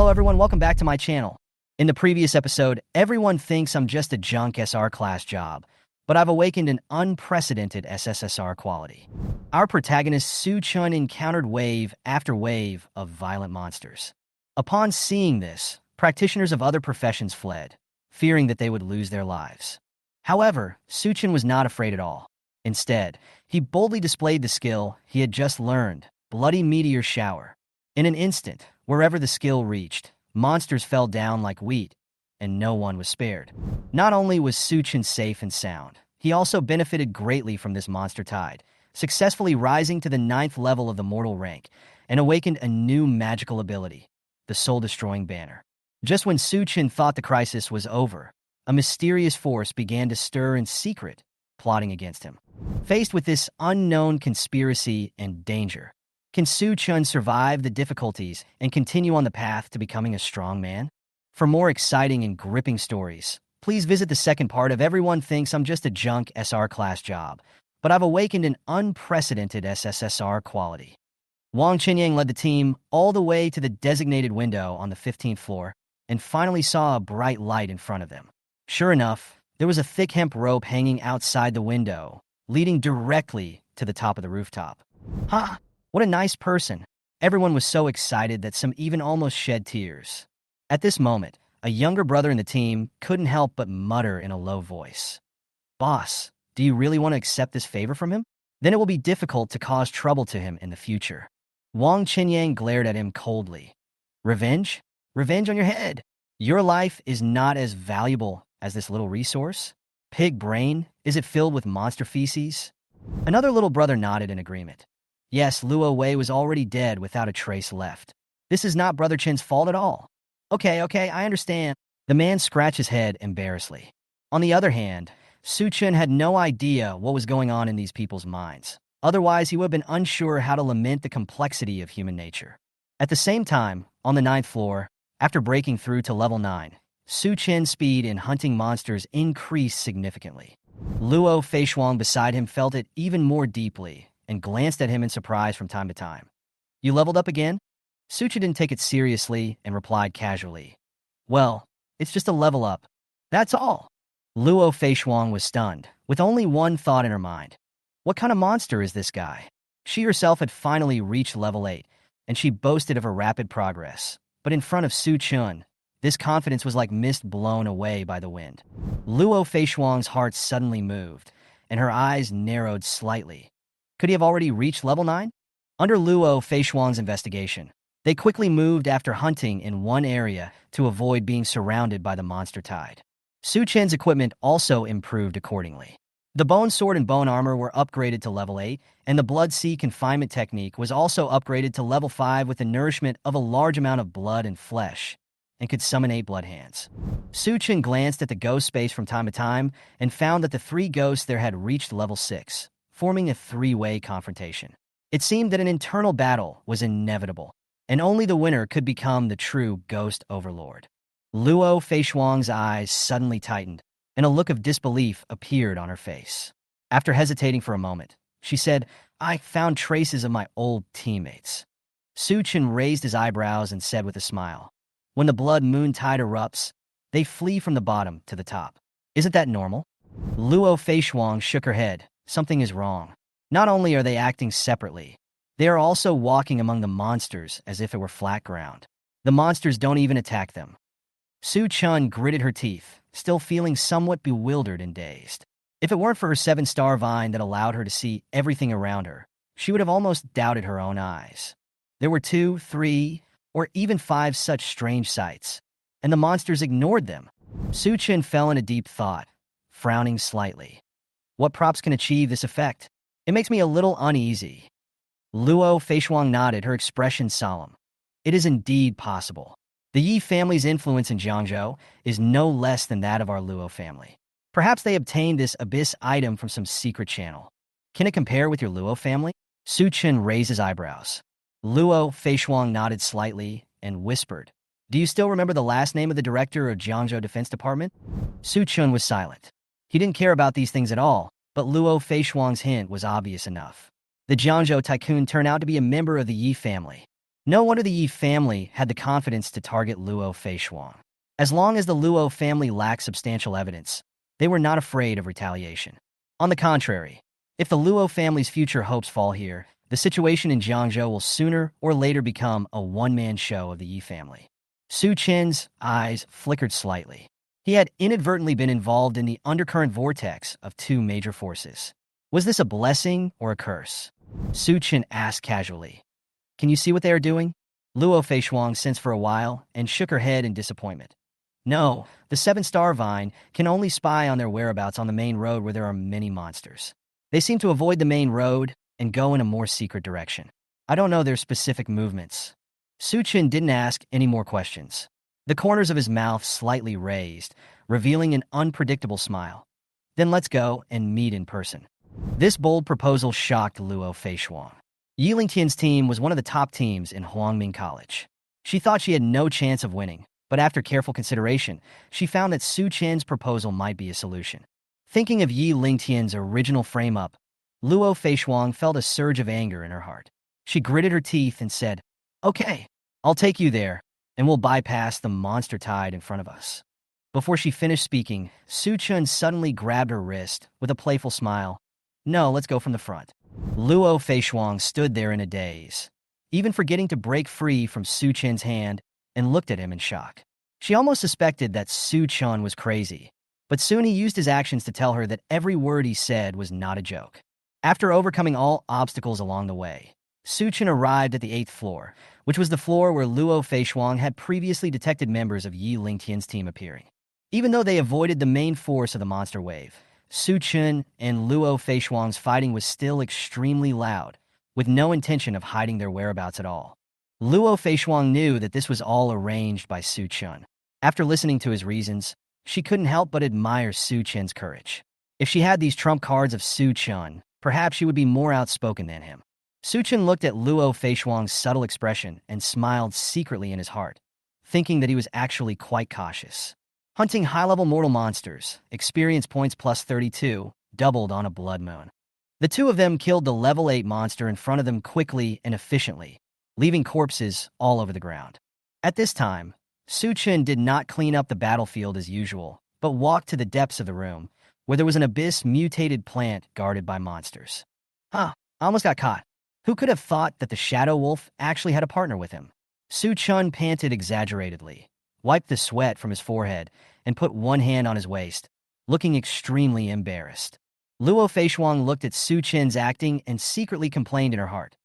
Hello everyone, welcome back to my channel. In the previous episode, everyone thinks I'm just a junk SR class job, but I've awakened an unprecedented SSSR quality. Our protagonist Su Chun encountered wave after wave of violent monsters. Upon seeing this, practitioners of other professions fled, fearing that they would lose their lives. However, Su Chun was not afraid at all. Instead, he boldly displayed the skill he had just learned, Bloody Meteor Shower. In an instant, wherever the skill reached, monsters fell down like wheat, and no one was spared. Not only was Su Chun safe and sound, he also benefited greatly from this monster tide, successfully rising to the 9th level of the mortal rank, and awakened a new magical ability, the Soul-Destroying Banner. Just when Su Chun thought the crisis was over, a mysterious force began to stir in secret, plotting against him. Faced with this unknown conspiracy and danger, can Su Chun survive the difficulties and continue on the path to becoming a strong man? For more exciting and gripping stories, please visit the second part of Everyone Thinks I'm Just a Junk SR Class Job, but I've awakened an unprecedented SSSR quality. Wang Chenyang led the team all the way to the designated window on the 15th floor and finally saw a bright light in front of them. Sure enough, there was a thick hemp rope hanging outside the window, leading directly to the top of the rooftop. Ha! What a nice person. Everyone was so excited that some even almost shed tears. At this moment, a younger brother in the team couldn't help but mutter in a low voice. Boss, do you really want to accept this favor from him? Then it will be difficult to cause trouble to him in the future. Wang Chenyang glared at him coldly. Revenge? Revenge on your head. Your life is not as valuable as this little resource. Pig brain? Is it filled with monster feces? Another little brother nodded in agreement. Yes, Luo Wei was already dead without a trace left. This is not Brother Chen's fault at all. Okay, I understand. The man scratched his head embarrassedly. On the other hand, Su Chun had no idea what was going on in these people's minds. Otherwise, he would have been unsure how to lament the complexity of human nature. At the same time, on the 9th floor, after breaking through to level 9, Su Chen's speed in hunting monsters increased significantly. Luo Feishuang beside him felt it even more deeply and glanced at him in surprise from time to time. You leveled up again? Su Chun didn't take it seriously and replied casually. Well, it's just a level up. That's all. Luo Feishuang was stunned, with only one thought in her mind. What kind of monster is this guy? She herself had finally reached level 8, and she boasted of her rapid progress. But in front of Su Chun, this confidence was like mist blown away by the wind. Luo Feishuang's heart suddenly moved, and her eyes narrowed slightly. Could he have already reached level 9? Under Luo Feishuang's investigation, they quickly moved after hunting in one area to avoid being surrounded by the monster tide. Su Chen's equipment also improved accordingly. The bone sword and bone armor were upgraded to level 8, and the blood sea confinement technique was also upgraded to level 5 with the nourishment of a large amount of blood and flesh, and could summon 8 blood hands. Su Chun glanced at the ghost space from time to time and found that the 3 ghosts there had reached level 6, forming a 3-way confrontation. It seemed that an internal battle was inevitable, and only the winner could become the true ghost overlord. Luo Feishuang's eyes suddenly tightened, and a look of disbelief appeared on her face. After hesitating for a moment, she said, I found traces of my old teammates. Su Chun raised his eyebrows and said with a smile, when the blood moon tide erupts, they flee from the bottom to the top. Isn't that normal? Luo Feishuang shook her head. Something is wrong. Not only are they acting separately, they are also walking among the monsters as if it were flat ground. The monsters don't even attack them. Su Chun gritted her teeth, still feeling somewhat bewildered and dazed. If it weren't for her 7-star vine that allowed her to see everything around her, she would have almost doubted her own eyes. There were 2, 3, or even 5 such strange sights, and the monsters ignored them. Su Chun fell in a deep thought, frowning slightly. What props can achieve this effect? It makes me a little uneasy. Luo Feishuang nodded, her expression solemn. It is indeed possible. The Yi family's influence in Jiangzhou is no less than that of our Luo family. Perhaps they obtained this abyss item from some secret channel. Can it compare with your Luo family? Su Chun raised his eyebrows. Luo Feishuang nodded slightly and whispered, Do you still remember the last name of the director of Jiangzhou Defense Department? Su Chun was silent. He didn't care about these things at all, but Luo Feishuang's hint was obvious enough. The Jiangzhou tycoon turned out to be a member of the Yi family. No wonder the Yi family had the confidence to target Luo Feishuang. As long as the Luo family lacked substantial evidence, they were not afraid of retaliation. On the contrary, if the Luo family's future hopes fall here, the situation in Jiangzhou will sooner or later become a one-man show of the Yi family. Su Chen's eyes flickered slightly. He had inadvertently been involved in the undercurrent vortex of two major forces. Was this a blessing or a curse? Su Chen asked casually. Can you see what they are doing? Luo Feishuang sensed for a while and shook her head in disappointment. No, the seven-star vine can only spy on their whereabouts on the main road where there are many monsters. They seem to avoid the main road and go in a more secret direction. I don't know their specific movements. Su Chen didn't ask any more questions. The corners of his mouth slightly raised, revealing an unpredictable smile. Then let's go and meet in person. This bold proposal shocked Luo Feishuang. Yi Lingtian's team was one of the top teams in Huangming College. She thought she had no chance of winning, but after careful consideration, she found that Su Chen's proposal might be a solution. Thinking of Yi Lingtian's original frame-up, Luo Feishuang felt a surge of anger in her heart. She gritted her teeth and said, "Okay, I'll take you there, and we'll bypass the monster tide in front of us." Before she finished speaking, Su Chen suddenly grabbed her wrist with a playful smile. "No, let's go from the front." Luo Feishuang stood there in a daze, even forgetting to break free from Su Chen's hand, and looked at him in shock. She almost suspected that Su Chen was crazy, but soon he used his actions to tell her that every word he said was not a joke. After overcoming all obstacles along the way, Su Chen arrived at the 8th floor, which was the floor where Luo Feishuang had previously detected members of Yi Lingtian's team appearing. Even though they avoided the main force of the monster wave, Su Chen and Luo Feishuang's fighting was still extremely loud, with no intention of hiding their whereabouts at all. Luo Feishuang knew that this was all arranged by Su Chen. After listening to his reasons, she couldn't help but admire Su Chen's courage. If she had these trump cards of Su Chen, perhaps she would be more outspoken than him. Su Chen looked at Luo Feishuang's subtle expression and smiled secretly in his heart, thinking that he was actually quite cautious. Hunting high-level mortal monsters, experience points plus 32, doubled on a blood moon. The two of them killed the level 8 monster in front of them quickly and efficiently, leaving corpses all over the ground. At this time, Su Chen did not clean up the battlefield as usual, but walked to the depths of the room, where there was an abyss-mutated plant guarded by monsters. I almost got caught. Who could have thought that the Shadow Wolf actually had a partner with him? Su Chen panted exaggeratedly, wiped the sweat from his forehead, and put one hand on his waist, looking extremely embarrassed. Luo Feishuang looked at Su Chen's acting and secretly complained in her heart.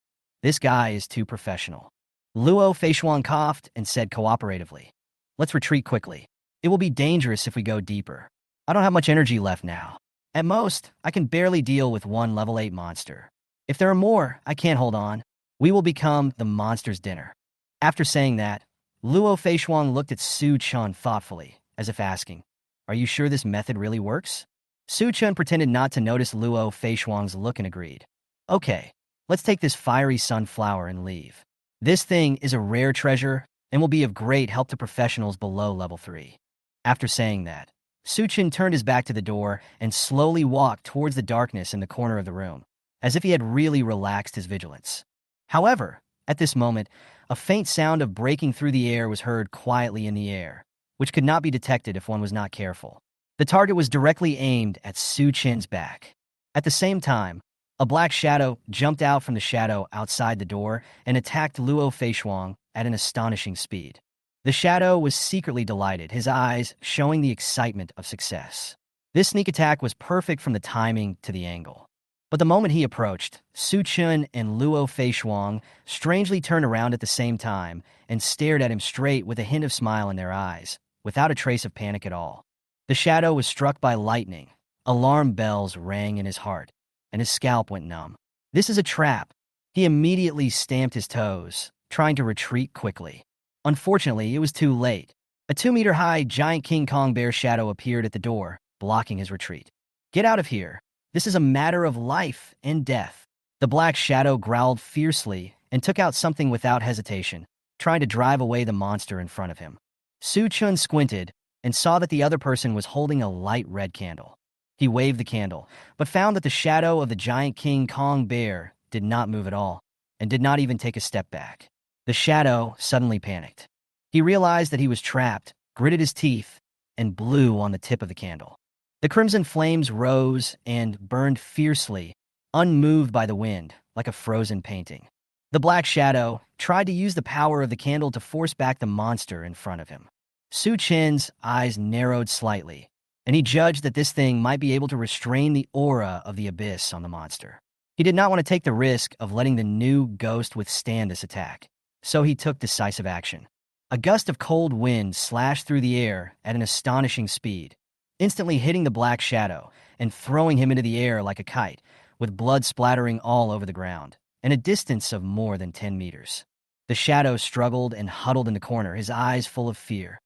This guy is too professional. Luo Feishuang coughed and said cooperatively, "Let's retreat quickly. It will be dangerous if we go deeper. I don't have much energy left now. At most, I can barely deal with one level 8 monster. If there are more, I can't hold on. We will become the monster's dinner." After saying that, Luo Feishuang looked at Su Chen thoughtfully, as if asking, "Are you sure this method really works?" Su Chen pretended not to notice Luo Feishuang's look and agreed. "Okay, let's take this fiery sunflower and leave. This thing is a rare treasure and will be of great help to professionals below level 3. After saying that, Su Chen turned his back to the door and slowly walked towards the darkness in the corner of the room, as if he had really relaxed his vigilance. However, at this moment, a faint sound of breaking through the air was heard quietly in the air, which could not be detected if one was not careful. The target was directly aimed at Su Chen's back. At the same time, a black shadow jumped out from the shadow outside the door and attacked Luo Feishuang at an astonishing speed. The shadow was secretly delighted, his eyes showing the excitement of success. This sneak attack was perfect from the timing to the angle. But the moment he approached, Su Chen and Luo Feishuang strangely turned around at the same time and stared at him straight with a hint of smile in their eyes, without a trace of panic at all. The shadow was struck by lightning. Alarm bells rang in his heart, and his scalp went numb. This is a trap. He immediately stamped his toes, trying to retreat quickly. Unfortunately, it was too late. A 2-meter-high giant King Kong bear shadow appeared at the door, blocking his retreat. "Get out of here. This is a matter of life and death." The black shadow growled fiercely and took out something without hesitation, trying to drive away the monster in front of him. Su Chen squinted and saw that the other person was holding a light red candle. He waved the candle, but found that the shadow of the giant King Kong bear did not move at all, and did not even take a step back. The shadow suddenly panicked. He realized that he was trapped, gritted his teeth, and blew on the tip of the candle. The crimson flames rose and burned fiercely, unmoved by the wind, like a frozen painting. The black shadow tried to use the power of the candle to force back the monster in front of him. Su Chen's eyes narrowed slightly, and he judged that this thing might be able to restrain the aura of the abyss on the monster. He did not want to take the risk of letting the new ghost withstand this attack, so he took decisive action. A gust of cold wind slashed through the air at an astonishing speed, instantly hitting the black shadow and throwing him into the air like a kite, with blood splattering all over the ground, and a distance of more than 10 meters. The shadow struggled and huddled in the corner, his eyes full of fear.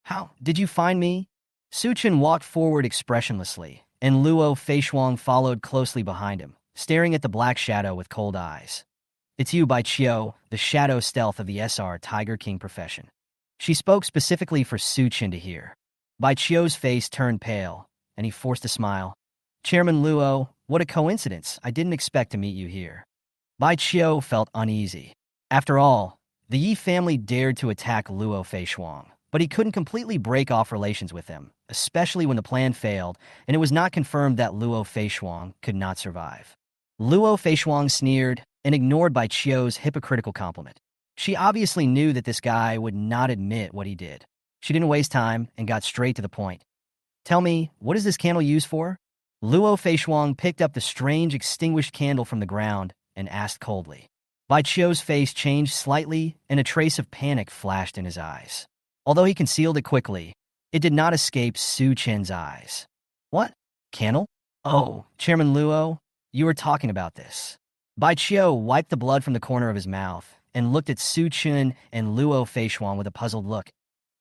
"How did you find me?" Su Chen walked forward expressionlessly, and Luo Feishuang followed closely behind him, staring at the black shadow with cold eyes. "It's you, Bai Chio, the shadow stealth of the SR Tiger King profession." She spoke specifically for Su Chen to hear. Bai Chio's face turned pale, and he forced a smile. "Chairman Luo, what a coincidence. I didn't expect to meet you here." Bai Chio felt uneasy. After all, the Yi family dared to attack Luo Feishuang, but he couldn't completely break off relations with them, especially when the plan failed, and it was not confirmed that Luo Feishuang could not survive. Luo Feishuang sneered and ignored Bai Chio's hypocritical compliment. She obviously knew that this guy would not admit what he did. She didn't waste time and got straight to the point. "Tell me, what is this candle used for?" Luo Feishuang picked up the strange extinguished candle from the ground and asked coldly. Bai Chio's face changed slightly, and a trace of panic flashed in his eyes. Although he concealed it quickly, it did not escape Su Chen's eyes. "What? Candle? Oh, Chairman Luo, you were talking about this." Bai Chio wiped the blood from the corner of his mouth and looked at Su Chen and Luo Feishuang with a puzzled look.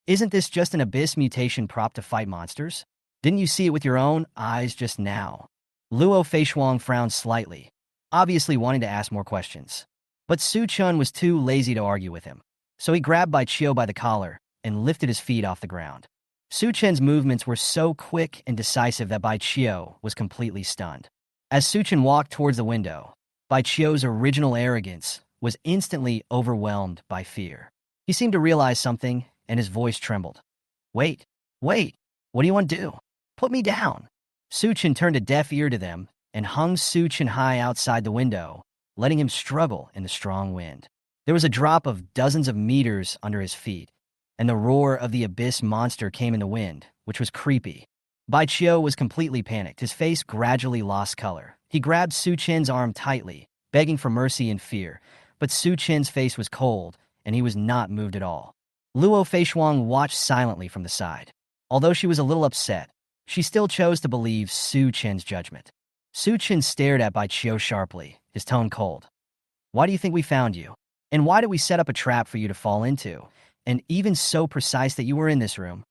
"Isn't this just an abyss mutation prop to fight monsters? Didn't you see it with your own eyes just now?" Luo Feishuang frowned slightly, obviously wanting to ask more questions. But Su Chen was too lazy to argue with him, so he grabbed Bai Chio by the collar and lifted his feet off the ground. Su Chen's movements were so quick and decisive that Bai Chio was completely stunned. As Su Chen walked towards the window, Bai Chio's original arrogance was instantly overwhelmed by fear. He seemed to realize something, and his voice trembled. Wait, what do you want to do? Put me down." Su Chen turned a deaf ear to them and hung Su Chen high outside the window, letting him struggle in the strong wind. There was a drop of dozens of meters under his feet, and the roar of the abyss monster came in the wind, which was creepy. Bai Chio was completely panicked. His face gradually lost color. He grabbed Su Chen's arm tightly, begging for mercy and fear, but Su Chen's face was cold, and he was not moved at all. Luo Feishuang watched silently from the side. Although she was a little upset, she still chose to believe Su Chen's judgment. Su Chen stared at Bai Chio sharply, his tone cold. "Why do you think we found you? And why did we set up a trap for you to fall into, and even so precise that you were in this room?"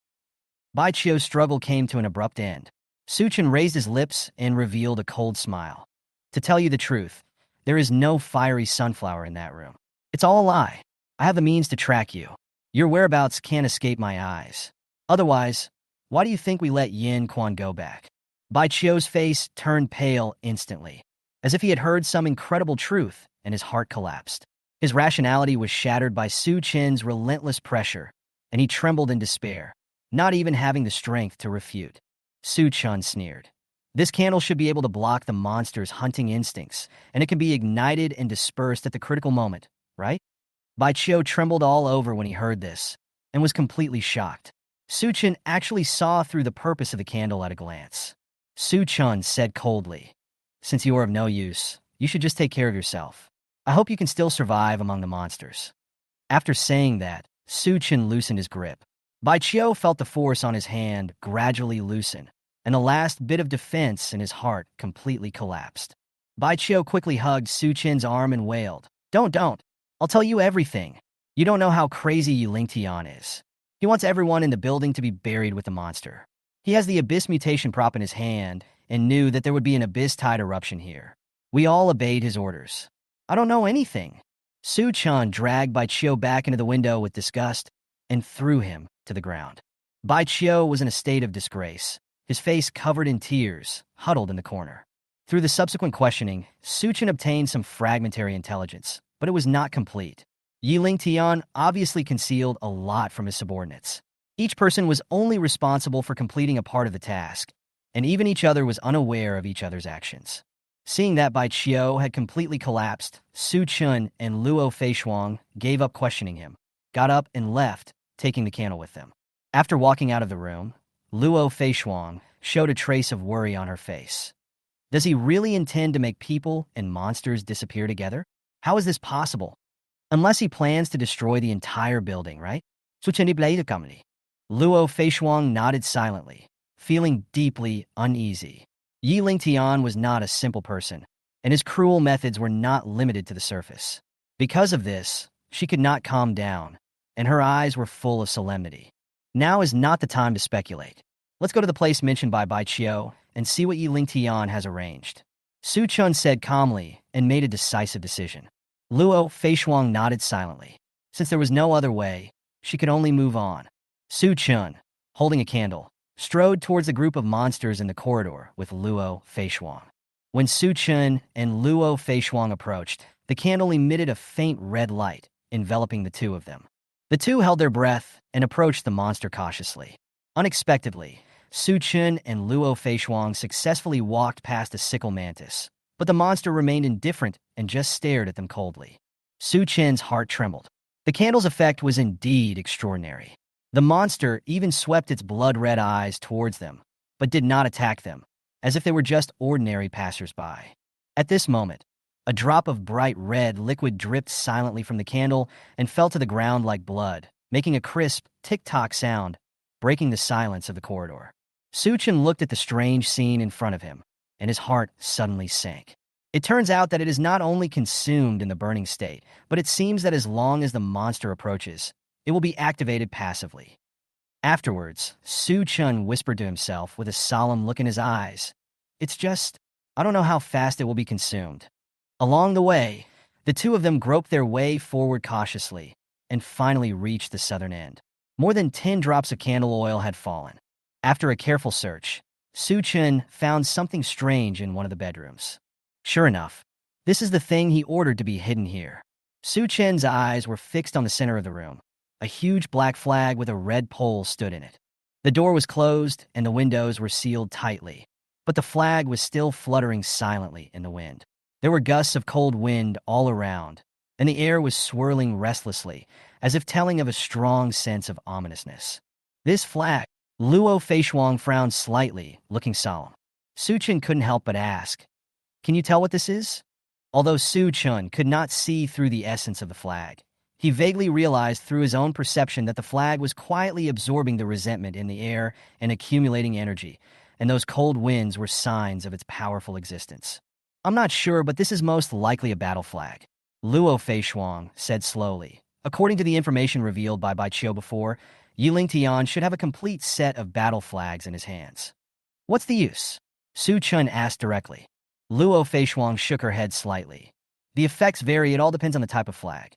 Bai Chio's struggle came to an abrupt end. Su Chen raised his lips and revealed a cold smile. "To tell you the truth, there is no fiery sunflower in that room. It's all a lie. I have the means to track you. Your whereabouts can't escape my eyes. Otherwise, why do you think we let Yin Quan go back?" Bai Chio's face turned pale instantly, as if he had heard some incredible truth, and his heart collapsed. His rationality was shattered by Su Chen's relentless pressure, and he trembled in despair, not even having the strength to refute. Su Chen sneered. "This candle should be able to block the monster's hunting instincts, and it can be ignited and dispersed at the critical moment, right?" Bai Chio trembled all over when he heard this, and was completely shocked. Su Chen actually saw through the purpose of the candle at a glance. Su Chen said coldly, "Since you are of no use, you should just take care of yourself. I hope you can still survive among the monsters." After saying that, Su Chen loosened his grip. Bai Chio felt the force on his hand gradually loosen, and the last bit of defense in his heart completely collapsed. Bai Chio quickly hugged Su Chen's arm and wailed, Don't. I'll tell you everything. You don't know how crazy Yi Lingtian is. He wants everyone in the building to be buried with the monster. He has the abyss mutation prop in his hand and knew that there would be an abyss-tide eruption here. We all obeyed his orders. I don't know anything." Su Chen dragged Bai Chio back into the window with disgust and threw him to the ground. Bai Chio was in a state of disgrace, his face covered in tears, huddled in the corner. Through the subsequent questioning, Su Chen obtained some fragmentary intelligence, but it was not complete. Yi Lingtian obviously concealed a lot from his subordinates. Each person was only responsible for completing a part of the task, and even each other was unaware of each other's actions. Seeing that Bai Qiu had completely collapsed, Su Chun and Luo Feishuang gave up questioning him, got up and left, taking the candle with them. After walking out of the room, Luo Feishuang showed a trace of worry on her face. Does he really intend to make people and monsters disappear together? How is this possible? Unless he plans to destroy the entire building, right? Luo Feishuang nodded silently, feeling deeply uneasy. Yi Lingtian was not a simple person, and his cruel methods were not limited to the surface. Because of this, she could not calm down, and her eyes were full of solemnity. Now is not the time to speculate. Let's go to the place mentioned by Bai Qiu and see what Yi Lingtian has arranged. Su Chun said calmly and made a decisive decision. Luo Feishuang nodded silently. Since there was no other way, she could only move on. Su Chun, holding a candle, strode towards the group of monsters in the corridor with Luo Feishuang. When Su Chun and Luo Feishuang approached, the candle emitted a faint red light, enveloping the two of them. The two held their breath and approached the monster cautiously. Unexpectedly, Su Chun and Luo Feishuang successfully walked past a sickle mantis, but the monster remained indifferent and just stared at them coldly. Su Chun's heart trembled. The candle's effect was indeed extraordinary. The monster even swept its blood-red eyes towards them, but did not attack them, as if they were just ordinary passers-by. At this moment, a drop of bright red liquid dripped silently from the candle and fell to the ground like blood, making a crisp tick-tock sound, breaking the silence of the corridor. Su Chun looked at the strange scene in front of him, and his heart suddenly sank. It turns out that it is not only consumed in the burning state, but it seems that as long as the monster approaches, it will be activated passively. Afterwards, Su Chun whispered to himself with a solemn look in his eyes, I don't know how fast it will be consumed." Along the way, the two of them groped their way forward cautiously and finally reached the southern end. More than 10 drops of candle oil had fallen. After a careful search, Su Chun found something strange in one of the bedrooms. Sure enough, this is the thing he ordered to be hidden here. Su Chun's eyes were fixed on the center of the room. A huge black flag with a red pole stood in it. The door was closed and the windows were sealed tightly, but the flag was still fluttering silently in the wind. There were gusts of cold wind all around, and the air was swirling restlessly, as if telling of a strong sense of ominousness. This flag, Luo Feishuang frowned slightly, looking solemn. Su Chun couldn't help but ask, "Can you tell what this is?" Although Su Chun could not see through the essence of the flag, he vaguely realized through his own perception that the flag was quietly absorbing the resentment in the air and accumulating energy, and those cold winds were signs of its powerful existence. "I'm not sure, but this is most likely a battle flag," Luo Feishuang said slowly. According to the information revealed by Bai Qiu before, Yi Lingtian should have a complete set of battle flags in his hands. "What's the use?" Su Chun asked directly. Luo Feishuang shook her head slightly. "The effects vary, it all depends on the type of flag."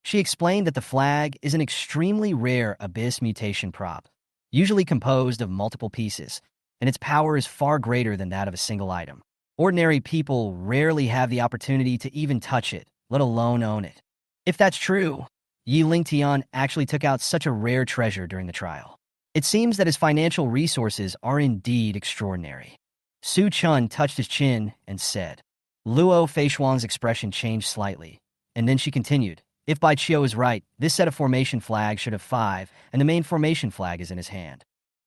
She explained that the flag is an extremely rare abyss mutation prop, usually composed of multiple pieces, and its power is far greater than that of a single item. Ordinary people rarely have the opportunity to even touch it, let alone own it. If that's true, Yi Lingtian actually took out such a rare treasure during the trial. It seems that his financial resources are indeed extraordinary. Su Chun touched his chin and said. Luo Feishuang's expression changed slightly, and then she continued, "If Bai Qiu is right, this set of formation flags should have 5, and the main formation flag is in his hand."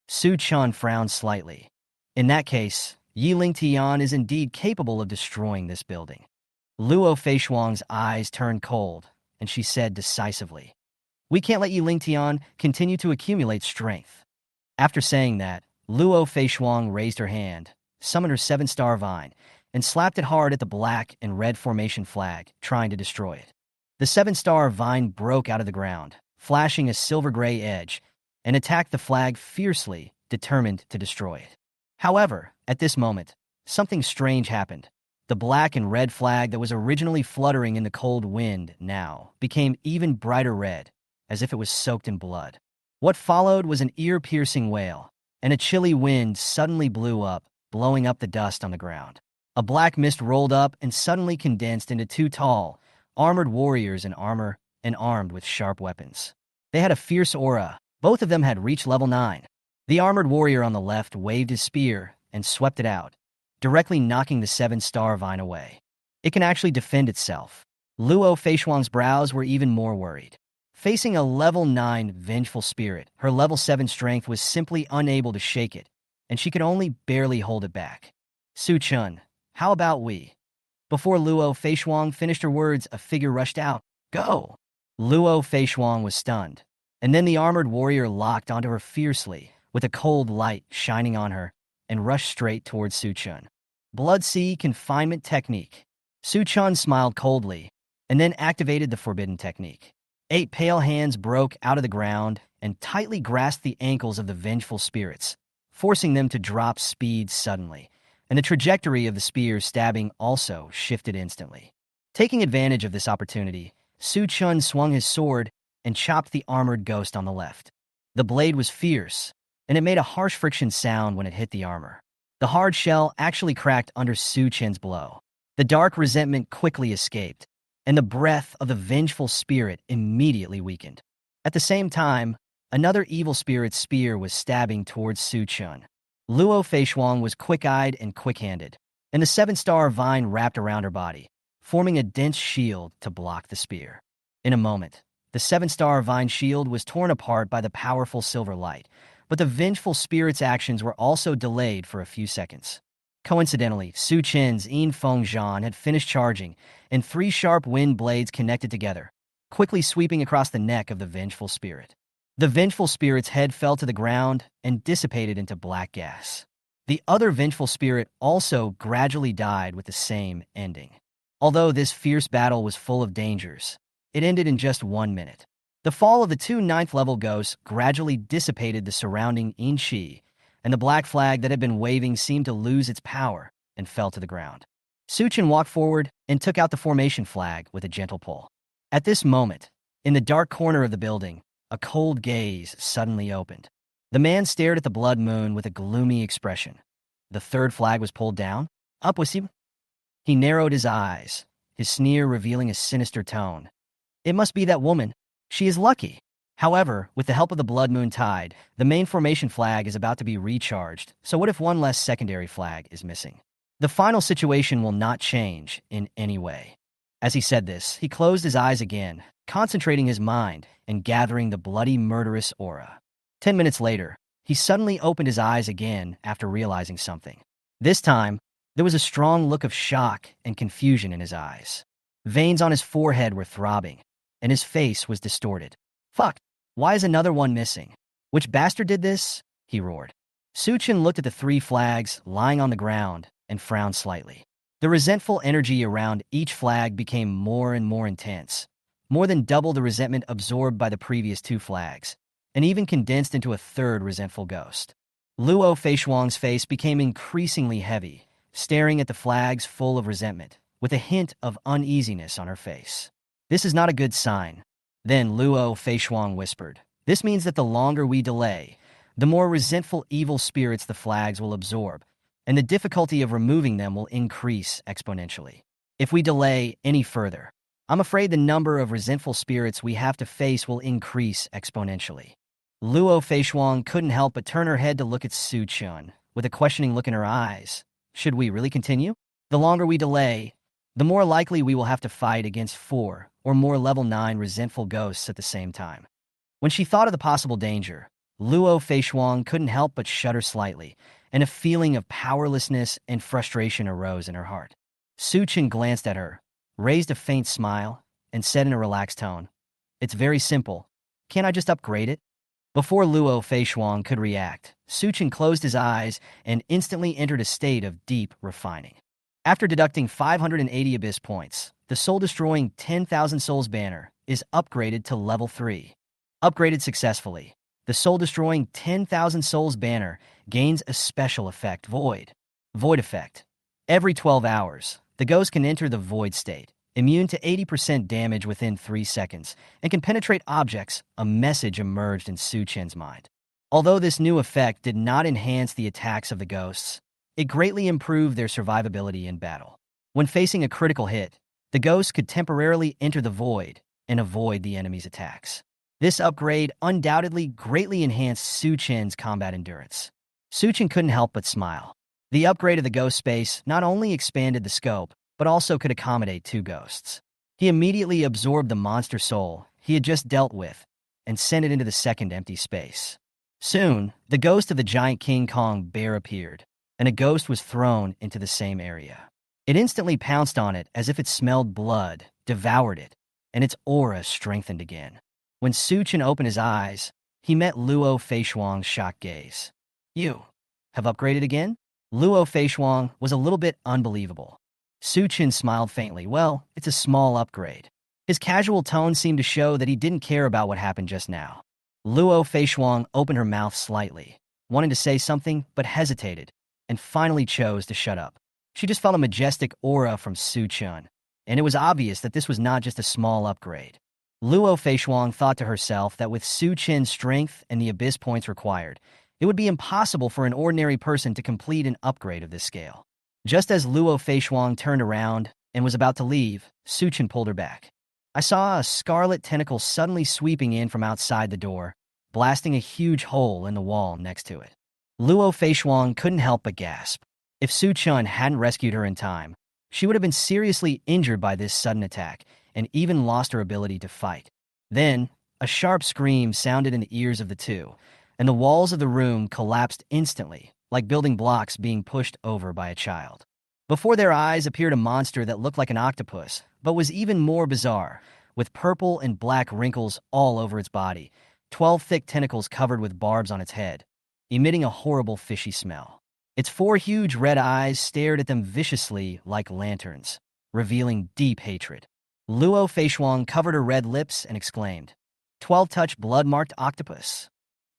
Su Chun frowned slightly. "In that case, Yi Lingtian is indeed capable of destroying this building." Luo Feishuang's eyes turned cold, and she said decisively, "We can't let Yi Lingtian continue to accumulate strength." After saying that, Luo Feishuang raised her hand, summoned her 7-star vine, and slapped it hard at the black and red formation flag, trying to destroy it. The 7-star vine broke out of the ground, flashing a silver-gray edge, and attacked the flag fiercely, determined to destroy it. However, at this moment, something strange happened. The black and red flag that was originally fluttering in the cold wind now became even brighter red, as if it was soaked in blood. What followed was an ear-piercing wail, and a chilly wind suddenly blew up, blowing up the dust on the ground. A black mist rolled up and suddenly condensed into 2 tall, armored warriors in armor and armed with sharp weapons. They had a fierce aura. Both of them had reached level 9. The armored warrior on the left waved his spear and swept it out, directly knocking the 7-star vine away. It can actually defend itself. Luo Feishuang's brows were even more worried. Facing a level 9 vengeful spirit, her level 7 strength was simply unable to shake it, and she could only barely hold it back. Su Chun, how about we? Before Luo Feishuang finished her words, a figure rushed out. Go! Luo Feishuang was stunned, and then the armored warrior locked onto her fiercely, with a cold light shining on her, and rushed straight towards Su Chun. Blood Sea Confinement Technique. Su Chun smiled coldly, and then activated the forbidden technique. 8 pale hands broke out of the ground and tightly grasped the ankles of the vengeful spirits, forcing them to drop speed suddenly, and the trajectory of the spear's stabbing also shifted instantly. Taking advantage of this opportunity, Su Chun swung his sword and chopped the armored ghost on the left. The blade was fierce, and it made a harsh friction sound when it hit the armor. The hard shell actually cracked under Su Chun's blow. The dark resentment quickly escaped, and the breath of the vengeful spirit immediately weakened. At the same time, another evil spirit's spear was stabbing towards Su Chun. Luo Feishuang was quick-eyed and quick-handed, and the 7-star vine wrapped around her body, forming a dense shield to block the spear. In a moment, the 7-star vine shield was torn apart by the powerful silver light, but the vengeful spirit's actions were also delayed for a few seconds. Coincidentally, Su Chen's Yin Feng Zhan had finished charging, and 3 sharp wind blades connected together, quickly sweeping across the neck of the vengeful spirit. The vengeful spirit's head fell to the ground and dissipated into black gas. The other vengeful spirit also gradually died with the same ending. Although this fierce battle was full of dangers, it ended in just 1 minute. The fall of the 2 9th-level ghosts gradually dissipated the surrounding Yin Qi, and the black flag that had been waving seemed to lose its power and fell to the ground. Su Chun walked forward and took out the formation flag with a gentle pull. At this moment, in the dark corner of the building, a cold gaze suddenly opened. The man stared at the blood moon with a gloomy expression. The 3rd flag was pulled down. Up was he. He narrowed his eyes, his sneer revealing a sinister tone. It must be that woman. She is lucky. However, with the help of the blood moon tide, the main formation flag is about to be recharged, so what if one less secondary flag is missing? The final situation will not change in any way. As he said this, he closed his eyes again, concentrating his mind and gathering the bloody murderous aura. 10 minutes later, he suddenly opened his eyes again after realizing something. This time, there was a strong look of shock and confusion in his eyes. Veins on his forehead were throbbing, and his face was distorted. Fuck! Why is another one missing? Which bastard did this? He roared. Su Chun looked at the 3 flags lying on the ground and frowned slightly. The resentful energy around each flag became more and more intense, more than double the resentment absorbed by the previous 2 flags, and even condensed into a 3rd resentful ghost. Luo Feishuang's face became increasingly heavy, staring at the flags full of resentment, with a hint of uneasiness on her face. This is not a good sign. Then Luo Feishuang whispered, "This means that the longer we delay, the more resentful evil spirits the flags will absorb, and the difficulty of removing them will increase exponentially. If we delay any further, I'm afraid the number of resentful spirits we have to face will increase exponentially." Luo Feishuang couldn't help but turn her head to look at Su Chun, with a questioning look in her eyes. Should we really continue? The longer we delay, the more likely we will have to fight against 4 or more level 9 resentful ghosts at the same time. When she thought of the possible danger, Luo Feishuang couldn't help but shudder slightly, and a feeling of powerlessness and frustration arose in her heart. Su Chun glanced at her, raised a faint smile, and said in a relaxed tone, "It's very simple. Can't I just upgrade it?" Before Luo Feishuang could react, Su Chun closed his eyes and instantly entered a state of deep refining. After deducting 580 abyss points, the soul-destroying 10,000 souls banner is upgraded to level 3. Upgraded successfully, the soul-destroying 10,000 souls banner gains a special effect, Void. Void effect. Every 12 hours, the ghost can enter the void state, immune to 80% damage within 3 seconds, and can penetrate objects. A message emerged in Su Chen's mind. Although this new effect did not enhance the attacks of the ghosts, it greatly improved their survivability in battle. When facing a critical hit, the ghost could temporarily enter the void and avoid the enemy's attacks. This upgrade undoubtedly greatly enhanced Su Chen's combat endurance. Su Chen couldn't help but smile. The upgrade of the ghost space not only expanded the scope, but also could accommodate 2 ghosts. He immediately absorbed the monster soul he had just dealt with and sent it into the second empty space. Soon, the ghost of the giant King Kong bear appeared, and a ghost was thrown into the same area. It instantly pounced on it as if it smelled blood, devoured it, and its aura strengthened again. When Su Chen opened his eyes, he met Luo Feishuang's shocked gaze. "You have upgraded again?" Luo Feishuang was a little bit unbelievable. Su Chen smiled faintly. "Well, it's a small upgrade." His casual tone seemed to show that he didn't care about what happened just now. Luo Feishuang opened her mouth slightly, wanting to say something, but hesitated, and finally chose to shut up. She just felt a majestic aura from Su Chen, and it was obvious that this was not just a small upgrade. Luo Feishuang thought to herself that with Su Chen's strength and the abyss points required, it would be impossible for an ordinary person to complete an upgrade of this scale. Just as Luo Feishuang turned around and was about to leave, Su Chen pulled her back. "I saw a scarlet tentacle suddenly sweeping in from outside the door, blasting a huge hole in the wall next to it." Luo Feishuang couldn't help but gasp. If Su Chen hadn't rescued her in time, she would have been seriously injured by this sudden attack and even lost her ability to fight. Then, a sharp scream sounded in the ears of the two, and the walls of the room collapsed instantly, like building blocks being pushed over by a child. Before their eyes appeared a monster that looked like an octopus, but was even more bizarre, with purple and black wrinkles all over its body, 12 thick tentacles covered with barbs on its head, emitting a horrible fishy smell. Its 4 huge red eyes stared at them viciously like lanterns, revealing deep hatred. Luo Feishuang covered her red lips and exclaimed, 12-touch blood-marked octopus.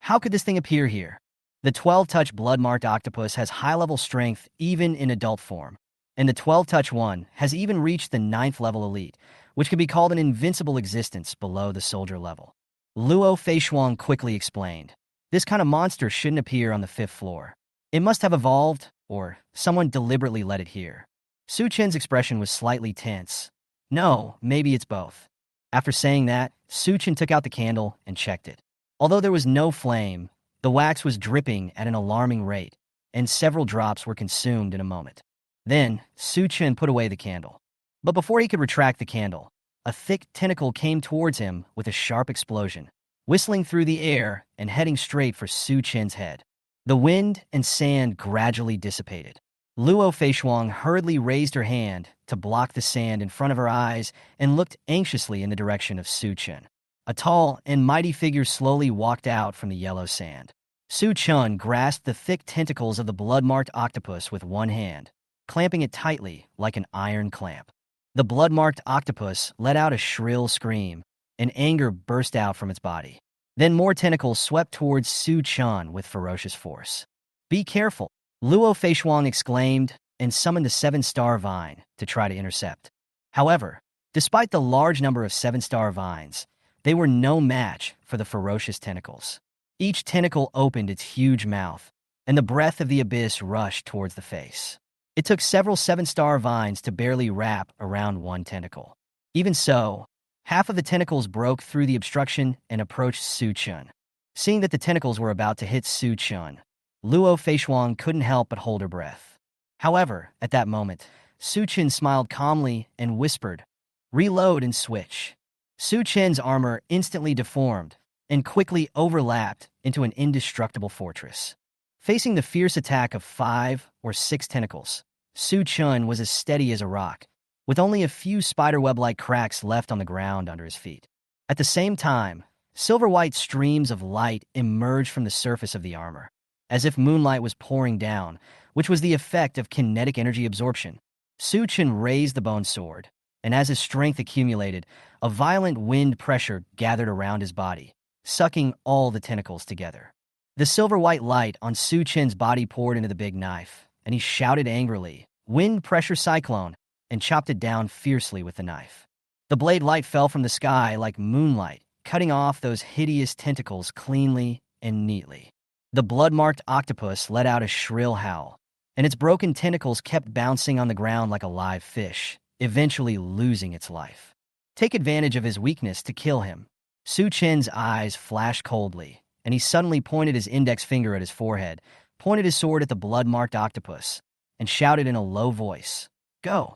How could this thing appear here? The 12-touch blood-marked octopus has high-level strength even in adult form, and the 12-touch one has even reached the 9th level elite, which can be called an invincible existence below the soldier level. Luo Feishuang quickly explained, this kind of monster shouldn't appear on the 5th floor. It must have evolved, or someone deliberately let it here. Su Chen's expression was slightly tense. No, maybe it's both. After saying that, Su Chen took out the candle and checked it. Although there was no flame, the wax was dripping at an alarming rate, and several drops were consumed in a moment. Then, Su Chen put away the candle. But before he could retract the candle, a thick tentacle came towards him with a sharp explosion, whistling through the air and heading straight for Su Chen's head. The wind and sand gradually dissipated. Luo Feishuang hurriedly raised her hand to block the sand in front of her eyes and looked anxiously in the direction of Su Chen. A tall and mighty figure slowly walked out from the yellow sand. Su Chen grasped the thick tentacles of the blood-marked octopus with one hand, clamping it tightly like an iron clamp. The blood-marked octopus let out a shrill scream, and anger burst out from its body. Then more tentacles swept towards Su Chen with ferocious force. Be careful, Luo Feishuang exclaimed and summoned the 7-star vine to try to intercept. However, despite the large number of 7-star vines, they were no match for the ferocious tentacles. Each tentacle opened its huge mouth, and the breath of the abyss rushed towards the face. It took several 7-star vines to barely wrap around one tentacle. Even so, half of the tentacles broke through the obstruction and approached Su Chen. Seeing that the tentacles were about to hit Su Chen, Luo Feishuang couldn't help but hold her breath. However, at that moment, Su Chen smiled calmly and whispered, "Reload and switch." Su Chen's armor instantly deformed and quickly overlapped into an indestructible fortress. Facing the fierce attack of 5 or 6 tentacles, Su Chen was as steady as a rock, with only a few spiderweb-like cracks left on the ground under his feet. At the same time, silver-white streams of light emerged from the surface of the armor, as if moonlight was pouring down, which was the effect of kinetic energy absorption. Su Chen raised the bone sword, and as his strength accumulated, a violent wind pressure gathered around his body, sucking all the tentacles together. The silver-white light on Su Chen's body poured into the big knife, and he shouted angrily, "Wind pressure cyclone," and chopped it down fiercely with the knife. The blade light fell from the sky like moonlight, cutting off those hideous tentacles cleanly and neatly. The blood-marked octopus let out a shrill howl, and its broken tentacles kept bouncing on the ground like a live fish, eventually losing its life. take advantage of his weakness to kill him. Su Chen's eyes flashed coldly, and he suddenly pointed his index finger at his forehead, pointed his sword at the blood-marked octopus, and shouted in a low voice, "Go!"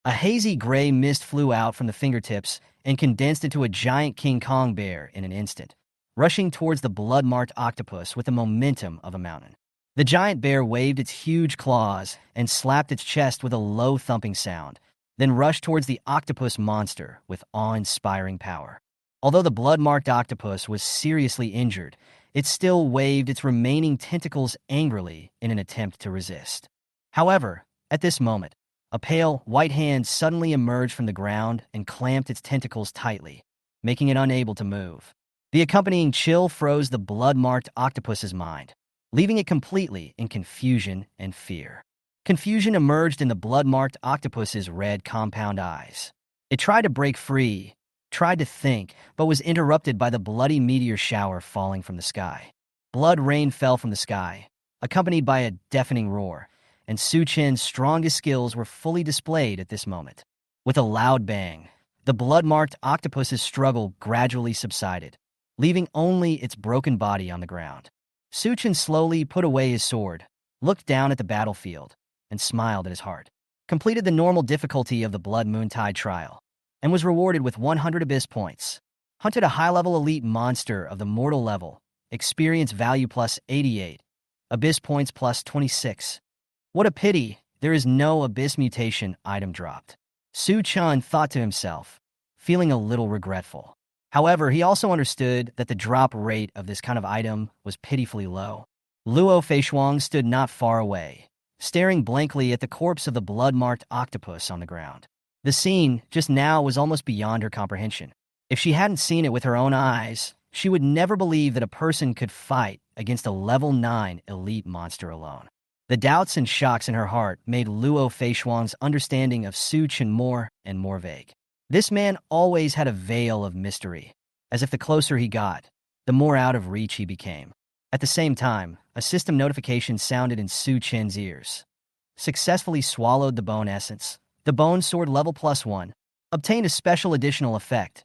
A hazy gray mist flew out from the fingertips and condensed into a giant King Kong bear in an instant, rushing towards the blood-marked octopus with the momentum of a mountain. The giant bear waved its huge claws and slapped its chest with a low thumping sound, then rushed towards the octopus monster with awe-inspiring power. Although the blood-marked octopus was seriously injured, it still waved its remaining tentacles angrily in an attempt to resist. However, at this moment, a pale, white hand suddenly emerged from the ground and clamped its tentacles tightly, making it unable to move. The accompanying chill froze the blood-marked octopus's mind, leaving it completely in confusion and fear. Confusion emerged in the blood-marked octopus's red compound eyes. It tried to break free, tried to think, but was interrupted by the bloody meteor shower falling from the sky. Blood rain fell from the sky, accompanied by a deafening roar, and Su Chen's strongest skills were fully displayed at this moment. With a loud bang, the blood-marked octopus's struggle gradually subsided, leaving only its broken body on the ground. Su Chen slowly put away his sword, looked down at the battlefield, and smiled at his heart. Completed the normal difficulty of the Blood Moon Tide trial, and was rewarded with 100 Abyss points. Hunted a high-level elite monster of the mortal level, experience value plus 88, Abyss points plus 26. What a pity, there is no Abyss mutation item dropped. Su Chen thought to himself, feeling a little regretful. However, he also understood that the drop rate of this kind of item was pitifully low. Luo Feishuang stood not far away, staring blankly at the corpse of the blood-marked octopus on the ground. The scene, just now, was almost beyond her comprehension. If she hadn't seen it with her own eyes, she would never believe that a person could fight against a level 9 elite monster alone. The doubts and shocks in her heart made Luo Feishuang's understanding of Su Chen more and more vague. This man always had a veil of mystery, as if the closer he got, the more out of reach he became. At the same time, a system notification sounded in Su Chen's ears. Successfully swallowed the bone essence. The bone sword level +1. Obtained a special additional effect.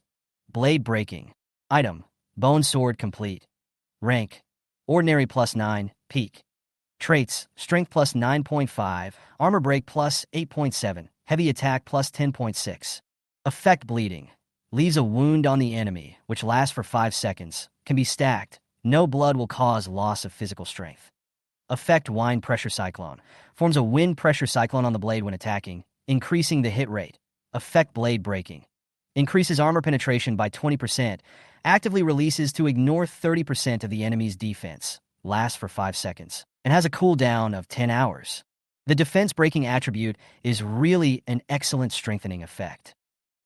Blade breaking. Item, bone sword complete. Rank, ordinary +9, peak. Traits, strength plus 9.5, armor break plus 8.7, heavy attack plus 10.6. Effect bleeding. Leaves a wound on the enemy, which lasts for 5 seconds. Can be stacked. No blood will cause loss of physical strength. Effect wind pressure cyclone. Forms a wind pressure cyclone on the blade when attacking, increasing the hit rate. Effect blade breaking. Increases armor penetration by 20%. Actively releases to ignore 30% of the enemy's defense. Lasts for 5 seconds. And has a cooldown of 10 hours. The defense-breaking attribute is really an excellent strengthening effect.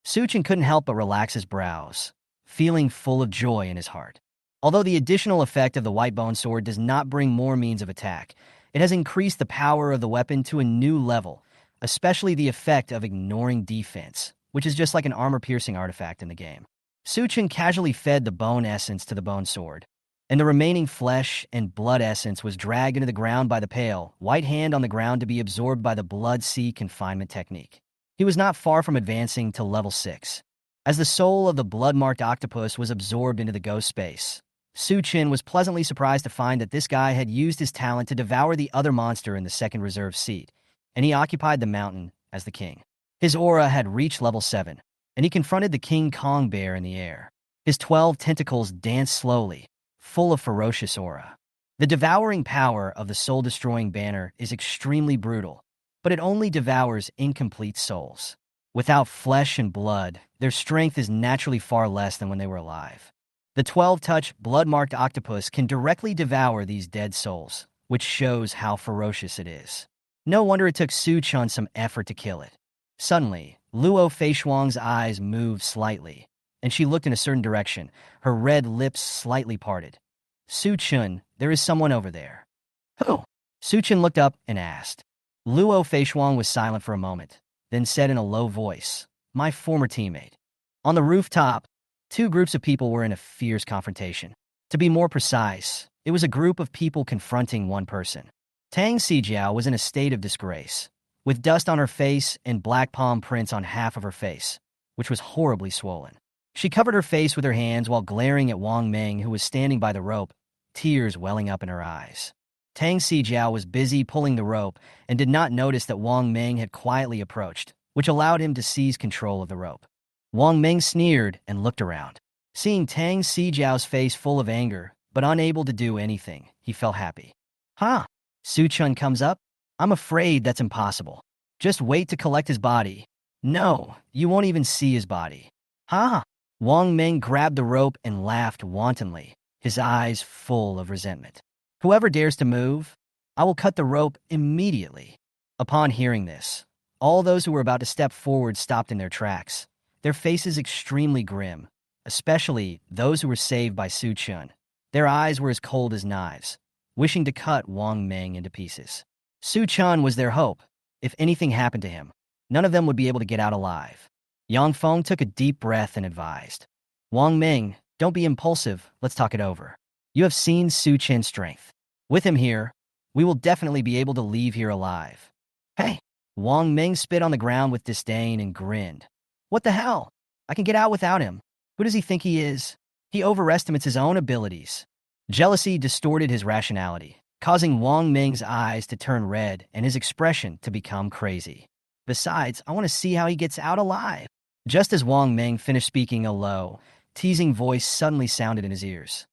Su Chen couldn't help but relax his brows, feeling full of joy in his heart. Although the additional effect of the white bone sword does not bring more means of attack, it has increased the power of the weapon to a new level, especially the effect of ignoring defense, which is just like an armor-piercing artifact in the game. Su Chen casually fed the bone essence to the bone sword, and the remaining flesh and blood essence was dragged into the ground by the pale, white hand on the ground to be absorbed by the blood sea confinement technique. He was not far from advancing to level 6. As the soul of the blood-marked octopus was absorbed into the ghost space, Su Chen was pleasantly surprised to find that this guy had used his talent to devour the other monster in the second reserve seat, and he occupied the mountain as the king. His aura had reached level 7, and he confronted the King Kong bear in the air. His 12 tentacles danced slowly, full of ferocious aura. The devouring power of the soul-destroying banner is extremely brutal, but it only devours incomplete souls. Without flesh and blood, their strength is naturally far less than when they were alive. The 12-touch, blood-marked octopus can directly devour these dead souls, which shows how ferocious it is. No wonder it took Su Chen some effort to kill it. Suddenly, Luo Feishuang's eyes moved slightly, and she looked in a certain direction, her red lips slightly parted. Su Chen, there is someone over there. Who? Su Chen looked up and asked. Luo Feishuang was silent for a moment, then said in a low voice, "My former teammate." On the rooftop, 2 groups of people were in a fierce confrontation. To be more precise, it was a group of people confronting one person. Tang Xijiao was in a state of disgrace, with dust on her face and black palm prints on half of her face. which was horribly swollen. She covered her face with her hands while glaring at Wang Meng, who was standing by the rope, tears welling up in her eyes. Tang Sijiao was busy pulling the rope and did not notice that Wang Meng had quietly approached, which allowed him to seize control of the rope. Wang Meng sneered and looked around. Seeing Tang Sijiao's face full of anger, but unable to do anything, he felt happy. "Huh? Su Chun comes up? I'm afraid that's impossible. Just wait to collect his body. No, you won't even see his body." "Huh?" Wang Meng grabbed the rope and laughed wantonly, his eyes full of resentment. "Whoever dares to move, I will cut the rope immediately." Upon hearing this, all those who were about to step forward stopped in their tracks, their faces extremely grim, especially those who were saved by Su Chun. Their eyes were as cold as knives, wishing to cut Wang Meng into pieces. Su Chun was their hope. If anything happened to him, none of them would be able to get out alive. Yang Feng took a deep breath and advised, "Wang Meng, don't be impulsive, let's talk it over. You have seen Su Chen's strength. With him here, we will definitely be able to leave here alive." "Hey!" Wang Meng spit on the ground with disdain and grinned. "What the hell? I can get out without him. Who does he think he is? He overestimates his own abilities." Jealousy distorted his rationality, causing Wang Meng's eyes to turn red and his expression to become crazy. "Besides, I want to see how he gets out alive." Just as Wang Meng finished speaking, a low, teasing voice suddenly sounded in his ears.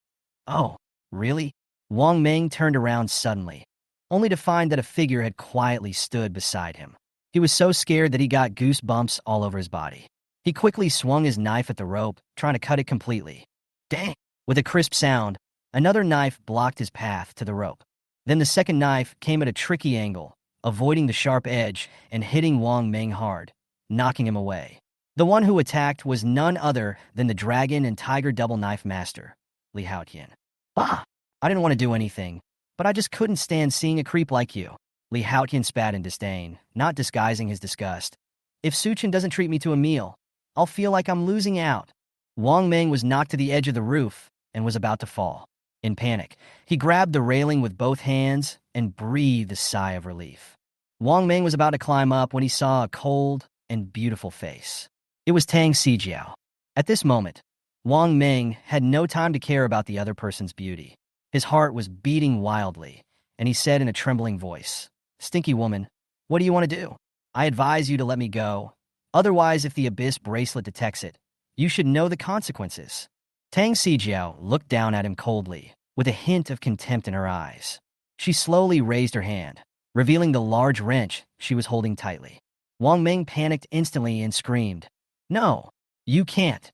"Oh, really?" Wang Meng turned around suddenly, only to find that a figure had quietly stood beside him. He was so scared that he got goosebumps all over his body. He quickly swung his knife at the rope, trying to cut it completely. Dang! With a crisp sound, another knife blocked his path to the rope. Then the second knife came at a tricky angle, avoiding the sharp edge and hitting Wang Meng hard, knocking him away. The one who attacked was none other than the dragon and tiger double knife master, Li Haotian. "Ah! I didn't want to do anything, but I just couldn't stand seeing a creep like you." Li Haotian spat in disdain, not disguising his disgust. "If Su Chen doesn't treat me to a meal, I'll feel like I'm losing out." Wang Meng was knocked to the edge of the roof and was about to fall. In panic, he grabbed the railing with both hands and breathed a sigh of relief. Wang Meng was about to climb up when he saw a cold and beautiful face. It was Tang Sijiao. At this moment, Wang Meng had no time to care about the other person's beauty. His heart was beating wildly, and he said in a trembling voice, "Stinky woman, what do you want to do? I advise you to let me go. Otherwise, if the Abyss bracelet detects it, you should know the consequences." Tang Sijiao looked down at him coldly, with a hint of contempt in her eyes. She slowly raised her hand, revealing the large wrench she was holding tightly. Wang Meng panicked instantly and screamed, "No, you can't."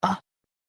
"Ah!"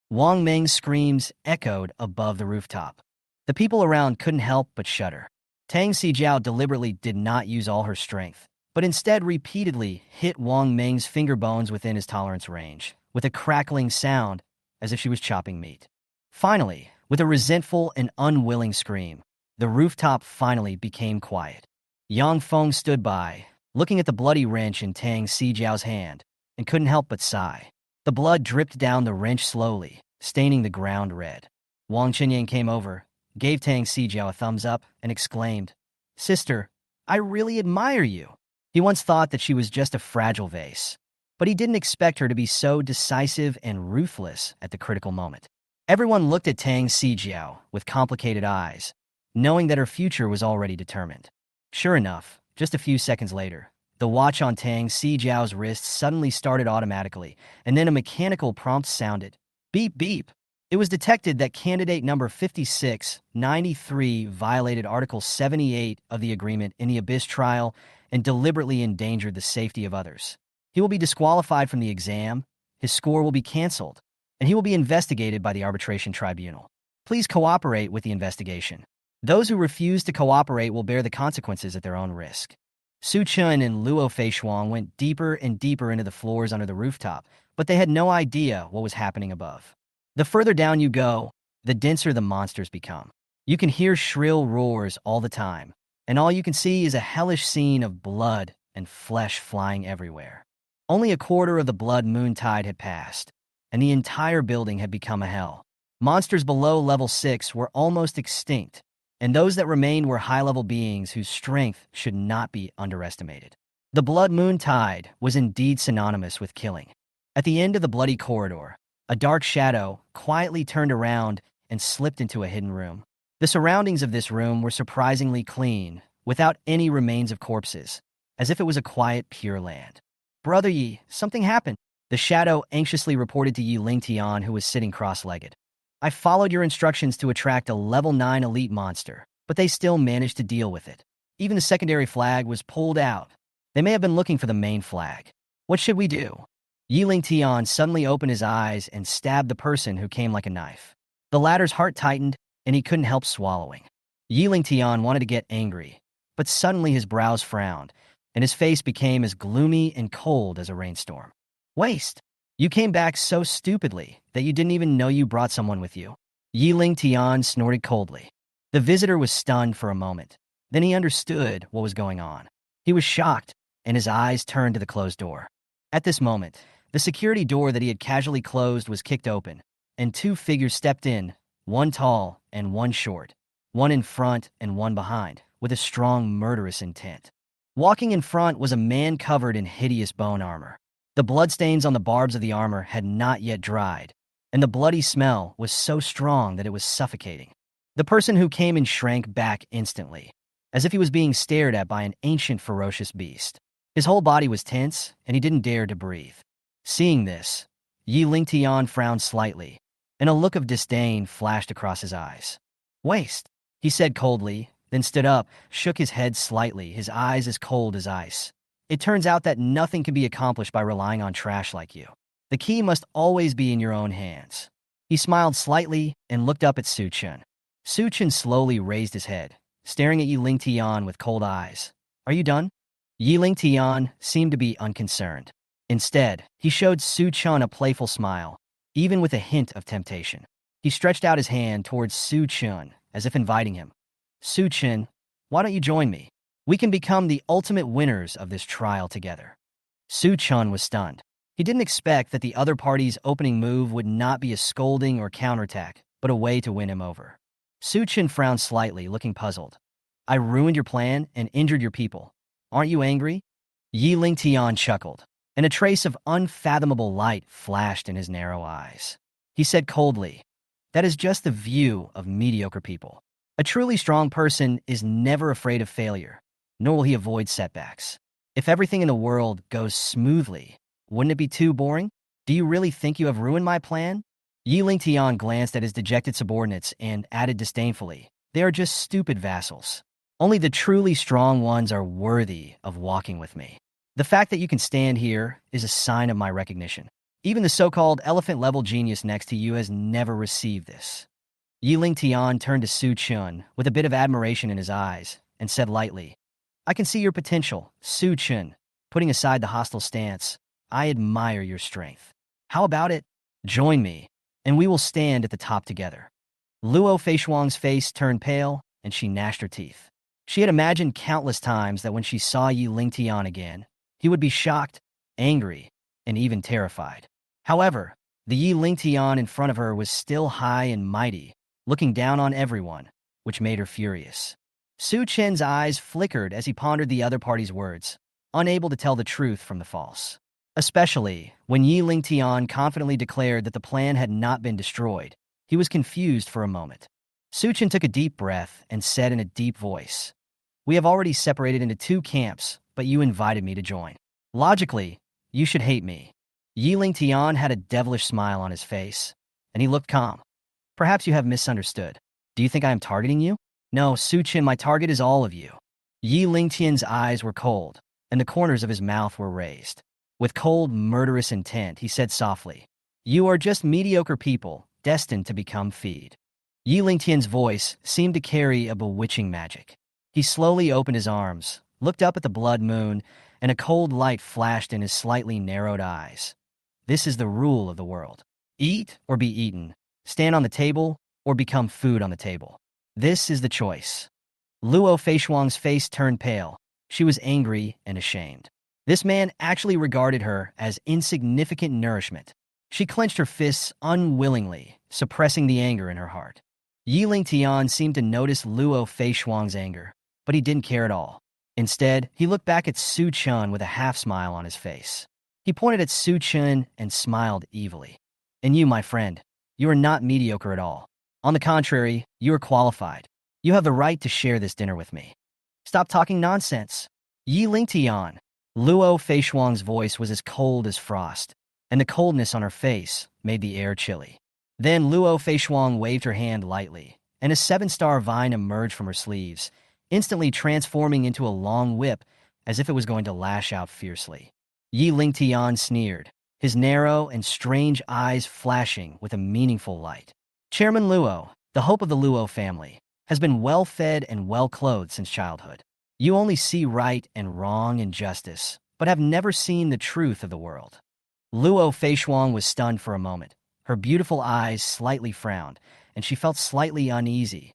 Wang Meng's screams echoed above the rooftop. The people around couldn't help but shudder. Tang Sijiao deliberately did not use all her strength, but instead repeatedly hit Wang Meng's finger bones within his tolerance range, with a crackling sound as if she was chopping meat. Finally, with a resentful and unwilling scream, the rooftop finally became quiet. Yang Feng stood by, looking at the bloody wrench in Tang Sijiao's hand, and couldn't help but sigh. The blood dripped down the wrench slowly, staining the ground red. Wang Chenyang came over, gave Tang Sijiao a thumbs up, and exclaimed, "Sister, I really admire you." He once thought that she was just a fragile vase, but he didn't expect her to be so decisive and ruthless at the critical moment. Everyone looked at Tang Sijiao with complicated eyes, knowing that her future was already determined. Sure enough, just a few seconds later, the watch on Tang Sijiao's wrist suddenly started automatically, and then a mechanical prompt sounded. Beep beep. It was detected that candidate number 5693 violated Article 78 of the agreement in the Abyss trial and deliberately endangered the safety of others. He will be disqualified from the exam, his score will be canceled, and he will be investigated by the arbitration tribunal. Please cooperate with the investigation. Those who refuse to cooperate will bear the consequences at their own risk. Su Chun and Luo Feishuang went deeper and deeper into the floors under the rooftop, but they had no idea what was happening above. The further down you go, the denser the monsters become. You can hear shrill roars all the time, and all you can see is a hellish scene of blood and flesh flying everywhere. Only a quarter of the blood moon tide had passed, and the entire building had become a hell. Monsters below level 6 were almost extinct, and those that remained were high-level beings whose strength should not be underestimated. The blood moon tide was indeed synonymous with killing. At the end of the bloody corridor, a dark shadow quietly turned around and slipped into a hidden room. The surroundings of this room were surprisingly clean, without any remains of corpses, as if it was a quiet, pure land. "Brother Yi, something happened," the shadow anxiously reported to Yi Lingtian, who was sitting cross-legged. "I followed your instructions to attract a level 9 elite monster, but they still managed to deal with it. Even the secondary flag was pulled out. They may have been looking for the main flag. What should we do?" Yi Lingtian suddenly opened his eyes and stabbed the person who came like a knife. The latter's heart tightened, and he couldn't help swallowing. Yi Lingtian wanted to get angry, but suddenly his brows frowned, and his face became as gloomy and cold as a rainstorm. "Waste! You came back so stupidly that you didn't even know you brought someone with you." Yi Lingtian snorted coldly. The visitor was stunned for a moment. Then he understood what was going on. He was shocked, and his eyes turned to the closed door. At this moment, the security door that he had casually closed was kicked open, and two figures stepped in, one tall and one short, one in front and one behind, with a strong murderous intent. Walking in front was a man covered in hideous bone armor. The bloodstains on the barbs of the armor had not yet dried, and the bloody smell was so strong that it was suffocating. The person who came in shrank back instantly, as if he was being stared at by an ancient ferocious beast. His whole body was tense, and he didn't dare to breathe. Seeing this, Yi Lingtian frowned slightly, and a look of disdain flashed across his eyes. "Waste," he said coldly, then stood up, shook his head slightly, his eyes as cold as ice. "It turns out that nothing can be accomplished by relying on trash like you. The key must always be in your own hands." He smiled slightly and looked up at Su Chen. Su Chen slowly raised his head, staring at Yi Lingtian with cold eyes. "Are you done?" Yi Lingtian seemed to be unconcerned. Instead, he showed Su Chen a playful smile, even with a hint of temptation. He stretched out his hand towards Su Chen, as if inviting him. "Su Chen, why don't you join me? We can become the ultimate winners of this trial together." Su Chen was stunned. He didn't expect that the other party's opening move would not be a scolding or counterattack, but a way to win him over. Su Chen frowned slightly, looking puzzled. "I ruined your plan and injured your people. Aren't you angry?" Yi Lingtian chuckled, and a trace of unfathomable light flashed in his narrow eyes. He said coldly, "That is just the view of mediocre people. A truly strong person is never afraid of failure, nor will he avoid setbacks. If everything in the world goes smoothly, wouldn't it be too boring? Do you really think you have ruined my plan?" Yi Lingtian glanced at his dejected subordinates and added disdainfully, "They are just stupid vassals. Only the truly strong ones are worthy of walking with me. The fact that you can stand here is a sign of my recognition. Even the so-called elephant-level genius next to you has never received this." Yi Lingtian turned to Su Chen with a bit of admiration in his eyes and said lightly, "I can see your potential, Su Chen. Putting aside the hostile stance, I admire your strength. How about it? Join me, and we will stand at the top together." Luo Feishuang's face turned pale, and she gnashed her teeth. She had imagined countless times that when she saw Yi Lingtian again, he would be shocked, angry, and even terrified. However, the Yi Lingtian in front of her was still high and mighty, looking down on everyone, which made her furious. Su Chen's eyes flickered as he pondered the other party's words, unable to tell the truth from the false. Especially when Yi Lingtian confidently declared that the plan had not been destroyed, he was confused for a moment. Su Chen took a deep breath and said in a deep voice, "We have already separated into two camps, but you invited me to join. Logically, you should hate me." Yi Lingtian had a devilish smile on his face, and he looked calm. "Perhaps you have misunderstood. Do you think I am targeting you?" "No, Su Chen, my target is all of you." Yi Lingtian's eyes were cold, and the corners of his mouth were raised. With cold, murderous intent, he said softly, "You are just mediocre people, destined to become feed." Yi Lingtian's voice seemed to carry a bewitching magic. He slowly opened his arms, looked up at the blood moon, and a cold light flashed in his slightly narrowed eyes. "This is the rule of the world. Eat or be eaten. Stand on the table or become food on the table. This is the choice." Luo Feishuang's face turned pale. She was angry and ashamed. This man actually regarded her as insignificant nourishment. She clenched her fists unwillingly, suppressing the anger in her heart. Yi Lingtian seemed to notice Luo Feishuang's anger, but he didn't care at all. Instead, he looked back at Su Chen with a half-smile on his face. He pointed at Su Chun and smiled evilly. And you, my friend, you are not mediocre at all. On the contrary, you are qualified. You have the right to share this dinner with me. Stop talking nonsense. Yi Lingtian. Luo Feishuang's voice was as cold as frost, and the coldness on her face made the air chilly. Then Luo Feishuang waved her hand lightly, and a 7-star vine emerged from her sleeves, instantly transforming into a long whip as if it was going to lash out fiercely. Yi Lingtian sneered, his narrow and strange eyes flashing with a meaningful light. Chairman Luo, the hope of the Luo family, has been well-fed and well-clothed since childhood. You only see right and wrong and justice, but have never seen the truth of the world. Luo Feishuang was stunned for a moment. Her beautiful eyes slightly frowned, and she felt slightly uneasy.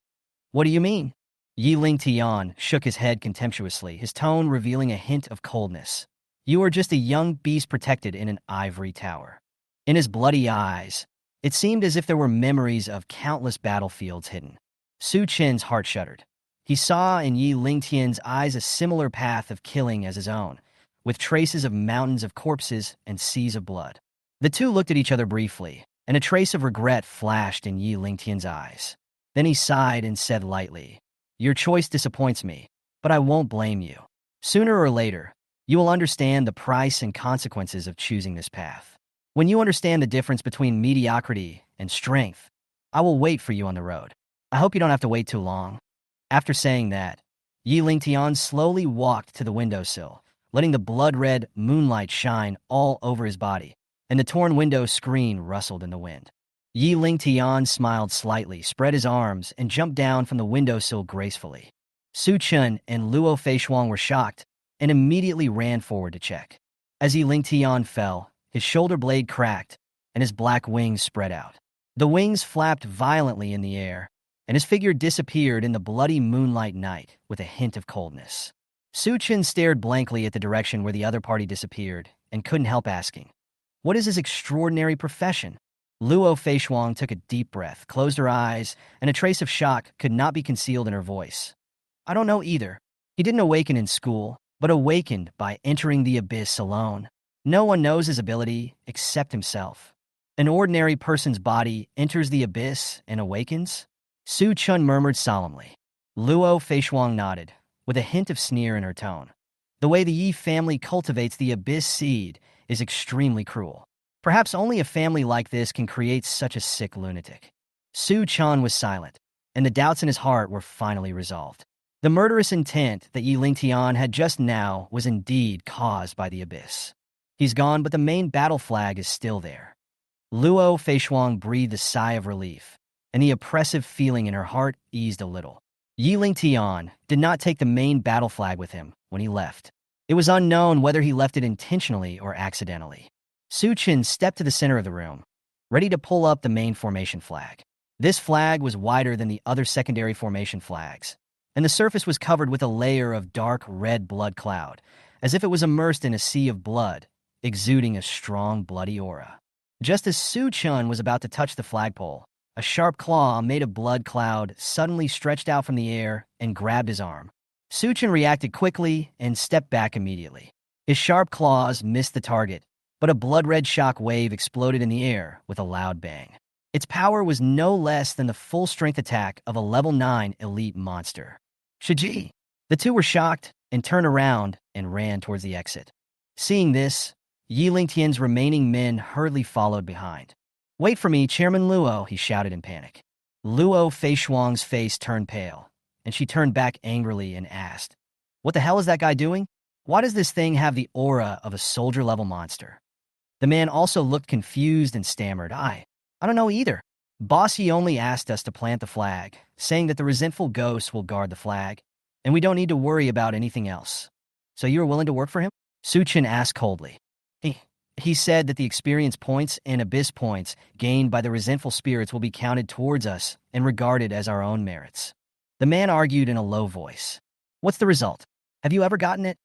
What do you mean? Yi Lingtian shook his head contemptuously, his tone revealing a hint of coldness. You are just a young beast protected in an ivory tower. In his bloody eyes, it seemed as if there were memories of countless battlefields hidden. Su Chen's heart shuddered. He saw in Yi Lingtian's eyes a similar path of killing as his own, with traces of mountains of corpses and seas of blood. The two looked at each other briefly, and a trace of regret flashed in Yi Lingtian's eyes. Then he sighed and said lightly, Your choice disappoints me, but I won't blame you. Sooner or later, you will understand the price and consequences of choosing this path. When you understand the difference between mediocrity and strength, I will wait for you on the road. I hope you don't have to wait too long. After saying that, Yi Lingtian slowly walked to the windowsill, letting the blood-red moonlight shine all over his body, and the torn window screen rustled in the wind. Yi Lingtian smiled slightly, spread his arms, and jumped down from the windowsill gracefully. Su Chun and Luo Feishuang were shocked and immediately ran forward to check. As Yi Lingtian fell, his shoulder blade cracked, and his black wings spread out. The wings flapped violently in the air, and his figure disappeared in the bloody moonlight night with a hint of coldness. Su Chun stared blankly at the direction where the other party disappeared and couldn't help asking, What is this extraordinary profession? Luo Feishuang took a deep breath, closed her eyes, and a trace of shock could not be concealed in her voice. I don't know either. He didn't awaken in school, but awakened by entering the abyss alone. No one knows his ability except himself. An ordinary person's body enters the abyss and awakens? Su Chun murmured solemnly. Luo Feishuang nodded, with a hint of sneer in her tone. The way the Yi family cultivates the abyss seed is extremely cruel. Perhaps only a family like this can create such a sick lunatic. Su Chun was silent, and the doubts in his heart were finally resolved. The murderous intent that Yi Lingtian had just now was indeed caused by the abyss. He's gone, but the main battle flag is still there. Luo Feishuang breathed a sigh of relief, and the oppressive feeling in her heart eased a little. Yi Lingtian did not take the main battle flag with him when he left. It was unknown whether he left it intentionally or accidentally. Su Chun stepped to the center of the room, ready to pull up the main formation flag. This flag was wider than the other secondary formation flags, and the surface was covered with a layer of dark red blood cloud, as if it was immersed in a sea of blood, exuding a strong bloody aura. Just as Su Chun was about to touch the flagpole, a sharp claw made of blood cloud suddenly stretched out from the air and grabbed his arm. Su Chun reacted quickly and stepped back immediately. His sharp claws missed the target, but a blood-red shock wave exploded in the air with a loud bang. Its power was no less than the full-strength attack of a level 9 elite monster. Shiji! The two were shocked and turned around and ran towards the exit. Seeing this, Yi Lingtian's remaining men hurriedly followed behind. Wait for me, Chairman Luo, he shouted in panic. Luo Feishuang's face turned pale, and she turned back angrily and asked, What the hell is that guy doing? Why does this thing have the aura of a soldier-level monster? The man also looked confused and stammered, I don't know either. Boss, he only asked us to plant the flag, saying that the resentful ghosts will guard the flag, and we don't need to worry about anything else. So you are willing to work for him? Su Chun asked coldly. He said that the experience points and abyss points gained by the resentful spirits will be counted towards us and regarded as our own merits. The man argued in a low voice. What's the result? Have you ever gotten it?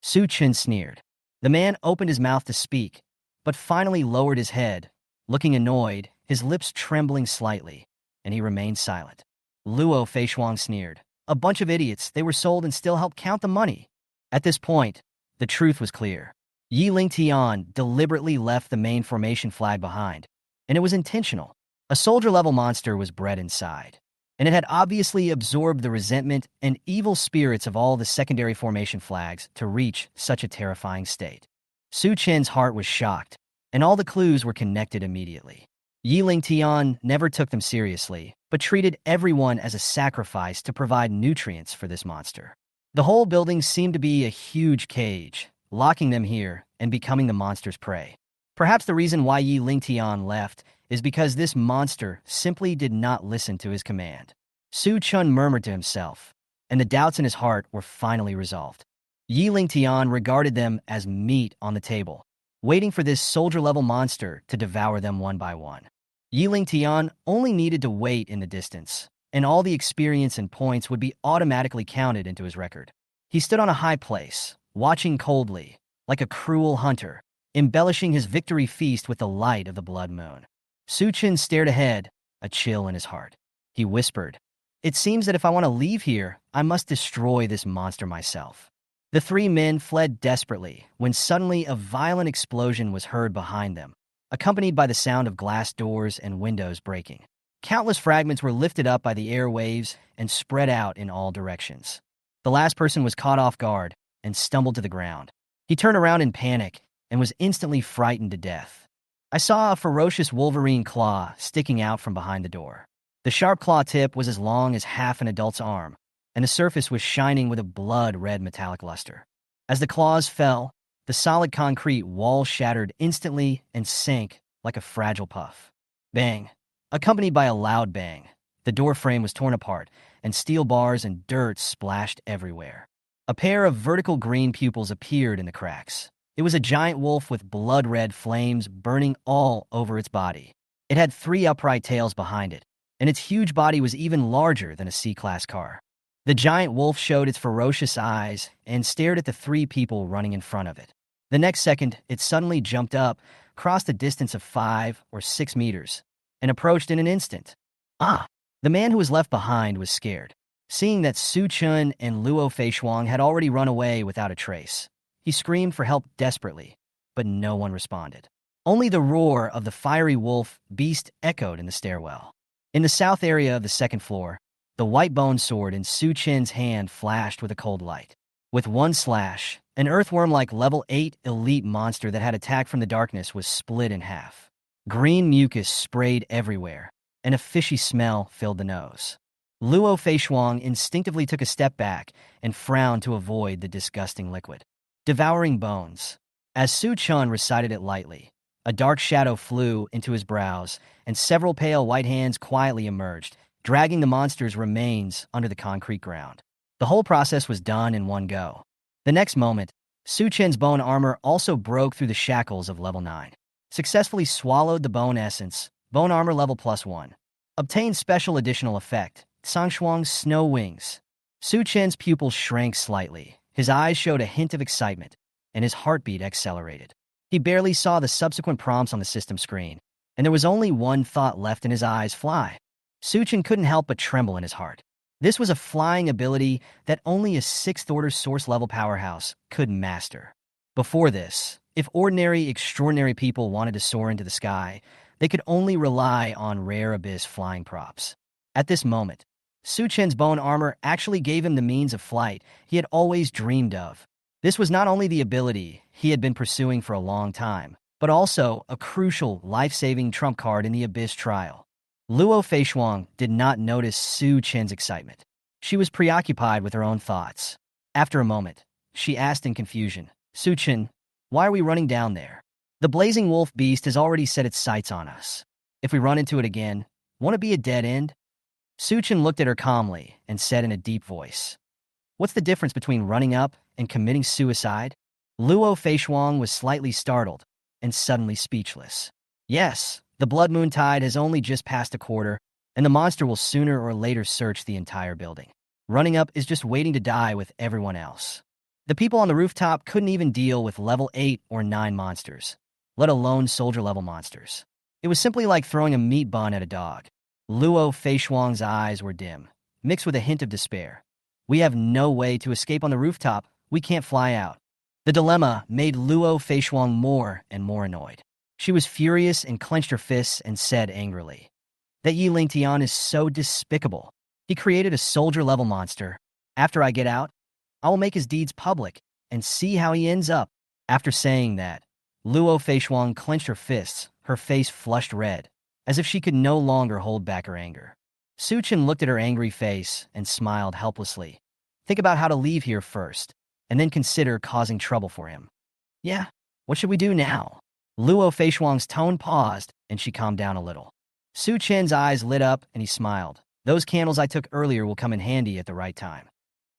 Su Chun sneered. The man opened his mouth to speak, but finally lowered his head, looking annoyed, his lips trembling slightly, and he remained silent. Luo Feishuang sneered. A bunch of idiots, they were sold and still helped count the money. At this point, the truth was clear. Yi Lingtian deliberately left the main formation flag behind, and it was intentional. A soldier-level monster was bred inside, and it had obviously absorbed the resentment and evil spirits of all the secondary formation flags to reach such a terrifying state. Su Chen's heart was shocked, and all the clues were connected immediately. Yi Lingtian never took them seriously, but treated everyone as a sacrifice to provide nutrients for this monster. The whole building seemed to be a huge cage, locking them here and becoming the monster's prey. Perhaps the reason why Yi Lingtian left is because this monster simply did not listen to his command. Su Chun murmured to himself, and the doubts in his heart were finally resolved. Yi Lingtian regarded them as meat on the table, waiting for this soldier-level monster to devour them one by one. Yi Lingtian only needed to wait in the distance, and all the experience and points would be automatically counted into his record. He stood on a high place, watching coldly, like a cruel hunter, embellishing his victory feast with the light of the blood moon. Su Chen stared ahead, a chill in his heart. He whispered, "It seems that if I want to leave here, I must destroy this monster myself." The three men fled desperately when suddenly a violent explosion was heard behind them, accompanied by the sound of glass doors and windows breaking. Countless fragments were lifted up by the airwaves and spread out in all directions. The last person was caught off guard and stumbled to the ground. He turned around in panic and was instantly frightened to death. I saw a ferocious wolverine claw sticking out from behind the door. The sharp claw tip was as long as half an adult's arm, and the surface was shining with a blood-red metallic luster. As the claws fell, the solid concrete wall shattered instantly and sank like a fragile puff. Bang! Accompanied by a loud bang, the door frame was torn apart, and steel bars and dirt splashed everywhere. A pair of vertical green pupils appeared in the cracks. It was a giant wolf with blood-red flames burning all over its body. It had 3 upright tails behind it, and its huge body was even larger than a C-class car. The giant wolf showed its ferocious eyes and stared at the 3 people running in front of it. The next second, it suddenly jumped up, crossed a distance of 5 or 6 meters, and approached in an instant. The man who was left behind was scared, seeing that Su Chun and Luo Feishuang had already run away without a trace. He screamed for help desperately, but no one responded. Only the roar of the fiery wolf beast echoed in the stairwell. In the south area of the second floor, the white bone sword in Su Chen's hand flashed with a cold light. With one slash, an earthworm-like level 8 elite monster that had attacked from the darkness was split in half. Green mucus sprayed everywhere, and a fishy smell filled the nose. Luo Feishuang instinctively took a step back and frowned to avoid the disgusting liquid. Devouring bones. As Su Chun recited it lightly, a dark shadow flew into his brows, and several pale white hands quietly emerged, dragging the monster's remains under the concrete ground. The whole process was done in one go. The next moment, Su Chen's bone armor also broke through the shackles of level 9. Successfully swallowed the bone essence, bone armor level +1. Obtained special additional effect, Sangshuang's snow wings. Su Chen's pupils shrank slightly. His eyes showed a hint of excitement, and his heartbeat accelerated. He barely saw the subsequent prompts on the system screen, and there was only one thought left in his eyes: fly. Su Chen couldn't help but tremble in his heart. This was a flying ability that only a 6th-order source-level powerhouse could master. Before this, if ordinary, extraordinary people wanted to soar into the sky, they could only rely on rare abyss flying props. At this moment, Su Chen's bone armor actually gave him the means of flight he had always dreamed of. This was not only the ability he had been pursuing for a long time, but also a crucial, life-saving trump card in the Abyss trial. Luo Feishuang did not notice Su Chen's excitement. She was preoccupied with her own thoughts. After a moment, she asked in confusion, "Su Chen, why are we running down there? The blazing wolf beast has already set its sights on us. If we run into it again, won't it be a dead end?" Su Chen looked at her calmly and said in a deep voice, "What's the difference between running up and committing suicide?" Luo Feishuang was slightly startled and suddenly speechless. Yes, the blood moon tide has only just passed a quarter, and the monster will sooner or later search the entire building. Running up is just waiting to die with everyone else. The people on the rooftop couldn't even deal with level 8 or 9 monsters, let alone soldier-level monsters. It was simply like throwing a meat bun at a dog. Luo Feishuang's eyes were dim, mixed with a hint of despair. "We have no way to escape on the rooftop. We can't fly out." The dilemma made Luo Feishuang more and more annoyed. She was furious and clenched her fists and said angrily, "That Yi Lingtian is so despicable. He created a soldier-level monster. After I get out, I will make his deeds public and see how he ends up." After saying that, Luo Feishuang clenched her fists, her face flushed red, as if she could no longer hold back her anger. Su Chen looked at her angry face and smiled helplessly. "Think about how to leave here first, and then consider causing trouble for him." "Yeah, what should we do now?" Luo Feishuang's tone paused, and she calmed down a little. Su Chen's eyes lit up, and he smiled. "Those candles I took earlier will come in handy at the right time."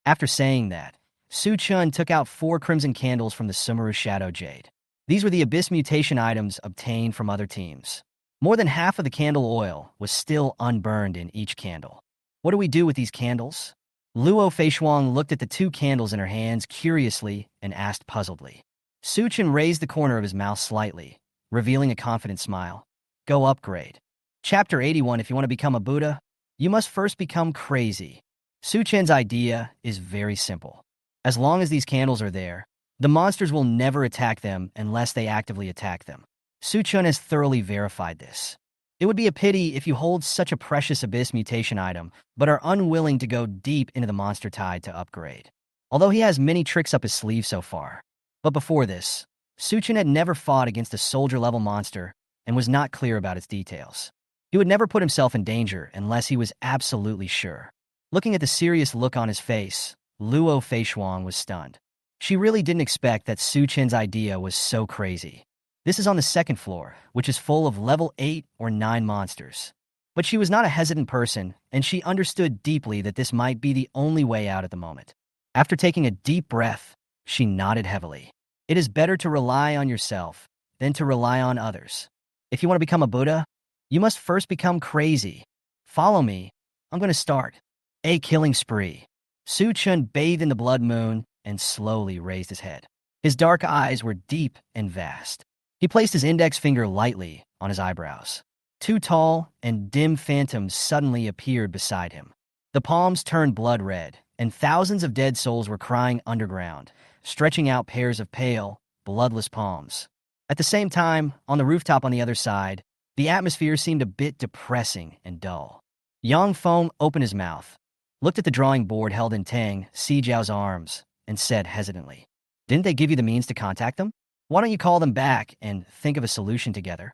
After saying that, Su Chen took out 4 crimson candles from the Sumeru Shadow Jade. These were the Abyss mutation items obtained from other teams. More than half of the candle oil was still unburned in each candle. "What do we do with these candles?" Luo Feishuang looked at the 2 candles in her hands curiously and asked puzzledly. Su Chen raised the corner of his mouth slightly, revealing a confident smile. "Go upgrade. Chapter 81. If you want to become a Buddha, you must first become crazy." Su Chen's idea is very simple. As long as these candles are there, the monsters will never attack them unless they actively attack them. Su Chen has thoroughly verified this. It would be a pity if you hold such a precious Abyss mutation item, but are unwilling to go deep into the monster tide to upgrade. Although he has many tricks up his sleeve so far. But before this, Su Chen had never fought against a soldier-level monster and was not clear about its details. He would never put himself in danger unless he was absolutely sure. Looking at the serious look on his face, Luo Feishuang was stunned. She really didn't expect that Su Chen's idea was so crazy. This is on the 2nd floor, which is full of level 8 or 9 monsters. But she was not a hesitant person, and she understood deeply that this might be the only way out at the moment. After taking a deep breath, she nodded heavily. It is better to rely on yourself than to rely on others. If you want to become a Buddha, you must first become crazy. Follow me. I'm going to start a killing spree. Su Chen bathed in the blood moon and slowly raised his head. His dark eyes were deep and vast. He placed his index finger lightly on his eyebrows. 2 tall and dim phantoms suddenly appeared beside him. The palms turned blood red, and thousands of dead souls were crying underground, stretching out pairs of pale, bloodless palms. At the same time, on the rooftop on the other side, the atmosphere seemed a bit depressing and dull. Yang Feng opened his mouth, looked at the drawing board held in Tang Sijiao's arms, and said hesitantly, "Didn't they give you the means to contact them? Why don't you call them back and think of a solution together?"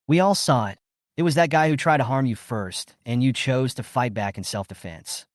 "We all saw it. It was that guy who tried to harm you first, and you chose to fight back in self-defense."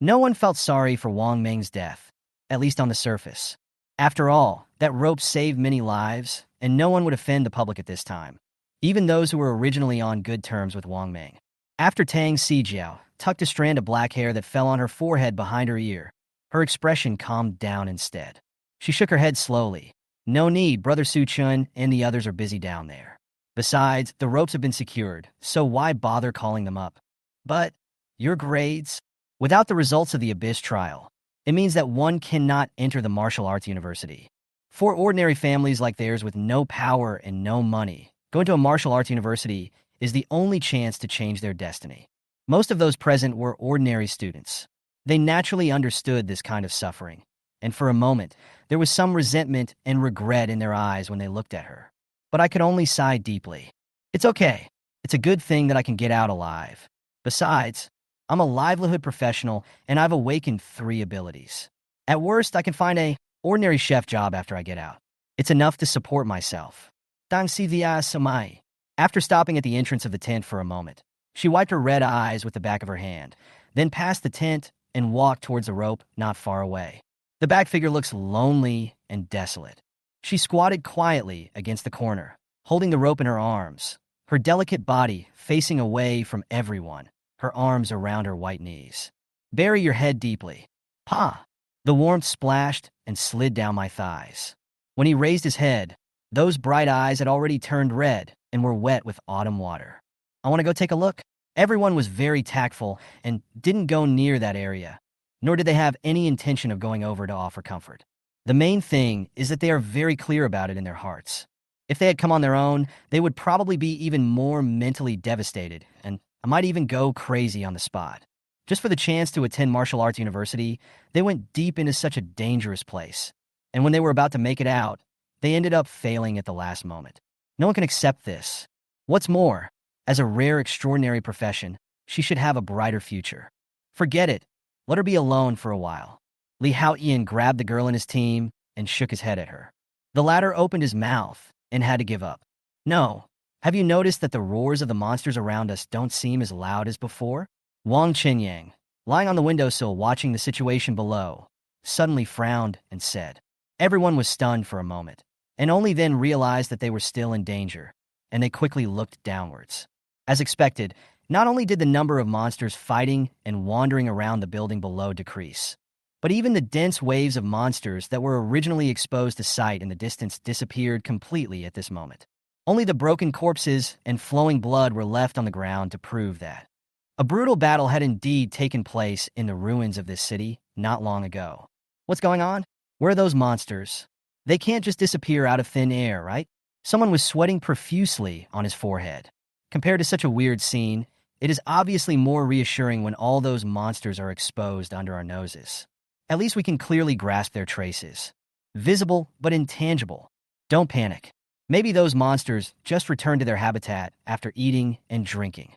No one felt sorry for Wang Meng's death, at least on the surface. After all, that rope saved many lives, and no one would offend the public at this time, even those who were originally on good terms with Wang Meng. After Tang Sijiao tucked a strand of black hair that fell on her forehead behind her ear, her expression calmed down instead. She shook her head slowly. "No need, Brother Su Chen and the others are busy down there. Besides, the ropes have been secured, so why bother calling them up? But your grades? Without the results of the Abyss trial, it means that one cannot enter the martial arts university. For ordinary families like theirs with no power and no money, going to a martial arts university is the only chance to change their destiny. Most of those present were ordinary students. They naturally understood this kind of suffering, and for a moment, there was some resentment and regret in their eyes when they looked at her. But I could only sigh deeply. It's okay. It's a good thing that I can get out alive. Besides, I'm a livelihood professional, and I've awakened 3 abilities. At worst, I can find a ordinary chef job after I get out. It's enough to support myself. Dang si via samai." After stopping at the entrance of the tent for a moment, she wiped her red eyes with the back of her hand, then passed the tent and walked towards a rope not far away. The back figure looks lonely and desolate. She squatted quietly against the corner, holding the rope in her arms, her delicate body facing away from everyone, her arms around her white knees. "Bury your head deeply." "Pa!" The warmth splashed and slid down my thighs. When he raised his head, those bright eyes had already turned red and were wet with autumn water. "I want to go take a look." Everyone was very tactful and didn't go near that area, nor did they have any intention of going over to offer comfort. The main thing is that they are very clear about it in their hearts. If they had come on their own, they would probably be even more mentally devastated, and I might even go crazy on the spot. Just for the chance to attend martial arts university, they went deep into such a dangerous place. And when they were about to make it out, they ended up failing at the last moment. No one can accept this. What's more, as a rare, extraordinary profession, she should have a brighter future. Forget it. Let her be alone for a while. Li Haoyan grabbed the girl in his team and shook his head at her. The latter opened his mouth and had to give up. No. Have you noticed that the roars of the monsters around us don't seem as loud as before? Wang Chenyang, lying on the windowsill watching the situation below, suddenly frowned and said. Everyone was stunned for a moment, and only then realized that they were still in danger, and they quickly looked downwards. As expected, not only did the number of monsters fighting and wandering around the building below decrease, but even the dense waves of monsters that were originally exposed to sight in the distance disappeared completely at this moment. Only the broken corpses and flowing blood were left on the ground to prove that. A brutal battle had indeed taken place in the ruins of this city not long ago. What's going on? Where are those monsters? They can't just disappear out of thin air, right? Someone was sweating profusely on his forehead. Compared to such a weird scene, it is obviously more reassuring when all those monsters are exposed under our noses. At least we can clearly grasp their traces. Visible, but intangible. Don't panic. Maybe those monsters just returned to their habitat after eating and drinking.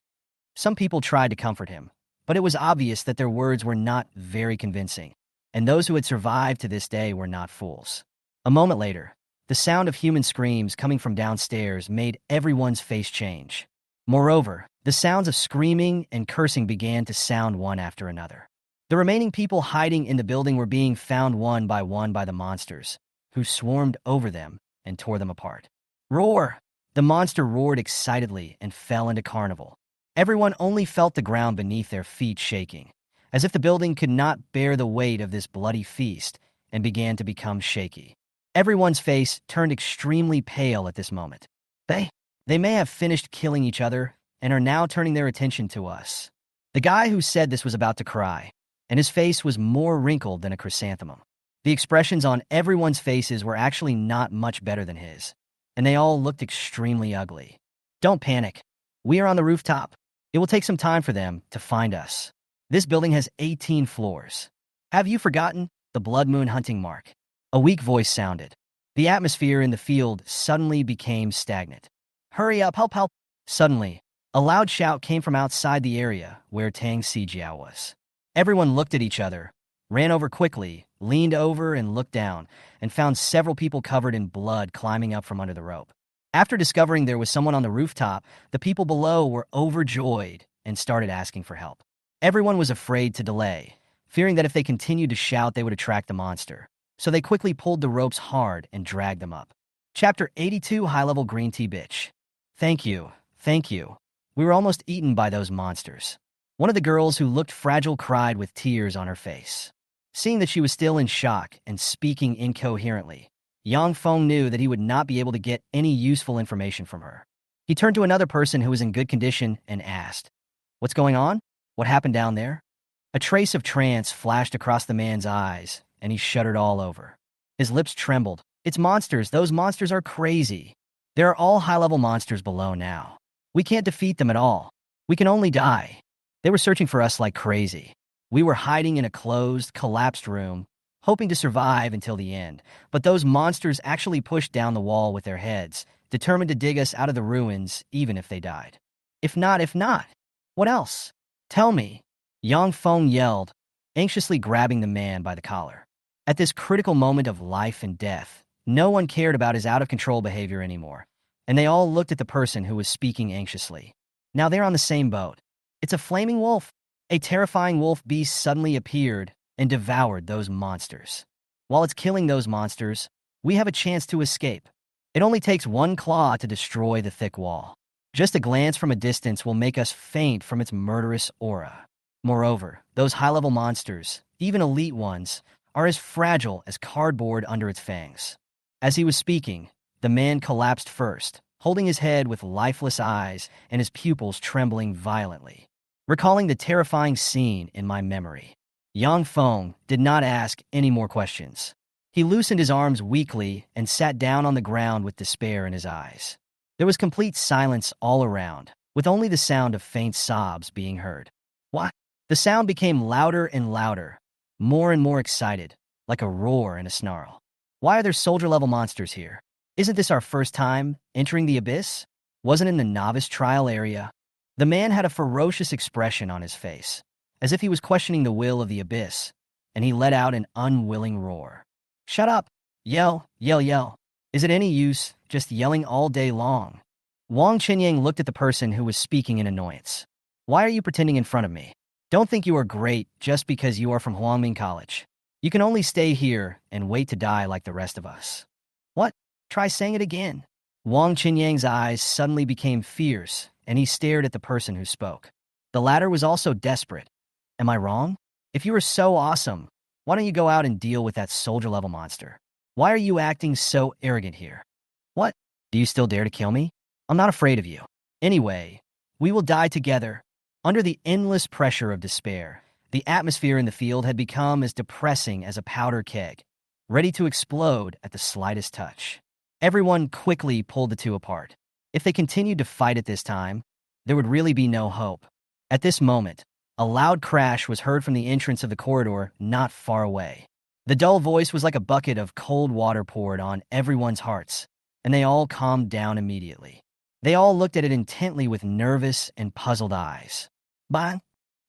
Some people tried to comfort him, but it was obvious that their words were not very convincing, and those who had survived to this day were not fools. A moment later, the sound of human screams coming from downstairs made everyone's face change. Moreover, the sounds of screaming and cursing began to sound one after another. The remaining people hiding in the building were being found one by the monsters, who swarmed over them and tore them apart. Roar! The monster roared excitedly and fell into carnival. Everyone only felt the ground beneath their feet shaking, as if the building could not bear the weight of this bloody feast, and began to become shaky. Everyone's face turned extremely pale at this moment. They may have finished killing each other and are now turning their attention to us. The guy who said this was about to cry, and his face was more wrinkled than a chrysanthemum. The expressions on everyone's faces were actually not much better than his, and they all looked extremely ugly. Don't panic. We are on the rooftop. It will take some time for them to find us. This building has 18 floors. Have you forgotten the blood moon hunting mark? A weak voice sounded. The atmosphere in the field suddenly became stagnant. Hurry up, help, help. Suddenly, a loud shout came from outside the area where Tang Xijiao was. Everyone looked at each other, ran over quickly, leaned over and looked down, and found several people covered in blood climbing up from under the rope. After discovering there was someone on the rooftop, the people below were overjoyed and started asking for help. Everyone was afraid to delay, fearing that if they continued to shout they would attract the monster. So they quickly pulled the ropes hard and dragged them up. Chapter 82, High-Level Green Tea Bitch. Thank you. We were almost eaten by those monsters. One of the girls who looked fragile cried with tears on her face. Seeing that she was still in shock and speaking incoherently, Yang Feng knew that he would not be able to get any useful information from her. He turned to another person who was in good condition and asked, "What's going on? What happened down there?" A trace of trance flashed across the man's eyes, and he shuddered all over. His lips trembled. It's monsters. Those monsters are crazy. There are all high-level monsters below now. We can't defeat them at all. We can only die. They were searching for us like crazy. We were hiding in a closed, collapsed room, hoping to survive until the end. But those monsters actually pushed down the wall with their heads, determined to dig us out of the ruins even if they died. If not, what else? Tell me. Yang Feng yelled, anxiously grabbing the man by the collar. At this critical moment of life and death, no one cared about his out-of-control behavior anymore, and they all looked at the person who was speaking anxiously. Now they're on the same boat. It's a flaming wolf. A terrifying wolf beast suddenly appeared and devoured those monsters. While it's killing those monsters, we have a chance to escape. It only takes one claw to destroy the thick wall. Just a glance from a distance will make us faint from its murderous aura. Moreover, those high-level monsters, even elite ones, are as fragile as cardboard under its fangs. As he was speaking, the man collapsed first, holding his head with lifeless eyes and his pupils trembling violently. Recalling the terrifying scene in my memory, Yang Feng did not ask any more questions. He loosened his arms weakly and sat down on the ground with despair in his eyes. There was complete silence all around, with only the sound of faint sobs being heard. What? The sound became louder and louder, more and more excited, like a roar and a snarl. Why are there soldier-level monsters here? Isn't this our first time entering the abyss? Wasn't in the novice trial area? The man had a ferocious expression on his face, as if he was questioning the will of the abyss, and he let out an unwilling roar. Shut up! Yell, yell, yell. Is it any use just yelling all day long? Wang Chenyang looked at the person who was speaking in annoyance. Why are you pretending in front of me? Don't think you are great just because you are from Huangming College. You can only stay here and wait to die like the rest of us. What? Try saying it again. Wang Chenyang's eyes suddenly became fierce, and he stared at the person who spoke. The latter was also desperate. Am I wrong? If you are so awesome, why don't you go out and deal with that soldier-level monster? Why are you acting so arrogant here? What? Do you still dare to kill me? I'm not afraid of you. Anyway, we will die together. Under the endless pressure of despair, the atmosphere in the field had become as depressing as a powder keg, ready to explode at the slightest touch. Everyone quickly pulled the two apart. If they continued to fight at this time, there would really be no hope. At this moment, a loud crash was heard from the entrance of the corridor not far away. The dull voice was like a bucket of cold water poured on everyone's hearts, and they all calmed down immediately. They all looked at it intently with nervous and puzzled eyes. But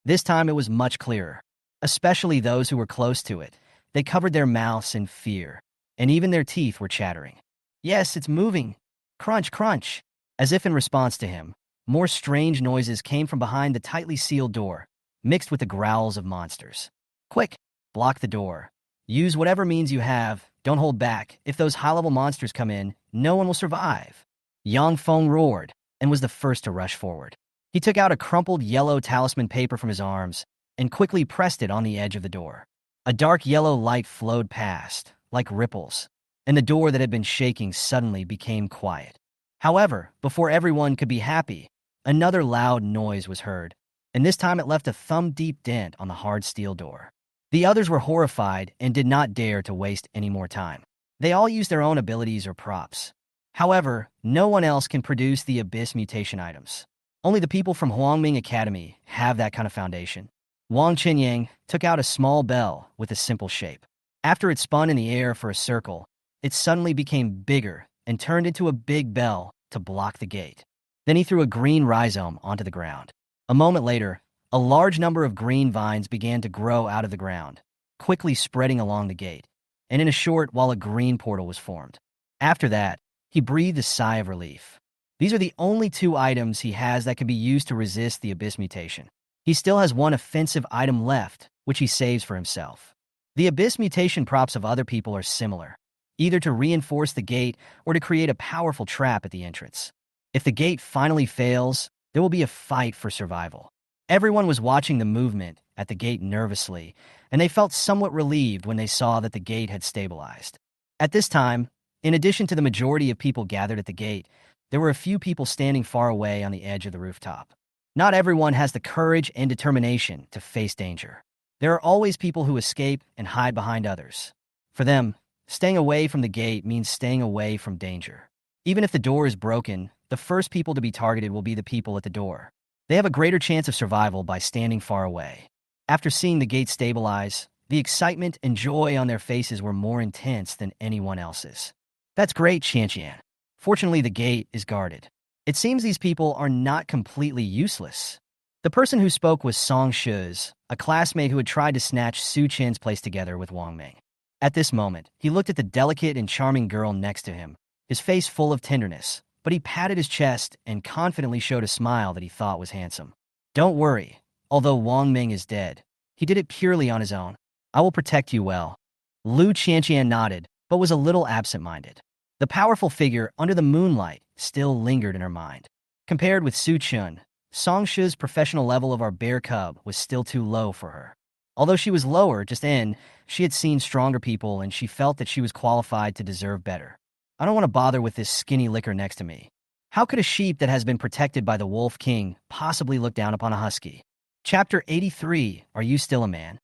this time it was much clearer, especially those who were close to it. They covered their mouths in fear, and even their teeth were chattering. Yes, it's moving. Crunch, crunch. As if in response to him, more strange noises came from behind the tightly sealed door, mixed with the growls of monsters. Quick, block the door. Use whatever means you have. Don't hold back. If those high-level monsters come in, no one will survive. Yang Feng roared and was the first to rush forward. He took out a crumpled yellow talisman paper from his arms and quickly pressed it on the edge of the door. A dark yellow light flowed past, like ripples, and the door that had been shaking suddenly became quiet. However, before everyone could be happy, another loud noise was heard, and this time it left a thumb-deep dent on the hard steel door. The others were horrified and did not dare to waste any more time. They all used their own abilities or props. However, no one else can produce the Abyss mutation items. Only the people from Huangming Academy have that kind of foundation. Wang Chenyang took out a small bell with a simple shape. After it spun in the air for a circle, it suddenly became bigger and turned into a big bell to block the gate. Then he threw a green rhizome onto the ground. A moment later, a large number of green vines began to grow out of the ground, quickly spreading along the gate, and in a short while a green portal was formed. After that, he breathed a sigh of relief. These are the only two items he has that can be used to resist the Abyss mutation. He still has one offensive item left, which he saves for himself. The Abyss mutation props of other people are similar, either to reinforce the gate or to create a powerful trap at the entrance. If the gate finally fails, there will be a fight for survival. Everyone was watching the movement at the gate nervously, and they felt somewhat relieved when they saw that the gate had stabilized. At this time, in addition to the majority of people gathered at the gate, there were a few people standing far away on the edge of the rooftop. Not everyone has the courage and determination to face danger. There are always people who escape and hide behind others. For them, staying away from the gate means staying away from danger. Even if the door is broken, the first people to be targeted will be the people at the door. They have a greater chance of survival by standing far away. After seeing the gate stabilize, the excitement and joy on their faces were more intense than anyone else's. That's great, Qianqian. Fortunately, the gate is guarded. It seems these people are not completely useless. The person who spoke was Song Shiz, a classmate who had tried to snatch Su Chen's place together with Wang Ming. At this moment, he looked at the delicate and charming girl next to him, his face full of tenderness, but he patted his chest and confidently showed a smile that he thought was handsome. Don't worry, although Wang Ming is dead, he did it purely on his own. I will protect you well. Lu Qianqian nodded, but was a little absent-minded. The powerful figure under the moonlight still lingered in her mind. Compared with Su Chun, Song Shi's professional level of our bear cub was still too low for her. Although she was lower just in, she had seen stronger people and she felt that she was qualified to deserve better. I don't want to bother with this skinny licker next to me. How could a sheep that has been protected by the Wolf King possibly look down upon a husky? Chapter 83, Are You Still a Man?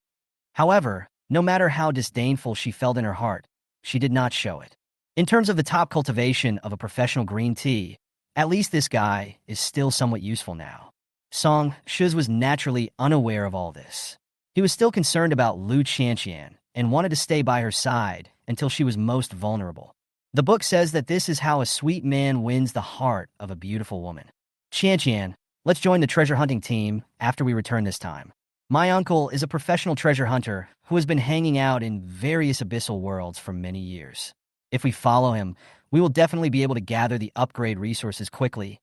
However, no matter how disdainful she felt in her heart, she did not show it. In terms of the top cultivation of a professional green tea, at least this guy is still somewhat useful now. Song Shiz was naturally unaware of all this. He was still concerned about Lu Qianqian and wanted to stay by her side until she was most vulnerable. The book says that this is how a sweet man wins the heart of a beautiful woman. Chenyang, let's join the treasure hunting team after we return this time. My uncle is a professional treasure hunter who has been hanging out in various abyssal worlds for many years. If we follow him, we will definitely be able to gather the upgrade resources quickly.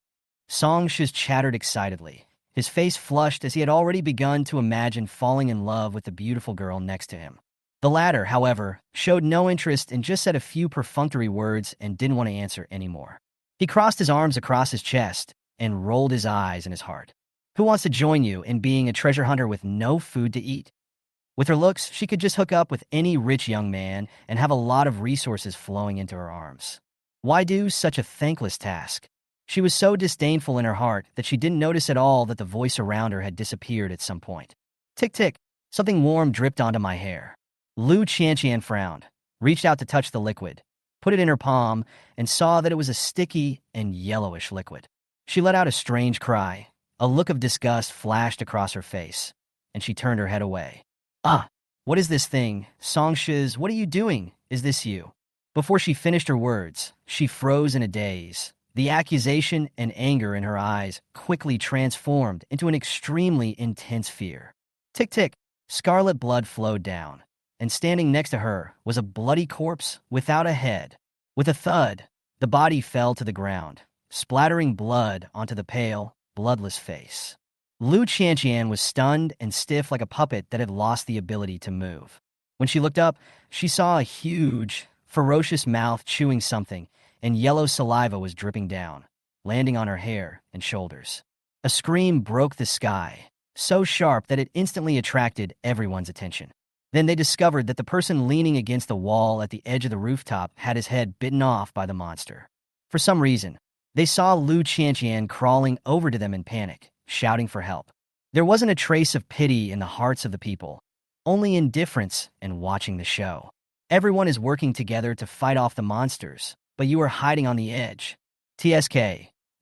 Song Shiz chattered excitedly, his face flushed as he had already begun to imagine falling in love with the beautiful girl next to him. The latter, however, showed no interest and just said a few perfunctory words and didn't want to answer anymore. He crossed his arms across his chest and rolled his eyes in his heart. Who wants to join you in being a treasure hunter with no food to eat? With her looks, she could just hook up with any rich young man and have a lot of resources flowing into her arms. Why do such a thankless task? She was so disdainful in her heart that she didn't notice at all that the voice around her had disappeared at some point. Tick tick, something warm dripped onto my hair. Lu Chenyang frowned, reached out to touch the liquid, put it in her palm, and saw that it was a sticky and yellowish liquid. She let out a strange cry. A look of disgust flashed across her face, and she turned her head away. Ah, what is this thing? Song Shiz, what are you doing? Is this you? Before she finished her words, she froze in a daze. The accusation and anger in her eyes quickly transformed into an extremely intense fear. Tick tick, scarlet blood flowed down, and standing next to her was a bloody corpse without a head. With a thud, the body fell to the ground, splattering blood onto the pale, bloodless face. Lu Chenyang was stunned and stiff like a puppet that had lost the ability to move. When she looked up, she saw a huge, ferocious mouth chewing something, and yellow saliva was dripping down, landing on her hair and shoulders. A scream broke the sky, so sharp that it instantly attracted everyone's attention. Then they discovered that the person leaning against the wall at the edge of the rooftop had his head bitten off by the monster. For some reason, they saw Lu Chenyang crawling over to them in panic, shouting for help. There wasn't a trace of pity in the hearts of the people, only indifference and watching the show. Everyone is working together to fight off the monsters, but you are hiding on the edge. TSK,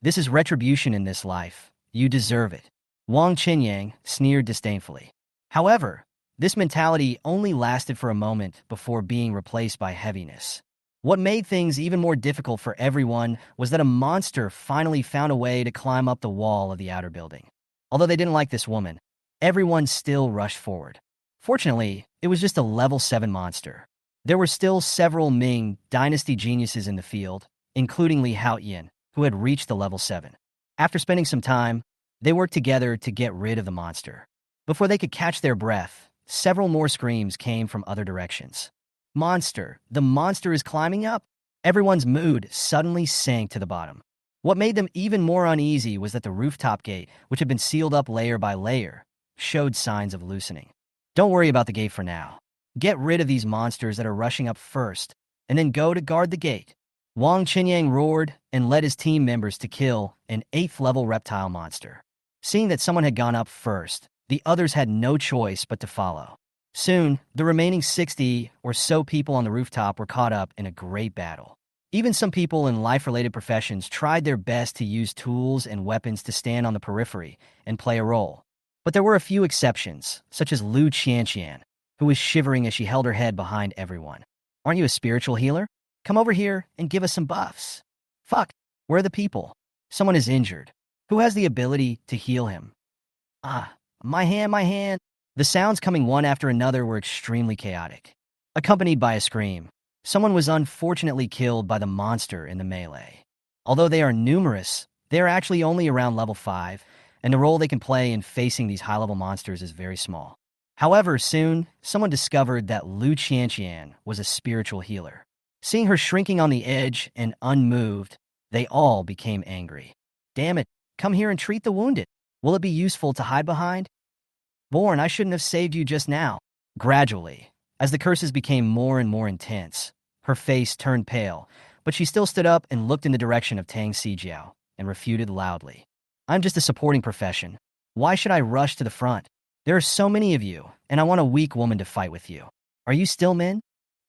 this is retribution in this life. You deserve it. Wang Chenyang sneered disdainfully. However, this mentality only lasted for a moment before being replaced by heaviness. What made things even more difficult for everyone was that a monster finally found a way to climb up the wall of the outer building. Although they didn't like this woman, everyone still rushed forward. Fortunately, it was just a level 7 monster. There were still several Ming dynasty geniuses in the field, including Li Haoyan, who had reached the level 7. After spending some time, they worked together to get rid of the monster. Before they could catch their breath, several more screams came from other directions. Monster! The monster is climbing up! Everyone's mood suddenly sank to the bottom. What made them even more uneasy was that the rooftop gate, which had been sealed up layer by layer, showed signs of loosening. Don't worry about the gate for now. Get rid of these monsters that are rushing up first, and then go to guard the gate. Wang Chenyang roared and led his team members to kill an 8th level reptile monster. Seeing that someone had gone up first, the others had no choice but to follow. Soon, the remaining 60 or so people on the rooftop were caught up in a great battle. Even some people in life-related professions tried their best to use tools and weapons to stand on the periphery and play a role. But there were a few exceptions, such as Lu Chenyang, who was shivering as she held her head behind everyone. Aren't you a spiritual healer? Come over here and give us some buffs. Fuck, where are the people? Someone is injured. Who has the ability to heal him? Ah, my hand, my hand. The sounds coming one after another were extremely chaotic, accompanied by a scream. Someone was unfortunately killed by the monster in the melee. Although they are numerous, they are actually only around level 5, and the role they can play in facing these high-level monsters is very small. However, soon, someone discovered that Lu Chenyang was a spiritual healer. Seeing her shrinking on the edge and unmoved, they all became angry. Damn it, come here and treat the wounded. Will it be useful to hide behind? Born, I shouldn't have saved you just now. Gradually, as the curses became more and more intense, her face turned pale, but she still stood up and looked in the direction of Tang Xijiao and refuted loudly. I'm just a supporting profession. Why should I rush to the front? There are so many of you, and I want a weak woman to fight with you. Are you still men?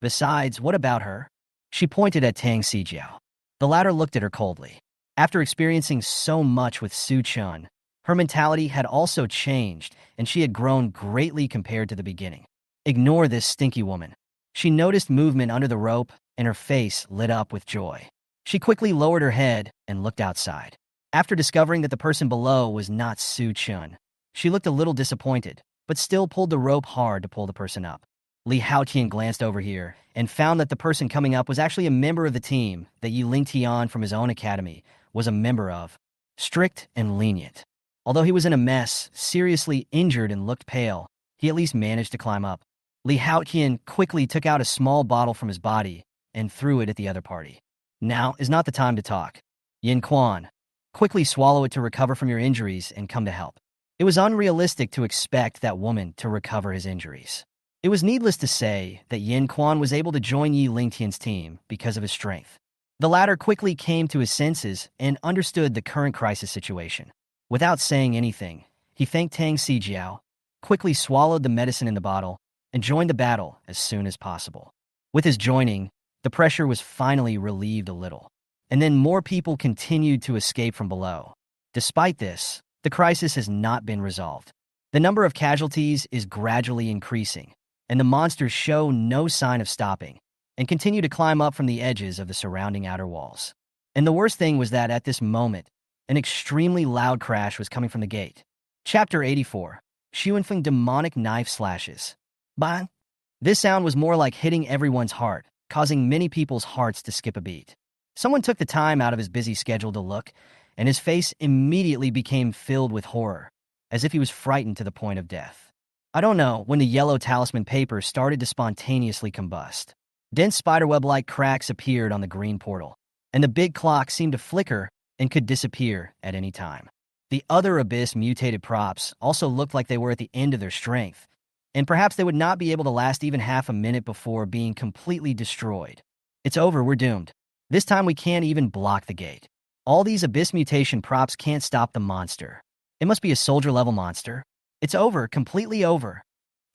Besides, what about her? She pointed at Tang Xijiao. The latter looked at her coldly. After experiencing so much with Su Chun, her mentality had also changed, and she had grown greatly compared to the beginning. Ignore this stinky woman. She noticed movement under the rope, and her face lit up with joy. She quickly lowered her head and looked outside. After discovering that the person below was not Su Chun, she looked a little disappointed, but still pulled the rope hard to pull the person up. Li Haotian glanced over here and found that the person coming up was actually a member of the team that Yi Lingtian from his own academy was a member of. Strict and lenient. Although he was in a mess, seriously injured and looked pale, he at least managed to climb up. Li Haotian quickly took out a small bottle from his body and threw it at the other party. Now is not the time to talk. Yin Quan, quickly swallow it to recover from your injuries and come to help. It was unrealistic to expect that woman to recover his injuries. It was needless to say that Yin Quan was able to join Yi Lingtian's team because of his strength. The latter quickly came to his senses and understood the current crisis situation. Without saying anything, he thanked Tang Xijiao, quickly swallowed the medicine in the bottle, and joined the battle as soon as possible. With his joining, the pressure was finally relieved a little, and then more people continued to escape from below. Despite this, the crisis has not been resolved. The number of casualties is gradually increasing, and the monsters show no sign of stopping and continue to climb up from the edges of the surrounding outer walls. And the worst thing was that at this moment, an extremely loud crash was coming from the gate. Chapter 84. Xuanfeng Demonic Knife Slashes. Bang! This sound was more like hitting everyone's heart, causing many people's hearts to skip a beat. Someone took the time out of his busy schedule to look, and his face immediately became filled with horror, as if he was frightened to the point of death. I don't know when the yellow talisman paper started to spontaneously combust. Dense spiderweb-like cracks appeared on the green portal, and the big clock seemed to flicker and could disappear at any time. The other Abyss mutated props also looked like they were at the end of their strength, and perhaps they would not be able to last even half a minute before being completely destroyed. It's over, we're doomed. This time we can't even block the gate. All these Abyss mutation props can't stop the monster. It must be a soldier-level monster. It's over, completely over.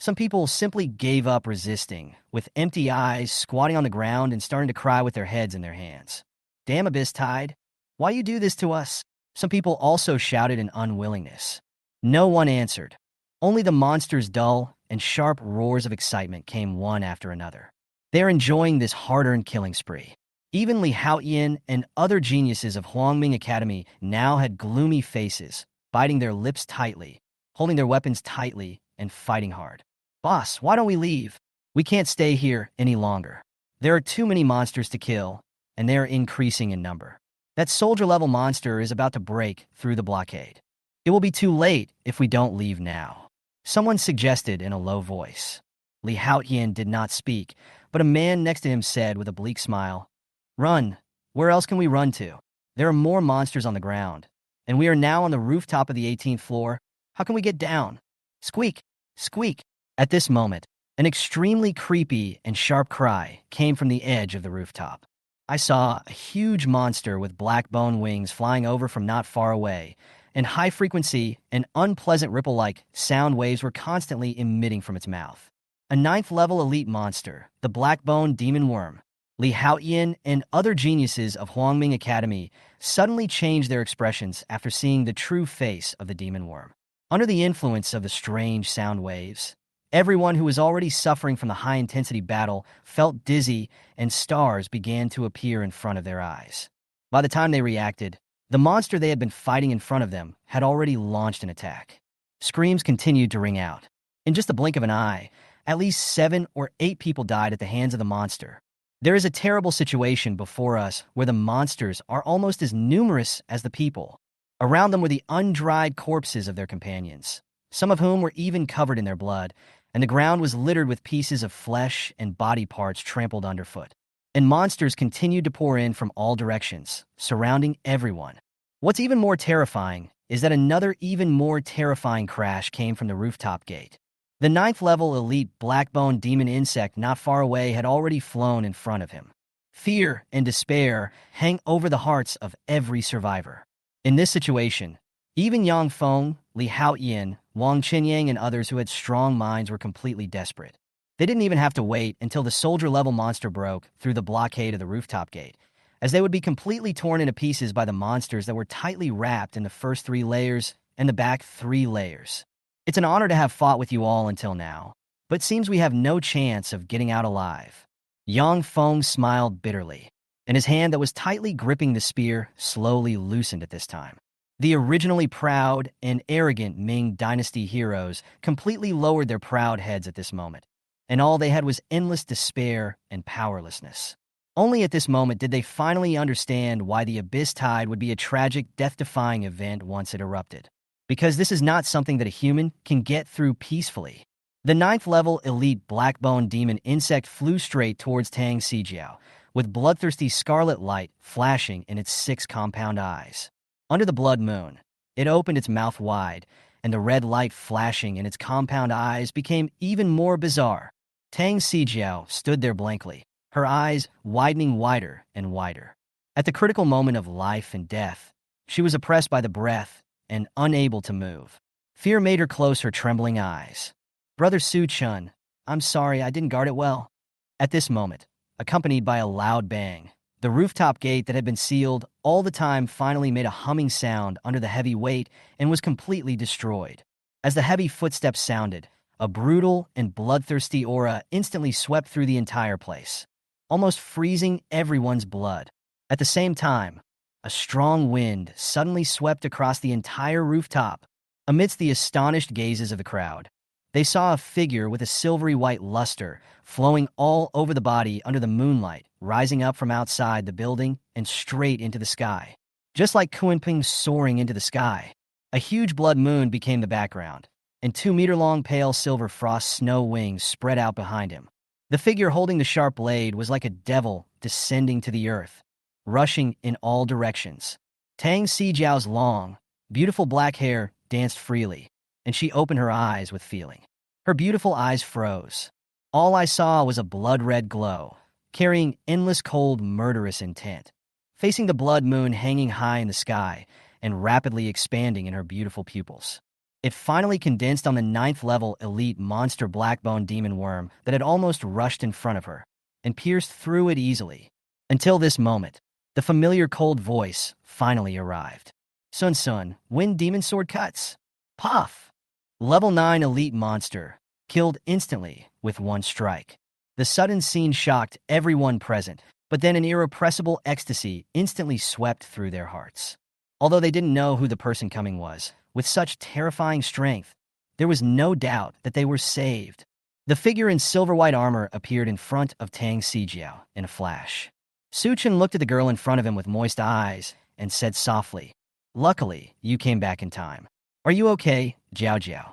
Some people simply gave up resisting, with empty eyes, squatting on the ground and starting to cry with their heads in their hands. Damn Abyss Tide, why you do this to us? Some people also shouted in unwillingness. No one answered. Only the monster's dull and sharp roars of excitement came one after another. They are enjoying this hard-earned killing spree. Even Li Haotian and other geniuses of Huangming Academy now had gloomy faces, biting their lips tightly, holding their weapons tightly, and fighting hard. Boss, why don't we leave? We can't stay here any longer. There are too many monsters to kill, and they are increasing in number. That soldier-level monster is about to break through the blockade. It will be too late if we don't leave now. Someone suggested in a low voice. Li Haotian did not speak, but a man next to him said with a bleak smile, "Run. Where else can we run to? There are more monsters on the ground, and we are now on the rooftop of the 18th floor. How can we get down?" Squeak! Squeak! At this moment, an extremely creepy and sharp cry came from the edge of the rooftop. I saw a huge monster with black bone wings flying over from not far away, and high-frequency and unpleasant ripple-like sound waves were constantly emitting from its mouth. A 9th-level elite monster, the Black-Bone Demon Worm. Li Haotian and other geniuses of Huangming Academy suddenly changed their expressions after seeing the true face of the Demon Worm. Under the influence of the strange sound waves, everyone who was already suffering from the high-intensity battle felt dizzy, and stars began to appear in front of their eyes. By the time they reacted, the monster they had been fighting in front of them had already launched an attack. Screams continued to ring out. In just the blink of an eye, at least 7 or 8 people died at the hands of the monster. There is a terrible situation before us where the monsters are almost as numerous as the people. Around them were the undried corpses of their companions, some of whom were even covered in their blood, and the ground was littered with pieces of flesh and body parts trampled underfoot. And monsters continued to pour in from all directions, surrounding everyone. What's even more terrifying is that another even more terrifying crash came from the rooftop gate. The 9th-level elite black-bone demon insect not far away had already flown in front of him. Fear and despair hang over the hearts of every survivor. In this situation, even Yang Feng, Li Haotian, Wang Chenyang, and others who had strong minds were completely desperate. They didn't even have to wait until the soldier-level monster broke through the blockade of the rooftop gate, as they would be completely torn into pieces by the monsters that were tightly wrapped in the first 3 layers and the back 3 layers. It's an honor to have fought with you all until now. but seems we have no chance of getting out alive." Yang Feng smiled bitterly, and his hand that was tightly gripping the spear slowly loosened at this time. The originally proud and arrogant Ming Dynasty heroes completely lowered their proud heads at this moment, and all they had was endless despair and powerlessness. Only at this moment did they finally understand why the Abyss Tide would be a tragic, death-defying event once it erupted. Because this is not something that a human can get through peacefully. The 9th-level elite black-bone demon insect flew straight towards Tang Xijiao, with bloodthirsty scarlet light flashing in its 6 compound eyes. Under the blood moon, it opened its mouth wide, and the red light flashing in its compound eyes became even more bizarre. Tang Xijiao stood there blankly, her eyes widening wider and wider. At the critical moment of life and death, she was oppressed by the breath and unable to move. Fear made her close her trembling eyes. "Brother Su Chun, I'm sorry I didn't guard it well." At this moment, accompanied by a loud bang, the rooftop gate that had been sealed all the time finally made a humming sound under the heavy weight and was completely destroyed. As the heavy footsteps sounded, a brutal and bloodthirsty aura instantly swept through the entire place, almost freezing everyone's blood. At the same time, a strong wind suddenly swept across the entire rooftop. Amidst the astonished gazes of the crowd, they saw a figure with a silvery white luster flowing all over the body under the moonlight, rising up from outside the building and straight into the sky. Just like Kunping soaring into the sky, a huge blood moon became the background, and 2-meter-long pale silver frost snow wings spread out behind him. The figure holding the sharp blade was like a devil descending to the earth, rushing in all directions. Tang Xijiao's long, beautiful black hair danced freely, and she opened her eyes with feeling. Her beautiful eyes froze. All I saw was a blood-red glow, carrying endless cold, murderous intent, facing the blood moon hanging high in the sky and rapidly expanding in her beautiful pupils. It finally condensed on the 9th-level elite monster black-bone demon worm that had almost rushed in front of her, and pierced through it easily. Until this moment, the familiar cold voice finally arrived. "Sun Sun, when demon sword cuts." Puff! Level 9 elite monster, killed instantly with one strike. The sudden scene shocked everyone present, but then an irrepressible ecstasy instantly swept through their hearts. Although they didn't know who the person coming was, with such terrifying strength, there was no doubt that they were saved. The figure in silver-white armor appeared in front of Tang Xijiao in a flash. Su Chen looked at the girl in front of him with moist eyes and said softly, "Luckily, you came back in time. Are you okay, Jiao Jiao?"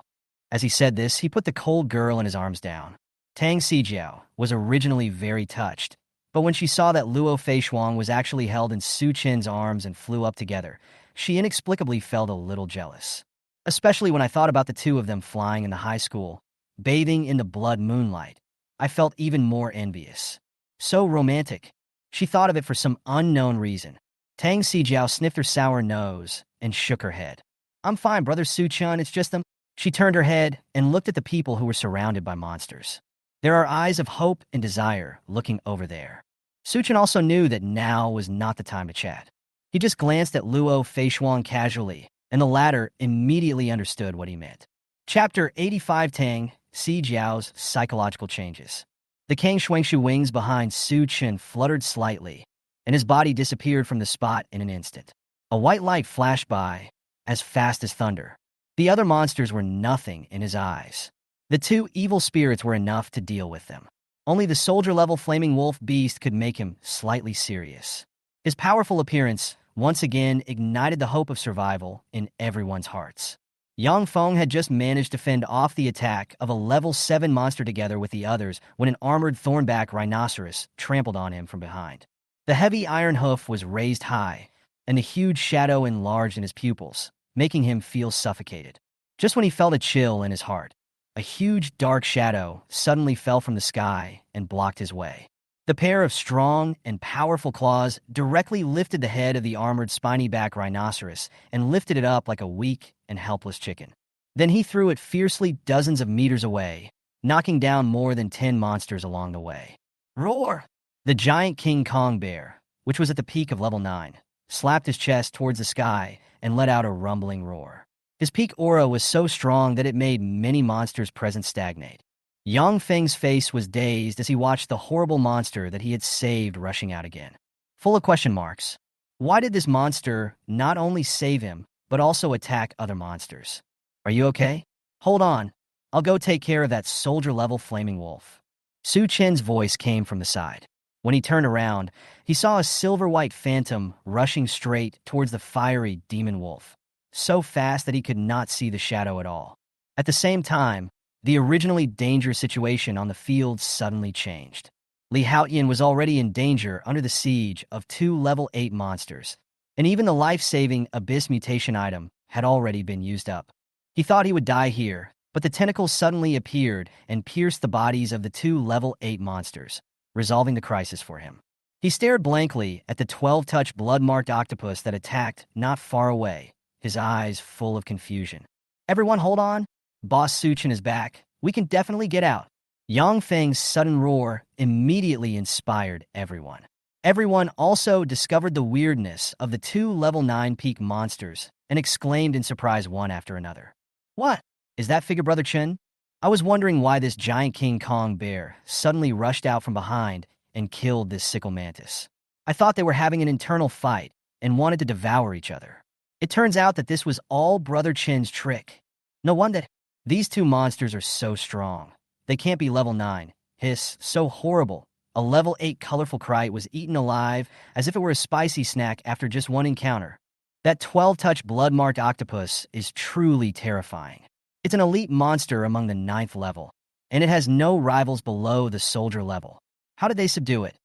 As he said this, he put the cold girl in his arms down. Tang Xijiao was originally very touched, but when she saw that Luo Feishuang was actually held in Su Chen's arms and flew up together, she inexplicably felt a little jealous. Especially when I thought about the two of them flying in the high school, bathing in the blood moonlight. I felt even more envious. So romantic. She thought of it for some unknown reason. Tang Xijiao sniffed her sour nose and shook her head. "I'm fine, Brother Su Chun, it's just them." She turned her head and looked at the people who were surrounded by monsters. There are eyes of hope and desire looking over there. Su Chen also knew that now was not the time to chat. He just glanced at Luo Feishuang casually, and the latter immediately understood what he meant. Chapter 85 Tang Xijiao's Psychological Changes. The Kang Shuangshu wings behind Su Chen fluttered slightly, and his body disappeared from the spot in an instant. A white light flashed by, as fast as thunder. The other monsters were nothing in his eyes. The two evil spirits were enough to deal with them. Only the soldier-level flaming wolf beast could make him slightly serious. His powerful appearance once again ignited the hope of survival in everyone's hearts. Yang Feng had just managed to fend off the attack of a level 7 monster together with the others when an armored thornback rhinoceros trampled on him from behind. The heavy iron hoof was raised high, and the huge shadow enlarged in his pupils, making him feel suffocated. Just when he felt a chill in his heart, a huge dark shadow suddenly fell from the sky and blocked his way. The pair of strong and powerful claws directly lifted the head of the armored spiny-back rhinoceros and lifted it up like a weak and helpless chicken. Then he threw it fiercely dozens of meters away, knocking down more than 10 monsters along the way. Roar! The giant King Kong bear, which was at the peak of level 9, slapped his chest towards the sky and let out a rumbling roar. His peak aura was so strong that it made many monsters present stagnate. Yang Feng's face was dazed as he watched the horrible monster that he had saved rushing out again. Full of question marks. Why did this monster not only save him, but also attack other monsters? Are you okay? Hold on. I'll go take care of that soldier-level flaming wolf. Su Chen's voice came from the side. When he turned around, he saw a silver-white phantom rushing straight towards the fiery demon wolf, so fast that he could not see the shadow at all. At the same time, the originally dangerous situation on the field suddenly changed. Li Haoyan was already in danger under the siege of 2 level 8 monsters, and even the life-saving Abyss mutation item had already been used up. He thought he would die here, but the tentacles suddenly appeared and pierced the bodies of the 2 level 8 monsters, resolving the crisis for him. He stared blankly at the 12-touch blood-marked octopus that attacked not far away, his eyes full of confusion. Everyone hold on. Boss Su Chen is back. We can definitely get out. Yang Feng's sudden roar immediately inspired everyone. Everyone also discovered the weirdness of the 2 level 9 peak monsters and exclaimed in surprise one after another. What? Is that figure Brother Chen? I was wondering why this giant King Kong bear suddenly rushed out from behind and killed this sickle mantis. I thought they were having an internal fight and wanted to devour each other. It turns out that this was all Brother Chen's trick. No wonder. These 2 monsters are so strong. They can't be level 9. Hiss, so horrible. A level 8 colorful kite was eaten alive as if it were a spicy snack after just one encounter. That 12-touch blood-marked octopus is truly terrifying. It's an elite monster among the 9th level, and it has no rivals below the soldier level. How did they subdue it?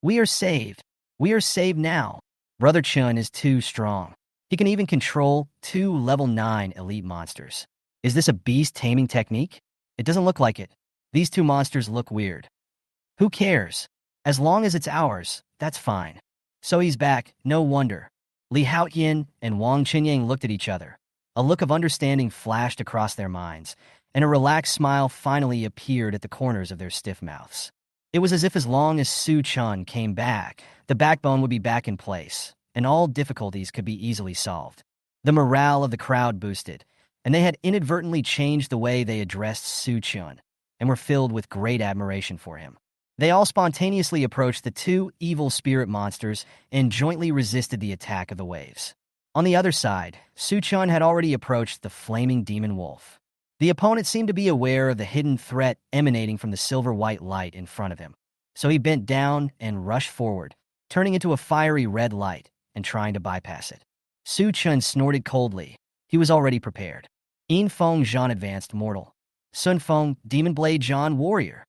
We are saved. We are saved now. Brother Chun is too strong. He can even control 2 level 9 elite monsters. Is this a beast taming technique? It doesn't look like it. These 2 monsters look weird. Who cares? As long as it's ours, that's fine. So he's back, no wonder. Li Haoyan and Wang Chenyang looked at each other. A look of understanding flashed across their minds, and a relaxed smile finally appeared at the corners of their stiff mouths. It was as if as long as Su Chun came back, the backbone would be back in place, and all difficulties could be easily solved. The morale of the crowd boosted, and they had inadvertently changed the way they addressed Su Chun, and were filled with great admiration for him. They all spontaneously approached the 2 evil spirit monsters and jointly resisted the attack of the waves. On the other side, Su Chun had already approached the flaming demon wolf. The opponent seemed to be aware of the hidden threat emanating from the silver-white light in front of him, so he bent down and rushed forward, turning into a fiery red light and trying to bypass it. Su Chun snorted coldly. He was already prepared. Yin Feng Zhan Advanced Mortal. Sun Feng Demon Blade Zhan Warrior.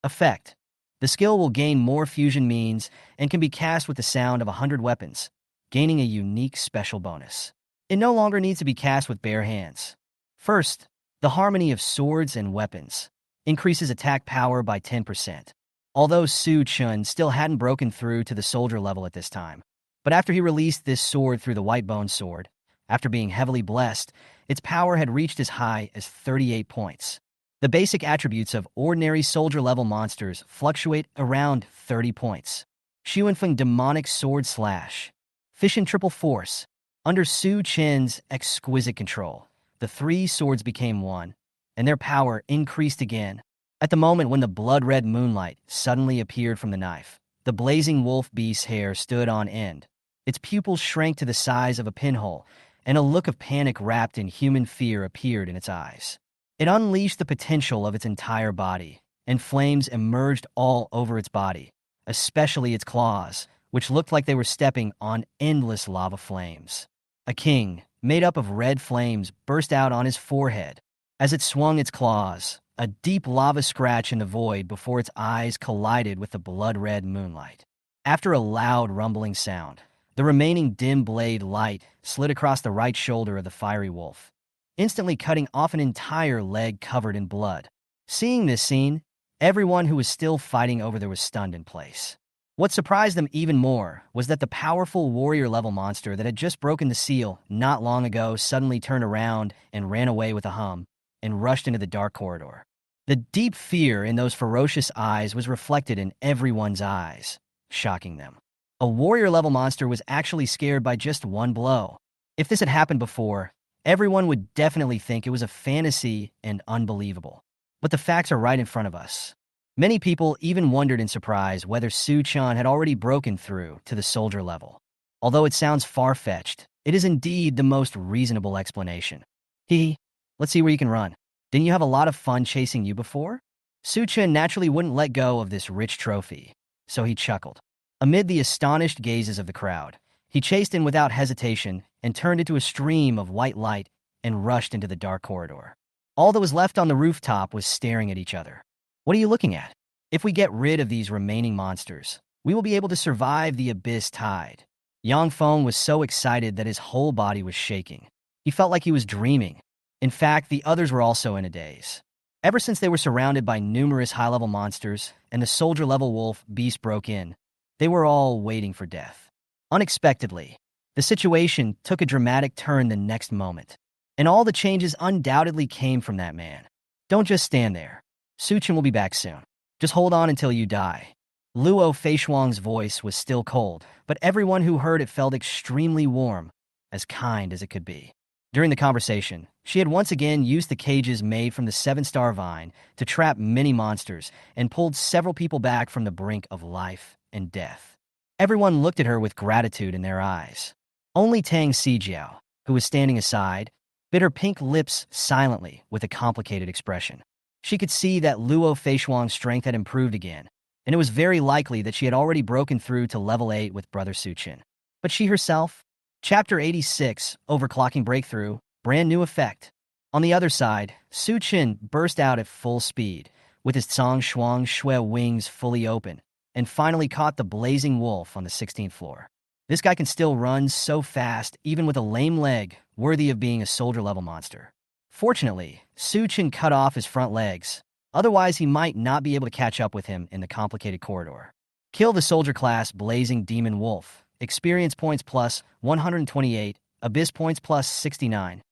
Effect. The skill will gain more fusion means and can be cast with the sound of 100 weapons, gaining a unique special bonus. It no longer needs to be cast with bare hands. First, the harmony of swords and weapons increases attack power by 10%. Although Su Chun still hadn't broken through to the soldier level at this time, but after he released this sword through the White Bone Sword, after being heavily blessed, its power had reached as high as 38 points. The basic attributes of ordinary soldier-level monsters fluctuate around 30 points. Xuanfeng Demonic Sword Slash. Fission Triple Force. Under Su Chen's exquisite control, the 3 swords became one, and their power increased again. At the moment when the blood-red moonlight suddenly appeared from the knife, the blazing wolf beast's hair stood on end. Its pupils shrank to the size of a pinhole, and a look of panic wrapped in human fear appeared in its eyes. It unleashed the potential of its entire body, and flames emerged all over its body, especially its claws, which looked like they were stepping on endless lava flames. A king, made up of red flames, burst out on his forehead. As it swung its claws, a deep lava scratch in the void before its eyes collided with the blood-red moonlight. After a loud rumbling sound, the remaining dim blade light slid across the right shoulder of the fiery wolf, instantly cutting off an entire leg covered in blood. Seeing this scene, everyone who was still fighting over there was stunned in place. What surprised them even more was that the powerful warrior-level monster that had just broken the seal not long ago suddenly turned around and ran away with a hum and rushed into the dark corridor. The deep fear in those ferocious eyes was reflected in everyone's eyes, shocking them. A warrior-level monster was actually scared by just one blow. If this had happened before, everyone would definitely think it was a fantasy and unbelievable. But the facts are right in front of us. Many people even wondered in surprise whether Su-chan had already broken through to the soldier level. Although it sounds far-fetched, it is indeed the most reasonable explanation. Let's see where you can run. Didn't you have a lot of fun chasing you before? Su-chan naturally wouldn't let go of this rich trophy, so he chuckled. Amid the astonished gazes of the crowd, he chased in without hesitation and turned into a stream of white light and rushed into the dark corridor. All that was left on the rooftop was staring at each other. What are you looking at? If we get rid of these remaining monsters, we will be able to survive the abyss tide. Yang Feng was so excited that his whole body was shaking. He felt like he was dreaming. In fact, the others were also in a daze. Ever since they were surrounded by numerous high-level monsters and the soldier-level wolf beast broke in, they were all waiting for death. Unexpectedly, the situation took a dramatic turn the next moment, and all the changes undoubtedly came from that man. Don't just stand there. Su-chan will be back soon. Just hold on until you die. Luo Feishuang's voice was still cold, but everyone who heard it felt extremely warm, as kind as it could be. During the conversation, she had once again used the cages made from the 7-star vine to trap many monsters and pulled several people back from the brink of life and death. Everyone looked at her with gratitude in their eyes. Only Tang Sijiao, who was standing aside, bit her pink lips silently with a complicated expression. She could see that Luo Feishuang's strength had improved again, and it was very likely that she had already broken through to level 8 with Brother Su-chan. But she herself? Chapter 86, Overclocking Breakthrough, Brand New Effect. On the other side, Su-chan burst out at full speed, with his Tsang Shuang Shui wings fully open, and finally caught the blazing wolf on the 16th floor. This guy can still run so fast, even with a lame leg, worthy of being a soldier-level monster. Fortunately, Su-chan cut off his front legs, otherwise he might not be able to catch up with him in the complicated corridor. Kill the soldier-class blazing demon wolf. Experience points plus 128, abyss points plus 69.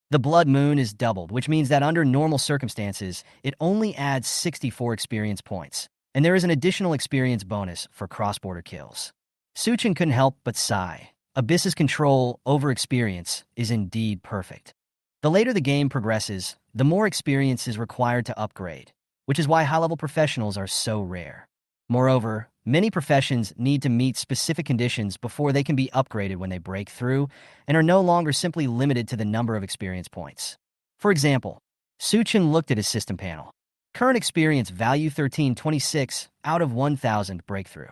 The blood moon is doubled, which means that under normal circumstances, it only adds 64 experience points, and there is an additional experience bonus for cross-border kills. Su-chan couldn't help but sigh. Abyss's control over experience is indeed perfect. The later the game progresses, the more experience is required to upgrade, which is why high-level professionals are so rare. Moreover, many professions need to meet specific conditions before they can be upgraded when they break through and are no longer simply limited to the number of experience points. For example, Su-chan looked at his system panel. Current experience value 1326 out of 1000 breakthrough.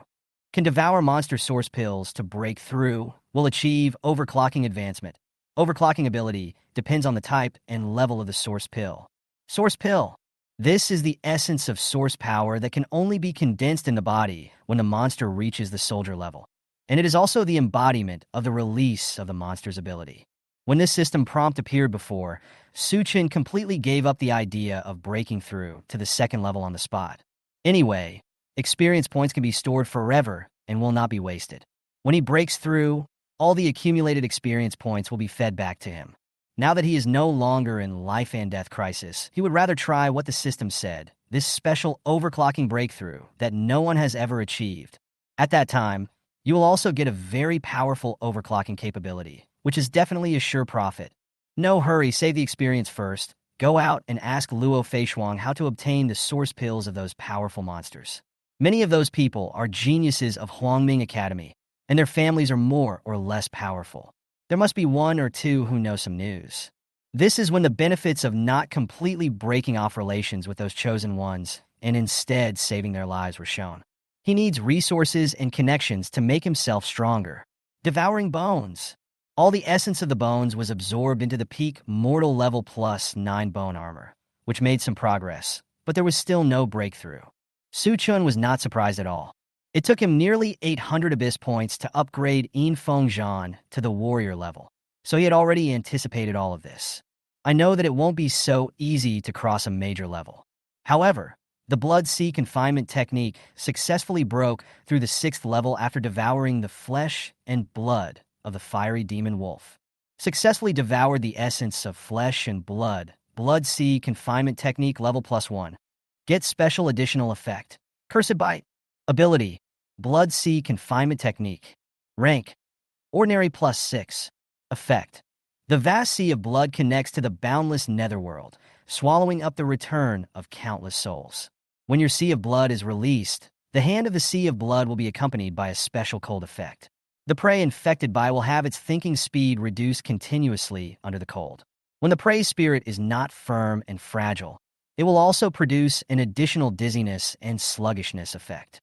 Can devour monster source pills to break through, will achieve overclocking advancement. Overclocking ability depends on the type and level of the source pill. Source pill. This is the essence of source power that can only be condensed in the body when the monster reaches the soldier level. And it is also the embodiment of the release of the monster's ability. When this system prompt appeared before, Su-chan completely gave up the idea of breaking through to the second level on the spot. Anyway, experience points can be stored forever and will not be wasted. When he breaks through, all the accumulated experience points will be fed back to him. Now that he is no longer in life and death crisis, he would rather try what the system said, this special overclocking breakthrough that no one has ever achieved. At that time, you will also get a very powerful overclocking capability, which is definitely a sure profit. No hurry, save the experience first. Go out and ask Luo Feishuang how to obtain the source pills of those powerful monsters. Many of those people are geniuses of Huangming Academy, and their families are more or less powerful. There must be one or two who know some news. This is when the benefits of not completely breaking off relations with those chosen ones and instead saving their lives were shown. He needs resources and connections to make himself stronger. Devouring bones. All the essence of the bones was absorbed into the peak mortal level plus 9 bone armor, which made some progress, but there was still no breakthrough. Su-chan was not surprised at all. It took him nearly 800 abyss points to upgrade Yin Feng Zhan to the warrior level, so he had already anticipated all of this. I know that it won't be so easy to cross a major level. However, the Blood Sea confinement technique successfully broke through the 6th level after devouring the flesh and blood of the fiery demon wolf. Successfully devoured the essence of flesh and blood. Blood Sea confinement technique level +1. Get special additional effect. Cursed Bite. Ability. Blood Sea confinement technique. Rank. Ordinary +6. Effect. The vast sea of blood connects to the boundless netherworld, swallowing up the return of countless souls. When your sea of blood is released, the hand of the sea of blood will be accompanied by a special cold effect. The prey infected by will have its thinking speed reduced continuously under the cold. When the prey spirit is not firm and fragile, it will also produce an additional dizziness and sluggishness effect.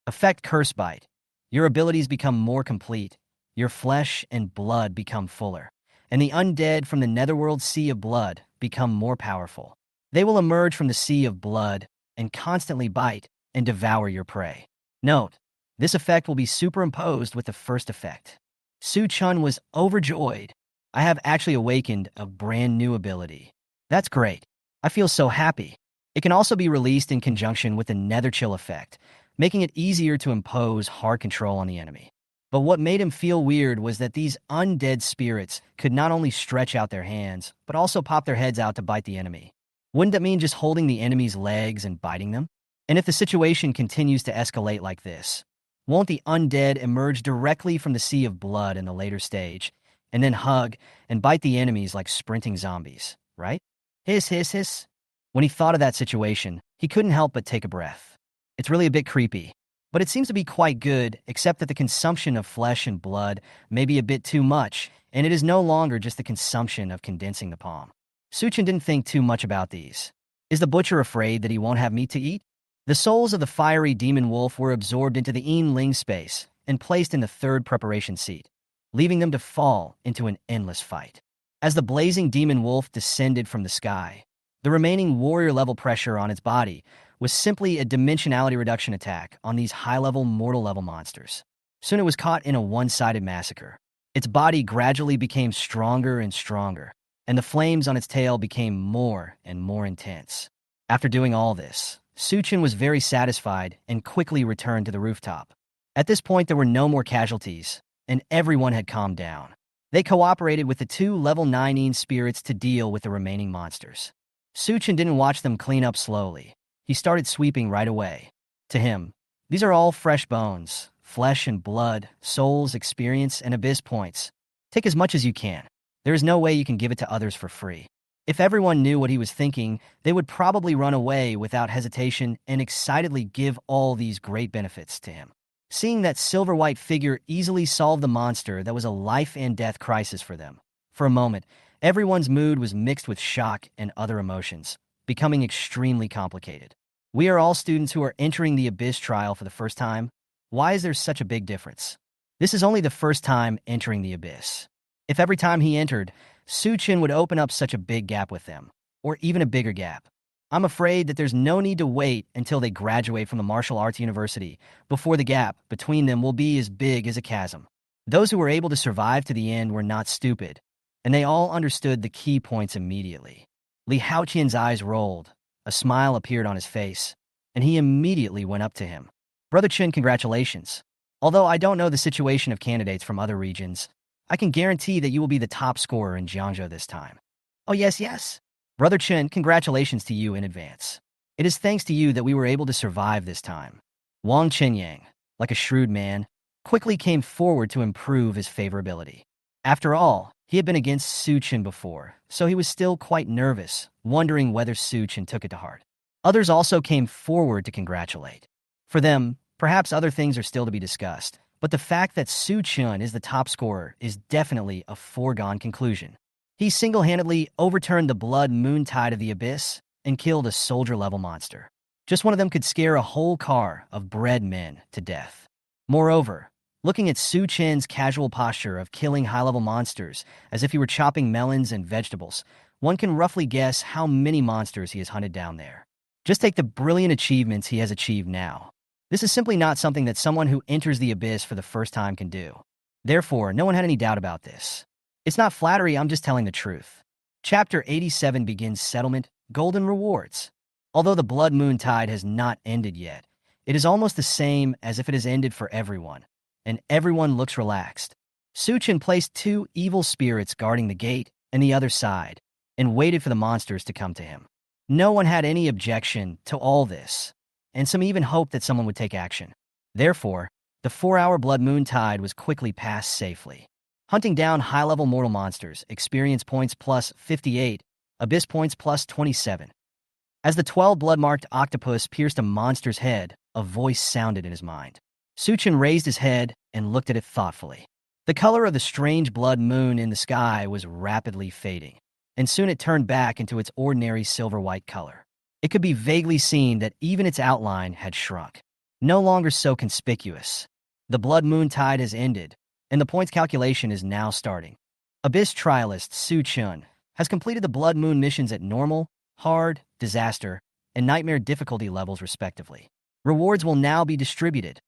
Effect curse bite. Your abilities become more complete, your flesh and blood become fuller, and the undead from the netherworld sea of blood become more powerful. They will emerge from the sea of blood and constantly bite and devour your prey. Note, this effect will be superimposed with the first effect. Su Chun was overjoyed. I have actually awakened a brand new ability. That's great. I feel so happy. It can also be released in conjunction with the nether chill effect, making it easier to impose hard control on the enemy. But what made him feel weird was that these undead spirits could not only stretch out their hands, but also pop their heads out to bite the enemy. Wouldn't that mean just holding the enemy's legs and biting them? And if the situation continues to escalate like this, won't the undead emerge directly from the sea of blood in the later stage, and then hug and bite the enemies like sprinting zombies, right? Hiss, hiss, hiss. When he thought of that situation, he couldn't help but take a breath. It's really a bit creepy, but it seems to be quite good, except that the consumption of flesh and blood may be a bit too much, and it is no longer just the consumption of condensing the palm. Suchin didn't think too much about these. Is the butcher afraid that he won't have meat to eat? The souls of the fiery demon wolf were absorbed into the Yin Ling space and placed in the third preparation seat, leaving them to fall into an endless fight. As the blazing demon wolf descended from the sky, the remaining warrior-level pressure on its body was simply a dimensionality reduction attack on these high-level mortal-level monsters. Soon it was caught in a one-sided massacre. Its body gradually became stronger and stronger, and the flames on its tail became more and more intense. After doing all this, Suchin was very satisfied and quickly returned to the rooftop. At this point, there were no more casualties, and everyone had calmed down. They cooperated with the two level 9 spirits to deal with the remaining monsters. Suchin didn't watch them clean up slowly. He started sweeping right away. To him, these are all fresh bones, flesh and blood, souls, experience, and abyss points. Take as much as you can. There is no way you can give it to others for free. If everyone knew what he was thinking, they would probably run away without hesitation and excitedly give all these great benefits to him. Seeing that silver-white figure easily solve the monster that was a life-and-death crisis for them. For a moment, everyone's mood was mixed with shock and other emotions, becoming extremely complicated. We are all students who are entering the Abyss trial for the first time. Why is there such a big difference? This is only the first time entering the Abyss. If every time he entered, Suchin would open up such a big gap with them, or even a bigger gap. I'm afraid that there's no need to wait until they graduate from the martial arts university before the gap between them will be as big as a chasm. Those who were able to survive to the end were not stupid, and they all understood the key points immediately. Li Haoqian's eyes rolled, a smile appeared on his face, and he immediately went up to him. Brother Chen, congratulations. Although I don't know the situation of candidates from other regions, I can guarantee that you will be the top scorer in Jiangzhou this time. Oh yes, yes. Brother Chen, congratulations to you in advance. It is thanks to you that we were able to survive this time. Wang Chenyang, like a shrewd man, quickly came forward to improve his favorability. After all, he had been against Suchin before, so he was still quite nervous, wondering whether Suchin took it to heart. Others also came forward to congratulate. For them, perhaps other things are still to be discussed, but the fact that Suchin is the top scorer is definitely a foregone conclusion. He single-handedly overturned the blood moon tide of the Abyss and killed a soldier-level monster. Just one of them could scare a whole car of bred men to death. Moreover, looking at Suchin's casual posture of killing high-level monsters as if he were chopping melons and vegetables, one can roughly guess how many monsters he has hunted down there. Just take the brilliant achievements he has achieved now. This is simply not something that someone who enters the Abyss for the first time can do. Therefore, no one had any doubt about this. It's not flattery, I'm just telling the truth. Chapter 87 begins Settlement, Golden Rewards. Although the Blood Moon Tide has not ended yet, it is almost the same as if it has ended for everyone, and everyone looks relaxed. Suchin placed two evil spirits guarding the gate and the other side, and waited for the monsters to come to him. No one had any objection to all this, and some even hoped that someone would take action. Therefore, the 4-hour Blood Moon Tide was quickly passed safely. Hunting down high-level mortal monsters, experience points plus 58, abyss points plus 27. As the 12 blood-marked octopus pierced a monster's head, a voice sounded in his mind. Suchin raised his head and looked at it thoughtfully. The color of the strange blood moon in the sky was rapidly fading, and soon it turned back into its ordinary silver-white color. It could be vaguely seen that even its outline had shrunk, no longer so conspicuous. The blood moon tide has ended, and the points calculation is now starting. Abyss trialist Su Chun has completed the blood moon missions at normal, hard, disaster, and nightmare difficulty levels respectively. Rewards will now be distributed.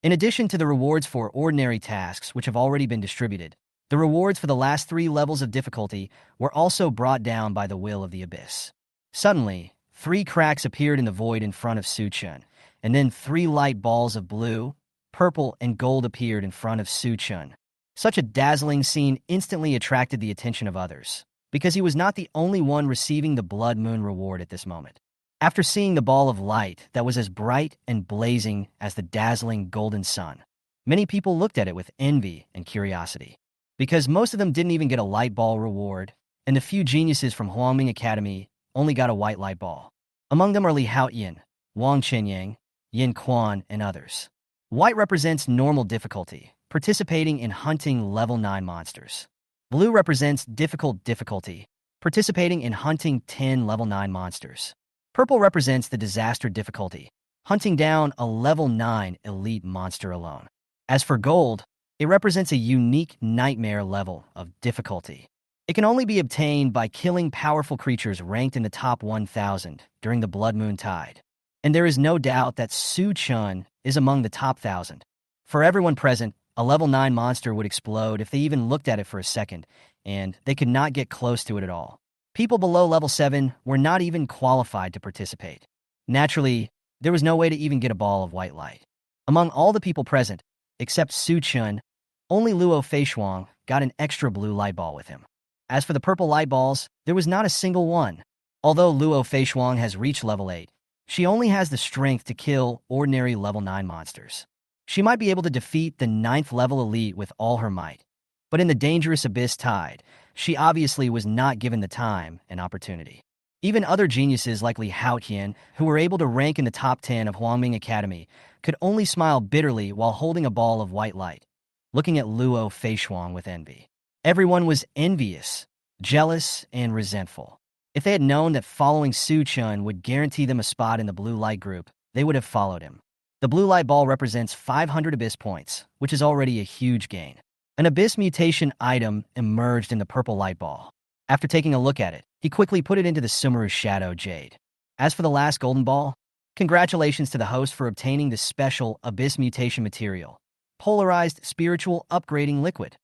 In addition to the rewards for ordinary tasks which have already been distributed, the rewards for the last 3 levels of difficulty were also brought down by the will of the Abyss. Suddenly, 3 cracks appeared in the void in front of Su Chun, and then 3 light balls of blue, purple, and gold appeared in front of Su Chun. Such a dazzling scene instantly attracted the attention of others, because he was not the only one receiving the blood moon reward at this moment. After seeing the ball of light that was as bright and blazing as the dazzling golden sun, many people looked at it with envy and curiosity, because most of them didn't even get a light ball reward, and the few geniuses from Huangming Academy only got a white light ball. Among them are Li Haoyan, Wang Chenyang, Yin Quan, and others. White represents normal difficulty, participating in hunting level 9 monsters. Blue represents difficult difficulty, participating in hunting 10 level 9 monsters. Purple represents the disaster difficulty, hunting down a level 9 elite monster alone. As for gold, it represents a unique nightmare level of difficulty. It can only be obtained by killing powerful creatures ranked in the top 1,000 during the Blood Moon Tide. And there is no doubt that Su Chun is among the top 1,000. For everyone present, a level 9 monster would explode if they even looked at it for a second, and they could not get close to it at all. People below level 7 were not even qualified to participate. Naturally, there was no way to even get a ball of white light. Among all the people present, except Su Chun, only Luo Feishuang got an extra blue light ball with him. As for the purple light balls, there was not a single one. Although Luo Feishuang has reached level 8, she only has the strength to kill ordinary level 9 monsters. She might be able to defeat the 9th level elite with all her might, but in the dangerous Abyss Tide, she obviously was not given the time and opportunity. Even other geniuses like Li Haoyan, who were able to rank in the top 10 of Huangming Academy, could only smile bitterly while holding a ball of white light, looking at Luo Feishuang with envy. Everyone was envious, jealous, and resentful. If they had known that following Su Chun would guarantee them a spot in the blue light group, they would have followed him. The blue light ball represents 500 Abyss points, which is already a huge gain. An Abyss mutation item emerged in the purple light ball. After taking a look at it, he quickly put it into the Sumeru Shadow Jade. As for the last golden ball, congratulations to the host for obtaining the special Abyss mutation material, Polarized Spiritual Upgrading Liquid.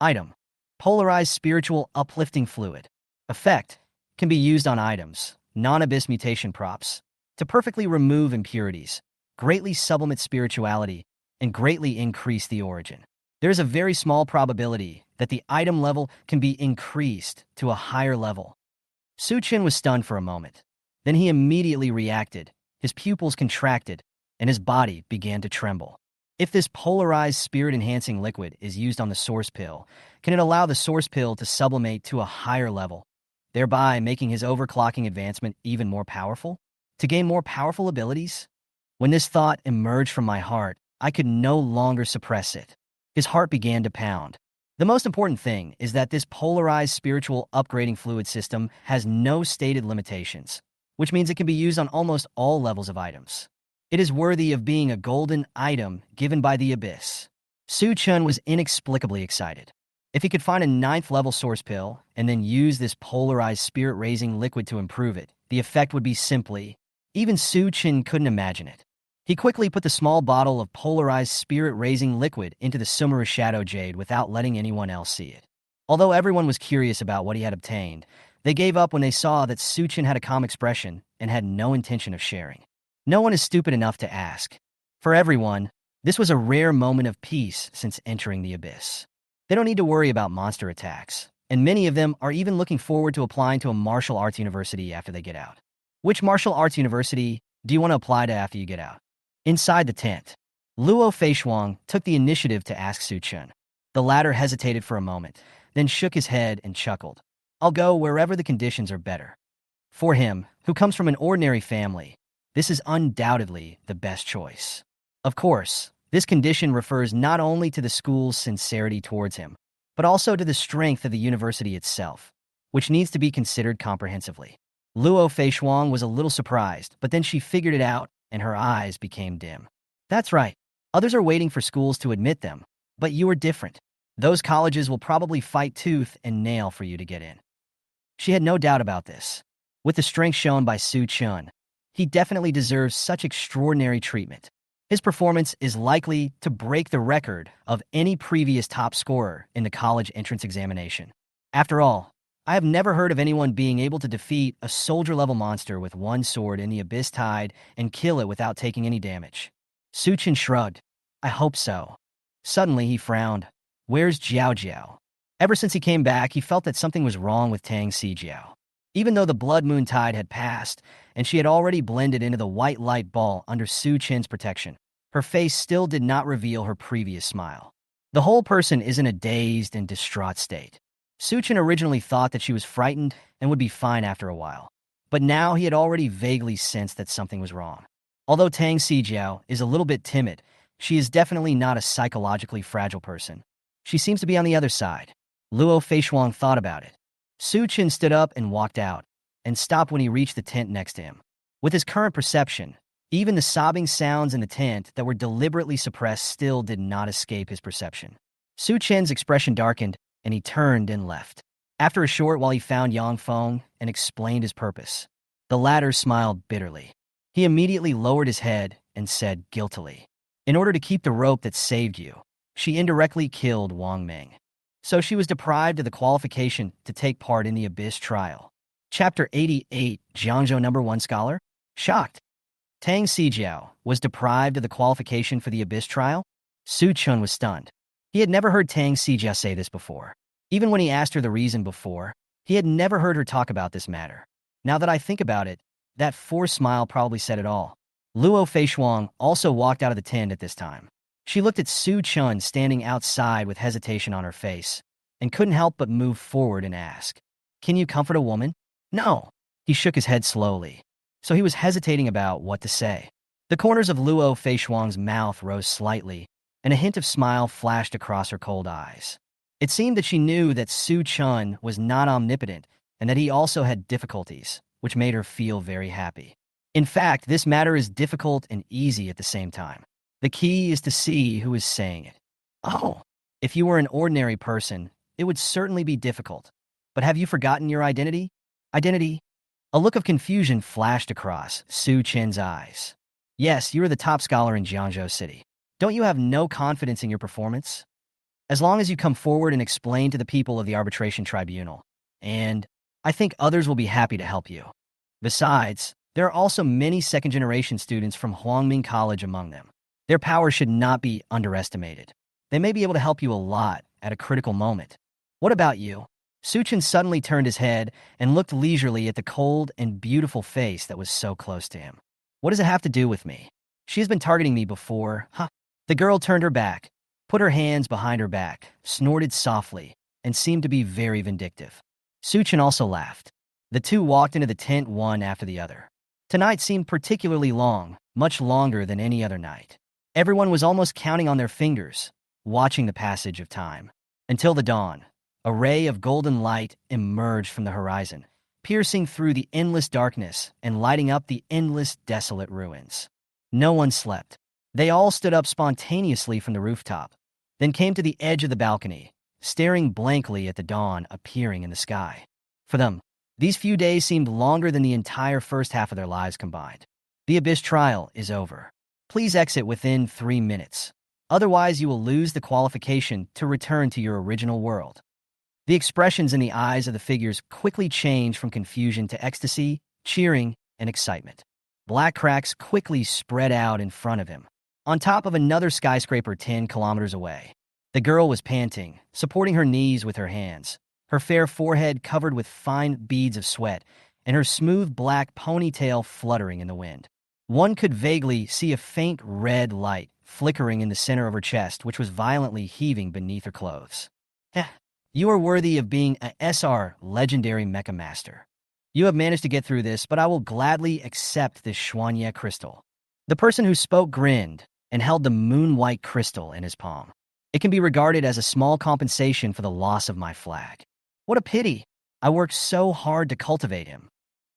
Item: Polarized Spiritual Uplifting Fluid. Effect: can be used on items, non-Abyss mutation props, to perfectly remove impurities, greatly sublimate spirituality, and greatly increase the origin. There is a very small probability that the item level can be increased to a higher level. Su Chun was stunned for a moment. Then he immediately reacted, his pupils contracted, and his body began to tremble. If this polarized spirit-enhancing liquid is used on the source pill, can it allow the source pill to sublimate to a higher level, thereby making his overclocking advancement even more powerful? To gain more powerful abilities? When this thought emerged from my heart, I could no longer suppress it. His heart began to pound. The most important thing is that this polarized spiritual upgrading fluid system has no stated limitations, which means it can be used on almost all levels of items. It is worthy of being a golden item given by the Abyss. Su Chun was inexplicably excited. If he could find a 9th level source pill and then use this polarized spirit-raising liquid to improve it, the effect would be simply, even Su Chun couldn't imagine it. He quickly put the small bottle of polarized spirit-raising liquid into the Sumeru Shadow Jade without letting anyone else see it. Although everyone was curious about what he had obtained, they gave up when they saw that Su Chun had a calm expression and had no intention of sharing. No one is stupid enough to ask. For everyone, this was a rare moment of peace since entering the Abyss. They don't need to worry about monster attacks, and many of them are even looking forward to applying to a martial arts university after they get out. Which martial arts university do you want to apply to after you get out? Inside the tent, Luo Feishuang took the initiative to ask Su Chun. The latter hesitated for a moment, then shook his head and chuckled. I'll go wherever the conditions are better. For him, who comes from an ordinary family, this is undoubtedly the best choice. Of course, this condition refers not only to the school's sincerity towards him, but also to the strength of the university itself, which needs to be considered comprehensively. Luo Feishuang was a little surprised, but then she figured it out, and her eyes became dim. That's right. Others are waiting for schools to admit them, but you are different. Those colleges will probably fight tooth and nail for you to get in. She had no doubt about this. With the strength shown by Su Chun, he definitely deserves such extraordinary treatment. His performance is likely to break the record of any previous top scorer in the college entrance examination. After all, I have never heard of anyone being able to defeat a soldier-level monster with one sword in the abyss tide and kill it without taking any damage. Su Chun shrugged. I hope so. Suddenly he frowned. Where's Jiao Jiao? Ever since he came back, he felt that something was wrong with Tang Jiao. Even though the blood moon tide had passed, and she had already blended into the white light ball under Su Chen's protection, her face still did not reveal her previous smile. The whole person is in a dazed and distraught state. Su Chen originally thought that she was frightened and would be fine after a while, but now he had already vaguely sensed that something was wrong. Although Tang Jiao is a little bit timid, she is definitely not a psychologically fragile person. She seems to be on the other side. Luo Feishuang thought about it. Su Chen stood up and walked out, and stopped when he reached the tent next to him. With his current perception, even the sobbing sounds in the tent that were deliberately suppressed still did not escape his perception. Su Chen's expression darkened, and he turned and left. After a short while he found Yang Feng and explained his purpose. The latter smiled bitterly. He immediately lowered his head and said guiltily, in order to keep the rope that saved you, she indirectly killed Wang Meng. So she was deprived of the qualification to take part in the Abyss trial. Chapter 88, Jiangzhou #1 Scholar? Shocked. Tang Jiao was deprived of the qualification for the Abyss trial? Su Chun was stunned. He had never heard Tang Jiao say this before. Even when he asked her the reason before, he had never heard her talk about this matter. Now that I think about it, that forced smile probably said it all. Luo Feishuang also walked out of the tent at this time. She looked at Su Chun standing outside with hesitation on her face, and couldn't help but move forward and ask, Can you comfort a woman? No. He shook his head slowly, so he was hesitating about what to say. The corners of Luo Feishuang's mouth rose slightly, and a hint of smile flashed across her cold eyes. It seemed that she knew that Su Chun was not omnipotent, and that he also had difficulties, which made her feel very happy. In fact, this matter is difficult and easy at the same time. The key is to see who is saying it. Oh, if you were an ordinary person, it would certainly be difficult. But have you forgotten your identity? Identity? A look of confusion flashed across Su Chen's eyes. Yes, you are the top scholar in Jiangzhou City. Don't you have no confidence in your performance? As long as you come forward and explain to the people of the arbitration tribunal, and I think others will be happy to help you. Besides, there are also many second-generation students from Huangming College among them. Their power should not be underestimated. They may be able to help you a lot at a critical moment. What about you? Su Chen suddenly turned his head and looked leisurely at the cold and beautiful face that was so close to him. What does it have to do with me? She has been targeting me before, huh? The girl turned her back, put her hands behind her back, snorted softly, and seemed to be very vindictive. Su Chen also laughed. The two walked into the tent one after the other. Tonight seemed particularly long, much longer than any other night. Everyone was almost counting on their fingers, watching the passage of time. Until the dawn, a ray of golden light emerged from the horizon, piercing through the endless darkness and lighting up the endless desolate ruins. No one slept. They all stood up spontaneously from the rooftop, then came to the edge of the balcony, staring blankly at the dawn appearing in the sky. For them, these few days seemed longer than the entire first half of their lives combined. The Abyss trial is over. Please exit within 3 minutes. Otherwise, you will lose the qualification to return to your original world. The expressions in the eyes of the figures quickly changed from confusion to ecstasy, cheering, and excitement. Black cracks quickly spread out in front of him, on top of another skyscraper 10 kilometers away. The girl was panting, supporting her knees with her hands, her fair forehead covered with fine beads of sweat, and her smooth black ponytail fluttering in the wind. One could vaguely see a faint red light flickering in the center of her chest, which was violently heaving beneath her clothes. "Eh, you are worthy of being a SR legendary mecha master. You have managed to get through this, but I will gladly accept this Xuanye crystal." The person who spoke grinned and held the moon-white crystal in his palm. "It can be regarded as a small compensation for the loss of my flag. What a pity. I worked so hard to cultivate him."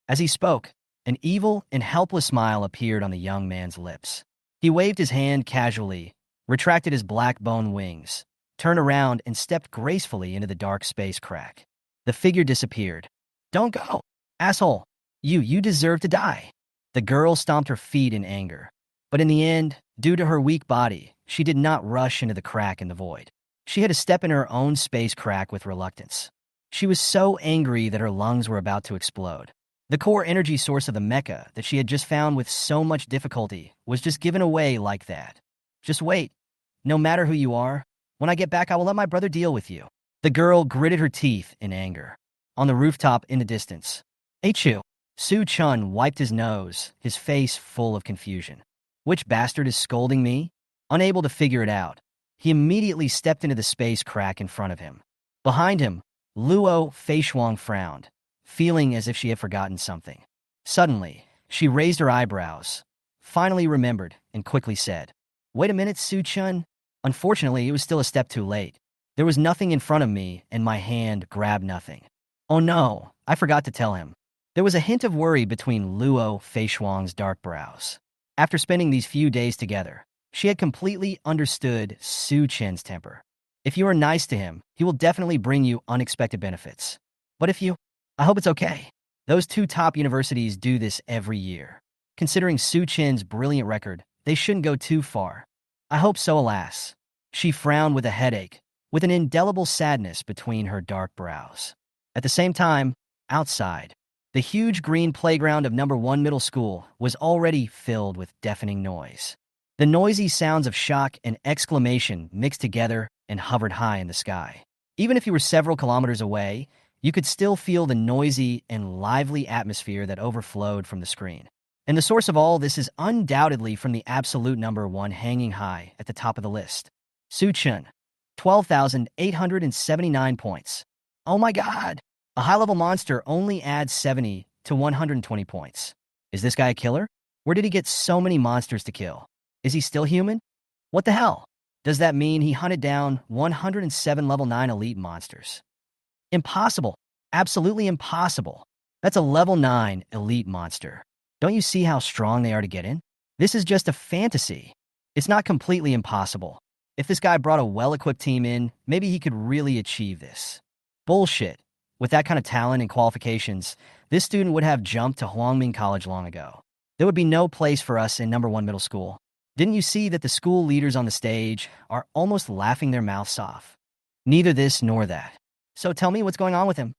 As he spoke, an evil and helpless smile appeared on the young man's lips. He waved his hand casually, retracted his black bone wings, turned around, and stepped gracefully into the dark space crack. The figure disappeared. "Don't go, asshole. You deserve to die." The girl stomped her feet in anger. But in the end, due to her weak body, she did not rush into the crack in the void. She had to step in her own space crack with reluctance. She was so angry that her lungs were about to explode. The core energy source of the mecha that she had just found with so much difficulty was just given away like that. "Just wait. No matter who you are, when I get back, I will let my brother deal with you." The girl gritted her teeth in anger. On the rooftop in the distance, Achu, Su Chun wiped his nose, his face full of confusion. "Which bastard is scolding me?" Unable to figure it out, he immediately stepped into the space crack in front of him. Behind him, Luo Feishuang frowned, feeling as if she had forgotten something. Suddenly, she raised her eyebrows, finally remembered, and quickly said, "Wait a minute, Su Chun." Unfortunately, it was still a step too late. There was nothing in front of me, and my hand grabbed nothing. Oh no, I forgot to tell him. There was a hint of worry between Luo Feishuang's dark brows. After spending these few days together, she had completely understood Su Chen's temper. If you are nice to him, he will definitely bring you unexpected benefits. But I hope it's okay. Those two top universities do this every year. Considering Su Chen's brilliant record, they shouldn't go too far. I hope so, alas. She frowned with a headache, with an indelible sadness between her dark brows. At the same time, outside, the huge green playground of number 1 middle school was already filled with deafening noise. The noisy sounds of shock and exclamation mixed together and hovered high in the sky. Even if you were several kilometers away, you could still feel the noisy and lively atmosphere that overflowed from the screen. And the source of all this is undoubtedly from the absolute number 1 hanging high at the top of the list. Su Chun, 12,879 points. Oh my god! A high-level monster only adds 70 to 120 points. Is this guy a killer? Where did he get so many monsters to kill? Is he still human? What the hell? Does that mean he hunted down 107 level 9 elite monsters? Impossible. Absolutely impossible. That's a level 9 elite monster. Don't you see how strong they are to get in? This is just a fantasy. It's not completely impossible. If this guy brought a well-equipped team in, maybe he could really achieve this. Bullshit. With that kind of talent and qualifications, this student would have jumped to Huangming College long ago. There would be no place for us in number 1 middle school. Didn't you see that the school leaders on the stage are almost laughing their mouths off? Neither this nor that. So tell me what's going on with him.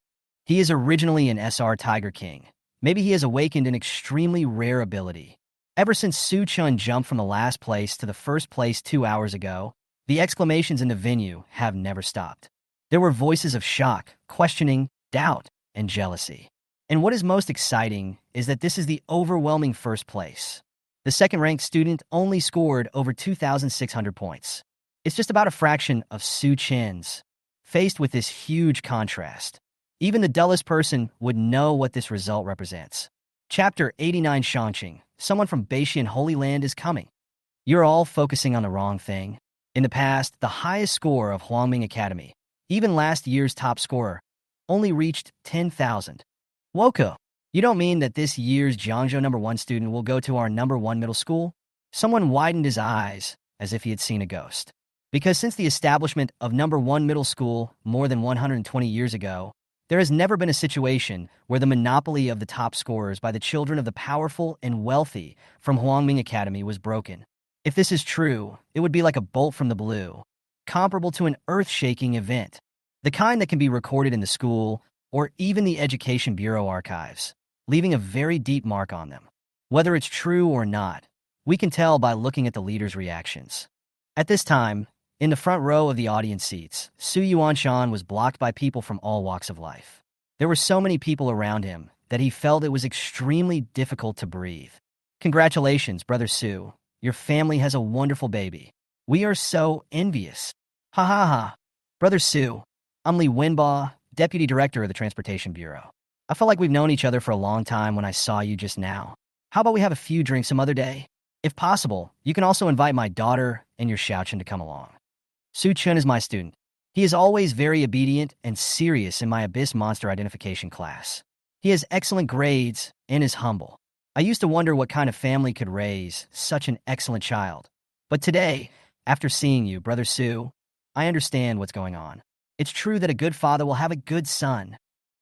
He is originally an SR Tiger King. Maybe he has awakened an extremely rare ability. Ever since Su Chun jumped from the last place to the first place 2 hours ago, the exclamations in the venue have never stopped. There were voices of shock, questioning, doubt, and jealousy. And what is most exciting is that this is the overwhelming first place. The second-ranked student only scored over 2,600 points. It's just about a fraction of Su Chen's. Faced with this huge contrast, even the dullest person would know what this result represents. Chapter 89 Shangqing, someone from Beishan Holy Land is coming. You're all focusing on the wrong thing. In the past, the highest score of Huangming Academy, even last year's top scorer, only reached 10,000. Woko, you don't mean that this year's Jiangzhou number 1 student will go to our number 1 middle school? Someone widened his eyes as if he had seen a ghost. Because since the establishment of number 1 middle school more than 120 years ago, there has never been a situation where the monopoly of the top scorers by the children of the powerful and wealthy from Huangming Academy was broken. If this is true, it would be like a bolt from the blue, comparable to an earth-shaking event, the kind that can be recorded in the school or even the Education Bureau archives, leaving a very deep mark on them. Whether it's true or not, we can tell by looking at the leaders' reactions. At this time, in the front row of the audience seats, Su Yuanshan was blocked by people from all walks of life. There were so many people around him that he felt it was extremely difficult to breathe. Congratulations, Brother Su. Your family has a wonderful baby. We are so envious. Ha ha ha. Brother Sue, I'm Lee Winbaugh, Deputy Director of the Transportation Bureau. I felt like we've known each other for a long time when I saw you just now. How about we have a few drinks some other day? If possible, you can also invite my daughter and your Xiaochen to come along. Su Chun is my student. He is always very obedient and serious in my Abyss Monster Identification class. He has excellent grades and is humble. I used to wonder what kind of family could raise such an excellent child. But today, after seeing you, Brother Sue, I understand what's going on. It's true that a good father will have a good son.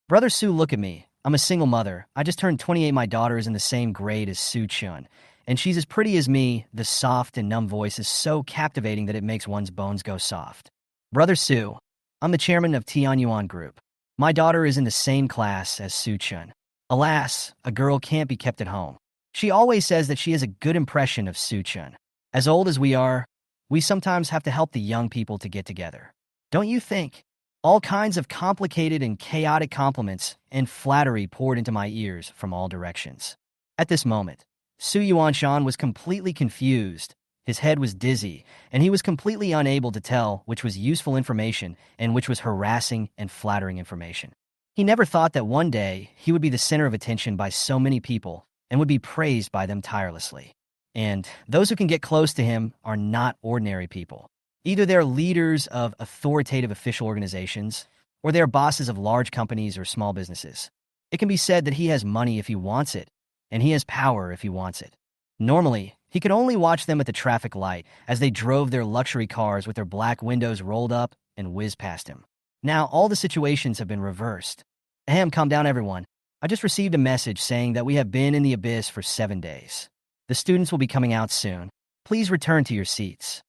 Brother Sue, look at me. I'm a single mother. I just turned 28. My daughter is in the same grade as Su Chun, and she's as pretty as me. The soft and numb voice is so captivating that it makes one's bones go soft. Brother Sue, I'm the chairman of Tianyuan Group. My daughter is in the same class as Su Chun. Alas, a girl can't be kept at home. She always says that she has a good impression of Su Chun. As old as we are, we sometimes have to help the young people to get together. Don't you think? All kinds of complicated and chaotic compliments and flattery poured into my ears from all directions. At this moment, Su Yuanshan was completely confused. His head was dizzy, and he was completely unable to tell which was useful information and which was harassing and flattering information. He never thought that one day he would be the center of attention by so many people and would be praised by them tirelessly. And those who can get close to him are not ordinary people. Either they're leaders of authoritative official organizations, or they're bosses of large companies or small businesses. It can be said that he has money if he wants it, and he has power if he wants it. Normally, he could only watch them at the traffic light as they drove their luxury cars with their black windows rolled up and whizzed past him. Now, all the situations have been reversed. Ahem, calm down, everyone. I just received a message saying that we have been in the abyss for 7 days. The students will be coming out soon. Please return to your seats.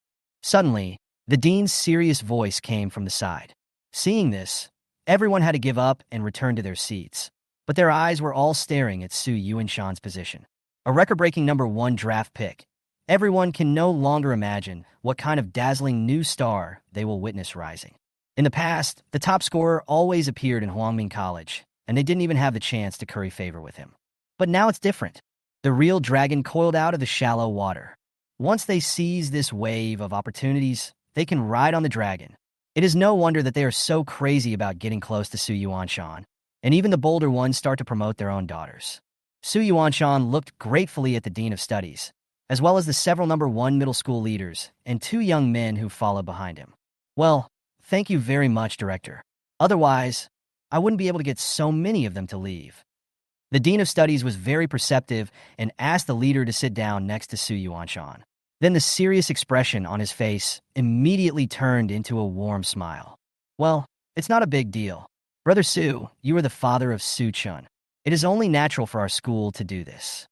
Suddenly, the dean's serious voice came from the side. Seeing this, everyone had to give up and return to their seats. But their eyes were all staring at Su Yuanshan's position. A record-breaking #1 draft pick. Everyone can no longer imagine what kind of dazzling new star they will witness rising. In the past, the top scorer always appeared in Huangming College, and they didn't even have the chance to curry favor with him. But now it's different. The real dragon coiled out of the shallow water. Once they seize this wave of opportunities, they can ride on the dragon. It is no wonder that they are so crazy about getting close to Su Yuanshan, and even the bolder ones start to promote their own daughters. Su Yuanshan looked gratefully at the Dean of Studies, as well as the several #1 middle school leaders and 2 young men who followed behind him. Well, thank you very much, Director. Otherwise, I wouldn't be able to get so many of them to leave. The Dean of Studies was very perceptive and asked the leader to sit down next to Su Yuanshan. Then the serious expression on his face immediately turned into a warm smile. Well, it's not a big deal. Brother Su, you are the father of Su Chun. It is only natural for our school to do this.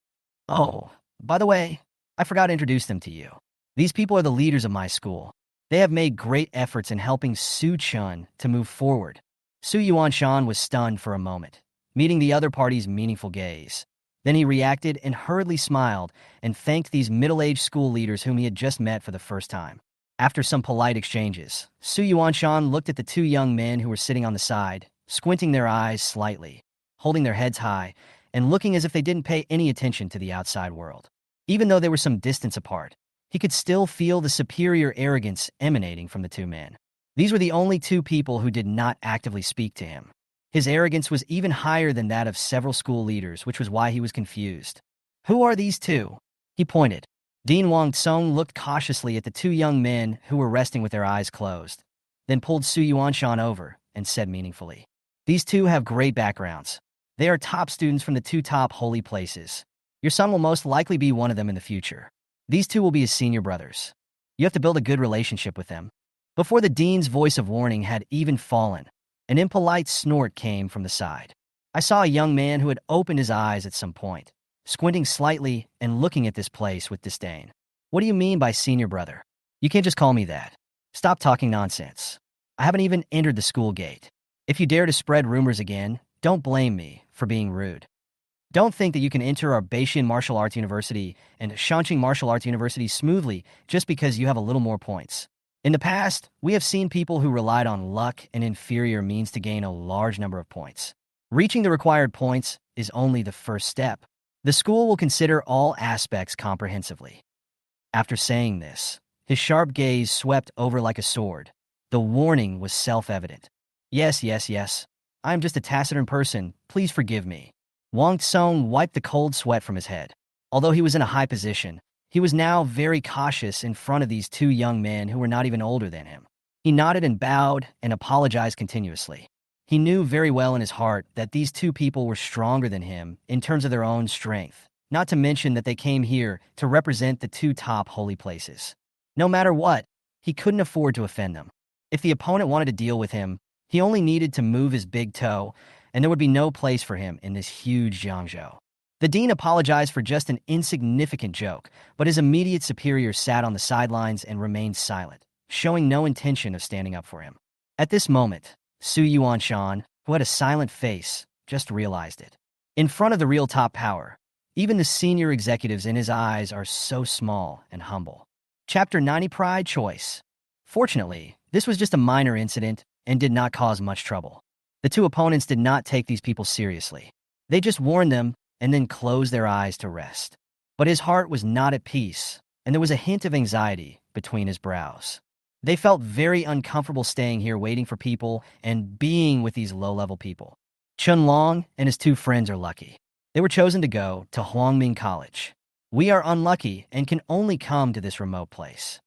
Oh, by the way, I forgot to introduce them to you. These people are the leaders of my school. They have made great efforts in helping Su Chun to move forward. Su Yuanshan was stunned for a moment, meeting the other party's meaningful gaze. Then he reacted and hurriedly smiled and thanked these middle-aged school leaders whom he had just met for the first time. After some polite exchanges, Su Yuanshan looked at the 2 young men who were sitting on the side, squinting their eyes slightly, holding their heads high, and looking as if they didn't pay any attention to the outside world. Even though they were some distance apart, he could still feel the superior arrogance emanating from the 2 men. These were the only 2 people who did not actively speak to him. His arrogance was even higher than that of several school leaders, which was why he was confused. Who are these 2? He pointed. Dean Wang Tsong looked cautiously at the 2 young men who were resting with their eyes closed, then pulled Su Yuanshan over and said meaningfully, "These 2 have great backgrounds. They are top students from the 2 top holy places. Your son will most likely be one of them in the future. These 2 will be his senior brothers. You have to build a good relationship with them." Before the dean's voice of warning had even fallen, an impolite snort came from the side. I saw a young man who had opened his eyes at some point, squinting slightly and looking at this place with disdain. "What do you mean by senior brother? You can't just call me that. Stop talking nonsense. I haven't even entered the school gate. If you dare to spread rumors again, don't blame me for being rude. Don't think that you can enter our Beitian Martial Arts University and Shanqing Martial Arts University smoothly just because you have a little more points. In the past, we have seen people who relied on luck and inferior means to gain a large number of points. Reaching the required points is only the first step. The school will consider all aspects comprehensively. After saying this, his sharp gaze swept over like a sword. The warning was self-evident. Yes, yes, yes. I am just a taciturn person. Please forgive me. Wang Tsong wiped the cold sweat from his head. Although he was in a high position, he was now very cautious in front of these two young men who were not even older than him. He nodded and bowed and apologized continuously. He knew very well in his heart that these two people were stronger than him in terms of their own strength, not to mention that they came here to represent the two top holy places. No matter what, he couldn't afford to offend them. If the opponent wanted to deal with him, he only needed to move his big toe, and there would be no place for him in this huge Jiangzhou. The dean apologized for just an insignificant joke, but his immediate superior sat on the sidelines and remained silent, showing no intention of standing up for him. At this moment, Su Yuanshan, who had a silent face, just realized it. In front of the real top power, even the senior executives in his eyes are so small and humble. Chapter 90 Pride Choice. Fortunately, this was just a minor incident and did not cause much trouble. The two opponents did not take these people seriously. They just warned them and then closed their eyes to rest. But his heart was not at peace, and there was a hint of anxiety between his brows. They felt very uncomfortable staying here waiting for people and being with these low-level people. Chun Long and his two friends are lucky. They were chosen to go to Huangming College. We are unlucky and can only come to this remote place.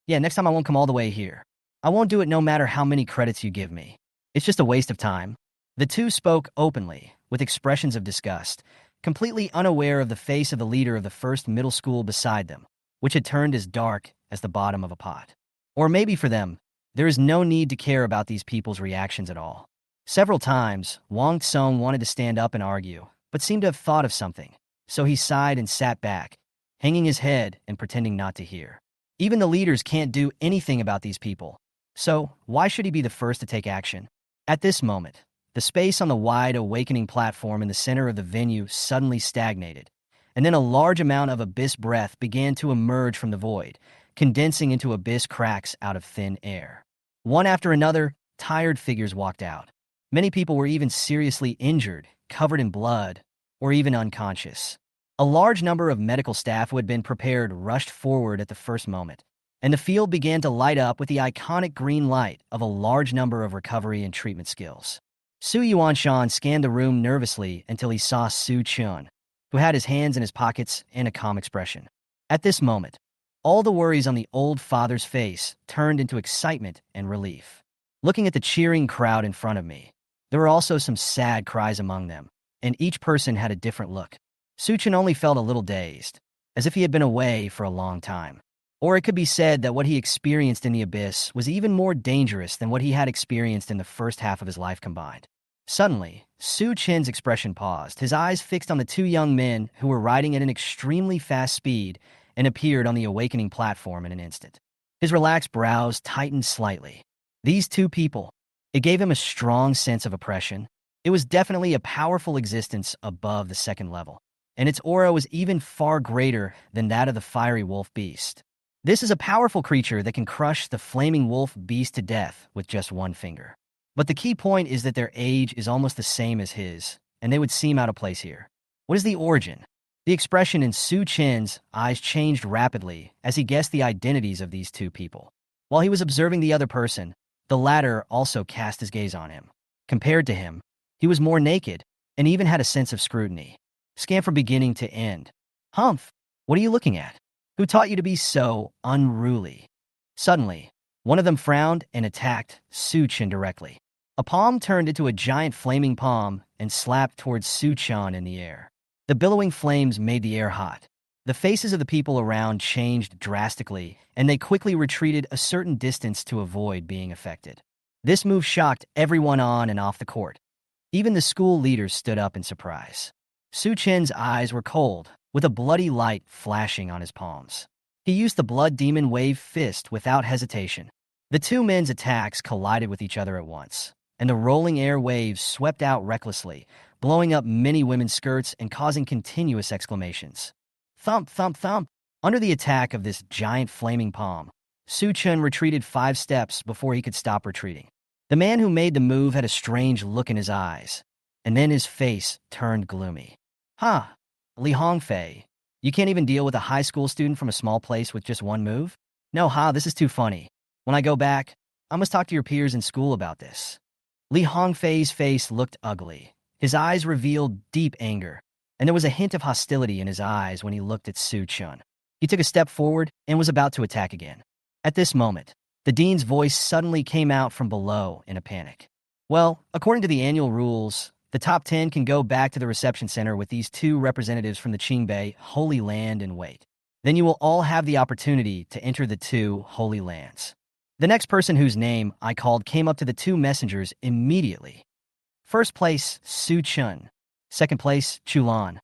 Yeah, next time I won't come all the way here. I won't do it no matter how many credits you give me. It's just a waste of time. The two spoke openly, with expressions of disgust, completely unaware of the face of the leader of the first middle school beside them, which had turned as dark as the bottom of a pot. Or maybe for them, there is no need to care about these people's reactions at all. Several times, Wang Tsong wanted to stand up and argue, but seemed to have thought of something, so he sighed and sat back, hanging his head and pretending not to hear. Even the leaders can't do anything about these people, so why should he be the first to take action? At this moment, the space on the wide awakening platform in the center of the venue suddenly stagnated, and then a large amount of abyss breath began to emerge from the void, condensing into abyss cracks out of thin air. One after another, tired figures walked out. Many people were even seriously injured, covered in blood, or even unconscious. A large number of medical staff who had been prepared rushed forward at the first moment, and the field began to light up with the iconic green light of a large number of recovery and treatment skills. Su Yuanshan scanned the room nervously until he saw Su Chun, who had his hands in his pockets and a calm expression. At this moment, all the worries on the old father's face turned into excitement and relief. Looking at the cheering crowd in front of me, there were also some sad cries among them, and each person had a different look. Su Chun only felt a little dazed, as if he had been away for a long time. Or it could be said that what he experienced in the abyss was even more dangerous than what he had experienced in the first half of his life combined. Suddenly, Su Chen's expression paused, his eyes fixed on the two young men who were riding at an extremely fast speed and appeared on the awakening platform in an instant. His relaxed brows tightened slightly. These two people, it gave him a strong sense of oppression. It was definitely a powerful existence above the second level, and its aura was even far greater than that of the fiery wolf beast. This is a powerful creature that can crush the flaming wolf beast to death with just one finger. But the key point is that their age is almost the same as his, and they would seem out of place here. What is the origin? The expression in Su Chen's eyes changed rapidly as he guessed the identities of these two people. While he was observing the other person, the latter also cast his gaze on him. Compared to him, he was more naked and even had a sense of scrutiny. Scanned from beginning to end. Humph, what are you looking at? Who taught you to be so unruly? Suddenly, one of them frowned and attacked Su Chen directly. A palm turned into a giant flaming palm and slapped towards Su Chen in the air. The billowing flames made the air hot. The faces of the people around changed drastically, and they quickly retreated a certain distance to avoid being affected. This move shocked everyone on and off the court. Even the school leaders stood up in surprise. Su Chen's eyes were cold, with a bloody light flashing on his palms. He used the blood demon wave fist without hesitation. The two men's attacks collided with each other at once, and the rolling air waves swept out recklessly, blowing up many women's skirts and causing continuous exclamations. Thump, thump, thump. Under the attack of this giant flaming palm, Su Chen retreated 5 steps before he could stop retreating. The man who made the move had a strange look in his eyes, and then his face turned gloomy. Li Hongfei, You can't even deal with a high school student from a small place with just one move? No, this is too funny. When I go back, I must talk to your peers in school about this. Li Hongfei's face looked ugly. His eyes revealed deep anger, and there was a hint of hostility in his eyes when he looked at Su Chun. He took a step forward and was about to attack again. At this moment, the dean's voice suddenly came out from below in a panic. Well, according to the annual rules, the top 10 can go back to the reception center with these two representatives from the Qingbei Holy Land and wait. Then you will all have the opportunity to enter the two Holy Lands. The next person whose name I called came up to the two messengers immediately. First place, Su Chun. Second place, Chulan.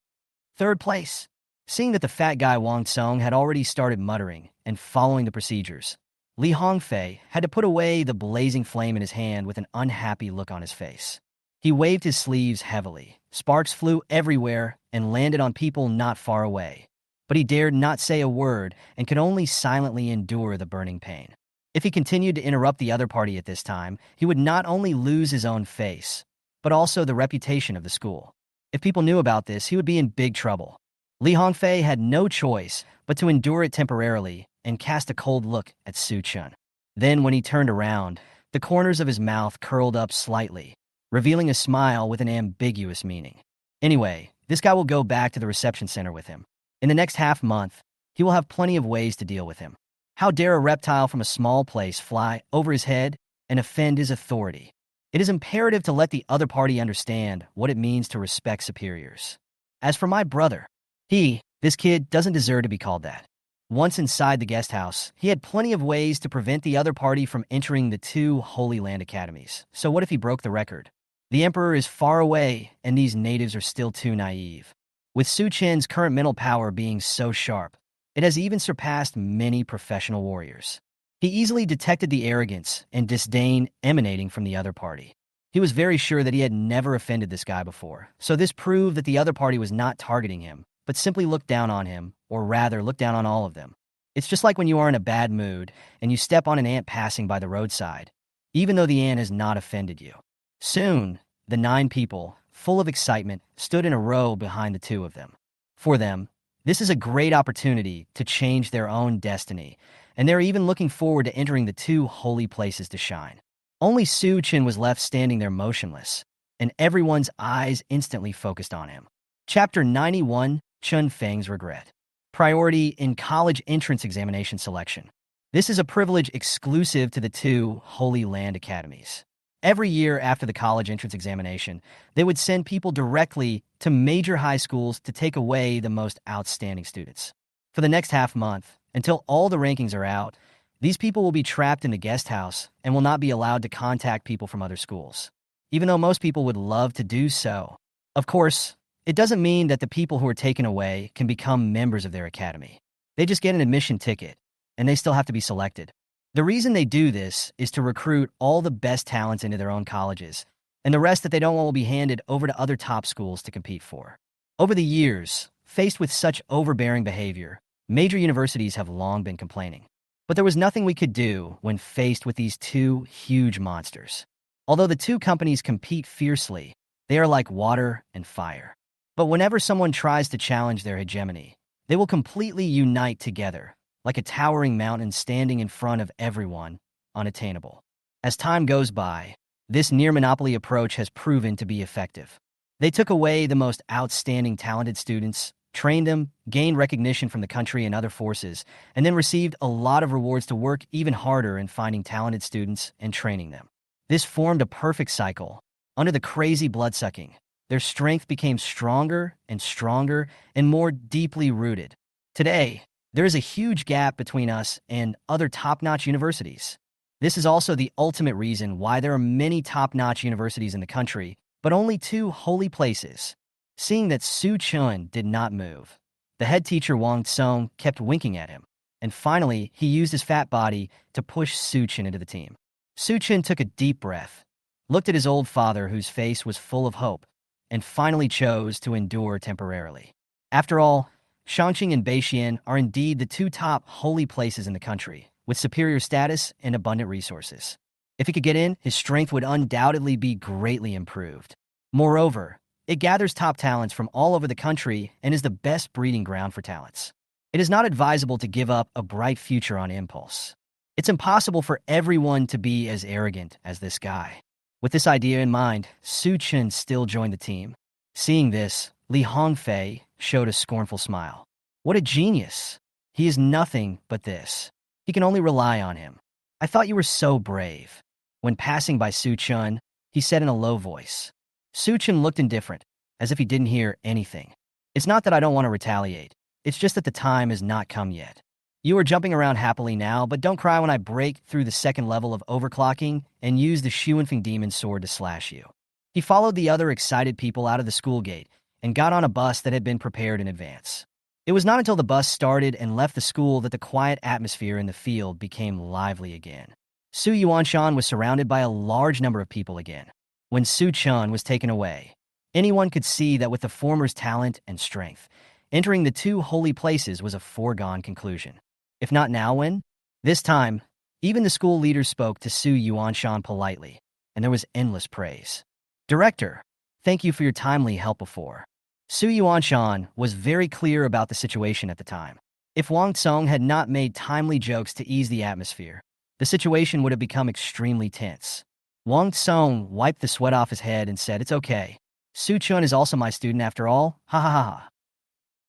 Third place. Seeing that the fat guy Wang Tsong had already started muttering and following the procedures, Li Hongfei had to put away the blazing flame in his hand with an unhappy look on his face. He waved his sleeves heavily. Sparks flew everywhere and landed on people not far away. But he dared not say a word and could only silently endure the burning pain. If he continued to interrupt the other party at this time, he would not only lose his own face, but also the reputation of the school. If people knew about this, he would be in big trouble. Li Hongfei had no choice but to endure it temporarily and cast a cold look at Su Chun. Then, when he turned around, the corners of his mouth curled up slightly, revealing a smile with an ambiguous meaning. Anyway, this guy will go back to the reception center with him. In the next half-month, he will have plenty of ways to deal with him. How dare a reptile from a small place fly over his head and offend his authority? It is imperative to let the other party understand what it means to respect superiors. As for my brother, this kid doesn't deserve to be called that. Once inside the guest house, he had plenty of ways to prevent the other party from entering the two Holy Land academies. So what if he broke the record? The emperor is far away, and these natives are still too naive. With Su Chen's current mental power being so sharp, it has even surpassed many professional warriors. He easily detected the arrogance and disdain emanating from the other party. He was very sure that he had never offended this guy before, so this proved that the other party was not targeting him, but simply looked down on him, or rather looked down on all of them. It's just like when you are in a bad mood and you step on an ant passing by the roadside, even though the ant has not offended you. Soon, the 9 people, full of excitement, stood in a row behind the 2 of them. For them, this is a great opportunity to change their own destiny, and they're even looking forward to entering the 2 holy places to shine. Only Su Chen was left standing there motionless, and everyone's eyes instantly focused on him. Chapter 91, Chun Feng's Regret. Priority in college entrance examination selection. This is a privilege exclusive to the 2 Holy Land academies. Every year after the college entrance examination, they would send people directly to major high schools to take away the most outstanding students. For the next half-month, until all the rankings are out, these people will be trapped in the guest house and will not be allowed to contact people from other schools, even though most people would love to do so. Of course, it doesn't mean that the people who are taken away can become members of their academy. They just get an admission ticket, and they still have to be selected. The reason they do this is to recruit all the best talents into their own colleges, and the rest that they don't want will be handed over to other top schools to compete for. Over the years, faced with such overbearing behavior, major universities have long been complaining. But there was nothing we could do when faced with these 2 huge monsters. Although the 2 companies compete fiercely, they are like water and fire. But whenever someone tries to challenge their hegemony, they will completely unite together, like a towering mountain standing in front of everyone, unattainable. As time goes by, this near-monopoly approach has proven to be effective. They took away the most outstanding talented students, trained them, gained recognition from the country and other forces, and then received a lot of rewards to work even harder in finding talented students and training them. This formed a perfect cycle. Under the crazy bloodsucking, their strength became stronger and more deeply rooted. Today, there is a huge gap between us and other top-notch universities. This is also the ultimate reason why there are many top-notch universities in the country, but only 2 holy places. Seeing that Su Chun did not move, the head teacher Wang Tsong kept winking at him, and finally he used his fat body to push Su Chen into the team. Su Chen took a deep breath, looked at his old father whose face was full of hope, and finally chose to endure temporarily. After all, Shangqing and Beixian are indeed the 2 top holy places in the country, with superior status and abundant resources. If he could get in, his strength would undoubtedly be greatly improved. Moreover, It gathers top talents from all over the country and is the best breeding ground for talents. It is not advisable to give up a bright future on impulse. It's impossible for everyone to be as arrogant as this guy. With this idea in mind, Su Chen still joined the team. Seeing this, Li Hongfei showed a scornful smile. What a genius! He is nothing but this. He can only rely on him. I thought you were so brave. When passing by Su Chen, he said in a low voice. Su Chen looked indifferent, as if he didn't hear anything. It's not that I don't want to retaliate. It's just that the time has not come yet. You are jumping around happily now, but don't cry when I break through the second level of overclocking and use the Xuanfeng demon sword to slash you. He followed the other excited people out of the school gate and got on a bus that had been prepared in advance. It was not until the bus started and left the school that the quiet atmosphere in the field became lively again. Su Yuanshan was surrounded by a large number of people again. When Su Chen was taken away, anyone could see that with the former's talent and strength, entering the two holy places was a foregone conclusion. If not now, when? This time, even the school leaders spoke to Su Yuanshan politely, and there was endless praise. Director, thank you for your timely help before. Su Yuanshan was very clear about the situation at the time. If Wang Tsong had not made timely jokes to ease the atmosphere, the situation would have become extremely tense. Wang Tsong wiped the sweat off his head and said, "It's okay. Su Chen is also my student after all. Ha ha ha ha."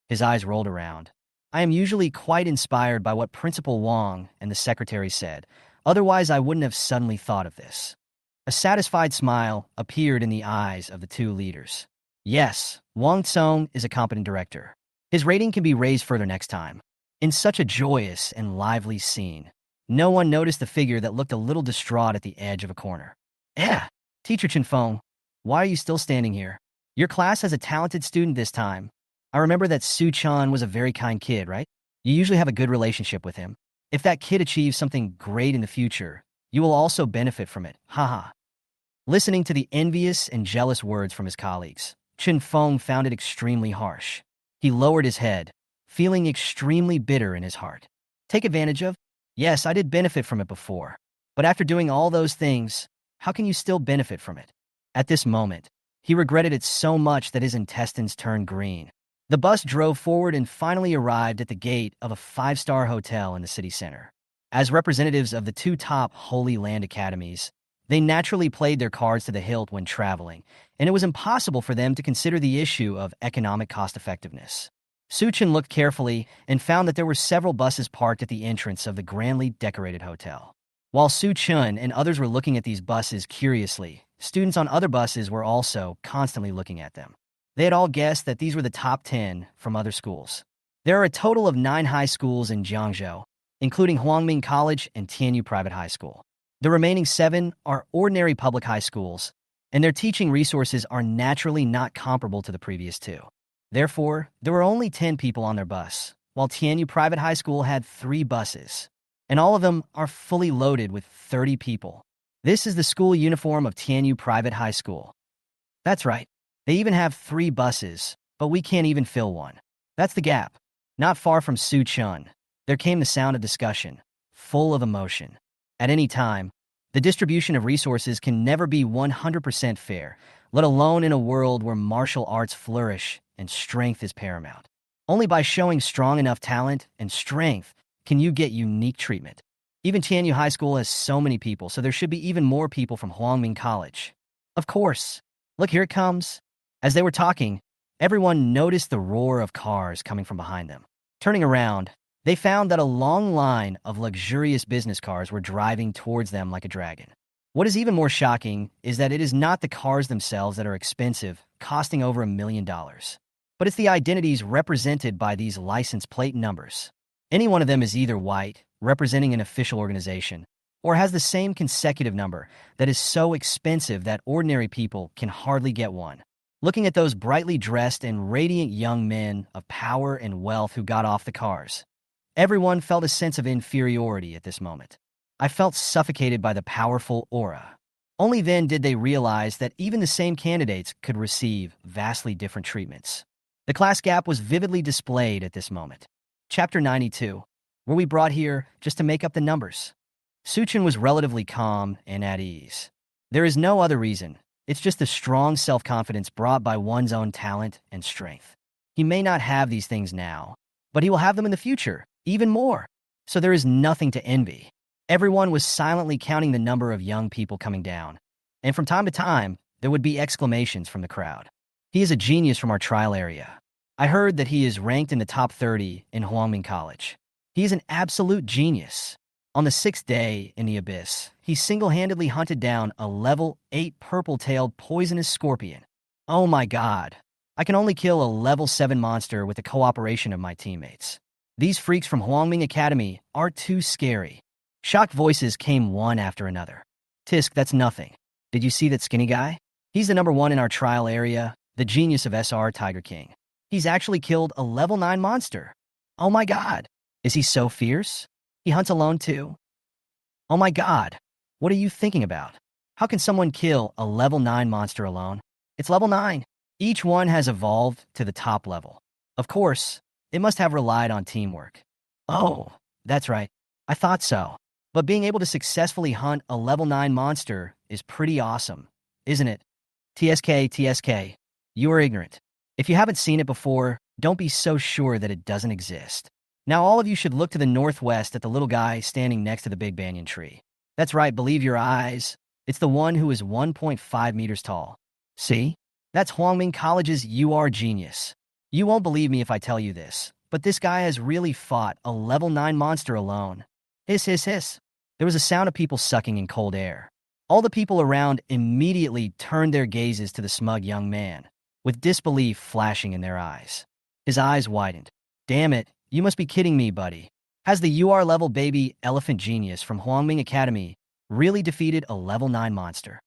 His eyes rolled around. I am usually quite inspired by what Principal Wang and the secretary said. Otherwise, I wouldn't have suddenly thought of this. A satisfied smile appeared in the eyes of the two leaders. Yes, Wang Tsong is a competent director. His rating can be raised further next time. In such a joyous and lively scene, no one noticed the figure that looked a little distraught at the edge of a corner. Teacher Chenfeng, why are you still standing here? Your class has a talented student this time. I remember that Su Chen was a very kind kid, right? You usually have a good relationship with him. If that kid achieves something great in the future, you will also benefit from it. Haha. Listening to the envious and jealous words from his colleagues, Chen Feng found it extremely harsh. He lowered his head, feeling extremely bitter in his heart. Take advantage of? Yes, I did benefit from it before. But after doing all those things, how can you still benefit from it? At this moment, he regretted it so much that his intestines turned green. The bus drove forward and finally arrived at the gate of a 5-star hotel in the city center. As representatives of the two top Holy Land academies, they naturally played their cards to the hilt when traveling, and it was impossible for them to consider the issue of economic cost-effectiveness. Su Chen looked carefully and found that there were several buses parked at the entrance of the grandly decorated hotel. While Su Chen and others were looking at these buses curiously, students on other buses were also constantly looking at them. They had all guessed that these were the top 10 from other schools. There are a total of 9 high schools in Jiangzhou, including Huangming College and Tianyu Private High School. The remaining 7 are ordinary public high schools, and their teaching resources are naturally not comparable to the previous 2. Therefore, there were only 10 people on their bus, while Tianyu Private High School had 3 buses, and all of them are fully loaded with 30 people. This is the school uniform of Tianyu Private High School. That's right. They even have 3 buses, but we can't even fill one. That's the gap. Not far from Su Chen, there came the sound of discussion, full of emotion. At any time, the distribution of resources can never be 100% fair, let alone in a world where martial arts flourish and strength is paramount. Only by showing strong enough talent and strength can you get unique treatment. Even Tianyu High School has so many people, so there should be even more people from Huangming College. Of course. Look, here it comes. As they were talking, everyone noticed the roar of cars coming from behind them. Turning around, they found that a long line of luxurious business cars were driving towards them like a dragon. What is even more shocking is that it is not the cars themselves that are expensive, costing over $1 million, but it's the identities represented by these license plate numbers. Any one of them is either white, representing an official organization, or has the same consecutive number that is so expensive that ordinary people can hardly get one. Looking at those brightly dressed and radiant young men of power and wealth who got off the cars, everyone felt a sense of inferiority at this moment. I felt suffocated by the powerful aura. Only then did they realize that even the same candidates could receive vastly different treatments. The class gap was vividly displayed at this moment. Chapter 92. Were we brought here just to make up the numbers? Su Chen was relatively calm and at ease. There is no other reason. It's just the strong self-confidence brought by one's own talent and strength. He may not have these things now, but he will have them in the future, even more. So there is nothing to envy. Everyone was silently counting the number of young people coming down, and from time to time, there would be exclamations from the crowd. He is a genius from our trial area. I heard that he is ranked in the top 30 in Huangming College. He is an absolute genius. On the 6th day in the abyss, he single-handedly hunted down a level 8 purple-tailed poisonous scorpion. Oh my god. I can only kill a level 7 monster with the cooperation of my teammates. These freaks from Huangming Academy are too scary. Shocked voices came one after another. Tisk, that's nothing. Did you see that skinny guy? He's the number 1 in our trial area, the genius of SR Tiger King. He's actually killed a level 9 monster. Oh my god. Is he so fierce? He hunts alone too. Oh my god. What are you thinking about? How can someone kill a level 9 monster alone? It's level 9. Each one has evolved to the top level. Of course, it must have relied on teamwork. Oh, that's right. I thought so. But being able to successfully hunt a level 9 monster is pretty awesome, isn't it? TSK, you are ignorant. If you haven't seen it before, don't be so sure that it doesn't exist. Now all of you should look to the northwest at the little guy standing next to the big banyan tree. That's right, believe your eyes. It's the one who is 1.5 meters tall. See? That's Huangming College's UR genius. You won't believe me if I tell you this, but this guy has really fought a level 9 monster alone. Hiss, hiss, hiss. There was a sound of people sucking in cold air. All the people around immediately turned their gazes to the smug young man, with disbelief flashing in their eyes. His eyes widened. Damn it, you must be kidding me, buddy. Has the UR-level baby elephant genius from Huangming Academy really defeated a level 9 monster?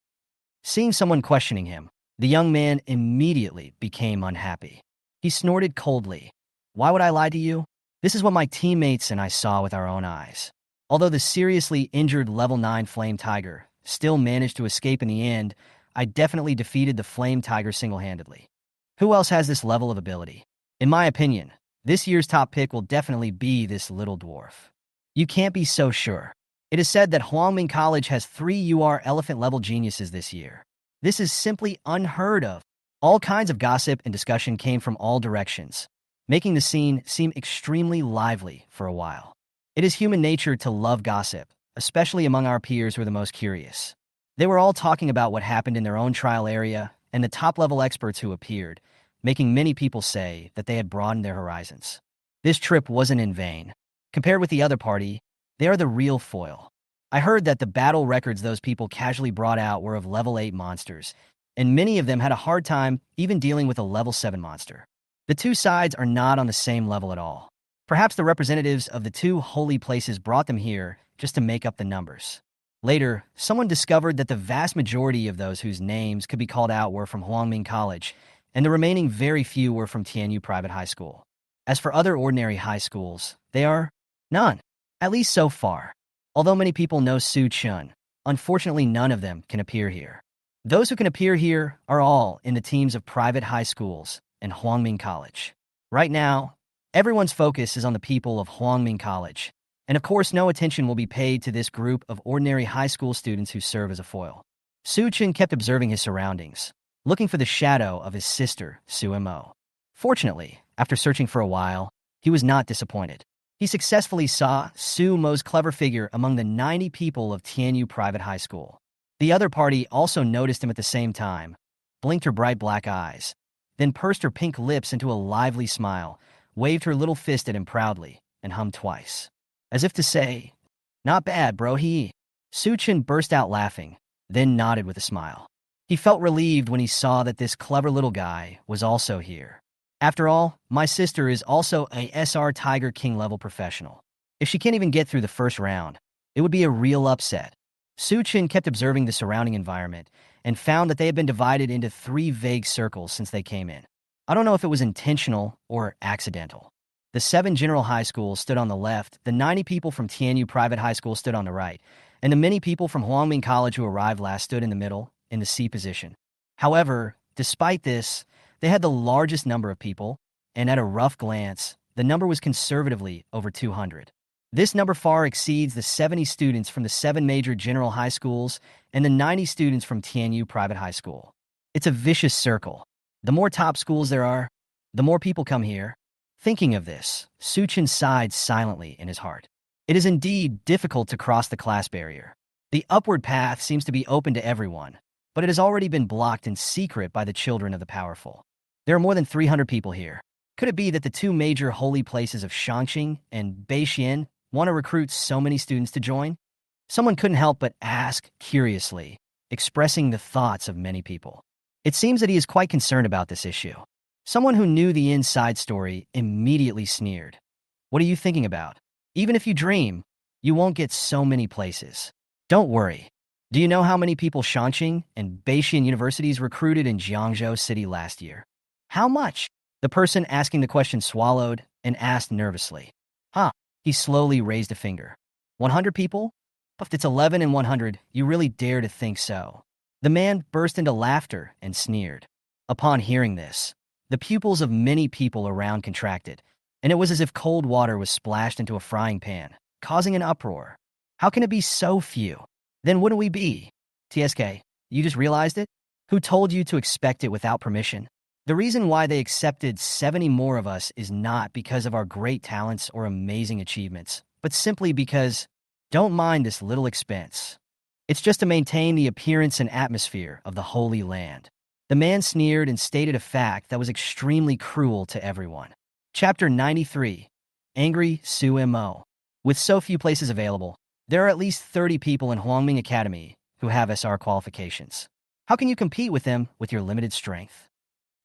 Seeing someone questioning him, the young man immediately became unhappy. He snorted coldly. Why would I lie to you? This is what my teammates and I saw with our own eyes. Although the seriously injured level 9 Flame Tiger still managed to escape in the end, I definitely defeated the Flame Tiger single-handedly. Who else has this level of ability? In my opinion, this year's top pick will definitely be this little dwarf. You can't be so sure. It is said that Huangming College has 3 UR elephant-level geniuses this year. This is simply unheard of. All kinds of gossip and discussion came from all directions, making the scene seem extremely lively for a while. It is human nature to love gossip, especially among our peers who are the most curious. They were all talking about what happened in their own trial area and the top-level experts who appeared, making many people say that they had broadened their horizons. This trip wasn't in vain. Compared with the other party, they are the real foil. I heard that the battle records those people casually brought out were of level 8 monsters, and many of them had a hard time even dealing with a level 7 monster. The two sides are not on the same level at all. Perhaps the representatives of the two holy places brought them here just to make up the numbers. Later, someone discovered that the vast majority of those whose names could be called out were from Huangming College, and the remaining very few were from Tianyu Private High School. As for other ordinary high schools, they are none, at least so far. Although many people know Su Chun, unfortunately none of them can appear here. Those who can appear here are all in the teams of private high schools and Huangming College. Right now, everyone's focus is on the people of Huangming College, and of course no attention will be paid to this group of ordinary high school students who serve as a foil. Su Chun kept observing his surroundings, looking for the shadow of his sister, Su Mo. Fortunately, after searching for a while, he was not disappointed. He successfully saw Su Mo's clever figure among the 90 people of Tianyu Private High School. The other party also noticed him at the same time, blinked her bright black eyes, then pursed her pink lips into a lively smile, waved her little fist at him proudly, and hummed twice. As if to say, "Not bad, bro, he." Su Chun burst out laughing, then nodded with a smile. He felt relieved when he saw that this clever little guy was also here. After all, my sister is also a SR Tiger King level professional. If she can't even get through the first round, it would be a real upset. Su Chun kept observing the surrounding environment and found that they had been divided into 3 vague circles since they came in. I don't know if it was intentional or accidental. The 7 general high schools stood on the left, the 90 people from Tianyu Private High School stood on the right, and the many people from Huangming College who arrived last stood in the middle, in the C position. However, despite this, they had the largest number of people, and at a rough glance, the number was conservatively over 200. This number far exceeds the 70 students from the 7 major general high schools and the 90 students from Tianyu Private High School. It's a vicious circle. The more top schools there are, the more people come here. Thinking of this, Suchin sighed silently in his heart. It is indeed difficult to cross the class barrier. The upward path seems to be open to everyone, but it has already been blocked in secret by the children of the powerful. There are more than 300 people here. Could it be that the 2 major holy places of Shangqing and Beixian want to recruit so many students to join? Someone couldn't help but ask curiously, expressing the thoughts of many people. It seems that he is quite concerned about this issue. Someone who knew the inside story immediately sneered. What are you thinking about? Even if you dream, you won't get so many places. Don't worry. Do you know how many people Shangqing and Beixian universities recruited in Jiangzhou City last year? How much? The person asking the question swallowed and asked nervously. He slowly raised a finger. 100 people? If it's 11 and 100, you really dare to think so. The man burst into laughter and sneered. Upon hearing this, the pupils of many people around contracted, and it was as if cold water was splashed into a frying pan, causing an uproar. How can it be so few? Then wouldn't we be? TSK, you just realized it? Who told you to expect it without permission? The reason why they accepted 70 more of us is not because of our great talents or amazing achievements, but simply because, don't mind this little expense. It's just to maintain the appearance and atmosphere of the Holy Land. The man sneered and stated a fact that was extremely cruel to everyone. Chapter 93. Angry Su Mo. With so few places available, there are at least 30 people in Huangming Academy who have SR qualifications. How can you compete with them with your limited strength?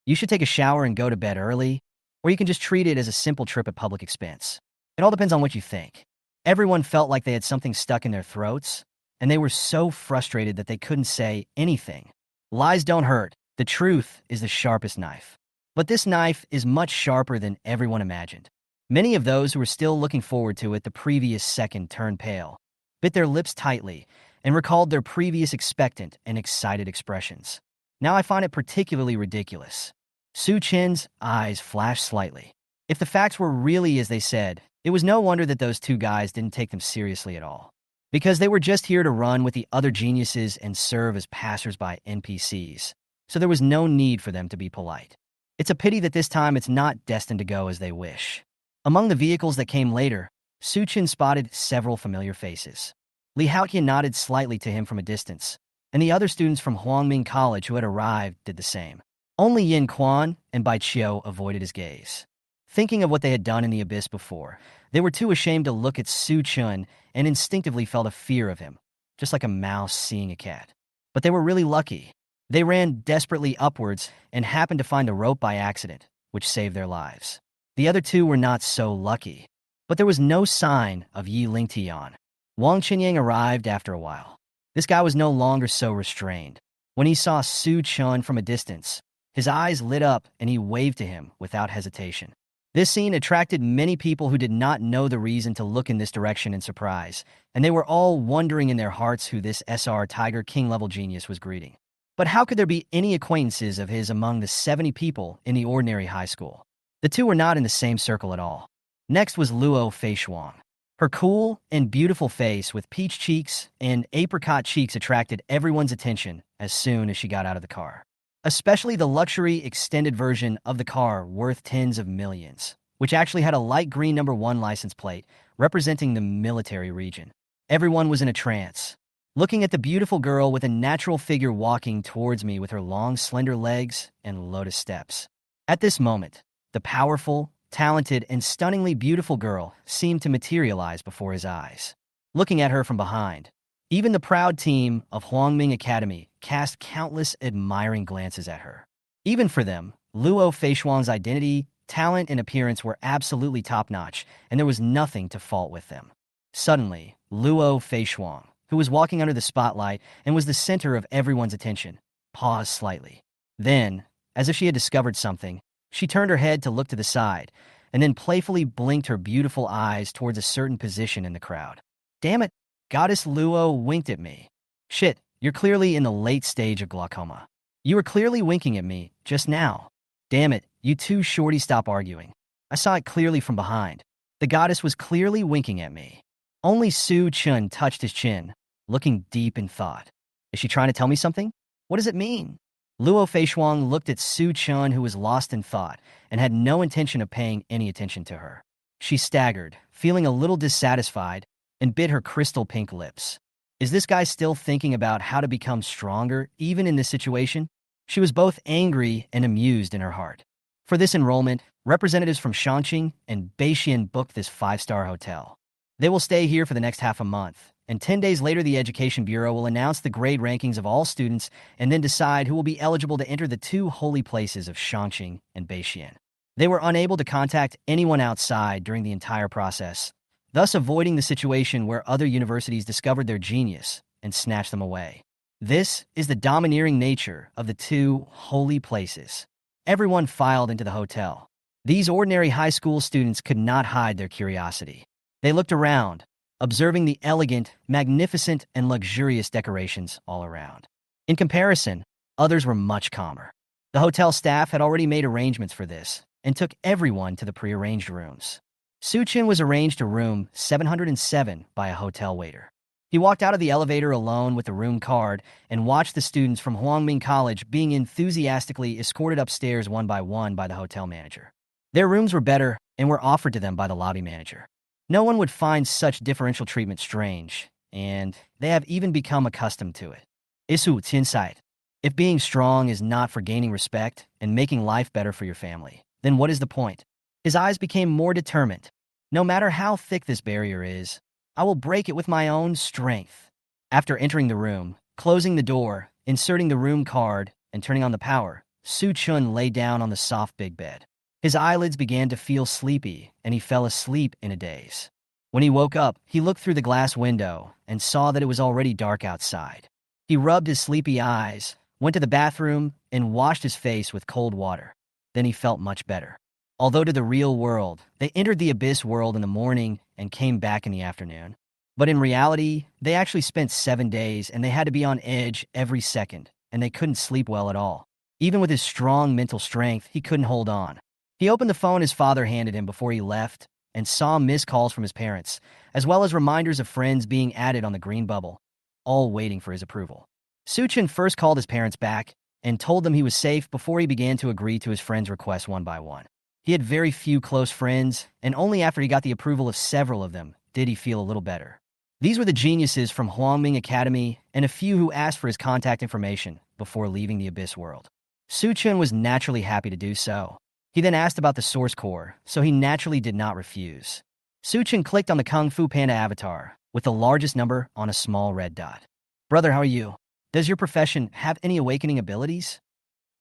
You should take a shower and go to bed early, or you can just treat it as a simple trip at public expense. It all depends on what you think. Everyone felt like they had something stuck in their throats, and they were so frustrated that they couldn't say anything. Lies don't hurt. The truth is the sharpest knife. But this knife is much sharper than everyone imagined. Many of those who were still looking forward to it the previous second turned pale, bit their lips tightly, and recalled their previous expectant and excited expressions. Now I find it particularly ridiculous. Su Chin's eyes flashed slightly. If the facts were really as they said, it was no wonder that those 2 guys didn't take them seriously at all. Because they were just here to run with the other geniuses and serve as passers-by NPCs, so there was no need for them to be polite. It's a pity that this time it's not destined to go as they wish. Among the vehicles that came later, Su Chin spotted several familiar faces. Li Haoqian nodded slightly to him from a distance, and the other students from Huangming College who had arrived did the same. Only Yin Quan and Bai Qiu avoided his gaze. Thinking of what they had done in the abyss before, they were too ashamed to look at Su Chun and instinctively felt a fear of him, just like a mouse seeing a cat. But they were really lucky. They ran desperately upwards and happened to find a rope by accident, which saved their lives. The other 2 were not so lucky, but there was no sign of Yi Lingtian. Wang Chenyang arrived after a while. This guy was no longer so restrained. When he saw Su Chun from a distance, his eyes lit up and he waved to him without hesitation. This scene attracted many people who did not know the reason to look in this direction in surprise, and they were all wondering in their hearts who this SR Tiger King-level genius was greeting. But how could there be any acquaintances of his among the 70 people in the ordinary high school? The 2 were not in the same circle at all. Next was Luo Feishuang. Her cool and beautiful face with peach cheeks and apricot cheeks attracted everyone's attention as soon as she got out of the car. Especially the luxury extended version of the car worth tens of millions, which actually had a light green number 1 license plate representing the military region. Everyone was in a trance, looking at the beautiful girl with a natural figure walking towards me with her long, slender legs and lotus steps. At this moment, the powerful, talented, and stunningly beautiful girl seemed to materialize before his eyes. Looking at her from behind, even the proud team of Huangming Academy cast countless admiring glances at her. Even for them, Luo Feishuang's identity, talent, and appearance were absolutely top-notch, and there was nothing to fault with them. Suddenly, Luo Feishuang, who was walking under the spotlight and was the center of everyone's attention, paused slightly. Then, as if she had discovered something, she turned her head to look to the side, and then playfully blinked her beautiful eyes towards a certain position in the crowd. Damn it, Goddess Luo winked at me. Shit, you're clearly in the late stage of glaucoma. You were clearly winking at me, just now. Damn it, you two shorty stop arguing. I saw it clearly from behind. The goddess was clearly winking at me. Only Su Chun touched his chin, looking deep in thought. Is she trying to tell me something? What does it mean? Luo Feishuang looked at Su Chun, who was lost in thought and had no intention of paying any attention to her. She staggered, feeling a little dissatisfied, and bit her crystal pink lips. Is this guy still thinking about how to become stronger, even in this situation? She was both angry and amused in her heart. For this enrollment, representatives from Shangqing and Beixian booked this 5-star hotel. They will stay here for the next half a month, and 10 days later the Education Bureau will announce the grade rankings of all students and then decide who will be eligible to enter the 2 holy places of Shangqing and Beixian. They were unable to contact anyone outside during the entire process, thus avoiding the situation where other universities discovered their genius and snatched them away. This is the domineering nature of the 2 holy places. Everyone filed into the hotel. These ordinary high school students could not hide their curiosity. They looked around, observing the elegant, magnificent, and luxurious decorations all around. In comparison, others were much calmer. The hotel staff had already made arrangements for this and took everyone to the prearranged rooms. Su Chin was arranged to room 707 by a hotel waiter. He walked out of the elevator alone with the room card and watched the students from Huangming College being enthusiastically escorted upstairs one by one by the hotel manager. Their rooms were better and were offered to them by the lobby manager. No one would find such differential treatment strange, and they have even become accustomed to it. Isu Tinside. If being strong is not for gaining respect and making life better for your family, then what is the point? His eyes became more determined. No matter how thick this barrier is, I will break it with my own strength. After entering the room, closing the door, inserting the room card, and turning on the power, Su Chun lay down on the soft big bed. His eyelids began to feel sleepy, and he fell asleep in a daze. When he woke up, he looked through the glass window and saw that it was already dark outside. He rubbed his sleepy eyes, went to the bathroom, and washed his face with cold water. Then he felt much better. Although to the real world, they entered the abyss world in the morning and came back in the afternoon. But in reality, they actually spent 7 days and they had to be on edge every second, and they couldn't sleep well at all. Even with his strong mental strength, he couldn't hold on. He opened the phone his father handed him before he left and saw missed calls from his parents, as well as reminders of friends being added on the green bubble, all waiting for his approval. Su Chin first called his parents back and told them he was safe before he began to agree to his friends' requests one by one. He had very few close friends, and only after he got the approval of several of them did he feel a little better. These were the geniuses from Huangming Academy and a few who asked for his contact information before leaving the Abyss world. Su Chun was naturally happy to do so. He then asked about the source core, so he naturally did not refuse. Su Chun clicked on the Kung Fu Panda avatar, with the largest number on a small red dot. Brother, how are you? Does your profession have any awakening abilities?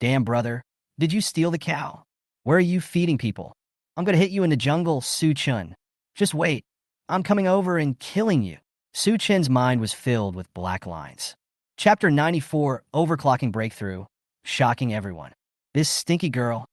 Damn, brother. Did you steal the cow? Where are you feeding people? I'm gonna hit you in the jungle, Su Chun. Just wait. I'm coming over and killing you. Su Chin's mind was filled with black lines. Chapter 94, Overclocking Breakthrough, shocking everyone. This stinky girl.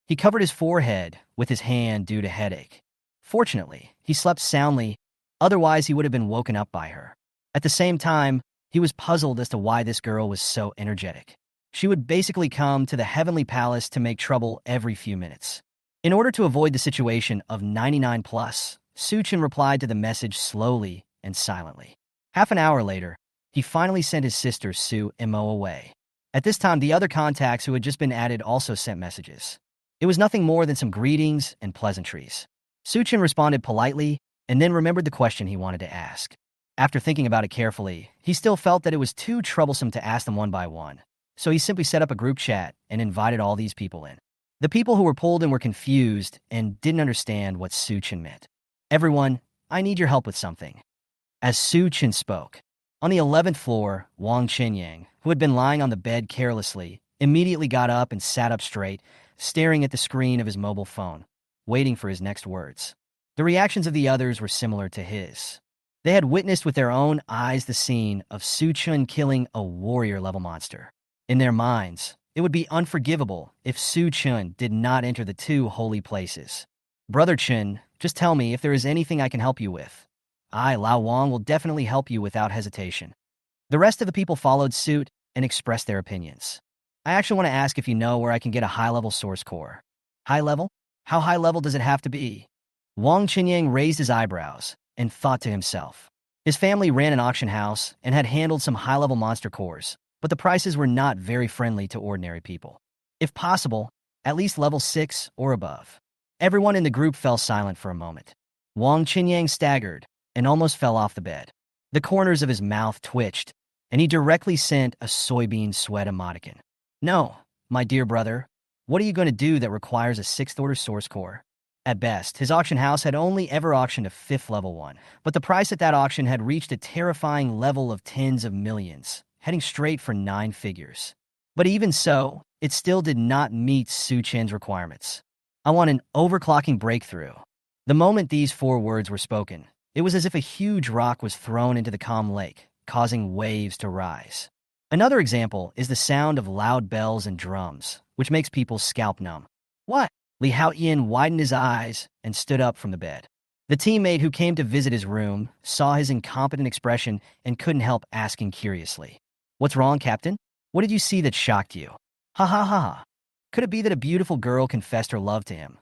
He covered his forehead with his hand due to headache. Fortunately, he slept soundly, otherwise he would have been woken up by her. At the same time, he was puzzled as to why this girl was so energetic. She would basically come to the Heavenly Palace to make trouble every few minutes. In order to avoid the situation of 99 plus, Su Chin replied to the message slowly and silently. Half an hour later, he finally sent his sister Su Mo away. At this time, the other contacts who had just been added also sent messages. It was nothing more than some greetings and pleasantries. Su Chin responded politely and then remembered the question he wanted to ask. After thinking about it carefully, he still felt that it was too troublesome to ask them one by one. So he simply set up a group chat and invited all these people in. The people who were pulled in were confused and didn't understand what Su Chin meant. Everyone, I need your help with something. As Su Chin spoke, on the 11th floor, Wang Chenyang, who had been lying on the bed carelessly, immediately got up and sat up straight, staring at the screen of his mobile phone, waiting for his next words. The reactions of the others were similar to his. They had witnessed with their own eyes the scene of Su Chin killing a warrior-level monster. In their minds, it would be unforgivable if Su Chin did not enter the 2 holy places. Brother Chin, just tell me if there is anything I can help you with. I, Lao Wang, will definitely help you without hesitation. The rest of the people followed suit and expressed their opinions. I actually want to ask if you know where I can get a high-level source core. High level? How high level does it have to be? Wang Chenyang raised his eyebrows and thought to himself. His family ran an auction house and had handled some high-level monster cores, but the prices were not very friendly to ordinary people. If possible, at least level 6 or above. Everyone in the group fell silent for a moment. Wang Chenyang staggered and almost fell off the bed. The corners of his mouth twitched, and he directly sent a soybean sweat emoticon. No, my dear brother, what are you going to do that requires a 6th-order source core? At best, his auction house had only ever auctioned a 5th level one, but the price at that auction had reached a terrifying level of tens of millions, heading straight for 9 figures. But even so, it still did not meet Su Chen's requirements. I want an overclocking breakthrough. The moment these 4 words were spoken, it was as if a huge rock was thrown into the calm lake, causing waves to rise. Another example is the sound of loud bells and drums, which makes people's scalp numb. What? Li Haoyan widened his eyes and stood up from the bed. The teammate who came to visit his room saw his incompetent expression and couldn't help asking curiously. What's wrong, Captain? What did you see that shocked you? Ha ha ha ha. Could it be that a beautiful girl confessed her love to him?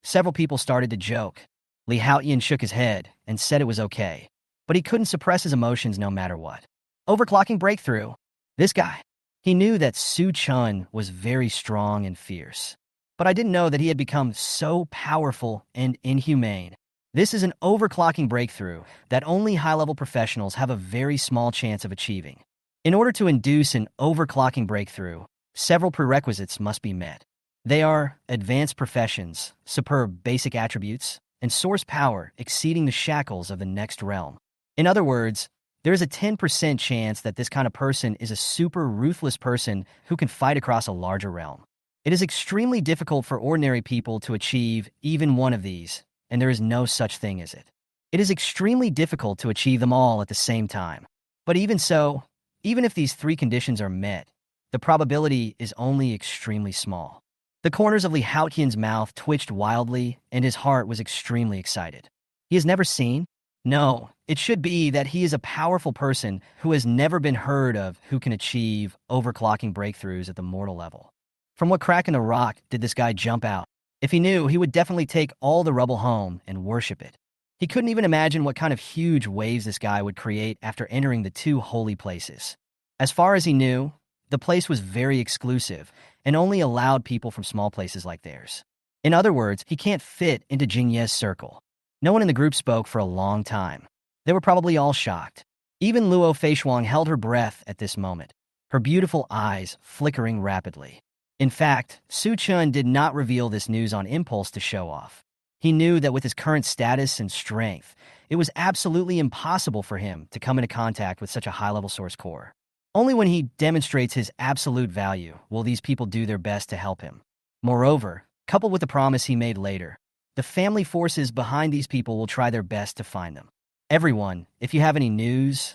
Several people started to joke. Li Haoyan shook his head and said it was okay, but he couldn't suppress his emotions no matter what. Overclocking breakthrough. This guy. He knew that Su Chen was very strong and fierce. But I didn't know that he had become so powerful and inhumane. This is an overclocking breakthrough that only high-level professionals have a very small chance of achieving. In order to induce an overclocking breakthrough, several prerequisites must be met. They are advanced professions, superb basic attributes, and source power exceeding the shackles of the next realm. In other words, there is a 10% chance that this kind of person is a super ruthless person who can fight across a larger realm. It is extremely difficult for ordinary people to achieve even one of these, and there is no such thing as it. It is extremely difficult to achieve them all at the same time. But even so, even if these 3 conditions are met, the probability is only extremely small. The corners of Li Haoyan's mouth twitched wildly, and his heart was extremely excited. He has never seen? No, it should be that he is a powerful person who has never been heard of who can achieve overclocking breakthroughs at the mortal level. From what crack in the rock did this guy jump out? If he knew, he would definitely take all the rubble home and worship it. He couldn't even imagine what kind of huge waves this guy would create after entering the 2 holy places. As far as he knew, the place was very exclusive and only allowed people from small places like theirs. In other words, he can't fit into Jingye's circle. No one in the group spoke for a long time. They were probably all shocked. Even Luo Feishuang held her breath at this moment, her beautiful eyes flickering rapidly. In fact, Su Chen did not reveal this news on impulse to show off. He knew that with his current status and strength, it was absolutely impossible for him to come into contact with such a high-level source core. Only when he demonstrates his absolute value will these people do their best to help him. Moreover, coupled with the promise he made later, the family forces behind these people will try their best to find them. Everyone, if you have any news,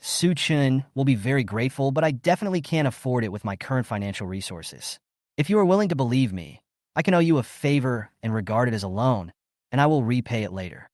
Su Chen, will be very grateful, but I definitely can't afford it with my current financial resources. If you are willing to believe me, I can owe you a favor and regard it as a loan, and I will repay it later.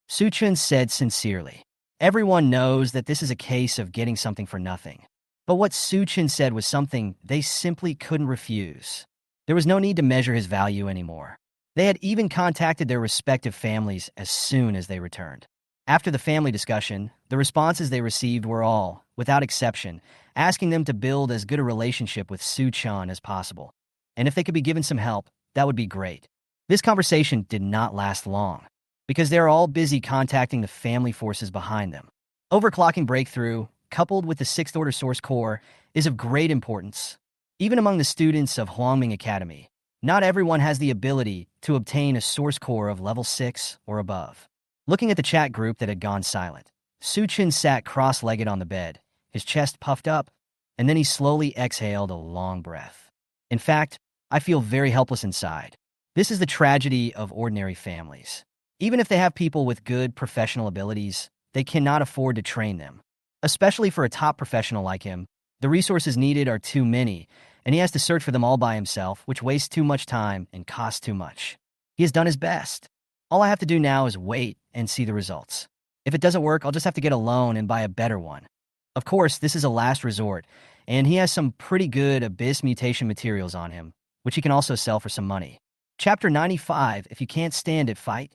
Su Chen said sincerely. Everyone knows that this is a case of getting something for nothing. But what Su Chen said was something they simply couldn't refuse. There was no need to measure his value anymore. They had even contacted their respective families as soon as they returned. After the family discussion, the responses they received were all, without exception, asking them to build as good a relationship with Su Chen as possible. And if they could be given some help, that would be great. This conversation did not last long, because they are all busy contacting the family forces behind them. Overclocking breakthrough, coupled with the 6th-order source core, is of great importance. Even among the students of Huangming Academy, not everyone has the ability to obtain a source core of level 6 or above. Looking at the chat group that had gone silent, Su Chen sat cross-legged on the bed, his chest puffed up, and then he slowly exhaled a long breath. In fact, I feel very helpless inside. This is the tragedy of ordinary families. Even if they have people with good professional abilities, they cannot afford to train them. Especially for a top professional like him, the resources needed are too many, and he has to search for them all by himself, which wastes too much time and costs too much. He has done his best. All I have to do now is wait and see the results. If it doesn't work, I'll just have to get a loan and buy a better one. Of course, this is a last resort, and he has some pretty good abyss mutation materials on him, which he can also sell for some money. Chapter 95, If You Can't Stand It, Fight.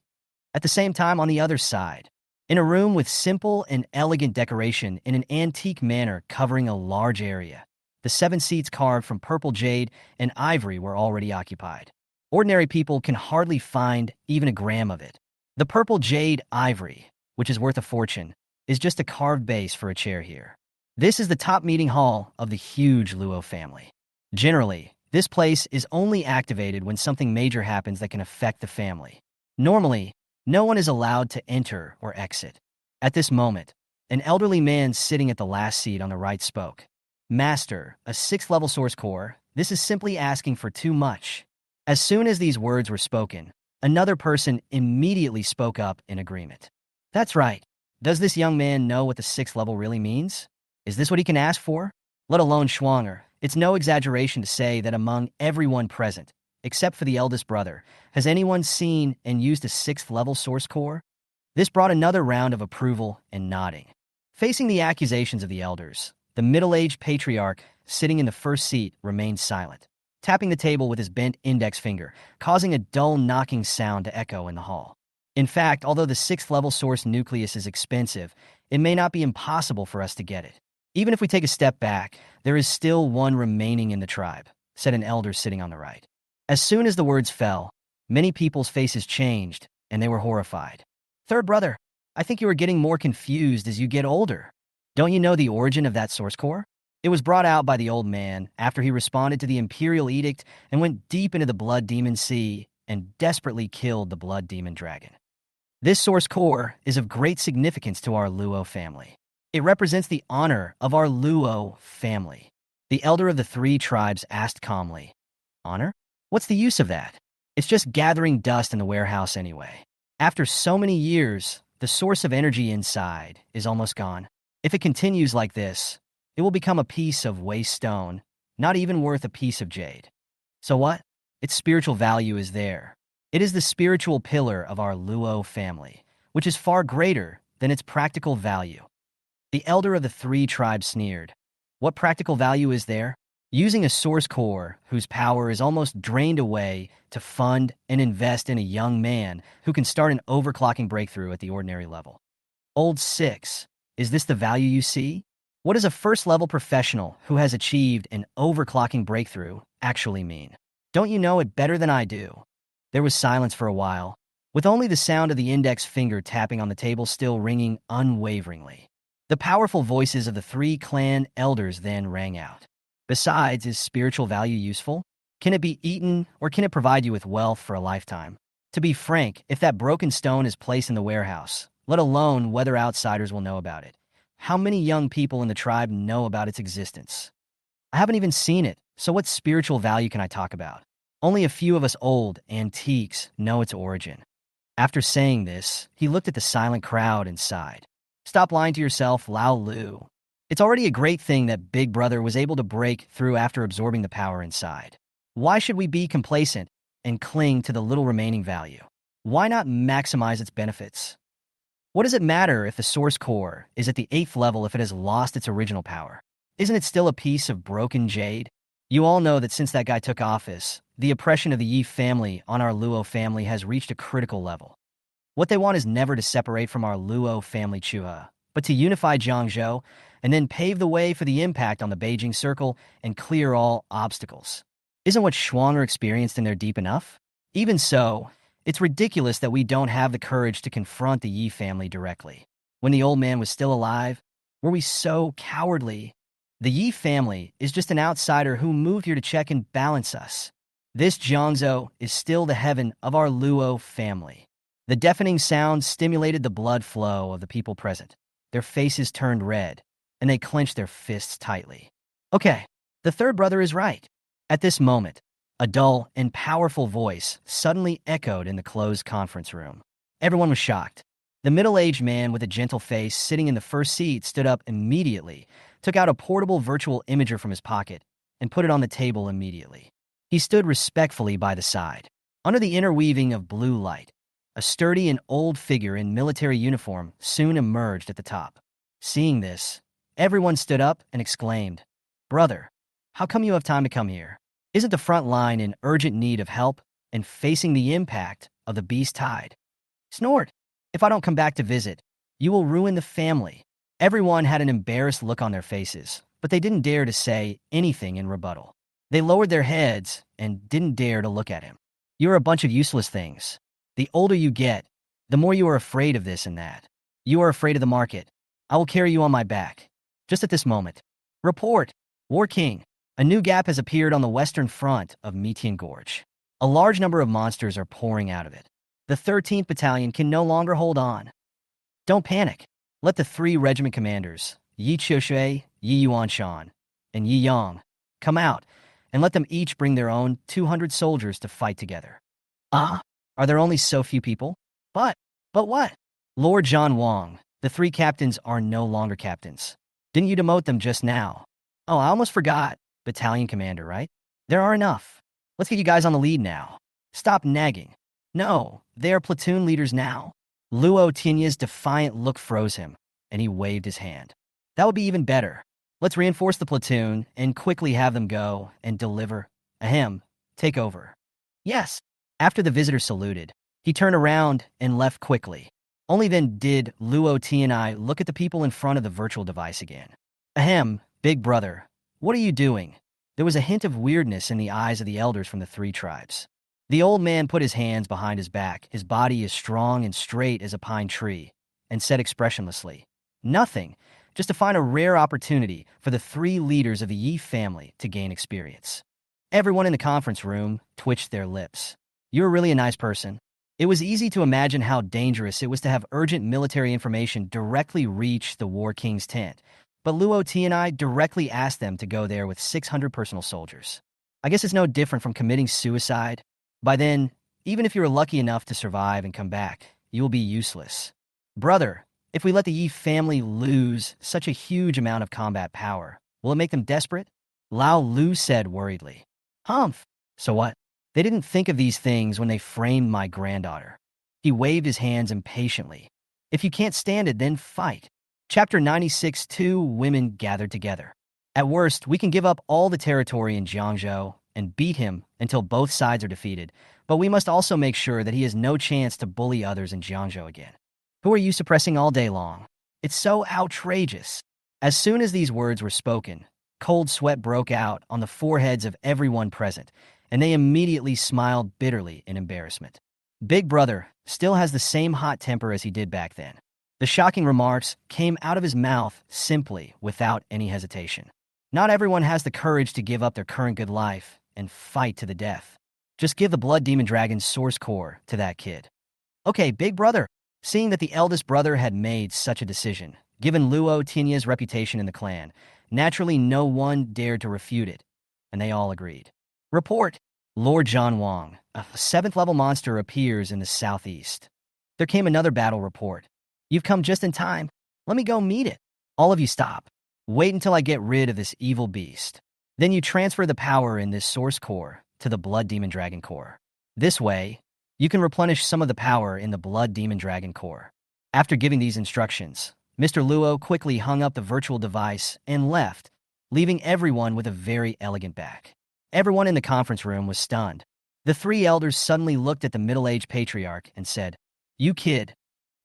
At the same time, on the other side, in a room with simple and elegant decoration in an antique manner covering a large area, the 7 seats carved from purple jade and ivory were already occupied. Ordinary people can hardly find even a gram of it. The purple jade ivory, which is worth a fortune, is just a carved base for a chair here. This is the top meeting hall of the huge Luo family. Generally, this place is only activated when something major happens that can affect the family. Normally, no one is allowed to enter or exit. At this moment, an elderly man sitting at the last seat on the right spoke. Master, a 6th level source core, this is simply asking for too much. As soon as these words were spoken, another person immediately spoke up in agreement. That's right. Does this young man know what the 6th level really means? Is this what he can ask for? Let alone Schwanger. It's no exaggeration to say that among everyone present, except for the eldest brother, has anyone seen and used a 6th level source core? This brought another round of approval and nodding. Facing the accusations of the elders, the middle-aged patriarch sitting in the first seat remained silent, tapping the table with his bent index finger, causing a dull knocking sound to echo in the hall. In fact, although the 6th level source nucleus is expensive, it may not be impossible for us to get it. Even if we take a step back, there is still one remaining in the tribe, said an elder sitting on the right. As soon as the words fell, many people's faces changed, and they were horrified. Third brother, I think you are getting more confused as you get older. Don't you know the origin of that source core? It was brought out by the old man after he responded to the imperial edict and went deep into the blood demon sea and desperately killed the blood demon dragon. This source core is of great significance to our Luo family. It represents the honor of our Luo family. The elder of the 3 tribes asked calmly, Honor? What's the use of that? It's just gathering dust in the warehouse anyway. After so many years, the source of energy inside is almost gone. If it continues like this, it will become a piece of waste stone, not even worth a piece of jade. So what? Its spiritual value is there. It is the spiritual pillar of our Luo family, which is far greater than its practical value. The elder of the 3 tribes sneered. What practical value is there? Using a source core whose power is almost drained away to fund and invest in a young man who can start an overclocking breakthrough at the ordinary level. Old 6, is this the value you see? What does a first-level professional who has achieved an overclocking breakthrough actually mean? Don't you know it better than I do? There was silence for a while, with only the sound of the index finger tapping on the table still ringing unwaveringly. The powerful voices of the 3 clan elders then rang out. Besides, is spiritual value useful? Can it be eaten, or can it provide you with wealth for a lifetime? To be frank, if that broken stone is placed in the warehouse, let alone whether outsiders will know about it, how many young people in the tribe know about its existence? I haven't even seen it, so what spiritual value can I talk about? Only a few of us old antiques know its origin. After saying this, he looked at the silent crowd and sighed. Stop lying to yourself, Lao Lu. It's already a great thing that Big Brother was able to break through after absorbing the power inside. Why should we be complacent and cling to the little remaining value? Why not maximize its benefits? What does it matter if the source core is at the 8th level if it has lost its original power? Isn't it still a piece of broken jade? You all know that since that guy took office, the oppression of the Yi family on our Luo family has reached a critical level. What they want is never to separate from our Luo family Chuha, but to unify Jiangzhou and then pave the way for the impact on the Beijing Circle and clear all obstacles. Isn't what Schwanger experienced in there deep enough? Even so, it's ridiculous that we don't have the courage to confront the Yi family directly. When the old man was still alive, were we so cowardly? The Yi family is just an outsider who moved here to check and balance us. This Jiangzhou is still the heaven of our Luo family. The deafening sound stimulated the blood flow of the people present. Their faces turned red, and they clenched their fists tightly. Okay, the 3rd brother is right. At this moment, a dull and powerful voice suddenly echoed in the closed conference room. Everyone was shocked. The middle-aged man with a gentle face sitting in the first seat stood up immediately, took out a portable virtual imager from his pocket, and put it on the table immediately. He stood respectfully by the side. Under the interweaving of blue light, a sturdy and old figure in military uniform soon emerged at the top. Seeing this, everyone stood up and exclaimed, Brother, how come you have time to come here? Isn't the front line in urgent need of help and facing the impact of the beast tide? snored. If I don't come back to visit, you will ruin the family. Everyone had an embarrassed look on their faces, but they didn't dare to say anything in rebuttal. They lowered their heads and didn't dare to look at him. You're a bunch of useless things. The older you get, the more you are afraid of this and that. You are afraid of the market. I will carry you on my back. Just at this moment. Report. War King. A new gap has appeared on the western front of Mitian Gorge. A large number of monsters are pouring out of it. The 13th Battalion can no longer hold on. Don't panic. Let the 3 regiment commanders, Yi Qiushui, Yi Yuanshan, and Yi Yang, come out, and let them each bring their own 200 soldiers to fight together. Are there only so few people? But what? Lord John Wang, the 3 captains are no longer captains. Didn't you demote them just now? Oh, I almost forgot. Battalion commander, right? There are enough. Let's get you guys on the lead now. Stop nagging. No, they are platoon leaders now. Luo Tinya's defiant look froze him, and he waved his hand. That would be even better. Let's reinforce the platoon and quickly have them go and deliver. Ahem, take over. Yes. After the visitor saluted, he turned around and left quickly. Only then did Luo Tianai look at the people in front of the virtual device again. Ahem, big brother, what are you doing? There was a hint of weirdness in the eyes of the elders from the 3 tribes. The old man put his hands behind his back, his body as strong and straight as a pine tree, and said expressionlessly, "Nothing, just to find a rare opportunity for the 3 leaders of the Yi family to gain experience." Everyone in the conference room twitched their lips. "You're really a nice person." It was easy to imagine how dangerous it was to have urgent military information directly reach the War King's tent, but Luo Tianai directly asked them to go there with 600 personal soldiers. I guess it's no different from committing suicide. By then, even if you're lucky enough to survive and come back, you will be useless. Brother, if we let the Yi family lose such a huge amount of combat power, will it make them desperate? Lao Lu said worriedly. Humph. So what? They didn't think of these things when they framed my granddaughter. He waved his hands impatiently. If you can't stand it, then fight. Chapter 96. 2 women gathered together. At worst, we can give up all the territory in Jiangzhou and beat him until both sides are defeated, but we must also make sure that he has no chance to bully others in Jiangzhou again. Who are you suppressing all day long? It's so outrageous. As soon as these words were spoken, cold sweat broke out on the foreheads of everyone present, and they immediately smiled bitterly in embarrassment. Big Brother still has the same hot temper as he did back then. The shocking remarks came out of his mouth simply, without any hesitation. Not everyone has the courage to give up their current good life and fight to the death. Just give the Blood Demon Dragon's source core to that kid. Okay, Big Brother. Seeing that the eldest brother had made such a decision, given Luo Tinya's reputation in the clan, naturally no one dared to refute it, and they all agreed. Report. Lord John Wang, a 7th-level monster appears in the southeast. There came another battle report. You've come just in time. Let me go meet it. All of you stop. Wait until I get rid of this evil beast. Then you transfer the power in this source core to the Blood Demon Dragon core. This way, you can replenish some of the power in the Blood Demon Dragon core. After giving these instructions, Mr. Luo quickly hung up the virtual device and left, leaving everyone with a very elegant back. Everyone in the conference room was stunned. The 3 elders suddenly looked at the middle-aged patriarch and said, "You kid,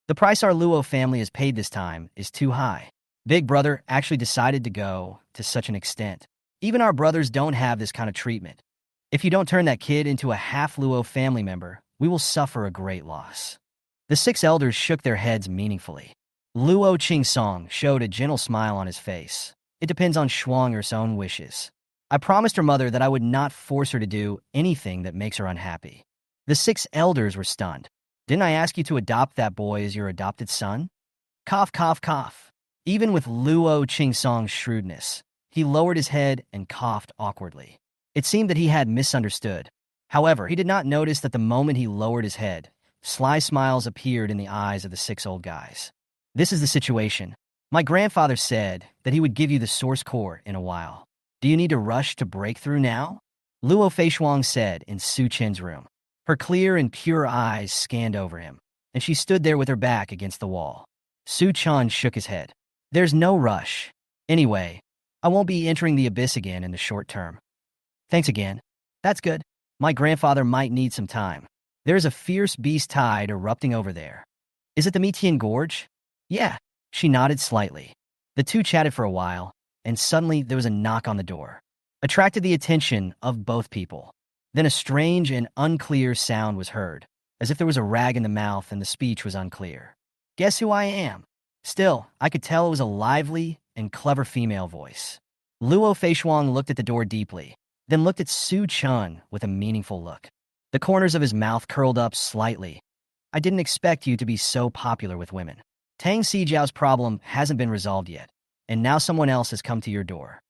the price our Luo family has paid this time is too high. Big Brother actually decided to go to such an extent. Even our brothers don't have this kind of treatment. If you don't turn that kid into a half-Luo family member, we will suffer a great loss." The 6 elders shook their heads meaningfully. Luo Qingsong showed a gentle smile on his face. It depends on Shuang'er's own wishes. I promised her mother that I would not force her to do anything that makes her unhappy. The 6 elders were stunned. Didn't I ask you to adopt that boy as your adopted son? Cough, cough, cough. Even with Luo Qingsong's shrewdness, he lowered his head and coughed awkwardly. It seemed that he had misunderstood. However, he did not notice that the moment he lowered his head, sly smiles appeared in the eyes of the 6 old guys. This is the situation. My grandfather said that he would give you the source core in a while. Do you need to rush to breakthrough now? Luo Feishuang said in Su Chen's room. Her clear and pure eyes scanned over him, and she stood there with her back against the wall. Su Chen shook his head. There's no rush. Anyway, I won't be entering the abyss again in the short term. Thanks again. That's good. My grandfather might need some time. There is a fierce beast tide erupting over there. Is it the Metian Gorge? Yeah. She nodded slightly. The two chatted for a while, and suddenly there was a knock on the door. Attracted the attention of both people. Then a strange and unclear sound was heard, as if there was a rag in the mouth and the speech was unclear. Guess who I am? Still, I could tell it was a lively and clever female voice. Luo Feishuang looked at the door deeply, then looked at Su Chun with a meaningful look. The corners of his mouth curled up slightly. I didn't expect you to be so popular with women. Tang Sijiao's problem hasn't been resolved yet, and now someone else has come to your door.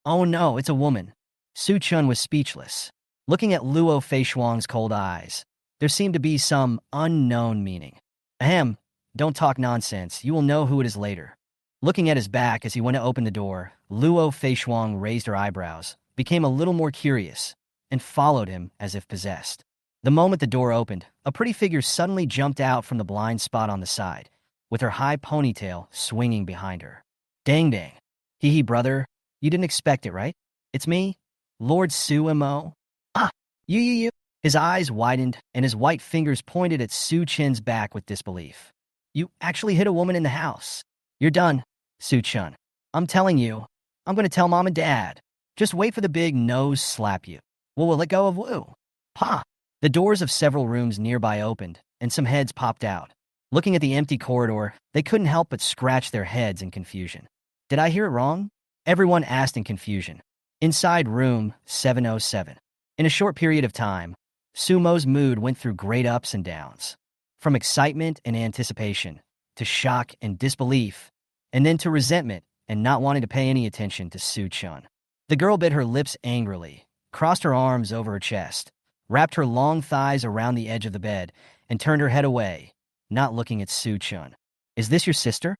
Oh no, it's a woman. Su Chun was speechless. Looking at Luo Feishuang's cold eyes, there seemed to be some unknown meaning. Ahem, don't talk nonsense, you will know who it is later. Looking at his back as he went to open the door, Luo Feishuang raised her eyebrows, became a little more curious, and followed him as if possessed. The moment the door opened, a pretty figure suddenly jumped out from the blind spot on the side, with her high ponytail swinging behind her. Dang dang. Hee brother, you didn't expect it, right? It's me, Lord Su Mo. Ah, you. His eyes widened, and his white fingers pointed at Su Chen's back with disbelief. You actually hit a woman in the house. You're done, Su Chun. I'm telling you, I'm going to tell Mom and Dad. Just wait for the big nose slap you. We'll let go of Wu. Pa! The doors of several rooms nearby opened, and some heads popped out. Looking at the empty corridor, they couldn't help but scratch their heads in confusion. Did I hear it wrong? Everyone asked in confusion. Inside room 707. In a short period of time, Sumo's mood went through great ups and downs. From excitement and anticipation, to shock and disbelief, and then to resentment and not wanting to pay any attention to Su Chun. The girl bit her lips angrily, crossed her arms over her chest, wrapped her long thighs around the edge of the bed, and turned her head away, not looking at Su Chun. Is this your sister?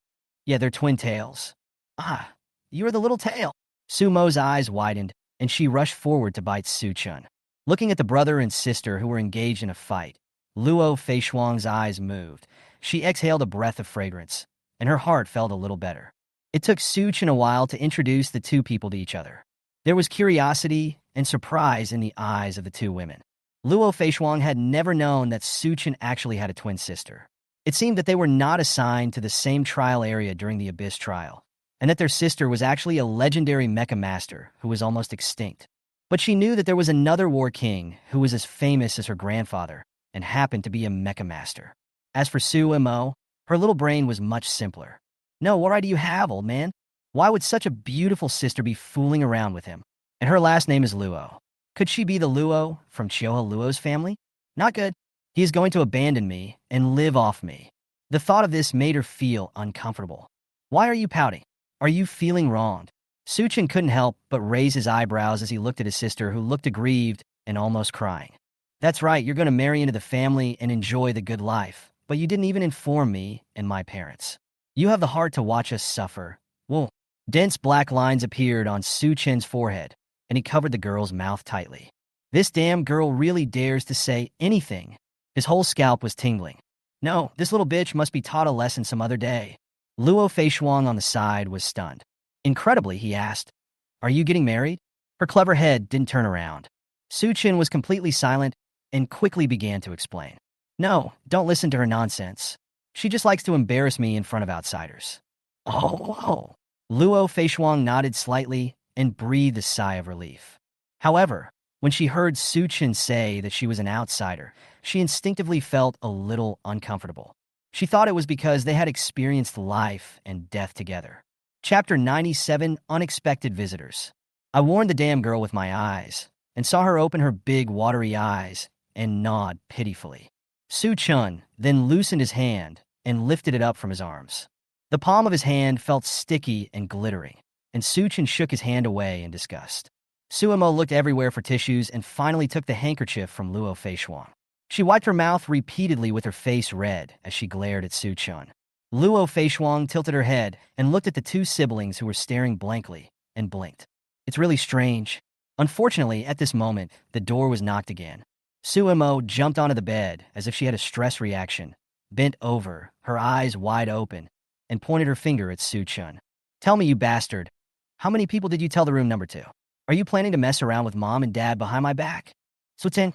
Yeah, they're twin tails. Ah, you are the little tail. Sumo's eyes widened, and she rushed forward to bite Su Chun. Looking at the brother and sister who were engaged in a fight, Luo Feishuang's eyes moved. She exhaled a breath of fragrance, and her heart felt a little better. It took Su Chun a while to introduce the two people to each other. There was curiosity and surprise in the eyes of the two women. Luo Feishuang had never known that Su Chun actually had a twin sister. It seemed that they were not assigned to the same trial area during the Abyss trial, and that their sister was actually a legendary mecha master who was almost extinct. But she knew that there was another war king who was as famous as her grandfather and happened to be a mecha master. As for Su Mo, her little brain was much simpler. No, what right do you have, old man? Why would such a beautiful sister be fooling around with him? And her last name is Luo. Could she be the Luo from Chioha Luo's family? Not good. He is going to abandon me and live off me. The thought of this made her feel uncomfortable. Why are you pouting? Are you feeling wronged? Su Chun couldn't help but raise his eyebrows as he looked at his sister, who looked aggrieved and almost crying. That's right, you're going to marry into the family and enjoy the good life, but you didn't even inform me and my parents. You have the heart to watch us suffer. Whoa. Dense black lines appeared on Su Chen's forehead, and he covered the girl's mouth tightly. This damn girl really dares to say anything. His whole scalp was tingling. No, this little bitch must be taught a lesson some other day. Luo Feishuang on the side was stunned. Incredibly, he asked, "Are you getting married?" Her clever head didn't turn around. Su Chun was completely silent and quickly began to explain. No, don't listen to her nonsense. She just likes to embarrass me in front of outsiders. Oh. Luo Feishuang nodded slightly and breathed a sigh of relief. However, when she heard Su Chun say that she was an outsider, she instinctively felt a little uncomfortable. She thought it was because they had experienced life and death together. Chapter 97, Unexpected Visitors. I warned the damn girl with my eyes, and saw her open her big watery eyes and nod pitifully. Su Chun then loosened his hand and lifted it up from his arms. The palm of his hand felt sticky and glittering, and Su Chun shook his hand away in disgust. Suemo looked everywhere for tissues and finally took the handkerchief from Luo Feishuang. She wiped her mouth repeatedly with her face red as she glared at Su Chun. Luo Feishuang tilted her head and looked at the two siblings who were staring blankly and blinked. It's really strange. Unfortunately, at this moment, the door was knocked again. Suemo jumped onto the bed as if she had a stress reaction, bent over, her eyes wide open, and pointed her finger at Su Chun. Tell me, you bastard, how many people did you tell the room number to? Are you planning to mess around with Mom and Dad behind my back? Sutin?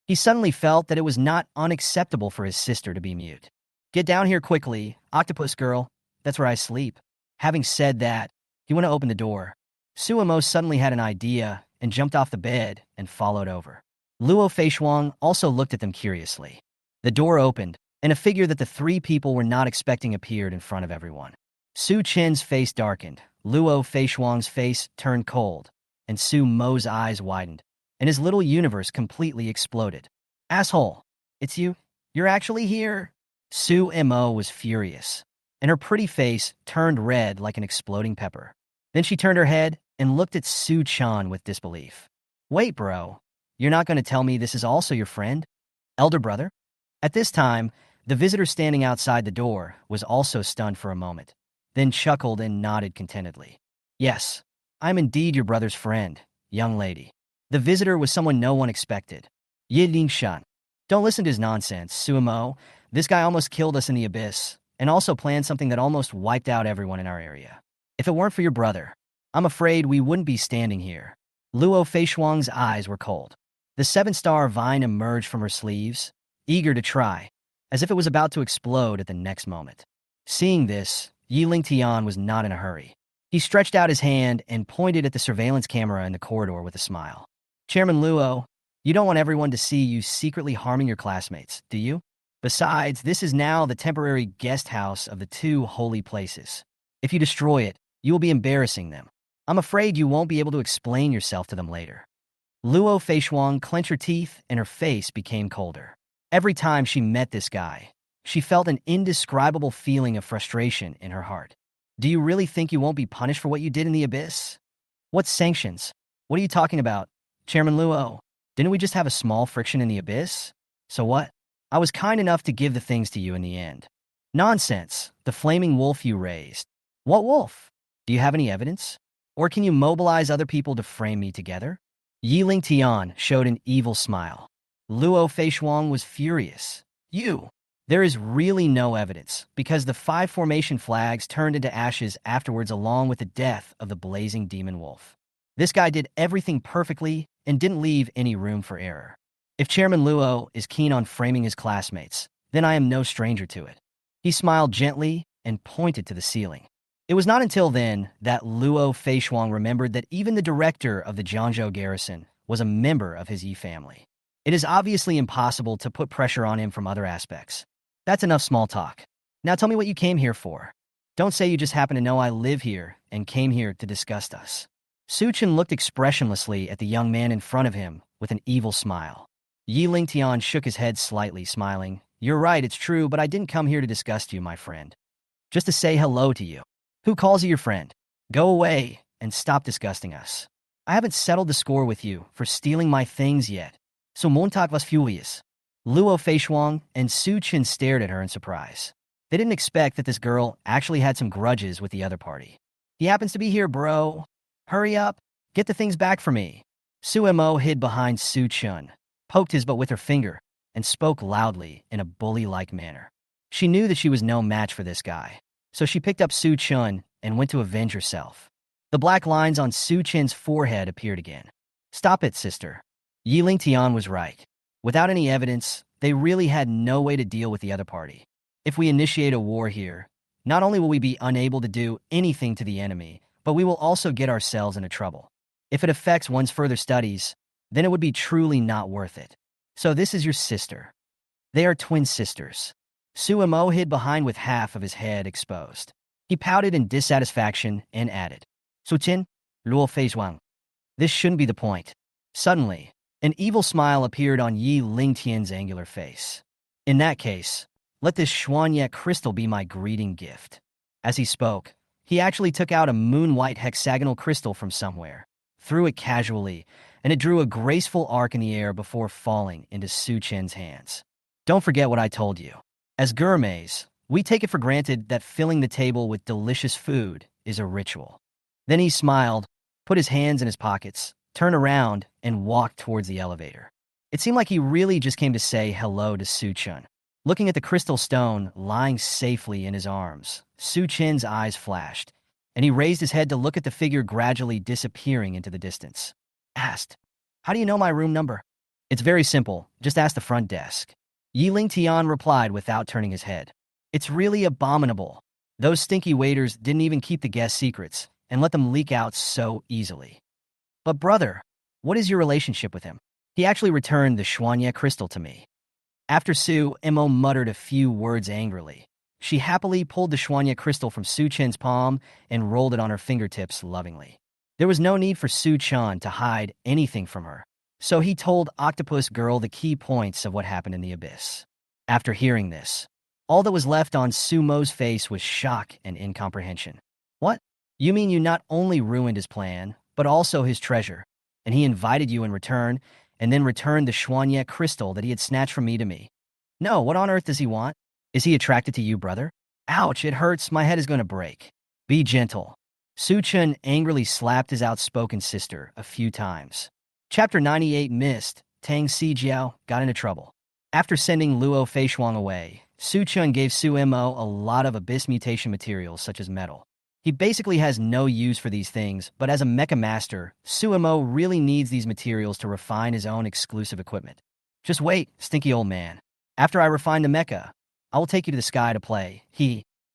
He suddenly felt that it was not unacceptable for his sister to be mute. Get down here quickly, octopus girl. That's where I sleep. Having said that, he went to open the door. Suemo suddenly had an idea and jumped off the bed and followed over. Luo Feishuang also looked at them curiously. The door opened, and a figure that the three people were not expecting appeared in front of everyone. Su Chen's face darkened, Luo Feishuang's face turned cold, and Su Mo's eyes widened, and his little universe completely exploded. Asshole! It's you? You're actually here? Su Mo was furious, and her pretty face turned red like an exploding pepper. Then she turned her head and looked at Su Chan with disbelief. Wait, bro. You're not going to tell me this is also your friend? Elder brother? At this time, the visitor standing outside the door was also stunned for a moment, then chuckled and nodded contentedly. Yes, I'm indeed your brother's friend, young lady. The visitor was someone no one expected. Yi Lingshan. Don't listen to his nonsense, Suemo. This guy almost killed us in the abyss, and also planned something that almost wiped out everyone in our area. If it weren't for your brother, I'm afraid we wouldn't be standing here. Luo Feishuang's eyes were cold. The 7-star vine emerged from her sleeves, eager to try, as if it was about to explode at the next moment. Seeing this, Yi Lingtian was not in a hurry. He stretched out his hand and pointed at the surveillance camera in the corridor with a smile. Chairman Luo, you don't want everyone to see you secretly harming your classmates, do you? Besides, this is now the temporary guest house of the 2 holy places. If you destroy it, you will be embarrassing them. I'm afraid you won't be able to explain yourself to them later. Luo Feishuang clenched her teeth and her face became colder. Every time she met this guy, she felt an indescribable feeling of frustration in her heart. Do you really think you won't be punished for what you did in the abyss? What sanctions? What are you talking about? Chairman Luo, didn't we just have a small friction in the abyss? So what? I was kind enough to give the things to you in the end. Nonsense, the flaming wolf you raised. What wolf? Do you have any evidence? Or can you mobilize other people to frame me together? Yi Lingtian showed an evil smile. Luo Feishuang was furious. You! There is really no evidence, because the 5 formation flags turned into ashes afterwards along with the death of the blazing demon wolf. This guy did everything perfectly and didn't leave any room for error. If Chairman Luo is keen on framing his classmates, then I am no stranger to it. He smiled gently and pointed to the ceiling. It was not until then that Luo Feishuang remembered that even the director of the Jiangzhou garrison was a member of his Yi family. It is obviously impossible to put pressure on him from other aspects. That's enough small talk. Now tell me what you came here for. Don't say you just happen to know I live here and came here to disgust us. Su Chen looked expressionlessly at the young man in front of him with an evil smile. Yi Lingtian shook his head slightly, smiling. You're right, it's true, but I didn't come here to disgust you, my friend. Just to say hello to you. Who calls you your friend? Go away and stop disgusting us. I haven't settled the score with you for stealing my things yet. So Montag was furious. Luo Feishuang and Su Chen stared at her in surprise. They didn't expect that this girl actually had some grudges with the other party. He happens to be here, bro. Hurry up. Get the things back for me. Su Mo hid behind Su Chen, poked his butt with her finger, and spoke loudly in a bully-like manner. She knew that she was no match for this guy, so she picked up Su Chen and went to avenge herself. The black lines on Su Chen's forehead appeared again. Stop it, sister. Yi Lingtian was right. Without any evidence, they really had no way to deal with the other party. If we initiate a war here, not only will we be unable to do anything to the enemy, but we will also get ourselves into trouble. If it affects one's further studies, then it would be truly not worth it. So this is your sister. They are twin sisters. Su Mo hid behind with half of his head exposed. He pouted in dissatisfaction and added, Su Chen, Luo Feishuang. This shouldn't be the point. Suddenly, an evil smile appeared on Yi Lingtian's angular face. In that case, let this Xuanyek crystal be my greeting gift. As he spoke, he actually took out a moon-white hexagonal crystal from somewhere, threw it casually, and it drew a graceful arc in the air before falling into Su Chen's hands. Don't forget what I told you. As gourmets, we take it for granted that filling the table with delicious food is a ritual. Then he smiled, put his hands in his pockets, turned around, and walked towards the elevator. It seemed like he really just came to say hello to Su Chen. Looking at the crystal stone lying safely in his arms, Su Chen's eyes flashed, and he raised his head to look at the figure gradually disappearing into the distance. Asked, How do you know my room number? It's very simple. Just ask the front desk. Yi Ling Tian replied without turning his head. It's really abominable. Those stinky waiters didn't even keep the guest secrets and let them leak out so easily. But brother, what is your relationship with him? He actually returned the Xuanye crystal to me. After Su Mo muttered a few words angrily, she happily pulled the Xuanye crystal from Su Chen's palm and rolled it on her fingertips lovingly. There was no need for Su Chen to hide anything from her, so he told Octopus Girl the key points of what happened in the abyss. After hearing this, all that was left on Su Mo's face was shock and incomprehension. What? You mean you not only ruined his plan, but also his treasure, and he invited you in return, and then returned the Xuanye crystal that he had snatched from me to me? No, what on earth does he want? Is he attracted to you, brother? Ouch, it hurts, my head is going to break. Be gentle. Su Chen angrily slapped his outspoken sister a few times. Chapter 98 missed. Tang Xijiao got into trouble. After sending Luo Feishuang away, Su Chen gave Su Mo a lot of abyss mutation materials such as metal. He basically has no use for these things, but as a mecha master, Su Mo really needs these materials to refine his own exclusive equipment. Just wait, stinky old man. After I refine the mecha, I will take you to the sky to play.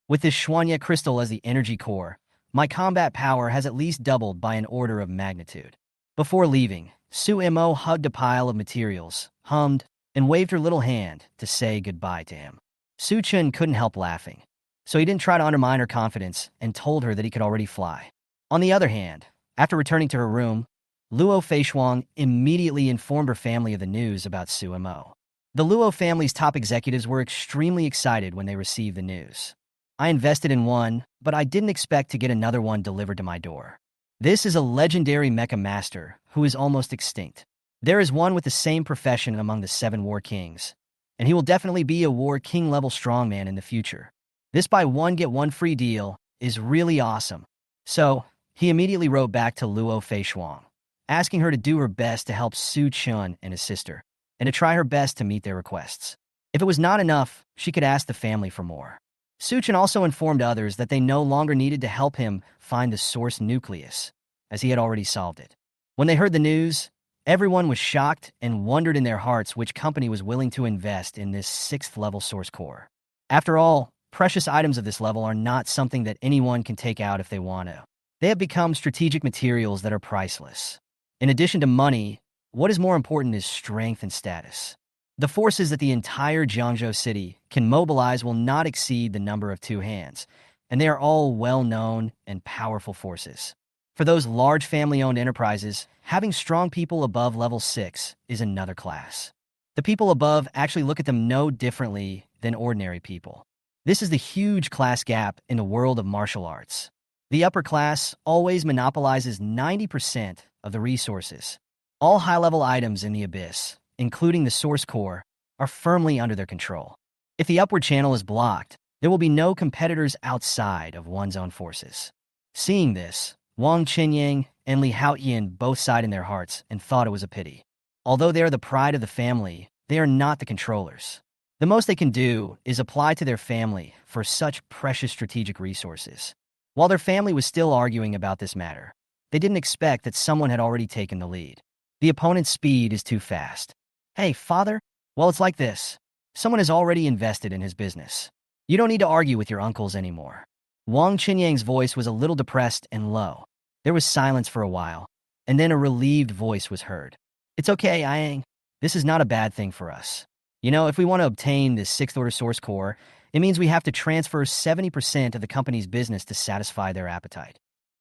With this Xuanye crystal as the energy core, my combat power has at least doubled by an order of magnitude. Before leaving, Su Mo hugged a pile of materials, hummed, and waved her little hand to say goodbye to him. Su Chen couldn't help laughing, so he didn't try to undermine her confidence and told her that he could already fly. On the other hand, after returning to her room, Luo Feishuang immediately informed her family of the news about Su Mo. The Luo family's top executives were extremely excited when they received the news. I invested in one, but I didn't expect to get another one delivered to my door. This is a legendary mecha master who is almost extinct. There is one with the same profession among the 7 war kings, and he will definitely be a war king level strongman in the future. This buy one get one free deal is really awesome. So, he immediately wrote back to Luo Feishuang, asking her to do her best to help Su Chen and his sister, and to try her best to meet their requests. If it was not enough, she could ask the family for more. Su Chen also informed others that they no longer needed to help him find the source nucleus, as he had already solved it. When they heard the news, everyone was shocked and wondered in their hearts which company was willing to invest in this 6th level source core. After all, precious items of this level are not something that anyone can take out if they want to. They have become strategic materials that are priceless. In addition to money, what is more important is strength and status. The forces that the entire Jiangzhou city can mobilize will not exceed the number of 2 hands, and they are all well-known and powerful forces. For those large family-owned enterprises, having strong people above level 6 is another class. The people above actually look at them no differently than ordinary people. This is the huge class gap in the world of martial arts. The upper class always monopolizes 90% of the resources. All high-level items in the abyss, including the source core, are firmly under their control. If the upward channel is blocked, there will be no competitors outside of one's own forces. Seeing this, Wang Chenyang and Li Haoyan both sighed in their hearts and thought it was a pity. Although they are the pride of the family, they are not the controllers. The most they can do is apply to their family for such precious strategic resources. While their family was still arguing about this matter, they didn't expect that someone had already taken the lead. The opponent's speed is too fast. Hey, father? Well, it's like this. Someone has already invested in his business. You don't need to argue with your uncles anymore. Wang Chenyang's voice was a little depressed and low. There was silence for a while, and then a relieved voice was heard. It's okay, Yang. This is not a bad thing for us. You know, if we want to obtain this 6th order source core, it means we have to transfer 70% of the company's business to satisfy their appetite.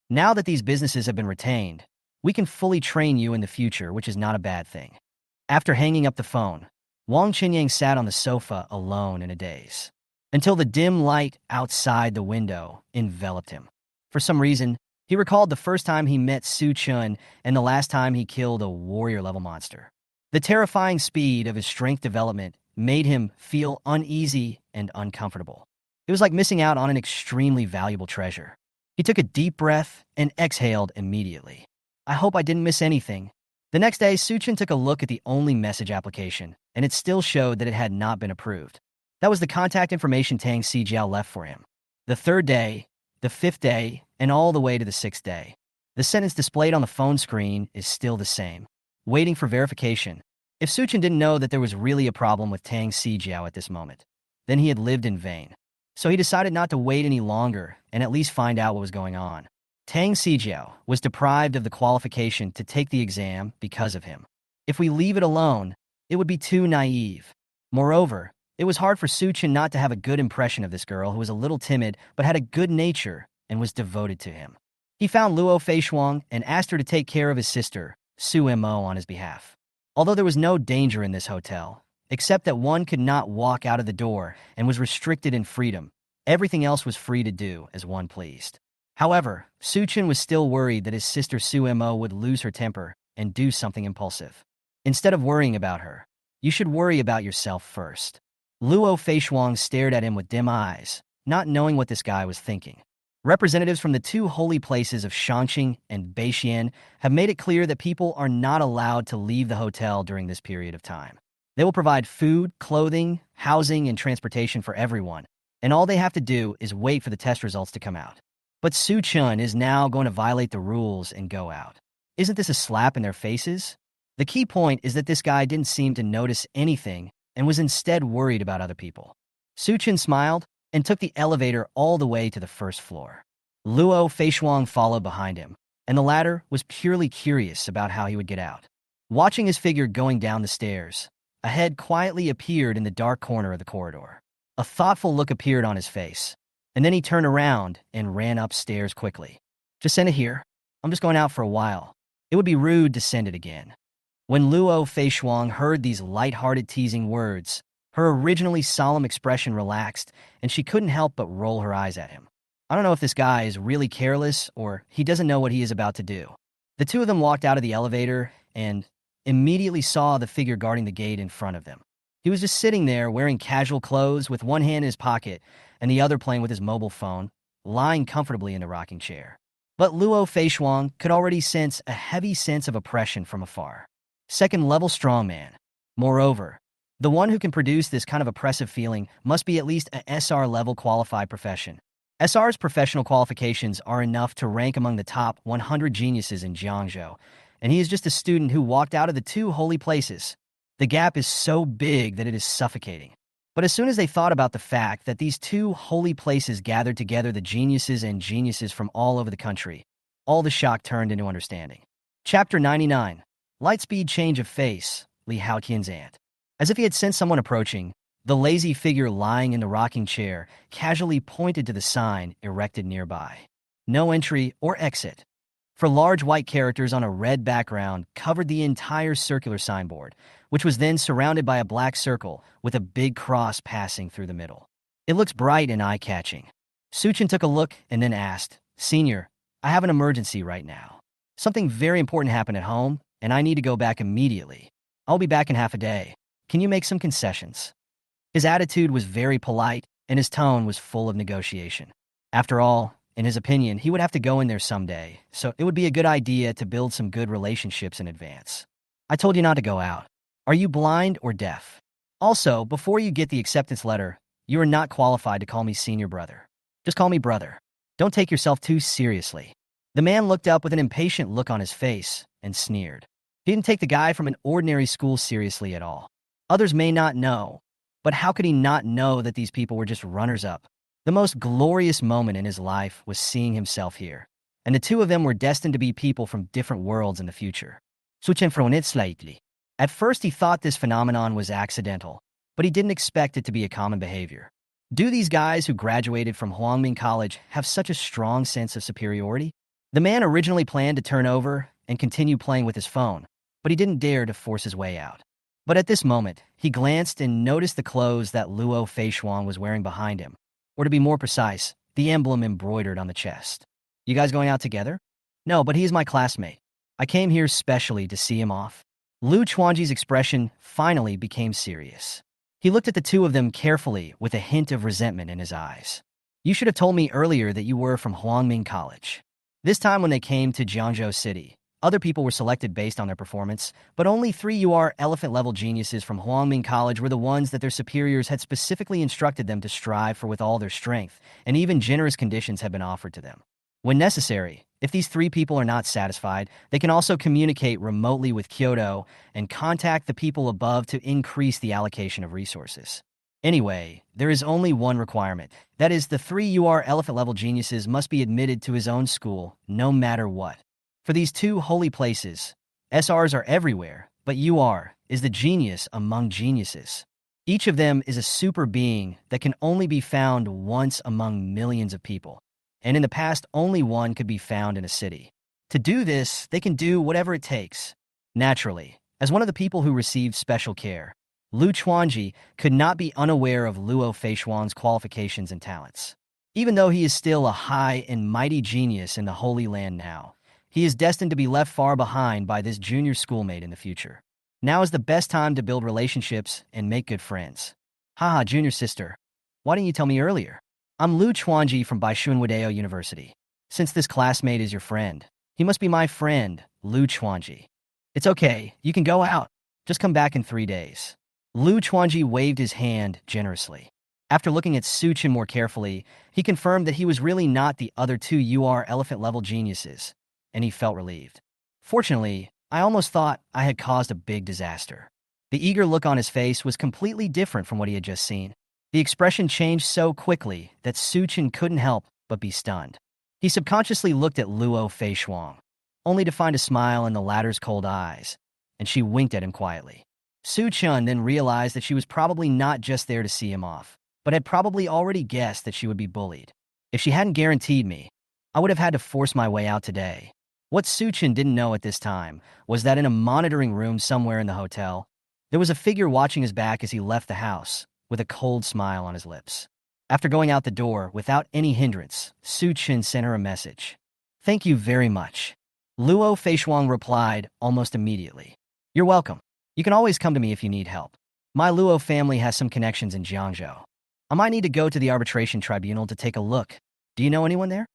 Now that these businesses have been retained, we can fully train you in the future, which is not a bad thing. After hanging up the phone, Wang Chenyang sat on the sofa alone in a daze, until the dim light outside the window enveloped him. For some reason, he recalled the first time he met Su Chen and the last time he killed a warrior-level monster. The terrifying speed of his strength development made him feel uneasy and uncomfortable. It was like missing out on an extremely valuable treasure. He took a deep breath and exhaled immediately. I hope I didn't miss anything. The next day, Su Chen took a look at the only message application, and it still showed that it had not been approved. That was the contact information Tang Xijiao left for him. The 3rd day, the 5th day, and all the way to the 6th day. The sentence displayed on the phone screen is still the same. Waiting for verification. If Suchin didn't know that there was really a problem with Tang Xijiao at this moment, then he had lived in vain. So he decided not to wait any longer and at least find out what was going on. Tang Xijiao was deprived of the qualification to take the exam because of him. If we leave it alone, it would be too naive. Moreover, it was hard for Suchin not to have a good impression of this girl who was a little timid but had a good nature and was devoted to him. He found Luo Feishuang and asked her to take care of his sister, Su Mo, on his behalf. Although there was no danger in this hotel, except that one could not walk out of the door and was restricted in freedom, everything else was free to do as one pleased. However, Suchin was still worried that his sister Su Mo would lose her temper and do something impulsive. Instead of worrying about her, you should worry about yourself first. Luo Feishuang stared at him with dim eyes, not knowing what this guy was thinking. Representatives from the two holy places of Shangqing and Beixian have made it clear that people are not allowed to leave the hotel during this period of time. They will provide food, clothing, housing, and transportation for everyone, and all they have to do is wait for the test results to come out. But Su Chun is now going to violate the rules and go out. Isn't this a slap in their faces? The key point is that this guy didn't seem to notice anything and was instead worried about other people. Su Chun smiled and took the elevator all the way to the first floor. Luo Feishuang followed behind him, and the latter was purely curious about how he would get out. Watching his figure going down the stairs, a head quietly appeared in the dark corner of the corridor. A thoughtful look appeared on his face, and then he turned around and ran upstairs quickly. Just send it here. I'm just going out for a while. It would be rude to send it again. When Luo Feishuang heard these light-hearted teasing words, her originally solemn expression relaxed, and she couldn't help but roll her eyes at him. I don't know if this guy is really careless or he doesn't know what he is about to do. The two of them walked out of the elevator and immediately saw the figure guarding the gate in front of them. He was just sitting there wearing casual clothes with one hand in his pocket and the other playing with his mobile phone, lying comfortably in the rocking chair. But Luo Feishuang could already sense a heavy sense of oppression from afar. Second-level strongman. Moreover, the one who can produce this kind of oppressive feeling must be at least a SR-level qualified profession. SR's professional qualifications are enough to rank among the top 100 geniuses in Jiangzhou, and he is just a student who walked out of the two holy places. The gap is so big that it is suffocating. But as soon as they thought about the fact that these two holy places gathered together the geniuses and geniuses from all over the country, all the shock turned into understanding. Chapter 99. Lightspeed change of face, Li Haoqian's aunt. As if he had sensed someone approaching, the lazy figure lying in the rocking chair casually pointed to the sign erected nearby. No entry or exit. For large white characters on a red background covered the entire circular signboard, which was then surrounded by a black circle with a big cross passing through the middle. It looks bright and eye-catching. Suchin took a look and then asked, "Senior, I have an emergency right now. Something very important happened at home, and I need to go back immediately. I'll be back in half a day. Can you make some concessions?" His attitude was very polite, and his tone was full of negotiation. After all, in his opinion, he would have to go in there someday, so it would be a good idea to build some good relationships in advance. "I told you not to go out. Are you blind or deaf? Also, before you get the acceptance letter, you are not qualified to call me senior brother. Just call me brother. Don't take yourself too seriously." The man looked up with an impatient look on his face and sneered. He didn't take the guy from an ordinary school seriously at all. Others may not know, but how could he not know that these people were just runners-up? The most glorious moment in his life was seeing himself here, and the two of them were destined to be people from different worlds in the future. Suchen frowned slightly. At first he thought this phenomenon was accidental, but he didn't expect it to be a common behavior. Do these guys who graduated from Huangming College have such a strong sense of superiority? The man originally planned to turn over and continue playing with his phone, but he didn't dare to force his way out. But at this moment, he glanced and noticed the clothes that Luo Feishuang was wearing behind him, or to be more precise, the emblem embroidered on the chest. "You guys going out together?" "No, but he is my classmate. I came here specially to see him off." Lu Chuanji's expression finally became serious. He looked at the two of them carefully with a hint of resentment in his eyes. "You should have told me earlier that you were from Huangming College." This time when they came to Jiangzhou City, other people were selected based on their performance, but only 3 UR elephant-level geniuses from Huangming College were the ones that their superiors had specifically instructed them to strive for with all their strength, and even generous conditions had been offered to them. When necessary, If these three people are not satisfied, they can also communicate remotely with Kyoto and contact the people above to increase the allocation of resources. Anyway, there is only one requirement. That is, the three UR elephant-level geniuses must be admitted to his own school, no matter what. For these two holy places, SRs are everywhere, but UR is the genius among geniuses. Each of them is a super being that can only be found once among millions of people. And in the past, only one could be found in a city. To do this, they can do whatever it takes. Naturally, as one of the people who received special care, Lu Chuanji could not be unaware of Luo Feishuang's qualifications and talents. Even though he is still a high and mighty genius in the Holy Land now, he is destined to be left far behind by this junior schoolmate in the future. Now is the best time to build relationships and make good friends. Haha, junior sister. Why didn't you tell me earlier? I'm Lu Chuanji from Baishunwadeo University. Since this classmate is your friend, he must be my friend, Lu Chuanji. It's okay, you can go out. Just come back in 3 days. Lu Chuanji waved his hand generously. After looking at Suchin more carefully, he confirmed that he was really not the other two UR elephant-level geniuses, and he felt relieved. Fortunately, I almost thought I had caused a big disaster. The eager look on his face was completely different from what he had just seen. The expression changed so quickly that Suchin couldn't help but be stunned. He subconsciously looked at Luo Feishuang, only to find a smile in the latter's cold eyes, and she winked at him quietly. Suchin then realized that she was probably not just there to see him off, but had probably already guessed that she would be bullied. If she hadn't guaranteed me, I would have had to force my way out today. What Suchin didn't know at this time was that in a monitoring room somewhere in the hotel, there was a figure watching his back as he left the house, with a cold smile on his lips. After going out the door without any hindrance, Suchin sent her a message. "Thank you very much." Luo Feishuang replied almost immediately. "You're welcome. You can always come to me if you need help. My Luo family has some connections in Jiangzhou. I might need to go to the arbitration tribunal to take a look. Do you know anyone there?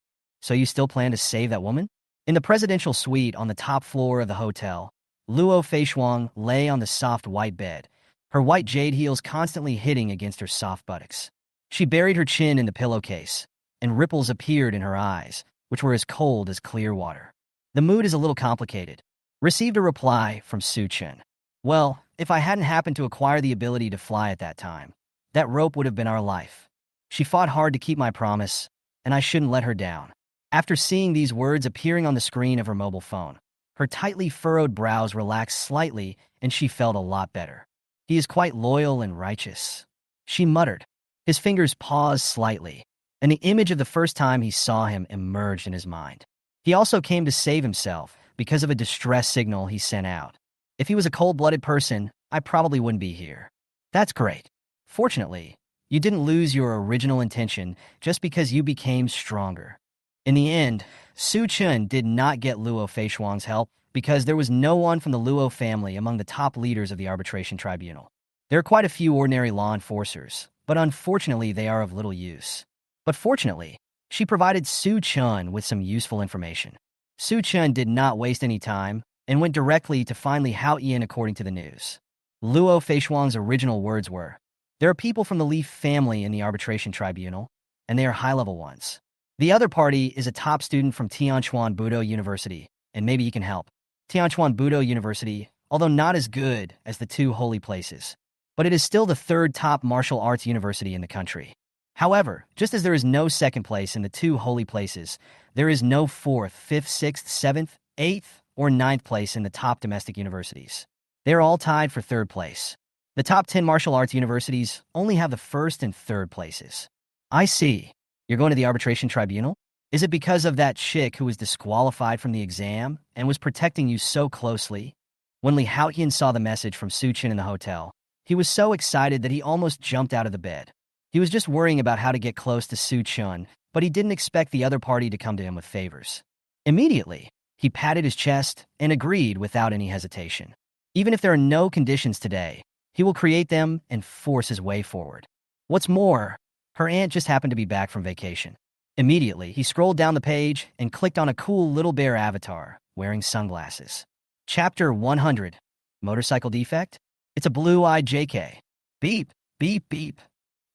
So you still plan to save that woman?" In the presidential suite on the top floor of the hotel, Luo Feishuang lay on the soft white bed, her white jade heels constantly hitting against her soft buttocks. She buried her chin in the pillowcase, and ripples appeared in her eyes, which were as cold as clear water. "The mood is a little complicated." Received a reply from Suchin. "Well, if I hadn't happened to acquire the ability to fly at that time, that rope would have been our life. She fought hard to keep my promise, and I shouldn't let her down." After seeing these words appearing on the screen of her mobile phone, her tightly furrowed brows relaxed slightly and she felt a lot better. "He is quite loyal and righteous," she muttered. His fingers paused slightly, and the image of the first time he saw him emerged in his mind. He also came to save himself because of a distress signal he sent out. If he was a cold-blooded person, I probably wouldn't be here. That's great. Fortunately, you didn't lose your original intention just because you became stronger. In the end, Suchin did not get Luo Feishuang's help because there was no one from the Luo family among the top leaders of the arbitration tribunal. There are quite a few ordinary law enforcers, but unfortunately they are of little use. But fortunately, she provided Suchin with some useful information. Suchin did not waste any time and went directly to finally Hao Ian according to the news. Luo Feishuang's original words were, "There are people from the Li family in the arbitration tribunal, and they are high-level ones. The other party is a top student from Tianchuan Budo University, and maybe you can help. Tianchuan Budo University, although not as good as the two holy places, but it is still the third top martial arts university in the country. However, just as there is no second place in the two holy places, there is no fourth, fifth, sixth, seventh, eighth, or ninth place in the top domestic universities. They are all tied for third place. The top 10 martial arts universities only have the first and third places." "I see. You're going to the arbitration tribunal? Is it because of that chick who was disqualified from the exam and was protecting you so closely?" When Li Haotian saw the message from Suchin in the hotel, he was so excited that he almost jumped out of the bed. He was just worrying about how to get close to Suchin, but he didn't expect the other party to come to him with favors. Immediately, he patted his chest and agreed without any hesitation. Even if there are no conditions today, he will create them and force his way forward. What's more, her aunt just happened to be back from vacation. Immediately, he scrolled down the page and clicked on a cool little bear avatar wearing sunglasses. Chapter 100. Motorcycle Defect? It's a blue-eyed JK. Beep, beep, beep.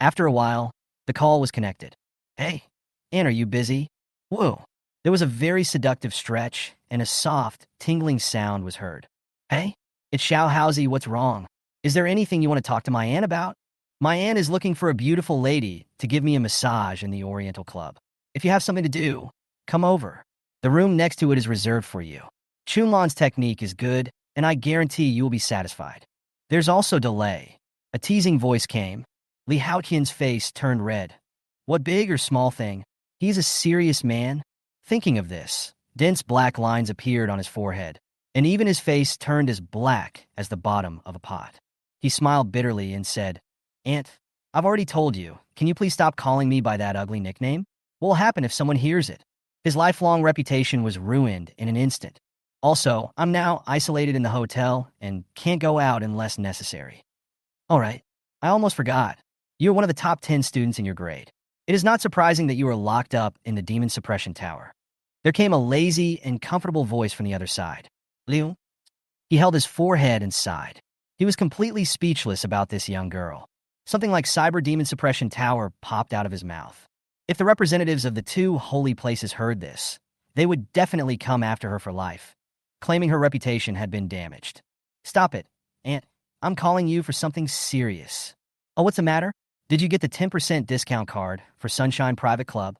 After a while, the call was connected. "Hey, Aunt, are you busy?" "Whoa, There was a very seductive stretch, and a soft, tingling sound was heard. Hey, it's Xiao Haozi, what's wrong? Is there anything you want to talk to my aunt about? My aunt is looking for a beautiful lady to give me a massage in the Oriental Club. If you have something to do, come over. The room next to it is reserved for you. Chunlan's technique is good, and I guarantee you will be satisfied. There's also delay. A teasing voice came. Li Haotian's face turned red. What big or small thing? He's a serious man. Thinking of this, dense black lines appeared on his forehead, and even his face turned as black as the bottom of a pot. He smiled bitterly and said, Aunt, I've already told you. Can you please stop calling me by that ugly nickname? What will happen if someone hears it? His lifelong reputation was ruined in an instant. Also, I'm now isolated in the hotel and can't go out unless necessary. All right, I almost forgot. You are one of the top 10 students in your grade. It is not surprising that you are locked up in the demon suppression tower. There came a lazy and comfortable voice from the other side. Liu? He held his forehead and sighed. He was completely speechless about this young girl. Something like Cyber Demon Suppression Tower popped out of his mouth. If the representatives of the two holy places heard this, they would definitely come after her for life, claiming her reputation had been damaged. Stop it, Aunt. I'm calling you for something serious. Oh, what's the matter? Did you get the 10% discount card for Sunshine Private Club?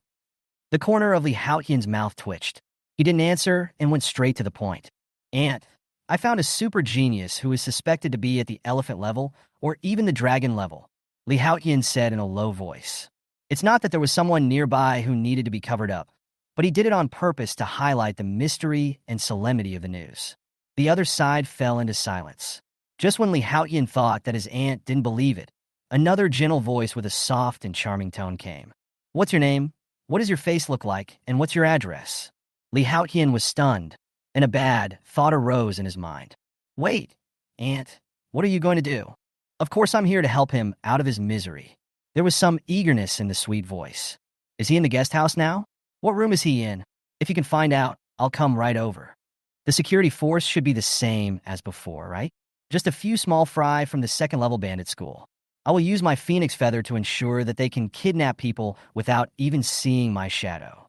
The corner of Li Haotian's mouth twitched. He didn't answer and went straight to the point. Aunt, I found a super genius who is suspected to be at the elephant level or even the dragon level, Li Haotian said in a low voice. It's not that there was someone nearby who needed to be covered up, but he did it on purpose to highlight the mystery and solemnity of the news. The other side fell into silence. Just when Li Haotian thought that his aunt didn't believe it, another gentle voice with a soft and charming tone came. What's your name? What does your face look like? And what's your address? Li Haotian was stunned, and a bad thought arose in his mind. Wait, Aunt, what are you going to do? Of course I'm here to help him out of his misery. There was some eagerness in the sweet voice. Is he in the guest house now? What room is he in? If you can find out, I'll come right over. The security force should be the same as before, right? Just a few small fry from the second-level bandit school. I will use my phoenix feather to ensure that they can kidnap people without even seeing my shadow.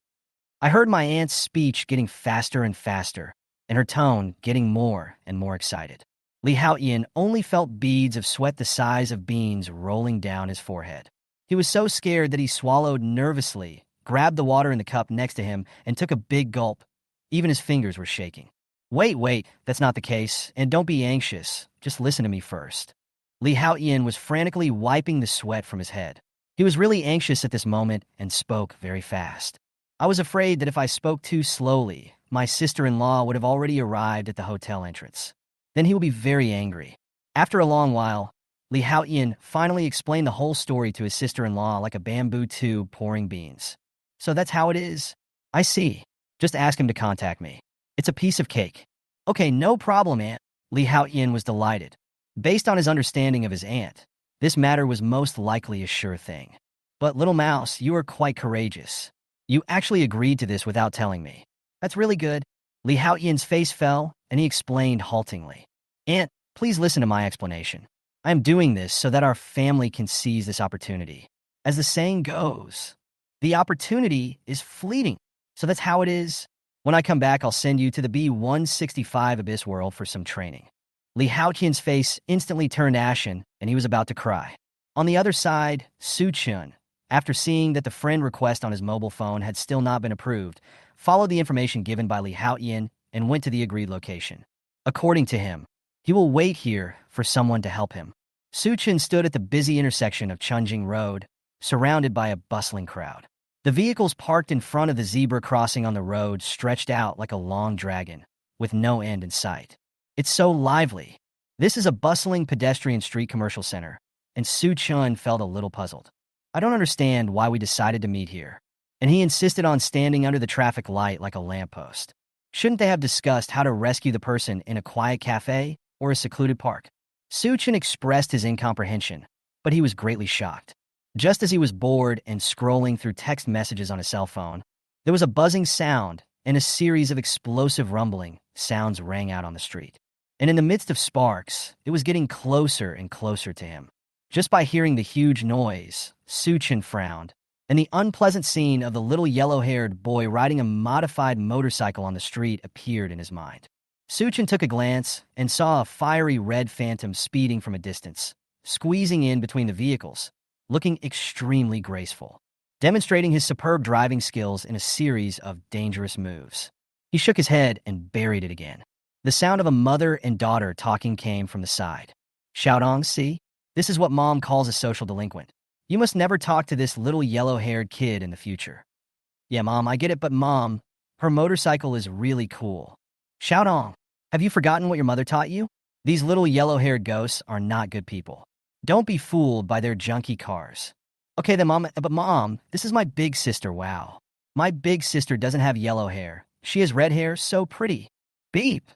I heard my aunt's speech getting faster and faster, and her tone getting more and more excited. Li Haotian only felt beads of sweat the size of beans rolling down his forehead. He was so scared that he swallowed nervously, grabbed the water in the cup next to him, and took a big gulp. Even his fingers were shaking. Wait, that's not the case, and don't be anxious. Just listen to me first. Li Haotian was frantically wiping the sweat from his head. He was really anxious at this moment and spoke very fast. I was afraid that if I spoke too slowly, my sister-in-law would have already arrived at the hotel entrance. Then he would be very angry. After a long while, Li Haotian finally explained the whole story to his sister-in-law like a bamboo tube pouring beans. So that's how it is? I see. Just ask him to contact me. It's a piece of cake. Okay, no problem, Aunt. Li Haotian was delighted. Based on his understanding of his aunt, this matter was most likely a sure thing. But little mouse, you are quite courageous. You actually agreed to this without telling me. That's really good. Li Haotian's face fell, and he explained haltingly. Aunt, please listen to my explanation. I am doing this so that our family can seize this opportunity. As the saying goes, the opportunity is fleeting. So that's how it is. When I come back, I'll send you to the B-165 Abyss World for some training. Li Haotian's face instantly turned ashen, and he was about to cry. On the other side, Su Chun, after seeing that the friend request on his mobile phone had still not been approved, followed the information given by Li Haotian and went to the agreed location. According to him, he will wait here for someone to help him. Su Chun stood at the busy intersection of Chunjing Road, surrounded by a bustling crowd. The vehicles parked in front of the zebra crossing on the road stretched out like a long dragon, with no end in sight. It's so lively. This is a bustling pedestrian street commercial center, and Su Chun felt a little puzzled. I don't understand why we decided to meet here. And he insisted on standing under the traffic light like a lamppost. Shouldn't they have discussed how to rescue the person in a quiet cafe or a secluded park? Su Chun expressed his incomprehension, but he was greatly shocked. Just as he was bored and scrolling through text messages on his cell phone, there was a buzzing sound and a series of explosive rumbling sounds rang out on the street. And in the midst of sparks, it was getting closer and closer to him. Just by hearing the huge noise, Su Chun frowned, and the unpleasant scene of the little yellow-haired boy riding a modified motorcycle on the street appeared in his mind. Suchin took a glance and saw a fiery red phantom speeding from a distance, squeezing in between the vehicles, looking extremely graceful, demonstrating his superb driving skills in a series of dangerous moves. He shook his head and buried it again. The sound of a mother and daughter talking came from the side. Xiaodong, see? This is what Mom calls a social delinquent. You must never talk to this little yellow-haired kid in the future. Yeah, Mom, I get it, but Mom, her motorcycle is really cool. Xiaodong, have you forgotten what your mother taught you? These little yellow-haired ghosts are not good people. Don't be fooled by their junky cars. Okay then, Mom, but Mom, this is my big sister, wow. My big sister doesn't have yellow hair. She has red hair, so pretty. Beep!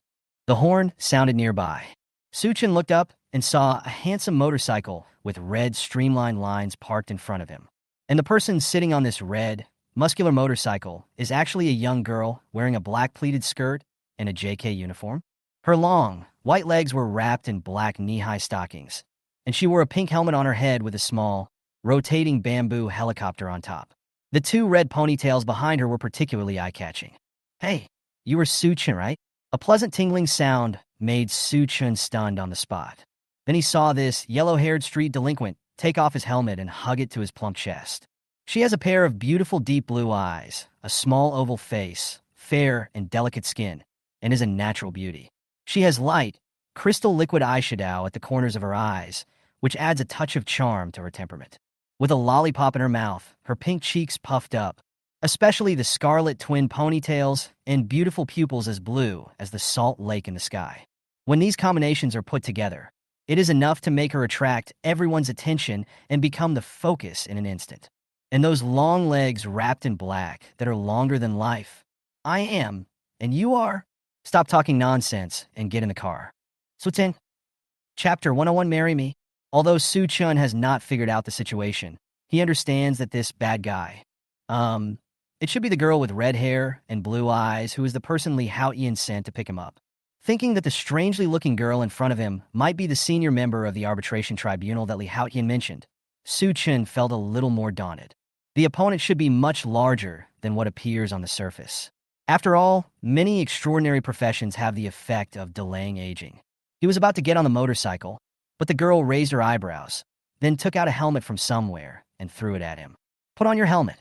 The horn sounded nearby. Suchin looked up and saw a handsome motorcycle with red streamlined lines parked in front of him. And the person sitting on this red, muscular motorcycle is actually a young girl wearing a black pleated skirt and a JK uniform. Her long, white legs were wrapped in black knee-high stockings, and she wore a pink helmet on her head with a small, rotating bamboo helicopter on top. The two red ponytails behind her were particularly eye-catching. Hey, you were Suchin, right? A pleasant tingling sound made Suchin stunned on the spot. Then he saw this yellow-haired street delinquent take off his helmet and hug it to his plump chest. She has a pair of beautiful deep blue eyes, a small oval face, fair and delicate skin, and is a natural beauty. She has light, crystal liquid eyeshadow at the corners of her eyes, which adds a touch of charm to her temperament. With a lollipop in her mouth, her pink cheeks puffed up, especially the scarlet twin ponytails and beautiful pupils as blue as the salt lake in the sky. When these combinations are put together, it is enough to make her attract everyone's attention and become the focus in an instant. And those long legs wrapped in black that are longer than life. I am, and you are. Stop talking nonsense and get in the car. Suchin. Chapter 101, Marry Me. Although Suchin has not figured out the situation, he understands that this bad guy, it should be the girl with red hair and blue eyes who is the person Li Haoyan sent to pick him up. Thinking that the strangely looking girl in front of him might be the senior member of the arbitration tribunal that Li Haoyan mentioned, Suchin felt a little more daunted. The opponent should be much larger than what appears on the surface. After all, many extraordinary professions have the effect of delaying aging. He was about to get on the motorcycle, but the girl raised her eyebrows, then took out a helmet from somewhere and threw it at him. Put on your helmet.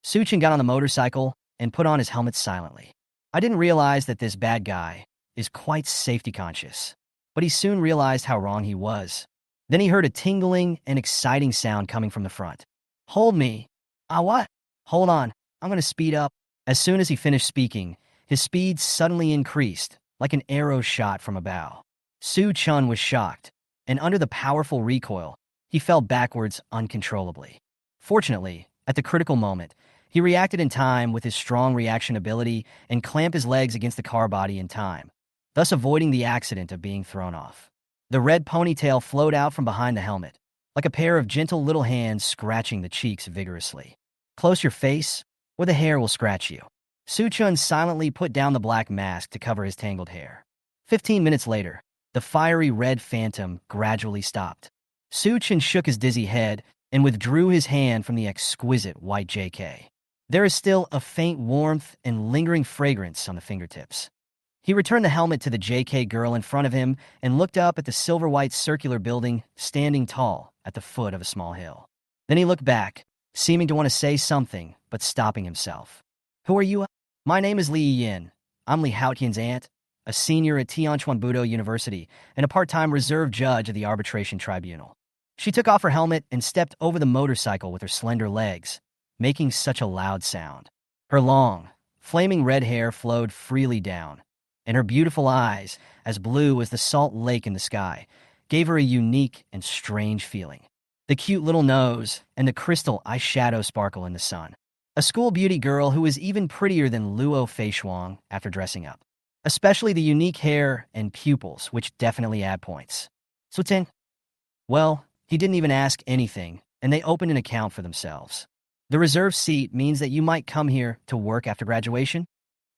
Suchin got on the motorcycle and put on his helmet silently. I didn't realize that this bad guy is quite safety conscious, but he soon realized how wrong he was. Then he heard a tingling and exciting sound coming from the front. Hold me. What? Hold on. I'm going to speed up. As soon as he finished speaking, his speed suddenly increased, like an arrow shot from a bow. Suchin was shocked, and under the powerful recoil, he fell backwards uncontrollably. Fortunately, at the critical moment, he reacted in time with his strong reaction ability and clamped his legs against the car body in time, thus avoiding the accident of being thrown off. The red ponytail flowed out from behind the helmet, like a pair of gentle little hands scratching the cheeks vigorously. Close your face, or the hair will scratch you. Suchin silently put down the black mask to cover his tangled hair. 15 minutes later, the fiery red phantom gradually stopped. Suchin shook his dizzy head and withdrew his hand from the exquisite white JK. There is still a faint warmth and lingering fragrance on the fingertips. He returned the helmet to the JK girl in front of him and looked up at the silver-white circular building standing tall at the foot of a small hill. Then he looked back, seeming to want to say something, but stopping himself. Who are you? My name is Li Yin. I'm Li Haoyan's aunt, a senior at Tianquan Budo University and a part-time reserve judge of the arbitration tribunal. She took off her helmet and stepped over the motorcycle with her slender legs, making such a loud sound. Her long, flaming red hair flowed freely down, and her beautiful eyes, as blue as the salt lake in the sky, gave her a unique and strange feeling. The cute little nose and the crystal eyeshadow sparkle in the sun. A school beauty girl who is even prettier than Luo Feishuang after dressing up. Especially the unique hair and pupils, which definitely add points. Suchin? Well, he didn't even ask anything, and they opened an account for themselves. The reserve seat means that you might come here to work after graduation?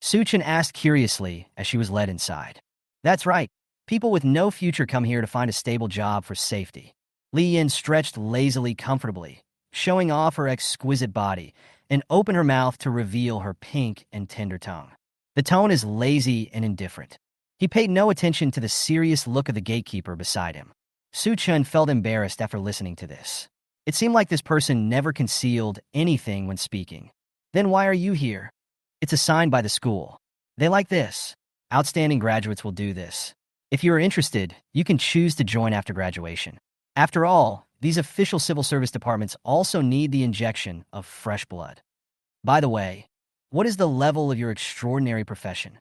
Suchin asked curiously as she was led inside. That's right. People with no future come here to find a stable job for safety. Li Yin stretched lazily comfortably, showing off her exquisite body, and opened her mouth to reveal her pink and tender tongue. The tone is lazy and indifferent. He paid no attention to the serious look of the gatekeeper beside him. Su Chun felt embarrassed after listening to this. It seemed like this person never concealed anything when speaking. Then why are you here? It's assigned by the school. They like this. Outstanding graduates will do this. If you are interested, you can choose to join after graduation. After all, these official civil service departments also need the injection of fresh blood. By the way, what is the level of your extraordinary profession?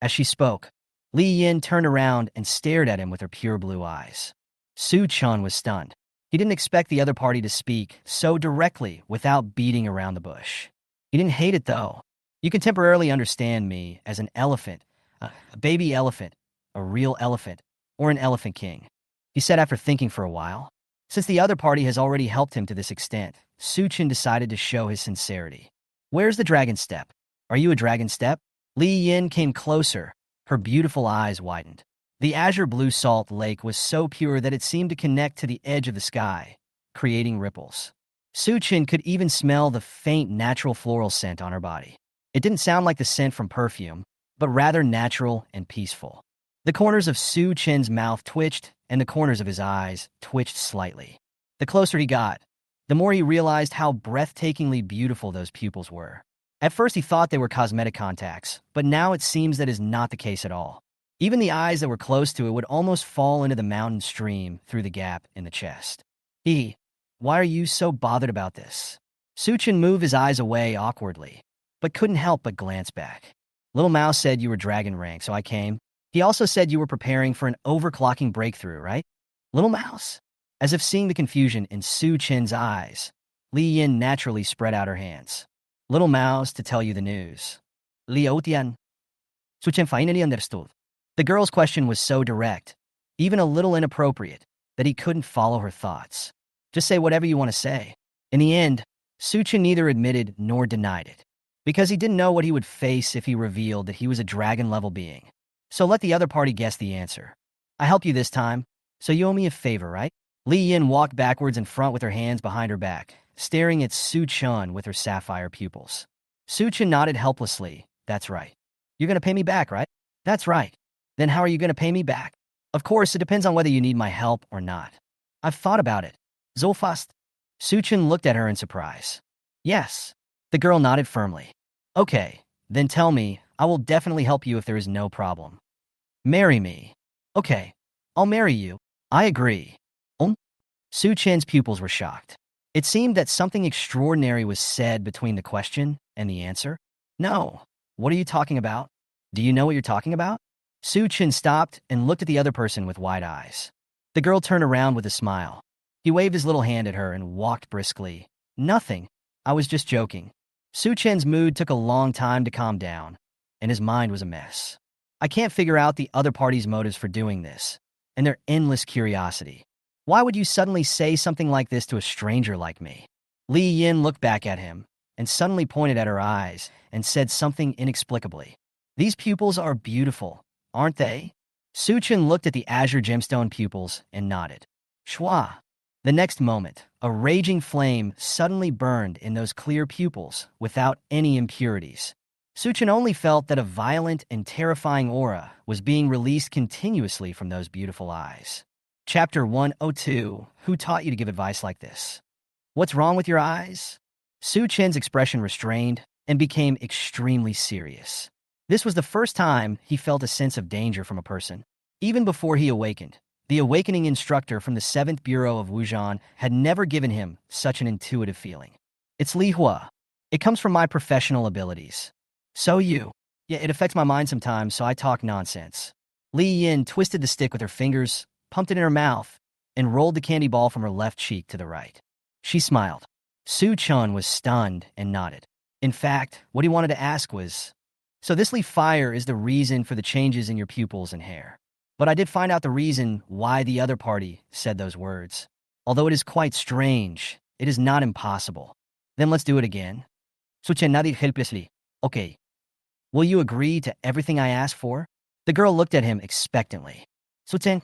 As she spoke, Li Yin turned around and stared at him with her pure blue eyes. Su Chun was stunned. He didn't expect the other party to speak so directly without beating around the bush. He didn't hate it, though. You can temporarily understand me as an elephant, a baby elephant, a real elephant, or an elephant king, he said after thinking for a while. Since the other party has already helped him to this extent, Su Chun decided to show his sincerity. Where's the dragon step? Are you a dragon step? Li Yin came closer. Her beautiful eyes widened. The azure blue salt lake was so pure that it seemed to connect to the edge of the sky, creating ripples. Su Chun could even smell the faint natural floral scent on her body. It didn't sound like the scent from perfume, but rather natural and peaceful. The corners of Su Chun's mouth twitched, and the corners of his eyes twitched slightly. The closer he got, the more he realized how breathtakingly beautiful those pupils were. At first he thought they were cosmetic contacts, but now it seems that is not the case at all. Even the eyes that were close to it would almost fall into the mountain stream through the gap in the chest. Why are you so bothered about this? Su Chun moved his eyes away awkwardly, but couldn't help but glance back. Little Mouse said you were dragon rank, so I came. He also said you were preparing for an overclocking breakthrough, right? Little Mouse? As if seeing the confusion in Su Chun's eyes, Li Yin naturally spread out her hands. Little Mouse, to tell you the news. Li Otian. Su Chun finally understood. The girl's question was so direct, even a little inappropriate, that he couldn't follow her thoughts. Just say whatever you want to say. In the end, Su Chun neither admitted nor denied it, because he didn't know what he would face if he revealed that he was a dragon-level being. So let the other party guess the answer. I helped you this time, so you owe me a favor, right? Li Yin walked backwards in front with her hands behind her back, staring at Su Chun with her sapphire pupils. Su Chun nodded helplessly. That's right. You're going to pay me back, right? That's right. Then how are you going to pay me back? Of course, it depends on whether you need my help or not. I've thought about it. So fast. Su Chun looked at her in surprise. Yes. The girl nodded firmly. Okay, then tell me. I will definitely help you if there is no problem. Marry me. Okay, I'll marry you. I agree. Su Chun's pupils were shocked. It seemed that something extraordinary was said between the question and the answer. No. What are you talking about? Do you know what you're talking about? Su Chun stopped and looked at the other person with wide eyes. The girl turned around with a smile. He waved his little hand at her and walked briskly. Nothing. I was just joking. Su Chun's mood took a long time to calm down, and his mind was a mess. I can't figure out the other party's motives for doing this, and their endless curiosity. Why would you suddenly say something like this to a stranger like me? Li Yin looked back at him, and suddenly pointed at her eyes, and said something inexplicably. These pupils are beautiful, aren't they? Su Chun looked at the azure gemstone pupils and nodded. Schwa. The next moment, a raging flame suddenly burned in those clear pupils without any impurities. Su Chun only felt that a violent and terrifying aura was being released continuously from those beautiful eyes. Chapter 102. Who taught you to give advice like this? What's wrong with your eyes? Su Chun's expression restrained and became extremely serious. This was the first time he felt a sense of danger from a person. Even before he awakened, the awakening instructor from the 7th Bureau of Wujian had never given him such an intuitive feeling. It's Li Hua. It comes from my professional abilities. Yeah, it affects my mind sometimes, so I talk nonsense. Li Yin twisted the stick with her fingers, pumped it in her mouth, and rolled the candy ball from her left cheek to the right. She smiled. Su Chun was stunned and nodded. In fact, what he wanted to ask was, so this leaf fire is the reason for the changes in your pupils and hair. But I did find out the reason why the other party said those words. Although it is quite strange, it is not impossible. Then let's do it again. Su Chun nodded helplessly. Okay. Will you agree to everything I ask for? The girl looked at him expectantly. Su Chun.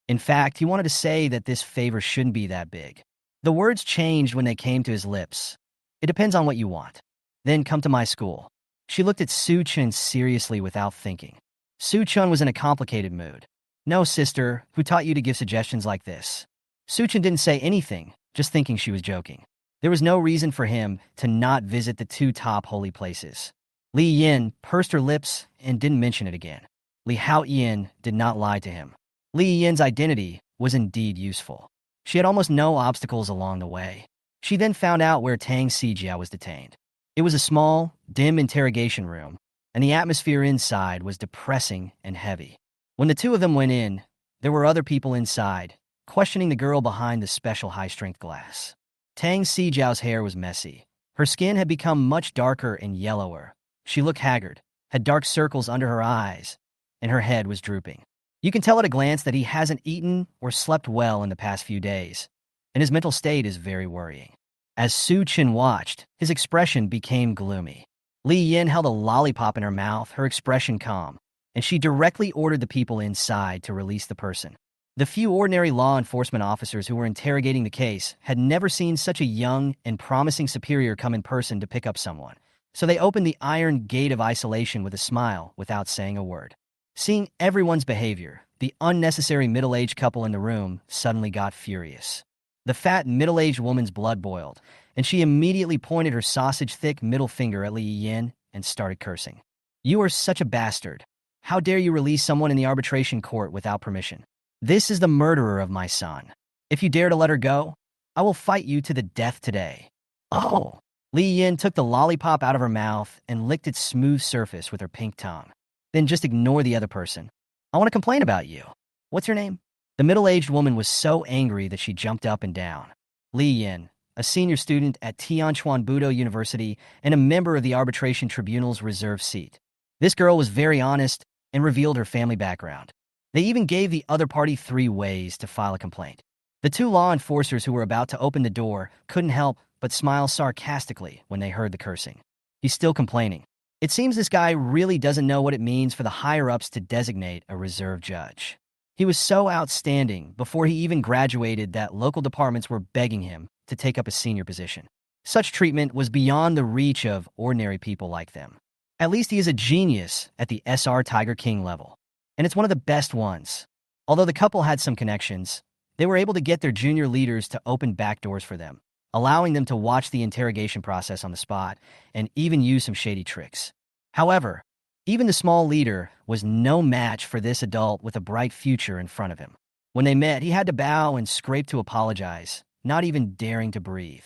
In fact, he wanted to say that this favor shouldn't be that big. The words changed when they came to his lips. It depends on what you want. Then come to my school. She looked at Su Chun seriously without thinking. Su Chun was in a complicated mood. No, sister, who taught you to give suggestions like this? Su Chun didn't say anything, just thinking she was joking. There was no reason for him to not visit the two top holy places. Li Yin pursed her lips and didn't mention it again. Li Hao Yin did not lie to him. Li Yin's identity was indeed useful. She had almost no obstacles along the way. She then found out where Tang Sijia was detained. It was a small, dim interrogation room, and the atmosphere inside was depressing and heavy. When the two of them went in, there were other people inside, questioning the girl behind the special high-strength glass. Tang Sijiao's hair was messy. Her skin had become much darker and yellower. She looked haggard, had dark circles under her eyes, and her head was drooping. You can tell at a glance that he hasn't eaten or slept well in the past few days, and his mental state is very worrying. As Su Chun watched, his expression became gloomy. Li Yin held a lollipop in her mouth, her expression calm, and she directly ordered the people inside to release the person. The few ordinary law enforcement officers who were interrogating the case had never seen such a young and promising superior come in person to pick up someone, so they opened the iron gate of isolation with a smile without saying a word. Seeing everyone's behavior, the unnecessary middle-aged couple in the room suddenly got furious. The fat, middle-aged woman's blood boiled, and she immediately pointed her sausage-thick middle finger at Li Yin and started cursing. "You are such a bastard. How dare you release someone in the arbitration court without permission? This is the murderer of my son. If you dare to let her go, I will fight you to the death today." Oh! Li Yin took the lollipop out of her mouth and licked its smooth surface with her pink tongue. "Then just ignore the other person. I want to complain about you. What's your name?" The middle-aged woman was so angry that she jumped up and down. Li Yin, a senior student at Tianchuan Budo University and a member of the Arbitration Tribunal's reserve seat. This girl was very honest and revealed her family background. They even gave the other party 3 ways to file a complaint. The 2 law enforcers who were about to open the door couldn't help but smile sarcastically when they heard the cursing. He's still complaining. It seems this guy really doesn't know what it means for the higher-ups to designate a reserve judge. He was so outstanding before he even graduated that local departments were begging him to take up a senior position. Such treatment was beyond the reach of ordinary people like them. At least he is a genius at the SR Tiger King level, and it's one of the best ones. Although the couple had some connections, they were able to get their junior leaders to open back doors for them, allowing them to watch the interrogation process on the spot and even use some shady tricks. However, even the small leader was no match for this adult with a bright future in front of him. When they met, he had to bow and scrape to apologize, not even daring to breathe.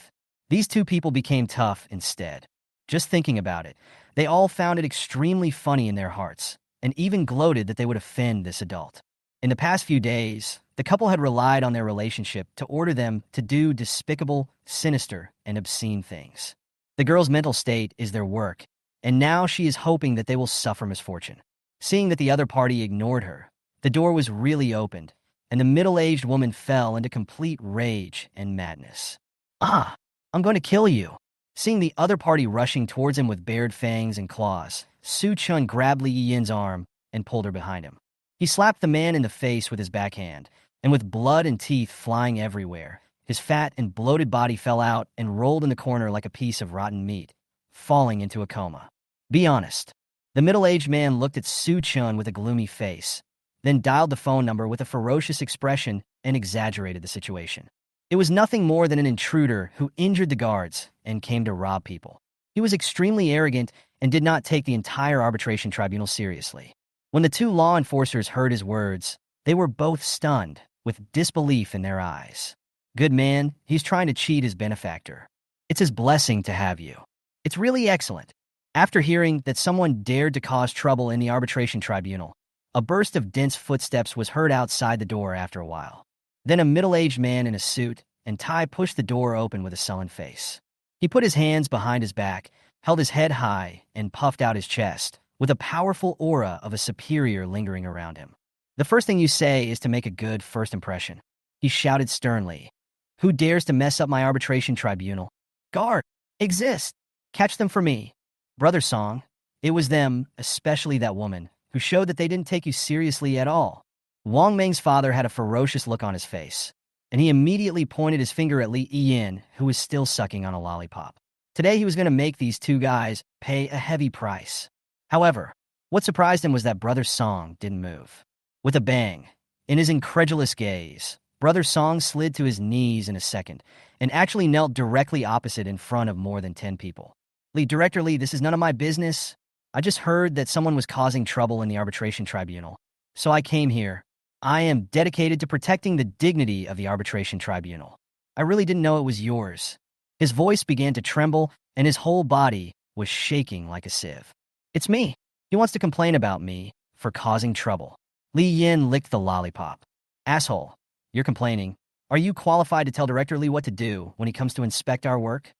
These 2 people became tough instead. Just thinking about it, they all found it extremely funny in their hearts, and even gloated that they would offend this adult. In the past few days, the couple had relied on their relationship to order them to do despicable, sinister, and obscene things. The girl's mental state is their work, and now she is hoping that they will suffer misfortune. Seeing that the other party ignored her, the door was really opened, and the middle-aged woman fell into complete rage and madness. "Ah, I'm going to kill you." Seeing the other party rushing towards him with bared fangs and claws, Su Chun grabbed Li Yin's arm and pulled her behind him. He slapped the man in the face with his backhand, and with blood and teeth flying everywhere, his fat and bloated body fell out and rolled in the corner like a piece of rotten meat, falling into a coma. "Be honest." The middle-aged man looked at Su Chun with a gloomy face, then dialed the phone number with a ferocious expression and exaggerated the situation. It was nothing more than an intruder who injured the guards and came to rob people. He was extremely arrogant and did not take the entire arbitration tribunal seriously. When the 2 law enforcers heard his words, they were both stunned, with disbelief in their eyes. "Good man, he's trying to cheat his benefactor. It's his blessing to have you. It's really excellent." After hearing that someone dared to cause trouble in the arbitration tribunal, a burst of dense footsteps was heard outside the door after a while. Then a middle-aged man in a suit and tie pushed the door open with a sullen face. He put his hands behind his back, held his head high, and puffed out his chest, with a powerful aura of a superior lingering around him. "The first thing you say is to make a good first impression," he shouted sternly. "Who dares to mess up my arbitration tribunal? Guard! Exist! Catch them for me." Brother Song, it was them, especially that woman, who showed that they didn't take you seriously at all. Wang Meng's father had a ferocious look on his face. and he immediately pointed his finger at Li Yin, who was still sucking on a lollipop. Today he was going to make these two guys pay a heavy price. However, what surprised him was that Brother Song didn't move. With a bang, in his incredulous gaze, Brother Song slid to his knees in a second and actually knelt directly opposite in front of more than 10 people. Director Lee, this is none of my business. I just heard that someone was causing trouble in the arbitration tribunal, so I came here. I am dedicated to protecting the dignity of the arbitration tribunal. I really didn't know it was yours. His voice began to tremble, and his whole body was shaking like a sieve. It's me. He wants to complain about me for causing trouble. Li Yin licked the lollipop. Asshole, you're complaining. Are you qualified to tell Director Lee what to do when he comes to inspect our work?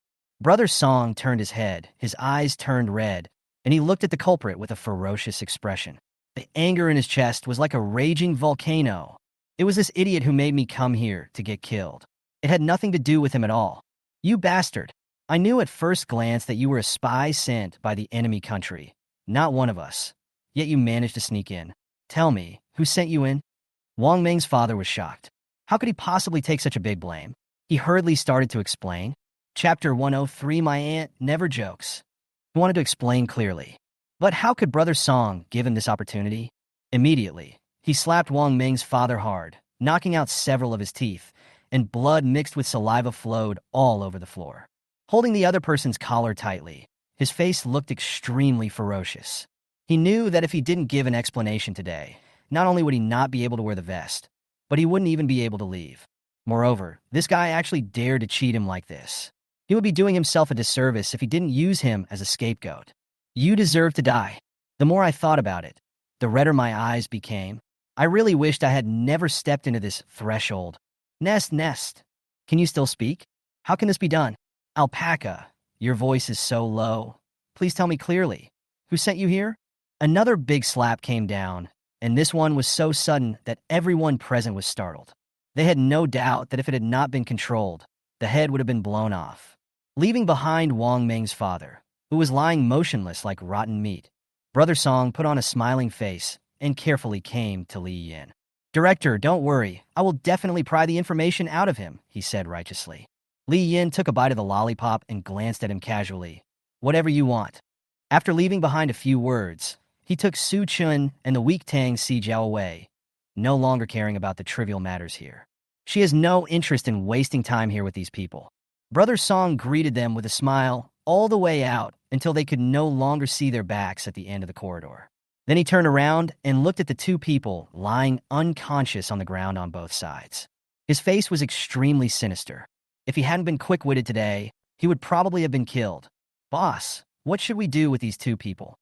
Brother Song turned his head, his eyes turned red, and he looked at the culprit with a ferocious expression. The anger in his chest was like a raging volcano. It was this idiot who made me come here to get killed. It had nothing to do with him at all. You bastard. I knew at first glance that you were a spy sent by the enemy country, not one of us. Yet you managed to sneak in. Tell me, who sent you in? Wang Ming's father was shocked. How could he possibly take such a big blame? He hurriedly started to explain. Chapter 103, My Aunt Never Jokes. He wanted to explain clearly. But how could Brother Song give him this opportunity? Immediately, he slapped Wang Ming's father hard, knocking out several of his teeth, and blood mixed with saliva flowed all over the floor. Holding the other person's collar tightly, his face looked extremely ferocious. He knew that if he didn't give an explanation today, not only would he not be able to wear the vest, but he wouldn't even be able to leave. Moreover, this guy actually dared to cheat him like this. He would be doing himself a disservice if he didn't use him as a scapegoat. You deserve to die. The more I thought about it, the redder my eyes became. I really wished I had never stepped into this threshold. Nest. Can you still speak? How can this be done? Alpaca, your voice is so low. Please tell me clearly. Who sent you here? Another big slap came down, and this one was so sudden that everyone present was startled. They had no doubt that if it had not been controlled, the head would have been blown off. Leaving behind Wang Ming's father, who was lying motionless like rotten meat, Brother Song put on a smiling face and carefully came to Li Yin. Director, don't worry. I will definitely pry the information out of him, he said righteously. Li Yin took a bite of the lollipop and glanced at him casually. Whatever you want. After leaving behind a few words, he took Su Chun and the weak Tang Si Jiao away, no longer caring about the trivial matters here. She has no interest in wasting time here with these people. Brother Song greeted them with a smile all the way out until they could no longer see their backs at the end of the corridor. Then he turned around and looked at the two people lying unconscious on the ground on both sides. His face was extremely sinister. If he hadn't been quick-witted today, he would probably have been killed. Boss, what should we do with these two people?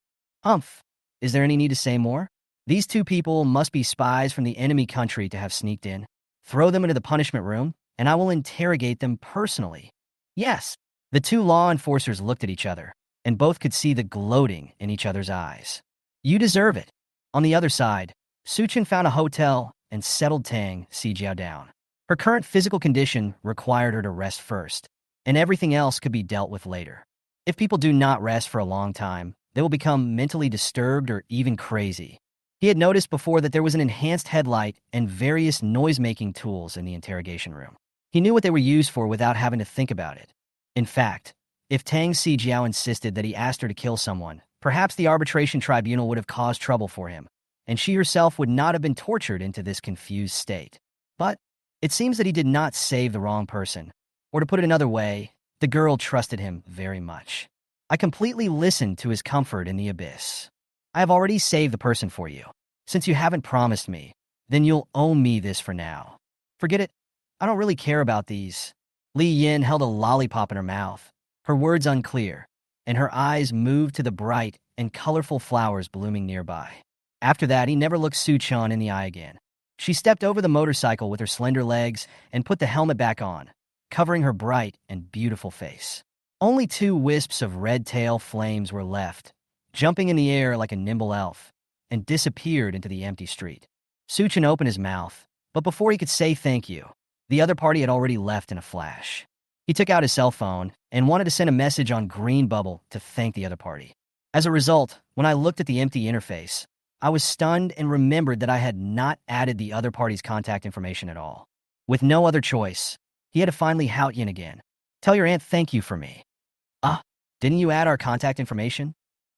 Humph. Is there any need to say more? These two people must be spies from the enemy country to have sneaked in. Throw them into the punishment room, and I will interrogate them personally. Yes. The two law enforcers looked at each other, and both could see the gloating in each other's eyes. You deserve it. On the other side, Suchin found a hotel and settled Tang Si Jiao down. Her current physical condition required her to rest first, and everything else could be dealt with later. If people do not rest for a long time, they will become mentally disturbed or even crazy. He had noticed before that there was an enhanced headlight and various noise-making tools in the interrogation room. He knew what they were used for without having to think about it. In fact, if Tang Si Jiao insisted that he asked her to kill someone, perhaps the arbitration tribunal would have caused trouble for him, and she herself would not have been tortured into this confused state. But it seems that he did not save the wrong person. Or to put it another way, the girl trusted him very much. I completely listened to his comfort in the abyss. I have already saved the person for you. Since you haven't promised me, then you'll owe me this for now. Forget it. I don't really care about these. Li Yin held a lollipop in her mouth, her words unclear, and her eyes moved to the bright and colorful flowers blooming nearby. After that, he never looked Su Chun in the eye again. She stepped over the motorcycle with her slender legs and put the helmet back on, covering her bright and beautiful face. Only 2 wisps of red tail flames were left, jumping in the air like a nimble elf, and disappeared into the empty street. Su Chun opened his mouth, but before he could say thank you, the other party had already left in a flash. He took out his cell phone and wanted to send a message on green bubble to thank the other party. As a result, when I looked at the empty interface, I was stunned and remembered that I had not added the other party's contact information at all. With no other choice, he had to finally Hao Yin again. Tell your aunt thank you for me. Ah, didn't you add our contact information?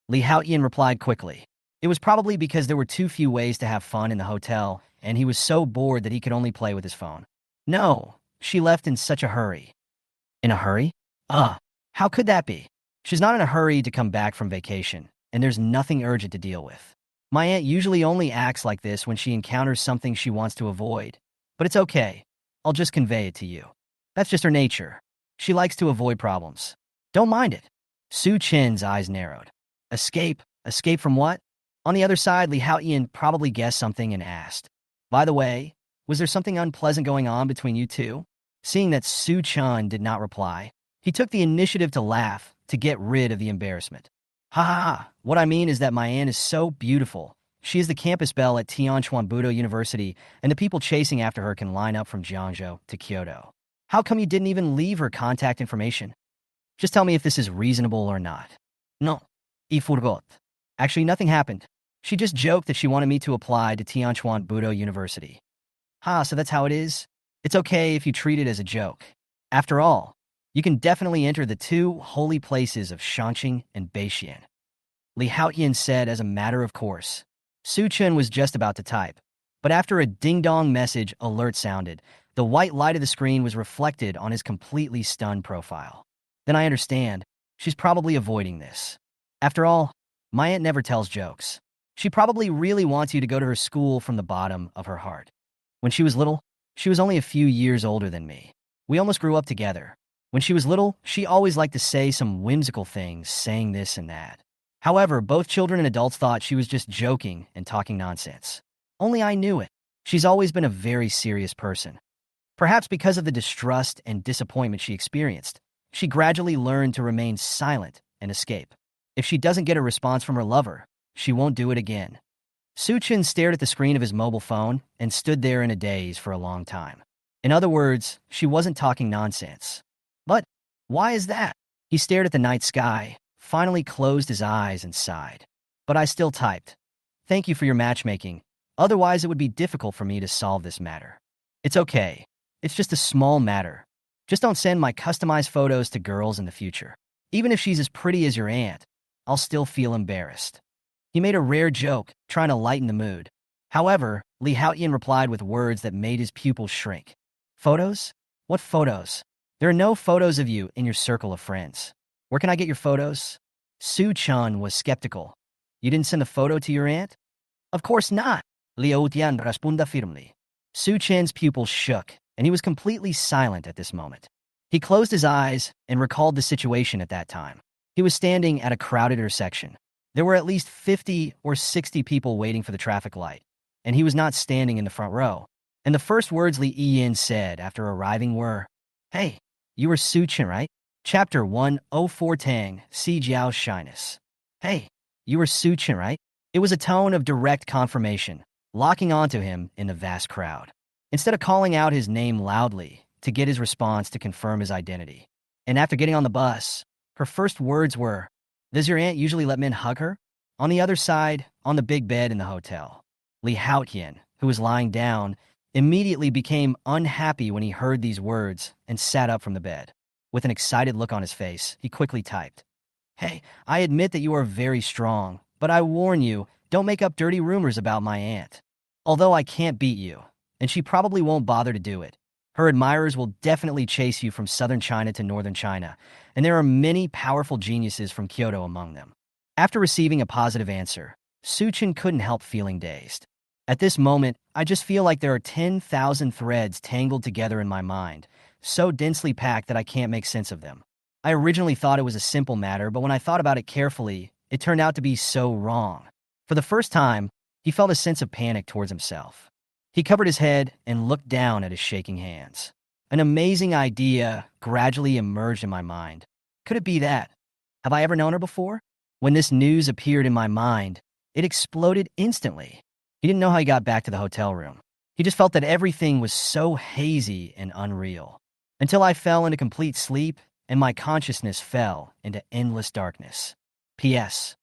Li Hao Yin replied quickly. It was probably because there were too few ways to have fun in the hotel, and he was so bored that he could only play with his phone. No, she left in such a hurry. In a hurry? How could that be? She's not in a hurry to come back from vacation, and there's nothing urgent to deal with. My aunt usually only acts like this when she encounters something she wants to avoid. But it's okay. I'll just convey it to you. That's just her nature. She likes to avoid problems. Don't mind it. Su Chen's eyes narrowed. Escape? Escape from what? On the other side, Li Haoyin probably guessed something and asked, by the way, was there something unpleasant going on between you two? Seeing that Su Chen did not reply, he took the initiative to laugh to get rid of the embarrassment. Ha ha ha, what I mean is that my aunt is so beautiful. She is the campus belle at Tianquan Budo University, and the people chasing after her can line up from Jiangzhou to Kyoto. How come you didn't even leave her contact information? Just tell me if this is reasonable or not. No. I forgot. Actually, nothing happened. She just joked that she wanted me to apply to Tianquan Budo University. So that's how it is? It's okay if you treat it as a joke. After all, you can definitely enter the two holy places of Shanqing and Beixian. Li Haoyin said as a matter of course. Su Chen was just about to type, but after a ding-dong message alert sounded, the white light of the screen was reflected on his completely stunned profile. Then I understand. She's probably avoiding this. After all, my aunt never tells jokes. She probably really wants you to go to her school from the bottom of her heart. When she was little, she was only a few years older than me. We almost grew up together. When she was little, she always liked to say some whimsical things, saying this and that. However, both children and adults thought she was just joking and talking nonsense. Only I knew it. She's always been a very serious person. Perhaps because of the distrust and disappointment she experienced, she gradually learned to remain silent and escape. If she doesn't get a response from her lover, she won't do it again. Su Chen stared at the screen of his mobile phone and stood there in a daze for a long time. In other words, she wasn't talking nonsense. But why is that? He stared at the night sky, finally closed his eyes and sighed. But I still typed. Thank you for your matchmaking. Otherwise, it would be difficult for me to solve this matter. It's okay. It's just a small matter. Just don't send my customized photos to girls in the future. Even if she's as pretty as your aunt, I'll still feel embarrassed. He made a rare joke, trying to lighten the mood. However, Li Haoyin replied with words that made his pupils shrink. Photos? What photos? There are no photos of you in your circle of friends. Where can I get your photos? Su Chen was skeptical. You didn't send a photo to your aunt? Of course not, Liu Tian responded firmly. Su Chen's pupils shook, and he was completely silent at this moment. He closed his eyes and recalled the situation at that time. He was standing at a crowded intersection. There were at least 50 or 60 people waiting for the traffic light, and he was not standing in the front row. And the first words Li Yiyin said after arriving were, "Hey, you were Su Chen, right?" Chapter 104 Tang, Si Jiao's Shyness. Hey, you were Su Chen, right? It was a tone of direct confirmation, locking onto him in the vast crowd. Instead of calling out his name loudly to get his response to confirm his identity. And after getting on the bus, her first words were, "Does your aunt usually let men hug her?" On the other side, on the big bed in the hotel, Li Haoyin, who was lying down, immediately became unhappy when he heard these words and sat up from the bed. With an excited look on his face, he quickly typed, "Hey, I admit that you are very strong, but I warn you, don't make up dirty rumors about my aunt. Although I can't beat you, and she probably won't bother to do it. Her admirers will definitely chase you from southern China to northern China, and there are many powerful geniuses from Kyoto among them." After receiving a positive answer, Su Chen couldn't help feeling dazed. At this moment, I just feel like there are 10,000 threads tangled together in my mind, so densely packed that I can't make sense of them. I originally thought it was a simple matter, but when I thought about it carefully, it turned out to be so wrong. For the first time, he felt a sense of panic towards himself. He covered his head and looked down at his shaking hands. An amazing idea gradually emerged in my mind. Could it be that? Have I ever known her before? When this news appeared in my mind, it exploded instantly. He didn't know how he got back to the hotel room. He just felt that everything was so hazy and unreal. Until I fell into complete sleep and my consciousness fell into endless darkness. P.S.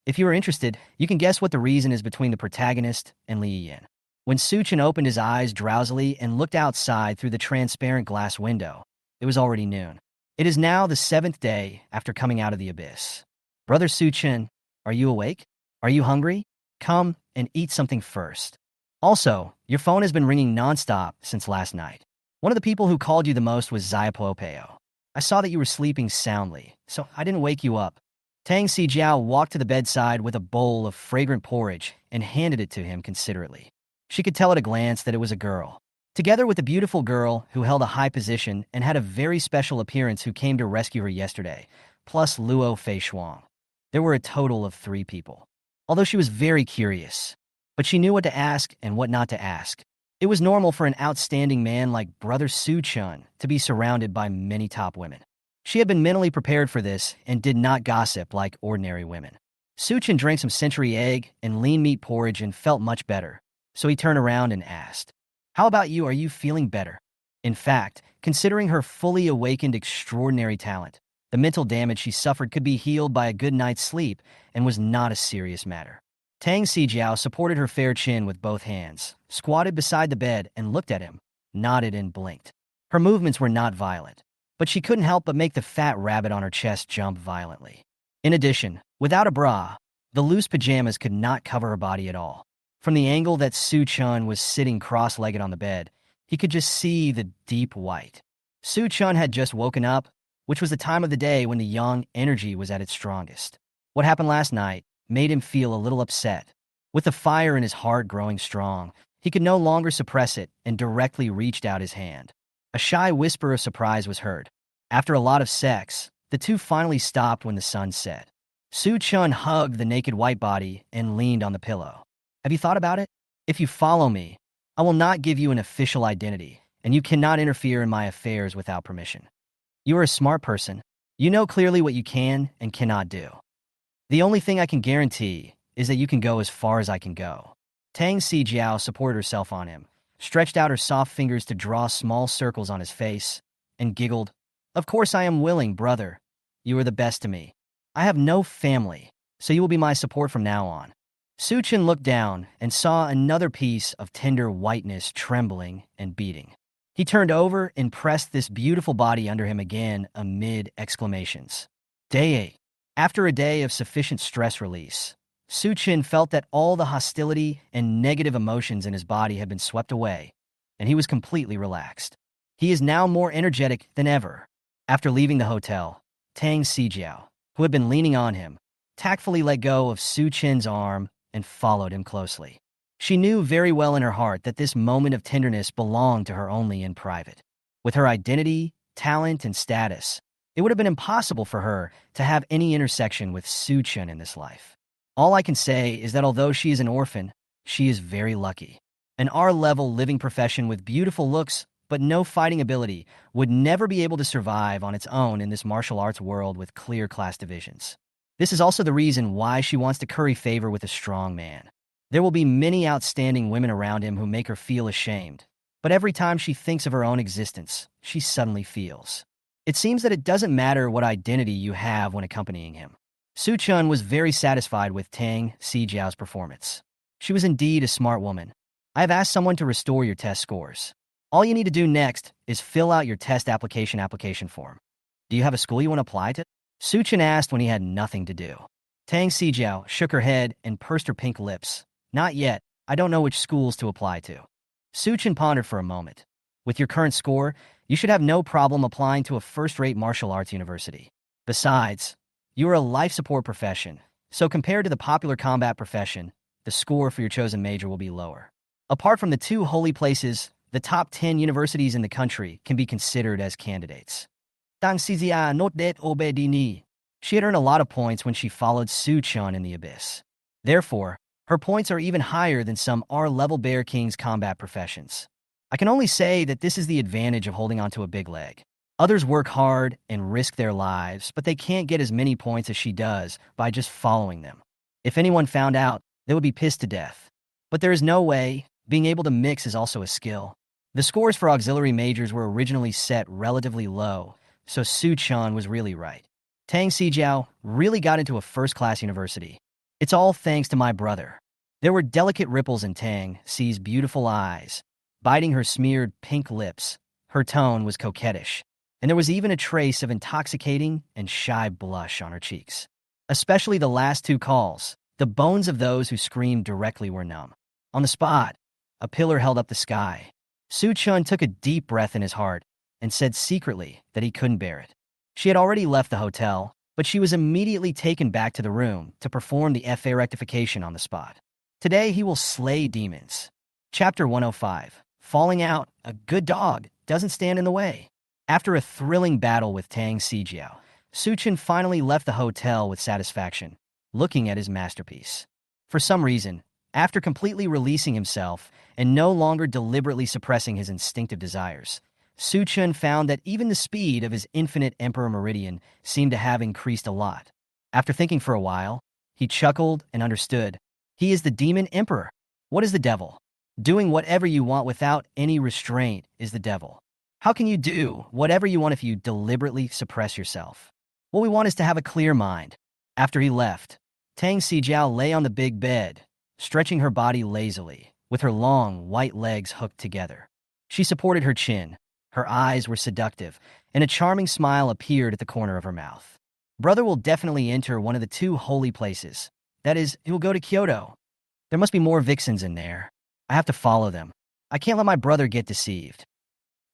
If you are interested, you can guess what the reason is between the protagonist and Li Yin. When Suchin opened his eyes drowsily and looked outside through the transparent glass window, it was already noon. It is now the 7th day after coming out of the abyss. Brother Suchin, are you awake? Are you hungry? Come and eat something first. Also, your phone has been ringing nonstop since last night. One of the people who called you the most was Xiaopopeo. I saw that you were sleeping soundly, so I didn't wake you up. Tang Sijiao walked to the bedside with a bowl of fragrant porridge and handed it to him considerately. She could tell at a glance that it was a girl. Together with a beautiful girl who held a high position and had a very special appearance who came to rescue her yesterday, plus Luo Fei Shuang. There were a total of 3 people. Although she was very curious, but she knew what to ask and what not to ask. It was normal for an outstanding man like Brother Suchun to be surrounded by many top women. She had been mentally prepared for this and did not gossip like ordinary women. Suchin drank some century egg and lean meat porridge and felt much better, so he turned around and asked, "How about you? Are you feeling better?" In fact, considering her fully awakened extraordinary talent, the mental damage she suffered could be healed by a good night's sleep and was not a serious matter. Tang Sijiao supported her fair chin with both hands, squatted beside the bed and looked at him, nodded and blinked. Her movements were not violent, but she couldn't help but make the fat rabbit on her chest jump violently. In addition, without a bra, the loose pajamas could not cover her body at all. From the angle that Suchun was sitting cross-legged on the bed, he could just see the deep white. Suchun had just woken up, which was the time of the day when the yang energy was at its strongest. What happened last night made him feel a little upset. With the fire in his heart growing strong, he could no longer suppress it and directly reached out his hand. A shy whisper of surprise was heard. After a lot of sex, the two finally stopped when the sun set. Suchun hugged the naked white body and leaned on the pillow. Have you thought about it? If you follow me, I will not give you an official identity, and you cannot interfere in my affairs without permission. You are a smart person. You know clearly what you can and cannot do. The only thing I can guarantee is that you can go as far as I can go. Tang Sijiao supported herself on him, stretched out her soft fingers to draw small circles on his face, and giggled. Of course I am willing, brother. You are the best to me. I have no family, so you will be my support from now on. Suchin looked down and saw another piece of tender whiteness trembling and beating. He turned over and pressed this beautiful body under him again amid exclamations. Day 8. After a day of sufficient stress release, Suchin felt that all the hostility and negative emotions in his body had been swept away, and he was completely relaxed. He is now more energetic than ever. After leaving the hotel, Tang Sijiao, who had been leaning on him, tactfully let go of Suchin's arm and followed him closely. She knew very well in her heart that this moment of tenderness belonged to her only in private. With her identity, talent, and status, it would have been impossible for her to have any intersection with Suchin in this life. All I can say is that although she is an orphan, she is very lucky. An R-level living profession with beautiful looks but no fighting ability would never be able to survive on its own in this martial arts world with clear class divisions. This is also the reason why she wants to curry favor with a strong man. There will be many outstanding women around him who make her feel ashamed, but every time she thinks of her own existence, she suddenly feels. It seems that it doesn't matter what identity you have when accompanying him. Suchun was very satisfied with Tang Sijiao's performance. She was indeed a smart woman. I have asked someone to restore your test scores. All you need to do next is fill out your test application form. Do you have a school you want to apply to? Suchin asked when he had nothing to do. Tang Sijiao shook her head and pursed her pink lips. Not yet. I don't know which schools to apply to. Suchin pondered for a moment. With your current score, you should have no problem applying to a first-rate martial arts university. Besides, you are a life support profession, so compared to the popular combat profession, the score for your chosen major will be lower. Apart from the 2 holy places, the top 10 universities in the country can be considered as candidates. Tang Xizia not det obedini. She had earned a lot of points when she followed Suchun in the abyss. Therefore, her points are even higher than some R-level Bear King's combat professions. I can only say that this is the advantage of holding onto a big leg. Others work hard and risk their lives, but they can't get as many points as she does by just following them. If anyone found out, they would be pissed to death. But there is no way. Being able to mix is also a skill. The scores for auxiliary majors were originally set relatively low, so Suchun was really right. Tang Sijiao really got into a first-class university. It's all thanks to my brother. There were delicate ripples in Tang Si's beautiful eyes, biting her smeared pink lips. Her tone was coquettish, and there was even a trace of intoxicating and shy blush on her cheeks. Especially the last two calls, the bones of those who screamed directly were numb. On the spot, a pillar held up the sky. Su Chun took a deep breath in his heart and said secretly that he couldn't bear it. She had already left the hotel, but she was immediately taken back to the room to perform the FA rectification on the spot. Today he will slay demons. Chapter 105. Falling out, a good dog doesn't stand in the way. After a thrilling battle with Tang Sijiao, Su Chun finally left the hotel with satisfaction, looking at his masterpiece. For some reason, after completely releasing himself and no longer deliberately suppressing his instinctive desires, Su Chun found that even the speed of his infinite Emperor Meridian seemed to have increased a lot. After thinking for a while, he chuckled and understood. He is the Demon Emperor. What is the devil? Doing whatever you want without any restraint is the devil. How can you do whatever you want if you deliberately suppress yourself? What we want is to have a clear mind. After he left, Tang Sijiao lay on the big bed, stretching her body lazily, with her long, white legs hooked together. She supported her chin. Her eyes were seductive, and a charming smile appeared at the corner of her mouth. Brother will definitely enter one of the two holy places. That is, he will go to Kyoto. There must be more vixens in there. I have to follow them. I can't let my brother get deceived.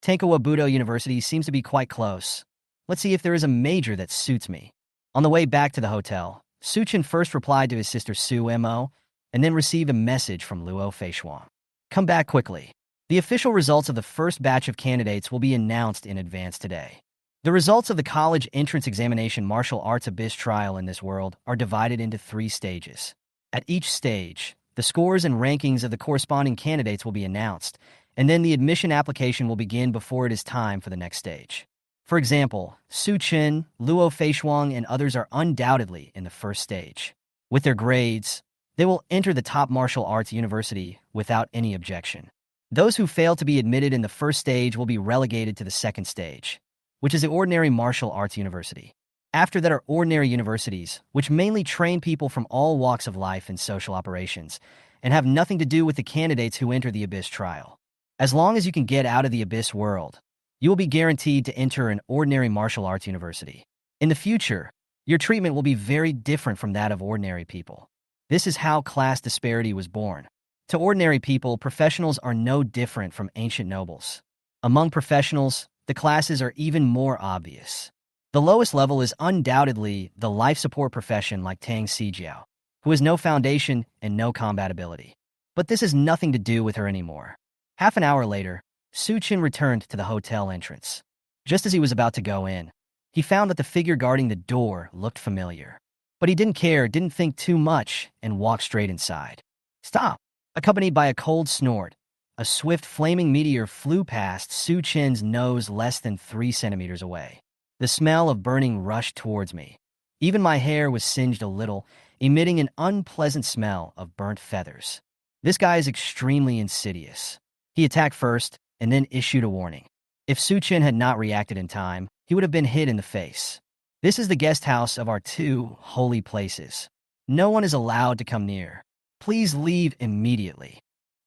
Tenkawa Budo University seems to be quite close. Let's see if there is a major that suits me. On the way back to the hotel, Su Chun first replied to his sister Su Mo, and then received a message from Luo Feishuang. Come back quickly. The official results of the first batch of candidates will be announced in advance today. The results of the college entrance examination martial arts abyss trial in this world are divided into 3 stages. At each stage, the scores and rankings of the corresponding candidates will be announced, and then the admission application will begin before it is time for the next stage. For example, Su Chun, Luo Feishuang, and others are undoubtedly in the first stage. With their grades, they will enter the top martial arts university without any objection. Those who fail to be admitted in the first stage will be relegated to the second stage, which is the ordinary martial arts university. After that are ordinary universities, which mainly train people from all walks of life and social operations, and have nothing to do with the candidates who enter the abyss trial. As long as you can get out of the abyss world, you will be guaranteed to enter an ordinary martial arts university. In the future, your treatment will be very different from that of ordinary people. This is how class disparity was born. To ordinary people, professionals are no different from ancient nobles. Among professionals, the classes are even more obvious. The lowest level is undoubtedly the life support profession like Tang Sijiao, who has no foundation and no combat ability. But this has nothing to do with her anymore. Half an hour later, Su Chun returned to the hotel entrance. Just as he was about to go in, he found that the figure guarding the door looked familiar. But he didn't think too much, and walked straight inside. Stop! Accompanied by a cold snort, a swift flaming meteor flew past Su Chun's nose less than 3 centimeters away. The smell of burning rushed towards me. Even my hair was singed a little, emitting an unpleasant smell of burnt feathers. This guy is extremely insidious. He attacked first, and then issued a warning. If Su Chun had not reacted in time, he would have been hit in the face. This is the guest house of our 2 holy places. No one is allowed to come near. Please leave immediately.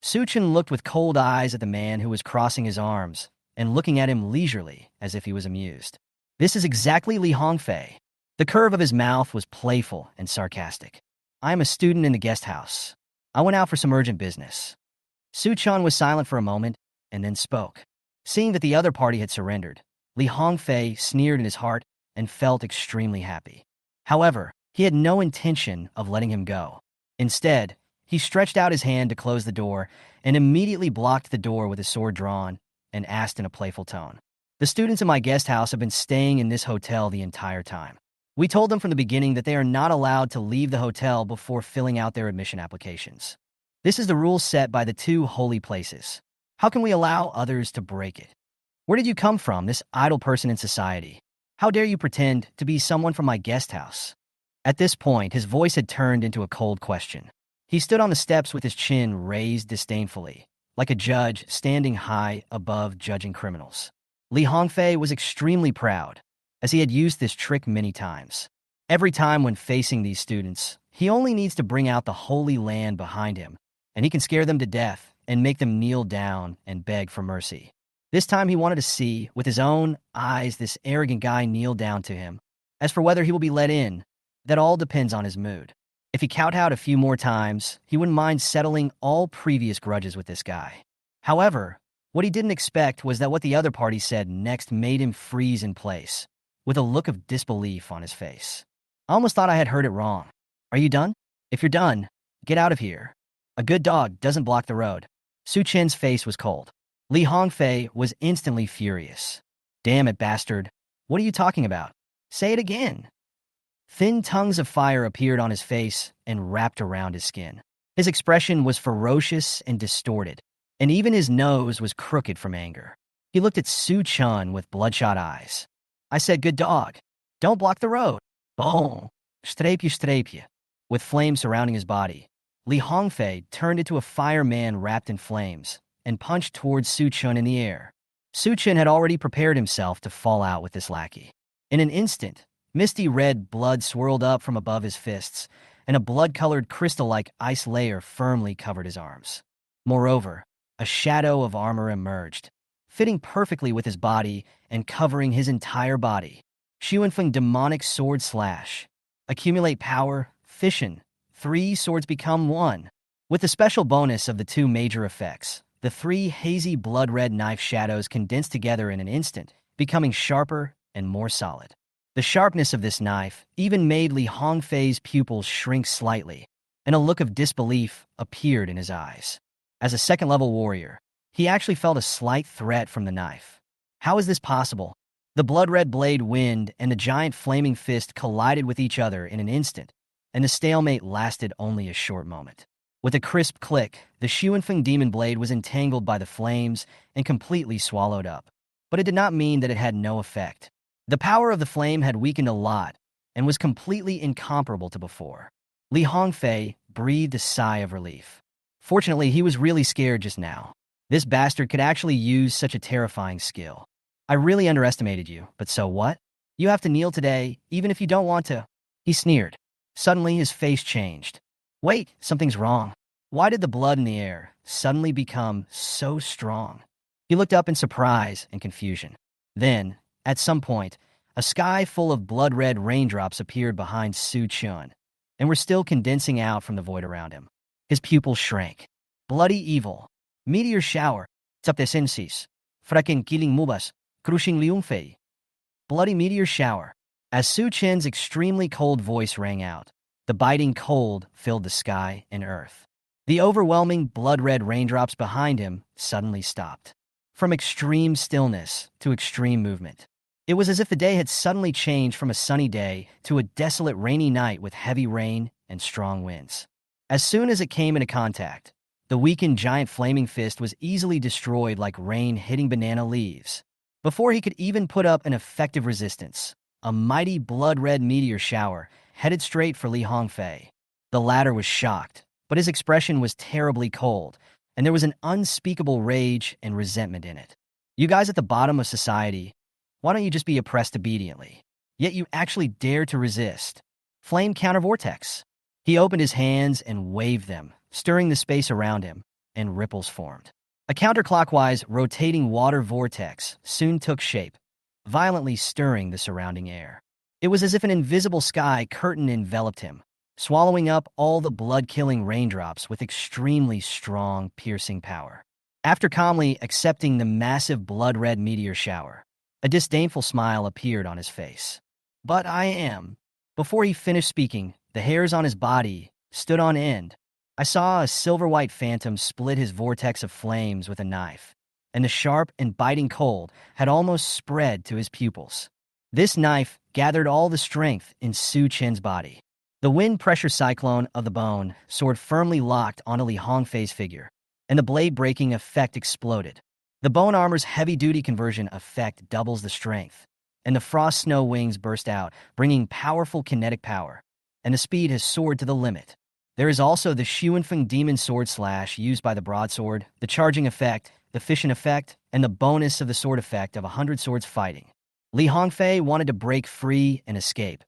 Su Chun looked with cold eyes at the man who was crossing his arms and looking at him leisurely as if he was amused. This is exactly Li Hongfei. The curve of his mouth was playful and sarcastic. I am a student in the guest house. I went out for some urgent business. Su Chun was silent for a moment and then spoke. Seeing that the other party had surrendered, Li Hongfei sneered in his heart and felt extremely happy. However, he had no intention of letting him go. Instead, he stretched out his hand to close the door and immediately blocked the door with his sword drawn and asked in a playful tone. The students in my guest house have been staying in this hotel the entire time. We told them from the beginning that they are not allowed to leave the hotel before filling out their admission applications. This is the rule set by the 2 holy places. How can we allow others to break it? Where did you come from, this idle person in society? How dare you pretend to be someone from my guest house? At this point, his voice had turned into a cold question. He stood on the steps with his chin raised disdainfully, like a judge standing high above judging criminals. Li Hongfei was extremely proud, as he had used this trick many times. Every time when facing these students, he only needs to bring out the Holy Land behind him, and he can scare them to death and make them kneel down and beg for mercy. This time he wanted to see, with his own eyes, this arrogant guy kneel down to him. As for whether he will be let in, that all depends on his mood. If he kowtowed a few more times, he wouldn't mind settling all previous grudges with this guy. However, what he didn't expect was that what the other party said next made him freeze in place, with a look of disbelief on his face. I almost thought I had heard it wrong. Are you done? If you're done, get out of here. A good dog doesn't block the road. Su Chen's face was cold. Li Hongfei was instantly furious. Damn it, bastard. What are you talking about? Say it again. Thin tongues of fire appeared on his face and wrapped around his skin. His expression was ferocious and distorted, and even his nose was crooked from anger. He looked at Su Chun with bloodshot eyes. I said, good dog. Don't block the road. Boom. Streepje. With flames surrounding his body, Li Hongfei turned into a fireman wrapped in flames and punched towards Su Chun in the air. Su Chun had already prepared himself to fall out with this lackey. In an instant, misty red blood swirled up from above his fists, and a blood-colored crystal-like ice layer firmly covered his arms. Moreover, a shadow of armor emerged, fitting perfectly with his body and covering his entire body. Xuanfeng demonic sword slash. Accumulate power, fission. 3 swords become 1. With the special bonus of the 2 major effects, the 3 hazy blood-red knife shadows condensed together in an instant, becoming sharper and more solid. The sharpness of this knife even made Li Hongfei's pupils shrink slightly, and a look of disbelief appeared in his eyes. As a second-level warrior, he actually felt a slight threat from the knife. How is this possible? The blood-red blade wind and the giant flaming fist collided with each other in an instant, and the stalemate lasted only a short moment. With a crisp click, the Xuanfeng demon blade was entangled by the flames and completely swallowed up. But it did not mean that it had no effect. The power of the flame had weakened a lot and was completely incomparable to before. Li Hongfei breathed a sigh of relief. Fortunately, he was really scared just now. This bastard could actually use such a terrifying skill. I really underestimated you, but so what? You have to kneel today, even if you don't want to. He sneered. Suddenly, his face changed. Wait, something's wrong. Why did the blood in the air suddenly become so strong? He looked up in surprise and confusion. Then, at some point, a sky full of blood-red raindrops appeared behind Su Chun, and were still condensing out from the void around him. His pupils shrank. Bloody evil. Meteor shower. Tsaptesensis. Freaking killing mubas. Crushing Liungfei. Bloody meteor shower. As Su Chen's extremely cold voice rang out, the biting cold filled the sky and earth. The overwhelming blood-red raindrops behind him suddenly stopped. From extreme stillness to extreme movement. It was as if the day had suddenly changed from a sunny day to a desolate rainy night with heavy rain and strong winds. As soon as it came into contact, the weakened giant flaming fist was easily destroyed like rain hitting banana leaves. Before he could even put up an effective resistance, a mighty blood-red meteor shower headed straight for Li Hongfei. The latter was shocked, but his expression was terribly cold, and there was an unspeakable rage and resentment in it. You guys at the bottom of society, why don't you just be oppressed obediently? Yet you actually dare to resist. Flame counter vortex. He opened his hands and waved them, stirring the space around him, and ripples formed. A counterclockwise rotating water vortex soon took shape, violently stirring the surrounding air. It was as if an invisible sky curtain enveloped him, swallowing up all the blood-killing raindrops with extremely strong, piercing power. After calmly accepting the massive blood-red meteor shower, a disdainful smile appeared on his face. But I am. Before he finished speaking, the hairs on his body stood on end. I saw a silver-white phantom split his vortex of flames with a knife, and the sharp and biting cold had almost spread to his pupils. This knife gathered all the strength in Su Chen's body. The wind pressure cyclone of the bone sword firmly locked onto Li Hongfei's figure, and the blade-breaking effect exploded. The bone armor's heavy-duty conversion effect doubles the strength, and the frost snow wings burst out, bringing powerful kinetic power, and the speed has soared to the limit. There is also the Xuanfeng Demon Sword Slash used by the broadsword, the charging effect, the fission effect, and the bonus of the sword effect of 100 swords fighting. Li Hongfei wanted to break free and escape,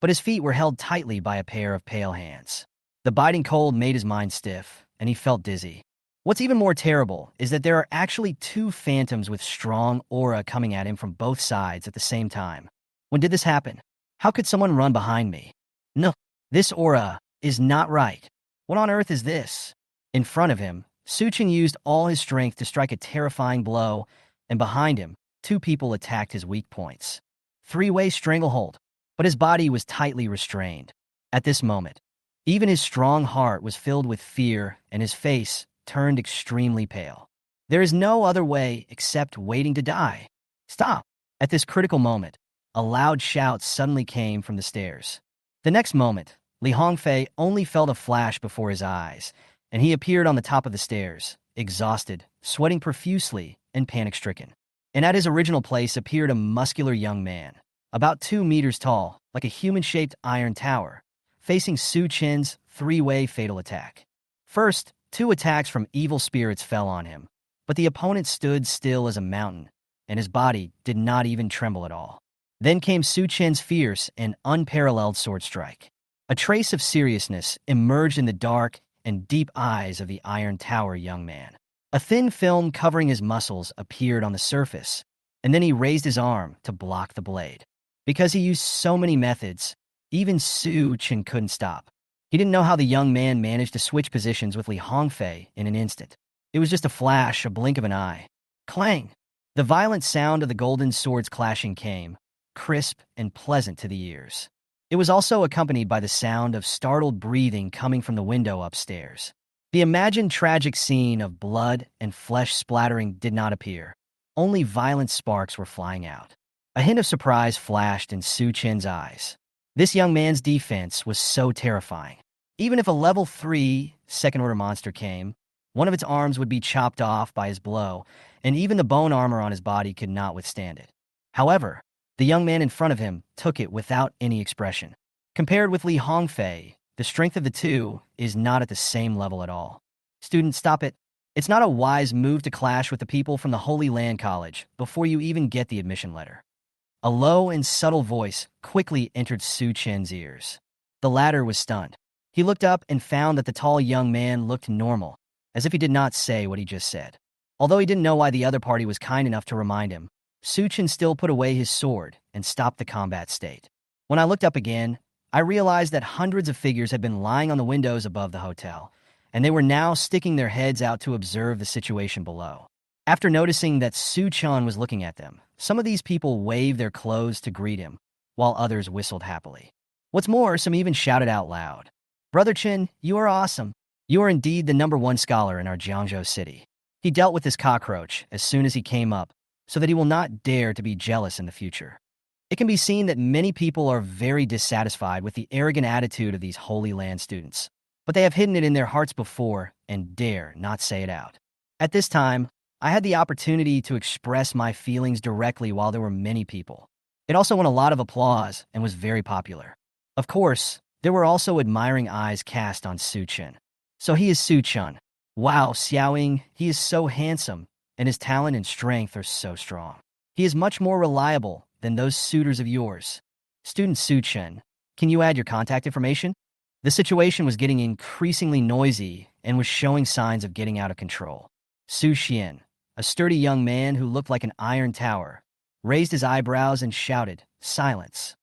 but his feet were held tightly by a pair of pale hands. The biting cold made his mind stiff, and he felt dizzy. What's even more terrible is that there are actually two phantoms with strong aura coming at him from both sides at the same time. When did this happen? How could someone run behind me? No, this aura is not right. What on earth is this? In front of him, Suchin used all his strength to strike a terrifying blow, and behind him, two people attacked his weak points. Three-way stranglehold, but his body was tightly restrained. At this moment, even his strong heart was filled with fear, and his face turned extremely pale. There is no other way except waiting to die. Stop! At this critical moment, a loud shout suddenly came from the stairs. The next moment, Li Hongfei only felt a flash before his eyes, and he appeared on the top of the stairs, exhausted, sweating profusely, and panic-stricken. And at his original place appeared a muscular young man, about 2 meters tall, like a human-shaped iron tower, facing Suchin's three-way fatal attack. First, 2 attacks from evil spirits fell on him, but the opponent stood still as a mountain, and his body did not even tremble at all. Then came Suchin's fierce and unparalleled sword strike. A trace of seriousness emerged in the dark and deep eyes of the Iron Tower young man. A thin film covering his muscles appeared on the surface, and then he raised his arm to block the blade. Because he used so many methods, even Suchin couldn't stop. He didn't know how the young man managed to switch positions with Li Hongfei in an instant. It was just a flash, a blink of an eye. Clang! The violent sound of the golden swords clashing came, crisp and pleasant to the ears. It was also accompanied by the sound of startled breathing coming from the window upstairs. The imagined tragic scene of blood and flesh splattering did not appear. Only violent sparks were flying out. A hint of surprise flashed in Suchin's eyes. This young man's defense was so terrifying. Even if a level 3 second-order monster came, one of its arms would be chopped off by his blow, and even the bone armor on his body could not withstand it. However, the young man in front of him took it without any expression. Compared with Li Hongfei, the strength of the two is not at the same level at all. Student, stop it. It's not a wise move to clash with the people from the Holy Land College before you even get the admission letter. A low and subtle voice quickly entered Suchin's ears. The latter was stunned. He looked up and found that the tall young man looked normal, as if he did not say what he just said. Although he didn't know why the other party was kind enough to remind him, Suchin still put away his sword and stopped the combat state. When I looked up again, I realized that hundreds of figures had been lying on the windows above the hotel, and they were now sticking their heads out to observe the situation below. After noticing that Suchin was looking at them, some of these people waved their clothes to greet him, while others whistled happily. What's more, some even shouted out loud, "Brother Chen, you are awesome. You are indeed the #1 scholar in our Jiangzhou city." He dealt with this cockroach as soon as he came up, so that he will not dare to be jealous in the future. It can be seen that many people are very dissatisfied with the arrogant attitude of these Holy Land students, but they have hidden it in their hearts before and dare not say it out. At this time, I had the opportunity to express my feelings directly while there were many people. It also won a lot of applause and was very popular. Of course, there were also admiring eyes cast on Suchin. So he is Suchin. Wow, Xiaoying, he is so handsome, and his talent and strength are so strong. He is much more reliable than those suitors of yours. Student Suchin, can you add your contact information? The situation was getting increasingly noisy and was showing signs of getting out of control. Suchin, a sturdy young man who looked like an iron tower, raised his eyebrows and shouted, "Silence.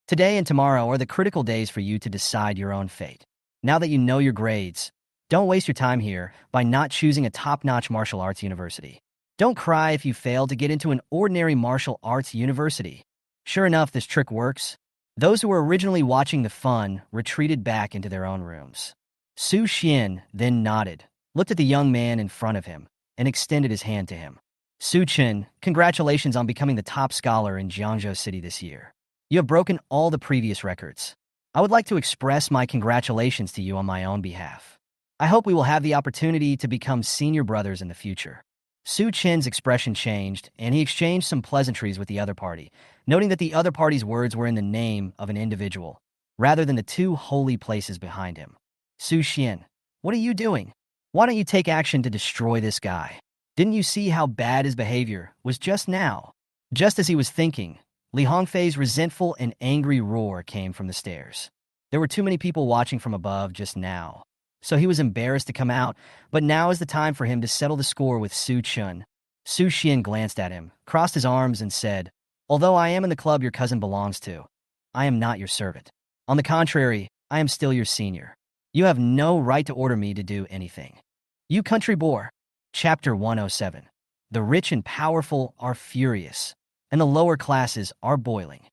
Today and tomorrow are the critical days for you to decide your own fate. Now that you know your grades, don't waste your time here by not choosing a top-notch martial arts university. Don't cry if you fail to get into an ordinary martial arts university." Sure enough, this trick works. Those who were originally watching the fun retreated back into their own rooms. Suchin then nodded, looked at the young man in front of him, and extended his hand to him. "Suchin, congratulations on becoming the top scholar in Jiangzhou City this year. You have broken all the previous records. I would like to express my congratulations to you on my own behalf. I hope we will have the opportunity to become senior brothers in the future." Suchin's expression changed, and he exchanged some pleasantries with the other party, noting that the other party's words were in the name of an individual, rather than the two holy places behind him. "Suchin, what are you doing? Why don't you take action to destroy this guy? Didn't you see how bad his behavior was just now?" Just as he was thinking, Li Hongfei's resentful and angry roar came from the stairs. There were too many people watching from above just now, so he was embarrassed to come out, but now is the time for him to settle the score with Su Chun. Su Xian glanced at him, crossed his arms, and said, "Although I am in the club your cousin belongs to, I am not your servant. On the contrary, I am still your senior. You have no right to order me to do anything." You country boor. Chapter 107. The rich and powerful are furious, and the lower classes are boiling.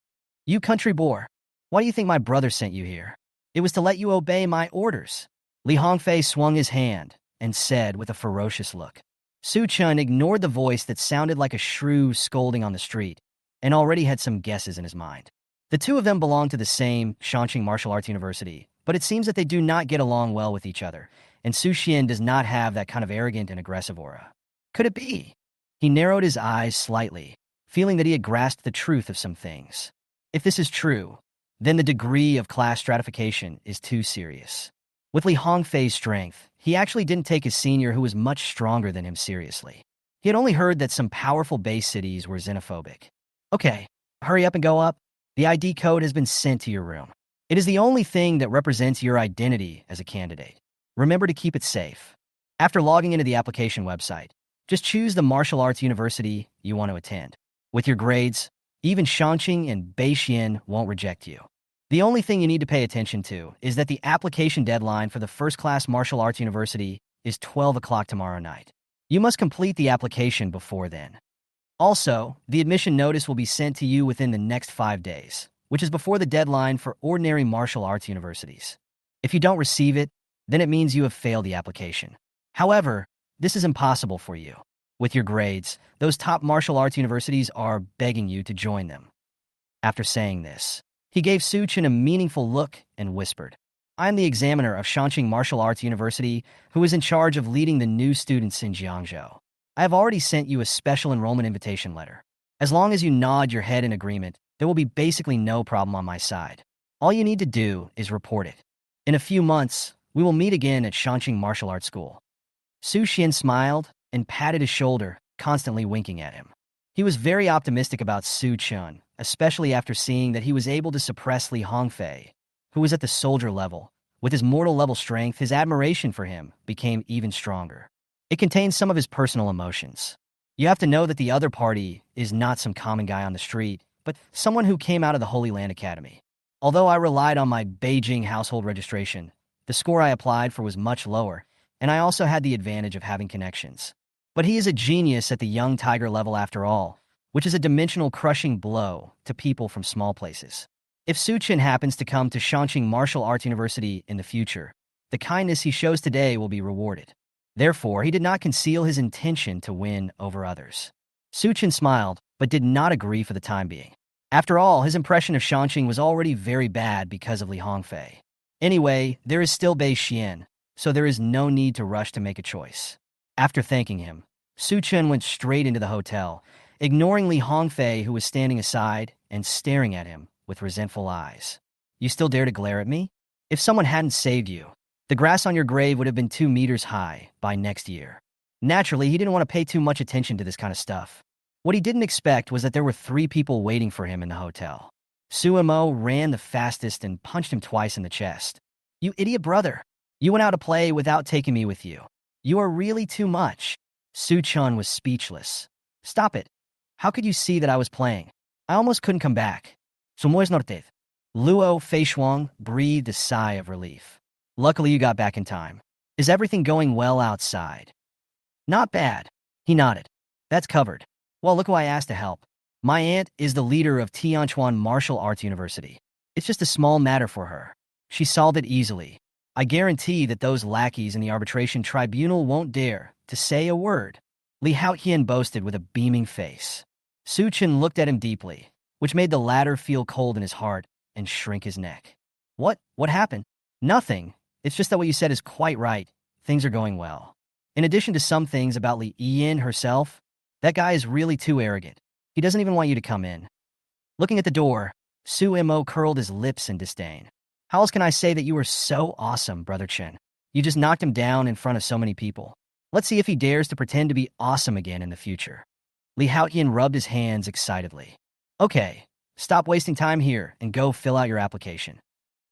You country boor. Why do you think my brother sent you here? It was to let you obey my orders. Li Hongfei swung his hand and said with a ferocious look. Su Chun ignored the voice that sounded like a shrew scolding on the street and already had some guesses in his mind. The two of them belonged to the same Shanqing Martial Arts University, but it seems that they do not get along well with each other, and Su Xian does not have that kind of arrogant and aggressive aura. Could it be? He narrowed his eyes slightly, feeling that he had grasped the truth of some things. If this is true, then the degree of class stratification is too serious. With Li Hongfei's strength, he actually didn't take his senior, who was much stronger than him, seriously. He had only heard that some powerful base cities were xenophobic. Okay, hurry up and go up. The ID code has been sent to your room. It is the only thing that represents your identity as a candidate. Remember to keep it safe. After logging into the application website, just choose the martial arts university you want to attend. With your grades, even Shanqing and Beixian won't reject you. The only thing you need to pay attention to is that the application deadline for the first-class martial arts university is 12 o'clock tomorrow night. You must complete the application before then. Also, the admission notice will be sent to you within the next 5 days, which is before the deadline for ordinary martial arts universities. If you don't receive it, then it means you have failed the application. However, this is impossible for you. With your grades, those top martial arts universities are begging you to join them. After saying this, he gave Su Chen a meaningful look and whispered, "I am the examiner of Shanqing Martial Arts University who is in charge of leading the new students in Jiangzhou. I have already sent you a special enrollment invitation letter. As long as you nod your head in agreement, there will be basically no problem on my side. All you need to do is report it. In a few months, we will meet again at Shanqing Martial Arts School." Su Xian smiled and patted his shoulder, constantly winking at him. He was very optimistic about Su Chun, especially after seeing that he was able to suppress Li Hongfei, who was at the soldier level. With his mortal level strength, his admiration for him became even stronger. It contains some of his personal emotions. You have to know that the other party is not some common guy on the street, but someone who came out of the Holy Land Academy. Although I relied on my Beijing household registration, the score I applied for was much lower, and I also had the advantage of having connections. But he is a genius at the young tiger level after all, which is a dimensional crushing blow to people from small places. If Su Chen happens to come to Shanqing Martial Arts University in the future, the kindness he shows today will be rewarded. Therefore, he did not conceal his intention to win over others. Su Chen smiled, but did not agree for the time being. After all, his impression of Shanqing was already very bad because of Li Hongfei. Anyway, there is still Beixian, so there is no need to rush to make a choice. After thanking him, Su Chen went straight into the hotel, ignoring Li Hongfei, who was standing aside and staring at him with resentful eyes. "You still dare to glare at me? If someone hadn't saved you, the grass on your grave would have been 2 meters high by next year." Naturally, he didn't want to pay too much attention to this kind of stuff. What he didn't expect was that there were 3 people waiting for him in the hotel. Su Mo ran the fastest and punched him twice in the chest. "You idiot brother! You went out to play without taking me with you. You are really too much." Su Chun was speechless. "Stop it. How could you see that I was playing? I almost couldn't come back." "Sumois norte." Luo Feishuang breathed a sigh of relief. "Luckily you got back in time. Is everything going well outside?" "Not bad." He nodded. "That's covered. Well, look who I asked to help. My aunt is the leader of Tianquan Martial Arts University. It's just a small matter for her. She solved it easily. I guarantee that those lackeys in the arbitration tribunal won't dare to say a word." Li Haotian boasted with a beaming face. Su Chen looked at him deeply, which made the latter feel cold in his heart and shrink his neck. What happened?" "Nothing. It's just that what you said is quite right. Things are going well. In addition to some things about Li Yin herself, that guy is really too arrogant. He doesn't even want you to come in." Looking at the door, Su Mo curled his lips in disdain. "How else can I say that you were so awesome, Brother Chen? You just knocked him down in front of so many people. Let's see if he dares to pretend to be awesome again in the future." Li Haotian rubbed his hands excitedly. "Okay, Stop wasting time here and go fill out your application.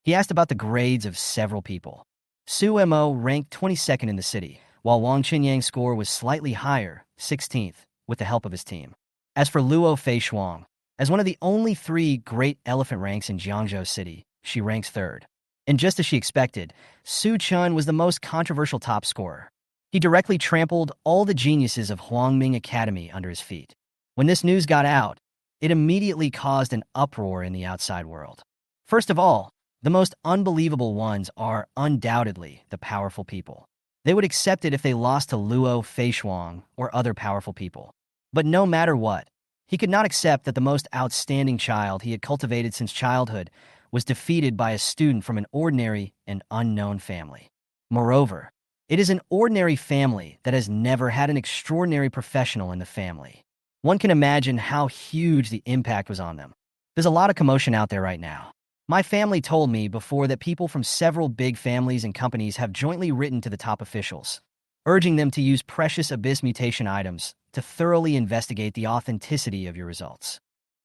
He asked about the grades of several people. Su Mo ranked 22nd in the city, while Wang Chenyang's score was slightly higher, 16th, with the help of his team. As for Luo Feishuang, as one of the only 3 great elephant ranks in Jiangzhou City, she ranks 3rd. And just as she expected, Su Chun was the most controversial top scorer. He directly trampled all the geniuses of Huangming Academy under his feet. When this news got out, it immediately caused an uproar in the outside world. First of all, the most unbelievable ones are undoubtedly the powerful people. They would accept it if they lost to Luo Feishuang or other powerful people. But no matter what, he could not accept that the most outstanding child he had cultivated since childhood was defeated by a student from an ordinary and unknown family. Moreover, it is an ordinary family that has never had an extraordinary professional in the family. One can imagine how huge the impact was on them. There's a lot of commotion out there right now. My family told me before that people from several big families and companies have jointly written to the top officials, urging them to use precious abyss mutation items to thoroughly investigate the authenticity of your results.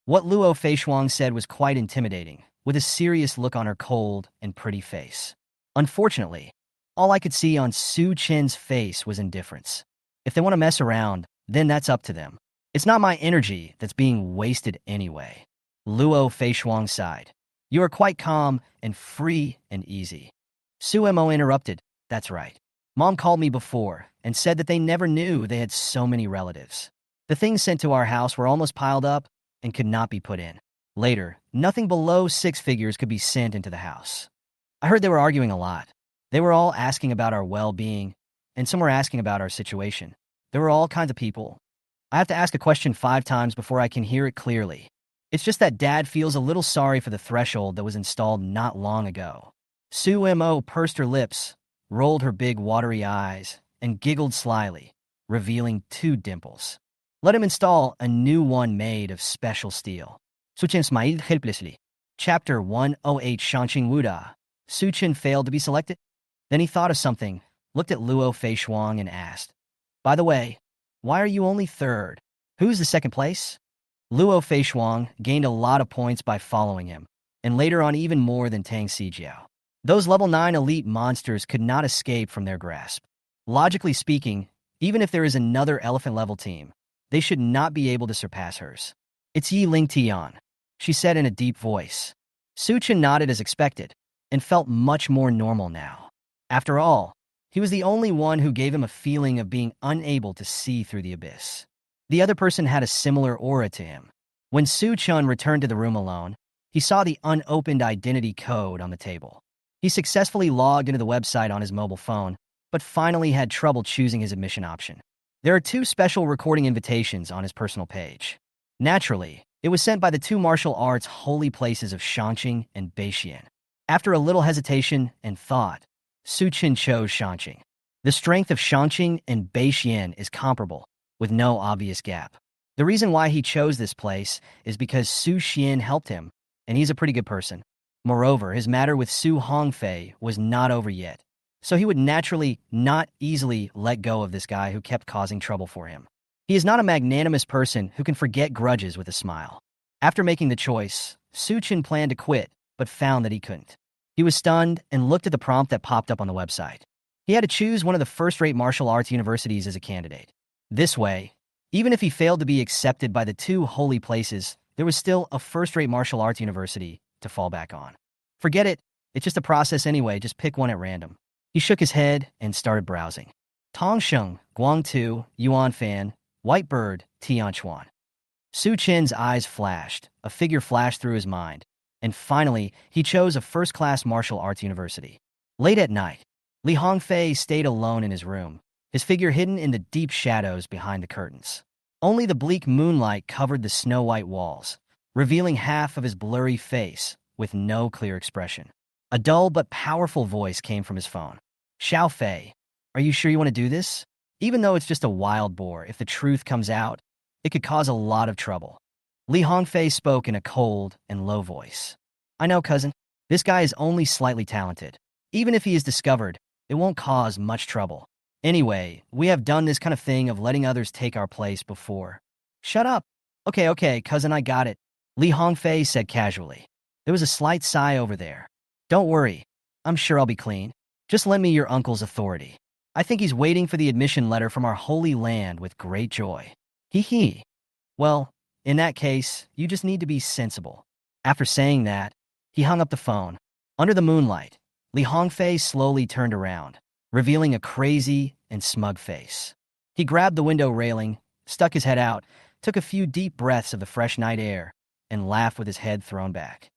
What Luo Feishuang said was quite intimidating, with a serious look on her cold and pretty face. Unfortunately, all I could see on Su Chen's face was indifference. If they want to mess around, then that's up to them. It's not my energy that's being wasted anyway. Luo Feishuang sighed. You are quite calm and free and easy. Su Mo interrupted. That's right. Mom called me before and said that they never knew they had so many relatives. The things sent to our house were almost piled up and could not be put in. Later, nothing below 6 figures could be sent into the house. I heard they were arguing a lot. They were all asking about our well-being, and some were asking about our situation. There were all kinds of people. I have to ask a question 5 times before I can hear it clearly. It's just that Dad feels a little sorry for the threshold that was installed not long ago. Su Mo pursed her lips, rolled her big watery eyes, and giggled slyly, revealing 2 dimples. Let him install a new one made of special steel. Su Chen smiled helplessly. Chapter 108 Shangqing Wuda. Su Chen failed to be selected. Then he thought of something, looked at Luo Feishuang and asked, by the way, why are you only 3rd? Who's the 2nd place? Luo Feishuang gained a lot of points by following him, and later on even more than Tang Xijiao. Those level 9 elite monsters could not escape from their grasp. Logically speaking, even if there is another elephant-level team, they should not be able to surpass hers. It's Yi Ling Tian, she said in a deep voice. Su Chen nodded as expected, and felt much more normal now. After all, he was the only one who gave him a feeling of being unable to see through the abyss. The other person had a similar aura to him. When Su Chun returned to the room alone, he saw the unopened identity code on the table. He successfully logged into the website on his mobile phone, but finally had trouble choosing his admission option. There are 2 special recording invitations on his personal page. Naturally, it was sent by the 2 martial arts holy places of Shangqing and Beixian. After a little hesitation and thought, Su Chen chose Shangqing. The strength of Shangqing and Beixian is comparable, with no obvious gap. The reason why he chose this place is because Su Xian helped him, and he's a pretty good person. Moreover, his matter with Su Hongfei was not over yet, so he would naturally not easily let go of this guy who kept causing trouble for him. He is not a magnanimous person who can forget grudges with a smile. After making the choice, Su Chen planned to quit, but found that he couldn't. He was stunned and looked at the prompt that popped up on the website. He had to choose one of the first-rate martial arts universities as a candidate. This way, even if he failed to be accepted by the 2 holy places, there was still a first-rate martial arts university to fall back on. Forget it, it's just a process anyway, just pick one at random. He shook his head and started browsing. Tongsheng, Guangtu, Yuanfan, Whitebird, Tianchuan. Su Chen's eyes flashed, a figure flashed through his mind, and finally, he chose a first-class martial arts university. Late at night, Li Hongfei stayed alone in his room, his figure hidden in the deep shadows behind the curtains. Only the bleak moonlight covered the snow-white walls, revealing half of his blurry face with no clear expression. A dull but powerful voice came from his phone. Xiao Fei, are you sure you want to do this? Even though it's just a wild boar, if the truth comes out, it could cause a lot of trouble. Li Hongfei spoke in a cold and low voice. I know, cousin. This guy is only slightly talented. Even if he is discovered, it won't cause much trouble. Anyway, we have done this kind of thing of letting others take our place before. Shut up. Okay, cousin, I got it. Li Hongfei said casually. There was a slight sigh over there. Don't worry. I'm sure I'll be clean. Just lend me your uncle's authority. I think he's waiting for the admission letter from our holy land with great joy. Hee hee. Well, in that case, you just need to be sensible. After saying that, he hung up the phone. Under the moonlight, Li Hongfei slowly turned around, revealing a crazy and smug face. He grabbed the window railing, stuck his head out, took a few deep breaths of the fresh night air, and laughed with his head thrown back.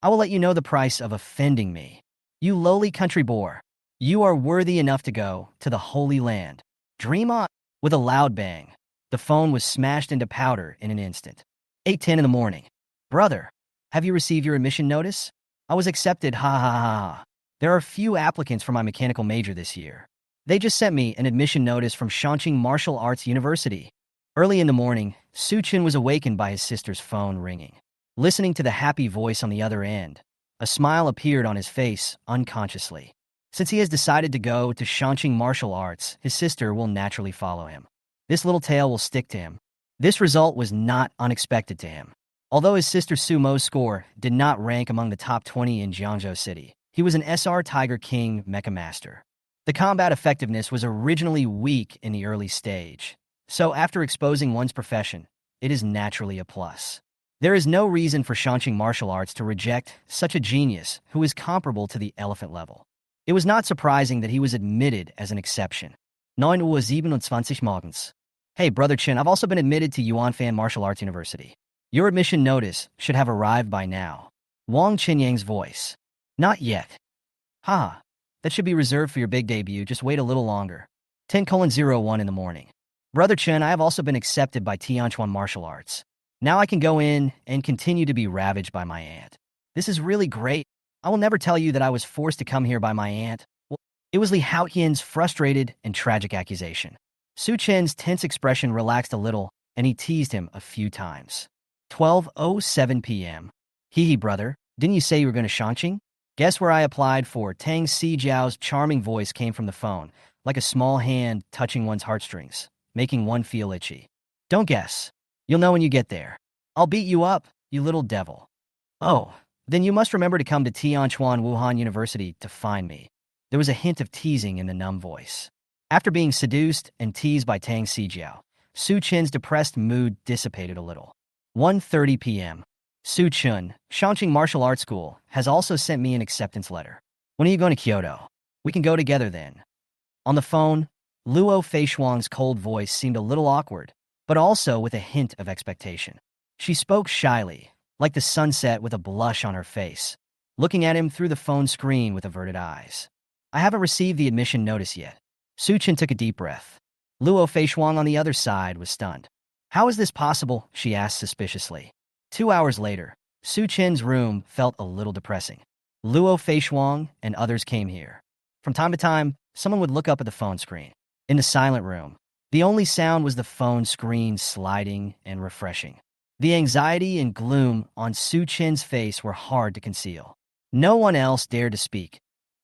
I will let you know the price of offending me. You lowly country boor. You are worthy enough to go to the Holy Land. Dream on. With a loud bang, the phone was smashed into powder in an instant. 8:10 in the morning. Brother, have you received your admission notice? I was accepted, ha ha ha ha. There are few applicants for my mechanical major this year. They just sent me an admission notice from Confronting Martial Arts University. Early in the morning, Su Chen was awakened by his sister's phone ringing. Listening to the happy voice on the other end, a smile appeared on his face unconsciously. Since he has decided to go to Confronting Martial Arts, his sister will naturally follow him. This little tale will stick to him. This result was not unexpected to him. Although his sister Sumo's score did not rank among the top 20 in Jiangzhou City, he was an SR Tiger King Mecha Master. The combat effectiveness was originally weak in the early stage, so after exposing one's profession, it is naturally a plus. There is no reason for Confronting Martial Arts to reject such a genius who is comparable to the elephant level. It was not surprising that he was admitted as an exception. 9:27 morgens. Hey, Brother Chen, I've also been admitted to Yuanfan Martial Arts University. Your admission notice should have arrived by now. Wang Chenyang's voice. Not yet. Ha, that should be reserved for your big debut, just wait a little longer. 10:01 in the morning. Brother Chen, I have also been accepted by Tianchuan Martial Arts. Now I can go in and continue to be ravaged by my aunt. This is really great. I will never tell you that I was forced to come here by my aunt. Well, it was Li Haotian's frustrated and tragic accusation. Su Chen's tense expression relaxed a little, and he teased him a few times. 12:07 p.m. Hee brother, didn't you say you were going to Confronting? Guess where I applied for? Tang Sijiao's charming voice came from the phone, like a small hand touching one's heartstrings, making one feel itchy. Don't guess. You'll know when you get there. I'll beat you up, you little devil. Oh, then you must remember to come to Tianchuan Wuhan University to find me. There was a hint of teasing in the numb voice. After being seduced and teased by Tang Sijiao, Su Chen's depressed mood dissipated a little. 1:30 p.m. Su Chen, Confronting Martial Arts School, has also sent me an acceptance letter. When are you going to Kyoto? We can go together then. On the phone, Luo Feishuang's cold voice seemed a little awkward, but also with a hint of expectation. She spoke shyly, like the sunset with a blush on her face, looking at him through the phone screen with averted eyes. I haven't received the admission notice yet. Su Chen took a deep breath. Luo Feishuang on the other side was stunned. How is this possible? She asked suspiciously. 2 hours later, Su Chen's room felt a little depressing. Luo Feishuang and others came here. From time to time, someone would look up at the phone screen. In the silent room, the only sound was the phone screen sliding and refreshing. The anxiety and gloom on Su Chen's face were hard to conceal. No one else dared to speak.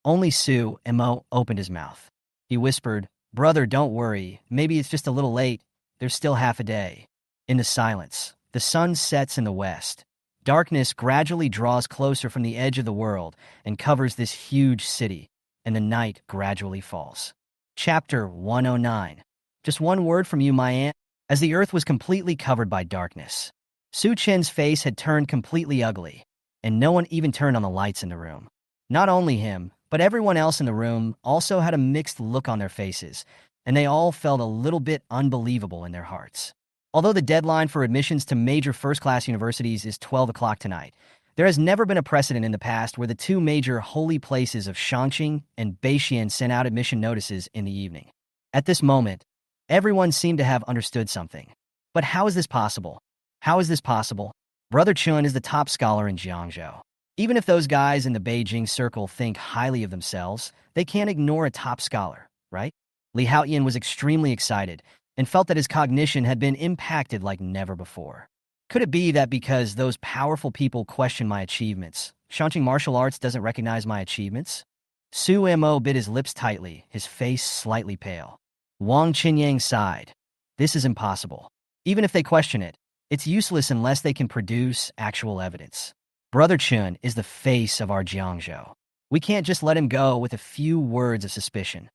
Only Su Mo opened his mouth. He whispered, "Brother, don't worry. Maybe it's just a little late. There's still half a day." In the silence, the sun sets in the west. Darkness gradually draws closer from the edge of the world and covers this huge city, and the night gradually falls. Chapter 109. Just one word from you, my aunt. As the earth was completely covered by darkness, Su Chen's face had turned completely ugly, and no one even turned on the lights in the room. Not only him, but everyone else in the room also had a mixed look on their faces, and they all felt a little bit unbelievable in their hearts. Although the deadline for admissions to major first-class universities is 12 o'clock tonight, there has never been a precedent in the past where the two major holy places of Confronting and Beixian sent out admission notices in the evening. At this moment, everyone seemed to have understood something. But how is this possible? How is this possible? Brother Chun is the top scholar in Jiangzhou. Even if those guys in the Beijing circle think highly of themselves, they can't ignore a top scholar, right? Li Haotian was extremely excited and felt that his cognition had been impacted like never before. Could it be that because those powerful people question my achievements, Confronting Martial Arts doesn't recognize my achievements? Su Mo bit his lips tightly, his face slightly pale. Wang Chenyang sighed. This is impossible. Even if they question it, It's useless unless they can produce actual evidence. Brother Chun is the face of our Jiangzhou. We can't just let him go with a few words of suspicion.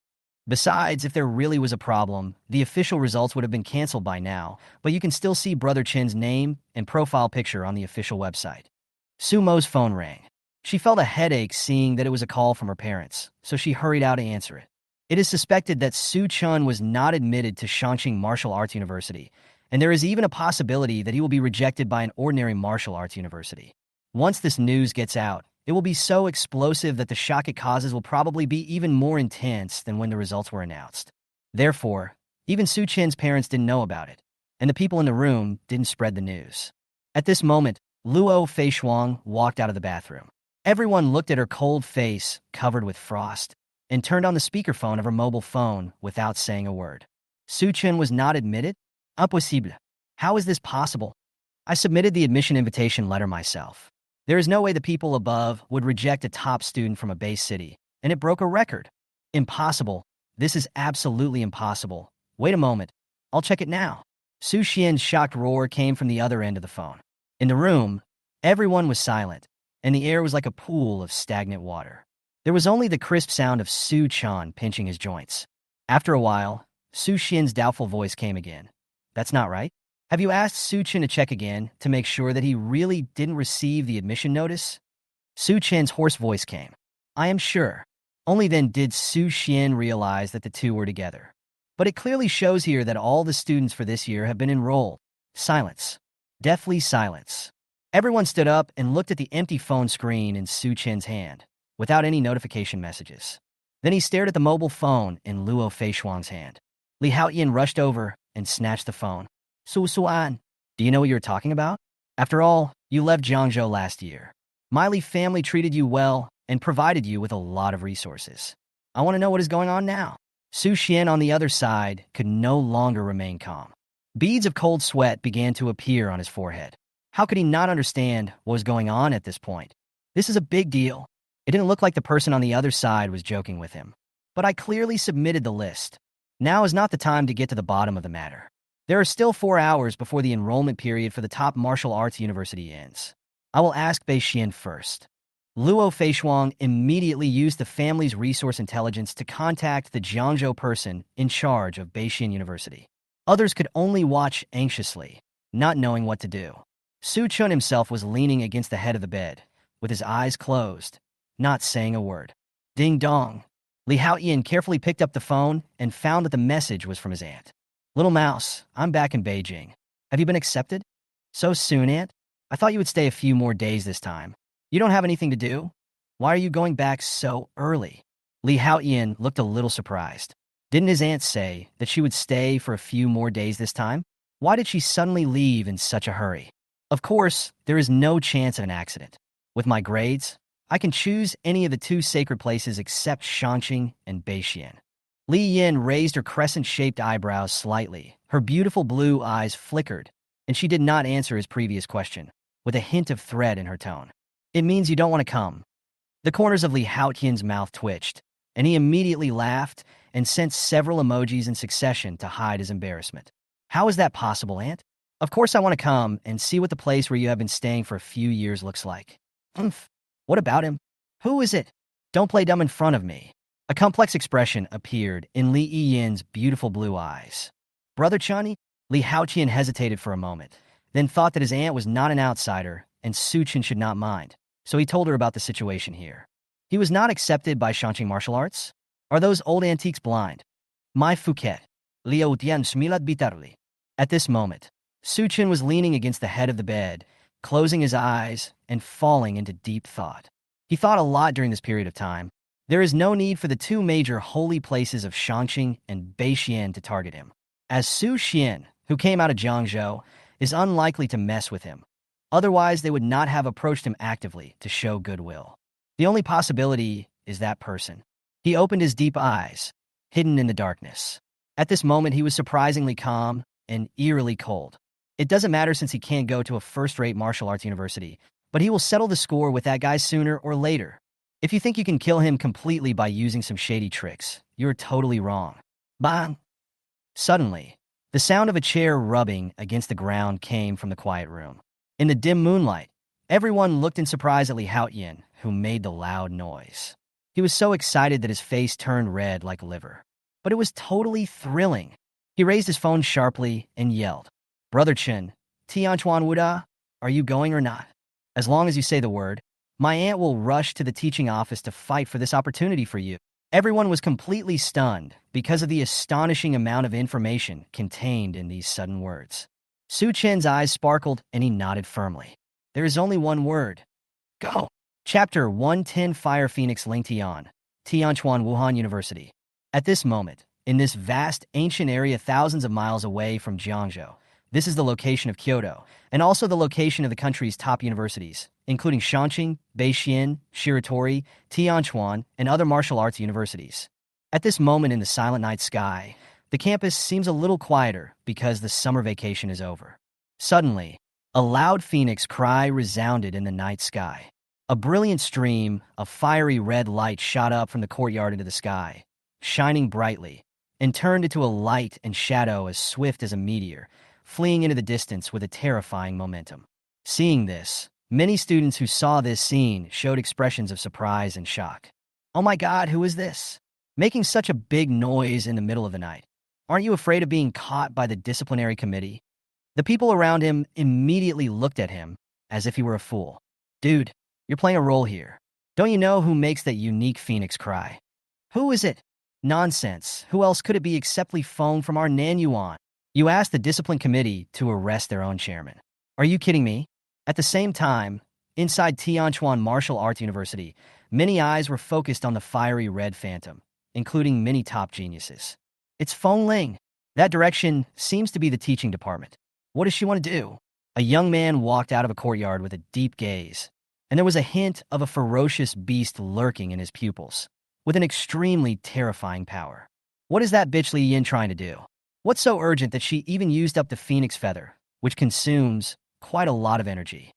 Besides, if there really was a problem, the official results would have been canceled by now, but you can still see Brother Chin's name and profile picture on the official website. Sumo's phone rang. She felt a headache seeing that it was a call from her parents, so she hurried out to answer it. It is suspected that Su Chun was not admitted to Shanqing Martial Arts University, and there is even a possibility that he will be rejected by an ordinary martial arts university. Once this news gets out, it will be so explosive that the shock it causes will probably be even more intense than when the results were announced. Therefore, even Su Chen's parents didn't know about it, and the people in the room didn't spread the news. At this moment, Luo Feishuang walked out of the bathroom. Everyone looked at her cold face, covered with frost, and turned on the speakerphone of her mobile phone without saying a word. Su Chen was not admitted? Impossible. How is this possible? I submitted the admission invitation letter myself. There is no way the people above would reject a top student from a base city, and it broke a record. Impossible. This is absolutely impossible. Wait a moment. I'll check it now. Su Xian's shocked roar came from the other end of the phone. In the room, everyone was silent, and the air was like a pool of stagnant water. There was only the crisp sound of Su Chan pinching his joints. After a while, Su Xian's doubtful voice came again. That's not right. Have you asked Su Chen to check again to make sure that he really didn't receive the admission notice? Su Chen's hoarse voice came. I am sure. Only then did Su Xian realize that the two were together. But it clearly shows here that all the students for this year have been enrolled. Silence. Deathly silence. Everyone stood up and looked at the empty phone screen in Su Chen's hand, without any notification messages. Then he stared at the mobile phone in Luo Feishuang's hand. Li Haoyan rushed over and snatched the phone. Su Suan, do you know what you're talking about? After all, you left Jiangzhou last year. Miley family treated you well and provided you with a lot of resources. I want to know what is going on now. Su Xian on the other side could no longer remain calm. Beads of cold sweat began to appear on his forehead. How could he not understand what was going on at this point? This is a big deal. It didn't look like the person on the other side was joking with him. But I clearly submitted the list. Now is not the time to get to the bottom of the matter. There are still 4 hours before the enrollment period for the top martial arts university ends. I will ask Beixian first. Luo Feishuang immediately used the family's resource intelligence to contact the Jiangzhou person in charge of Beixian University. Others could only watch anxiously, not knowing what to do. Su Chun himself was leaning against the head of the bed, with his eyes closed, not saying a word. Ding dong. Li Haoyan carefully picked up the phone and found that the message was from his aunt. Little mouse, I'm back in Beijing. Have you been accepted? So soon, Aunt? I thought you would stay a few more days this time. You don't have anything to do? Why are you going back so early? Li Haoyan looked a little surprised. Didn't his aunt say that she would stay for a few more days this time? Why did she suddenly leave in such a hurry? Of course, there is no chance of an accident. With my grades, I can choose any of the 2 sacred places except Shanqing and Beixian. Li Yin raised her crescent-shaped eyebrows slightly. Her beautiful blue eyes flickered, and she did not answer his previous question, with a hint of threat in her tone. It means you don't want to come. The corners of Li Haoyan's mouth twitched, and he immediately laughed and sent several emojis in succession to hide his embarrassment. How is that possible, Aunt? Of course I want to come and see what the place where you have been staying for a few years looks like. Umph. What about him? Who is it? Don't play dumb in front of me. A complex expression appeared in Li Yin's beautiful blue eyes. Brother Chani? Li Haoyan hesitated for a moment, then thought that his aunt was not an outsider and Su Chen should not mind, so he told her about the situation here. He was not accepted by Shanqing martial arts? Are those old antiques blind? My Phuket. Liu Tian Smilat Bitarli. At this moment, Su Chen was leaning against the head of the bed, closing his eyes and falling into deep thought. He thought a lot during this period of time. There is no need for the 2 major holy places of Shanqing and Beixian to target him, as Su Xian, who came out of Jiangzhou, is unlikely to mess with him. Otherwise, they would not have approached him actively to show goodwill. The only possibility is that person. He opened his deep eyes, hidden in the darkness. At this moment, he was surprisingly calm and eerily cold. It doesn't matter since he can't go to a first-rate martial arts university, but he will settle the score with that guy sooner or later. If you think you can kill him completely by using some shady tricks, you're totally wrong. Bang! Suddenly, The sound of a chair rubbing against the ground came from the quiet room. In the dim moonlight, everyone looked in surprise at Li Haotian, who made the loud noise. He was so excited that his face turned red like liver. But it was totally thrilling. He raised his phone sharply and yelled, "Brother Chen, Tianchuan Wuda, are you going or not? As long as you say the word, my aunt will rush to the teaching office to fight for this opportunity for you." Everyone was completely stunned because of the astonishing amount of information contained in these sudden words. Su Chen's eyes sparkled and he nodded firmly. There is only one word. Go! Chapter 110 Fire Phoenix Lingtian, Tianchuan Wuhan University. At this moment, in this vast, ancient area thousands of miles away from Jiangzhou, this is the location of Kyoto, and also the location of the country's top universities, including Shanqing, Beixian, Shiratori, Tianchuan, and other martial arts universities. At this moment in the silent night sky, the campus seems a little quieter because the summer vacation is over. Suddenly, a loud phoenix cry resounded in the night sky. A brilliant stream of fiery red light shot up from the courtyard into the sky, shining brightly, and turned into a light and shadow as swift as a meteor, fleeing into the distance with a terrifying momentum. Seeing this, many students who saw this scene showed expressions of surprise and shock. "Oh my God, who is this? Making such a big noise in the middle of the night. Aren't you afraid of being caught by the disciplinary committee?" The people around him immediately looked at him as if he were a fool. "Dude, you're playing a role here. Don't you know who makes that unique phoenix cry?" "Who is it?" "Nonsense. Who else could it be except Li Feng from our Nanyuan?" You asked the discipline committee to arrest their own chairman. Are you kidding me? At the same time, inside Tianchuan Martial Arts University, many eyes were focused on the fiery red phantom, including many top geniuses. "It's Feng Ling. That direction seems to be the teaching department. What does she want to do?" A young man walked out of a courtyard with a deep gaze, and there was a hint of a ferocious beast lurking in his pupils, with an extremely terrifying power. What is that bitch Li Yin trying to do? What's so urgent that she even used up the phoenix feather, which consumes quite a lot of energy?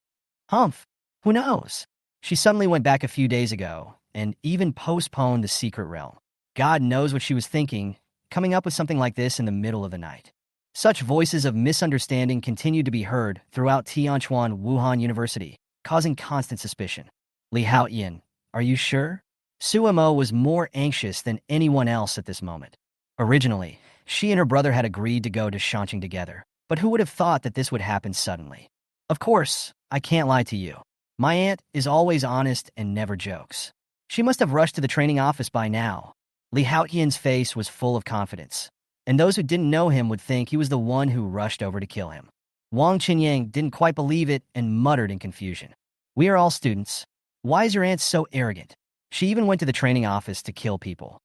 Humph, who knows? She suddenly went back a few days ago and even postponed the secret realm. God knows what she was thinking, coming up with something like this in the middle of the night. Such voices of misunderstanding continued to be heard throughout Tianchuan Wuhan University, causing constant suspicion. Li Haotian, are you sure? Su Mo was more anxious than anyone else at this moment. Originally, she and her brother had agreed to go to Shanqing together, but who would have thought that this would happen suddenly? Of course, I can't lie to you. My aunt is always honest and never jokes. She must have rushed to the training office by now. Li Haotian's face was full of confidence, and those who didn't know him would think he was the one who rushed over to kill him. Wang Chenyang didn't quite believe it and muttered in confusion. We are all students. Why is your aunt so arrogant? She even went to the training office to kill people.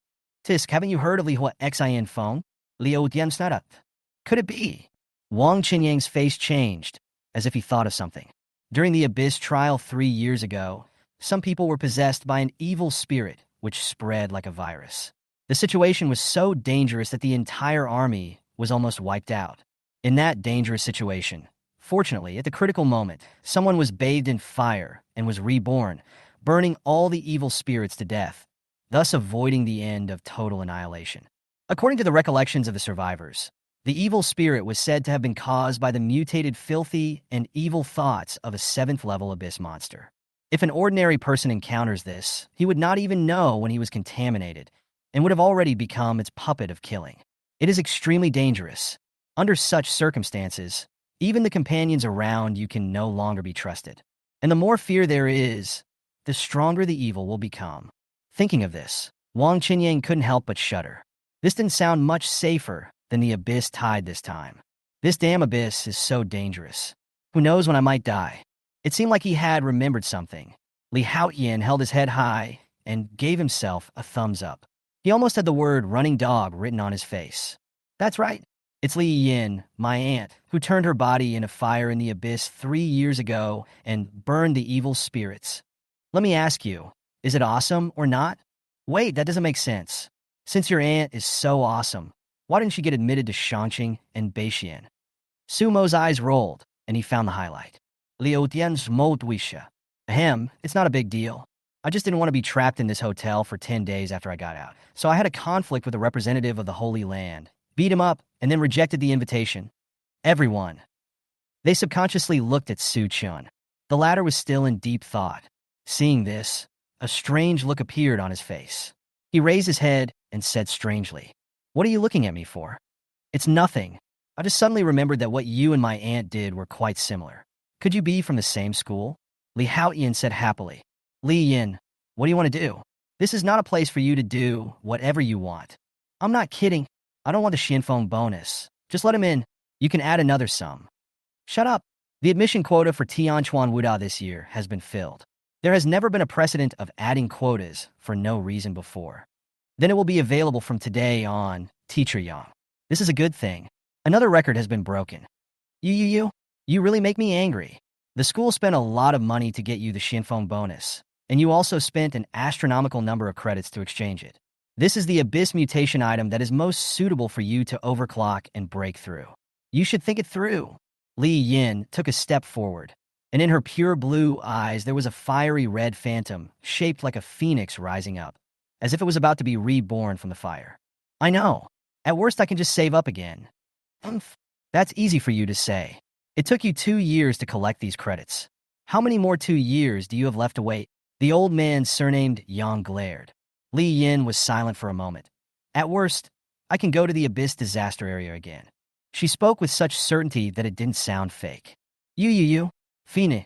Tisk, haven't you heard of Li Hua Xin Feng? Liu Diansnarat? Could it be? Wang Chenyang's face changed, as if he thought of something. During the Abyss trial 3 years ago, some people were possessed by an evil spirit which spread like a virus. The situation was so dangerous that the entire army was almost wiped out. In that dangerous situation, fortunately, at the critical moment, someone was bathed in fire and was reborn, burning all the evil spirits to death, thus avoiding the end of total annihilation. According to the recollections of the survivors, the evil spirit was said to have been caused by the mutated filthy and evil thoughts of a 7th-level abyss monster. If an ordinary person encounters this, he would not even know when he was contaminated and would have already become its puppet of killing. It is extremely dangerous. Under such circumstances, even the companions around you can no longer be trusted. And the more fear there is, the stronger the evil will become. Thinking of this, Wang Chenyang couldn't help but shudder. This didn't sound much safer than the Abyss Tide this time. This damn Abyss is so dangerous. Who knows when I might die? It seemed like he had remembered something. Li Haotian held his head high and gave himself a thumbs up. He almost had the word running dog written on his face. That's right. It's Li Yin, my aunt, who turned her body in a fire in the Abyss 3 years ago and burned the evil spirits. Let me ask you, is it awesome or not? Wait, that doesn't make sense. Since your aunt is so awesome, why didn't she get admitted to Shanqing and Beixian? Sumo's eyes rolled, and he found the highlight. Liu Tian's Modwisha. Ahem, it's not a big deal. I just didn't want to be trapped in this hotel for 10 days after I got out, so I had a conflict with a representative of the Holy Land, beat him up, and then rejected the invitation. Everyone. They subconsciously looked at Su Chun. The latter was still in deep thought. Seeing this, a strange look appeared on his face. He raised his head and said strangely, "What are you looking at me for?" "It's nothing. I just suddenly remembered that what you and my aunt did were quite similar. Could you be from the same school?" Li Haoyin said happily. "Li Yin, what do you want to do? This is not a place for you to do whatever you want." "I'm not kidding. I don't want the Xianfeng bonus. Just let him in. You can add another sum." "Shut up. The admission quota for Tianquan Wuda this year has been filled. There has never been a precedent of adding quotas for no reason before. Then it will be available from today on, Teacher Yang. This is a good thing. Another record has been broken." You really make me angry. The school spent a lot of money to get you the Xianfeng bonus, and you also spent an astronomical number of credits to exchange it. This is the Abyss mutation item that is most suitable for you to overclock and break through. You should think it through." Li Yin took a step forward, and in her pure blue eyes there was a fiery red phantom shaped like a phoenix rising up, as if it was about to be reborn from the fire. "I know. At worst I can just save up again." "Umph. That's easy for you to say. It took you 2 years to collect these credits. How many more 2 years do you have left to wait?" The old man surnamed Yang glared. Li Yin was silent for a moment. "At worst, I can go to the Abyss disaster area again." She spoke with such certainty that it didn't sound fake. You. Fine.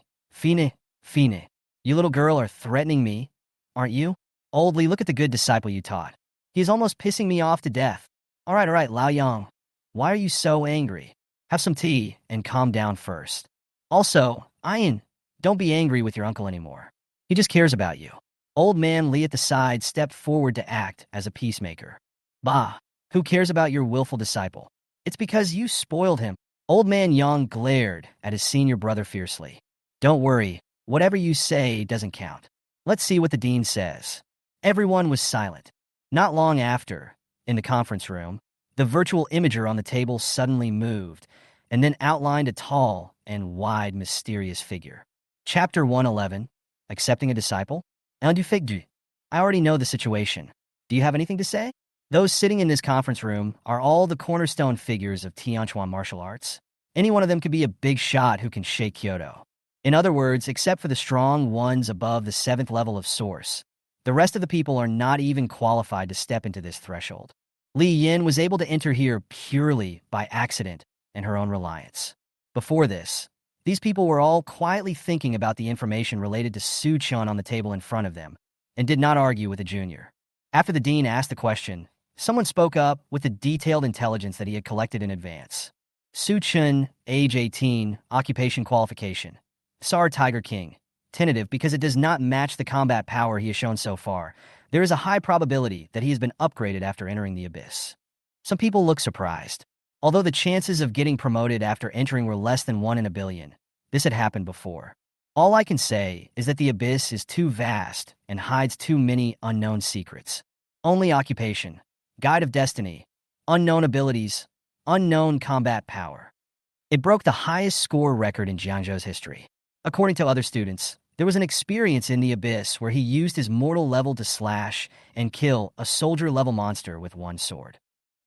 You little girl are threatening me, aren't you? Old Li, look at the good disciple you taught. He is almost pissing me off to death. All right, Lao Yang. Why are you so angry? Have some tea and calm down first. Also, Ayin, don't be angry with your uncle anymore. He just cares about you." Old man Li at the side stepped forward to act as a peacemaker. "Bah, who cares about your willful disciple? It's because you spoiled him." Old man Yang glared at his senior brother fiercely. "Don't worry, whatever you say doesn't count. Let's see what the dean says." Everyone was silent. Not long after, in the conference room, the virtual imager on the table suddenly moved, and then outlined a tall and wide mysterious figure. Chapter 111, Accepting a Disciple? Un du fait du. I already know the situation. Do you have anything to say? Those sitting in this conference room are all the cornerstone figures of Tianquan martial arts. Any one of them could be a big shot who can shake Kyoto. In other words, except for the strong ones above the 7th level of Source, the rest of the people are not even qualified to step into this threshold. Li Yin was able to enter here purely by accident and her own reliance. Before this, these people were all quietly thinking about the information related to Su Chun on the table in front of them, and did not argue with the junior. After the dean asked the question, someone spoke up with the detailed intelligence that he had collected in advance. Su Chun, age 18, occupation qualification. SAR Tiger King. Tentative because it does not match the combat power he has shown so far. There is a high probability that he has been upgraded after entering the Abyss. Some people look surprised. Although the chances of getting promoted after entering were less than 1 in a billion, this had happened before. All I can say is that the Abyss is too vast and hides too many unknown secrets. Only occupation, guide of destiny, unknown abilities, unknown combat power. It broke the highest score record in Jiangzhou's history. According to other students, there was an experience in the Abyss where he used his mortal level to slash and kill a soldier-level monster with one sword.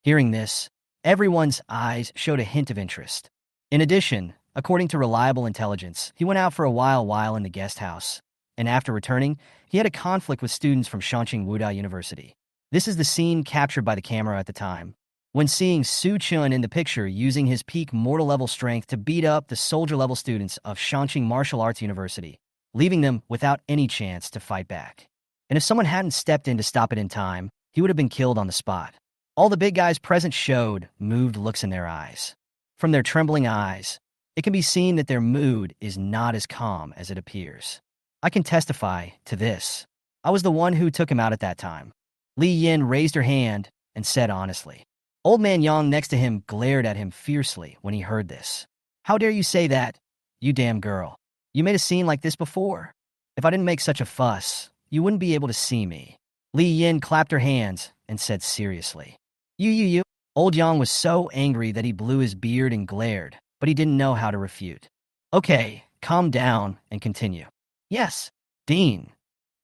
Hearing this, everyone's eyes showed a hint of interest. In addition, according to reliable intelligence, he went out for a while in the guest house, and after returning, he had a conflict with students from Shanqing Wuda University. This is the scene captured by the camera at the time. When seeing Su Chun in the picture using his peak mortal level strength to beat up the soldier-level students of Shanqing Martial Arts University, leaving them without any chance to fight back. And if someone hadn't stepped in to stop it in time, he would have been killed on the spot. All the big guys present showed moved looks in their eyes. From their trembling eyes, it can be seen that their mood is not as calm as it appears. I can testify to this. I was the one who took him out at that time. Li Yin raised her hand and said honestly. Old man Yang next to him glared at him fiercely when he heard this. How dare you say that, you damn girl? You made a scene like this before. If I didn't make such a fuss, you wouldn't be able to see me. Li Yin clapped her hands and said seriously. You. Old Yang was so angry that he blew his beard and glared, but he didn't know how to refute. Okay, calm down and continue. Yes, Dean.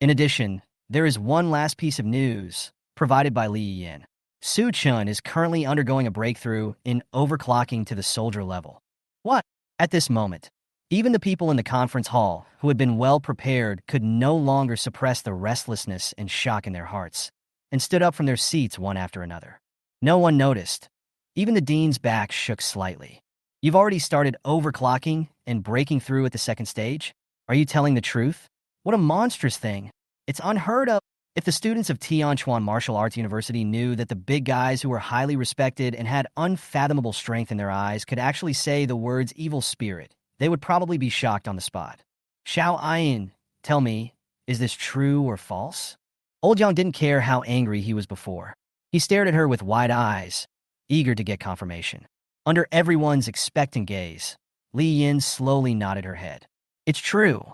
In addition, there is one last piece of news provided by Li Yin. Su Chun is currently undergoing a breakthrough in overclocking to the soldier level. What? At this moment, even the people in the conference hall, who had been well prepared, could no longer suppress the restlessness and shock in their hearts, and stood up from their seats one after another. No one noticed. Even the dean's back shook slightly. You've already started overclocking and breaking through at the second stage? Are you telling the truth? What a monstrous thing. It's unheard of. If the students of Tianquan Martial Arts University knew that the big guys who were highly respected and had unfathomable strength in their eyes could actually say the words evil spirit, they would probably be shocked on the spot. Xiao Ayin, tell me, is this true or false? Old Yang didn't care how angry he was before. He stared at her with wide eyes, eager to get confirmation. Under everyone's expectant gaze, Li Yin slowly nodded her head. It's true.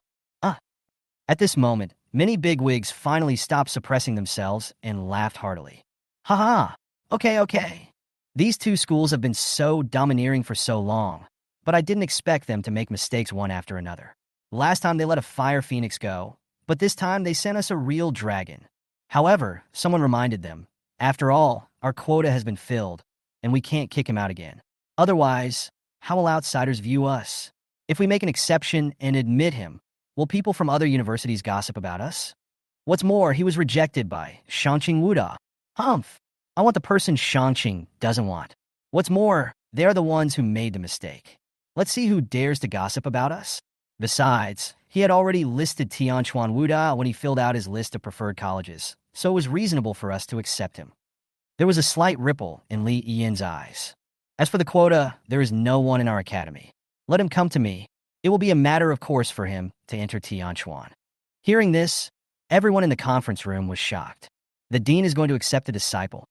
At this moment, many bigwigs finally stopped suppressing themselves and laughed heartily. Ha. Okay. These two schools have been so domineering for so long, but I didn't expect them to make mistakes one after another. Last time they let a fire phoenix go, but this time they sent us a real dragon. However, someone reminded them, after all, our quota has been filled, and we can't kick him out again. Otherwise, how will outsiders view us? If we make an exception and admit him, will people from other universities gossip about us? What's more, he was rejected by Shangqing Wuda. Humph! I want the person Shangqing doesn't want. What's more, they're the ones who made the mistake. Let's see who dares to gossip about us. Besides, he had already listed Tianquan Wuda when he filled out his list of preferred colleges, so it was reasonable for us to accept him. There was a slight ripple in Li Yin's eyes. As for the quota, there is no one in our academy. Let him come to me. It will be a matter of course for him to enter Tianquan. Hearing this, everyone in the conference room was shocked. The dean is going to accept a disciple.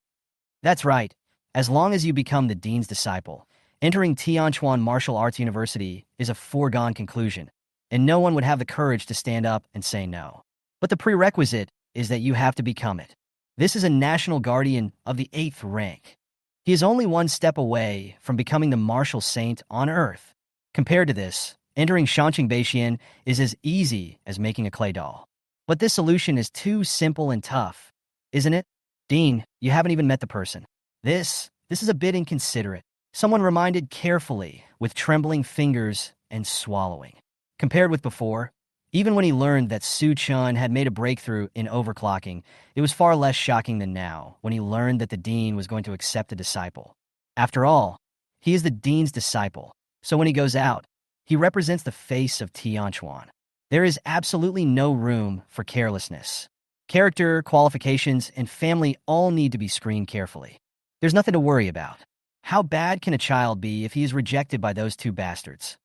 That's right. As long as you become the dean's disciple, entering Tianquan Martial Arts University is a foregone conclusion, and no one would have the courage to stand up and say no. But the prerequisite is that you have to become it. This is a national guardian of the 8th rank. He is only one step away from becoming the martial saint on Earth. Compared to this, entering Shangqing Beixian is as easy as making a clay doll. But this solution is too simple and tough, isn't it? Dean, you haven't even met the person. This is a bit inconsiderate. Someone reminded carefully, with trembling fingers and swallowing. Compared with before, even when he learned that Su Chun had made a breakthrough in overclocking, it was far less shocking than now when he learned that the dean was going to accept a disciple. After all, he is the dean's disciple, so when he goes out, he represents the face of Tianquan. There is absolutely no room for carelessness. Character, qualifications, and family all need to be screened carefully. There's nothing to worry about. How bad can a child be if he is rejected by those two bastards?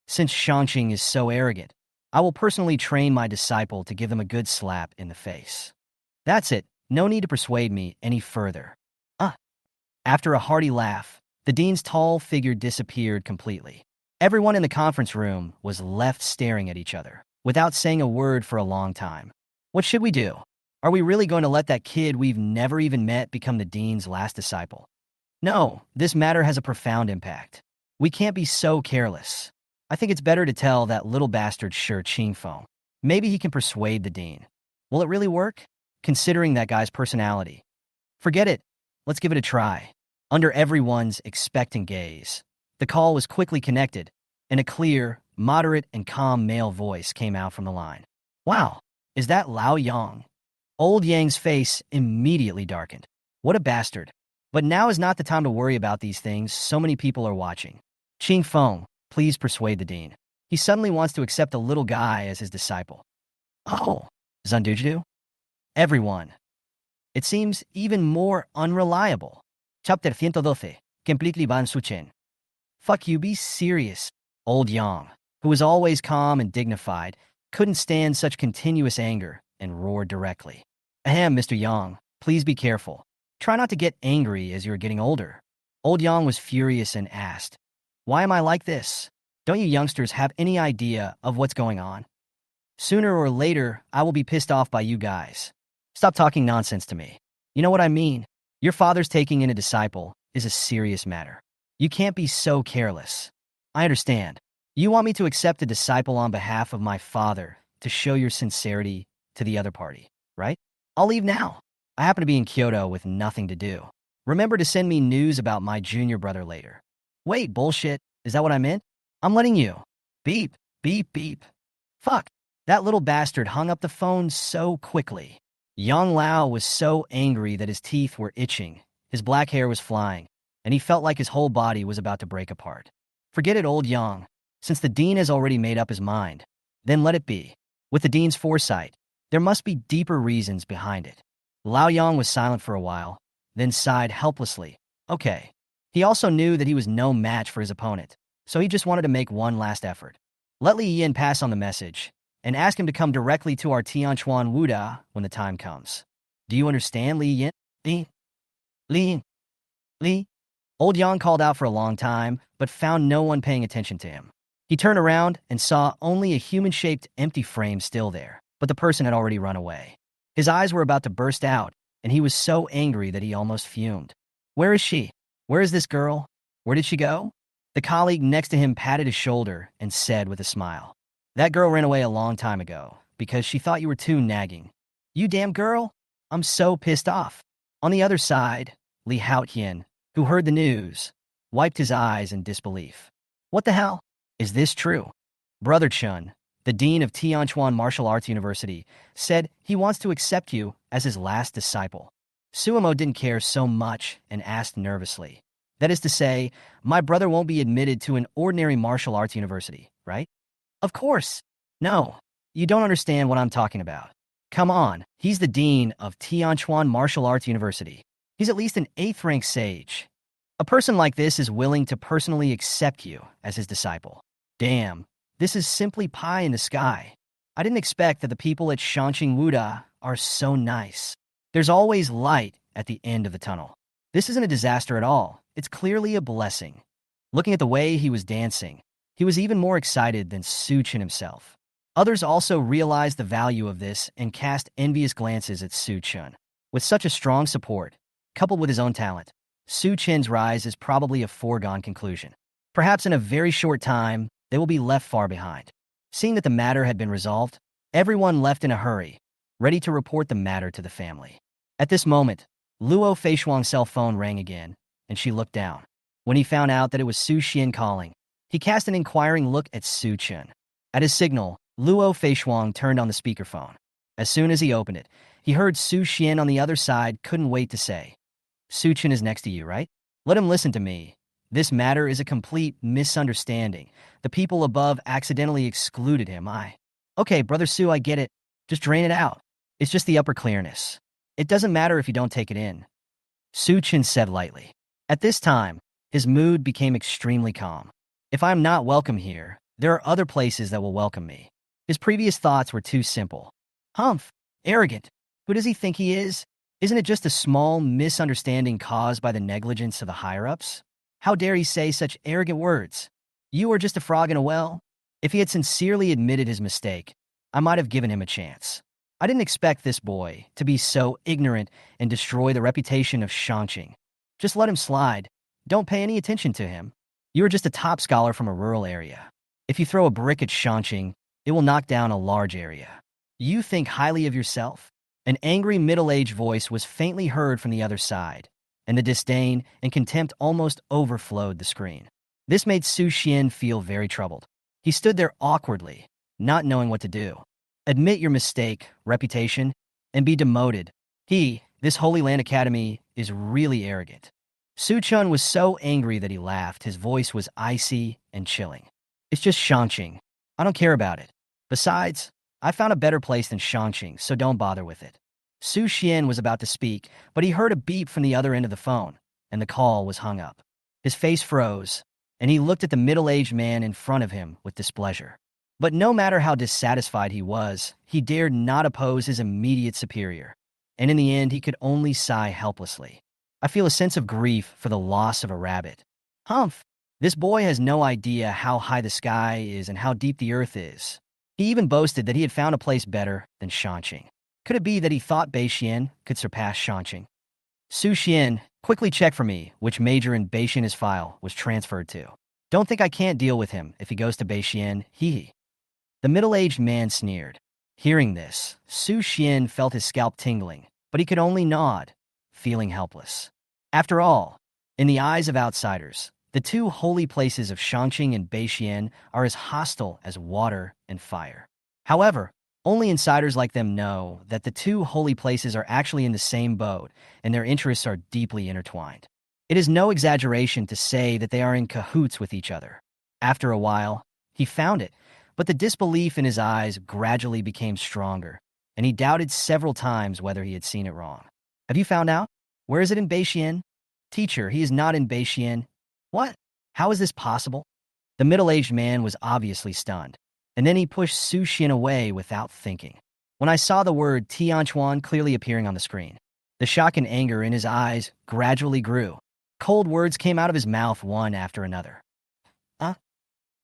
Since Shangqing is so arrogant, I will personally train my disciple to give them a good slap in the face. That's it. No need to persuade me any further. After a hearty laugh, the dean's tall figure disappeared completely. Everyone in the conference room was left staring at each other, without saying a word for a long time. What should we do? Are we really going to let that kid we've never even met become the dean's last disciple? No, this matter has a profound impact. We can't be so careless. I think it's better to tell that little bastard Shi Qingfeng. Maybe he can persuade the dean. Will it really work? Considering that guy's personality. Forget it. Let's give it a try. Under everyone's expectant gaze, the call was quickly connected, and a clear, moderate, and calm male voice came out from the line. Wow, is that Lao Yang? Old Yang's face immediately darkened. What a bastard. But now is not the time to worry about these things, so many people are watching. Qingfeng, please persuade the dean. He suddenly wants to accept a little guy as his disciple. Oh, Zunduju? Everyone. It seems even more unreliable. Chapter 112. Completely ban suchen. Fuck you, be serious. Old Yang, who was always calm and dignified, couldn't stand such continuous anger and roared directly. Ahem, Mr. Yang, please be careful. Try not to get angry as you're getting older. Old Yang was furious and asked, why am I like this? Don't you youngsters have any idea of what's going on? Sooner or later, I will be pissed off by you guys. Stop talking nonsense to me. You know what I mean? Your father's taking in a disciple is a serious matter. You can't be so careless. I understand. You want me to accept a disciple on behalf of my father to show your sincerity to the other party, right? I'll leave now. I happen to be in Kyoto with nothing to do. Remember to send me news about my junior brother later. Wait, bullshit. Is that what I meant? I'm letting you. Beep, beep, beep. Fuck. That little bastard hung up the phone so quickly. Yang Lao was so angry that his teeth were itching, his black hair was flying, and he felt like his whole body was about to break apart. Forget it, old Yang. Since the dean has already made up his mind, then let it be. With the dean's foresight, there must be deeper reasons behind it. Lao Yang was silent for a while, then sighed helplessly. Okay. He also knew that he was no match for his opponent, so he just wanted to make one last effort. Let Li Yin pass on the message, and ask him to come directly to our Tianchuan Wuda when the time comes. Do you understand, Li Yin? Li? Old Yang called out for a long time, but found no one paying attention to him. He turned around and saw only a human-shaped empty frame still there, but the person had already run away. His eyes were about to burst out, and he was so angry that he almost fumed. Where is she? Where is this girl? Where did she go? The colleague next to him patted his shoulder and said with a smile, That girl ran away a long time ago, because she thought you were too nagging. You damn girl? I'm so pissed off. On the other side, Li Haotian, who heard the news, wiped his eyes in disbelief. What the hell? Is this true? Brother Chun, the dean of Tianchuan Martial Arts University, said he wants to accept you as his last disciple. Suemo didn't care so much and asked nervously. That is to say, my brother won't be admitted to an ordinary martial arts university, right? Of course. No, you don't understand what I'm talking about. Come on, he's the dean of Tianchuan Martial Arts University. He's at least an 8th-rank sage. A person like this is willing to personally accept you as his disciple. Damn, this is simply pie in the sky. I didn't expect that the people at Shanqing Wuda are so nice. There's always light at the end of the tunnel. This isn't a disaster at all. It's clearly a blessing. Looking at the way he was dancing, he was even more excited than Su Chen himself. Others also realized the value of this and cast envious glances at Su Chen. With such a strong support, coupled with his own talent, Su Chen's rise is probably a foregone conclusion. Perhaps in a very short time, they will be left far behind. Seeing that the matter had been resolved, everyone left in a hurry, ready to report the matter to the family. At this moment, Luo Feishuang's cell phone rang again, and she looked down. When he found out that it was Su Xian calling, he cast an inquiring look at Su Chen. At his signal, Luo Feishuang turned on the speakerphone. As soon as he opened it, he heard Su Xian on the other side couldn't wait to say, Su Chen is next to you, right? Let him listen to me. This matter is a complete misunderstanding. The people above accidentally excluded him. Okay, Brother Su, I get it. Just drain it out. It's just the upper clearness. It doesn't matter if you don't take it in. Su Chen said lightly. At this time, his mood became extremely calm. If I am not welcome here, there are other places that will welcome me. His previous thoughts were too simple. Humph, arrogant. Who does he think he is? Isn't it just a small misunderstanding caused by the negligence of the higher-ups? How dare he say such arrogant words? You are just a frog in a well? If he had sincerely admitted his mistake, I might have given him a chance. I didn't expect this boy to be so ignorant and destroy the reputation of Shanqing. Just let him slide. Don't pay any attention to him. You are just a top scholar from a rural area. If you throw a brick at Shanqing, it will knock down a large area. You think highly of yourself? An angry middle-aged voice was faintly heard from the other side, and the disdain and contempt almost overflowed the screen. This made Su Xian feel very troubled. He stood there awkwardly, not knowing what to do. Admit your mistake, reputation, and be demoted. This Holy Land Academy, is really arrogant. Su Chen was so angry that he laughed. His voice was icy and chilling. It's just Shanqing. I don't care about it. Besides, I found a better place than Shanqing, so don't bother with it. Su Xian was about to speak, but he heard a beep from the other end of the phone, and the call was hung up. His face froze, and he looked at the middle-aged man in front of him with displeasure. But no matter how dissatisfied he was, he dared not oppose his immediate superior, and in the end he could only sigh helplessly. I feel a sense of grief for the loss of a rabbit. Humph! This boy has no idea how high the sky is and how deep the earth is. He even boasted that he had found a place better than Shanqing. Could it be that he thought Beixian could surpass Shanqing? Su Xian, quickly check for me which major in Beixian his file was transferred to. Don't think I can't deal with him if he goes to Beixian, hee. The middle-aged man sneered. Hearing this, Su Xian felt his scalp tingling, but he could only nod, feeling helpless. After all, in the eyes of outsiders, the two holy places of Shangqing and Beixian are as hostile as water and fire. However, only insiders like them know that the two holy places are actually in the same boat and their interests are deeply intertwined. It is no exaggeration to say that they are in cahoots with each other. After a while, he found it, but the disbelief in his eyes gradually became stronger, and he doubted several times whether he had seen it wrong. Have you found out? Where is it in Beixian? Teacher, he is not in Beixian. What? How is this possible? The middle-aged man was obviously stunned, and then he pushed Su Xian away without thinking. When I saw the word Tianchuan clearly appearing on the screen, the shock and anger in his eyes gradually grew. Cold words came out of his mouth one after another.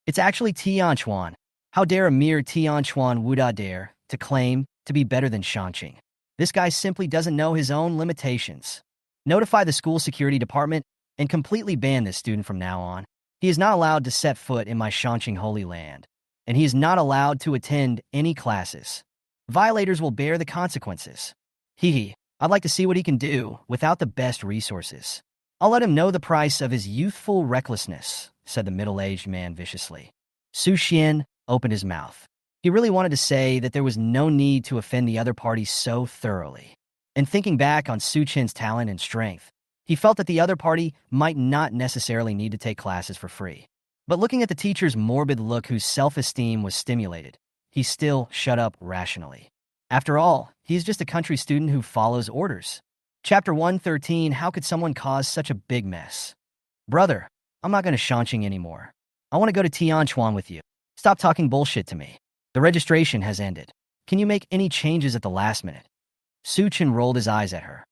It's actually Tianchuan. How dare a mere Tianchuan Wuda dare to claim to be better than Shangqing? This guy simply doesn't know his own limitations. Notify the school security department and completely ban this student from now on. He is not allowed to set foot in my Shangqing holy land, and he is not allowed to attend any classes. Violators will bear the consequences. I'd like to see what he can do without the best resources. I'll let him know the price of his youthful recklessness, said the middle-aged man viciously. Su Xian opened his mouth. He really wanted to say that there was no need to offend the other party so thoroughly. And thinking back on Su Qian's talent and strength, he felt that the other party might not necessarily need to take classes for free. But looking at the teacher's morbid look whose self-esteem was stimulated, he still shut up rationally. After all, he is just a country student who follows orders. Chapter 113, How could someone cause such a big mess? Brother, I'm not going to Shangqing anymore. I want to go to Tianchuan with you. Stop talking bullshit to me. The registration has ended. Can you make any changes at the last minute? Su Chen rolled his eyes at her.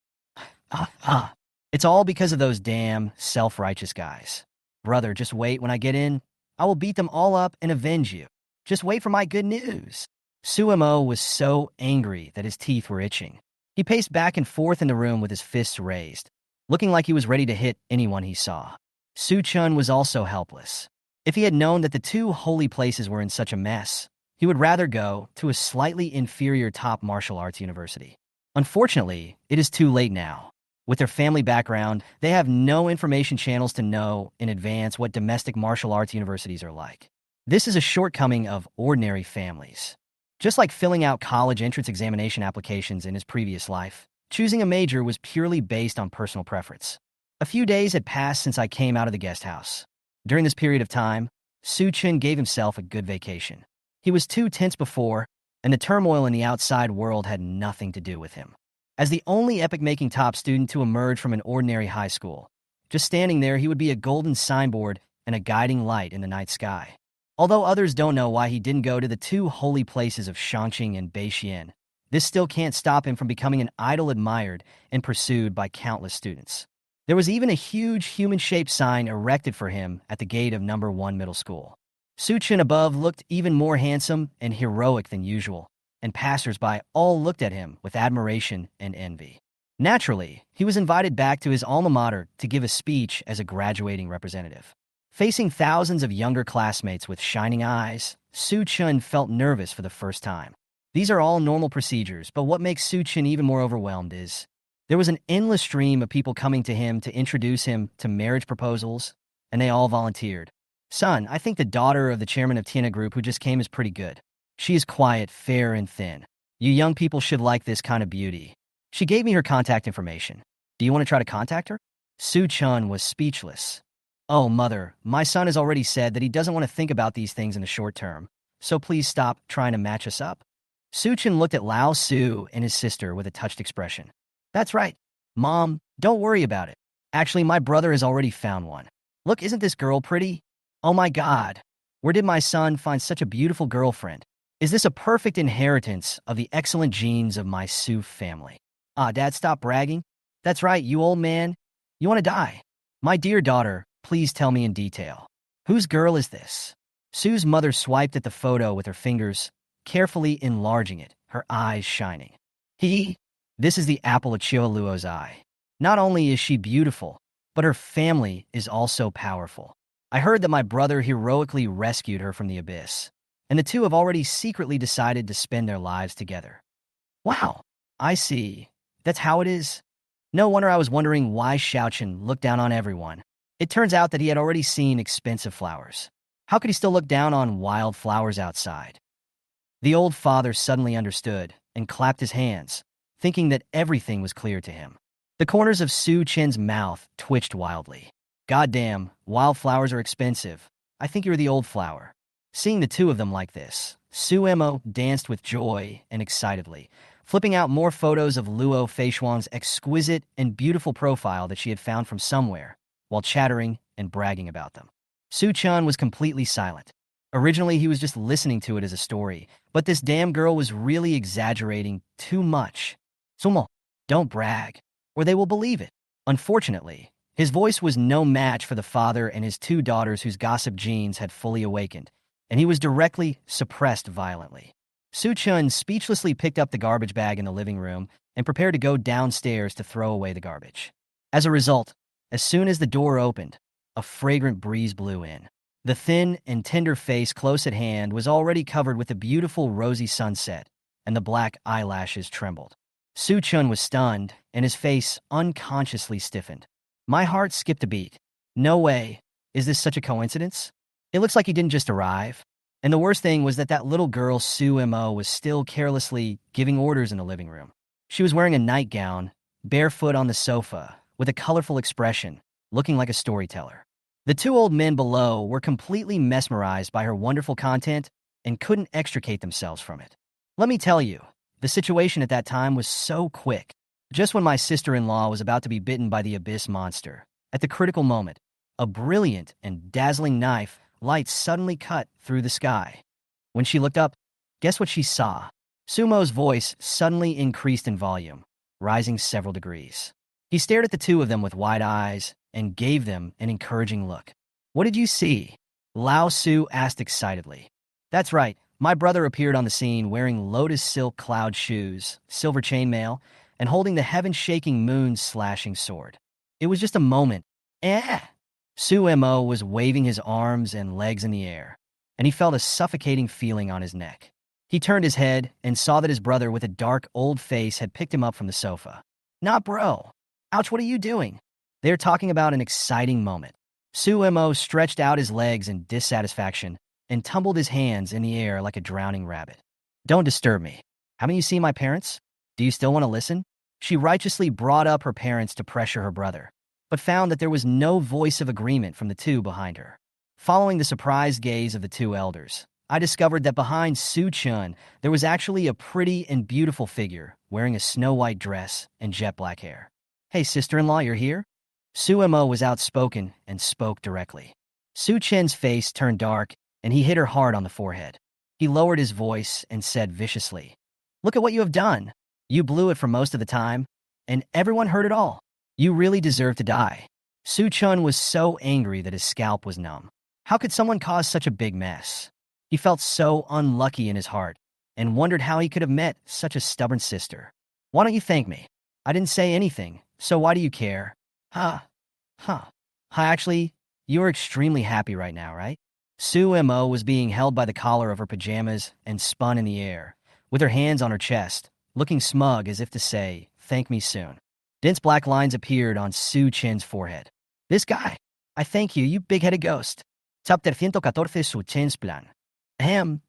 It's all because of those damn self-righteous guys. Brother, just wait when I get in. I will beat them all up and avenge you. Just wait for my good news. Su Mo was so angry that his teeth were itching. He paced back and forth in the room with his fists raised, looking like he was ready to hit anyone he saw. Su Chun was also helpless. If he had known that the two holy places were in such a mess, he would rather go to a slightly inferior top martial arts university. Unfortunately, it is too late now. With their family background, they have no information channels to know in advance what domestic martial arts universities are like. This is a shortcoming of ordinary families. Just like filling out college entrance examination applications in his previous life, choosing a major was purely based on personal preference. A few days had passed since I came out of the guest house. During this period of time, Su Chen gave himself a good vacation. He was too tense before, and the turmoil in the outside world had nothing to do with him. As the only epic-making top student to emerge from an ordinary high school, just standing there, he would be a golden signboard and a guiding light in the night sky. Although others don't know why he didn't go to the two holy places of Shangqing and Beixian, this still can't stop him from becoming an idol admired and pursued by countless students. There was even a huge human-shaped sign erected for him at the gate of number 1 middle school. Su Chen above looked even more handsome and heroic than usual, and passers-by all looked at him with admiration and envy. Naturally, he was invited back to his alma mater to give a speech as a graduating representative. Facing thousands of younger classmates with shining eyes, Su Chen felt nervous for the first time. These are all normal procedures, but what makes Su Chen even more overwhelmed is there was an endless stream of people coming to him to introduce him to marriage proposals, and they all volunteered. Son, I think the daughter of the chairman of Tiana Group who just came is pretty good. She is quiet, fair, and thin. You young people should like this kind of beauty. She gave me her contact information. Do you want to try to contact her? Su Chen was speechless. Oh, mother, my son has already said that he doesn't want to think about these things in the short term, so please stop trying to match us up. Su Chen looked at Lao Su and his sister with a touched expression. That's right. Mom, don't worry about it. Actually, my brother has already found one. Look, isn't this girl pretty? Oh my God. Where did my son find such a beautiful girlfriend? Is this a perfect inheritance of the excellent genes of my Su family? Dad, stop bragging. That's right, you old man. You want to die. My dear daughter, please tell me in detail. Whose girl is this? Su's mother swiped at the photo with her fingers, carefully enlarging it, her eyes shining. This is the apple of Chioluo's eye. Not only is she beautiful, but her family is also powerful. I heard that my brother heroically rescued her from the abyss, and the two have already secretly decided to spend their lives together. Wow, I see. That's how it is. No wonder I was wondering why Xiaochen looked down on everyone. It turns out that he had already seen expensive flowers. How could he still look down on wild flowers outside? The old father suddenly understood and clapped his hands, thinking that everything was clear to him. The corners of Su Chen's mouth twitched wildly. Goddamn, wildflowers are expensive. I think you're the old flower. Seeing the two of them like this, Su Mo danced with joy and excitedly, flipping out more photos of Luo Feishuang's exquisite and beautiful profile that she had found from somewhere, while chattering and bragging about them. Su Chun was completely silent. Originally, he was just listening to it as a story, but this damn girl was really exaggerating too much. Sumo, don't brag, or they will believe it. Unfortunately, his voice was no match for the father and his two daughters whose gossip genes had fully awakened, and he was directly suppressed violently. Su Chun speechlessly picked up the garbage bag in the living room and prepared to go downstairs to throw away the garbage. As a result, as soon as the door opened, a fragrant breeze blew in. The thin and tender face close at hand was already covered with a beautiful rosy sunset, and the black eyelashes trembled. Su Chun was stunned, and his face unconsciously stiffened. My heart skipped a beat. No way. Is this such a coincidence? It looks like he didn't just arrive. And the worst thing was that little girl, Su Mo, was still carelessly giving orders in the living room. She was wearing a nightgown, barefoot on the sofa, with a colorful expression, looking like a storyteller. The two old men below were completely mesmerized by her wonderful content and couldn't extricate themselves from it. Let me tell you, the situation at that time was so quick. Just when my sister-in-law was about to be bitten by the abyss monster, at the critical moment, a brilliant and dazzling knife light suddenly cut through the sky. When she looked up, guess what she saw? Sumo's voice suddenly increased in volume, rising several degrees. He stared at the two of them with wide eyes and gave them an encouraging look. What did you see? Lao Su asked excitedly. That's right, my brother appeared on the scene wearing lotus silk cloud shoes, silver chainmail, and holding the heaven-shaking moon-slashing sword. It was just a moment. Su Mo was waving his arms and legs in the air, and he felt a suffocating feeling on his neck. He turned his head and saw that his brother with a dark old face had picked him up from the sofa. Not bro. Ouch, what are you doing? They're talking about an exciting moment. Su Mo stretched out his legs in dissatisfaction and tumbled his hands in the air like a drowning rabbit. Don't disturb me. Haven't you seen my parents? Do you still want to listen? She righteously brought up her parents to pressure her brother, but found that there was no voice of agreement from the two behind her. Following the surprised gaze of the two elders, I discovered that behind Su Chun, there was actually a pretty and beautiful figure wearing a snow-white dress and jet black hair. Hey, sister-in-law, you're here? Su Mo was outspoken and spoke directly. Su Chen's face turned dark, and he hit her hard on the forehead. He lowered his voice and said viciously, Look at what you have done. You blew it for most of the time, and everyone heard it all. You really deserve to die. Su Chun was so angry that his scalp was numb. How could someone cause such a big mess? He felt so unlucky in his heart and wondered how he could have met such a stubborn sister. Why don't you thank me? I didn't say anything, so why do you care? Actually, you're extremely happy right now, right? Su Mo was being held by the collar of her pajamas and spun in the air, with her hands on her chest, looking smug as if to say, thank me soon. Dense black lines appeared on Su Chen's forehead. This guy. I thank you, you big-headed ghost. Chapter 114 Su Chen's plan.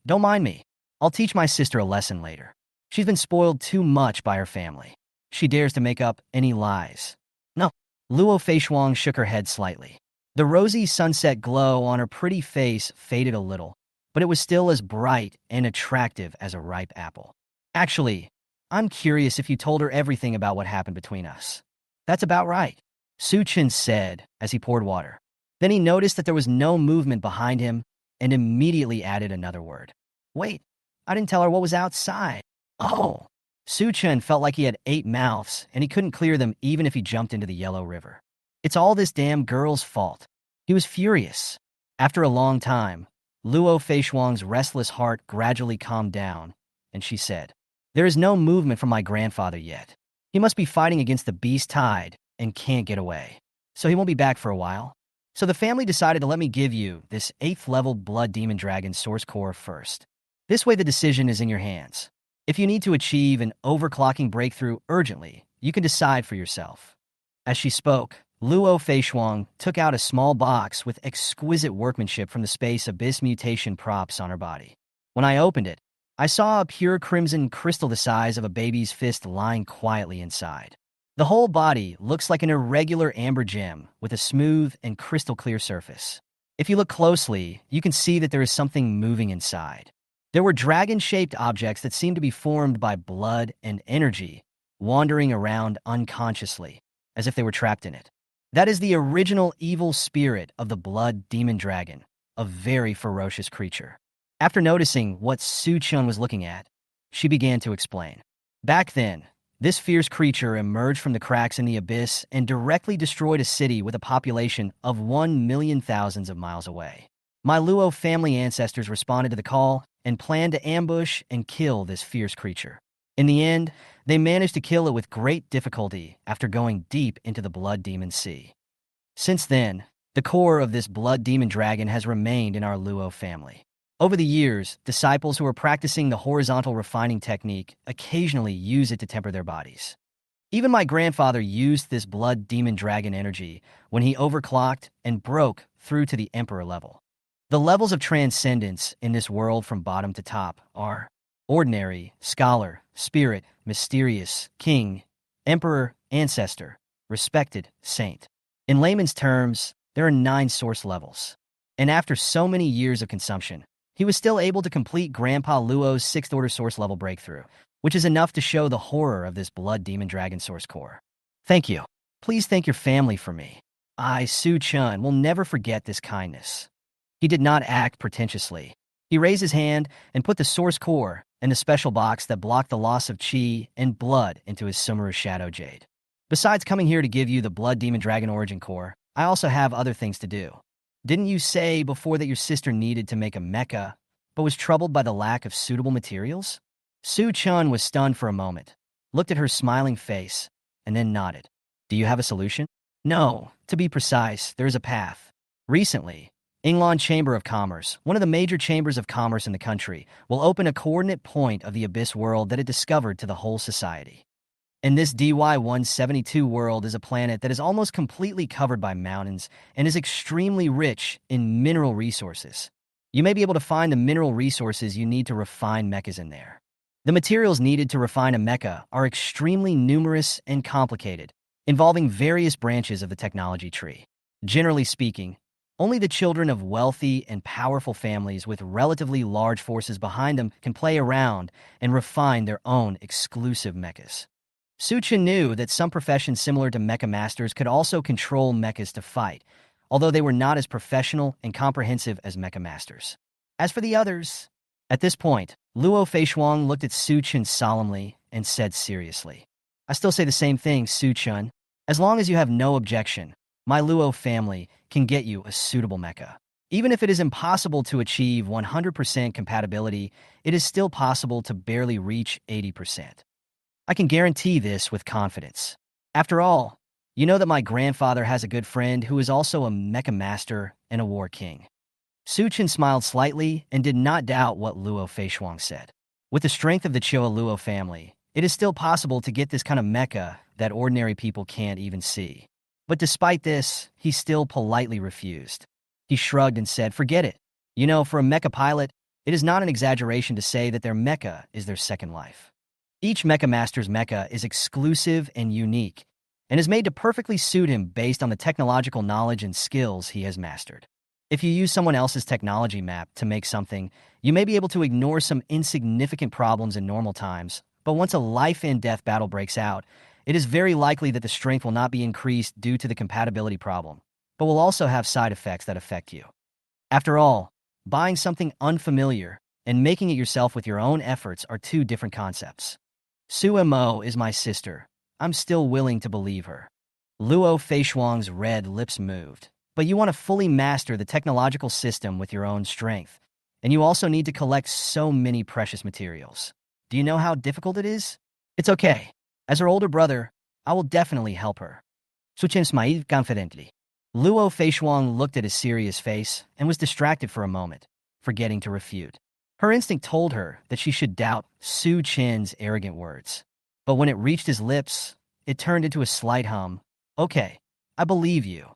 Don't mind me. I'll teach my sister a lesson later. She's been spoiled too much by her family. She dares to make up any lies. No. Luo Feishuang shook her head slightly. The rosy sunset glow on her pretty face faded a little, but it was still as bright and attractive as a ripe apple. Actually, I'm curious if you told her everything about what happened between us. That's about right, Su Chen said as he poured water. Then he noticed that there was no movement behind him and immediately added another word. Wait, I didn't tell her what was outside. Oh. Su Chen felt like he had 8 mouths and he couldn't clear them even if he jumped into the Yellow River. It's all this damn girl's fault. He was furious. After a long time, Luo Feishuang's restless heart gradually calmed down, and she said, There is no movement from my grandfather yet. He must be fighting against the beast tide and can't get away. So he won't be back for a while. So the family decided to let me give you this 8th level Blood Demon Dragon source core first. This way the decision is in your hands. If you need to achieve an overclocking breakthrough urgently, You can decide for yourself." As she spoke, Luo Feishuang took out a small box with exquisite workmanship from the space abyss mutation props on her body. When I opened it, I saw a pure crimson crystal the size of a baby's fist lying quietly inside. The whole body looks like an irregular amber gem with a smooth and crystal clear surface. If you look closely, you can see that there is something moving inside. There were dragon-shaped objects that seemed to be formed by blood and energy, wandering around unconsciously, as if they were trapped in it. That is the original evil spirit of the blood demon dragon, a very ferocious creature. After noticing what Su Chun was looking at, she began to explain. Back then, this fierce creature emerged from the cracks in the abyss and directly destroyed a city with a population of 1,000,000 thousands of miles away. My Luo family ancestors responded to the call and planned to ambush and kill this fierce creature. In the end, they managed to kill it with great difficulty after going deep into the blood demon sea. Since then, the core of this blood demon dragon has remained in our Luo family. Over the years, disciples who are practicing the horizontal refining technique occasionally use it to temper their bodies. Even my grandfather used this blood demon dragon energy when he overclocked and broke through to the emperor level. The levels of transcendence in this world from bottom to top are ordinary, scholar, spirit, mysterious, king, emperor, ancestor, respected, saint. In layman's terms, there are 9 source levels. And after so many years of consumption, he was still able to complete Grandpa Luo's 6th order source level breakthrough, which is enough to show the horror of this blood demon dragon source core. Thank you. Please thank your family for me. I, Su Chun, will never forget this kindness. He did not act pretentiously. He raised his hand and put the source core and the special box that blocked the loss of chi and blood into his Sumeru Shadow Jade. Besides coming here to give you the Blood Demon Dragon Origin Core, I also have other things to do. Didn't you say before that your sister needed to make a mecha, but was troubled by the lack of suitable materials? Su Chun was stunned for a moment, looked at her smiling face, and then nodded. Do you have a solution? No, to be precise, there is a path. Recently, Yinglan Chamber of Commerce, one of the major chambers of commerce in the country, will open a coordinate point of the Abyss world that it discovered to the whole society. And this DY-172 world is a planet that is almost completely covered by mountains and is extremely rich in mineral resources. You may be able to find the mineral resources you need to refine mechas in there. The materials needed to refine a mecha are extremely numerous and complicated, involving various branches of the technology tree. Generally speaking, only the children of wealthy and powerful families with relatively large forces behind them can play around and refine their own exclusive mechas. Su Chun knew that some professions similar to mecha masters could also control mechas to fight, although they were not as professional and comprehensive as mecha masters. As for the others, at this point, Luo Feishuang looked at Su Chun solemnly and said seriously, I still say the same thing, Su Chun. As long as you have no objection, my Luo family can get you a suitable mecha. Even if it is impossible to achieve 100% compatibility, it is still possible to barely reach 80%. I can guarantee this with confidence. After all, you know that my grandfather has a good friend who is also a mecha master and a war king. Su Chun smiled slightly and did not doubt what Luo Feishuang said. With the strength of the Choa Luo family, it is still possible to get this kind of mecha that ordinary people can't even see. But despite this, he still politely refused. He shrugged and said, forget it. You know, for a mecha pilot, it is not an exaggeration to say that their mecha is their second life. Each mecha master's mecha is exclusive and unique, and is made to perfectly suit him based on the technological knowledge and skills he has mastered. If you use someone else's technology map to make something, you may be able to ignore some insignificant problems in normal times, but once a life-and-death battle breaks out, it is very likely that the strength will not be increased due to the compatibility problem, but will also have side effects that affect you. After all, buying something unfamiliar and making it yourself with your own efforts are 2 different concepts. Su Mo is my sister. I'm still willing to believe her. Luo Feishuang's red lips moved. But you want to fully master the technological system with your own strength, and you also need to collect so many precious materials. Do you know how difficult it is? It's okay. As her older brother, I will definitely help her. Su Chun smiled confidently. Luo Feishuang looked at his serious face and was distracted for a moment, forgetting to refute. Her instinct told her that she should doubt Su Chen's arrogant words. But when it reached his lips, it turned into a slight hum. Okay, I believe you.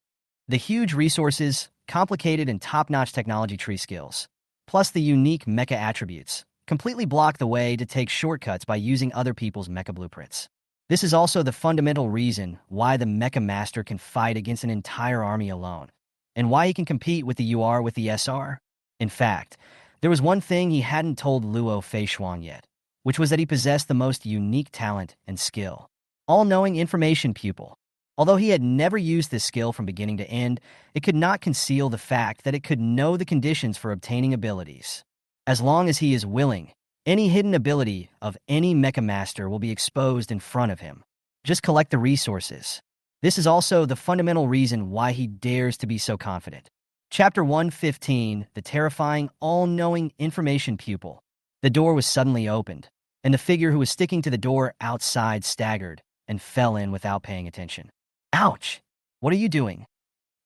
The huge resources, complicated and top-notch technology tree skills, plus the unique mecha attributes, completely block the way to take shortcuts by using other people's mecha blueprints. This is also the fundamental reason why the mecha master can fight against an entire army alone, and why he can compete with the UR with the SR. In fact, there was one thing he hadn't told Luo Feishuang yet, which was that he possessed the most unique talent and skill. All-knowing information pupil. Although he had never used this skill from beginning to end, it could not conceal the fact that it could know the conditions for obtaining abilities. As long as he is willing, any hidden ability of any mecha master will be exposed in front of him. Just collect the resources. This is also the fundamental reason why he dares to be so confident. Chapter 115, The Terrifying All-Knowing Information Pupil. The door was suddenly opened, and the figure who was sticking to the door outside staggered and fell in without paying attention. Ouch! What are you doing?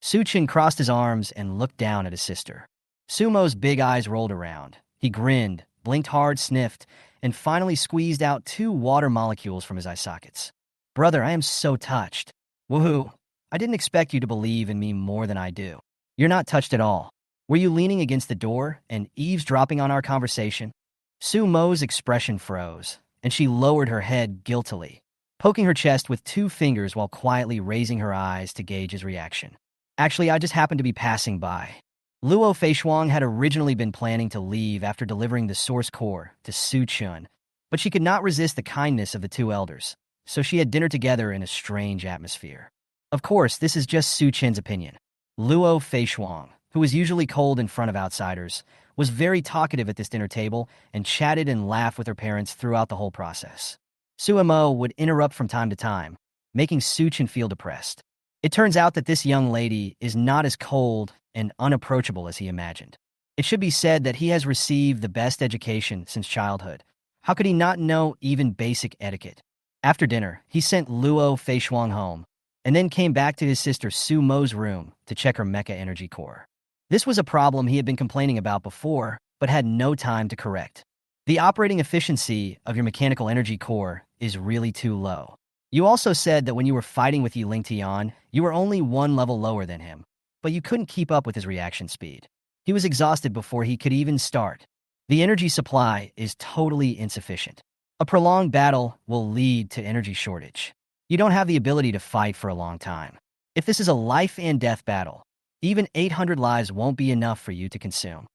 Suchin crossed his arms and looked down at his sister. Sumo's big eyes rolled around. He grinned, blinked hard, sniffed, and finally squeezed out 2 water molecules from his eye sockets. Brother, I am so touched. Woohoo! I didn't expect you to believe in me more than I do. You're not touched at all. Were you leaning against the door and eavesdropping on our conversation? Sumo's expression froze, and she lowered her head guiltily, poking her chest with 2 fingers while quietly raising her eyes to gauge his reaction. Actually, I just happened to be passing by. Luo Feishuang had originally been planning to leave after delivering the source core to Su Chun, but she could not resist the kindness of the 2 elders, so she had dinner together in a strange atmosphere. Of course, this is just Su Chen's opinion. Luo Feishuang, who was usually cold in front of outsiders, was very talkative at this dinner table and chatted and laughed with her parents throughout the whole process. Sumo would interrupt from time to time, making Su Chen feel depressed. It turns out that this young lady is not as cold and unapproachable as he imagined. It should be said that he has received the best education since childhood. How could he not know even basic etiquette? After dinner, he sent Luo Feishuang home, and then came back to his sister Sumo's room to check her mecha energy core. This was a problem he had been complaining about before, but had no time to correct. The operating efficiency of your mechanical energy core is really too low. You also said that when you were fighting with Yiling Tian, you were only 1 level lower than him, but you couldn't keep up with his reaction speed. He was exhausted before he could even start. The energy supply is totally insufficient. A prolonged battle will lead to energy shortage. You don't have the ability to fight for a long time. If this is a life and death battle, even 800 lives won't be enough for you to consume.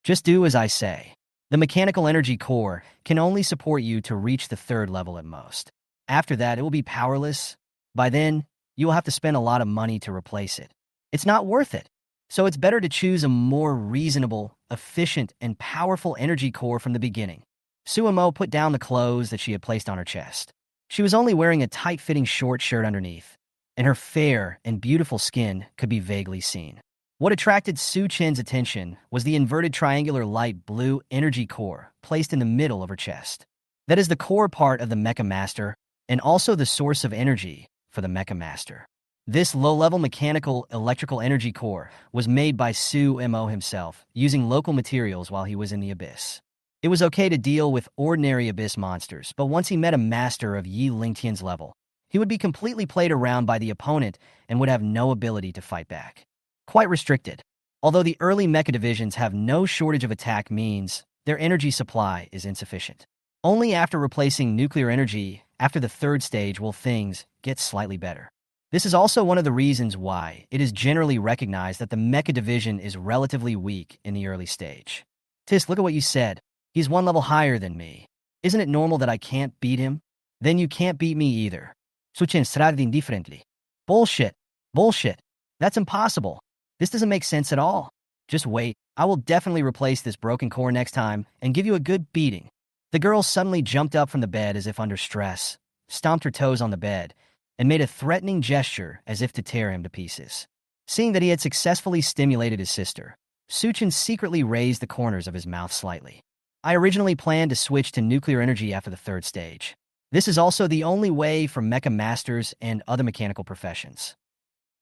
Just do as I say. The mechanical energy core can only support you to reach the 3rd level at most. After that, it will be powerless. By then, you will have to spend a lot of money to replace it. It's not worth it. So it's better to choose a more reasonable, efficient, and powerful energy core from the beginning. Sumo put down the clothes that she had placed on her chest. She was only wearing a tight-fitting short shirt underneath, and her fair and beautiful skin could be vaguely seen. What attracted Su Chen's attention was the inverted triangular light blue energy core placed in the middle of her chest. That is the core part of the Mecha Master, and also the source of energy for the Mecha Master. This low-level mechanical electrical energy core was made by Su Mo himself, using local materials while he was in the Abyss. It was okay to deal with ordinary Abyss monsters, but once he met a master of Yi Lingtian's level, he would be completely played around by the opponent and would have no ability to fight back. Quite restricted. Although the early mecha divisions have no shortage of attack means, their energy supply is insufficient. Only after replacing nuclear energy after the 3rd stage will things get slightly better. This is also one of the reasons why it is generally recognized that the mecha division is relatively weak in the early stage. Tis, look at what you said. He's 1 level higher than me. Isn't it normal that I can't beat him? Then you can't beat me either. Suchen started indifferently. Bullshit. Bullshit. That's impossible. This doesn't make sense at all. Just wait. I will definitely replace this broken core next time and give you a good beating. The girl suddenly jumped up from the bed as if under stress, stomped her toes on the bed, and made a threatening gesture as if to tear him to pieces. Seeing that he had successfully stimulated his sister, Suchen secretly raised the corners of his mouth slightly. I originally planned to switch to nuclear energy after the 3rd stage. This is also the only way for mecha masters and other mechanical professions.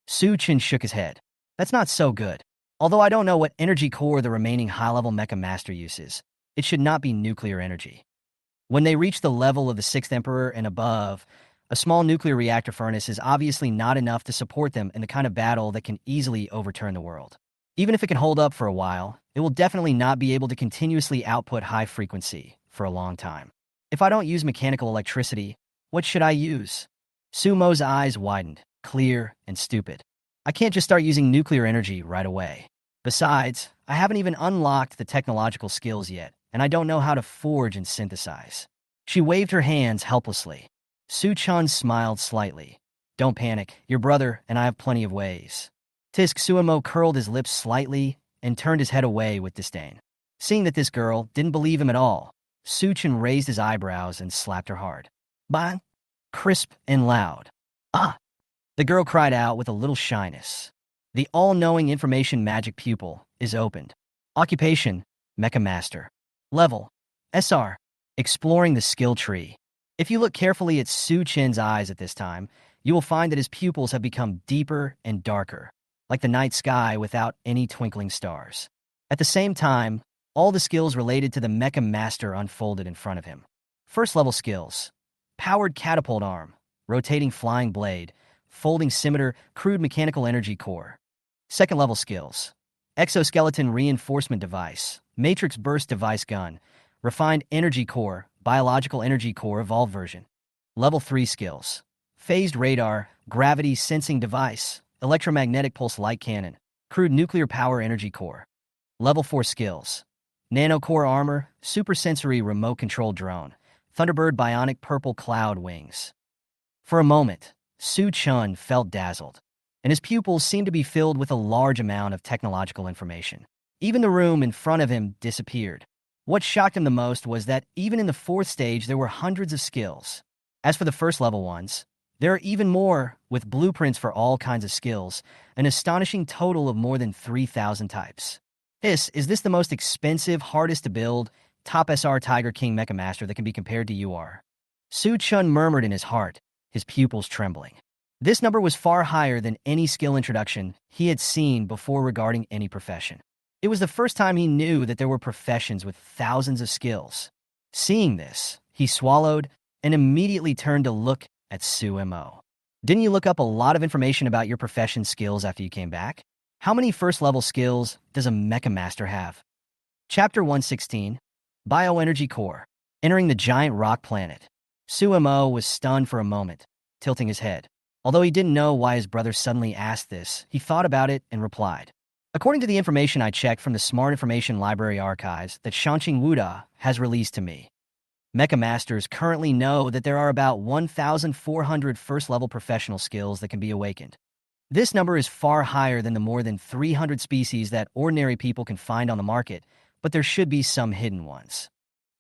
Suchen shook his head. That's not so good. Although I don't know what energy core the remaining high-level mecha master uses, it should not be nuclear energy. When they reach the level of the 6th Emperor and above, A small nuclear reactor furnace is obviously not enough to support them in the kind of battle that can easily overturn the world. Even if it can hold up for a while, it will definitely not be able to continuously output high frequency for a long time. If I don't use mechanical electricity, what should I use? Sumo's eyes widened, clear and stupid. I can't just start using nuclear energy right away. Besides, I haven't even unlocked the technological skills yet, and I don't know how to forge and synthesize. She waved her hands helplessly. Su-chan smiled slightly. Don't panic, your brother and I have plenty of ways. Tisk Suemo curled his lips slightly and turned his head away with disdain. Seeing that this girl didn't believe him at all, Su-chan raised his eyebrows and slapped her hard. Bang! Crisp and loud. Ah! The girl cried out with a little shyness. The all-knowing information magic pupil is opened. Occupation, Mecha Master. Level, SR. Exploring the skill tree. If you look carefully at Su-chen's eyes at this time, you will find that his pupils have become deeper and darker, like the night sky without any twinkling stars. At the same time, all the skills related to the Mecha Master unfolded in front of him. First level skills. Powered catapult arm, rotating flying blade, folding scimitar, crude mechanical energy core. Second level skills. Exoskeleton reinforcement device, matrix burst device gun, refined energy core, biological energy core evolved version. Level 3 skills. Phased radar, gravity sensing device, electromagnetic pulse light cannon, crude nuclear power energy core. Level 4 skills. Nanocore armor, supersensory remote control drone, Thunderbird bionic purple cloud wings. For a moment, Su-chan felt dazzled, and his pupils seemed to be filled with a large amount of technological information. Even the room in front of him disappeared. What shocked him the most was that even in the 4th stage there were hundreds of skills. As for the first level ones, there are even more, with blueprints for all kinds of skills, an astonishing total of more than 3,000 types. Is this the most expensive, hardest to build, top SR Tiger King Mecha Master that can be compared to you are? Su-chan murmured in his heart, his pupils trembling. This number was far higher than any skill introduction he had seen before regarding any profession. It was the first time he knew that there were professions with thousands of skills. Seeing this, he swallowed and immediately turned to look at Suemo. Didn't you look up a lot of information about your profession skills after you came back? How many first-level skills does a Mecha Master have? Chapter 116, Bioenergy Core. Entering the giant rock planet. Suemo was stunned for a moment, tilting his head. Although he didn't know why his brother suddenly asked this, he thought about it and replied. According to the information I checked from the Smart Information Library archives that Shanqing Wuda has released to me, Mecha Masters currently know that there are about 1,400 first-level professional skills that can be awakened. This number is far higher than the more than 300 species that ordinary people can find on the market, but there should be some hidden ones.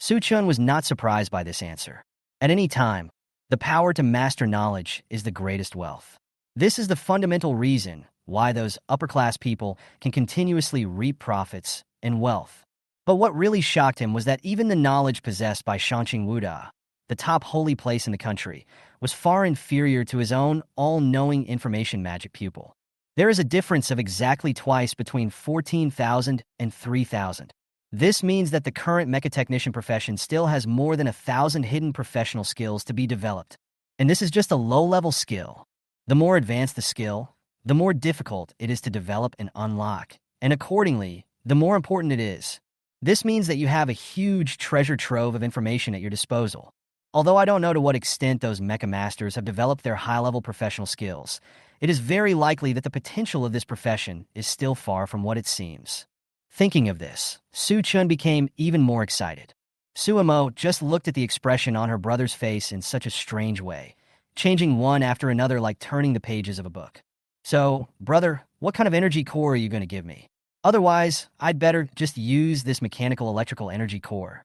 Su-chan was not surprised by this answer. At any time, the power to master knowledge is the greatest wealth. This is the fundamental reason why those upper-class people can continuously reap profits and wealth. But what really shocked him was that even the knowledge possessed by Shanqing Wuda, the top holy place in the country, was far inferior to his own all-knowing information magic pupil. There is a difference of exactly twice between 14,000 and 3,000. This means that the current mechatechnician profession still has more than 1,000 hidden professional skills to be developed. And this is just a low-level skill. The more advanced the skill, the more difficult it is to develop and unlock, and accordingly, the more important it is. This means that you have a huge treasure trove of information at your disposal. Although I don't know to what extent those Mecha Masters have developed their high-level professional skills, it is very likely that the potential of this profession is still far from what it seems. Thinking of this, Su-chan became even more excited. Suemo just looked at the expression on her brother's face in such a strange way, changing one after another like turning the pages of a book. So, brother, what kind of energy core are you going to give me? Otherwise, I'd better just use this mechanical electrical energy core.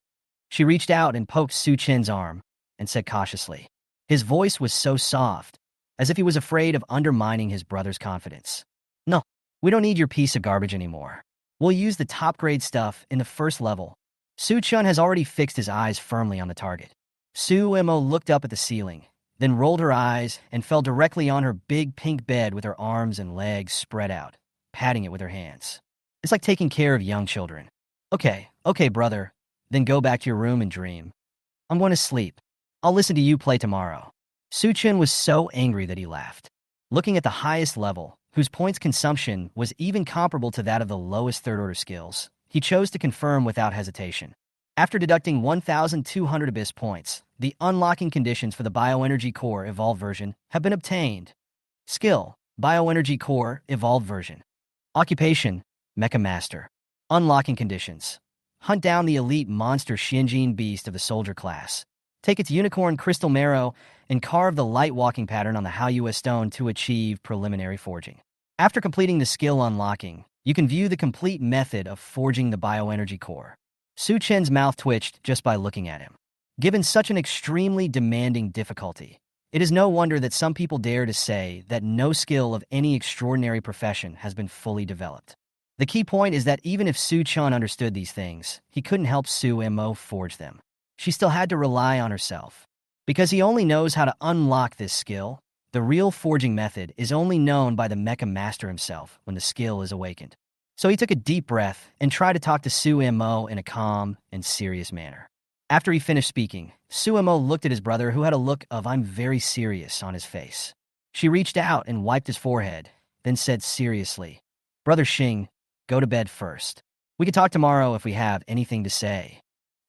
She reached out and poked Su-chen's arm and said cautiously. His voice was so soft, as if he was afraid of undermining his brother's confidence. No, we don't need your piece of garbage anymore. We'll use the top-grade stuff in the first level. Su-chan has already fixed his eyes firmly on the target. Suemo looked up at the ceiling, then rolled her eyes and fell directly on her big pink bed with her arms and legs spread out, patting it with her hands. It's like taking care of young children. Okay, brother. Then go back to your room and dream. I'm going to sleep. I'll listen to you play tomorrow. Su Chen was so angry that he laughed. Looking at the highest level, whose points consumption was even comparable to that of the lowest third-order skills, he chose to confirm without hesitation. After deducting 1,200 abyss points, the unlocking conditions for the Bioenergy Core Evolved version have been obtained. Skill: Bioenergy Core Evolved version. Occupation: Mecha Master. Unlocking conditions: hunt down the elite monster Xinjin Beast of the Soldier class. Take its unicorn crystal marrow and carve the light walking pattern on the Haoyue stone to achieve preliminary forging. After completing the skill unlocking, you can view the complete method of forging the bioenergy core. Su Chen's mouth twitched just by looking at him. Given such an extremely demanding difficulty, it is no wonder that some people dare to say that no skill of any extraordinary profession has been fully developed. The key point is that even if Su Chen understood these things, he couldn't help Su Mo forge them. She still had to rely on herself. Because he only knows how to unlock this skill, the real forging method is only known by the Mecha Master himself when the skill is awakened. So he took a deep breath and tried to talk to Su Mo in a calm and serious manner. After he finished speaking, Su Mo looked at his brother, who had a look of "I'm very serious" on his face. She reached out and wiped his forehead, then said seriously, "Brother Xing, go to bed first. We can talk tomorrow if we have anything to say."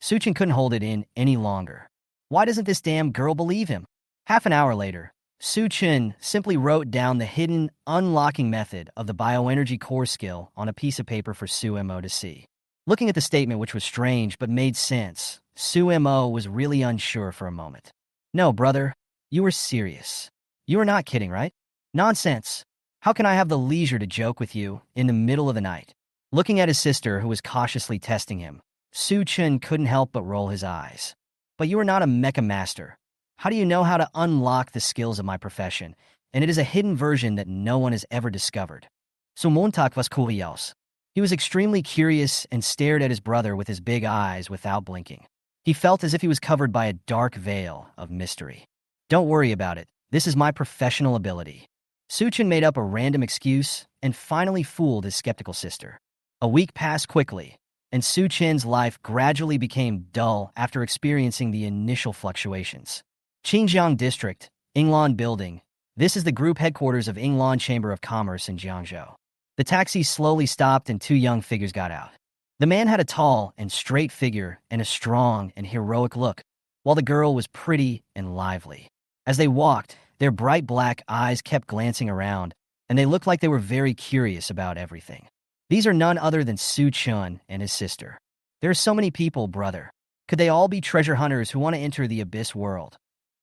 Su Chen couldn't hold it in any longer. Why doesn't this damn girl believe him? Half an hour later, Su Chen simply wrote down the hidden unlocking method of the bioenergy core skill on a piece of paper for Su Mo to see. Looking at the statement, which was strange but made sense, Su Mo was really unsure for a moment. "No, brother, you were serious. You are not kidding, right?" "Nonsense. How can I have the leisure to joke with you in the middle of the night?" Looking at his sister, who was cautiously testing him, Su Chen couldn't help but roll his eyes. "But you are not a mecha master. How do you know how to unlock the skills of my profession? And it is a hidden version that no one has ever discovered." Sumontak was curious. He was extremely curious and stared at his brother with his big eyes without blinking. He felt as if he was covered by a dark veil of mystery. "Don't worry about it. This is my professional ability." Su Chen made up a random excuse and finally fooled his skeptical sister. A week passed quickly, and Su Chen's life gradually became dull after experiencing the initial fluctuations. Qingjiang District, Yinglan Building. This is the group headquarters of Yinglan Chamber of Commerce in Jiangzhou. The taxi slowly stopped and two young figures got out. The man had a tall and straight figure and a strong and heroic look, while the girl was pretty and lively. As they walked, their bright black eyes kept glancing around, and they looked like they were very curious about everything. These are none other than Su Chen and his sister. "There are so many people, brother. Could they all be treasure hunters who want to enter the abyss world?"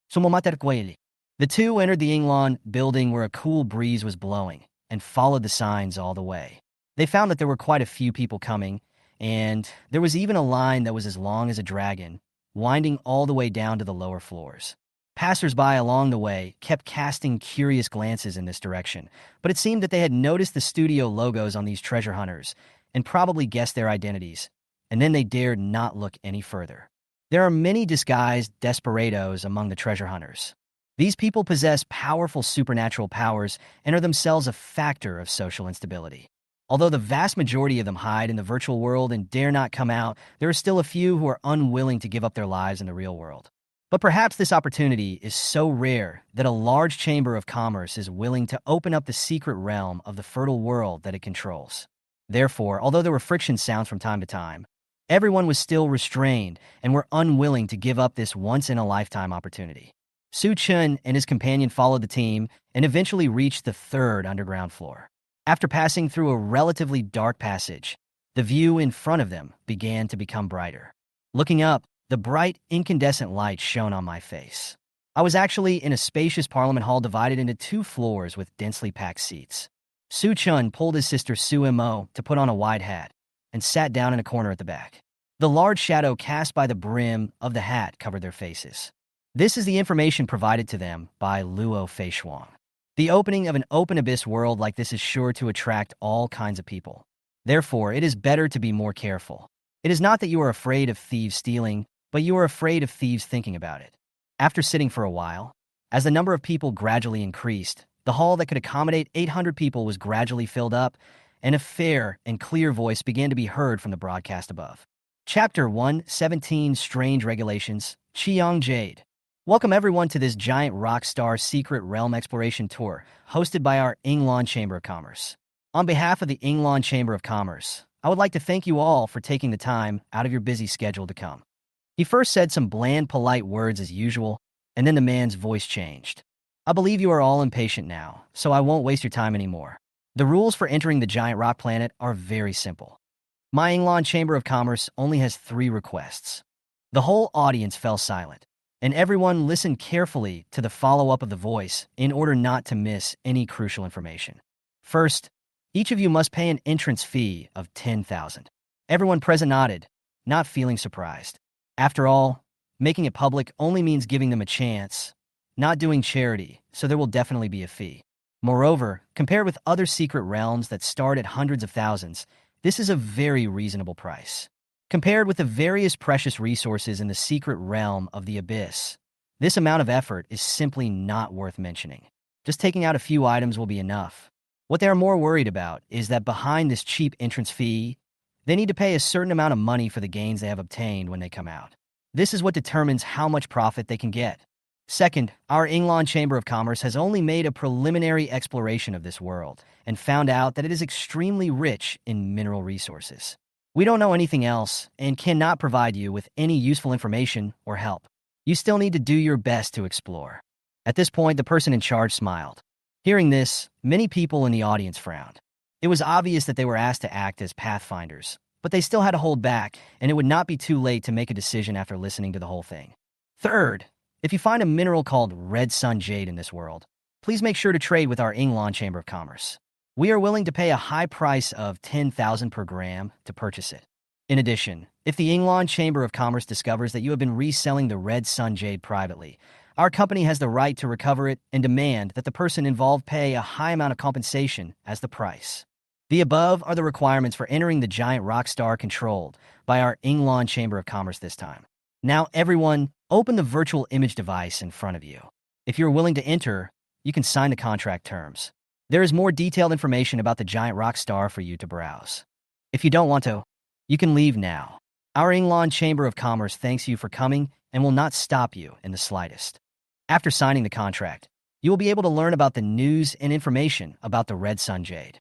The two entered the Yinglan building where a cool breeze was blowing and followed the signs all the way. They found that there were quite a few people coming, and there was even a line that was as long as a dragon, winding all the way down to the lower floors. Passers-by along the way kept casting curious glances in this direction, but it seemed that they had noticed the studio logos on these treasure hunters and probably guessed their identities, and then they dared not look any further. There are many disguised desperados among the treasure hunters. These people possess powerful supernatural powers and are themselves a factor of social instability. Although the vast majority of them hide in the virtual world and dare not come out, there are still a few who are unwilling to give up their lives in the real world. But perhaps this opportunity is so rare that a large chamber of commerce is willing to open up the secret realm of the fertile world that it controls. Therefore, although there were friction sounds from time to time, everyone was still restrained and were unwilling to give up this once-in-a-lifetime opportunity. Su Chen and his companion followed the team and eventually reached the third underground floor. After passing through a relatively dark passage, the view in front of them began to become brighter. Looking up, the bright, incandescent light shone on my face. I was actually in a spacious parliament hall divided into two floors with densely packed seats. Su Chen pulled his sister Su Mo to put on a wide hat and sat down in a corner at the back. The large shadow cast by the brim of the hat covered their faces. This is the information provided to them by Luo Feishuang. The opening of an open abyss world like this is sure to attract all kinds of people. Therefore, it is better to be more careful. It is not that you are afraid of thieves stealing, but you are afraid of thieves thinking about it. After sitting for a while, as the number of people gradually increased, the hall that could accommodate 800 people was gradually filled up, and a fair and clear voice began to be heard from the broadcast above. Chapter 117 Strange Regulations, Qiang Jade. Welcome everyone to this giant rock star secret realm exploration tour, hosted by our Yinglong Chamber of Commerce. On behalf of the Yinglong Chamber of Commerce, I would like to thank you all for taking the time out of your busy schedule to come. He first said some bland, polite words as usual, and then the man's voice changed. I believe you are all impatient now, so I won't waste your time anymore. The rules for entering the giant rock planet are very simple. My Yinglong Chamber of Commerce only has 3 requests. The whole audience fell silent, and everyone listened carefully to the follow-up of the voice in order not to miss any crucial information. First, each of you must pay an entrance fee of 10,000. Everyone present nodded, not feeling surprised. After all, making it public only means giving them a chance, not doing charity, so there will definitely be a fee. Moreover, compared with other secret realms that start at hundreds of thousands, this is a very reasonable price. Compared with the various precious resources in the secret realm of the Abyss, this amount of effort is simply not worth mentioning. Just taking out a few items will be enough. What they are more worried about is that behind this cheap entrance fee, they need to pay a certain amount of money for the gains they have obtained when they come out. This is what determines how much profit they can get. Second, our Yinglong Chamber of Commerce has only made a preliminary exploration of this world and found out that it is extremely rich in mineral resources. We don't know anything else and cannot provide you with any useful information or help. You still need to do your best to explore. At this point, the person in charge smiled. Hearing this, many people in the audience frowned. It was obvious that they were asked to act as pathfinders, but they still had to hold back, and it would not be too late to make a decision after listening to the whole thing. Third, if you find a mineral called red sun jade in this world, please make sure to trade with our Yinglong Chamber of Commerce. We are willing to pay a high price of 10,000 per gram to purchase it. In addition, if the Yinglong Chamber of Commerce discovers that you have been reselling the red sun jade privately, our company has the right to recover it and demand that the person involved pay a high amount of compensation as the price. The above are the requirements for entering the giant rock star controlled by our Yinglong Chamber of Commerce this time. Now everyone, open the virtual image device in front of you. If you're willing to enter, you can sign the contract terms. There is more detailed information about the giant rock star for you to browse. If you don't want to, you can leave now. Our Yinglong Chamber of Commerce thanks you for coming and will not stop you in the slightest. After signing the contract, you will be able to learn about the news and information about the red sun jade.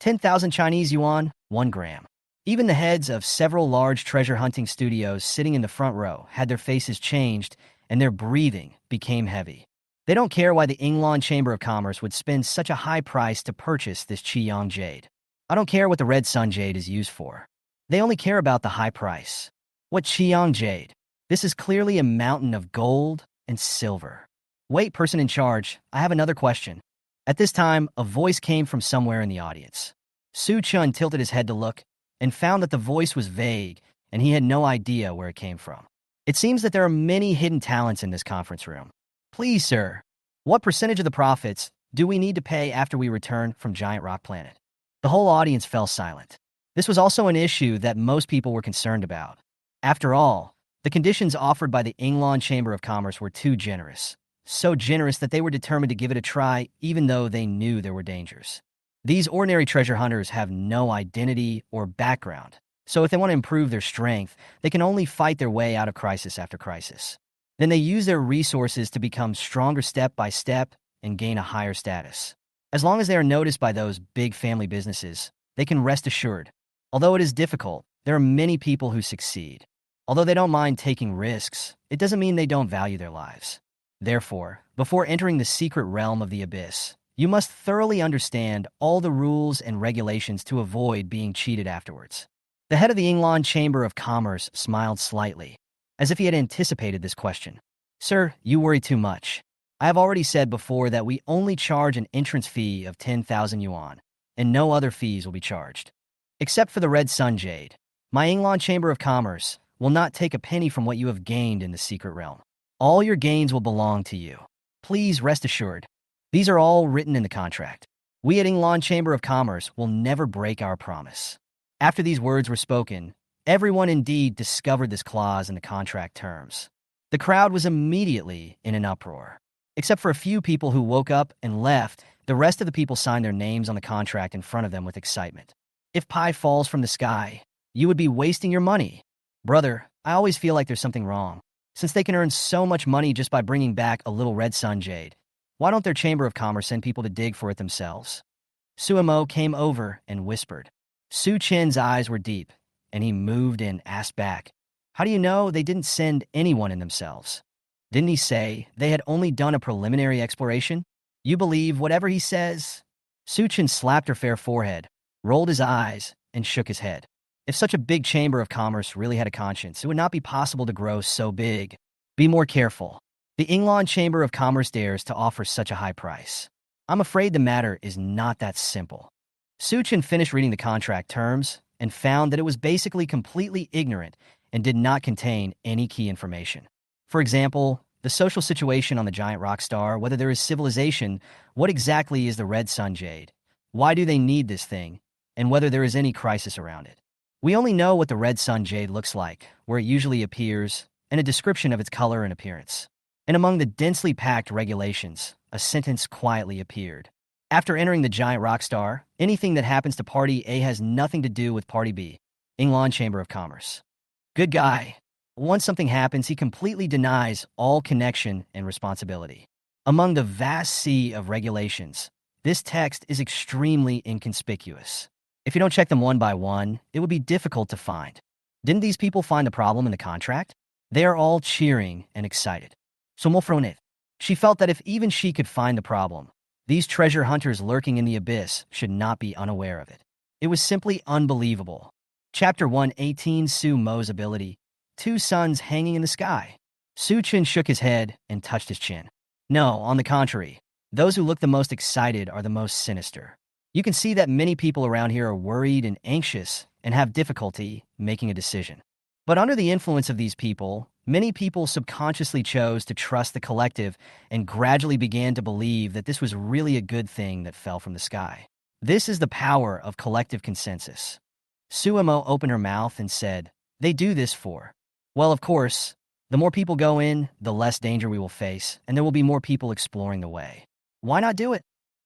10,000 Chinese yuan, 1 gram. Even the heads of several large treasure hunting studios sitting in the front row had their faces changed and their breathing became heavy. They don't care why the Yinglong Chamber of Commerce would spend such a high price to purchase this Qiyang jade. I don't care what the red sun jade is used for. They only care about the high price. What Qiyang jade? This is clearly a mountain of gold and silver. Wait, person in charge, I have another question. At this time, a voice came from somewhere in the audience. Su Chun tilted his head to look and found that the voice was vague and he had no idea where it came from. It seems that there are many hidden talents in this conference room. Please, sir, what percentage of the profits do we need to pay after we return from Giant Rock Planet? The whole audience fell silent. This was also an issue that most people were concerned about. After all, the conditions offered by the Yinglong Chamber of Commerce were too generous. So generous that they were determined to give it a try even though they knew there were dangers. These ordinary treasure hunters have no identity or background, so if they want to improve their strength, they can only fight their way out of crisis after crisis. Then they use their resources to become stronger step by step and gain a higher status. As long as they are noticed by those big family businesses, they can rest assured. Although it is difficult, there are many people who succeed. Although they don't mind taking risks, it doesn't mean they don't value their lives. Therefore, before entering the secret realm of the Abyss, you must thoroughly understand all the rules and regulations to avoid being cheated afterwards. The head of the Yinglong Chamber of Commerce smiled slightly, as if he had anticipated this question. Sir, you worry too much. I have already said before that we only charge an entrance fee of 10,000 yuan, and no other fees will be charged. Except for the red sun jade, my Yinglong Chamber of Commerce will not take a penny from what you have gained in the secret realm. All your gains will belong to you. Please rest assured. These are all written in the contract. We at Yinglong Chamber of Commerce will never break our promise. After these words were spoken, everyone indeed discovered this clause in the contract terms. The crowd was immediately in an uproar. Except for a few people who woke up and left, the rest of the people signed their names on the contract in front of them with excitement. If pie falls from the sky, you would be wasting your money. Brother, I always feel like there's something wrong. Since they can earn so much money just by bringing back a little red sun jade, why don't their Chamber of Commerce send people to dig for it themselves? Suemo came over and whispered. Su Chen's eyes were deep, and he moved and asked back, how do you know they didn't send anyone in themselves? Didn't he say they had only done a preliminary exploration? You believe whatever he says? Su Chen slapped her fair forehead, rolled his eyes, and shook his head. If such a big Chamber of Commerce really had a conscience, it would not be possible to grow so big. Be more careful. The Yinglan Chamber of Commerce dares to offer such a high price. I'm afraid the matter is not that simple. Su Chen finished reading the contract terms and found that it was basically completely ignorant and did not contain any key information. For example, the social situation on the giant rock star, whether there is civilization, what exactly is the red sun jade, why do they need this thing, and whether there is any crisis around it. We only know what the red sun jade looks like, where it usually appears, and a description of its color and appearance. And among the densely packed regulations, a sentence quietly appeared. After entering the giant rock star, anything that happens to Party A has nothing to do with Party B. Yinglan Chamber of Commerce. Good guy. Once something happens, he completely denies all connection and responsibility. Among the vast sea of regulations, this text is extremely inconspicuous. If you don't check them one by one, it would be difficult to find. Didn't these people find the problem in the contract? They are all cheering and excited. Somofronet. She felt that if even she could find the problem, these treasure hunters lurking in the abyss should not be unaware of it. It was simply unbelievable. Chapter 118, Su Mo's ability. Two suns hanging in the sky. Su Chen shook his head and touched his chin. No, on the contrary. Those who look the most excited are the most sinister. You can see that many people around here are worried and anxious and have difficulty making a decision. But under the influence of these people, many people subconsciously chose to trust the collective and gradually began to believe that this was really a good thing that fell from the sky. This is the power of collective consensus. Suemo opened her mouth and said, they do this for. Well, of course, the more people go in, the less danger we will face, and there will be more people exploring the way. Why not do it?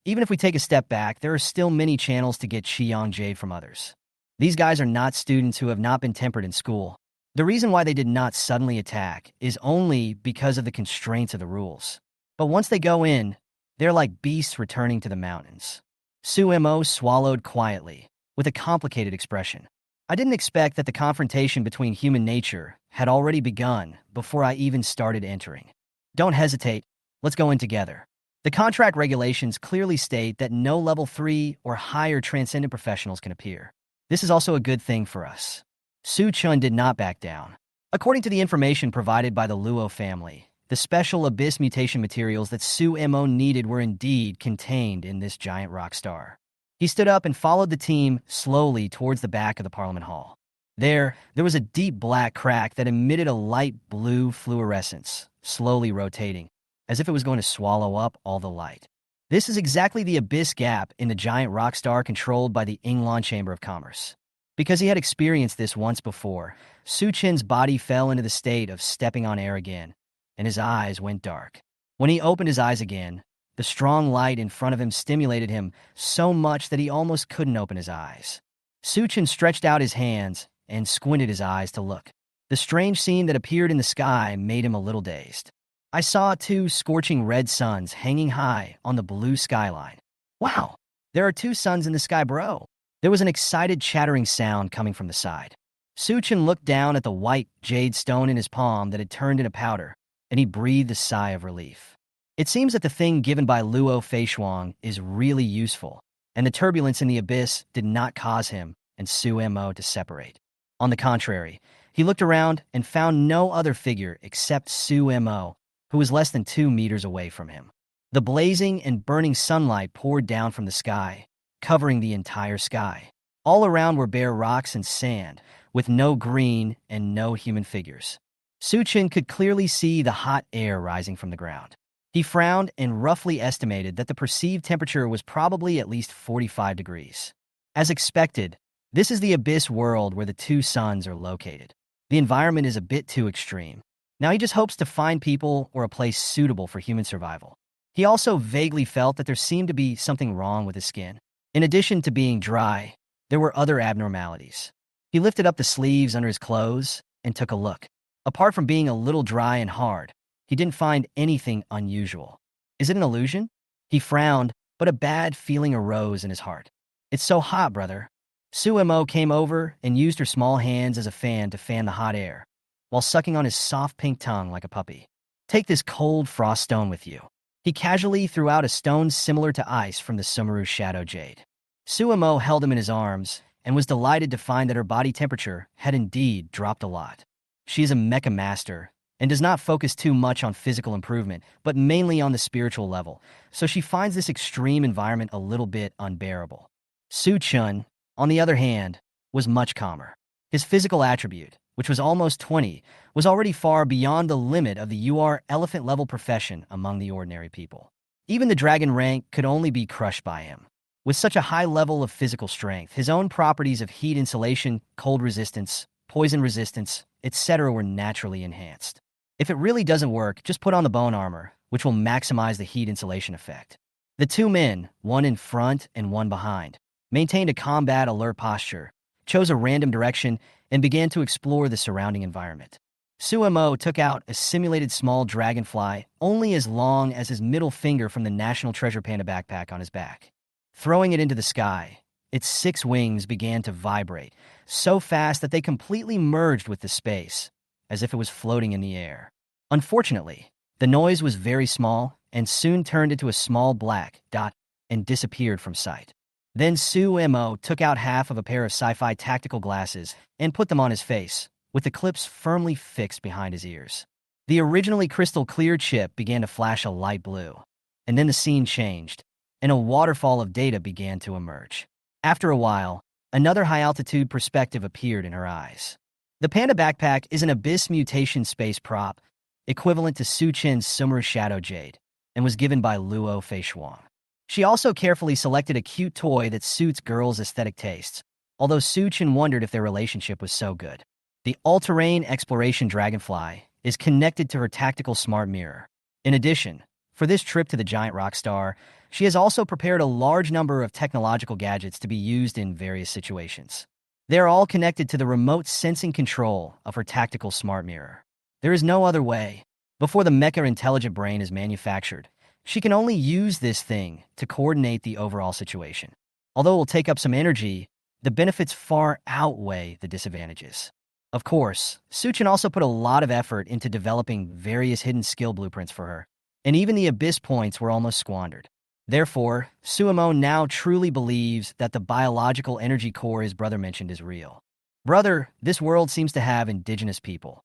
Even if we take a step back, there are still many channels to get Qiyang Jade from others. These guys are not students who have not been tempered in school. The reason why they did not suddenly attack is only because of the constraints of the rules. But once they go in, they're like beasts returning to the mountains. Suemo swallowed quietly, with a complicated expression. I didn't expect that the confrontation between human nature had already begun before I even started entering. Don't hesitate, let's go in together. The contract regulations clearly state that no level 3 or higher transcendent professionals can appear. This is also a good thing for us. Su Chun did not back down. According to the information provided by the Luo family, the special abyss mutation materials that Su Mo needed were indeed contained in this giant rock star. He stood up and followed the team slowly towards the back of the Parliament Hall. There was a deep black crack that emitted a light blue fluorescence, slowly rotating, as if it was going to swallow up all the light. This is exactly the abyss gap in the giant rock star controlled by the Yinglan Chamber of Commerce. Because he had experienced this once before, Su Chen's body fell into the state of stepping on air again, and his eyes went dark. When he opened his eyes again, the strong light in front of him stimulated him so much that he almost couldn't open his eyes. Su Chen stretched out his hands and squinted his eyes to look. The strange scene that appeared in the sky made him a little dazed. I saw two scorching red suns hanging high on the blue skyline. Wow, there are two suns in the sky, bro. There was an excited chattering sound coming from the side. Su Chen looked down at the white jade stone in his palm that had turned into powder, and he breathed a sigh of relief. It seems that the thing given by Luo Feishuang is really useful, and the turbulence in the abyss did not cause him and Su Mo to separate. On the contrary, he looked around and found no other figure except Su Mo, who was less than 2 meters away from him. The blazing and burning sunlight poured down from the sky, covering the entire sky. All around were bare rocks and sand, with no green and no human figures. Su Chen could clearly see the hot air rising from the ground. He frowned and roughly estimated that the perceived temperature was probably at least 45 degrees. As expected, this is the abyss world where the two suns are located. The environment is a bit too extreme. Now he just hopes to find people or a place suitable for human survival. He also vaguely felt that there seemed to be something wrong with his skin. In addition to being dry, there were other abnormalities. He lifted up the sleeves under his clothes and took a look. Apart from being a little dry and hard, he didn't find anything unusual. Is it an illusion? He frowned, but a bad feeling arose in his heart. It's so hot, brother. Suemo came over and used her small hands as a fan to fan the hot air, while sucking on his soft pink tongue like a puppy. Take this cold frost stone with you. He casually threw out a stone similar to ice from the Sumeru Shadow Jade. Suemo held him in his arms and was delighted to find that her body temperature had indeed dropped a lot. She is a mecha master and does not focus too much on physical improvement, but mainly on the spiritual level, so she finds this extreme environment a little bit unbearable. Su Chun, on the other hand, was much calmer. His physical attribute, which was almost 20, was already far beyond the limit of the UR elephant-level profession among the ordinary people. Even the dragon rank could only be crushed by him. With such a high level of physical strength, his own properties of heat insulation, cold resistance, poison resistance, etc. were naturally enhanced. If it really doesn't work, just put on the bone armor, which will maximize the heat insulation effect. The two men, one in front and one behind, maintained a combat alert posture, chose a random direction, and began to explore the surrounding environment. Suemo took out a simulated small dragonfly only as long as his middle finger from the National Treasure Panda backpack on his back. Throwing it into the sky, its 6 wings began to vibrate, so fast that they completely merged with the space, as if it was floating in the air. Unfortunately, the noise was very small and soon turned into a small black dot and disappeared from sight. Then Suemo took out half of a pair of sci-fi tactical glasses and put them on his face, with the clips firmly fixed behind his ears. The originally crystal clear chip began to flash a light blue, and then the scene changed, and a waterfall of data began to emerge. After a while, another high-altitude perspective appeared in her eyes. The Panda backpack is an Abyss mutation space prop, equivalent to Su Chen's Sumeru Shadow Jade, and was given by Luo Feishuang. She also carefully selected a cute toy that suits girls' aesthetic tastes, although Su Chen wondered if their relationship was so good. The all-terrain exploration dragonfly is connected to her tactical smart mirror. In addition, for this trip to the giant rock star, she has also prepared a large number of technological gadgets to be used in various situations. They are all connected to the remote sensing control of her tactical smart mirror. There is no other way. Before the mecha intelligent brain is manufactured, she can only use this thing to coordinate the overall situation. Although it will take up some energy, the benefits far outweigh the disadvantages. Of course, Su Chen also put a lot of effort into developing various hidden skill blueprints for her, and even the Abyss points were almost squandered. Therefore, Suemo now truly believes that the biological energy core his brother mentioned is real. Brother, this world seems to have indigenous people.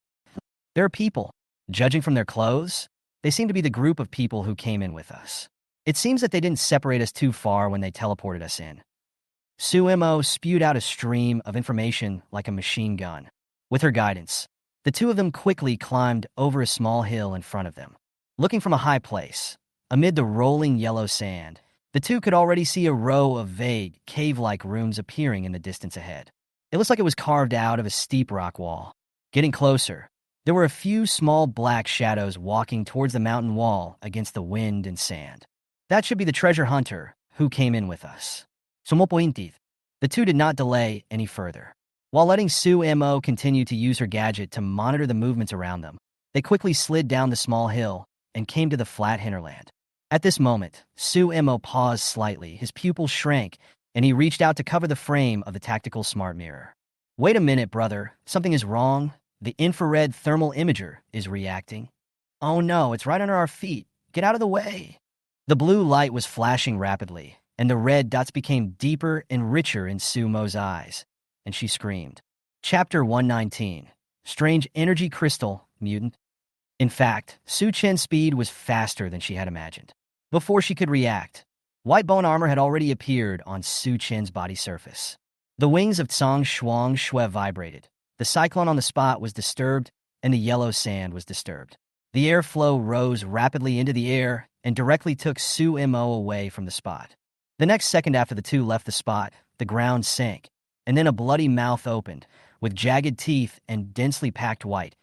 There are people. Judging from their clothes, they seem to be the group of people who came in with us. It seems that they didn't separate us too far when they teleported us in. Suemo spewed out a stream of information like a machine gun. With her guidance, the two of them quickly climbed over a small hill in front of them. Looking from a high place, amid the rolling yellow sand, the two could already see a row of vague, cave-like rooms appearing in the distance ahead. It looks like it was carved out of a steep rock wall. Getting closer, there were a few small black shadows walking towards the mountain wall against the wind and sand. That should be the treasure hunter who came in with us. Sumopointith. The two did not delay any further. While letting Suemo continue to use her gadget to monitor the movements around them, they quickly slid down the small hill and came to the flat hinterland. At this moment, Suemo paused slightly, his pupils shrank, and he reached out to cover the frame of the tactical smart mirror. Wait a minute, brother. Something is wrong. The infrared thermal imager is reacting. Oh no, it's right under our feet. Get out of the way. The blue light was flashing rapidly, and the red dots became deeper and richer in Sumo's eyes, and she screamed. Chapter 119. Strange Energy Crystal, Mutant. In fact, Su Chen's speed was faster than she had imagined. Before she could react, white bone armor had already appeared on Su Chen's body surface. The wings of Tsang Shuang Shui vibrated. The cyclone on the spot was disturbed, and the yellow sand was disturbed. The airflow rose rapidly into the air and directly took Suemo away from the spot. The next second after the two left the spot, the ground sank, and then a bloody mouth opened, with jagged teeth and densely packed white,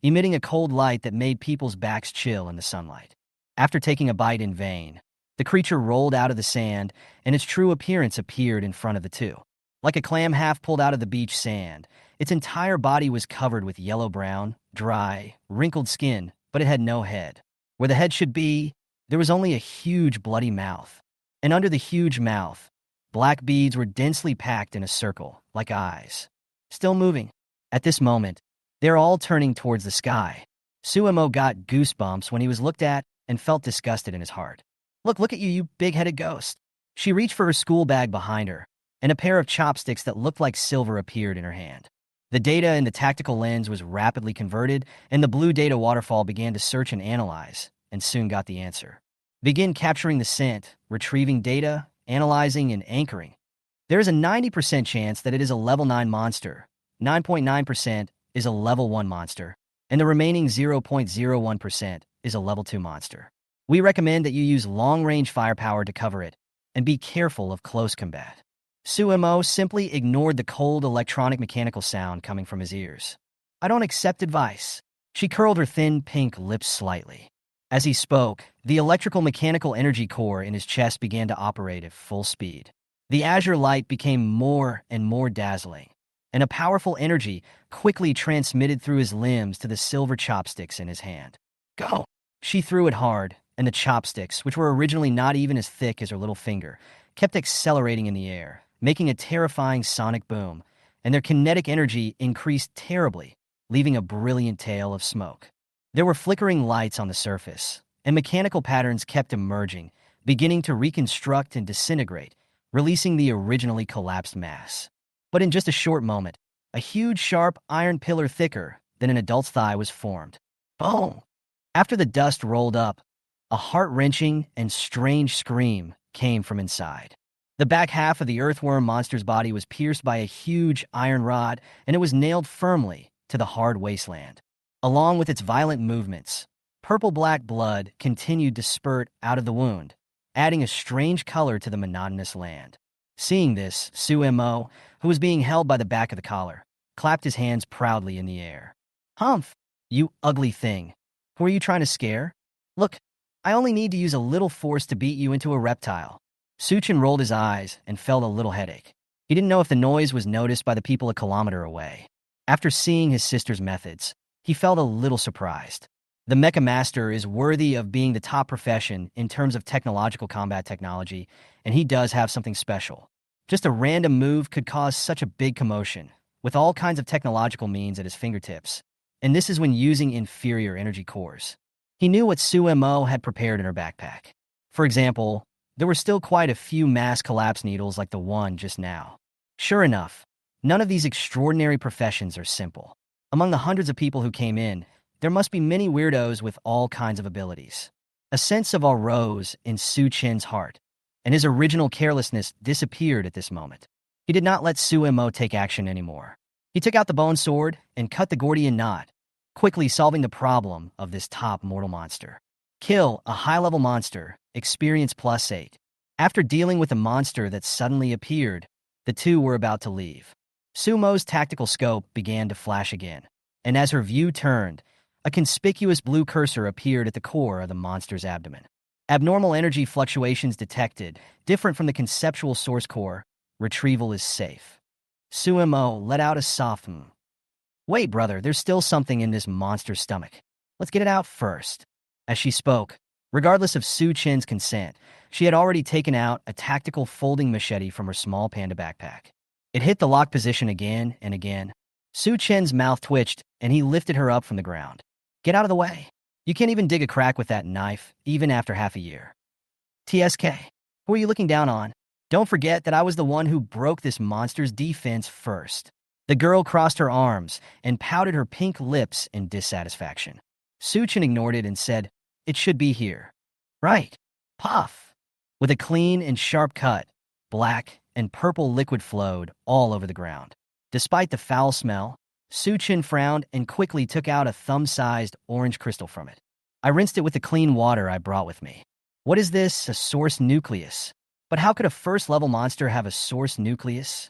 emitting a cold light that made people's backs chill in the sunlight. After taking a bite in vain, the creature rolled out of the sand, and its true appearance appeared in front of the two. Like a clam half pulled out of the beach sand, Its entire body was covered with yellow-brown, dry, wrinkled skin, but it had no head. Where the head should be, there was only a huge bloody mouth. And under the huge mouth, black beads were densely packed in a circle, like eyes. Still moving. At this moment, they're all turning towards the sky. Suemo got goosebumps when he was looked at and felt disgusted in his heart. Look at you, you big-headed ghost. She reached for her school bag behind her, and a pair of chopsticks that looked like silver appeared in her hand. The data in the tactical lens was rapidly converted, and the blue data waterfall began to search and analyze, and soon got the answer. Begin capturing the scent, retrieving data, analyzing, and anchoring. There is a 90% chance that it is a level 9 monster, 9.9% is a level 1 monster, and the remaining 0.01% is a level 2 monster. We recommend that you use long-range firepower to cover it, and be careful of close combat. Suemo simply ignored the cold electronic mechanical sound coming from his ears. I don't accept advice. She curled her thin pink lips slightly. As he spoke, the electrical mechanical energy core in his chest began to operate at full speed. The azure light became more and more dazzling, and a powerful energy quickly transmitted through his limbs to the silver chopsticks in his hand. Go! She threw it hard, and the chopsticks, which were originally not even as thick as her little finger, kept accelerating in the air, making a terrifying sonic boom, and their kinetic energy increased terribly, leaving a brilliant tail of smoke. There were flickering lights on the surface, and mechanical patterns kept emerging, beginning to reconstruct and disintegrate, releasing the originally collapsed mass. But in just a short moment, a huge, sharp iron pillar thicker than an adult's thigh was formed. Boom! After the dust rolled up, a heart-wrenching and strange scream came from inside. The back half of the earthworm monster's body was pierced by a huge iron rod, and it was nailed firmly to the hard wasteland. Along with its violent movements, purple-black blood continued to spurt out of the wound, adding a strange color to the monotonous land. Seeing this, Suemo, who was being held by the back of the collar, clapped his hands proudly in the air. Humph! You ugly thing. Who are you trying to scare? Look, I only need to use a little force to beat you into a reptile. Suchin rolled his eyes and felt a little headache. He didn't know if the noise was noticed by the people a kilometer away. After seeing his sister's methods, he felt a little surprised. The Mecha Master is worthy of being the top profession in terms of technological combat technology, and he does have something special. Just a random move could cause such a big commotion, with all kinds of technological means at his fingertips. And this is when using inferior energy cores. He knew what Suemo had prepared in her backpack. For example, there were still quite a few mass collapse needles like the one just now. Sure enough, none of these extraordinary professions are simple. Among the hundreds of people who came in, there must be many weirdos with all kinds of abilities. A sense of awe rose in Su Chen's heart, and his original carelessness disappeared at this moment. He did not let Suemo take action anymore. He took out the bone sword and cut the Gordian knot, quickly solving the problem of this top mortal monster. Kill a high-level monster, experience +8. After dealing with a monster that suddenly appeared, the two were about to leave. Sumo's tactical scope began to flash again, and as her view turned, a conspicuous blue cursor appeared at the core of the monster's abdomen. Abnormal energy fluctuations detected, different from the conceptual source core. Retrieval is safe. Suemo let out a soft Wait, brother, there's still something in this monster's stomach. Let's get it out first. As she spoke, regardless of Su Chen's consent, she had already taken out a tactical folding machete from her small panda backpack. It hit the lock position again and again. Su Chen's mouth twitched, and he lifted her up from the ground. Get out of the way. You can't even dig a crack with that knife, even after half a year. TSK, who are you looking down on? Don't forget that I was the one who broke this monster's defense first. The girl crossed her arms and pouted her pink lips in dissatisfaction. Suchin ignored it and said, It should be here. Right. Puff. With a clean and sharp cut, black and purple liquid flowed all over the ground. Despite the foul smell, Suchin frowned and quickly took out a thumb-sized orange crystal from it. I rinsed it with the clean water I brought with me. What is this? A source nucleus? But how could a first-level monster have a source nucleus?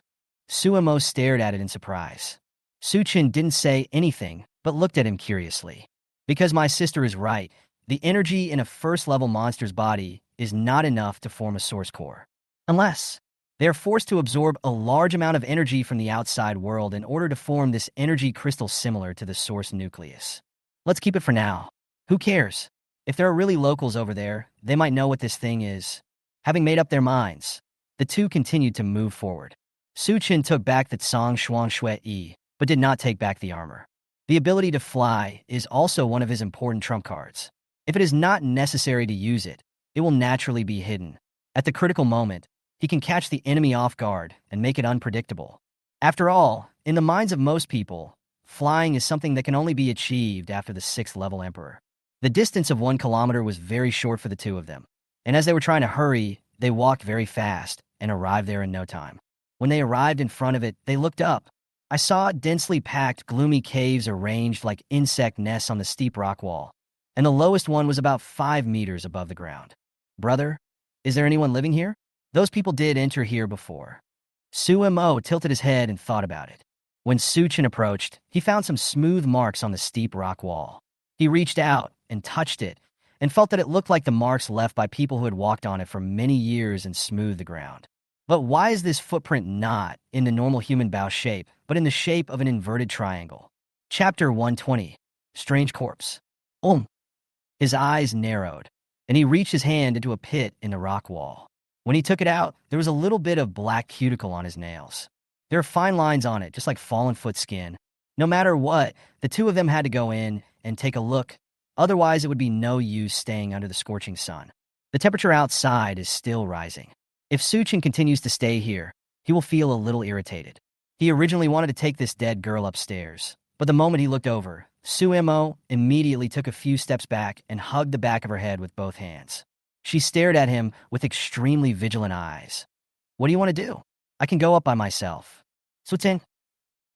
Suemo stared at it in surprise. Suchin didn't say anything, but looked at him curiously. Because my sister is right, the energy in a first-level monster's body is not enough to form a source core. Unless They are forced to absorb a large amount of energy from the outside world in order to form this energy crystal similar to the source nucleus. Let's keep it for now. Who cares? If there are really locals over there, they might know what this thing is. Having made up their minds, the two continued to move forward. Su Chen took back the Tsang Shuang Shui Yi, but did not take back the armor. The ability to fly is also one of his important trump cards. If it is not necessary to use it, it will naturally be hidden. At the critical moment, he can catch the enemy off guard and make it unpredictable. After all, in the minds of most people, flying is something that can only be achieved after the 6th level emperor. The distance of 1 kilometer was very short for the two of them, and as they were trying to hurry, they walked very fast and arrived there in no time. When they arrived in front of it, they looked up. I saw densely packed, gloomy caves arranged like insect nests on the steep rock wall, and the lowest one was about 5 meters above the ground. Brother, is there anyone living here? Those people did enter here before. Su Mo tilted his head and thought about it. When Su Chen approached, he found some smooth marks on the steep rock wall. He reached out and touched it, and felt that it looked like the marks left by people who had walked on it for many years and smoothed the ground. But why is this footprint not in the normal human bow shape, but in the shape of an inverted triangle? Chapter 120. Strange Corpse. His eyes narrowed, and he reached his hand into a pit in the rock wall. When he took it out, there was a little bit of black cuticle on his nails. There are fine lines on it, just like fallen foot skin. No matter what, the two of them had to go in and take a look. Otherwise, it would be no use staying under the scorching sun. The temperature outside is still rising. If Su Chen continues to stay here, he will feel a little irritated. He originally wanted to take this dead girl upstairs, but the moment he looked over, Su Mo immediately took a few steps back and hugged the back of her head with both hands. She stared at him with extremely vigilant eyes. What do you want to do? I can go up by myself. Su Chen,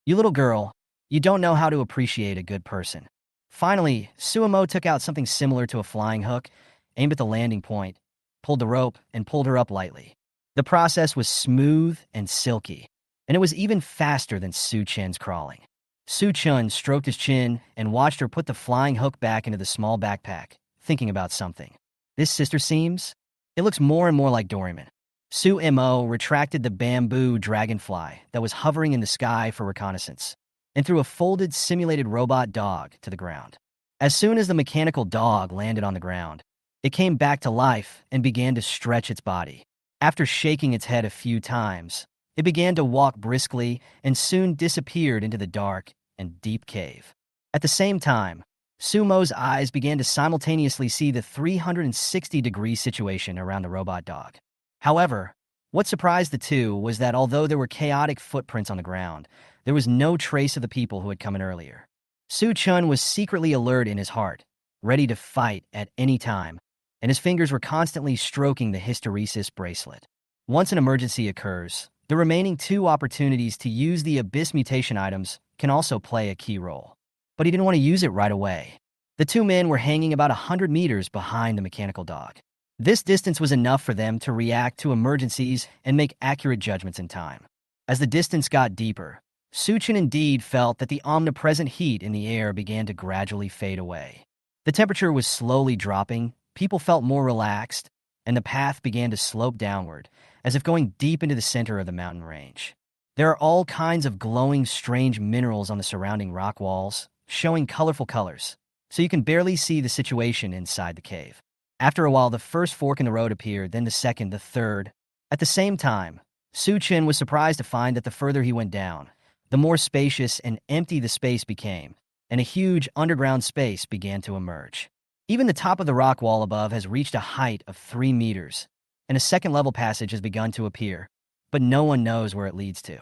you little girl, you don't know how to appreciate a good person. Finally, Su Mo took out something similar to a flying hook, aimed at the landing point, pulled the rope, and pulled her up lightly. The process was smooth and silky, and it was even faster than Su Chen's crawling. Su Chen stroked his chin and watched her put the flying hook back into the small backpack, thinking about something. This sister seems? It looks more and more like Doraemon. Su Mo retracted the bamboo dragonfly that was hovering in the sky for reconnaissance, and threw a folded, simulated robot dog to the ground. As soon as the mechanical dog landed on the ground, it came back to life and began to stretch its body. After shaking its head a few times, it began to walk briskly and soon disappeared into the dark and deep cave. At the same time, Su Mo's eyes began to simultaneously see the 360-degree situation around the robot dog. However, what surprised the two was that although there were chaotic footprints on the ground, there was no trace of the people who had come in earlier. Su Chen was secretly alert in his heart, ready to fight at any time, and his fingers were constantly stroking the hysteresis bracelet. Once an emergency occurs, the remaining 2 opportunities to use the Abyss mutation items can also play a key role. But he didn't want to use it right away. The 2 men were hanging about 100 meters behind the mechanical dog. This distance was enough for them to react to emergencies and make accurate judgments in time. As the distance got deeper, Su Chen indeed felt that the omnipresent heat in the air began to gradually fade away. The temperature was slowly dropping, people felt more relaxed, and the path began to slope downward, as if going deep into the center of the mountain range. There are all kinds of glowing, strange minerals on the surrounding rock walls, showing colorful colors, so you can barely see the situation inside the cave. After a while, the first fork in the road appeared, then the second, the third. At the same time, Su Chen was surprised to find that the further he went down, the more spacious and empty the space became, and a huge underground space began to emerge. Even the top of the rock wall above has reached a height of 3 meters, and a second-level passage has begun to appear, but no one knows where it leads to.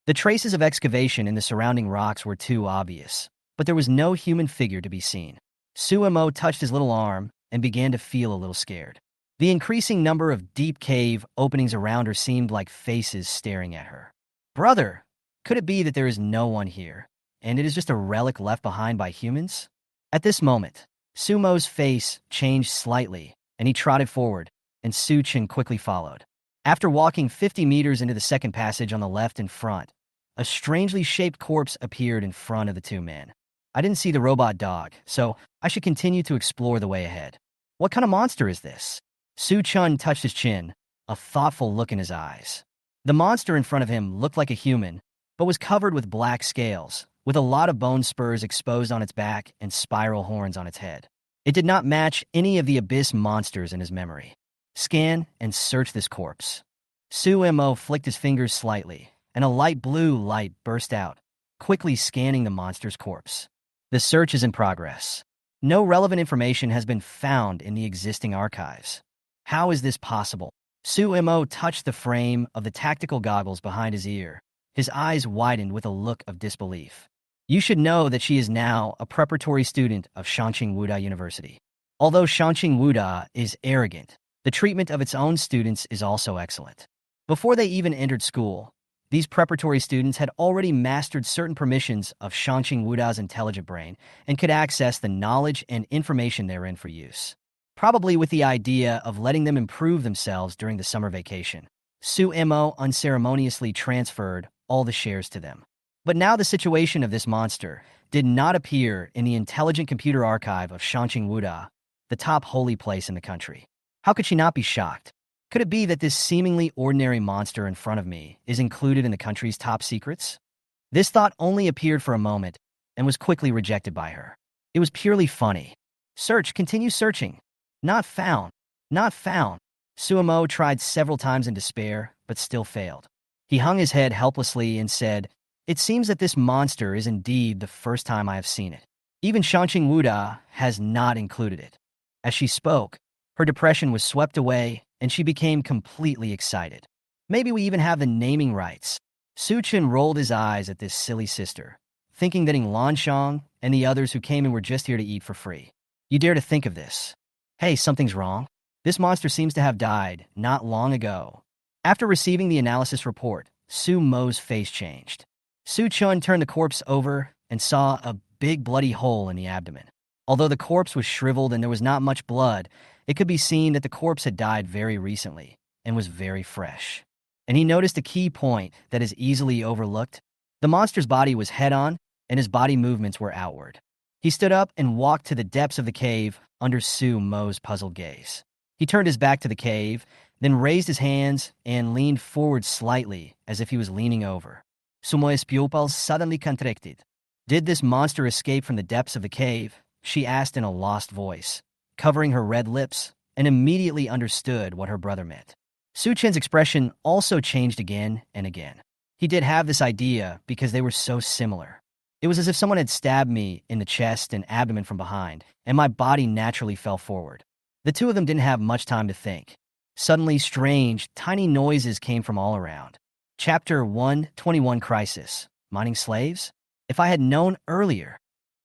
The traces of excavation in the surrounding rocks were too obvious, but there was no human figure to be seen. Su Mo touched his little arm and began to feel a little scared. The increasing number of deep cave openings around her seemed like faces staring at her. Brother, could it be that there is no one here, and it is just a relic left behind by humans? At this moment, Su Mo's face changed slightly, and he trotted forward, and Su Chen quickly followed. After walking 50 meters into the second passage on the left in front, a strangely shaped corpse appeared in front of the 2 men. I didn't see the robot dog, so I should continue to explore the way ahead. What kind of monster is this? Su Chen touched his chin, a thoughtful look in his eyes. The monster in front of him looked like a human, but was covered with black scales, with a lot of bone spurs exposed on its back and spiral horns on its head. It did not match any of the abyss monsters in his memory. Scan and search this corpse. Su-mo flicked his fingers slightly, and a light blue light burst out, quickly scanning the monster's corpse. The search is in progress. No relevant information has been found in the existing archives. How is this possible? Su-mo touched the frame of the tactical goggles behind his ear. His eyes widened with a look of disbelief. You should know that she is now a preparatory student of Shanqing Wuda University. Although Shanqing Wuda is arrogant, the treatment of its own students is also excellent. Before they even entered school, these preparatory students had already mastered certain permissions of Shanqing Wuda's intelligent brain and could access the knowledge and information therein for use. Probably with the idea of letting them improve themselves during the summer vacation. Su-mo unceremoniously transferred all the shares to them. But now the situation of this monster did not appear in the intelligent computer archive of Shanqing Wuda, the top holy place in the country. How could she not be shocked? Could it be that this seemingly ordinary monster in front of me is included in the country's top secrets? This thought only appeared for a moment and was quickly rejected by her. It was purely funny. Search, continue searching. Not found. Not found. Su-mo tried several times in despair, but still failed. He hung his head helplessly and said, "It seems that this monster is indeed the first time I have seen it. Even Shanqing Wuda has not included it." As she spoke, her depression was swept away, and she became completely excited. Maybe we even have the naming rights. Su-chen rolled his eyes at this silly sister, thinking that Lanshang and the others who came in were just here to eat for free. You dare to think of this? Hey, something's wrong. This monster seems to have died not long ago. After receiving the analysis report, Su-mo's face changed. Su-chun turned the corpse over and saw a big bloody hole in the abdomen. Although the corpse was shriveled and there was not much blood, it could be seen that the corpse had died very recently and was very fresh. And he noticed a key point that is easily overlooked. The monster's body was head-on, and his body movements were outward. He stood up and walked to the depths of the cave under Su-mo's puzzled gaze. He turned his back to the cave, then raised his hands and leaned forward slightly as if he was leaning over. Su-mo's pupils suddenly contracted. Did this monster escape from the depths of the cave? She asked in a lost voice, covering her red lips, and immediately understood what her brother meant. Su-chen's expression also changed again and again. He did have this idea because they were so similar. It was as if someone had stabbed me in the chest and abdomen from behind, and my body naturally fell forward. The two of them didn't have much time to think. Suddenly, strange, tiny noises came from all around. Chapter 121 Crisis. Mining slaves? If I had known earlier.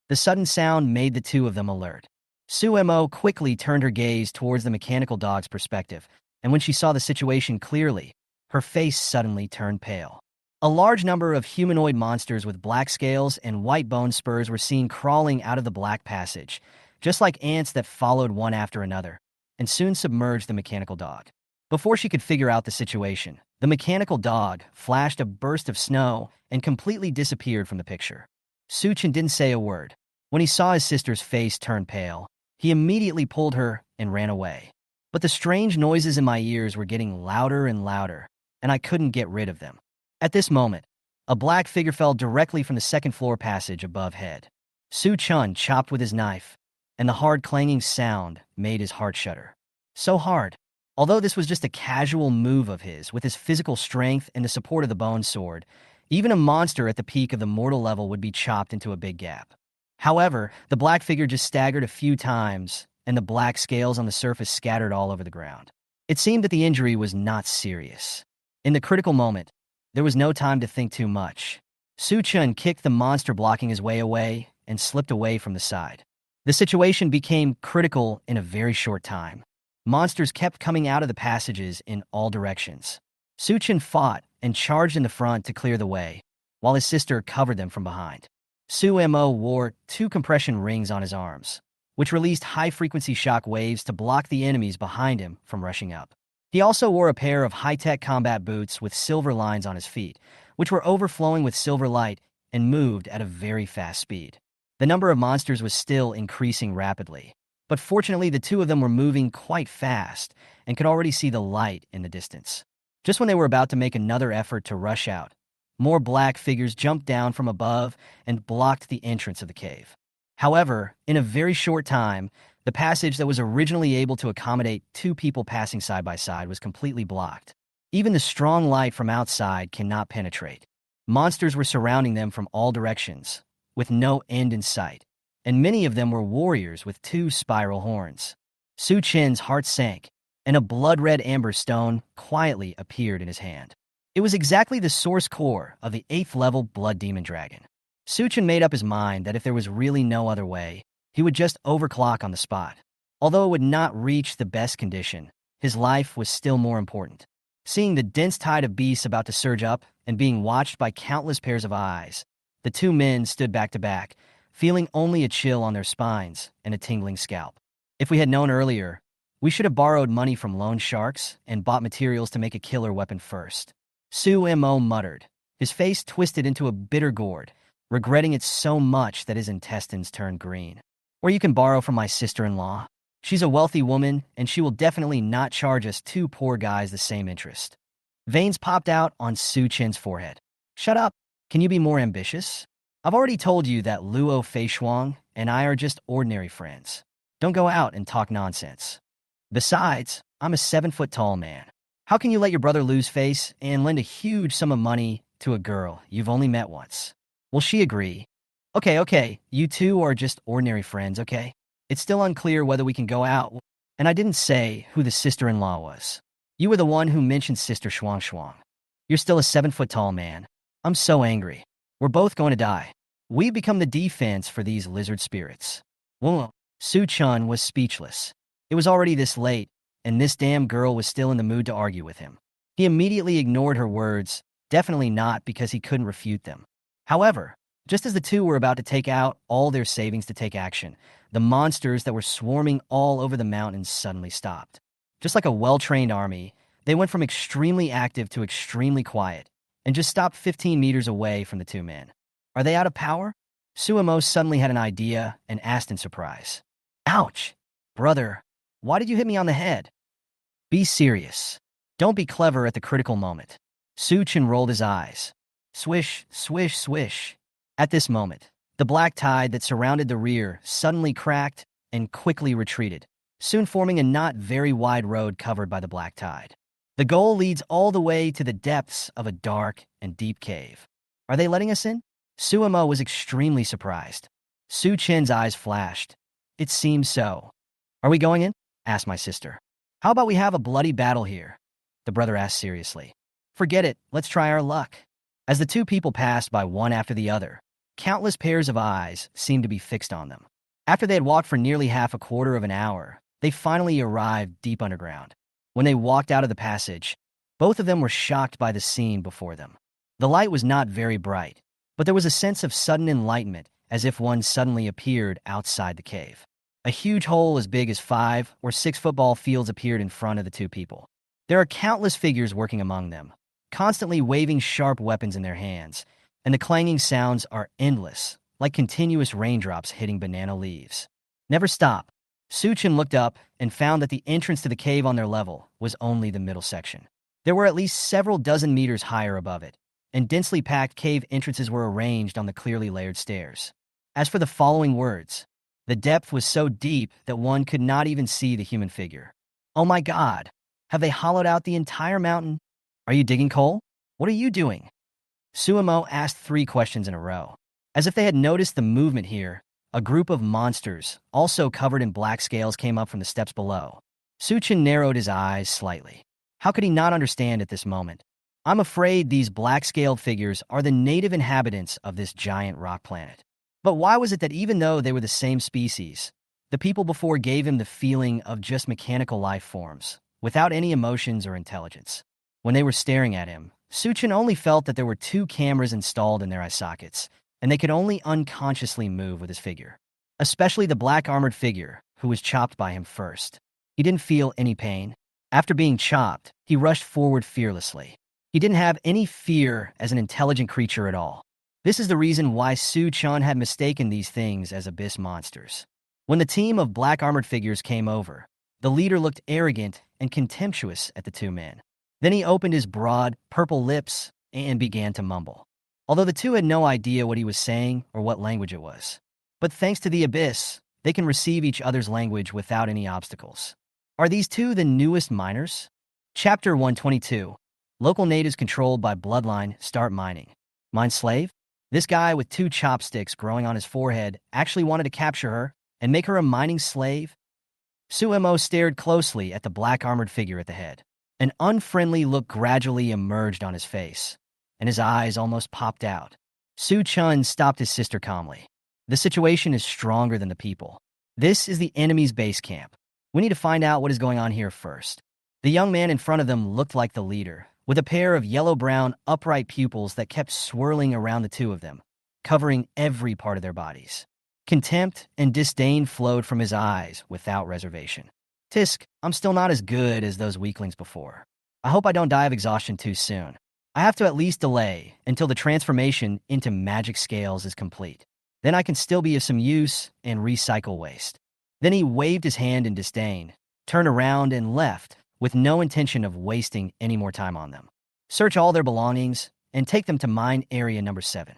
The sudden sound made the two of them alert. Su-mo quickly turned her gaze towards the mechanical dog's perspective, and when she saw the situation clearly, her face suddenly turned pale. A large number of humanoid monsters with black scales and white bone spurs were seen crawling out of the black passage, just like ants that followed one after another, and soon submerged the mechanical dog. Before she could figure out the situation, the mechanical dog flashed a burst of snow and completely disappeared from the picture. Su-chen didn't say a word. When he saw his sister's face turn pale, he immediately pulled her and ran away. But the strange noises in my ears were getting louder and louder, and I couldn't get rid of them. At this moment, a black figure fell directly from the second-floor passage above head. Su-chun chopped with his knife, and the hard clanging sound made his heart shudder. So hard. Although this was just a casual move of his, with his physical strength and the support of the bone sword, even a monster at the peak of the mortal level would be chopped into a big gap. However, the black figure just staggered a few times, and the black scales on the surface scattered all over the ground. It seemed that the injury was not serious. In the critical moment, there was no time to think too much. Su-chun kicked the monster blocking his way away and slipped away from the side. The situation became critical in a very short time. Monsters kept coming out of the passages in all directions. Su-chen fought and charged in the front to clear the way, while his sister covered them from behind. Su-mo wore 2 compression rings on his arms, which released high-frequency shock waves to block the enemies behind him from rushing up. He also wore a pair of high-tech combat boots with silver lines on his feet, which were overflowing with silver light and moved at a very fast speed. The number of monsters was still increasing rapidly, but fortunately the two of them were moving quite fast and could already see the light in the distance. Just when they were about to make another effort to rush out, more black figures jumped down from above and blocked the entrance of the cave. However, in a very short time, the passage that was originally able to accommodate two people passing side by side was completely blocked. Even the strong light from outside cannot penetrate. Monsters were surrounding them from all directions, with no end in sight, and many of them were warriors with two spiral horns. Su Chen's heart sank, and a blood-red amber stone quietly appeared in his hand. It was exactly the source core of the 8th level Blood Demon Dragon. Su Chen made up his mind that if there was really no other way, he would just overclock on the spot. Although it would not reach the best condition, his life was still more important. Seeing the dense tide of beasts about to surge up and being watched by countless pairs of eyes, the two men stood back to back, feeling only a chill on their spines and a tingling scalp. If we had known earlier, we should have borrowed money from loan sharks and bought materials to make a killer weapon first. Su Mo muttered, his face twisted into a bitter gourd, regretting it so much that his intestines turned green. Or you can borrow from my sister-in-law. She's a wealthy woman, and she will definitely not charge us two poor guys the same interest. Veins popped out on Su Chen's forehead. Shut up. Can you be more ambitious? I've already told you that Luo Feishuang and I are just ordinary friends. Don't go out and talk nonsense. Besides, I'm a 7-foot-tall man. How can you let your brother lose face and lend a huge sum of money to a girl you've only met once? Will she agree? Okay, you two are just ordinary friends, okay? It's still unclear whether we can go out, and I didn't say who the sister-in-law was. You were the one who mentioned Sister Shuang. You're still a 7-foot-tall man. I'm so angry. We're both going to die. We become the defense for these lizard spirits. Whoa. Su Chen was speechless. It was already this late, and this damn girl was still in the mood to argue with him. He immediately ignored her words, definitely not because he couldn't refute them. However, just as the two were about to take out all their savings to take action, the monsters that were swarming all over the mountains suddenly stopped. Just like a well-trained army, they went from extremely active to extremely quiet, and just stopped 15 meters away from the two men. Are they out of power? Suemo suddenly had an idea and asked in surprise. Ouch! Brother, why did you hit me on the head? Be serious. Don't be clever at the critical moment. Su Chen rolled his eyes. Swish, swish, swish. At this moment, the black tide that surrounded the rear suddenly cracked and quickly retreated, soon forming a not very wide road covered by the black tide. The goal leads all the way to the depths of a dark and deep cave. Are they letting us in? Suemo was extremely surprised. Su Chen's eyes flashed. It seems so. Are we going in? Asked my sister. How about we have a bloody battle here? The brother asked seriously. Forget it, let's try our luck. As the two people passed by one after the other, countless pairs of eyes seemed to be fixed on them. After they had walked for nearly half a quarter of an hour, they finally arrived deep underground. When they walked out of the passage, both of them were shocked by the scene before them. The light was not very bright, but there was a sense of sudden enlightenment, as if one suddenly appeared outside the cave. A huge hole as big as 5 or 6 football fields appeared in front of the two people. There are countless figures working among them, constantly waving sharp weapons in their hands, and the clanging sounds are endless, like continuous raindrops hitting banana leaves. Never stop. Su Chen looked up and found that the entrance to the cave on their level was only the middle section. There were at least several dozen meters higher above it, and densely packed cave entrances were arranged on the clearly layered stairs. As for the following words, the depth was so deep that one could not even see the human figure. Oh my God! Have they hollowed out the entire mountain? Are you digging coal? What are you doing? Suemo asked 3 questions in a row. As if they had noticed the movement here, a group of monsters, also covered in black scales, came up from the steps below. Su Chen narrowed his eyes slightly. How could he not understand at this moment? I'm afraid these black-scaled figures are the native inhabitants of this giant rock planet. But why was it that even though they were the same species, the people before gave him the feeling of just mechanical life forms, without any emotions or intelligence? When they were staring at him, Su Chen only felt that there were 2 cameras installed in their eye sockets, and they could only unconsciously move with his figure. Especially the black-armored figure, who was chopped by him first. He didn't feel any pain. After being chopped, he rushed forward fearlessly. He didn't have any fear as an intelligent creature at all. This is the reason why Su Chen had mistaken these things as abyss monsters. When the team of black-armored figures came over, the leader looked arrogant and contemptuous at the 2 men. Then he opened his broad, purple lips and began to mumble. Although the two had no idea what he was saying or what language it was. But thanks to the abyss, they can receive each other's language without any obstacles. Are these two the newest miners? Chapter 122. Local natives controlled by bloodline start mining. Mine slave? This guy with two chopsticks growing on his forehead actually wanted to capture her and make her a mining slave? Suemo stared closely at the black-armored figure at the head. An unfriendly look gradually emerged on his face, and his eyes almost popped out. Su Chun stopped his sister calmly. The situation is stronger than the people. This is the enemy's base camp. We need to find out what is going on here first. The young man in front of them looked like the leader, with a pair of yellow-brown, upright pupils that kept swirling around the two of them, covering every part of their bodies. Contempt and disdain flowed from his eyes without reservation. Tisk, I'm still not as good as those weaklings before. I hope I don't die of exhaustion too soon. I have to at least delay until the transformation into magic scales is complete. Then I can still be of some use and recycle waste. Then he waved his hand in disdain, turned around and left, with no intention of wasting any more time on them. Search all their belongings and take them to mine area number 7.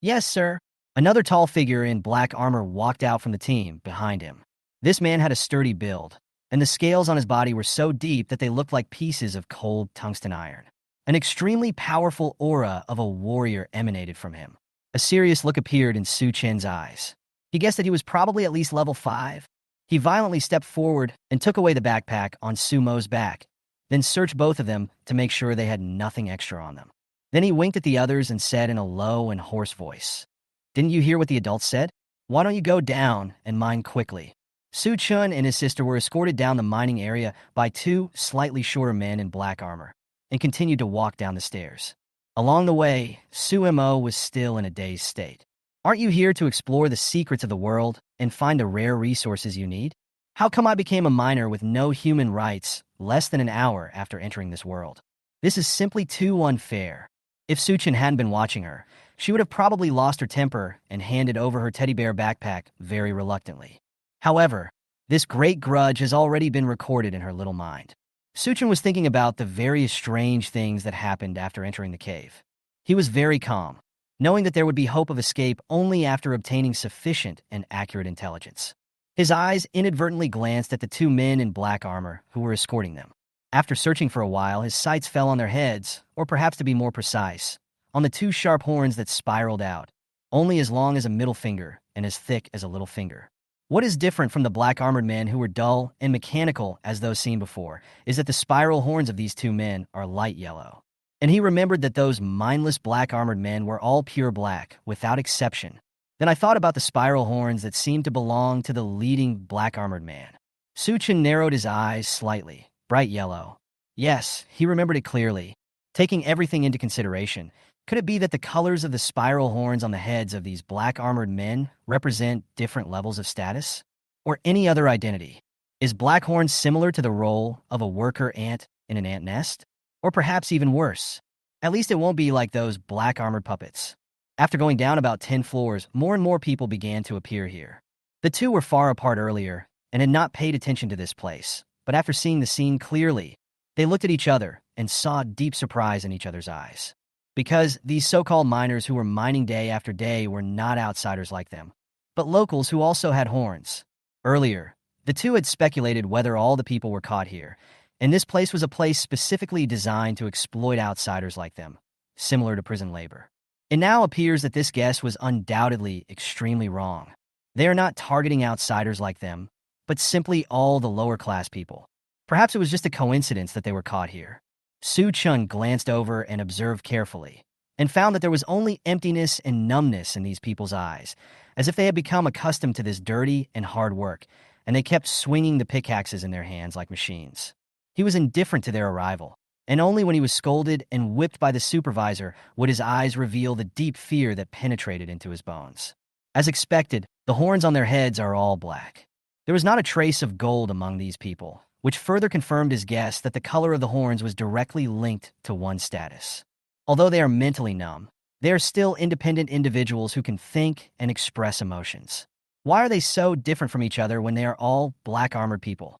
Yes, sir. Another tall figure in black armor walked out from the team behind him. This man had a sturdy build, and the scales on his body were so deep that they looked like pieces of cold tungsten iron. An extremely powerful aura of a warrior emanated from him. A serious look appeared in Su Chen's eyes. He guessed that he was probably at least level 5. He violently stepped forward and took away the backpack on Sumo's back, then searched both of them to make sure they had nothing extra on them. Then he winked at the others and said in a low and hoarse voice, "Didn't you hear what the adults said? Why don't you go down and mine quickly?" Su Chun and his sister were escorted down the mining area by two slightly shorter men in black armor and continued to walk down the stairs. Along the way, Suemo was still in a dazed state. Aren't you here to explore the secrets of the world and find the rare resources you need? How come I became a miner with no human rights less than an hour after entering this world? This is simply too unfair. If Suchin hadn't been watching her, she would have probably lost her temper and handed over her teddy bear backpack very reluctantly. However, this great grudge has already been recorded in her little mind. Suchin was thinking about the various strange things that happened after entering the cave. He was very calm, knowing that there would be hope of escape only after obtaining sufficient and accurate intelligence. His eyes inadvertently glanced at the two men in black armor who were escorting them. After searching for a while, his sights fell on their heads, or perhaps to be more precise, on the two sharp horns that spiraled out, only as long as a middle finger and as thick as a little finger. What is different from the black-armored men who were dull and mechanical as those seen before is that the spiral horns of these two men are light yellow. And he remembered that those mindless black-armored men were all pure black, without exception. Then I thought about the spiral horns that seemed to belong to the leading black-armored man. Suchin narrowed his eyes slightly, bright yellow. Yes, he remembered it clearly. Taking everything into consideration, could it be that the colors of the spiral horns on the heads of these black-armored men represent different levels of status? Or any other identity? Is Blackhorn similar to the role of a worker ant in an ant nest? Or perhaps even worse? At least it won't be like those black-armored puppets. After going down about 10 floors, more and more people began to appear here. The two were far apart earlier and had not paid attention to this place, but after seeing the scene clearly, they looked at each other and saw deep surprise in each other's eyes. Because these so-called miners who were mining day after day were not outsiders like them, but locals who also had horns. Earlier, the two had speculated whether all the people were caught here, and this place was a place specifically designed to exploit outsiders like them, similar to prison labor. It now appears that this guess was undoubtedly extremely wrong. They are not targeting outsiders like them, but simply all the lower-class people. Perhaps it was just a coincidence that they were caught here. Su Chun glanced over and observed carefully, and found that there was only emptiness and numbness in these people's eyes, as if they had become accustomed to this dirty and hard work, and they kept swinging the pickaxes in their hands like machines. He was indifferent to their arrival, and only when he was scolded and whipped by the supervisor would his eyes reveal the deep fear that penetrated into his bones. As expected, the horns on their heads are all black. There was not a trace of gold among these people, which further confirmed his guess that the color of the horns was directly linked to one's status. Although they are mentally numb, they are still independent individuals who can think and express emotions. Why are they so different from each other when they are all black-armored people?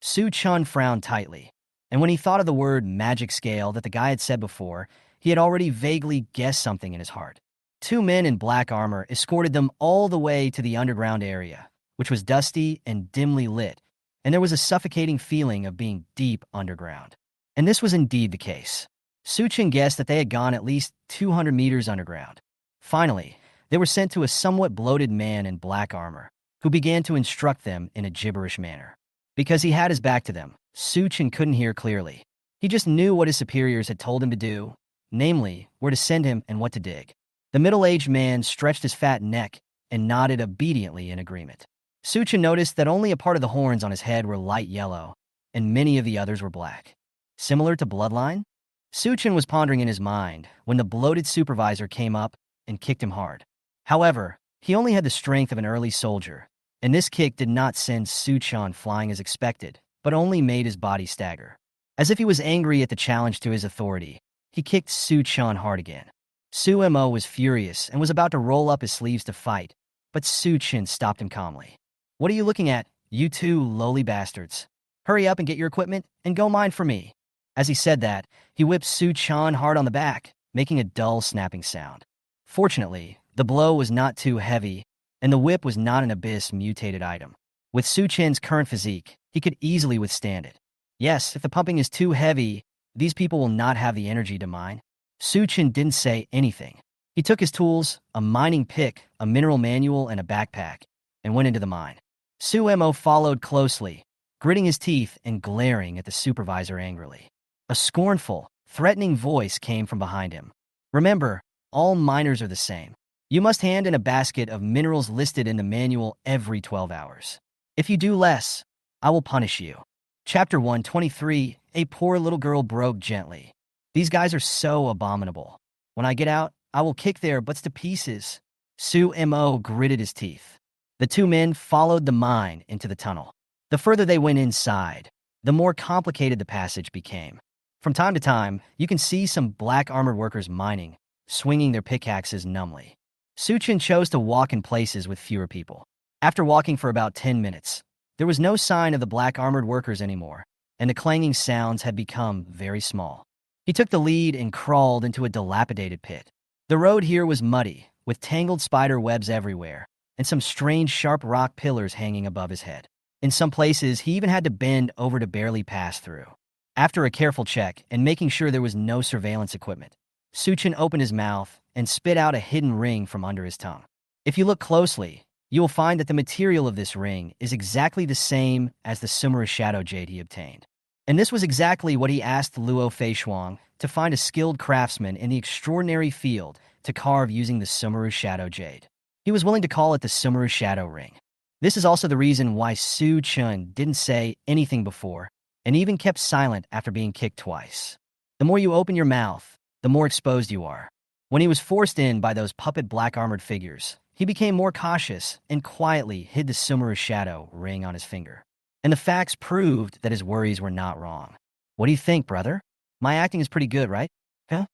Su Chun frowned tightly. And when he thought of the word magic scale that the guy had said before, he had already vaguely guessed something in his heart. Two men in black armor escorted them all the way to the underground area, which was dusty and dimly lit, and there was a suffocating feeling of being deep underground. And this was indeed the case. Suchin guessed that they had gone at least 200 meters underground. Finally, they were sent to a somewhat bloated man in black armor, who began to instruct them in a gibberish manner. Because he had his back to them, Suchin couldn't hear clearly. He just knew what his superiors had told him to do, namely, where to send him and what to dig. The middle-aged man stretched his fat neck and nodded obediently in agreement. Suchin noticed that only a part of the horns on his head were light yellow, and many of the others were black. Similar to bloodline? Suchin was pondering in his mind when the bloated supervisor came up and kicked him hard. However, he only had the strength of an early soldier, and this kick did not send Suchin flying as expected, but only made his body stagger. As if he was angry at the challenge to his authority, he kicked Suchin hard again. Su Mo was furious and was about to roll up his sleeves to fight, but Suchin stopped him calmly. "What are you looking at, you two lowly bastards? Hurry up and get your equipment and go mine for me." As he said that, he whipped Suchin hard on the back, making a dull snapping sound. Fortunately, the blow was not too heavy, and the whip was not an abyss-mutated item. With Suchin's current physique, he could easily withstand it. Yes, if the pumping is too heavy, these people will not have the energy to mine. Suchin didn't say anything. He took his tools, a mining pick, a mineral manual, and a backpack, and went into the mine. Su Mo followed closely, gritting his teeth and glaring at the supervisor angrily. A scornful, threatening voice came from behind him. "Remember, all miners are the same. You must hand in a basket of minerals listed in the manual every 12 hours. If you do less, I will punish you." Chapter 123, A Poor Little Girl Broke Gently. "These guys are so abominable. When I get out, I will kick their butts to pieces." Su Mo gritted his teeth. The two men followed the mine into the tunnel. The further they went inside, the more complicated the passage became. From time to time, you can see some black armored workers mining, swinging their pickaxes numbly. Suchin chose to walk in places with fewer people. After walking for about 10 minutes, there was no sign of the black armored workers anymore, and the clanging sounds had become very small. He took the lead and crawled into a dilapidated pit. The road here was muddy, with tangled spider webs everywhere, and some strange sharp rock pillars hanging above his head. In some places, he even had to bend over to barely pass through. After a careful check and making sure there was no surveillance equipment, Suchin opened his mouth and spit out a hidden ring from under his tongue. If you look closely, you will find that the material of this ring is exactly the same as the Sumera Shadow Jade he obtained. And this was exactly what he asked Luo Feishuang to find a skilled craftsman in the extraordinary field to carve using the Sumera Shadow Jade. He was willing to call it the Sumera Shadow Ring. This is also the reason why Suchin didn't say anything before, and even kept silent after being kicked twice. The more you open your mouth, the more exposed you are. When he was forced in by those puppet black-armored figures, he became more cautious and quietly hid the Sumera Shadow ring on his finger. And the facts proved that his worries were not wrong. "What do you think, brother? My acting is pretty good, right?" Huh?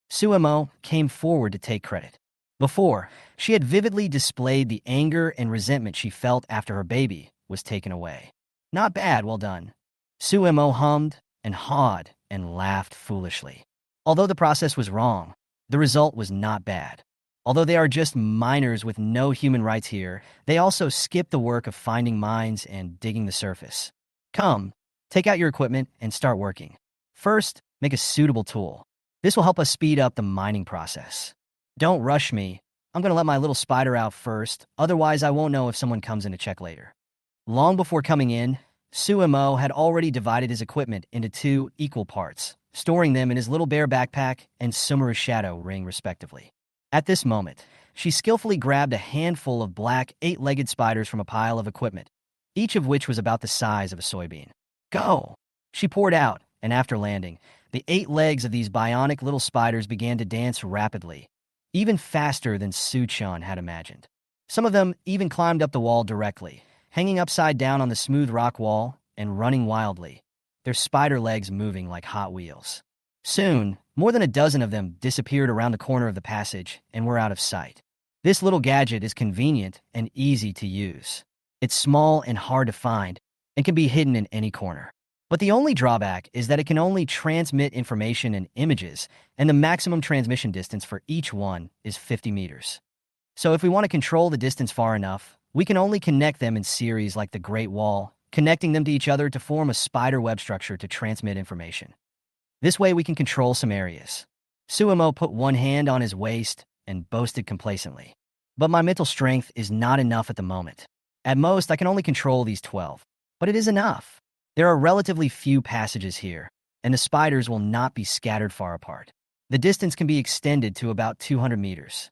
Su Mo came forward to take credit. Before, she had vividly displayed the anger and resentment she felt after her baby was taken away. "Not bad, well done." Su Mo hummed and hawed and laughed foolishly. Although the process was wrong, the result was not bad. Although they are just miners with no human rights here, they also skip the work of finding mines and digging the surface. "Come, take out your equipment and start working. First, make a suitable tool. This will help us speed up the mining process. Don't rush me. I'm going to let my little spider out first, otherwise I won't know if someone comes in to check later." Long before coming in, Su Mo had already divided his equipment into two equal parts, storing them in his little bear backpack and Sumera Shadow ring respectively. At this moment, she skillfully grabbed a handful of black, 8-legged spiders from a pile of equipment, each of which was about the size of a soybean. "Go!" She poured out, and after landing, the 8 legs of these bionic little spiders began to dance rapidly, even faster than Suchin had imagined. Some of them even climbed up the wall directly, hanging upside down on the smooth rock wall and running wildly, their spider legs moving like Hot Wheels. Soon, more than a dozen of them disappeared around the corner of the passage and were out of sight. This little gadget is convenient and easy to use. It's small and hard to find and can be hidden in any corner. But the only drawback is that it can only transmit information and images, and the maximum transmission distance for each one is 50 meters. So if we want to control the distance far enough, we can only connect them in series like the Great Wall, connecting them to each other to form a spider web structure to transmit information. This way we can control some areas. Suemo put one hand on his waist and boasted complacently. But my mental strength is not enough at the moment. At most, I can only control these 12. But it is enough. There are relatively few passages here, and the spiders will not be scattered far apart. The distance can be extended to about 200 meters.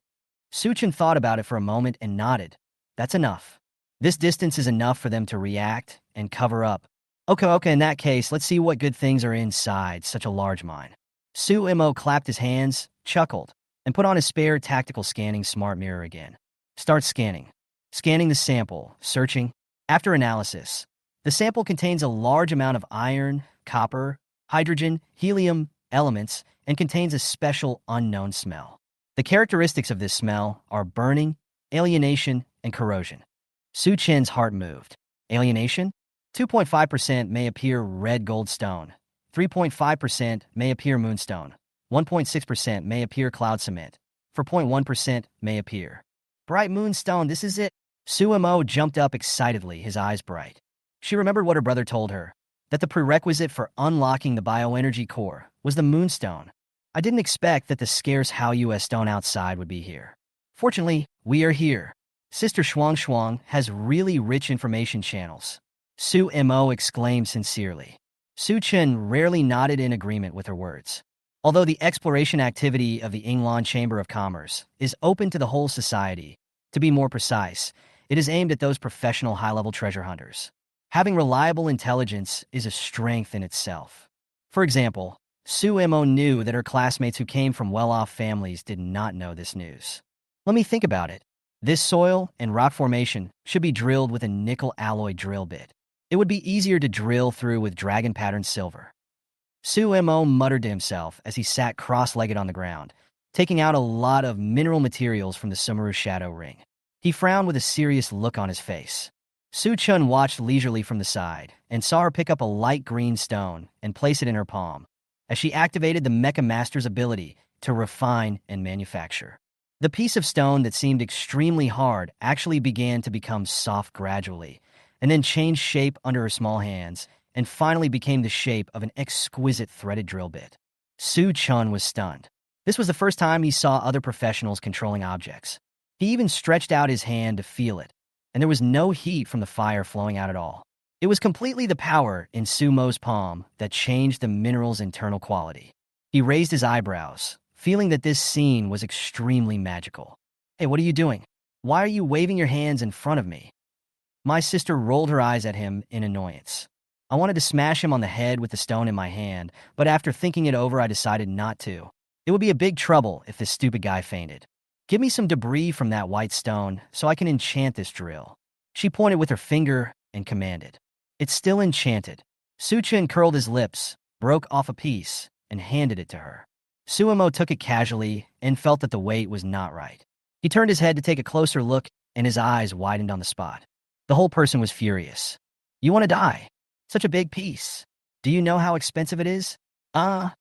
Suchin thought about it for a moment and nodded. That's enough. This distance is enough for them to react and cover up. Okay, in that case, let's see what good things are inside such a large mine. Suemo clapped his hands, chuckled, and put on his spare tactical scanning smart mirror again. Start scanning. Scanning the sample, searching. After analysis, the sample contains a large amount of iron, copper, hydrogen, helium elements, and contains a special unknown smell. The characteristics of this smell are burning, alienation, and corrosion. Su Chen's heart moved. Alienation? 2.5% may appear red gold stone. 3.5% may appear moonstone. 1.6% may appear cloud cement. 4.1% may appear bright moonstone. This is it. Suemo jumped up excitedly, his eyes bright. She remembered what her brother told her, that the prerequisite for unlocking the bioenergy core was the moonstone. I didn't expect that the scarce Hao stone outside would be here. Fortunately, we are here. Sister Shuang has really rich information channels. Su Mo exclaimed sincerely. Su Chen rarely nodded in agreement with her words. Although the exploration activity of the Yinglan Chamber of Commerce is open to the whole society, to be more precise, it is aimed at those professional high-level treasure hunters. Having reliable intelligence is a strength in itself. For example, Su Mo knew that her classmates who came from well-off families did not know this news. Let me think about it. This soil and rock formation should be drilled with a nickel alloy drill bit. It would be easier to drill through with dragon-patterned silver. Su Mo muttered to himself as he sat cross-legged on the ground, taking out a lot of mineral materials from the Sumeru shadow ring. He frowned with a serious look on his face. Su Chun watched leisurely from the side and saw her pick up a light green stone and place it in her palm, as she activated the Mecha Master's ability to refine and manufacture. The piece of stone that seemed extremely hard actually began to become soft gradually, and then changed shape under her small hands, and finally became the shape of an exquisite threaded drill bit. Su Chun was stunned. This was the first time he saw other professionals controlling objects. He even stretched out his hand to feel it, and there was no heat from the fire flowing out at all. It was completely the power in Sumo's palm that changed the mineral's internal quality. He raised his eyebrows, feeling that this scene was extremely magical. Hey, what are you doing? Why are you waving your hands in front of me? My sister rolled her eyes at him in annoyance. I wanted to smash him on the head with the stone in my hand, but after thinking it over, I decided not to. It would be a big trouble if this stupid guy fainted. Give me some debris from that white stone so I can enchant this drill. She pointed with her finger and commanded. It's still enchanted. Suchin curled his lips, broke off a piece, and handed it to her. Suemo took it casually and felt that the weight was not right. He turned his head to take a closer look, and his eyes widened on the spot. The whole person was furious. You want to die? Such a big piece. Do you know how expensive it is? A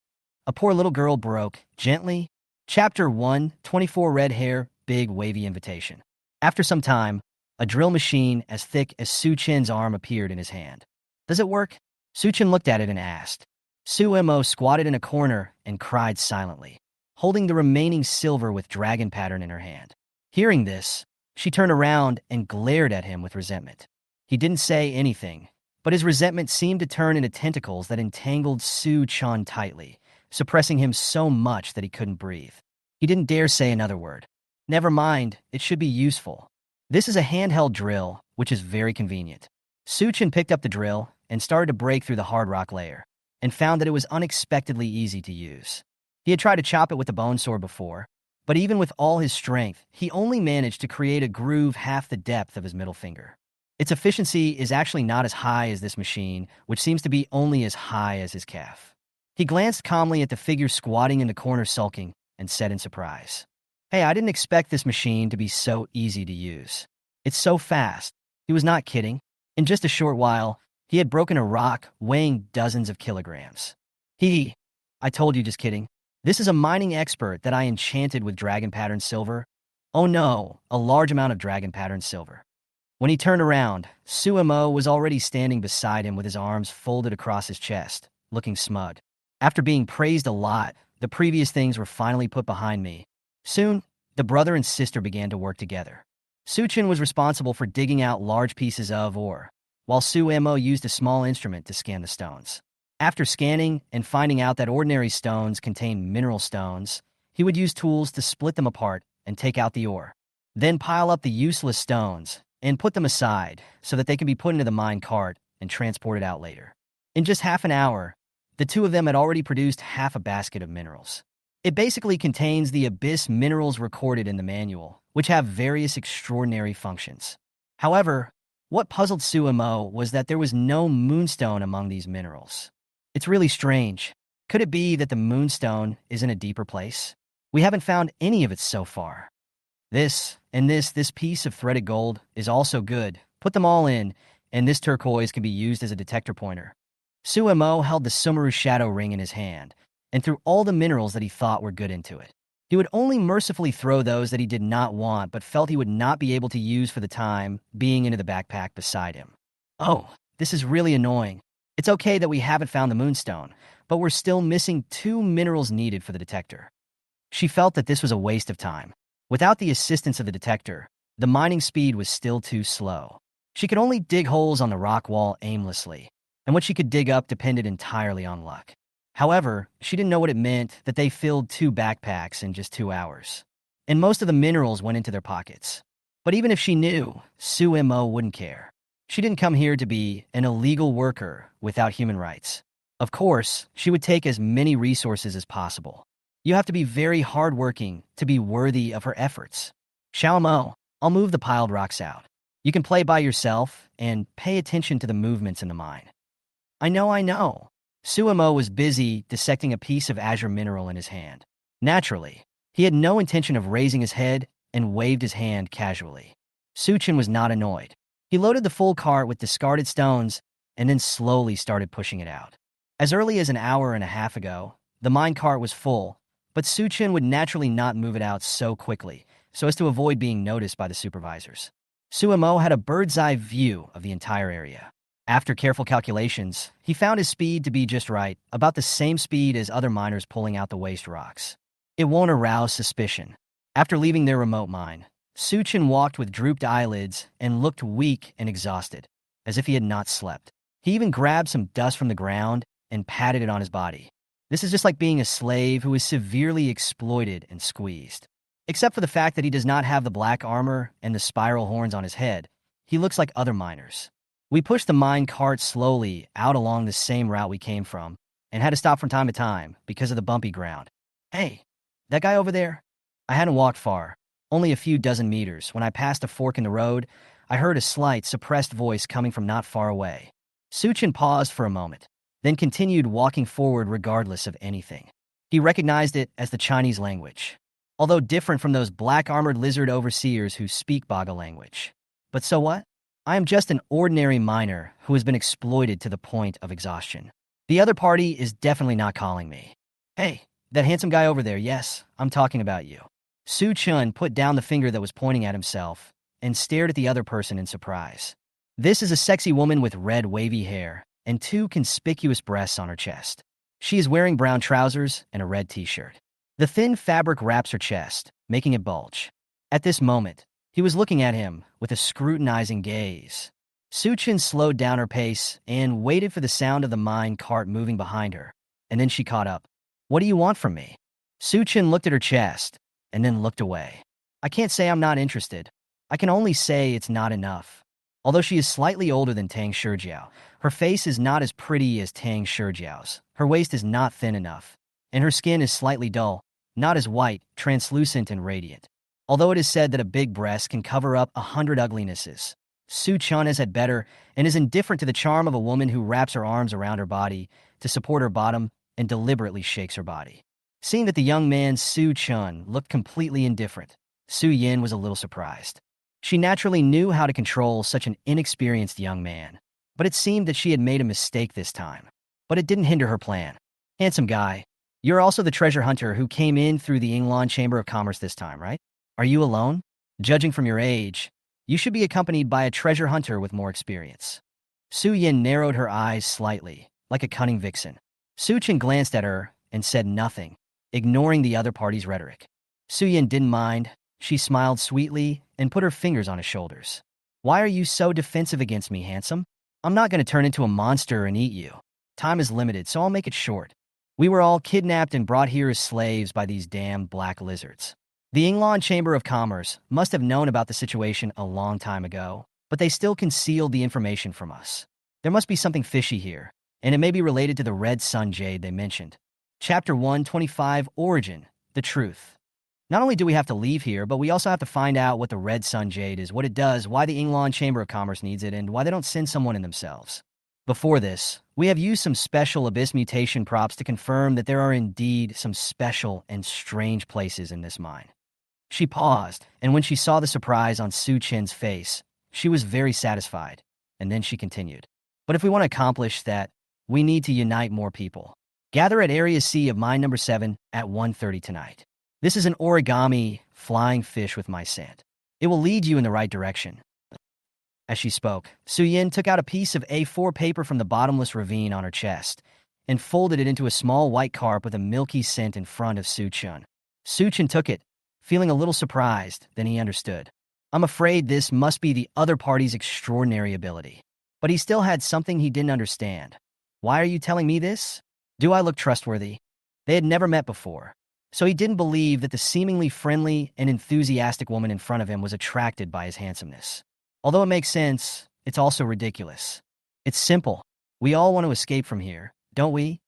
poor little girl broke, gently. Chapter 1, 24 red hair, big wavy invitation. After some time, a drill machine as thick as Su Chen's arm appeared in his hand. Does it work? Su Chen looked at it and asked. Su Mo squatted in a corner and cried silently, holding the remaining silver with dragon pattern in her hand. Hearing this, she turned around and glared at him with resentment. He didn't say anything, but his resentment seemed to turn into tentacles that entangled Su Chan tightly, suppressing him so much that he couldn't breathe. He didn't dare say another word. Never mind, it should be useful. This is a handheld drill, which is very convenient. Su Chen picked up the drill and started to break through the hard rock layer, and found that it was unexpectedly easy to use. He had tried to chop it with the bone sword before, but even with all his strength, he only managed to create a groove half the depth of his middle finger. Its efficiency is actually not as high as this machine, which seems to be only as high as his calf. He glanced calmly at the figure squatting in the corner sulking and said in surprise, Hey, I didn't expect this machine to be so easy to use. It's so fast. He was not kidding. In just a short while, He had broken a rock weighing dozens of kilograms. I told you, just kidding. This is a mining expert that I enchanted with dragon pattern silver. Oh no, a large amount of dragon pattern silver. When he turned around, Suemo was already standing beside him with his arms folded across his chest, looking smug. After being praised a lot, the previous things were finally put behind me. Soon, the brother and sister began to work together. Suchin was responsible for digging out large pieces of ore, while Suemo used a small instrument to scan the stones. After scanning and finding out that ordinary stones contain mineral stones, he would use tools to split them apart and take out the ore. Then pile up the useless stones and put them aside so that they can be put into the mine cart and transported out later. In just half an hour, the two of them had already produced half a basket of minerals. It basically contains the abyss minerals recorded in the manual, which have various extraordinary functions. However, what puzzled Suemo was that there was no moonstone among these minerals. It's really strange. Could it be that the moonstone is in a deeper place? We haven't found any of it so far. This piece of threaded gold is also good. Put them all in, and this turquoise can be used as a detector pointer. Suemo held the Sumeru shadow ring in his hand, and threw all the minerals that he thought were good into it. He would only mercifully throw those that he did not want but felt he would not be able to use for the time being into the backpack beside him. Oh, this is really annoying. It's okay that we haven't found the moonstone, but we're still missing 2 minerals needed for the detector. She felt that this was a waste of time. Without the assistance of the detector, the mining speed was still too slow. She could only dig holes on the rock wall aimlessly, and what she could dig up depended entirely on luck. However, she didn't know what it meant that they filled 2 backpacks in just 2 hours. And most of the minerals went into their pockets. But even if she knew, Suemo wouldn't care. She didn't come here to be an illegal worker without human rights. Of course, she would take as many resources as possible. You have to be very hardworking to be worthy of her efforts. Xiaomo, I'll move the piled rocks out. You can play by yourself and pay attention to the movements in the mine. I know. Suemo was busy dissecting a piece of azure mineral in his hand. Naturally, he had no intention of raising his head and waved his hand casually. Suchin was not annoyed. He loaded the full cart with discarded stones and then slowly started pushing it out. As early as an hour and a half ago, the mine cart was full, but Suchin would naturally not move it out so quickly, so as to avoid being noticed by the supervisors. Suemo had a bird's-eye view of the entire area. After careful calculations, he found his speed to be just right, about the same speed as other miners pulling out the waste rocks. It won't arouse suspicion. After leaving their remote mine, Suchin walked with drooped eyelids and looked weak and exhausted, as if he had not slept. He even grabbed some dust from the ground and patted it on his body. This is just like being a slave who is severely exploited and squeezed. Except for the fact that he does not have the black armor and the spiral horns on his head, he looks like other miners. We pushed the mine cart slowly out along the same route we came from, and had to stop from time to time because of the bumpy ground. Hey, that guy over there? I hadn't walked far, only a few dozen meters. When I passed a fork in the road, I heard a slight, suppressed voice coming from not far away. Suchin paused for a moment, then continued walking forward regardless of anything. He recognized it as the Chinese language, although different from those black-armored lizard overseers who speak Baga language. But so what? I am just an ordinary miner who has been exploited to the point of exhaustion. The other party is definitely not calling me. Hey, that handsome guy over there, yes, I'm talking about you. Suchin put down the finger that was pointing at himself and stared at the other person in surprise. This is a sexy woman with red wavy hair and 2 conspicuous breasts on her chest. She is wearing brown trousers and a red t-shirt. The thin fabric wraps her chest, making it bulge. At this moment, he was looking at him with a scrutinizing gaze. Suchin slowed down her pace and waited for the sound of the mine cart moving behind her, and then she caught up. What do you want from me? Suchin looked at her chest and then looked away. I can't say I'm not interested. I can only say it's not enough. Although she is slightly older than Tang Shijiao, her face is not as pretty as Tang Shijiao's. Her waist is not thin enough, and her skin is slightly dull, not as white, translucent, and radiant. Although it is said that a big breast can cover up 100 uglinesses, Suchin has had better and is indifferent to the charm of a woman who wraps her arms around her body to support her bottom and deliberately shakes her body. Seeing that the young man Suchin looked completely indifferent, Su Yin was a little surprised. She naturally knew how to control such an inexperienced young man, but it seemed that she had made a mistake this time. But it didn't hinder her plan. Handsome guy, you're also the treasure hunter who came in through the Yinglan Chamber of Commerce this time, right? Are you alone? Judging from your age, you should be accompanied by a treasure hunter with more experience. Su Yin narrowed her eyes slightly, like a cunning vixen. Su Chen glanced at her and said nothing, ignoring the other party's rhetoric. Su Yin didn't mind. She smiled sweetly and put her fingers on his shoulders. Why are you so defensive against me, handsome? I'm not going to turn into a monster and eat you. Time is limited, so I'll make it short. We were all kidnapped and brought here as slaves by these damn black lizards. The Yinglan Chamber of Commerce must have known about the situation a long time ago, but they still concealed the information from us. There must be something fishy here, and it may be related to the red sun jade they mentioned. Chapter 125, Origin, the Truth. Not only do we have to leave here, but we also have to find out what the red sun jade is, what it does, why the Yinglan Chamber of Commerce needs it, and why they don't send someone in themselves. Before this, we have used some special abyss mutation props to confirm that there are indeed some special and strange places in this mine. She paused, and when she saw the surprise on Su Chen's face, she was very satisfied, and then she continued. But if we want to accomplish that, we need to unite more people. Gather at Area C of Mine Number 7 at 1:30 tonight. This is an origami flying fish with my scent. It will lead you in the right direction. As she spoke, Su Yin took out a piece of A4 paper from the bottomless ravine on her chest and folded it into a small white carp with a milky scent in front of Su Chen. Su Chen took it, feeling a little surprised, then he understood. I'm afraid this must be the other party's extraordinary ability. But he still had something he didn't understand. Why are you telling me this? Do I look trustworthy? They had never met before, so he didn't believe that the seemingly friendly and enthusiastic woman in front of him was attracted by his handsomeness. Although it makes sense, it's also ridiculous. It's simple. We all want to escape from here, don't we?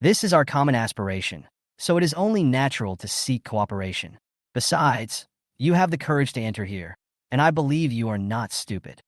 This is our common aspiration, so it is only natural to seek cooperation. Besides, you have the courage to enter here, and I believe you are not stupid.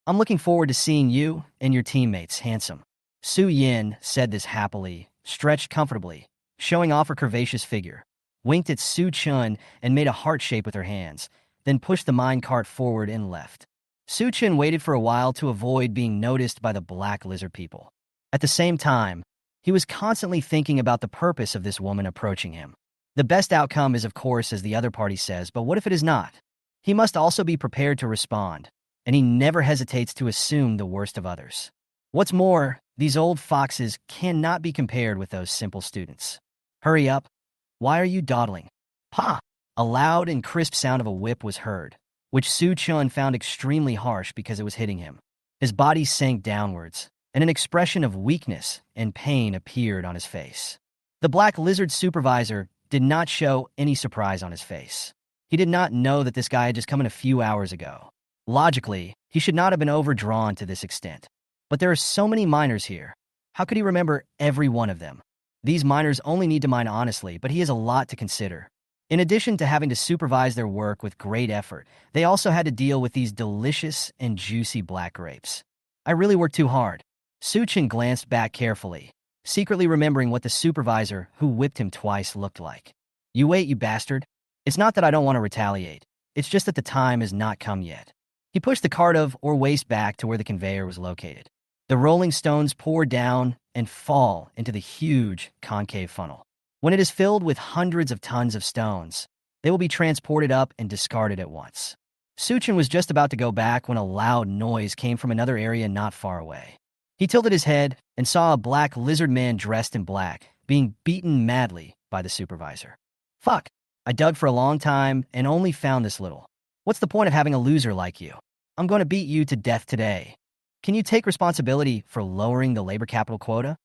I'm looking forward to seeing you and your teammates, handsome. Su Yin said this happily, stretched comfortably, showing off her curvaceous figure, winked at Su Chen and made a heart shape with her hands, then pushed the mine cart forward and left. Su Chen waited for a while to avoid being noticed by the black lizard people. At the same time, he was constantly thinking about the purpose of this woman approaching him. The best outcome is, of course, as the other party says, but what if it is not? He must also be prepared to respond, and he never hesitates to assume the worst of others. What's more, these old foxes cannot be compared with those simple students. Hurry up. Why are you dawdling? Pa! A loud and crisp sound of a whip was heard, which Su Chen found extremely harsh because it was hitting him. His body sank downwards, and an expression of weakness and pain appeared on his face. The black lizard supervisor did not show any surprise on his face. He did not know that this guy had just come in a few hours ago. Logically, he should not have been overdrawn to this extent. But there are so many miners here. How could he remember every one of them? These miners only need to mine honestly, but he has a lot to consider. In addition to having to supervise their work with great effort, they also had to deal with these delicious and juicy black grapes. I really worked too hard. Su Chen glanced back carefully, secretly remembering what the supervisor who whipped him twice looked like. You wait, you bastard. It's not that I don't want to retaliate. It's just that the time has not come yet. He pushed the cart of or waste back to where the conveyor was located. The rolling stones pour down and fall into the huge concave funnel. When it is filled with hundreds of tons of stones, they will be transported up and discarded at once. Su Chen was just about to go back when a loud noise came from another area not far away. He tilted his head and saw a black lizard man dressed in black being beaten madly by the supervisor. Fuck, I dug for a long time and only found this little. What's the point of having a loser like you? I'm going to beat you to death today. Can you take responsibility for lowering the labor capital quota?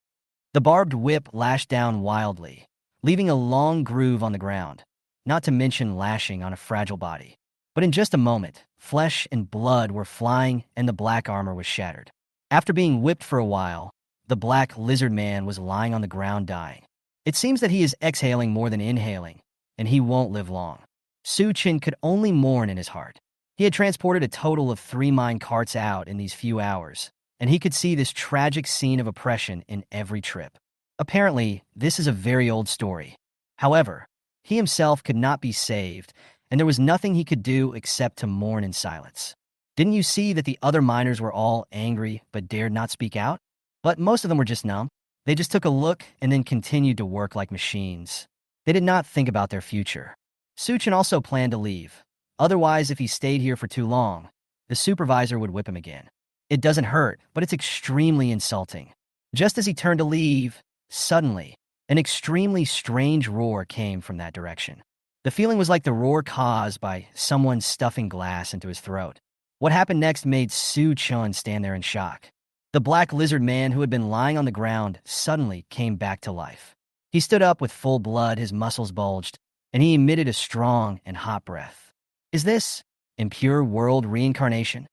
The barbed whip lashed down wildly, leaving a long groove on the ground, not to mention lashing on a fragile body. But in just a moment, flesh and blood were flying and the black armor was shattered. After being whipped for a while, the black lizard man was lying on the ground dying. It seems that he is exhaling more than inhaling, and he won't live long. Su Chen could only mourn in his heart. He had transported a total of 3 mine carts out in these few hours, and he could see this tragic scene of oppression in every trip. Apparently, this is a very old story. However, he himself could not be saved, and there was nothing he could do except to mourn in silence. Didn't you see that the other miners were all angry but dared not speak out? But most of them were just numb. They just took a look and then continued to work like machines. They did not think about their future. Suchin also planned to leave. Otherwise, if he stayed here for too long, the supervisor would whip him again. It doesn't hurt, but it's extremely insulting. Just as he turned to leave, suddenly, an extremely strange roar came from that direction. The feeling was like the roar caused by someone stuffing glass into his throat. What happened next made Su Chun stand there in shock. The black lizard man who had been lying on the ground suddenly came back to life. He stood up with full blood, his muscles bulged, and he emitted a strong and hot breath. Is this impure world reincarnation?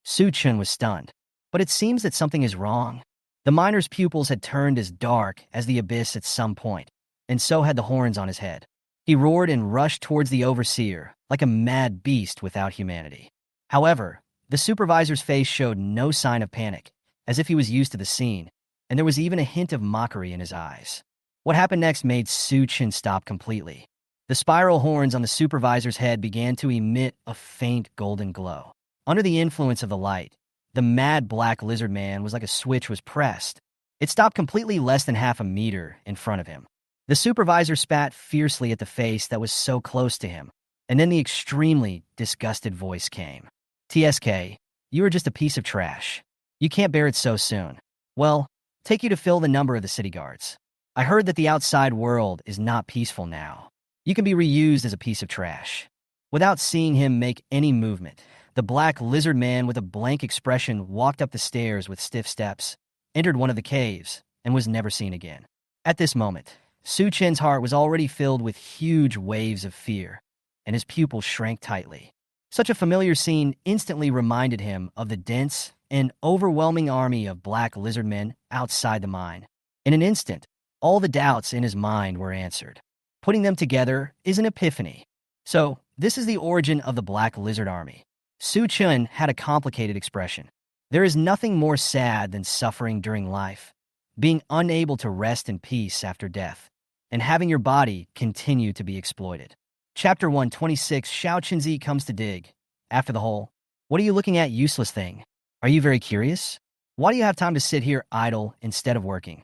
Su Chun was stunned, but it seems that something is wrong. The miner's pupils had turned as dark as the abyss at some point, and so had the horns on his head. He roared and rushed towards the overseer like a mad beast without humanity. However, the supervisor's face showed no sign of panic, as if he was used to the scene, and there was even a hint of mockery in his eyes. What happened next made Su Chin stop completely. The spiral horns on the supervisor's head began to emit a faint golden glow. Under the influence of the light, the mad black lizard man was like a switch was pressed. It stopped completely less than half a meter in front of him. The supervisor spat fiercely at the face that was so close to him, and then the extremely disgusted voice came. TSK, you are just a piece of trash. You can't bear it so soon. Well, take you to fill the number of the city guards. I heard that the outside world is not peaceful now. You can be reused as a piece of trash. Without seeing him make any movement, the black lizard man with a blank expression walked up the stairs with stiff steps, entered one of the caves, and was never seen again. At this moment, Su Chen's heart was already filled with huge waves of fear, and his pupils shrank tightly. Such a familiar scene instantly reminded him of the dense and overwhelming army of black lizard men outside the mine. In an instant, all the doubts in his mind were answered. Putting them together is an epiphany. So, this is the origin of the Black Lizard Army. Su Chun had a complicated expression. There is nothing more sad than suffering during life, being unable to rest in peace after death, and having your body continue to be exploited. Chapter 126, Xiao Qinzi comes to dig. After the hole, what are you looking at, useless thing? Are you very curious? Why do you have time to sit here idle instead of working?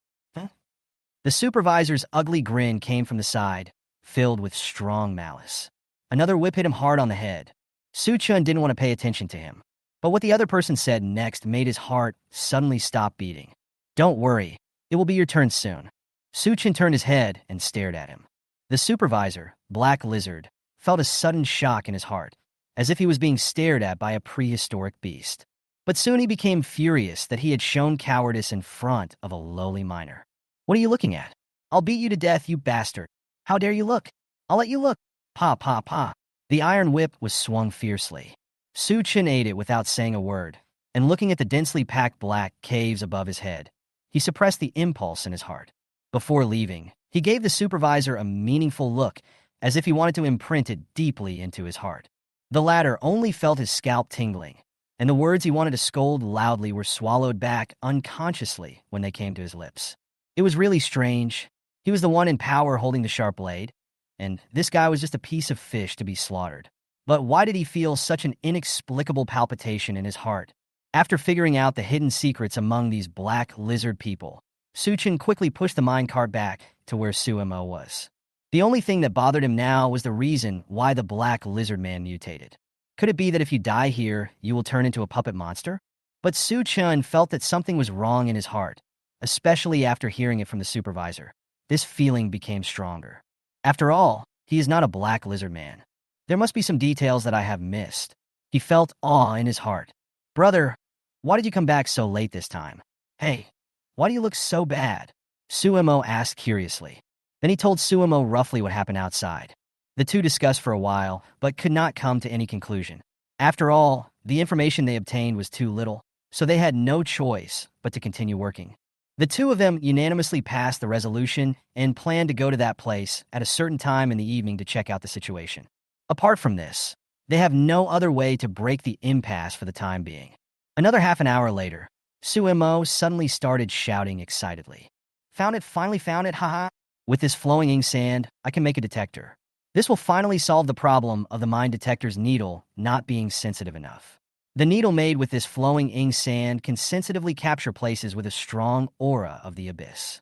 The supervisor's ugly grin came from the side, filled with strong malice. Another whip hit him hard on the head. Su Chun didn't want to pay attention to him, but what the other person said next made his heart suddenly stop beating. Don't worry, it will be your turn soon. Su Chun turned his head and stared at him. The supervisor, Black Lizard, felt a sudden shock in his heart, as if he was being stared at by a prehistoric beast. But soon he became furious that he had shown cowardice in front of a lowly miner. What are you looking at? I'll beat you to death, you bastard. How dare you look? I'll let you look. Pa, pa, pa. The iron whip was swung fiercely. Su Chin ate it without saying a word, and looking at the densely packed black caves above his head, he suppressed the impulse in his heart. Before leaving, he gave the supervisor a meaningful look, as if he wanted to imprint it deeply into his heart. The latter only felt his scalp tingling, and the words he wanted to scold loudly were swallowed back unconsciously when they came to his lips. It was really strange. He was the one in power holding the sharp blade, and this guy was just a piece of fish to be slaughtered. But why did he feel such an inexplicable palpitation in his heart? After figuring out the hidden secrets among these black lizard people, Su Chin quickly pushed the minecart back to where Su Mo was. The only thing that bothered him now was the reason why the black lizard man mutated. Could it be that if you die here, you will turn into a puppet monster? But Su Chun felt that something was wrong in his heart, especially after hearing it from the supervisor. This feeling became stronger. After all, he is not a black lizard man. There must be some details that I have missed. He felt awe in his heart. Brother, why did you come back so late this time? Hey, why do you look so bad? Suemo asked curiously. Then he told Suemo roughly what happened outside. The two discussed for a while, but could not come to any conclusion. After all, the information they obtained was too little, so they had no choice but to continue working. The two of them unanimously passed the resolution and planned to go to that place at a certain time in the evening to check out the situation. Apart from this, they have no other way to break the impasse for the time being. Another half an hour later, Suemo suddenly started shouting excitedly. Finally found it, haha. With this flowing ink sand, I can make a detector. This will finally solve the problem of the mine detector's needle not being sensitive enough. The needle made with this flowing ink sand can sensitively capture places with a strong aura of the abyss.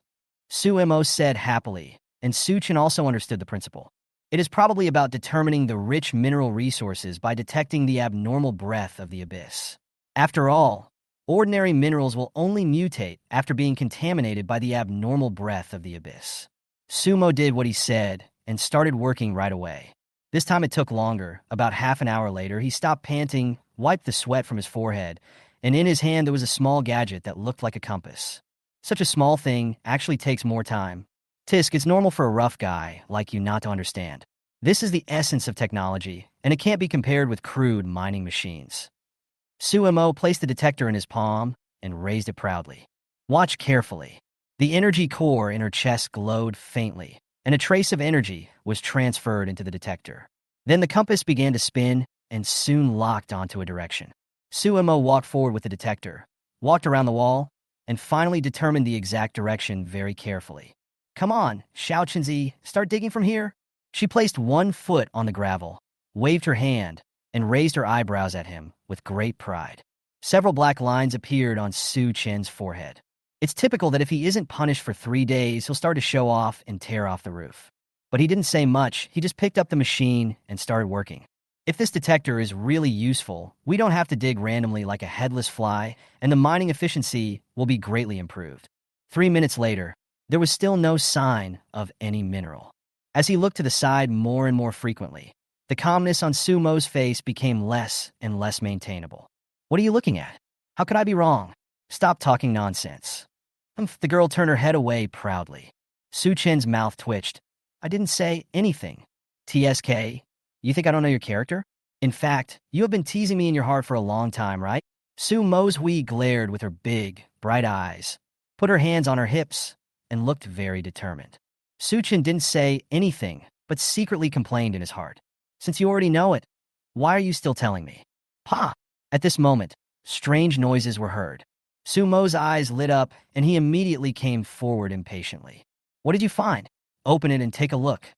Suemo said happily, and Suchin also understood the principle. It is probably about determining the rich mineral resources by detecting the abnormal breath of the abyss. After all, ordinary minerals will only mutate after being contaminated by the abnormal breath of the abyss. Sumo did what he said and started working right away. This time it took longer. About half an hour later, he stopped panting, wiped the sweat from his forehead, and in his hand there was a small gadget that looked like a compass. Such a small thing actually takes more time. Tisk, it's normal for a rough guy like you not to understand. This is the essence of technology, and it can't be compared with crude mining machines. Suemo placed the detector in his palm and raised it proudly. Watch carefully. The energy core in her chest glowed faintly, and a trace of energy was transferred into the detector. Then the compass began to spin and soon locked onto a direction. Suemo walked forward with the detector, walked around the wall, and finally determined the exact direction very carefully. Come on, Xiao Chenzi, start digging from here. She placed one foot on the gravel, waved her hand, and raised her eyebrows at him with great pride. Several black lines appeared on Su Chen's forehead. It's typical that if he isn't punished for 3 days, he'll start to show off and tear off the roof. But he didn't say much, he just picked up the machine and started working. If this detector is really useful, we don't have to dig randomly like a headless fly, and the mining efficiency will be greatly improved. 3 minutes later, there was still no sign of any mineral. As he looked to the side more and more frequently, the calmness on Sumo's face became less and less maintainable. What are you looking at? How could I be wrong? Stop talking nonsense. The girl turned her head away proudly. Su Chen's mouth twitched. I didn't say anything. TSK, you think I don't know your character? In fact, you have been teasing me in your heart for a long time, right? Su Mo's-hui glared with her big, bright eyes, put her hands on her hips, and looked very determined. Su Chen didn't say anything, but secretly complained in his heart. Since you already know it, why are you still telling me? Pa! At this moment, strange noises were heard. Su Mo's eyes lit up, and he immediately came forward impatiently. What did you find? Open it and take a look.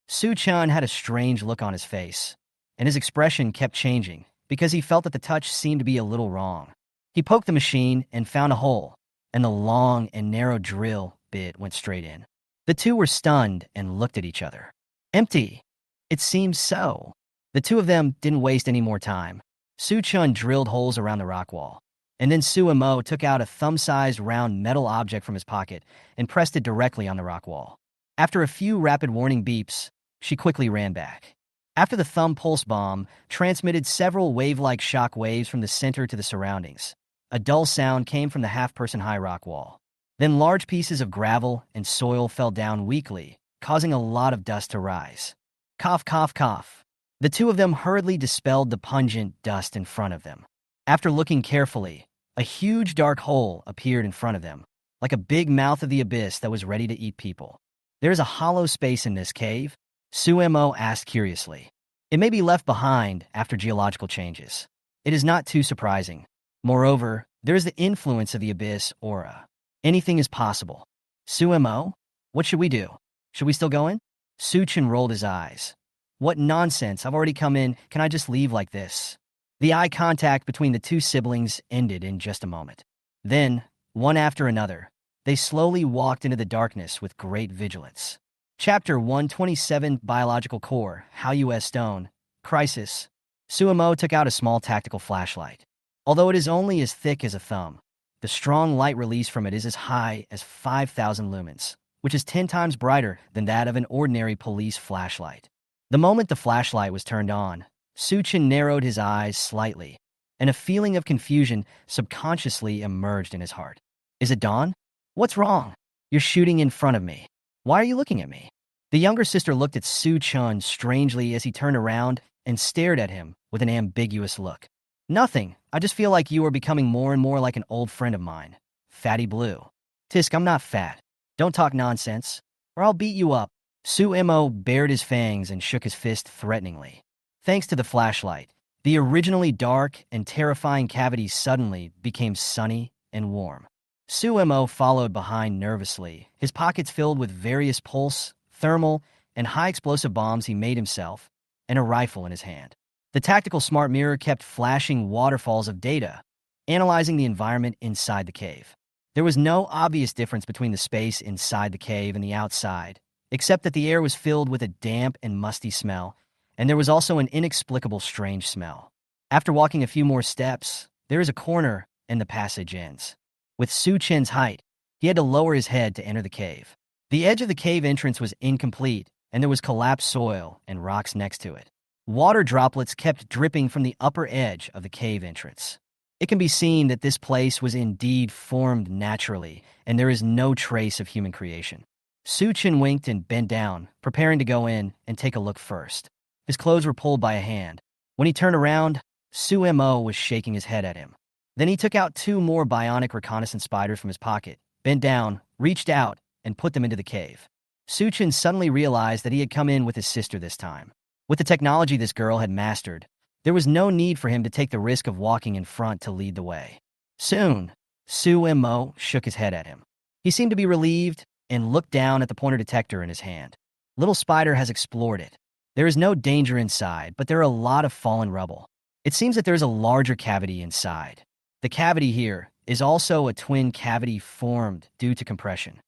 Su Chen had a strange look on his face, and his expression kept changing because he felt that the touch seemed to be a little wrong. He poked the machine and found a hole, and the long and narrow drill bit went straight in. The two were stunned and looked at each other. Empty. It seems so. The two of them didn't waste any more time. Su Chen drilled holes around the rock wall, and then Suemo took out a thumb-sized round metal object from his pocket and pressed it directly on the rock wall. After a few rapid warning beeps, she quickly ran back. After the thumb pulse bomb transmitted several wave-like shock waves from the center to the surroundings, a dull sound came from the half-person high rock wall. Then large pieces of gravel and soil fell down weakly, causing a lot of dust to rise. Cough, cough, cough. The two of them hurriedly dispelled the pungent dust in front of them. After looking carefully, a huge dark hole appeared in front of them, like a big mouth of the abyss that was ready to eat people. There is a hollow space in this cave? Suemo asked curiously. It may be left behind after geological changes. It is not too surprising. Moreover, there is the influence of the abyss aura. Anything is possible. Suemo, what should we do? Should we still go in? Su Chen rolled his eyes. What nonsense, I've already come in, can I just leave like this? The eye contact between the two siblings ended in just a moment. Then, one after another, they slowly walked into the darkness with great vigilance. Chapter 127, Biological Core, How U.S. Stone, Crisis. Suemo took out a small tactical flashlight. Although it is only as thick as a thumb, the strong light release from it is as high as 5,000 lumens, which is 10 times brighter than that of an ordinary police flashlight. The moment the flashlight was turned on, Su Chen narrowed his eyes slightly, and a feeling of confusion subconsciously emerged in his heart. Is it dawn? What's wrong? You're shooting in front of me. Why are you looking at me? The younger sister looked at Su Chen strangely as he turned around and stared at him with an ambiguous look. Nothing. I just feel like you are becoming more and more like an old friend of mine. Fatty Blue. Tisk, I'm not fat. Don't talk nonsense, or I'll beat you up. Suemo bared his fangs and shook his fist threateningly. Thanks to the flashlight, the originally dark and terrifying cavity suddenly became sunny and warm. Suemo followed behind nervously, his pockets filled with various pulse, thermal, and high-explosive bombs he made himself, and a rifle in his hand. The tactical smart mirror kept flashing waterfalls of data, analyzing the environment inside the cave. There was no obvious difference between the space inside the cave and the outside, except that the air was filled with a damp and musty smell, and there was also an inexplicable strange smell. After walking a few more steps, there is a corner and the passage ends. With Su Chen's height, he had to lower his head to enter the cave. The edge of the cave entrance was incomplete, and there was collapsed soil and rocks next to it. Water droplets kept dripping from the upper edge of the cave entrance. It can be seen that this place was indeed formed naturally, and there is no trace of human creation. Su Chen winked and bent down, preparing to go in and take a look first. His clothes were pulled by a hand. When he turned around, Su Mo was shaking his head at him. Then he took out 2 more bionic reconnaissance spiders from his pocket, bent down, reached out, and put them into the cave. Su Chen suddenly realized that he had come in with his sister this time. With the technology this girl had mastered, there was no need for him to take the risk of walking in front to lead the way. Soon, Su Mo shook his head at him. He seemed to be relieved and looked down at the pointer detector in his hand. Little Spider has explored it. There is no danger inside, but there are a lot of fallen rubble. It seems that there is a larger cavity inside. The cavity here is also a twin cavity formed due to compression.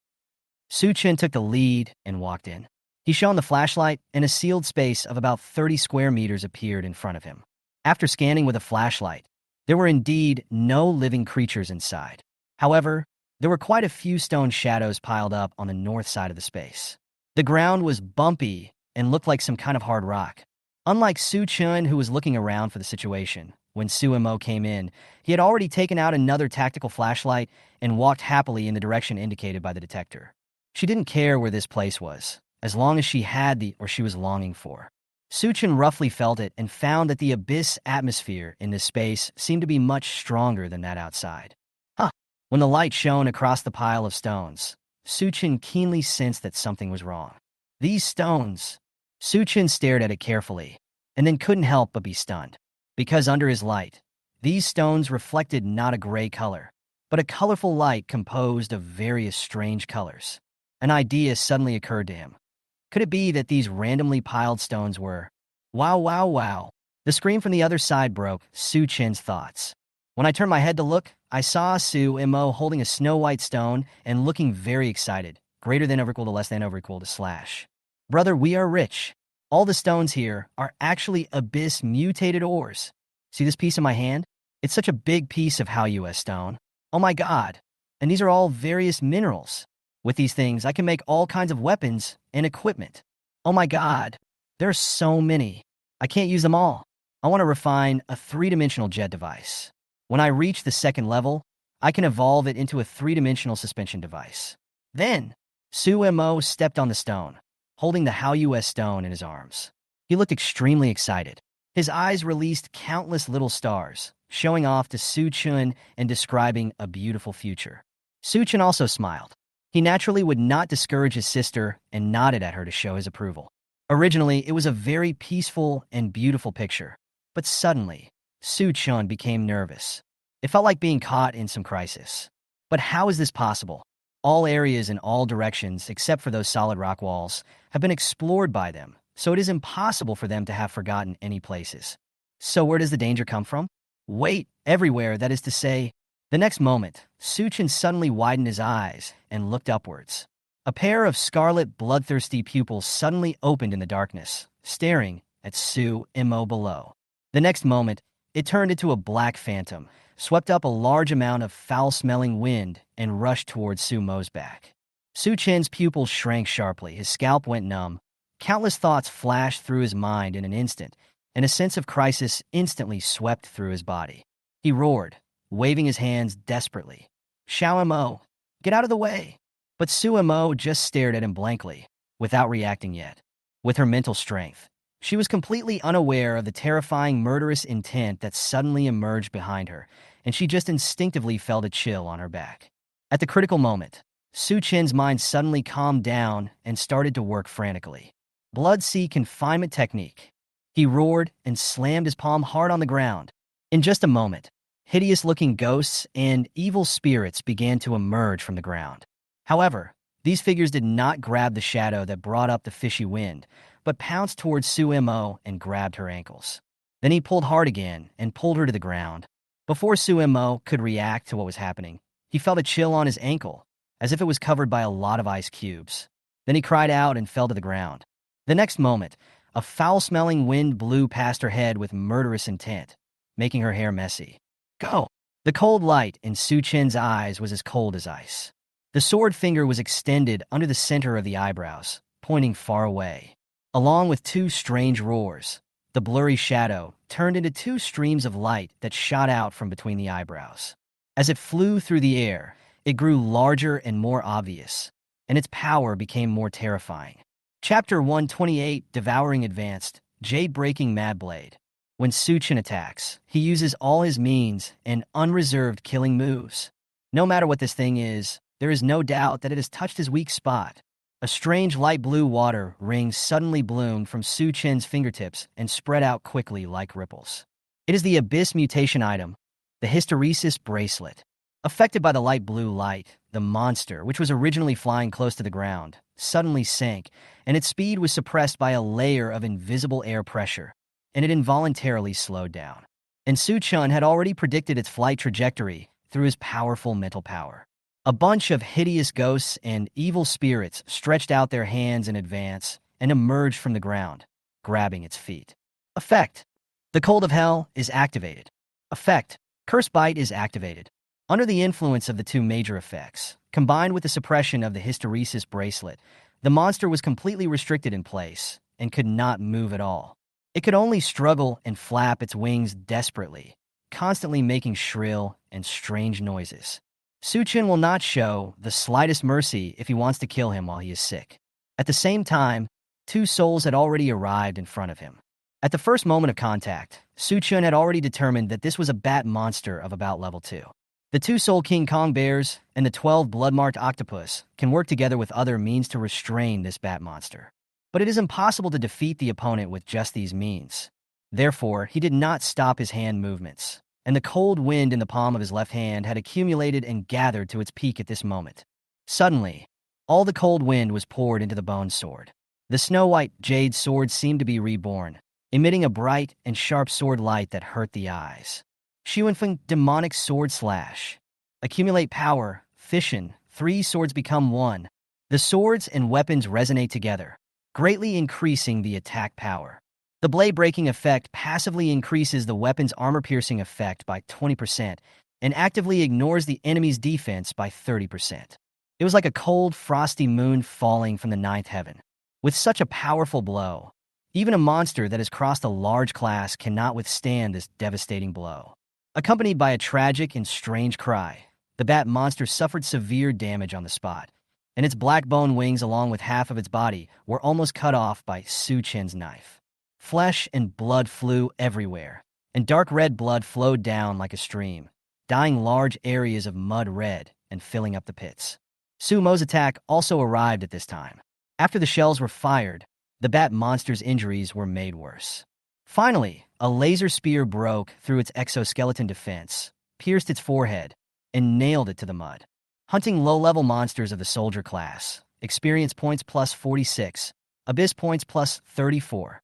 Su Chen took the lead and walked in. He shone the flashlight, and a sealed space of about 30 square meters appeared in front of him. After scanning with a flashlight, there were indeed no living creatures inside. However, there were quite a few stone shadows piled up on the north side of the space. The ground was bumpy and looked like some kind of hard rock. Unlike Su Chen, who was looking around for the situation, when Su Mo came in, he had already taken out another tactical flashlight and walked happily in the direction indicated by the detector. She didn't care where this place was, as long as she had the or she was longing for. Su Chen roughly felt it and found that the abyss atmosphere in this space seemed to be much stronger than that outside. When the light shone across the pile of stones, Su Chen keenly sensed that something was wrong. These stones. Su Chen stared at it carefully, and then couldn't help but be stunned. Because under his light, these stones reflected not a gray color, but a colorful light composed of various strange colors. An idea suddenly occurred to him. Could it be that these randomly piled stones were... Wow, wow, wow. The scream from the other side broke Su Chen's thoughts. When I turned my head to look, I saw Su Mo holding a snow-white stone and looking very excited, greater than over equal to less than over equal to slash. Brother, we are rich. All the stones here are actually abyss mutated ores. See this piece in my hand? It's such a big piece of Hao-US stone. Oh my god. And these are all various minerals. With these things, I can make all kinds of weapons and equipment. Oh my god. There are so many. I can't use them all. I want to refine a 3-dimensional jet device. When I reach the 2nd level, I can evolve it into a 3-dimensional suspension device. Then, Su Mo stepped on the stone, holding the Hao-US stone in his arms. He looked extremely excited. His eyes released countless little stars, showing off to Su Chen and describing a beautiful future. Su Chen also smiled. He naturally would not discourage his sister and nodded at her to show his approval. Originally, it was a very peaceful and beautiful picture, but suddenly, Su Chen became nervous. It felt like being caught in some crisis. But how is this possible? All areas in all directions, except for those solid rock walls, have been explored by them, so it is impossible for them to have forgotten any places. So where does the danger come from? Wait, everywhere, that is to say. The next moment, Su Chen suddenly widened his eyes and looked upwards. A pair of scarlet, bloodthirsty pupils suddenly opened in the darkness, staring at Su Mo below. The next moment, it turned into a black phantom, swept up a large amount of foul-smelling wind, and rushed towards Su Mo's back. Su Chen's pupils shrank sharply, his scalp went numb. Countless thoughts flashed through his mind in an instant, and a sense of crisis instantly swept through his body. He roared, waving his hands desperately. Xiao Mo, get out of the way! But Su Mo just stared at him blankly, without reacting yet. With her mental strength, she was completely unaware of the terrifying murderous intent that suddenly emerged behind her, and she just instinctively felt a chill on her back. At the critical moment, Su Chen's mind suddenly calmed down and started to work frantically. Blood Sea confinement technique. He roared and slammed his palm hard on the ground. In just a moment, hideous-looking ghosts and evil spirits began to emerge from the ground. However, these figures did not grab the shadow that brought up the fishy wind, but pounced towards Su Mo and grabbed her ankles. Then he pulled hard again and pulled her to the ground. Before Suemo could react to what was happening, he felt a chill on his ankle, as if it was covered by a lot of ice cubes. Then he cried out and fell to the ground. The next moment, a foul-smelling wind blew past her head with murderous intent, making her hair messy. Go! The cold light in Su Chen's eyes was as cold as ice. The sword finger was extended under the center of the eyebrows, pointing far away. Along with two strange roars, the blurry shadow turned into two streams of light that shot out from between the eyebrows. As it flew through the air, it grew larger and more obvious, and its power became more terrifying. Chapter 128, Devouring Advanced, Jade-Breaking Mad Blade. When Su Chen attacks, he uses all his means and unreserved killing moves. No matter what this thing is, there is no doubt that it has touched his weak spot. A strange light blue water ring suddenly bloomed from Su Chen's fingertips and spread out quickly like ripples. It is the Abyss mutation item, the Hysteresis Bracelet. Affected by the light blue light, the monster, which was originally flying close to the ground, suddenly sank, and its speed was suppressed by a layer of invisible air pressure, and it involuntarily slowed down. And Su Chen had already predicted its flight trajectory through his powerful mental power. A bunch of hideous ghosts and evil spirits stretched out their hands in advance and emerged from the ground, grabbing its feet. Effect: the Cold of Hell is activated. Effect: Curse Bite is activated. Under the influence of the two major effects, combined with the suppression of the Hysteresis Bracelet, the monster was completely restricted in place and could not move at all. It could only struggle and flap its wings desperately, constantly making shrill and strange noises. Su Chen will not show the slightest mercy if he wants to kill him while he is sick. At the same time, two souls had already arrived in front of him. At the first moment of contact, Su Chen had already determined that this was a bat monster of about level 2. The two Soul King Kong bears and the 12 blood-marked octopus can work together with other means to restrain this bat monster. But it is impossible to defeat the opponent with just these means. Therefore, he did not stop his hand movements, and the cold wind in the palm of his left hand had accumulated and gathered to its peak at this moment. Suddenly, all the cold wind was poured into the bone sword. The snow-white jade sword seemed to be reborn, emitting a bright and sharp sword light that hurt the eyes. Xuanfeng Demonic Sword Slash. Accumulate power, fission, 3 swords become 1. The swords and weapons resonate together, greatly increasing the attack power. The blade-breaking effect passively increases the weapon's armor-piercing effect by 20% and actively ignores the enemy's defense by 30%. It was like a cold, frosty moon falling from the 9th heaven. With such a powerful blow, even a monster that has crossed a large class cannot withstand this devastating blow. Accompanied by a tragic and strange cry, the bat monster suffered severe damage on the spot, and its black bone wings along with half of its body were almost cut off by Su Chen's knife. Flesh and blood flew everywhere, and dark red blood flowed down like a stream, dyeing large areas of mud red and filling up the pits. Su Mo's attack also arrived at this time. After the shells were fired, the bat monster's injuries were made worse. Finally, a laser spear broke through its exoskeleton defense, pierced its forehead, and nailed it to the mud. Hunting low-level monsters of the soldier class, experience points plus 46, abyss points plus 34.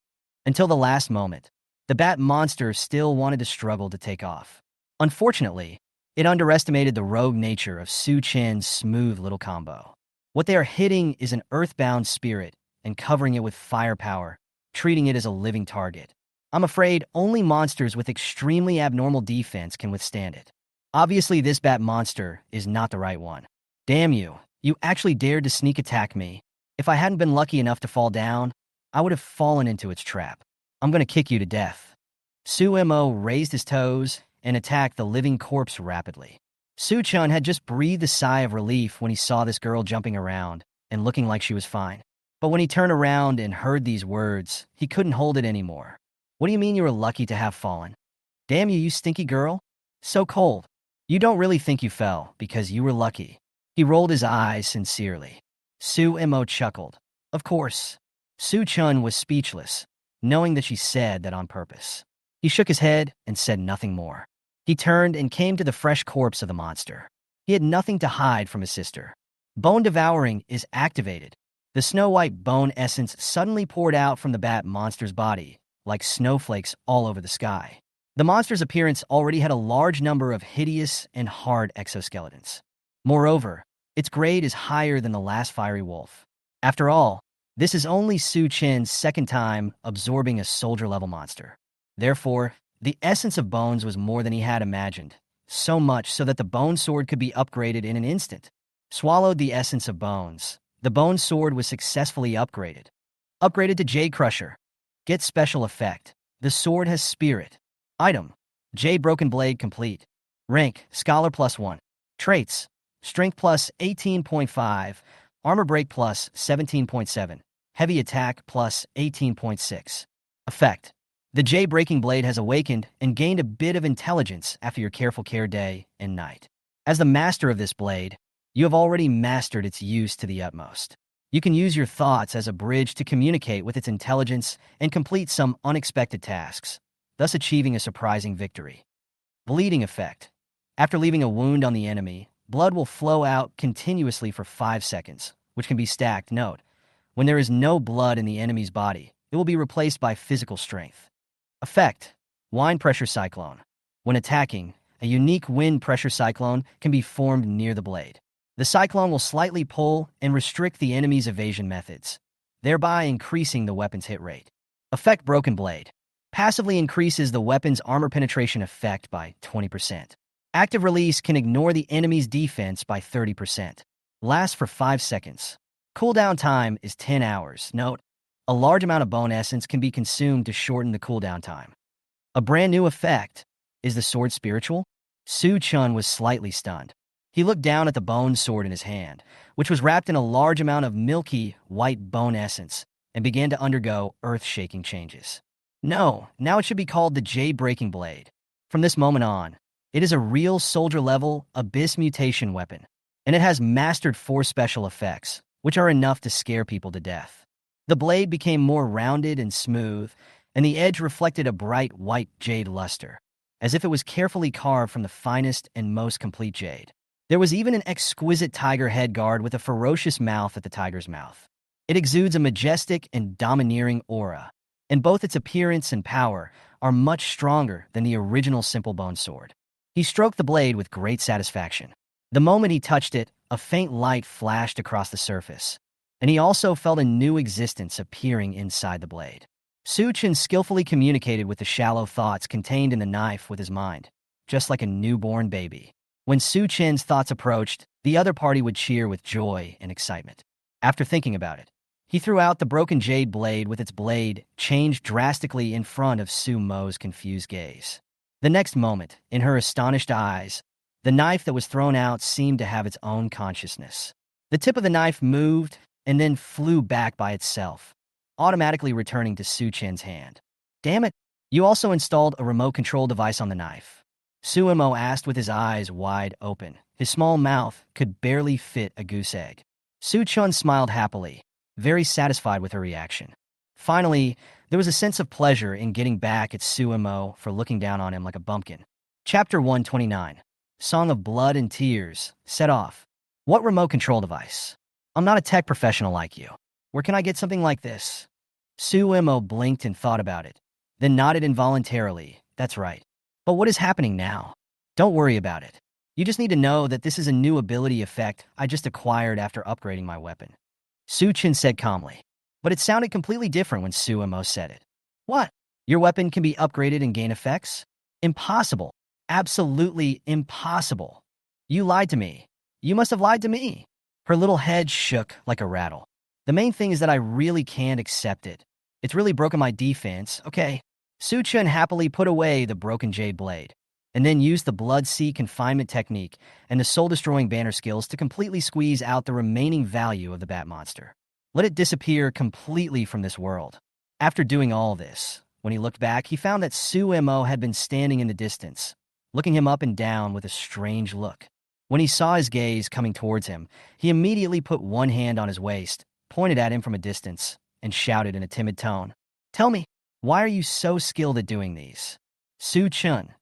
Until the last moment, the bat monster still wanted to struggle to take off. Unfortunately, it underestimated the rogue nature of Su Chen's smooth little combo. What they are hitting is an earthbound spirit and covering it with firepower, treating it as a living target. I'm afraid only monsters with extremely abnormal defense can withstand it. Obviously, this bat monster is not the right one. Damn you, you actually dared to sneak attack me. If I hadn't been lucky enough to fall down, I would have fallen into its trap. I'm gonna kick you to death. Su Mo raised his toes and attacked the living corpse rapidly. Su Chen had just breathed a sigh of relief when he saw this girl jumping around and looking like she was fine. But when he turned around and heard these words, he couldn't hold it anymore. What do you mean you were lucky to have fallen? Damn you, you stinky girl. So cold. You don't really think you fell because you were lucky. He rolled his eyes sincerely. Su Mo chuckled. Of course. Su Chen was speechless, knowing that she said that on purpose. He shook his head and said nothing more. He turned and came to the fresh corpse of the monster. He had nothing to hide from his sister. Bone Devouring is activated. The snow-white bone essence suddenly poured out from the bat monster's body, like snowflakes all over the sky. The monster's appearance already had a large number of hideous and hard exoskeletons. Moreover, its grade is higher than the last fiery wolf. After all, this is only Su Chen's second time absorbing a soldier-level monster. Therefore, the essence of bones was more than he had imagined, so much so that the bone sword could be upgraded in an instant. Swallowed the essence of bones. The bone sword was successfully upgraded. Upgraded to Jade Crusher. Get special effect. The sword has spirit. Item: Jade Broken Blade complete. Rank: Scholar +1. Traits: Strength plus 18.5, Armor Break plus 17.7, Heavy Attack plus 18.6. Effect: The Jade Breaking Blade has awakened and gained a bit of intelligence after your careful care day and night. As the master of this blade, you have already mastered its use to the utmost. You can use your thoughts as a bridge to communicate with its intelligence and complete some unexpected tasks, thus achieving a surprising victory. Bleeding effect: After leaving a wound on the enemy, blood will flow out continuously for 5 seconds, which can be stacked. Note: when there is no blood in the enemy's body, it will be replaced by physical strength. Effect: Wind Pressure Cyclone. When attacking, a unique wind pressure cyclone can be formed near the blade. The cyclone will slightly pull and restrict the enemy's evasion methods, thereby increasing the weapon's hit rate. Effect: Broken Blade. Passively increases the weapon's armor penetration effect by 20%. Active release can ignore the enemy's defense by 30%. Lasts for 5 seconds. Cooldown time is 10 hours. Note: a large amount of bone essence can be consumed to shorten the cooldown time. A brand new effect. Is the sword spiritual? Su Chun was slightly stunned. He looked down at the bone sword in his hand, which was wrapped in a large amount of milky, white bone essence, and began to undergo earth-shaking changes. No, now it should be called the Jade Breaking Blade. From this moment on, it is a real soldier-level abyss mutation weapon, and it has mastered 4 special effects, which are enough to scare people to death. The blade became more rounded and smooth, and the edge reflected a bright white jade luster, as if it was carefully carved from the finest and most complete jade. There was even an exquisite tiger head guard with a ferocious mouth at the tiger's mouth. It exudes a majestic and domineering aura, and both its appearance and power are much stronger than the original simple bone sword. He stroked the blade with great satisfaction. The moment he touched it, a faint light flashed across the surface, and he also felt a new existence appearing inside the blade. Su Chen skillfully communicated with the shallow thoughts contained in the knife with his mind, just like a newborn baby. When Su Chen's thoughts approached, the other party would cheer with joy and excitement. After thinking about it, he threw out the broken jade blade with its blade changed drastically in front of Su Mo's confused gaze. The next moment, in her astonished eyes, the knife that was thrown out seemed to have its own consciousness. The tip of the knife moved and then flew back by itself, automatically returning to Su Chen's hand. Damn it, you also installed a remote control device on the knife? Su Mo asked with his eyes wide open. His small mouth could barely fit a goose egg. Su Chun smiled happily, very satisfied with her reaction. Finally, there was a sense of pleasure in getting back at Su Mo for looking down on him like a bumpkin. Chapter 129. Song of Blood and Tears. Set off. What remote control device? I'm not a tech professional like you. Where can I get something like this? Su Mo blinked and thought about it, then nodded involuntarily. That's right. But what is happening now? Don't worry about it. You just need to know that this is a new ability effect I just acquired after upgrading my weapon. Su Chen said calmly. But it sounded completely different when Su Mo said it. What? Your weapon can be upgraded and gain effects? Impossible. Absolutely impossible. You lied to me. You must have lied to me. Her little head shook like a rattle. The main thing is that I really can't accept it. It's really broken my defense, okay? Su Chen happily put away the broken jade blade, and then used the Blood Sea confinement technique and the soul-destroying banner skills to completely squeeze out the remaining value of the bat monster. Let it disappear completely from this world. After doing all this, when he looked back, he found that Su Mo had been standing in the distance, looking him up and down with a strange look. When he saw his gaze coming towards him, he immediately put one hand on his waist, pointed at him from a distance, and shouted in a timid tone, "Tell me, why are you so skilled at doing these?" Su Chun.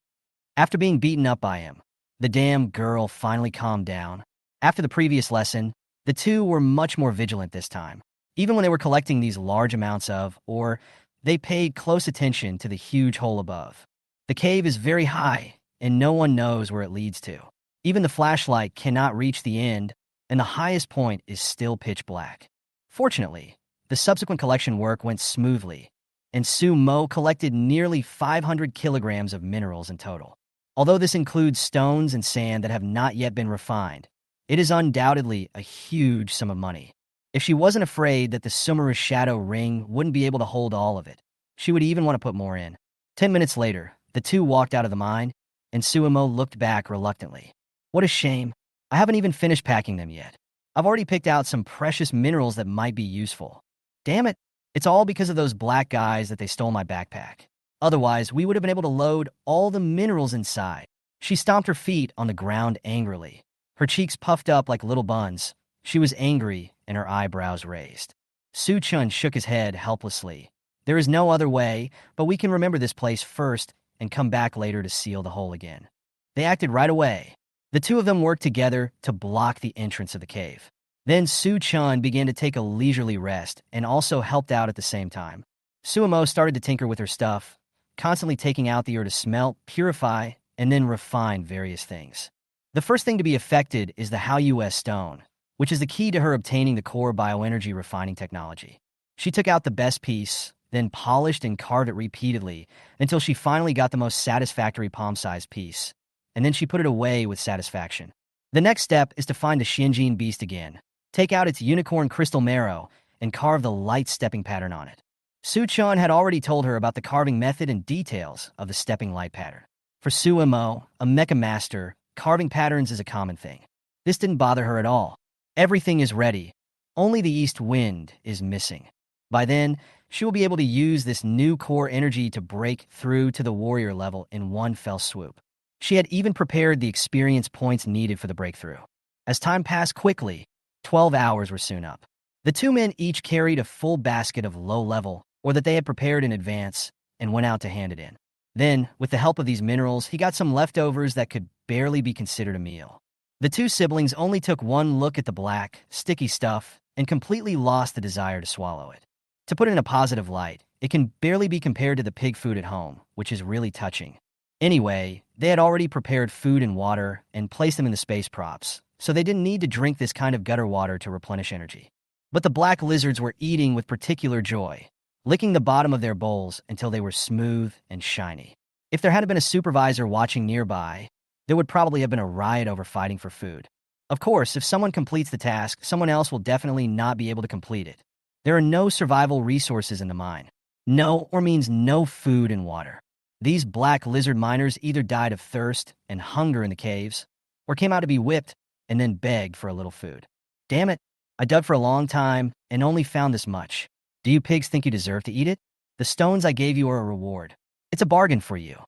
After being beaten up by him, the damn girl finally calmed down. After the previous lesson, the two were much more vigilant this time. Even when they were collecting these large amounts of, or they paid close attention to the huge hole above. The cave is very high, and no one knows where it leads to. Even the flashlight cannot reach the end, and the highest point is still pitch black. Fortunately, the subsequent collection work went smoothly, and Su Mo collected nearly 500 kilograms of minerals in total. Although this includes stones and sand that have not yet been refined, it is undoubtedly a huge sum of money. If she wasn't afraid that the Sumera's shadow ring wouldn't be able to hold all of it, she would even want to put more in. 10 minutes later, the two walked out of the mine, and Suemo looked back reluctantly. What a shame. I haven't even finished packing them yet. I've already picked out some precious minerals that might be useful. Damn it, it's all because of those black guys that they stole my backpack. Otherwise, we would have been able to load all the minerals inside. She stomped her feet on the ground angrily. Her cheeks puffed up like little buns. She was angry, and her eyebrows raised. Su Chun shook his head helplessly. There is no other way, but we can remember this place first and come back later to seal the hole again. They acted right away. The two of them worked together to block the entrance of the cave. Then Su Chun began to take a leisurely rest and also helped out at the same time. Suemo started to tinker with her stuff, constantly taking out the ore to smelt, purify, and then refine various things. The first thing to be affected is the Hao-US stone, which is the key to her obtaining the core bioenergy refining technology. She took out the best piece, then polished and carved it repeatedly until she finally got the most satisfactory palm-sized piece, and then she put it away with satisfaction. The next step is to find the Shenjin beast again, take out its unicorn crystal marrow, and carve the light stepping pattern on it. Su Chun had already told her about the carving method and details of the stepping light pattern. For Suemo, a mecha master, carving patterns is a common thing. This didn't bother her at all. Everything is ready. Only the east wind is missing. By then, she will be able to use this new core energy to break through to the warrior level in one fell swoop. She had even prepared the experience points needed for the breakthrough. As time passed quickly, 12 hours were soon up. The two men each carried a full basket of low level, or that they had prepared in advance, and went out to hand it in. Then, with the help of these minerals, he got some leftovers that could barely be considered a meal. The two siblings only took one look at the black, sticky stuff and completely lost the desire to swallow it. To put it in a positive light, it can barely be compared to the pig food at home, which is really touching. Anyway, they had already prepared food and water and placed them in the space props, so they didn't need to drink this kind of gutter water to replenish energy. But the black lizards were eating with particular joy, licking the bottom of their bowls until they were smooth and shiny. If there hadn't been a supervisor watching nearby, there would probably have been a riot over fighting for food. Of course, if someone completes the task, someone else will definitely not be able to complete it. There are no survival resources in the mine. No or means no food and water. These black lizard miners either died of thirst and hunger in the caves, or came out to be whipped and then begged for a little food. Damn it, I dug for a long time and only found this much. Do you pigs think you deserve to eat it? The stones I gave you are a reward. It's a bargain for you.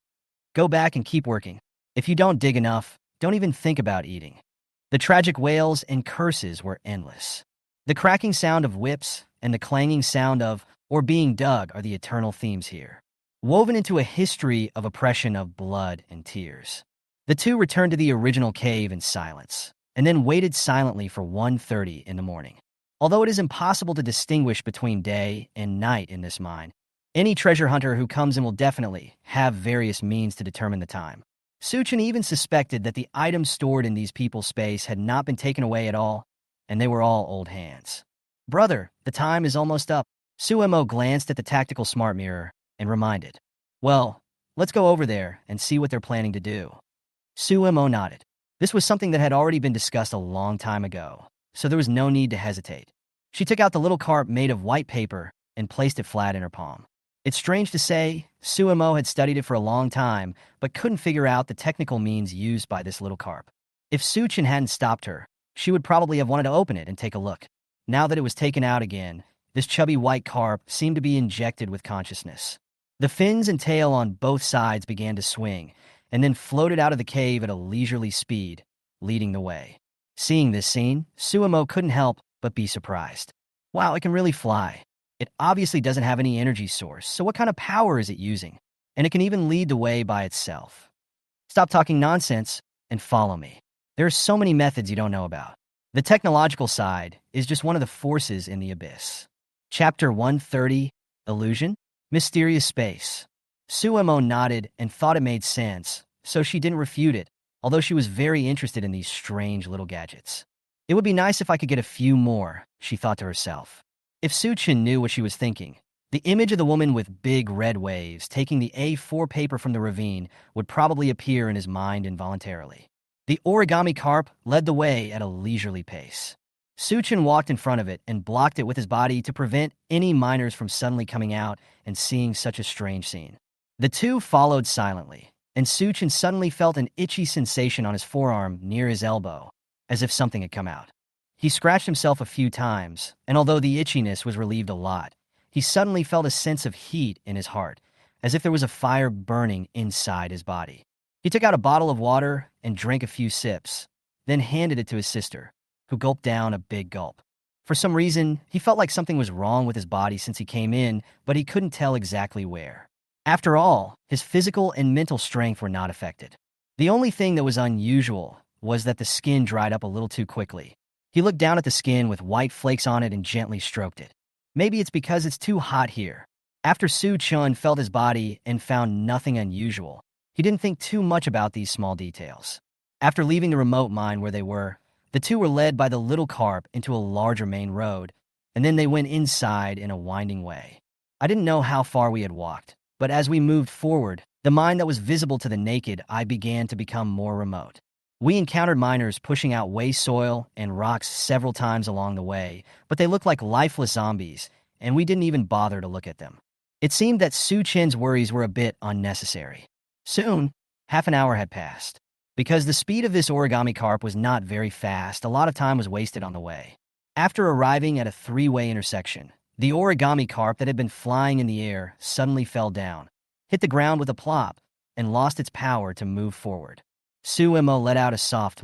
Go back and keep working. If you don't dig enough, don't even think about eating. The tragic wails and curses were endless. The cracking sound of whips and the clanging sound of or being dug are the eternal themes here, woven into a history of oppression of blood and tears. The two returned to the original cave in silence, and then waited silently for 1:30 in the morning. Although it is impossible to distinguish between day and night in this mine, any treasure hunter who comes in will definitely have various means to determine the time. Suchin even suspected that the items stored in these people's space had not been taken away at all, and they were all old hands. Brother, the time is almost up. Suemo glanced at the tactical smart mirror and reminded, well, let's go over there and see what they're planning to do. Suemo nodded. This was something that had already been discussed a long time ago, so there was no need to hesitate. She took out the little carp made of white paper and placed it flat in her palm. It's strange to say, Suemo had studied it for a long time, but couldn't figure out the technical means used by this little carp. If Suchin hadn't stopped her, she would probably have wanted to open it and take a look. Now that it was taken out again, this chubby white carp seemed to be injected with consciousness. The fins and tail on both sides began to swing, and then floated out of the cave at a leisurely speed, leading the way. Seeing this scene, Suemo couldn't help but be surprised. Wow, it can really fly. It obviously doesn't have any energy source, so what kind of power is it using? And it can even lead the way by itself. Stop talking nonsense and follow me. There are so many methods you don't know about. The technological side is just one of the forces in the abyss. Chapter 130, Illusion? Mysterious space. Suemo nodded and thought it made sense, so she didn't refute it, although she was very interested in these strange little gadgets. It would be nice if I could get a few more, she thought to herself. If Suchin knew what she was thinking, the image of the woman with big red waves taking the A4 paper from the ravine would probably appear in his mind involuntarily. The origami carp led the way at a leisurely pace. Suchin walked in front of it and blocked it with his body to prevent any miners from suddenly coming out and seeing such a strange scene. The two followed silently, and Suchin suddenly felt an itchy sensation on his forearm near his elbow, as if something had come out. He scratched himself a few times, and although the itchiness was relieved a lot, he suddenly felt a sense of heat in his heart, as if there was a fire burning inside his body. He took out a bottle of water and drank a few sips, then handed it to his sister, who gulped down a big gulp. For some reason, he felt like something was wrong with his body since he came in, but he couldn't tell exactly where. After all, his physical and mental strength were not affected. The only thing that was unusual was that the skin dried up a little too quickly. He looked down at the skin with white flakes on it and gently stroked it. Maybe it's because it's too hot here. After Su Chun felt his body and found nothing unusual, he didn't think too much about these small details. After leaving the remote mine where they were, the two were led by the little carp into a larger main road, and then they went inside in a winding way. I didn't know how far we had walked, but as we moved forward, the mine that was visible to the naked eye began to become more remote. We encountered miners pushing out waste soil and rocks several times along the way, but they looked like lifeless zombies, and we didn't even bother to look at them. It seemed that Su Chen's worries were a bit unnecessary. Soon, half an hour had passed. Because the speed of this origami carp was not very fast, a lot of time was wasted on the way. After arriving at a three-way intersection, the origami carp that had been flying in the air suddenly fell down, hit the ground with a plop, and lost its power to move forward. Suemo let out a soft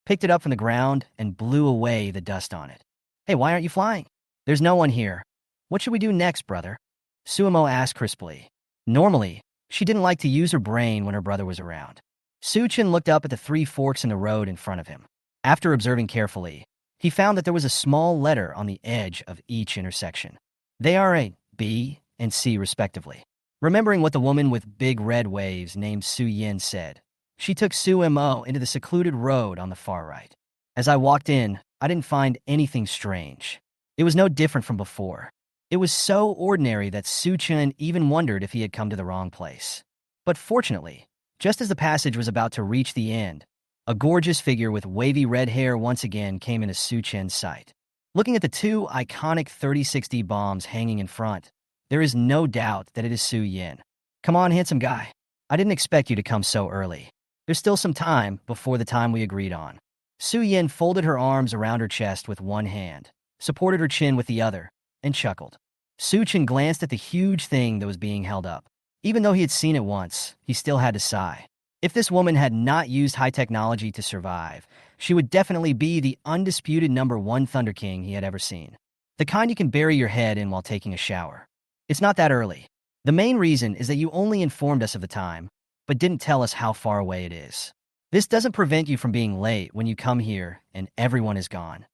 picked it up from the ground, and blew away the dust on it. "Hey, why aren't you flying?" "There's no one here. What should we do next, brother?" Suemo asked crisply. Normally, she didn't like to use her brain when her brother was around. Suchin looked up at the three forks in the road in front of him. After observing carefully, he found that there was a small letter on the edge of each intersection. They are a B and C respectively. Remembering what the woman with big red waves named Su Yin said, she took Suemo into the secluded road on the far right. As I walked in, I didn't find anything strange. It was no different from before. It was so ordinary that Suchin even wondered if he had come to the wrong place. But fortunately, just as the passage was about to reach the end, a gorgeous figure with wavy red hair once again came into Suchin's sight. Looking at the two iconic 3060 bombs hanging in front, there is no doubt that it is Su Yin. "Come on, handsome guy. I didn't expect you to come so early. There's still some time before the time we agreed on." Su Yin folded her arms around her chest with one hand, supported her chin with the other, and chuckled. Suchin glanced at the huge thing that was being held up. Even though he had seen it once, he still had to sigh. If this woman had not used high technology to survive, she would definitely be the undisputed #1 Thunder King he had ever seen. The kind you can bury your head in while taking a shower. It's not that early. The main reason is that you only informed us of the time, but didn't tell us how far away it is. This doesn't prevent you from being late when you come here and everyone is gone.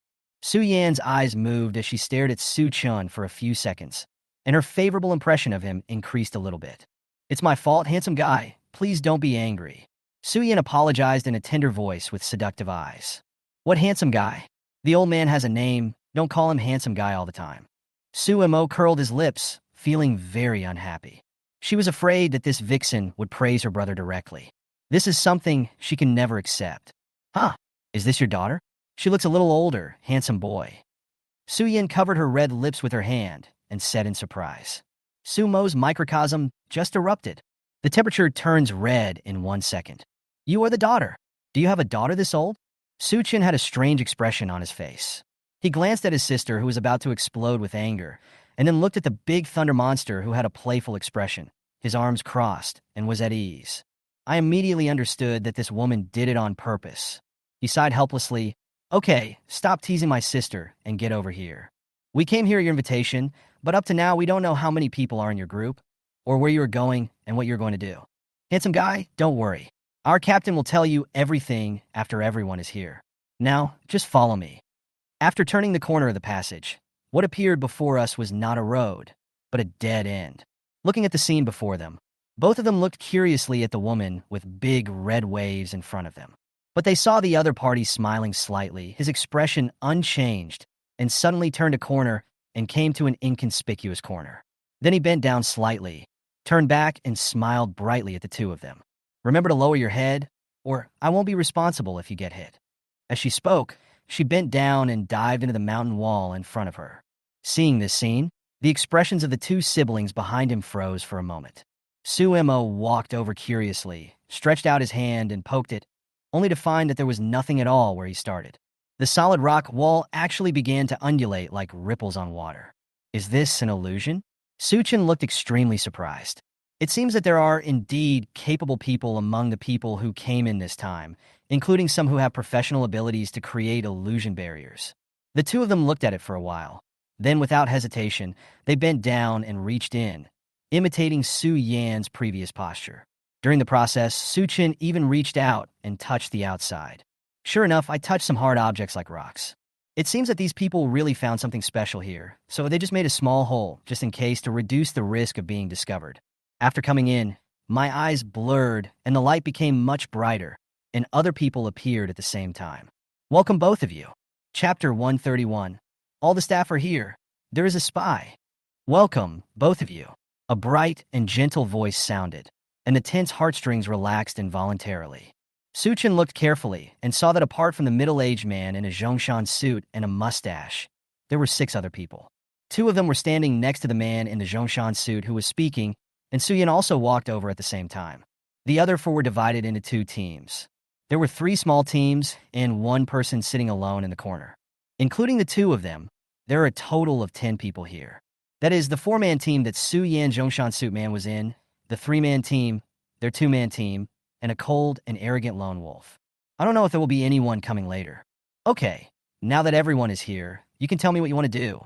Su Yan's eyes moved as she stared at Su Chun for a few seconds, and her favorable impression of him increased a little bit. "It's my fault, handsome guy. Please don't be angry." Su Yan apologized in a tender voice with seductive eyes. "What handsome guy? The old man has a name. Don't call him handsome guy all the time." Suemo curled his lips, feeling very unhappy. She was afraid that this vixen would praise her brother directly. This is something she can never accept. "Huh, is this your daughter? She looks a little older, handsome boy." Su Yin covered her red lips with her hand and said in surprise. Sumo's microcosm just erupted. The temperature turns red in 1 second. "You are the daughter. Do you have a daughter this old?" Suchin had a strange expression on his face. He glanced at his sister, who was about to explode with anger, and then looked at the big thunder monster, who had a playful expression, his arms crossed, and was at ease. I immediately understood that this woman did it on purpose. He sighed helplessly. "Okay, stop teasing my sister and get over here. We came here at your invitation, but up to now we don't know how many people are in your group, or where you are going and what you're going to do. Handsome guy, don't worry. Our captain will tell you everything after everyone is here. Now, just follow me." After turning the corner of the passage, what appeared before us was not a road, but a dead end. Looking at the scene before them, both of them looked curiously at the woman with big red waves in front of them. But they saw the other party smiling slightly, his expression unchanged, and suddenly turned a corner and came to an inconspicuous corner. Then he bent down slightly, turned back, and smiled brightly at the two of them. "Remember to lower your head, or I won't be responsible if you get hit." As she spoke, she bent down and dived into the mountain wall in front of her. Seeing this scene, the expressions of the two siblings behind him froze for a moment. Suemo walked over curiously, stretched out his hand and poked it, only to find that there was nothing at all where he started. The solid rock wall actually began to undulate like ripples on water. Is this an illusion? Suchin looked extremely surprised. It seems that there are indeed capable people among the people who came in this time, including some who have professional abilities to create illusion barriers. The two of them looked at it for a while. Then, without hesitation, they bent down and reached in, imitating Su Yan's previous posture. During the process, Suchin even reached out and touched the outside. Sure enough, I touched some hard objects like rocks. It seems that these people really found something special here, so they just made a small hole, just in case, to reduce the risk of being discovered. After coming in, my eyes blurred and the light became much brighter, and other people appeared at the same time. Welcome both of you. Chapter 131. All the staff are here. There is a spy. Welcome, both of you. A bright and gentle voice sounded, and the tense heartstrings relaxed involuntarily. Suchin looked carefully and saw that apart from the middle-aged man in a Zhongshan suit and a mustache, there were 6 other people. 2 of them were standing next to the man in the Zhongshan suit who was speaking, and Suyin also walked over at the same time. The other 4 were divided into 2 teams. There were 3 small teams and 1 person sitting alone in the corner. Including the 2 of them, there are a total of 10 people here. That is, the 4-man team that Su Yan Zhongshan suit man was in, the 3-man team, their 2-man team, and a cold and arrogant lone wolf. I don't know if there will be anyone coming later. Okay, now that everyone is here, you can tell me what you want to do.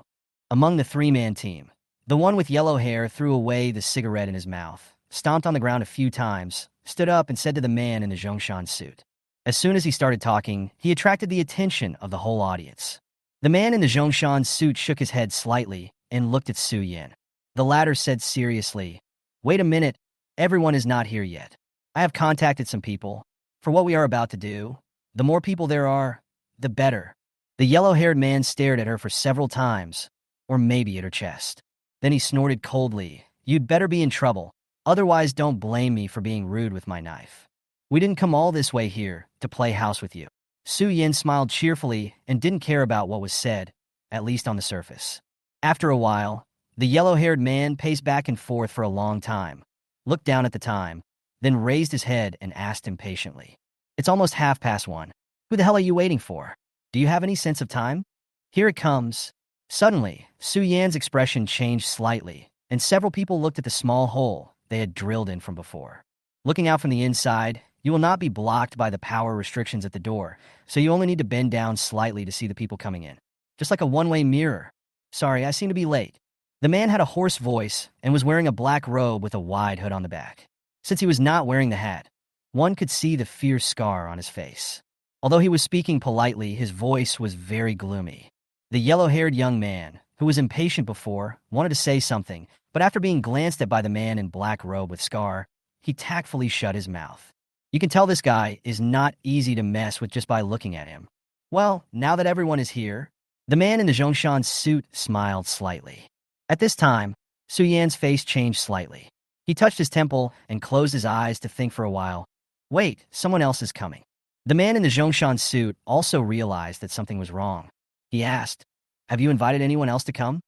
Among the 3-man team, the one with yellow hair threw away the cigarette in his mouth, stomped on the ground a few times, stood up and said to the man in the Zhongshan suit. As soon as he started talking, he attracted the attention of the whole audience. The man in the Zhongshan suit shook his head slightly and looked at Su Yan. The latter said seriously, "Wait a minute, everyone is not here yet. I have contacted some people. For what we are about to do, the more people there are, the better." The yellow-haired man stared at her for several times, or maybe at her chest. Then he snorted coldly, "You'd better be in trouble, otherwise don't blame me for being rude with my knife. We didn't come all this way here to play house with you." Su Yan smiled cheerfully and didn't care about what was said, at least on the surface. After a while, the yellow-haired man paced back and forth for a long time, looked down at the time, then raised his head and asked impatiently, "It's almost 1:30. Who the hell are you waiting for? Do you have any sense of time? Here it comes." Suddenly, Su Yan's expression changed slightly, and several people looked at the small hole they had drilled in from before. Looking out from the inside, you will not be blocked by the power restrictions at the door, so you only need to bend down slightly to see the people coming in. Just like a one-way mirror. "Sorry, I seem to be late." The man had a hoarse voice and was wearing a black robe with a wide hood on the back. Since he was not wearing the hat, one could see the fierce scar on his face. Although he was speaking politely, his voice was very gloomy. The yellow-haired young man, who was impatient before, wanted to say something, but after being glanced at by the man in black robe with scar, he tactfully shut his mouth. You can tell this guy is not easy to mess with just by looking at him. Well, now that everyone is here, the man in the Zhongshan suit smiled slightly. At this time, Su Yan's face changed slightly. He touched his temple and closed his eyes to think for a while. Wait, someone else is coming. The man in the Zhongshan suit also realized that something was wrong. He asked, "Have you invited anyone else to come?"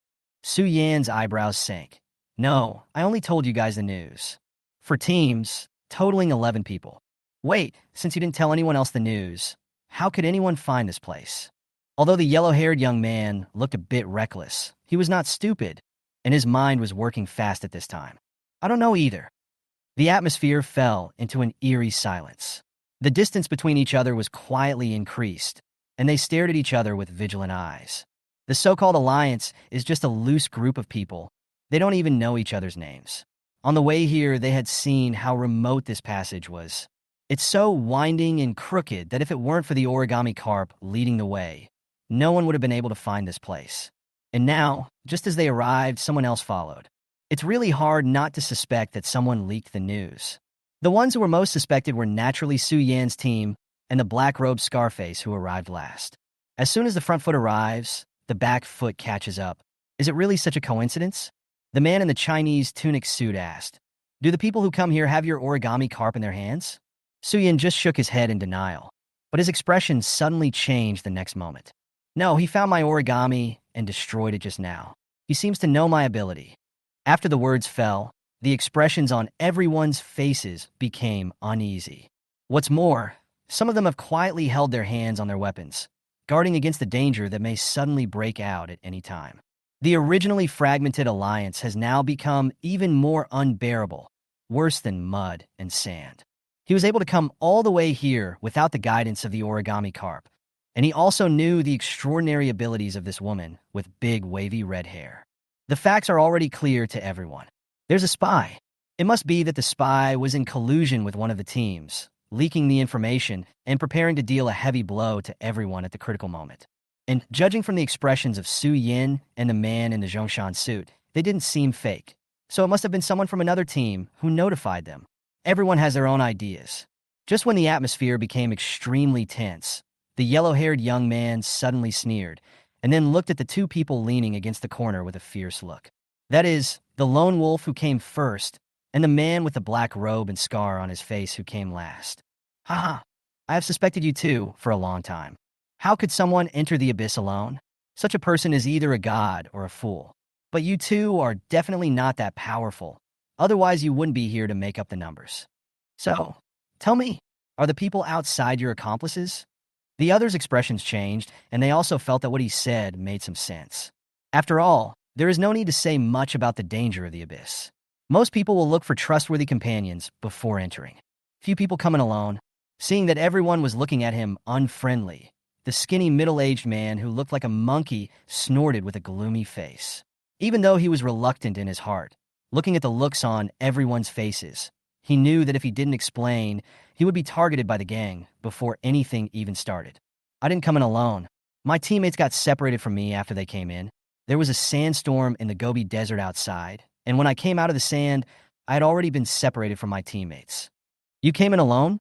Su Yan's eyebrows sank. "No, I only told you guys the news. For teams, totaling 11 people. Wait, since you didn't tell anyone else the news, how could anyone find this place?" Although the yellow-haired young man looked a bit reckless, he was not stupid, and his mind was working fast at this time. "I don't know either." The atmosphere fell into an eerie silence. The distance between each other was quietly increased, and they stared at each other with vigilant eyes. The so-called alliance is just a loose group of people. They don't even know each other's names. On the way here, they had seen how remote this passage was. It's so winding and crooked that if it weren't for the origami carp leading the way, no one would have been able to find this place. And now, just as they arrived, someone else followed. It's really hard not to suspect that someone leaked the news. The ones who were most suspected were naturally Su Yan's team and the black-robed Scarface who arrived last. As soon as the front foot arrives, the back foot catches up. Is it really such a coincidence? The man in the Chinese tunic suit asked. Do the people who come here have your origami carp in their hands? Su Yan just shook his head in denial, but his expression suddenly changed the next moment. No, he found my origami and destroyed it just now. He seems to know my ability. After the words fell, the expressions on everyone's faces became uneasy. What's more, some of them have quietly held their hands on their weapons, guarding against the danger that may suddenly break out at any time. The originally fragmented alliance has now become even more unbearable, worse than mud and sand. He was able to come all the way here without the guidance of the origami carp, and he also knew the extraordinary abilities of this woman with big wavy red hair. The facts are already clear to everyone. There's a spy. It must be that the spy was in collusion with one of the teams, leaking the information and preparing to deal a heavy blow to everyone at the critical moment. And judging from the expressions of Su Yin and the man in the Zhongshan suit, they didn't seem fake. So it must have been someone from another team who notified them. Everyone has their own ideas. Just when the atmosphere became extremely tense, the yellow-haired young man suddenly sneered, and then looked at the two people leaning against the corner with a fierce look. That is, the lone wolf who came first, and the man with the black robe and scar on his face who came last. Haha, I have suspected you too for a long time. How could someone enter the abyss alone? Such a person is either a god or a fool. But you two are definitely not that powerful. Otherwise, you wouldn't be here to make up the numbers. So, tell me, are the people outside your accomplices? The others' expressions changed, and they also felt that what he said made some sense. After all, there is no need to say much about the danger of the abyss. Most people will look for trustworthy companions before entering. Few people come in alone. Seeing that everyone was looking at him unfriendly, the skinny middle-aged man who looked like a monkey snorted with a gloomy face. Even though he was reluctant in his heart, looking at the looks on everyone's faces, he knew that if he didn't explain, he would be targeted by the gang before anything even started. I didn't come in alone. My teammates got separated from me after they came in. There was a sandstorm in the Gobi Desert outside, and when I came out of the sand, I had already been separated from my teammates. You came in alone?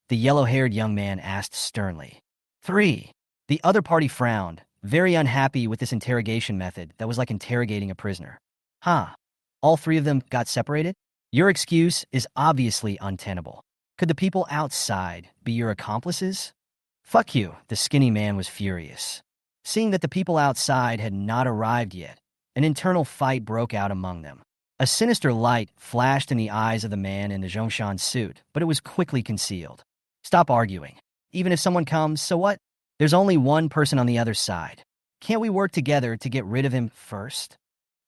The yellow-haired young man asked sternly. 3. The other party frowned, very unhappy with this interrogation method that was like interrogating a prisoner. Huh. All 3 of them got separated? Your excuse is obviously untenable. Could the people outside be your accomplices? Fuck you, the skinny man was furious. Seeing that the people outside had not arrived yet, an internal fight broke out among them. A sinister light flashed in the eyes of the man in the Zhongshan suit, but it was quickly concealed. Stop arguing. Even if someone comes, so what? There's only one person on the other side. Can't we work together to get rid of him first?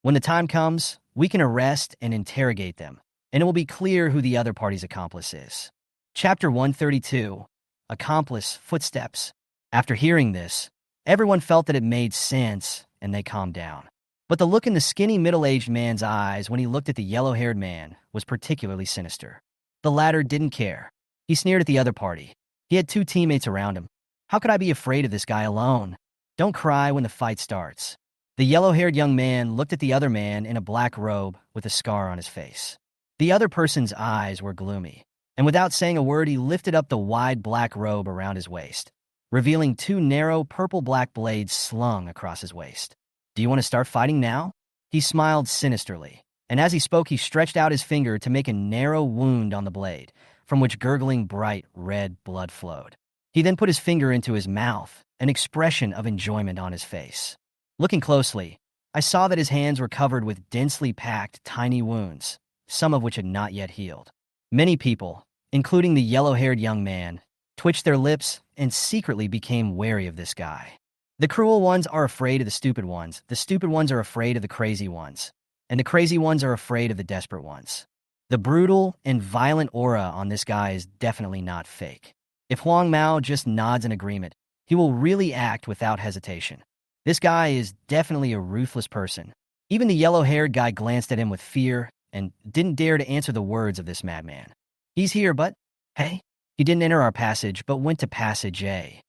When the time comes, we can arrest and interrogate them, and it will be clear who the other party's accomplice is. Chapter 132, Accomplice Footsteps. After hearing this, everyone felt that it made sense, and they calmed down. But the look in the skinny middle-aged man's eyes when he looked at the yellow-haired man was particularly sinister. The latter didn't care. He sneered at the other party. He had 2 teammates around him. How could I be afraid of this guy alone? Don't cry when the fight starts. The yellow-haired young man looked at the other man in a black robe with a scar on his face. The other person's eyes were gloomy, and without saying a word, he lifted up the wide black robe around his waist, revealing 2 narrow purple-black blades slung across his waist. Do you want to start fighting now? He smiled sinisterly, and as he spoke, he stretched out his finger to make a narrow wound on the blade, from which gurgling bright red blood flowed. He then put his finger into his mouth, an expression of enjoyment on his face. Looking closely, I saw that his hands were covered with densely packed tiny wounds, some of which had not yet healed. Many people, including the yellow-haired young man, twitched their lips and secretly became wary of this guy. The cruel ones are afraid of the stupid ones are afraid of the crazy ones, and the crazy ones are afraid of the desperate ones. The brutal and violent aura on this guy is definitely not fake. If Huang Mao just nods in agreement, he will really act without hesitation. This guy is definitely a ruthless person. Even the yellow-haired guy glanced at him with fear and didn't dare to answer the words of this madman. He's here, but, hey, he didn't enter our passage, but went to passage A.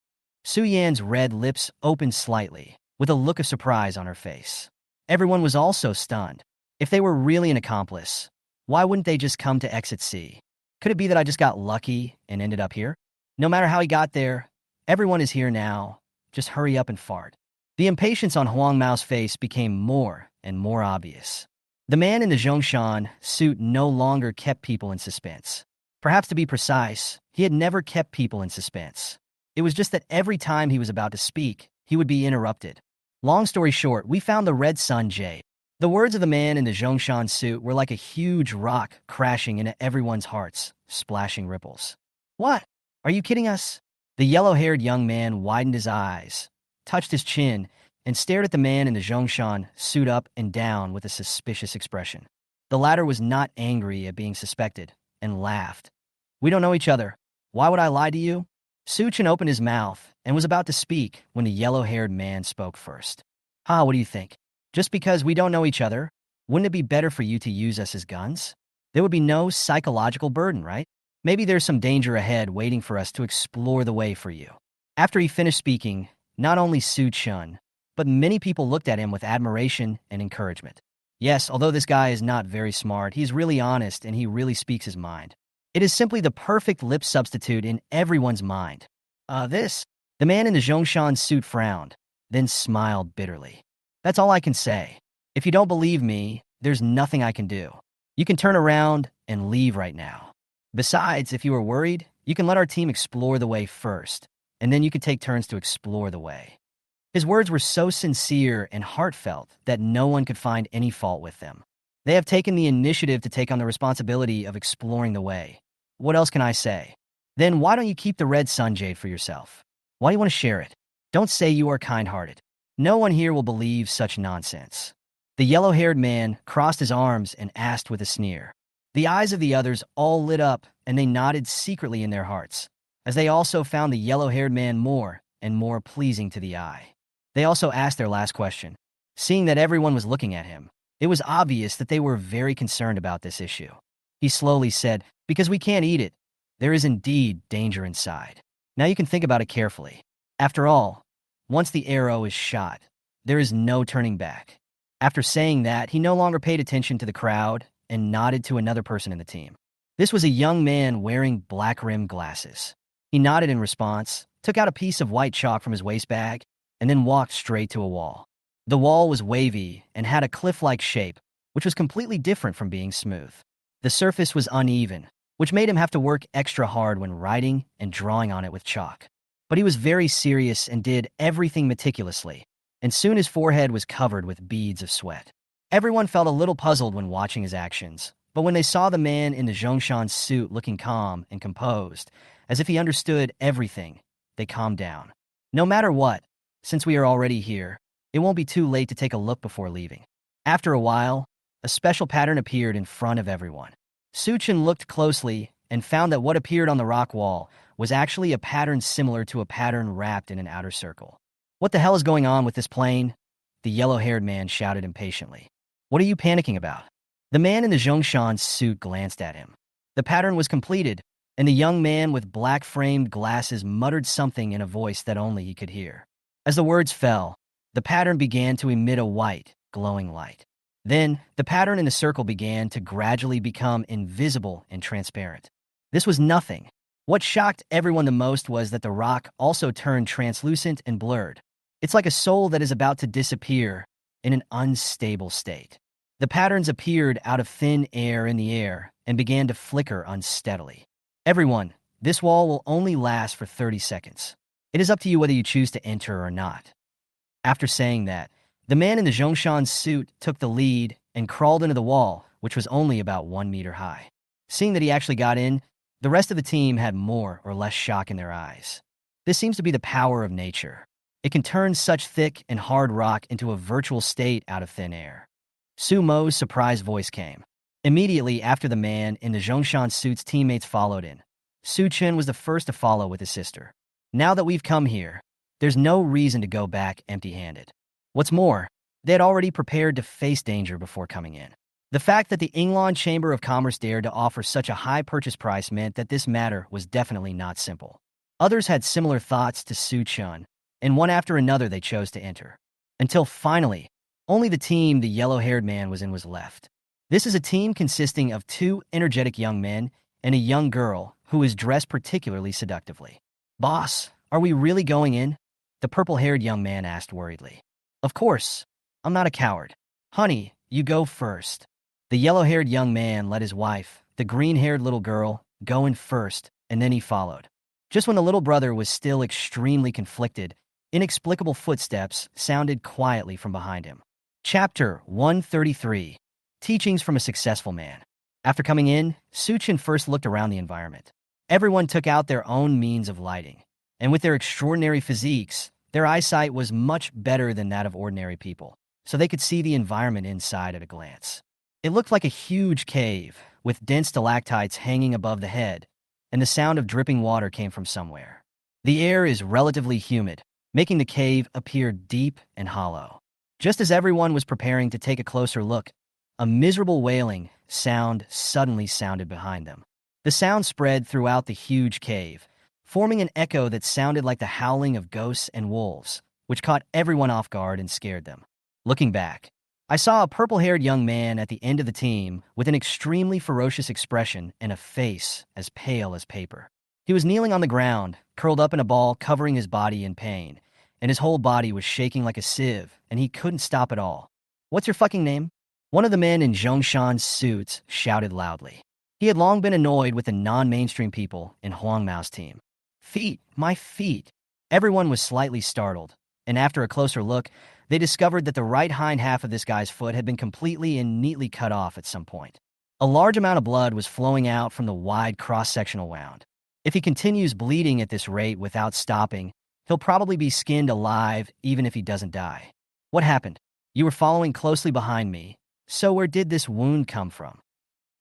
Su Yan's red lips opened slightly, with a look of surprise on her face. Everyone was also stunned. If they were really an accomplice, why wouldn't they just come to exit C? Could it be that I just got lucky and ended up here? No matter how he got there, everyone is here now. Just hurry up and fart. The impatience on Huang Mao's face became more and more obvious. The man in the Zhongshan suit no longer kept people in suspense. Perhaps to be precise, he had never kept people in suspense. It was just that every time he was about to speak, he would be interrupted. Long story short, we found the Red Sun Jade. The words of the man in the Zhongshan suit were like a huge rock crashing into everyone's hearts, splashing ripples. What? Are you kidding us? The yellow-haired young man widened his eyes, touched his chin, and stared at the man in the Zhongshan suit up and down with a suspicious expression. The latter was not angry at being suspected, and laughed. We don't know each other. Why would I lie to you? Su Chen opened his mouth and was about to speak when the yellow-haired man spoke first. What do you think? Just because we don't know each other, wouldn't it be better for you to use us as guns? There would be no psychological burden, right? Maybe there's some danger ahead waiting for us to explore the way for you. After he finished speaking, not only Su Chen, but many people looked at him with admiration and encouragement. Yes, although this guy is not very smart, he's really honest and he really speaks his mind. It is simply the perfect lip substitute in everyone's mind. The man in the Zhongshan suit frowned, then smiled bitterly. That's all I can say. If you don't believe me, there's nothing I can do. You can turn around and leave right now. Besides, if you are worried, you can let our team explore the way first, and then you can take turns to explore the way. His words were so sincere and heartfelt that no one could find any fault with them. They have taken the initiative to take on the responsibility of exploring the way. What else can I say? Then why don't you keep the Red Sun Jade for yourself? Why do you want to share it? Don't say you are kind-hearted. No one here will believe such nonsense. The yellow-haired man crossed his arms and asked with a sneer. The eyes of the others all lit up, and they nodded secretly in their hearts, as they also found the yellow-haired man more and more pleasing to the eye. They also asked their last question. Seeing that everyone was looking at him, it was obvious that they were very concerned about this issue. He slowly said, because we can't eat it, there is indeed danger inside. Now you can think about it carefully. After all, once the arrow is shot, there is no turning back. After saying that, he no longer paid attention to the crowd and nodded to another person in the team. This was a young man wearing black-rimmed glasses. He nodded in response, took out a piece of white chalk from his waist bag, and then walked straight to a wall. The wall was wavy and had a cliff-like shape, which was completely different from being smooth. The surface was uneven, which made him have to work extra hard when writing and drawing on it with chalk. But he was very serious and did everything meticulously, and soon his forehead was covered with beads of sweat. Everyone felt a little puzzled when watching his actions, but when they saw the man in the Zhongshan suit looking calm and composed, as if he understood everything, they calmed down. No matter what, since we are already here, it won't be too late to take a look before leaving. After a while, a special pattern appeared in front of everyone. Su Chen looked closely and found that what appeared on the rock wall was actually a pattern similar to a pattern wrapped in an outer circle. What the hell is going on with this plane? The yellow-haired man shouted impatiently. What are you panicking about? The man in the Zhongshan suit glanced at him. The pattern was completed, and the young man with black-framed glasses muttered something in a voice that only he could hear. As the words fell, the pattern began to emit a white, glowing light. Then, the pattern in the circle began to gradually become invisible and transparent. This was nothing. What shocked everyone the most was that the rock also turned translucent and blurred. It's like a soul that is about to disappear in an unstable state. The patterns appeared out of thin air in the air and began to flicker unsteadily. Everyone, this wall will only last for 30 seconds. It is up to you whether you choose to enter or not. After saying that, the man in the Zhongshan suit took the lead and crawled into the wall, which was only about 1 meter high. Seeing that he actually got in, the rest of the team had more or less shock in their eyes. This seems to be the power of nature. It can turn such thick and hard rock into a virtual state out of thin air. Su Mo's surprised voice came. Immediately after the man in the Zhongshan suit's teammates followed in, Su Chen was the first to follow with his sister. Now that we've come here, there's no reason to go back empty-handed. What's more, they had already prepared to face danger before coming in. The fact that the Yinglan Chamber of Commerce dared to offer such a high purchase price meant that this matter was definitely not simple. Others had similar thoughts to Su Chen, and one after another they chose to enter. Until finally, Only the team the yellow-haired man was in was left. This is a team consisting of two energetic young men and a young girl who is dressed particularly seductively. "Boss, are we really going in?" the purple-haired young man asked worriedly. "Of course. I'm not a coward. Honey, you go first." The yellow-haired young man let his wife, the green-haired little girl, go in first, and then he followed. Just when the little brother was still extremely conflicted, inexplicable footsteps sounded quietly from behind him. Chapter 133. Teachings from a Successful Man. After coming in, Suchin first looked around the environment. Everyone took out their own means of lighting, and with their extraordinary physiques, their eyesight was much better than that of ordinary people, so they could see the environment inside at a glance. It looked like a huge cave, with dense stalactites hanging above the head, and the sound of dripping water came from somewhere. The air is relatively humid, making the cave appear deep and hollow. Just as everyone was preparing to take a closer look, a miserable wailing sound suddenly sounded behind them. The sound spread throughout the huge cave, forming an echo that sounded like the howling of ghosts and wolves, which caught everyone off guard and scared them. Looking back, I saw a purple-haired young man at the end of the team with an extremely ferocious expression and a face as pale as paper. He was kneeling on the ground, curled up in a ball covering his body in pain, and his whole body was shaking like a sieve, and he couldn't stop at all. "What's your fucking name?" One of the men in Zhongshan's suits shouted loudly. He had long been annoyed with the non-mainstream people in Huang Mao's team. "Feet, my feet." Everyone was slightly startled, and after a closer look, they discovered that the right hind half of this guy's foot had been completely and neatly cut off at some point. A large amount of blood was flowing out from the wide cross-sectional wound. If he continues bleeding at this rate without stopping, he'll probably be skinned alive even if he doesn't die. "What happened? You were following closely behind me, so where did this wound come from?"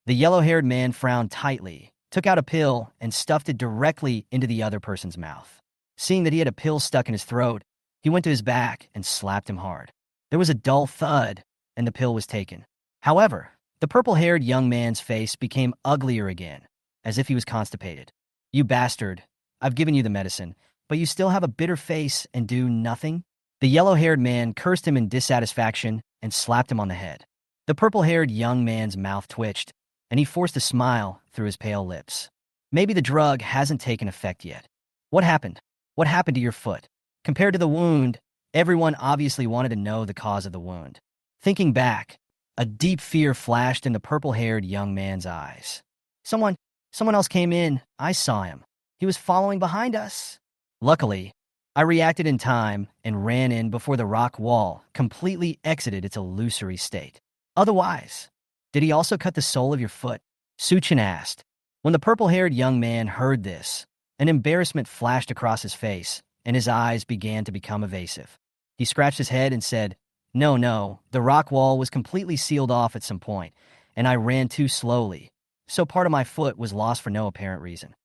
The yellow-haired man frowned tightly, took out a pill, and stuffed it directly into the other person's mouth. Seeing that he had a pill stuck in his throat, he went to his back and slapped him hard. There was a dull thud, and the pill was taken. However, the purple-haired young man's face became uglier again, as if he was constipated. "You bastard, I've given you the medicine, but you still have a bitter face and do nothing?" The yellow-haired man cursed him in dissatisfaction and slapped him on the head. The purple-haired young man's mouth twitched, and he forced a smile through his pale lips. "Maybe the drug hasn't taken effect yet. What happened? What happened to your foot?" Compared to the wound, everyone obviously wanted to know the cause of the wound. Thinking back, a deep fear flashed in the purple-haired young man's eyes. Someone else came in. I saw him. He was following behind us." Luckily, I reacted in time and ran in before the rock wall completely exited its illusory state. "Otherwise, did he also cut the sole of your foot?" Suchin asked. When the purple-haired young man heard this, an embarrassment flashed across his face, and his eyes began to become evasive. He scratched his head and said, No, the rock wall was completely sealed off at some point, and I ran too slowly, so part of my foot was lost for no apparent reason."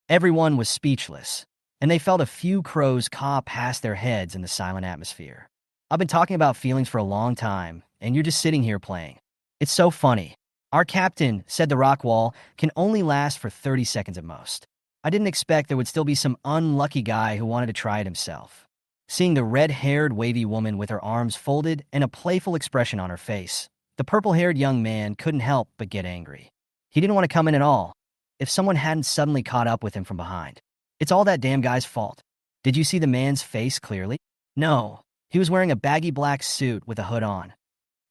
Everyone was speechless, and they felt a few crows caw past their heads in the silent atmosphere. "I've been talking about feelings for a long time, and you're just sitting here playing. It's so funny. Our captain said the rock wall can only last for 30 seconds at most. I didn't expect there would still be some unlucky guy who wanted to try it himself." Seeing the red-haired, wavy woman with her arms folded and a playful expression on her face, the purple-haired young man couldn't help but get angry. He didn't want to come in at all, if someone hadn't suddenly caught up with him from behind. It's all that damn guy's fault. Did you see the man's face clearly? No, he was wearing a baggy black suit with a hood on.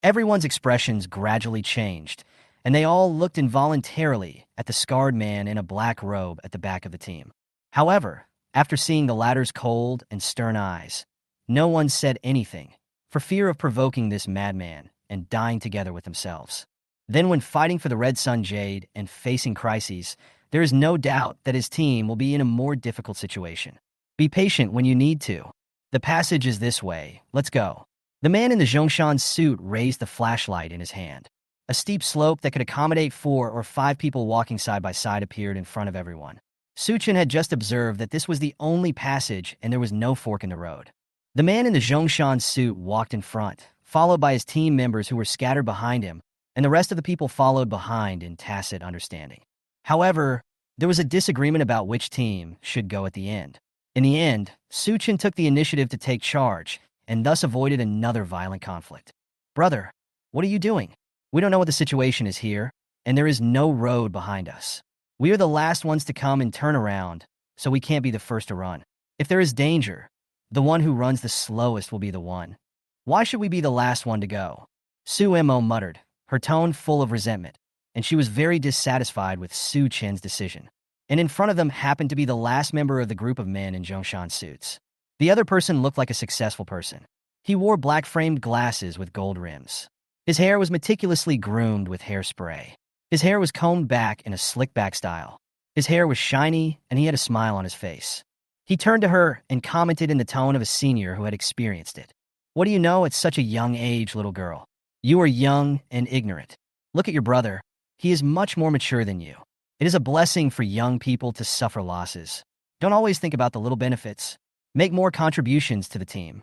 Everyone's expressions gradually changed, and they all looked involuntarily at the scarred man in a black robe at the back of the team. However, after seeing the latter's cold and stern eyes, no one said anything, for fear of provoking this madman and dying together with themselves. Then when fighting for the Red Sun Jade and facing crises, there is no doubt that his team will be in a more difficult situation. Be patient when you need to. The passage is this way. Let's go. The man in the Zhongshan suit raised the flashlight in his hand. A steep slope that could accommodate 4 or 5 people walking side by side appeared in front of everyone. Suchin had just observed that this was the only passage and there was no fork in the road. The man in the Zhongshan suit walked in front, followed by his team members who were scattered behind him, and the rest of the people followed behind in tacit understanding. However, there was a disagreement about which team should go at the end. In the end, Suchin took the initiative to take charge, and thus avoided another violent conflict. Brother, what are you doing? We don't know what the situation is here, and there is no road behind us. We are the last ones to come and turn around, so we can't be the first to run. If there is danger, the one who runs the slowest will be the one. Why should we be the last one to go? Su Mo muttered, her tone full of resentment, and she was very dissatisfied with Su Chen's decision. And in front of them happened to be the last member of the group of men in Zhongshan suits. The other person looked like a successful person. He wore black-framed glasses with gold rims. His hair was meticulously groomed with hairspray. His hair was combed back in a slick-back style. His hair was shiny, and he had a smile on his face. He turned to her and commented in the tone of a senior who had experienced it. What do you know at such a young age, little girl? You are young and ignorant. Look at your brother. He is much more mature than you. It is a blessing for young people to suffer losses. Don't always think about the little benefits. Make more contributions to the team.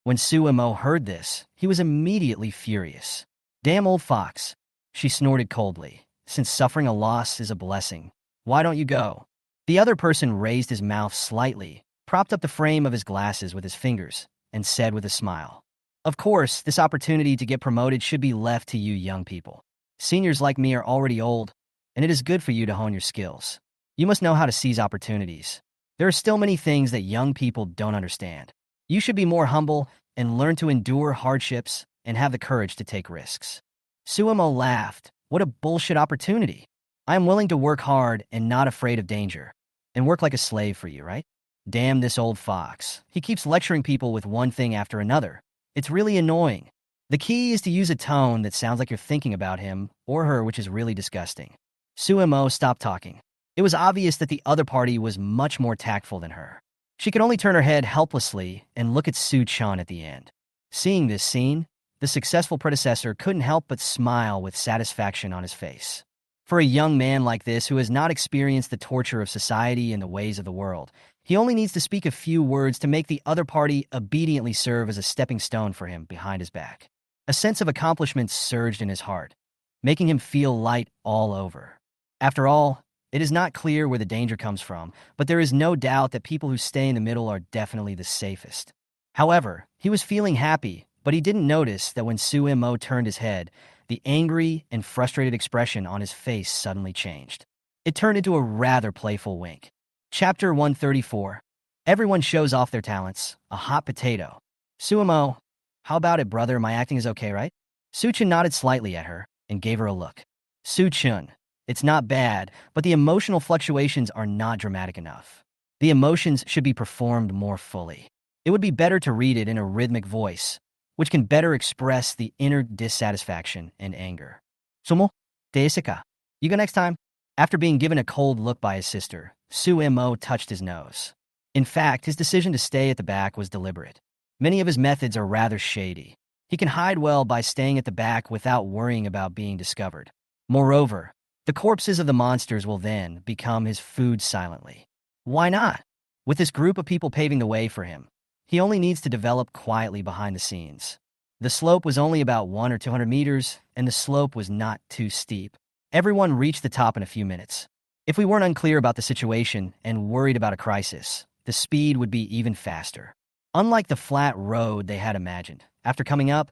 When Su Mo heard this, he was immediately furious. Damn old fox, she snorted coldly. Since suffering a loss is a blessing, why don't you go? The other person raised his mouth slightly, propped up the frame of his glasses with his fingers, and said with a smile, Of course, this opportunity to get promoted should be left to you young people. Seniors like me are already old, and it is good for you to hone your skills. You must know how to seize opportunities. There are still many things that young people don't understand. You should be more humble and learn to endure hardships and have the courage to take risks. Su Mo laughed. What a bullshit opportunity. I am willing to work hard and not afraid of danger, and work like a slave for you, right? Damn this old fox. He keeps lecturing people with one thing after another. It's really annoying. The key is to use a tone that sounds like you're thinking about him or her, which is really disgusting. Su Mo stopped talking. It was obvious that the other party was much more tactful than her. She could only turn her head helplessly and look at Su Chen at the end. Seeing this scene, the successful predecessor couldn't help but smile with satisfaction on his face. For a young man like this who has not experienced the torture of society and the ways of the world, he only needs to speak a few words to make the other party obediently serve as a stepping stone for him behind his back. A sense of accomplishment surged in his heart, making him feel light all over. After all, it is not clear where the danger comes from, but there is no doubt that people who stay in the middle are definitely the safest. However, he was feeling happy, but he didn't notice that when Su Mo turned his head, the angry and frustrated expression on his face suddenly changed. It turned into a rather playful wink. Chapter 134. Everyone shows off their talents. A hot potato. Su Mo, how about it, brother? My acting is okay, right? Su Chen nodded slightly at her and gave her a look. Su Chen, it's not bad, but the emotional fluctuations are not dramatic enough. The emotions should be performed more fully. It would be better to read it in a rhythmic voice, which can better express the inner dissatisfaction and anger. Sumo, deisika. You go next time. After being given a cold look by his sister, Su Mo touched his nose. In fact, his decision to stay at the back was deliberate. Many of his methods are rather shady. He can hide well by staying at the back without worrying about being discovered. Moreover, the corpses of the monsters will then become his food silently. Why not? With this group of people paving the way for him, he only needs to develop quietly behind the scenes. The slope was only about 100 or 200 meters, and the slope was not too steep. Everyone reached the top in a few minutes. If we weren't unclear about the situation and worried about a crisis, the speed would be even faster. Unlike the flat road they had imagined, after coming up,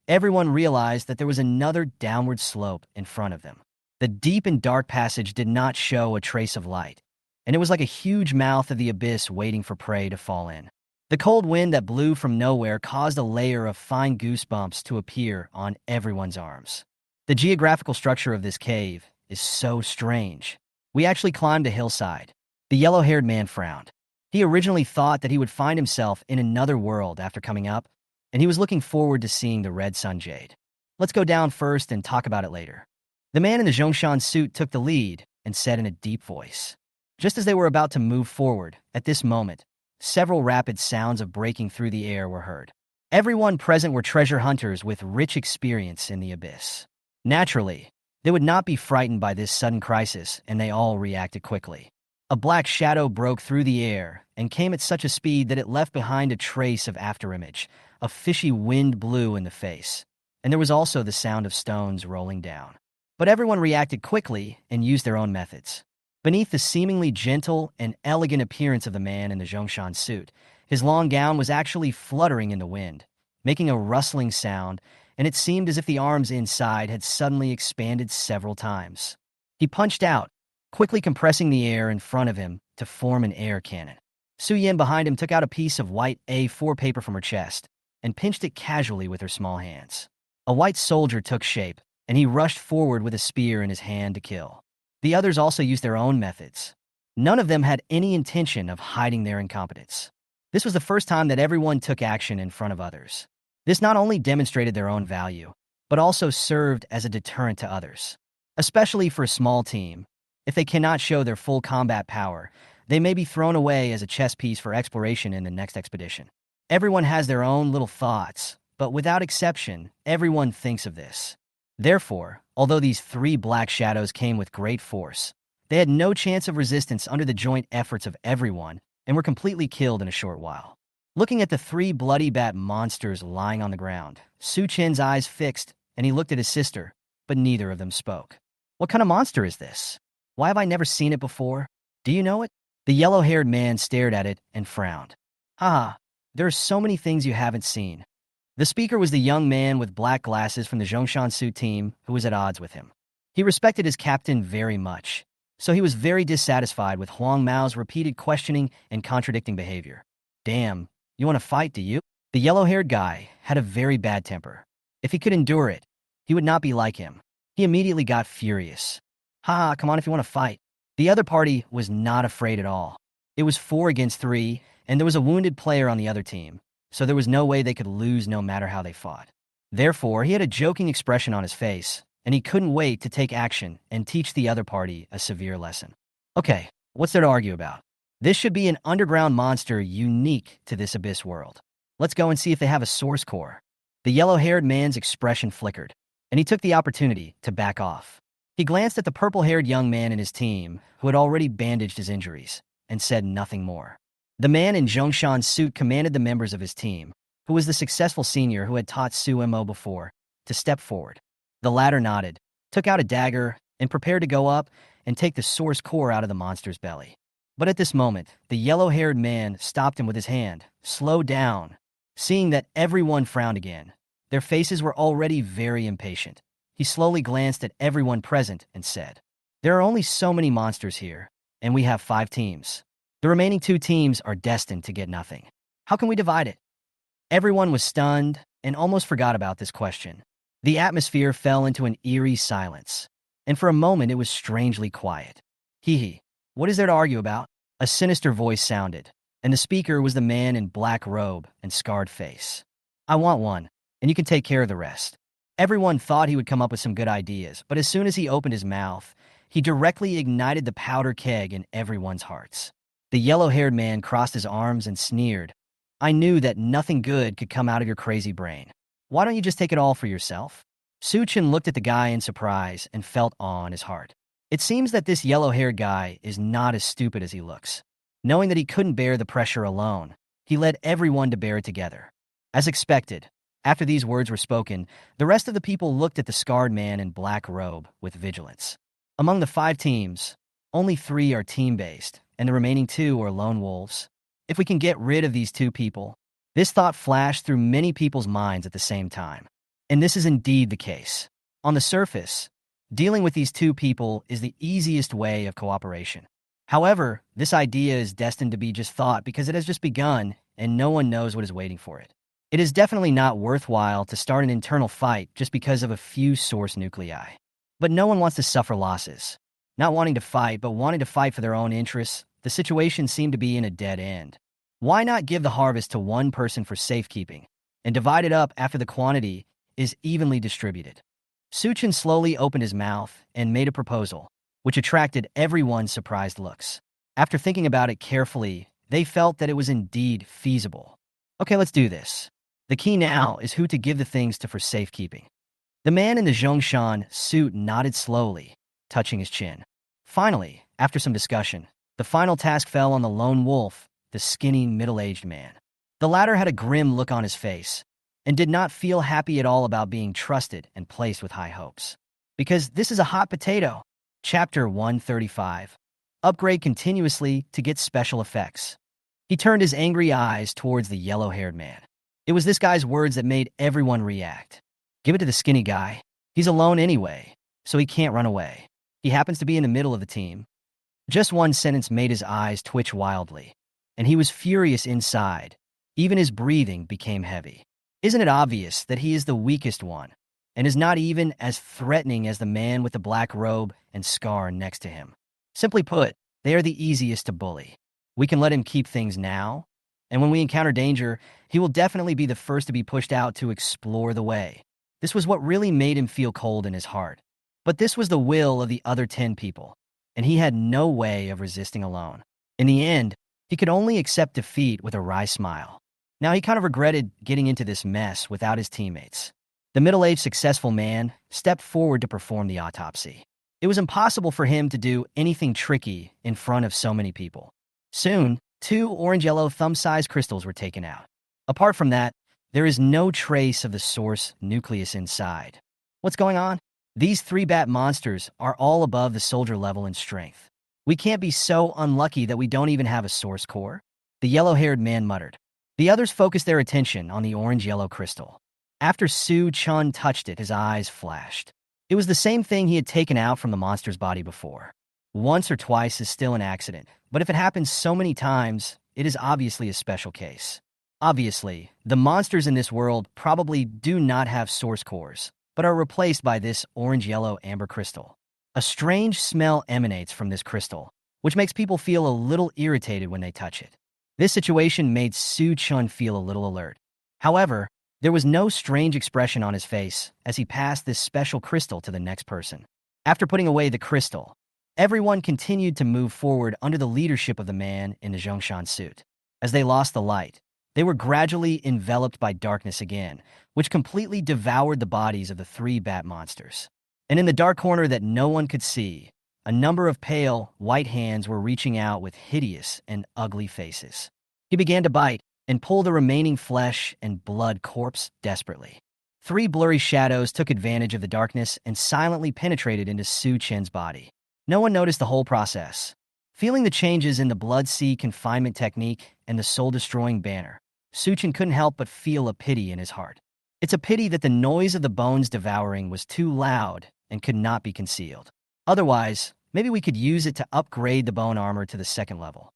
everyone realized that there was another downward slope in front of them. The deep and dark passage did not show a trace of light, and it was like a huge mouth of the abyss waiting for prey to fall in. The cold wind that blew from nowhere caused a layer of fine goosebumps to appear on everyone's arms. The geographical structure of this cave is so strange. We actually climbed a hillside. The yellow-haired man frowned. He originally thought that he would find himself in another world after coming up, and he was looking forward to seeing the red sun jade. Let's go down first and talk about it later. The man in the Zhongshan suit took the lead and said in a deep voice. Just as they were about to move forward, at this moment, several rapid sounds of breaking through the air were heard. Everyone present were treasure hunters with rich experience in the abyss. Naturally, they would not be frightened by this sudden crisis, and they all reacted quickly. A black shadow broke through the air and came at such a speed that it left behind a trace of afterimage. A fishy wind blew in the face, and there was also the sound of stones rolling down. But everyone reacted quickly and used their own methods. Beneath the seemingly gentle and elegant appearance of the man in the Zhongshan suit, his long gown was actually fluttering in the wind, making a rustling sound, and it seemed as if the arms inside had suddenly expanded several times. He punched out, quickly compressing the air in front of him to form an air cannon. Su Yin behind him took out a piece of white A4 paper from her chest and pinched it casually with her small hands. A white soldier took shape, and he rushed forward with a spear in his hand to kill. The others also used their own methods. None of them had any intention of hiding their incompetence. This was the first time that everyone took action in front of others. This not only demonstrated their own value, but also served as a deterrent to others. Especially for a small team, if they cannot show their full combat power, they may be thrown away as a chess piece for exploration in the next expedition. Everyone has their own little thoughts, but without exception, everyone thinks of this. Therefore, although these 3 black shadows came with great force, they had no chance of resistance under the joint efforts of everyone and were completely killed in a short while. Looking at the 3 bloody bat monsters lying on the ground, Su Chen's eyes fixed, and he looked at his sister, but neither of them spoke. What kind of monster is this? Why have I never seen it before? Do you know it? The yellow-haired man stared at it and frowned. Haha, there are so many things you haven't seen. The speaker was the young man with black glasses from the Zhongshansu team who was at odds with him. He respected his captain very much, so he was very dissatisfied with Huang Mao's repeated questioning and contradicting behavior. Damn, you want to fight, do you? The yellow-haired guy had a very bad temper. If he could endure it, he would not be like him. He immediately got furious. Haha, come on if you want to fight. The other party was not afraid at all. It was 4 against 3, and there was a wounded player on the other team, so there was no way they could lose no matter how they fought. Therefore, he had a joking expression on his face, and he couldn't wait to take action and teach the other party a severe lesson. Okay, what's there to argue about? This should be an underground monster unique to this abyss world. Let's go and see if they have a source core. The yellow-haired man's expression flickered, and he took the opportunity to back off. He glanced at the purple-haired young man in his team, who had already bandaged his injuries, and said nothing more. The man in Zhongshan's suit commanded the members of his team, who was the successful senior who had taught Su Mo before, to step forward. The latter nodded, took out a dagger, and prepared to go up and take the source core out of the monster's belly. But at this moment, the yellow-haired man stopped him with his hand. Slow down. Seeing that everyone frowned again, their faces were already very impatient. He slowly glanced at everyone present and said, "There are only so many monsters here, and we have 5 teams. The remaining 2 teams are destined to get nothing. How can we divide it?" Everyone was stunned and almost forgot about this question. The atmosphere fell into an eerie silence, and for a moment it was strangely quiet. Hee, what is there to argue about? A sinister voice sounded, and the speaker was the man in black robe and scarred face. "I want one, and you can take care of the rest." Everyone thought he would come up with some good ideas, but as soon as he opened his mouth, he directly ignited the powder keg in everyone's hearts. The yellow-haired man crossed his arms and sneered. "I knew that nothing good could come out of your crazy brain. Why don't you just take it all for yourself?" Su Chen looked at the guy in surprise and felt awe in his heart. It seems that this yellow-haired guy is not as stupid as he looks. Knowing that he couldn't bear the pressure alone, he led everyone to bear it together. As expected, after these words were spoken, the rest of the people looked at the scarred man in black robe with vigilance. Among the 5 teams, only 3 are team-based, and the remaining 2 are lone wolves. If we can get rid of these 2 people, this thought flashed through many people's minds at the same time. And this is indeed the case. On the surface, dealing with these 2 people is the easiest way of cooperation. However, this idea is destined to be just thought because it has just begun and no one knows what is waiting for it. It is definitely not worthwhile to start an internal fight just because of a few source nuclei. But no one wants to suffer losses. Not wanting to fight, but wanting to fight for their own interests, the situation seemed to be in a dead end. Why not give the harvest to one person for safekeeping, and divide it up after the quantity is evenly distributed? Su Chen slowly opened his mouth and made a proposal, which attracted everyone's surprised looks. After thinking about it carefully, they felt that it was indeed feasible. Okay, let's do this. The key now is who to give the things to for safekeeping. The man in the Zhongshan suit nodded slowly, touching his chin. Finally, after some discussion, the final task fell on the lone wolf, the skinny, middle-aged man. The latter had a grim look on his face and did not feel happy at all about being trusted and placed with high hopes. Because this is a hot potato. Chapter 135. Upgrade continuously to get special effects. He turned his angry eyes towards the yellow-haired man. It was this guy's words that made everyone react. Give it to the skinny guy. He's alone anyway, so he can't run away. He happens to be in the middle of the team. Just one sentence made his eyes twitch wildly, and he was furious inside. Even his breathing became heavy. Isn't it obvious that he is the weakest one, and is not even as threatening as the man with the black robe and scar next to him? Simply put, they are the easiest to bully. We can let him keep things now, and when we encounter danger, he will definitely be the first to be pushed out to explore the way. This was what really made him feel cold in his heart. But this was the will of the other 10 people, and he had no way of resisting alone. In the end, he could only accept defeat with a wry smile. Now he kind of regretted getting into this mess without his teammates. The middle-aged successful man stepped forward to perform the autopsy. It was impossible for him to do anything tricky in front of so many people. Soon, 2 orange-yellow thumb-sized crystals were taken out. Apart from that, there is no trace of the source nucleus inside. What's going on? These 3 bat monsters are all above the soldier level in strength. We can't be so unlucky that we don't even have a source core, the yellow-haired man muttered. The others focused their attention on the orange-yellow crystal. After Su Chun touched it, his eyes flashed. It was the same thing he had taken out from the monster's body before. Once or twice is still an accident, but if it happens so many times, it is obviously a special case. Obviously, the monsters in this world probably do not have source cores, but are replaced by this orange-yellow amber crystal. A strange smell emanates from this crystal, which makes people feel a little irritated when they touch it. This situation made Su Chun feel a little alert. However, there was no strange expression on his face as he passed this special crystal to the next person. After putting away the crystal, everyone continued to move forward under the leadership of the man in the Zhongshan suit. As they lost the light, they were gradually enveloped by darkness again, which completely devoured the bodies of the 3 bat monsters. And in the dark corner that no one could see, a number of pale, white hands were reaching out with hideous and ugly faces. He began to bite and pull the remaining flesh and blood corpse desperately. 3 blurry shadows took advantage of the darkness and silently penetrated into Su Chen's body. No one noticed the whole process. Feeling the changes in the blood sea confinement technique and the soul-destroying banner, Su Chen couldn't help but feel a pity in his heart. It's a pity that the noise of the bones devouring was too loud and could not be concealed. Otherwise, maybe we could use it to upgrade the bone armor to the 2nd level.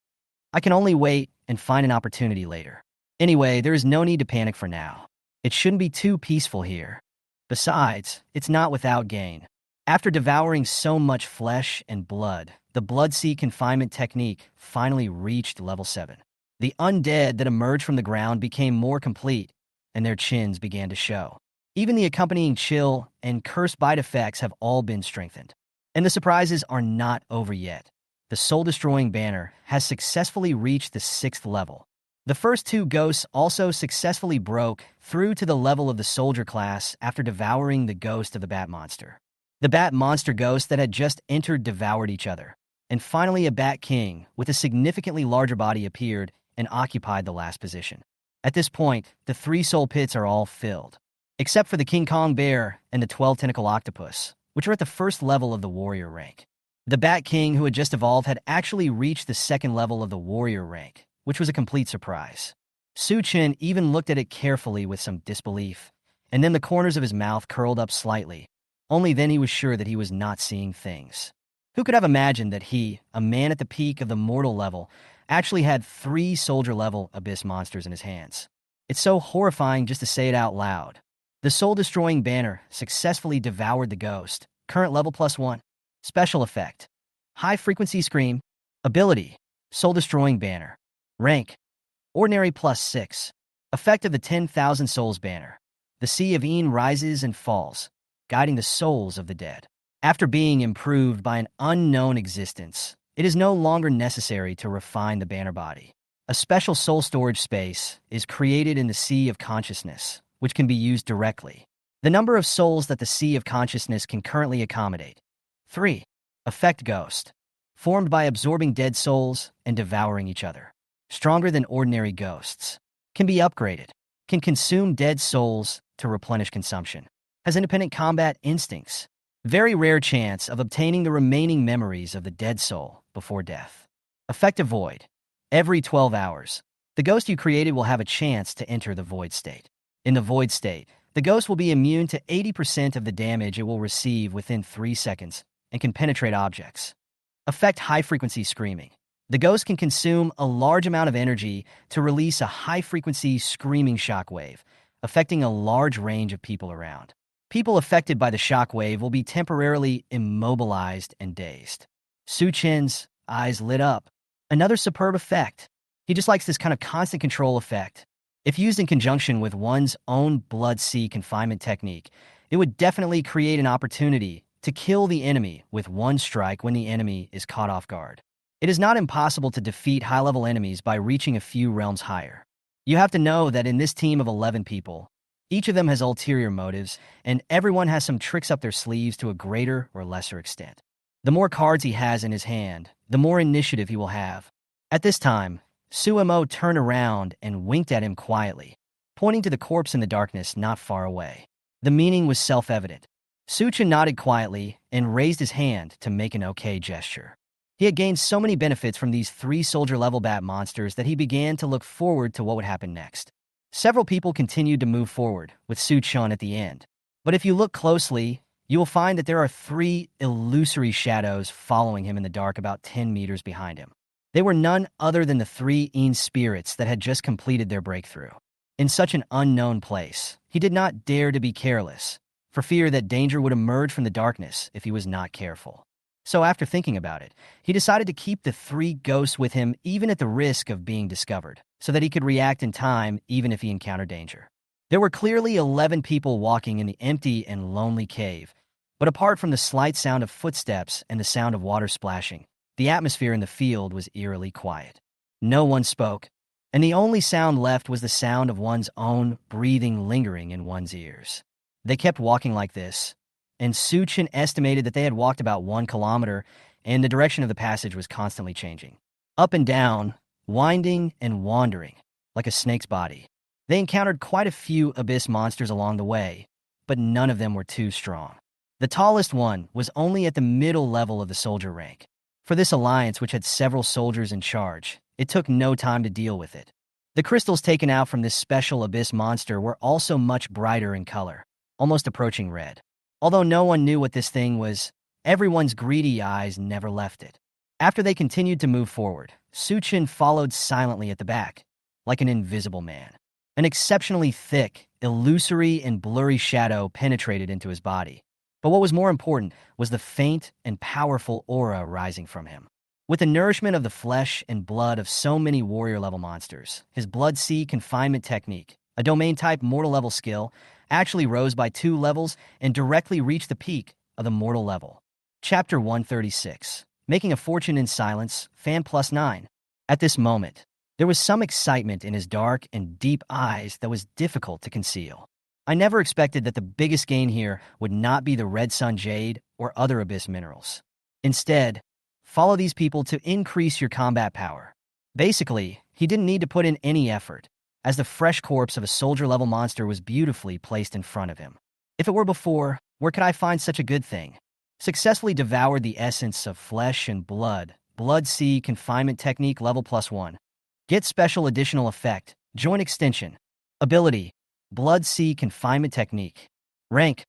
I can only wait and find an opportunity later. Anyway, there is no need to panic for now. It shouldn't be too peaceful here. Besides, it's not without gain. After devouring so much flesh and blood, the blood sea confinement technique finally reached level 7. The undead that emerged from the ground became more complete, and their chins began to show. Even the accompanying chill and curse bite effects have all been strengthened. And the surprises are not over yet. The soul-destroying banner has successfully reached the 6th level. The first 2 ghosts also successfully broke through to the level of the soldier class after devouring the ghost of the bat monster. The bat monster ghosts that had just entered devoured each other. And finally a bat king with a significantly larger body appeared and occupied the last position. At this point, the 3 soul pits are all filled, except for the King Kong bear and the 12-tentacle octopus, which are at the 1st level of the warrior rank. The Bat King, who had just evolved, had actually reached the 2nd level of the warrior rank, which was a complete surprise. Su Chen even looked at it carefully with some disbelief, and then the corners of his mouth curled up slightly. Only then he was sure that he was not seeing things. Who could have imagined that he, a man at the peak of the mortal level, actually had 3 soldier-level abyss monsters in his hands? It's so horrifying just to say it out loud. The soul-destroying banner successfully devoured the ghost. Current level +1. Special effect: high-frequency scream. Ability: soul-destroying banner. Rank: ordinary +6. Effect of the 10,000 souls banner. The Sea of Een rises and falls, guiding the souls of the dead. After being improved by an unknown existence, it is no longer necessary to refine the banner body. A special soul storage space is created in the Sea of Consciousness, which can be used directly. The number of souls that the Sea of Consciousness can currently accommodate: 3. Effect Ghost. Formed by absorbing dead souls and devouring each other. Stronger than ordinary ghosts. Can be upgraded. Can consume dead souls to replenish consumption. Has independent combat instincts. Very rare chance of obtaining the remaining memories of the dead soul before death. Effective Void. Every 12 hours, the ghost you created will have a chance to enter the void state. In the void state, The ghost will be immune to 80% of the damage it will receive within 3 seconds and can penetrate objects. Effect high-frequency screaming. The ghost can consume a large amount of energy to release a high-frequency screaming shockwave, affecting a large range of people around. People affected by the shockwave will be temporarily immobilized and dazed. Su Chen's eyes lit up. Another superb effect. He just likes this kind of constant control effect. If used in conjunction with one's own blood sea confinement technique, it would definitely create an opportunity to kill the enemy with one strike when the enemy is caught off guard. It is not impossible to defeat high-level enemies by reaching a few realms higher. You have to know that in this team of 11 people, each of them has ulterior motives, and everyone has some tricks up their sleeves to a greater or lesser extent. The more cards he has in his hand, the more initiative he will have. At this time, Suemo turned around and winked at him quietly, pointing to the corpse in the darkness not far away. The meaning was self-evident. Su Chen nodded quietly and raised his hand to make an okay gesture. He had gained so many benefits from these 3 soldier-level bat monsters that he began to look forward to what would happen next. Several people continued to move forward, with Su Chen at the end. But if you look closely, you will find that there are 3 illusory shadows following him in the dark about 10 meters behind him. They were none other than the 3 Een spirits that had just completed their breakthrough. In such an unknown place, he did not dare to be careless, for fear that danger would emerge from the darkness if he was not careful. So after thinking about it, he decided to keep the 3 ghosts with him even at the risk of being discovered, so that he could react in time even if he encountered danger. There were clearly 11 people walking in the empty and lonely cave, but apart from the slight sound of footsteps and the sound of water splashing, the atmosphere in the field was eerily quiet. No one spoke, and the only sound left was the sound of one's own breathing lingering in one's ears. They kept walking like this, and Su Chen estimated that they had walked about 1 kilometer, and the direction of the passage was constantly changing. Up and down, winding and wandering, like a snake's body. They encountered quite a few abyss monsters along the way, but none of them were too strong. The tallest one was only at the middle level of the soldier rank. For this alliance, which had several soldiers in charge, it took no time to deal with it. The crystals taken out from this special abyss monster were also much brighter in color, almost approaching red. Although no one knew what this thing was, everyone's greedy eyes never left it. After they continued to move forward, Su Chen followed silently at the back, like an invisible man. An exceptionally thick, illusory, and blurry shadow penetrated into his body. But what was more important was the faint and powerful aura rising from him. With the nourishment of the flesh and blood of so many warrior-level monsters, his blood sea confinement technique, a domain-type mortal-level skill, actually rose by 2 levels and directly reached the peak of the mortal level. Chapter 136. Making a Fortune in Silence, Fan +9. At this moment, there was some excitement in his dark and deep eyes that was difficult to conceal. I never expected that the biggest gain here would not be the Red Sun Jade or other abyss minerals. Instead, follow these people to increase your combat power. Basically, he didn't need to put in any effort, as the fresh corpse of a soldier-level monster was beautifully placed in front of him. If it were before, where could I find such a good thing? Successfully devoured the essence of flesh and blood, Blood Sea Confinement Technique level +1. Get special additional effect, Joint Extension. Ability, Blood Sea Confinement Technique. Rank,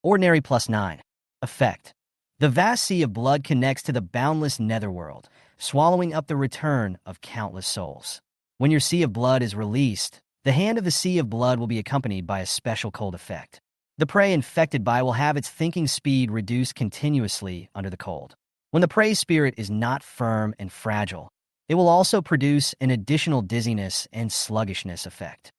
Ordinary +9. Effect. The vast sea of blood connects to the boundless netherworld, swallowing up the return of countless souls. When your sea of blood is released, the hand of the sea of blood will be accompanied by a special cold effect. The prey infected by will have its thinking speed reduced continuously under the cold. When the prey spirit is not firm and fragile, it will also produce an additional dizziness and sluggishness effect.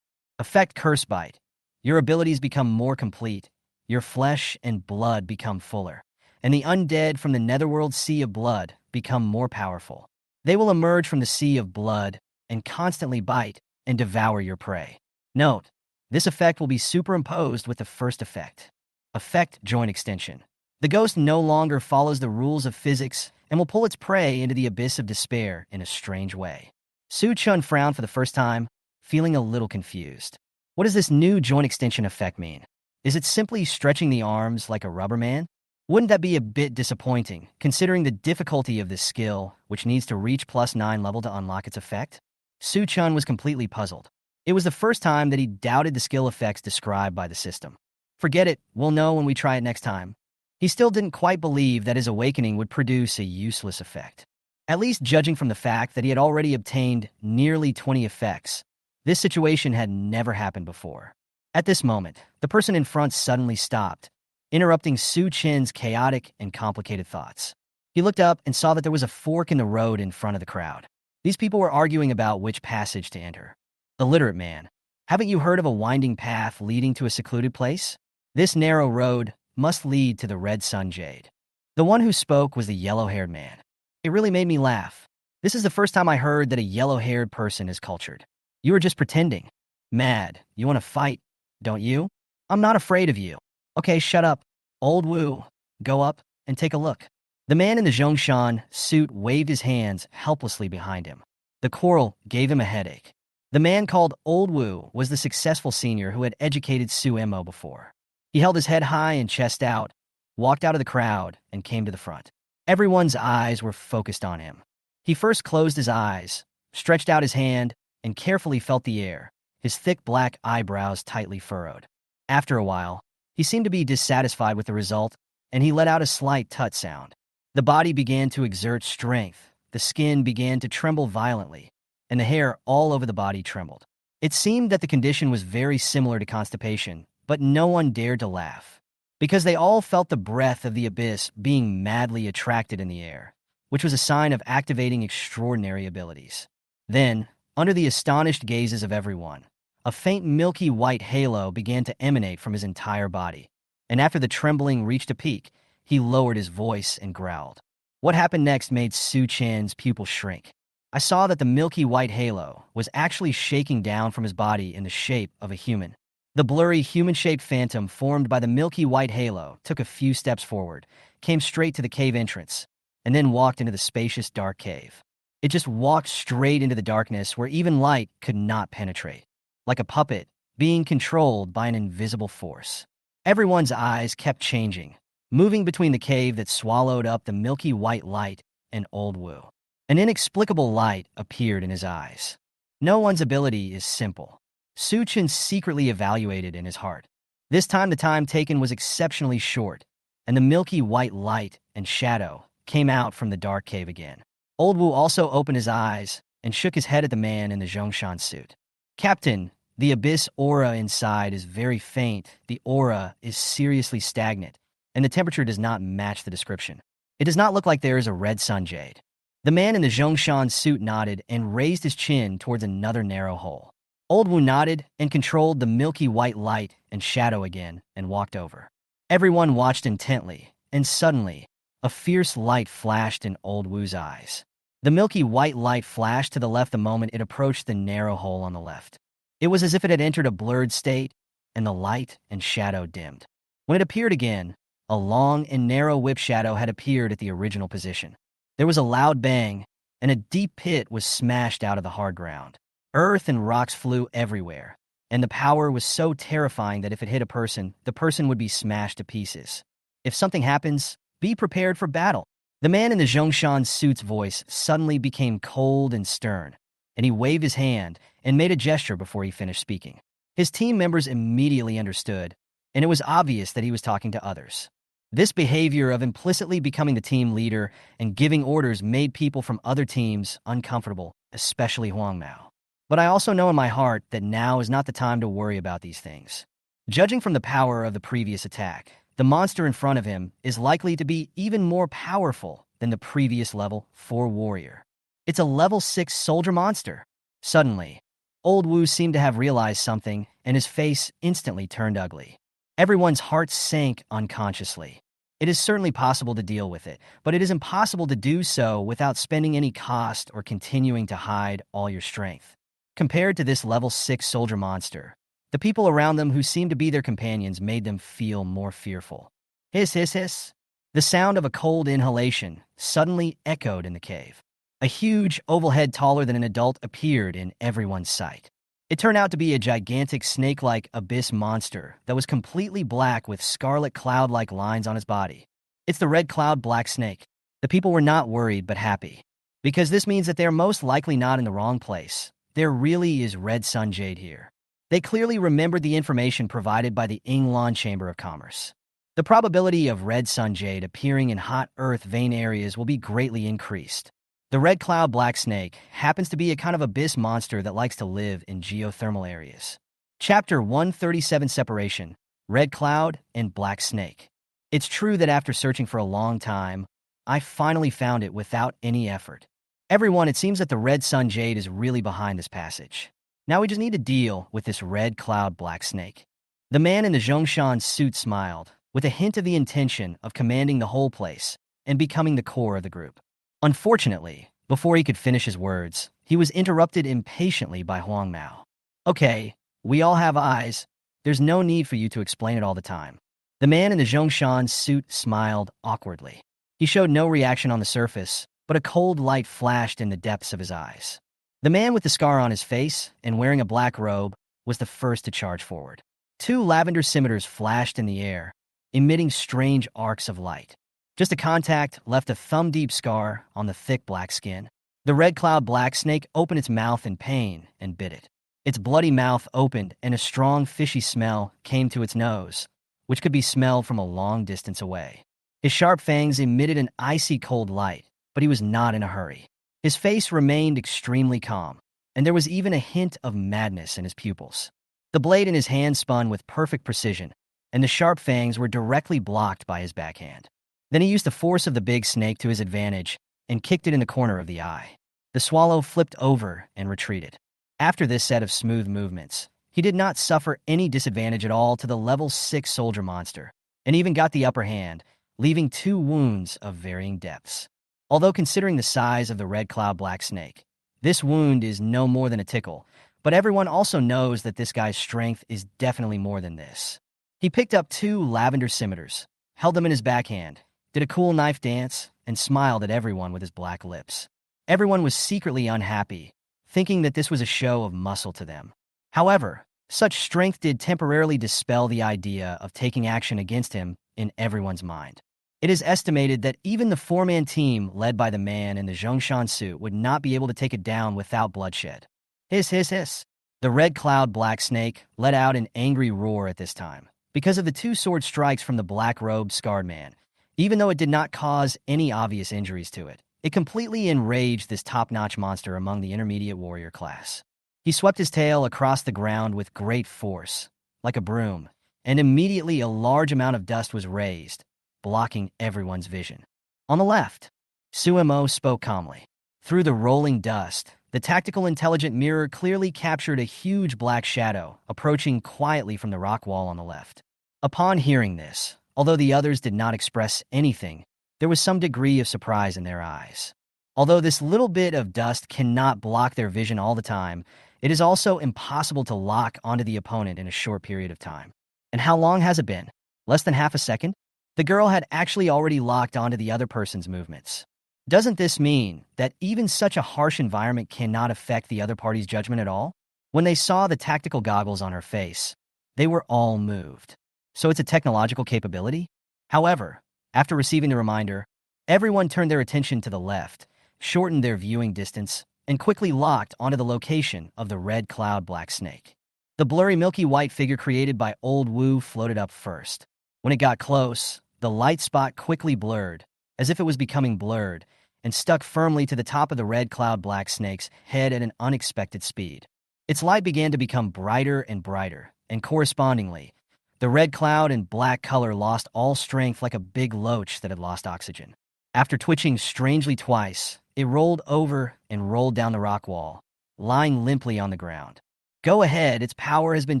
Effect Curse Bite. Your abilities become more complete, your flesh and blood become fuller, and the undead from the netherworld sea of blood become more powerful. They will emerge from the sea of blood and constantly bite and devour your prey. Note, this effect will be superimposed with the first effect. Effect Joint Extension. The ghost no longer follows the rules of physics and will pull its prey into the abyss of despair in a strange way. Su Chen frowned for the first time, feeling a little confused. What does this new joint extension effect mean? Is it simply stretching the arms like a rubber man? Wouldn't that be a bit disappointing, considering the difficulty of this skill, which needs to reach +9 level to unlock its effect? Su Chen was completely puzzled. It was the first time that he doubted the skill effects described by the system. Forget it, we'll know when we try it next time. He still didn't quite believe that his awakening would produce a useless effect. At least judging from the fact that he had already obtained nearly 20 effects, this situation had never happened before. At this moment, the person in front suddenly stopped, interrupting Su Chen's chaotic and complicated thoughts. He looked up and saw that there was a fork in the road in front of the crowd. These people were arguing about which passage to enter. Illiterate man, haven't you heard of a winding path leading to a secluded place? This narrow road must lead to the Red Sun Jade. The one who spoke was the yellow-haired man. It really made me laugh. This is the first time I heard that a yellow-haired person is cultured. You were just pretending. Mad. You want to fight, don't you? I'm not afraid of you. Okay, shut up. Old Wu, go up and take a look. The man in the Zhongshan suit waved his hands helplessly behind him. The quarrel gave him a headache. The man called Old Wu was the successful senior who had educated Su Emmo before. He held his head high and chest out, walked out of the crowd, and came to the front. Everyone's eyes were focused on him. He first closed his eyes, stretched out his hand, and carefully felt the air, his thick black eyebrows tightly furrowed. After a while, he seemed to be dissatisfied with the result, and he let out a slight tut sound. The body began to exert strength, the skin began to tremble violently, and the hair all over the body trembled. It seemed that the condition was very similar to constipation, but no one dared to laugh, because they all felt the breath of the abyss being madly attracted in the air, which was a sign of activating extraordinary abilities. Then, under the astonished gazes of everyone, a faint milky white halo began to emanate from his entire body, and after the trembling reached a peak, he lowered his voice and growled. What happened next made Su Chen's pupil shrink. I saw that the milky white halo was actually shaking down from his body in the shape of a human. The blurry human-shaped phantom formed by the milky white halo took a few steps forward, came straight to the cave entrance, and then walked into the spacious dark cave. It just walked straight into the darkness where even light could not penetrate, like a puppet being controlled by an invisible force. Everyone's eyes kept changing, moving between the cave that swallowed up the milky white light and Old Wu. An inexplicable light appeared in his eyes. No one's ability is simple. Su Chen secretly evaluated in his heart. This time the time taken was exceptionally short, and the milky white light and shadow came out from the dark cave again. Old Wu also opened his eyes and shook his head at the man in the Zhongshan suit. Captain, the abyss aura inside is very faint. The aura is seriously stagnant, and the temperature does not match the description. It does not look like there is a red sun jade. The man in the Zhongshan suit nodded and raised his chin towards another narrow hole. Old Wu nodded and controlled the milky white light and shadow again and walked over. Everyone watched intently, and suddenly, a fierce light flashed in Old Wu's eyes. The milky white light flashed to the left the moment it approached the narrow hole on the left. It was as if it had entered a blurred state, and the light and shadow dimmed. When it appeared again, a long and narrow whip shadow had appeared at the original position. There was a loud bang, and a deep pit was smashed out of the hard ground. Earth and rocks flew everywhere, and the power was so terrifying that if it hit a person, the person would be smashed to pieces. If something happens, be prepared for battle. The man in the Zhongshan suit's voice suddenly became cold and stern, and he waved his hand and made a gesture before he finished speaking. His team members immediately understood, and it was obvious that he was talking to others. This behavior of implicitly becoming the team leader and giving orders made people from other teams uncomfortable, especially Huang Mao. But I also know in my heart that now is not the time to worry about these things. Judging from the power of the previous attack, the monster in front of him is likely to be even more powerful than the previous level 4 warrior. It's a level 6 soldier monster. Suddenly, Old Wu seemed to have realized something, and his face instantly turned ugly. Everyone's heart sank unconsciously. It is certainly possible to deal with it, but it is impossible to do so without spending any cost or continuing to hide all your strength. Compared to this level 6 soldier monster, the people around them who seemed to be their companions made them feel more fearful. Hiss, hiss, hiss. The sound of a cold inhalation suddenly echoed in the cave. A huge oval head taller than an adult appeared in everyone's sight. It turned out to be a gigantic snake-like abyss monster that was completely black with scarlet cloud-like lines on his body. It's the red cloud black snake. The people were not worried but happy, because this means that they are most likely not in the wrong place, there really is red sun jade here. They clearly remembered the information provided by the Yinglan Chamber of Commerce. The probability of red sun jade appearing in hot earth vein areas will be greatly increased. The red cloud black snake happens to be a kind of abyss monster that likes to live in geothermal areas. Chapter 137 Separation, Red Cloud and Black Snake. It's true that after searching for a long time, I finally found it without any effort. Everyone, it seems that the red sun jade is really behind this passage. Now we just need to deal with this red cloud black snake. The man in the Zhongshan suit smiled, with a hint of the intention of commanding the whole place and becoming the core of the group. Unfortunately, before he could finish his words, he was interrupted impatiently by Huang Mao. Okay, we all have eyes. There's no need for you to explain it all the time. The man in the Zhongshan suit smiled awkwardly. He showed no reaction on the surface, but a cold light flashed in the depths of his eyes. The man with the scar on his face and wearing a black robe was the first to charge forward. Two lavender scimitars flashed in the air, emitting strange arcs of light. Just a contact left a thumb-deep scar on the thick black skin. The red cloud black snake opened its mouth in pain and bit it. Its bloody mouth opened and a strong fishy smell came to its nose, which could be smelled from a long distance away. His sharp fangs emitted an icy cold light, but he was not in a hurry. His face remained extremely calm, and there was even a hint of madness in his pupils. The blade in his hand spun with perfect precision, and the sharp fangs were directly blocked by his backhand. Then he used the force of the big snake to his advantage and kicked it in the corner of the eye. The swallow flipped over and retreated. After this set of smooth movements, he did not suffer any disadvantage at all to the level 6 soldier monster, and even got the upper hand, leaving 2 wounds of varying depths. Although considering the size of the red cloud black snake, this wound is no more than a tickle, but everyone also knows that this guy's strength is definitely more than this. He picked up 2 lavender scimitars, held them in his backhand, did a cool knife dance, and smiled at everyone with his black lips. Everyone was secretly unhappy, thinking that this was a show of muscle to them. However, such strength did temporarily dispel the idea of taking action against him in everyone's mind. It is estimated that even the 4-man team led by the man in the Zhongshan suit would not be able to take it down without bloodshed. Hiss, hiss, hiss. The red cloud black snake let out an angry roar at this time, because of the 2 sword strikes from the black-robed scarred man. Even though it did not cause any obvious injuries to it, it completely enraged this top-notch monster among the intermediate warrior class. He swept his tail across the ground with great force, like a broom, and immediately a large amount of dust was raised, blocking everyone's vision. On the left, Suemo spoke calmly. Through the rolling dust, the tactical intelligent mirror clearly captured a huge black shadow approaching quietly from the rock wall on the left. Upon hearing this, although the others did not express anything, there was some degree of surprise in their eyes. Although this little bit of dust cannot block their vision all the time, it is also impossible to lock onto the opponent in a short period of time. And how long has it been? Less than half a second? The girl had actually already locked onto the other person's movements. Doesn't this mean that even such a harsh environment cannot affect the other party's judgment at all? When they saw the tactical goggles on her face, they were all moved. So it's a technological capability? However, after receiving the reminder, everyone turned their attention to the left, shortened their viewing distance, and quickly locked onto the location of the red cloud black snake. The blurry milky white figure created by Old Wu floated up first. When it got close, the light spot quickly blurred, as if it was becoming blurred, and stuck firmly to the top of the red cloud black snake's head at an unexpected speed. Its light began to become brighter and brighter, and correspondingly, the red cloud and black color lost all strength like a big loach that had lost oxygen. After twitching strangely twice, it rolled over and rolled down the rock wall, lying limply on the ground. Go ahead, its power has been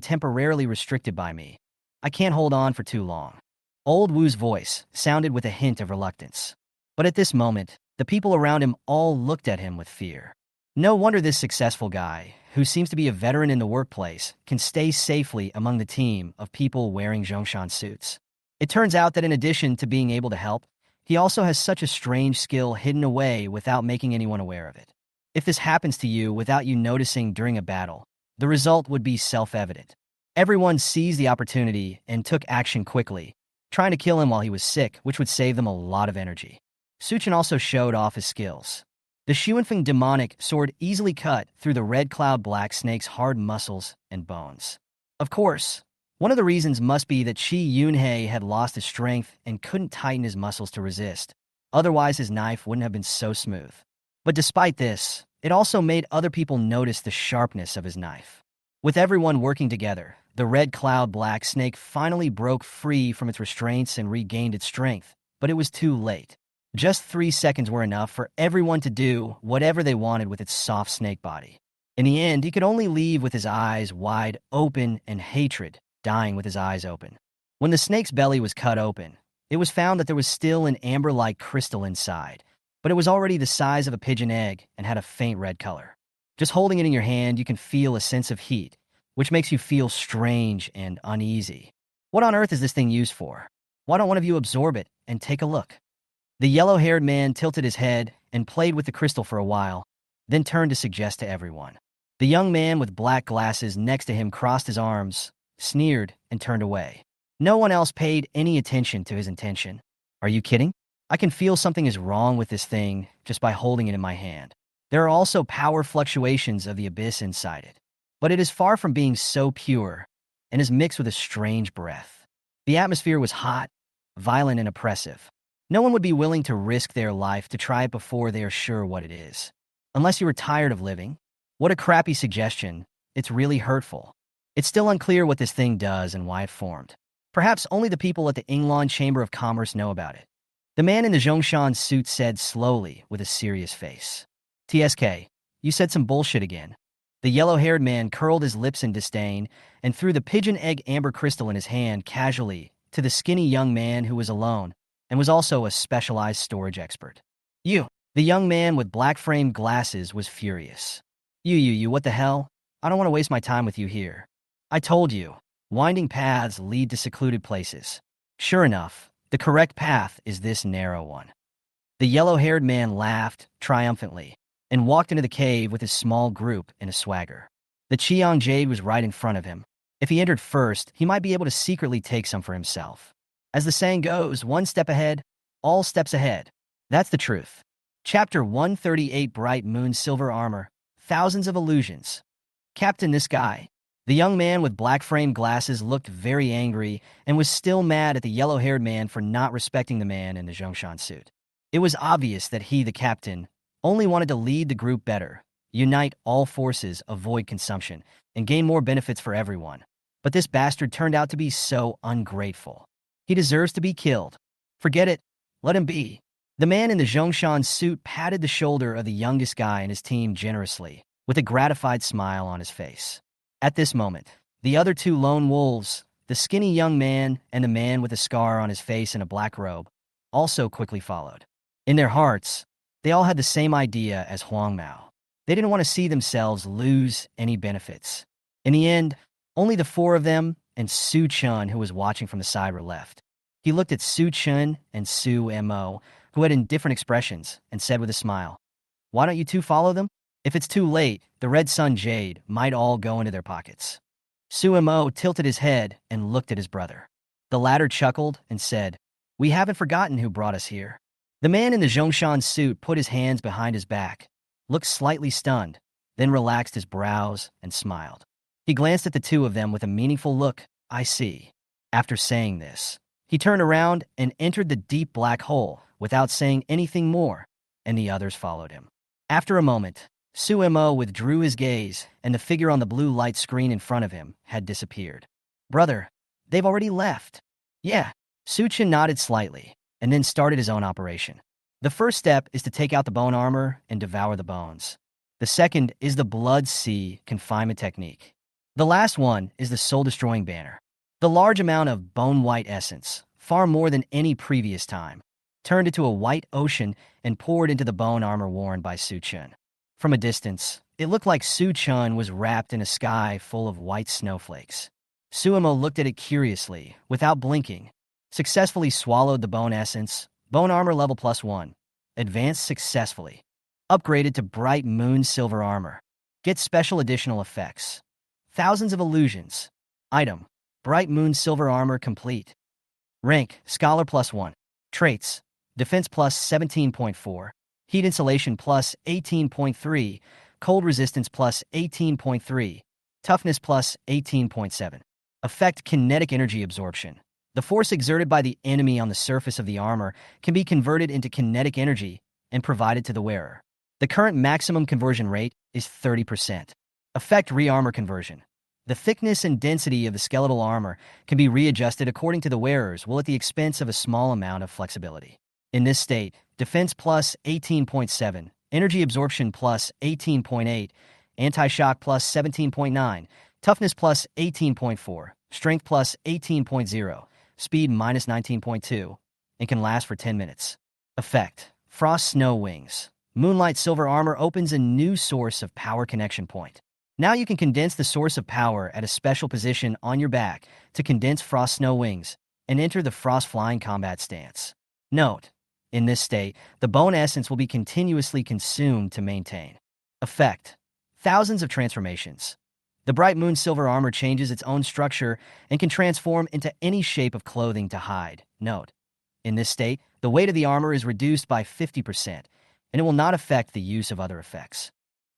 temporarily restricted by me. I can't hold on for too long. Old Wu's voice sounded with a hint of reluctance. But at this moment, the people around him all looked at him with fear. No wonder this successful guy, who seems to be a veteran in the workplace, can stay safely among the team of people wearing Zhongshan suits. It turns out that in addition to being able to help, he also has such a strange skill hidden away without making anyone aware of it. If this happens to you without you noticing during a battle, the result would be self-evident. Everyone seized the opportunity and took action quickly, trying to kill him while he was sick, which would save them a lot of energy. Suchin also showed off his skills. The Xuanfeng demonic sword easily cut through the red cloud black snake's hard muscles and bones. Of course, one of the reasons must be that Qi Yunhei had lost his strength and couldn't tighten his muscles to resist. Otherwise, his knife wouldn't have been so smooth. But despite this, it also made other people notice the sharpness of his knife. With everyone working together, the red cloud black snake finally broke free from its restraints and regained its strength, but it was too late. Just 3 seconds were enough for everyone to do whatever they wanted with its soft snake body. In the end, he could only leave with his eyes wide open and hatred, dying with his eyes open. When the snake's belly was cut open, it was found that there was still an amber-like crystal inside, but it was already the size of a pigeon egg and had a faint red color. Just holding it in your hand, you can feel a sense of heat, which makes you feel strange and uneasy. What on earth is this thing used for? Why don't one of you absorb it and take a look? The yellow-haired man tilted his head and played with the crystal for a while, then turned to suggest to everyone. The young man with black glasses next to him crossed his arms, sneered, and turned away. No one else paid any attention to his intention. Are you kidding? I can feel something is wrong with this thing just by holding it in my hand. There are also power fluctuations of the abyss inside it. But it is far from being so pure and is mixed with a strange breath. The atmosphere was hot, violent, and oppressive. No one would be willing to risk their life to try it before they are sure what it is. Unless you were tired of living. What a crappy suggestion. It's really hurtful. It's still unclear what this thing does and why it formed. Perhaps only the people at the Yinglan Chamber of Commerce know about it. The man in the Zhongshan suit said slowly with a serious face. TSK, you said some bullshit again. The yellow-haired man curled his lips in disdain and threw the pigeon egg amber crystal in his hand casually to the skinny young man who was alone and was also a specialized storage expert. You, the young man with black-framed glasses, was furious. You, what the hell? I don't want to waste my time with you here. I told you, winding paths lead to secluded places. Sure enough, the correct path is this narrow one. The yellow-haired man laughed triumphantly and walked into the cave with his small group in a swagger. The Qiang Jade was right in front of him. If he entered first, he might be able to secretly take some for himself. As the saying goes, one step ahead, all steps ahead. That's the truth. Chapter 138, Bright Moon Silver Armor, Thousands of Illusions. Captain, this guy. The young man with black-framed glasses looked very angry and was still mad at the yellow-haired man for not respecting the man in the Zhongshan suit. It was obvious that he, the captain, only wanted to lead the group better, unite all forces, avoid consumption, and gain more benefits for everyone. But this bastard turned out to be so ungrateful. He deserves to be killed. Forget it. Let him be. The man in the Zhongshan suit patted the shoulder of the youngest guy in his team generously, with a gratified smile on his face. At this moment, the other two lone wolves, the skinny young man and the man with a scar on his face in a black robe, also quickly followed. In their hearts, they all had the same idea as Huang Mao. They didn't want to see themselves lose any benefits. In the end, only the four of them and Su Chun, who was watching from the side, were left. He looked at Su Chun and Su Mo, who had indifferent expressions, and said with a smile, "Why don't you two follow them? If it's too late, the Red Sun Jade might all go into their pockets." Su Mo tilted his head and looked at his brother. The latter chuckled and said, "We haven't forgotten who brought us here." The man in the Zhongshan suit put his hands behind his back, looked slightly stunned, then relaxed his brows and smiled. He glanced at the two of them with a meaningful look. "I see." After saying this, he turned around and entered the deep black hole without saying anything more, and the others followed him. After a moment, Su Mo withdrew his gaze, and the figure on the blue light screen in front of him had disappeared. "Brother, they've already left." "Yeah." Su Chen nodded slightly, and then started his own operation. The first step is to take out the bone armor and devour the bones. The second is the Blood Sea confinement technique. The last one is the soul-destroying banner. The large amount of bone-white essence, far more than any previous time, turned into a white ocean and poured into the bone armor worn by Su Chun. From a distance, it looked like Su Chun was wrapped in a sky full of white snowflakes. Suemo looked at it curiously, without blinking, successfully swallowed the bone essence, bone armor level +1, advanced successfully, upgraded to Bright Moon Silver Armor. Get special additional effects. Thousands of illusions. Item, Bright Moon Silver Armor complete. Rank, Scholar +1. Traits, Defense +17.4. heat insulation plus 18.3, cold resistance plus 18.3, toughness plus 18.7. Effect: kinetic energy absorption. The force exerted by the enemy on the surface of the armor can be converted into kinetic energy and provided to the wearer. The current maximum conversion rate is 30%. Effect: re-armor conversion. The thickness and density of the skeletal armor can be readjusted according to the wearer's will at the expense of a small amount of flexibility. In this state, defense plus 18.7, energy absorption plus 18.8, anti-shock plus 17.9, toughness plus 18.4, strength plus 18.0, speed minus 19.2, and can last for 10 minutes. Effect: frost snow wings. Moonlight silver armor opens a new source of power connection point. Now you can condense the source of power at a special position on your back to condense frost snow wings and enter the frost flying combat stance. Note: in this state, the bone essence will be continuously consumed to maintain. Effect: thousands of transformations. The bright moon silver armor changes its own structure and can transform into any shape of clothing to hide. Note: in this state, the weight of the armor is reduced by 50%, and it will not affect the use of other effects.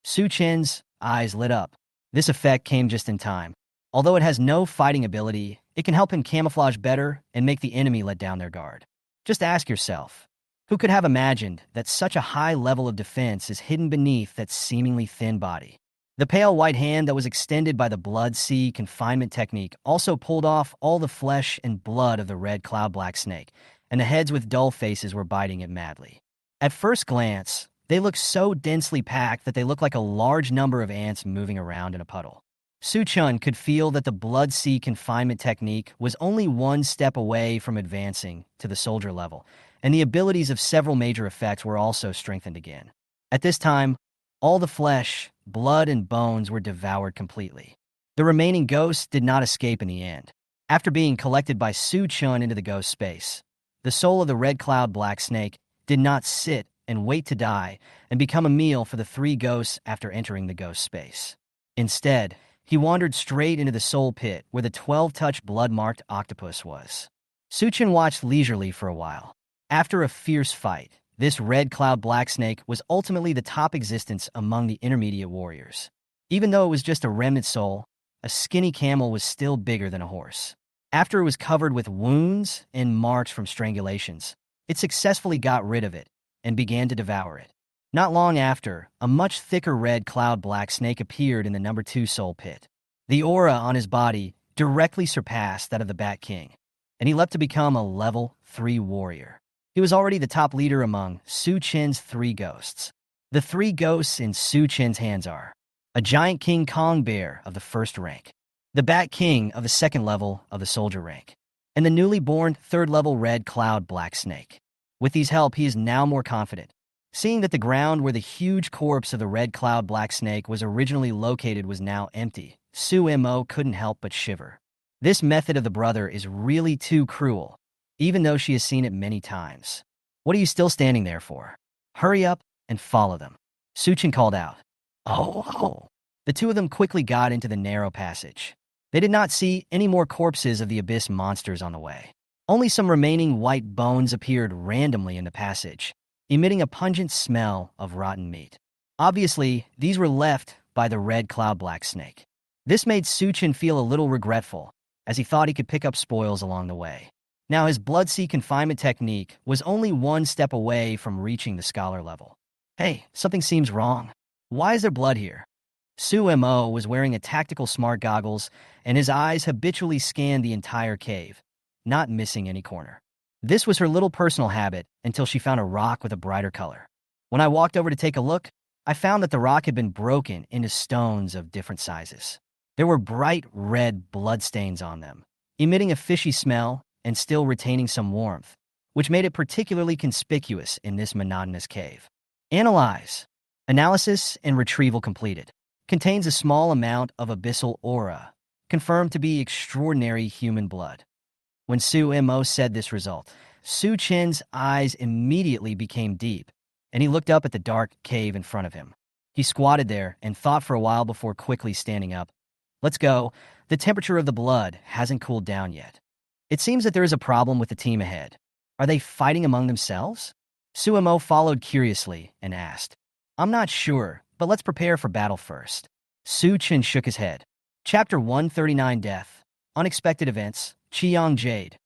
Su Chen's eyes lit up. This effect came just in time. Although it has no fighting ability, it can help him camouflage better and make the enemy let down their guard. Just ask yourself, who could have imagined that such a high level of defense is hidden beneath that seemingly thin body? The pale white hand that was extended by the blood sea confinement technique also pulled off all the flesh and blood of the red cloud black snake, and the heads with dull faces were biting it madly. At first glance, they looked so densely packed that they looked like a large number of ants moving around in a puddle. Su Chun could feel that the blood sea confinement technique was only one step away from advancing to the soldier level, and the abilities of several major effects were also strengthened again. At this time, all the flesh, blood, and bones were devoured completely. The remaining ghosts did not escape in the end. After being collected by Su Chun into the ghost space, the soul of the red cloud black snake did not sit and wait to die and become a meal for the three ghosts after entering the ghost space. Instead, he wandered straight into the soul pit where the 12-touch blood-marked octopus was. Su Chun watched leisurely for a while. After a fierce fight, this red cloud black snake was ultimately the top existence among the intermediate warriors. Even though it was just a remnant soul, a skinny camel was still bigger than a horse. After it was covered with wounds and marks from strangulations, it successfully got rid of it and began to devour it. Not long after, a much thicker red cloud black snake appeared in the number 2 soul pit. The aura on his body directly surpassed that of the Bat King, and he leapt to become a level 3 warrior. He was already the top leader among Su Chen's 3 ghosts. The 3 ghosts in Su Chen's hands are a giant King Kong bear of the 1st rank, the Bat King of the 2nd level of the soldier rank, and the newly born 3rd level red cloud black snake. With these help, he is now more confident. Seeing that the ground where the huge corpse of the red cloud black snake was originally located was now empty, Su Mo couldn't help but shiver. This method of the brother is really too cruel, even though she has seen it many times. What are you still standing there for? Hurry up and follow them, Su Chen called out. Oh. The two of them quickly got into the narrow passage. They did not see any more corpses of the abyss monsters on the way. Only some remaining white bones appeared randomly in the passage, emitting a pungent smell of rotten meat. Obviously, these were left by the red cloud black snake. This made Su Chen feel a little regretful, as he thought he could pick up spoils along the way. Now his blood sea confinement technique was only one step away from reaching the scholar level. Hey, something seems wrong. Why is there blood here? Su Mo was wearing a tactical smart goggles, and his eyes habitually scanned the entire cave, not missing any corner. This was her little personal habit until she found a rock with a brighter color. When I walked over to take a look, I found that the rock had been broken into stones of different sizes. There were bright red bloodstains on them, emitting a fishy smell and still retaining some warmth, which made it particularly conspicuous in this monotonous cave. Analyze. Analysis and retrieval completed. Contains a small amount of abyssal aura, confirmed to be extraordinary human blood. When Su Mo said this result, Su Chen's eyes immediately became deep, and he looked up at the dark cave in front of him. He squatted there and thought for a while before quickly standing up. Let's go. The temperature of the blood hasn't cooled down yet. It seems that there is a problem with the team ahead. Are they fighting among themselves? Suemo followed curiously and asked, I'm not sure, but let's prepare for battle first. Su Chen shook his head. Chapter 139 Death. Unexpected Events, Chenyang Jade.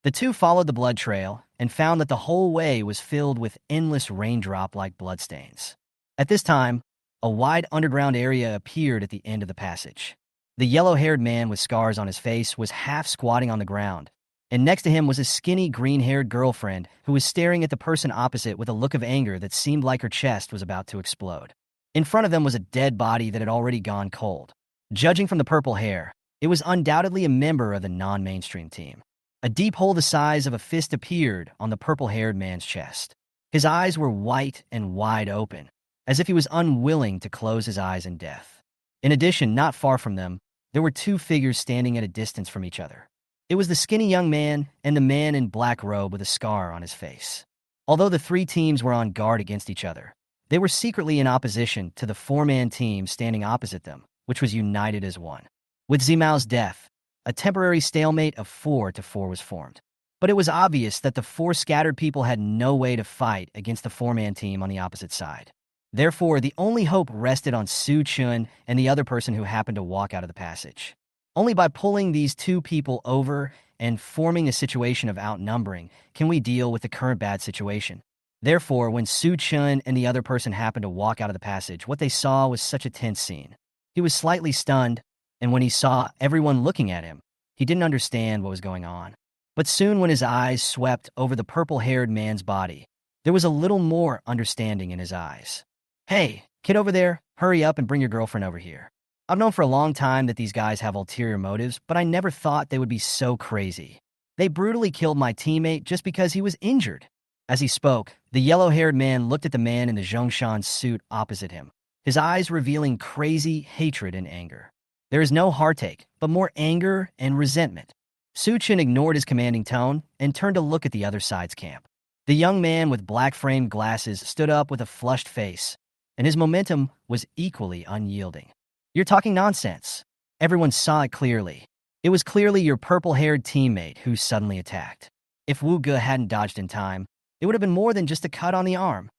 The two followed the blood trail and found that the whole way was filled with endless raindrop-like bloodstains. At this time, a wide underground area appeared at the end of the passage. The yellow-haired man with scars on his face was half squatting on the ground, and next to him was a skinny green-haired girlfriend who was staring at the person opposite with a look of anger that seemed like her chest was about to explode. In front of them was a dead body that had already gone cold. Judging from the purple hair, it was undoubtedly a member of the non-mainstream team. A deep hole the size of a fist appeared on the purple-haired man's chest. His eyes were white and wide open, as if he was unwilling to close his eyes in death. In addition, not far from them, there were two figures standing at a distance from each other. It was the skinny young man and the man in black robe with a scar on his face. Although the three teams were on guard against each other, they were secretly in opposition to the four-man team standing opposite them, which was united as one. With Zimao's death, a temporary stalemate of 4-4 was formed. But it was obvious that the four scattered people had no way to fight against the four-man team on the opposite side. Therefore, the only hope rested on Su Chen and the other person who happened to walk out of the passage. Only by pulling these two people over and forming a situation of outnumbering can we deal with the current bad situation. Therefore, when Su Chen and the other person happened to walk out of the passage, what they saw was such a tense scene. He was slightly stunned, and when he saw everyone looking at him, he didn't understand what was going on. But soon when his eyes swept over the purple-haired man's body, there was a little more understanding in his eyes. Hey, kid over there, hurry up and bring your girlfriend over here. I've known for a long time that these guys have ulterior motives, but I never thought they would be so crazy. They brutally killed my teammate just because he was injured. As he spoke, the yellow-haired man looked at the man in the Zhongshan suit opposite him, his eyes revealing crazy hatred and anger. There is no heartache, but more anger and resentment. Su Chen ignored his commanding tone and turned to look at the other side's camp. The young man with black-framed glasses stood up with a flushed face, and his momentum was equally unyielding. You're talking nonsense. Everyone saw it clearly. It was clearly your purple-haired teammate who suddenly attacked. If Wu Ge hadn't dodged in time, it would have been more than just a cut on the arm.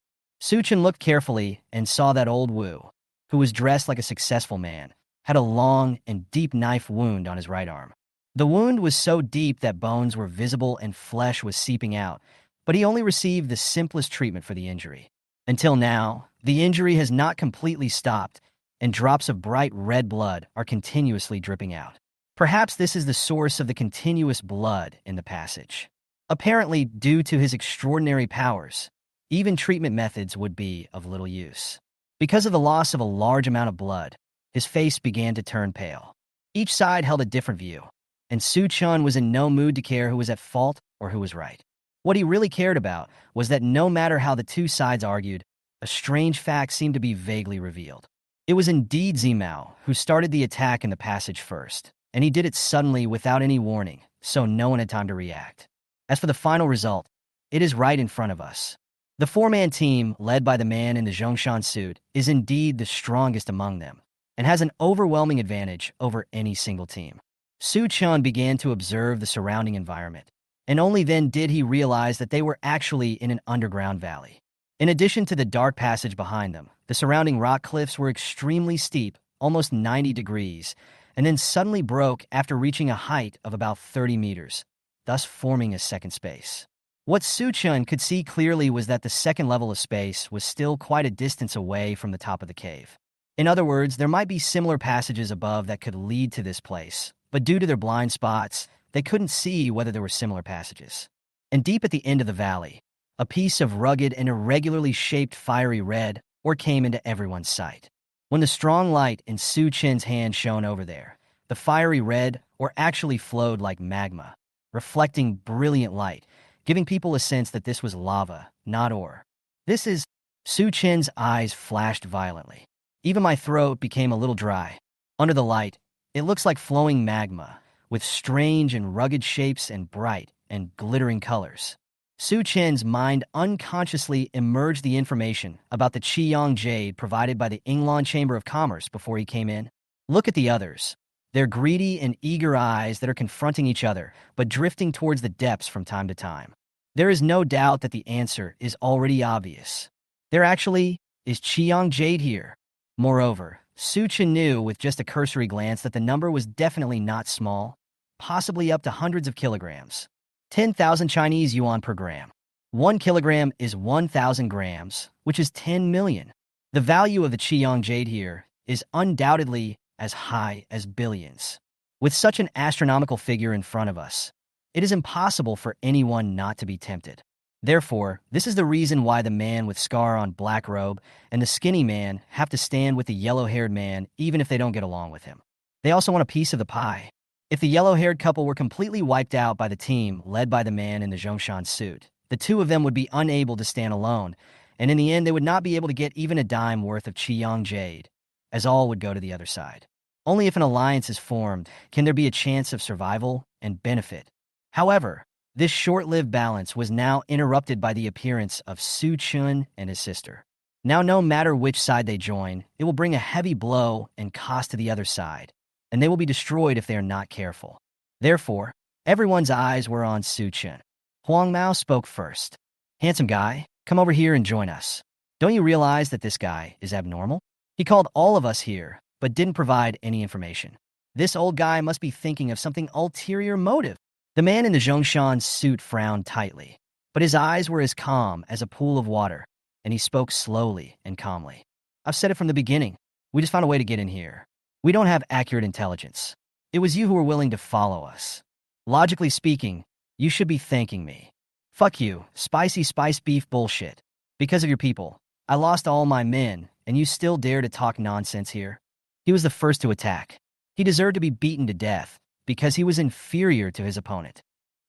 Su Chen looked carefully and saw that old Wu, who was dressed like a successful man, had a long and deep knife wound on his right arm. The wound was so deep that bones were visible and flesh was seeping out, but he only received the simplest treatment for the injury. Until now, the injury has not completely stopped, and drops of bright red blood are continuously dripping out. Perhaps this is the source of the continuous blood in the passage. Apparently, due to his extraordinary powers, even treatment methods would be of little use. Because of the loss of a large amount of blood, his face began to turn pale. Each side held a different view, and Su Chen was in no mood to care who was at fault or who was right. What he really cared about was that no matter how the two sides argued, a strange fact seemed to be vaguely revealed. It was indeed Zimao who started the attack in the passage first, and he did it suddenly without any warning, so no one had time to react. As for the final result, it is right in front of us. The four-man team, led by the man in the Zhongshan suit, is indeed the strongest among them, and has an overwhelming advantage over any single team. Su Chen began to observe the surrounding environment, and only then did he realize that they were actually in an underground valley. In addition to the dark passage behind them, the surrounding rock cliffs were extremely steep, almost 90 degrees, and then suddenly broke after reaching a height of about 30 meters, thus forming a second space. What Su Chen could see clearly was that the second level of space was still quite a distance away from the top of the cave. In other words, there might be similar passages above that could lead to this place, but due to their blind spots, they couldn't see whether there were similar passages. And deep at the end of the valley, a piece of rugged and irregularly shaped fiery red ore came into everyone's sight. When the strong light in Su Chen's hand shone over there, the fiery red ore actually flowed like magma, reflecting brilliant light, giving people a sense that this was lava, not ore. This is... Su Chen's eyes flashed violently. Even my throat became a little dry. Under the light, it looks like flowing magma, with strange and rugged shapes and bright and glittering colors. Su Chen's mind unconsciously emerged the information about the Chenyang jade provided by the Yinglan Chamber of Commerce before he came in. Look at the others. Their greedy and eager eyes that are confronting each other, but drifting towards the depths from time to time. There is no doubt that the answer is already obvious. There actually is Chenyang jade here. Moreover, Su Chen knew with just a cursory glance that the number was definitely not small, possibly up to hundreds of kilograms. 10,000 Chinese yuan per gram. 1 kilogram is 1,000 grams, which is 10 million. The value of the Chenyang jade here is undoubtedly as high as billions. With such an astronomical figure in front of us, it is impossible for anyone not to be tempted. Therefore, this is the reason why the man with scar on black robe and the skinny man have to stand with the yellow-haired man even if they don't get along with him. They also want a piece of the pie. If the yellow-haired couple were completely wiped out by the team led by the man in the Zhongshan suit, the two of them would be unable to stand alone, and in the end they would not be able to get even a dime worth of Chenyang jade, as all would go to the other side. Only if an alliance is formed can there be a chance of survival and benefit. However, this short-lived balance was now interrupted by the appearance of Su Chen and his sister. Now, no matter which side they join, it will bring a heavy blow and cost to the other side, and they will be destroyed if they are not careful. Therefore, everyone's eyes were on Su Chen. Huang Mao spoke first. "Handsome guy, come over here and join us. Don't you realize that this guy is abnormal? He called all of us here, but didn't provide any information. This old guy must be thinking of something ulterior motive." The man in the Zhongshan suit frowned tightly, but his eyes were as calm as a pool of water, and he spoke slowly and calmly. "I've said it from the beginning. We just found a way to get in here. We don't have accurate intelligence. It was you who were willing to follow us. Logically speaking, you should be thanking me. Fuck you, spicy spice beef bullshit. Because of your people, I lost all my men, and you still dare to talk nonsense here?" He was the first to attack. He deserved to be beaten to death, because he was inferior to his opponent.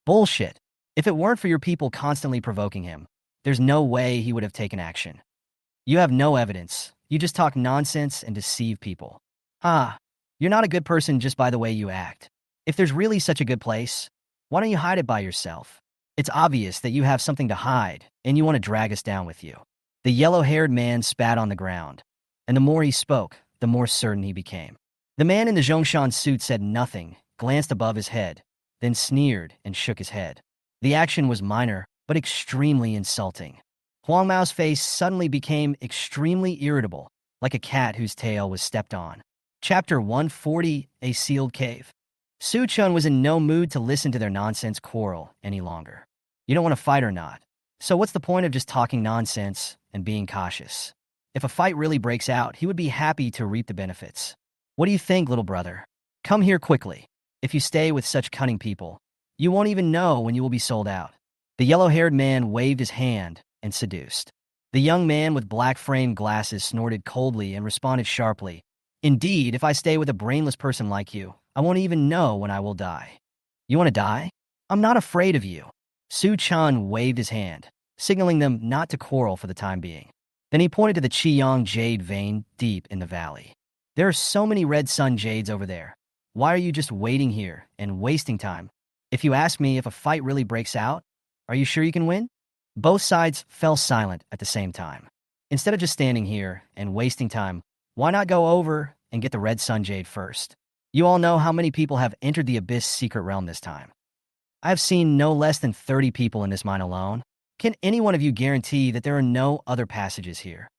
Bullshit. If it weren't for your people constantly provoking him, there's no way he would have taken action. You have no evidence. You just talk nonsense and deceive people. You're not a good person just by the way you act. If there's really such a good place, why don't you hide it by yourself? It's obvious that you have something to hide, and you want to drag us down with you. The yellow-haired man spat on the ground, and the more he spoke, the more certain he became. The man in the Zhongshan suit said nothing, glanced above his head, then sneered and shook his head. The action was minor, but extremely insulting. Huang Mao's face suddenly became extremely irritable, like a cat whose tail was stepped on. Chapter 140, A Sealed Cave. Su Chen was in no mood to listen to their nonsense quarrel any longer. You don't want to fight or not, so what's the point of just talking nonsense and being cautious? If a fight really breaks out, he would be happy to reap the benefits. What do you think, little brother? Come here quickly. If you stay with such cunning people, you won't even know when you will be sold out. The yellow-haired man waved his hand and seduced. The young man with black-framed glasses snorted coldly and responded sharply. "Indeed, if I stay with a brainless person like you, I won't even know when I will die." "You want to die? I'm not afraid of you." Su Chen waved his hand, signaling them not to quarrel for the time being. Then he pointed to the Chenyang jade vein deep in the valley. "There are so many red sun jades over there. Why are you just waiting here and wasting time? If you ask me if a fight really breaks out, are you sure you can win?" Both sides fell silent at the same time. Instead of just standing here and wasting time, why not go over and get the red sun jade first? You all know how many people have entered the Abyss secret realm this time. I have seen no less than 30 people in this mine alone. Can any one of you guarantee that there are no other passages here?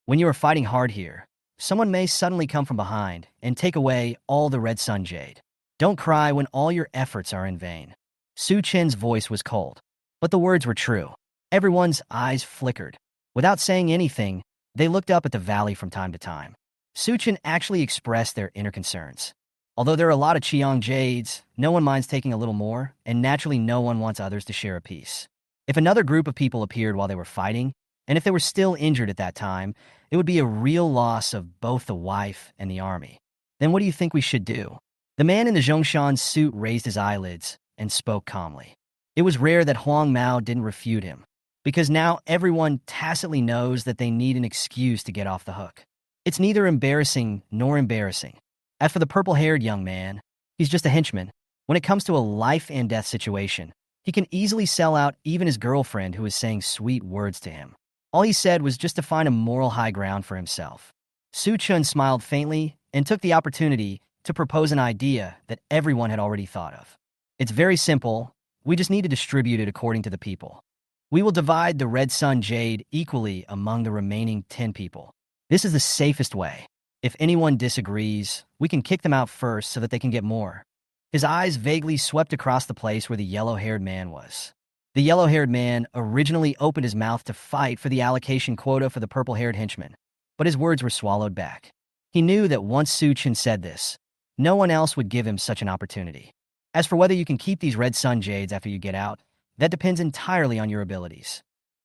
When you are fighting hard here, someone may suddenly come from behind and take away all the red sun jade. Don't cry when all your efforts are in vain. Su Chen's voice was cold, but the words were true. Everyone's eyes flickered. Without saying anything, they looked up at the valley from time to time. Su Chen actually expressed their inner concerns. Although there are a lot of Chenyang jades, no one minds taking a little more, and naturally no one wants others to share a piece. If another group of people appeared while they were fighting, and if they were still injured at that time, it would be a real loss of both the wife and the army. Then what do you think we should do? The man in the Zhongshan suit raised his eyelids and spoke calmly. It was rare that Huang Mao didn't refute him, because now everyone tacitly knows that they need an excuse to get off the hook. It's neither embarrassing nor embarrassing. As for the purple-haired young man, he's just a henchman. When it comes to a life-and-death situation, he can easily sell out even his girlfriend who is saying sweet words to him. All he said was just to find a moral high ground for himself. Su Chen smiled faintly and took the opportunity to propose an idea that everyone had already thought of. It's very simple. We just need to distribute it according to the people. We will divide the red sun jade equally among the remaining 10 people. This is the safest way. If anyone disagrees, we can kick them out first so that they can get more. His eyes vaguely swept across the place where the yellow-haired man was. The yellow-haired man originally opened his mouth to fight for the allocation quota for the purple-haired henchman, but his words were swallowed back. He knew that once Su Chen said this, no one else would give him such an opportunity. As for whether you can keep these red sun jades after you get out, that depends entirely on your abilities.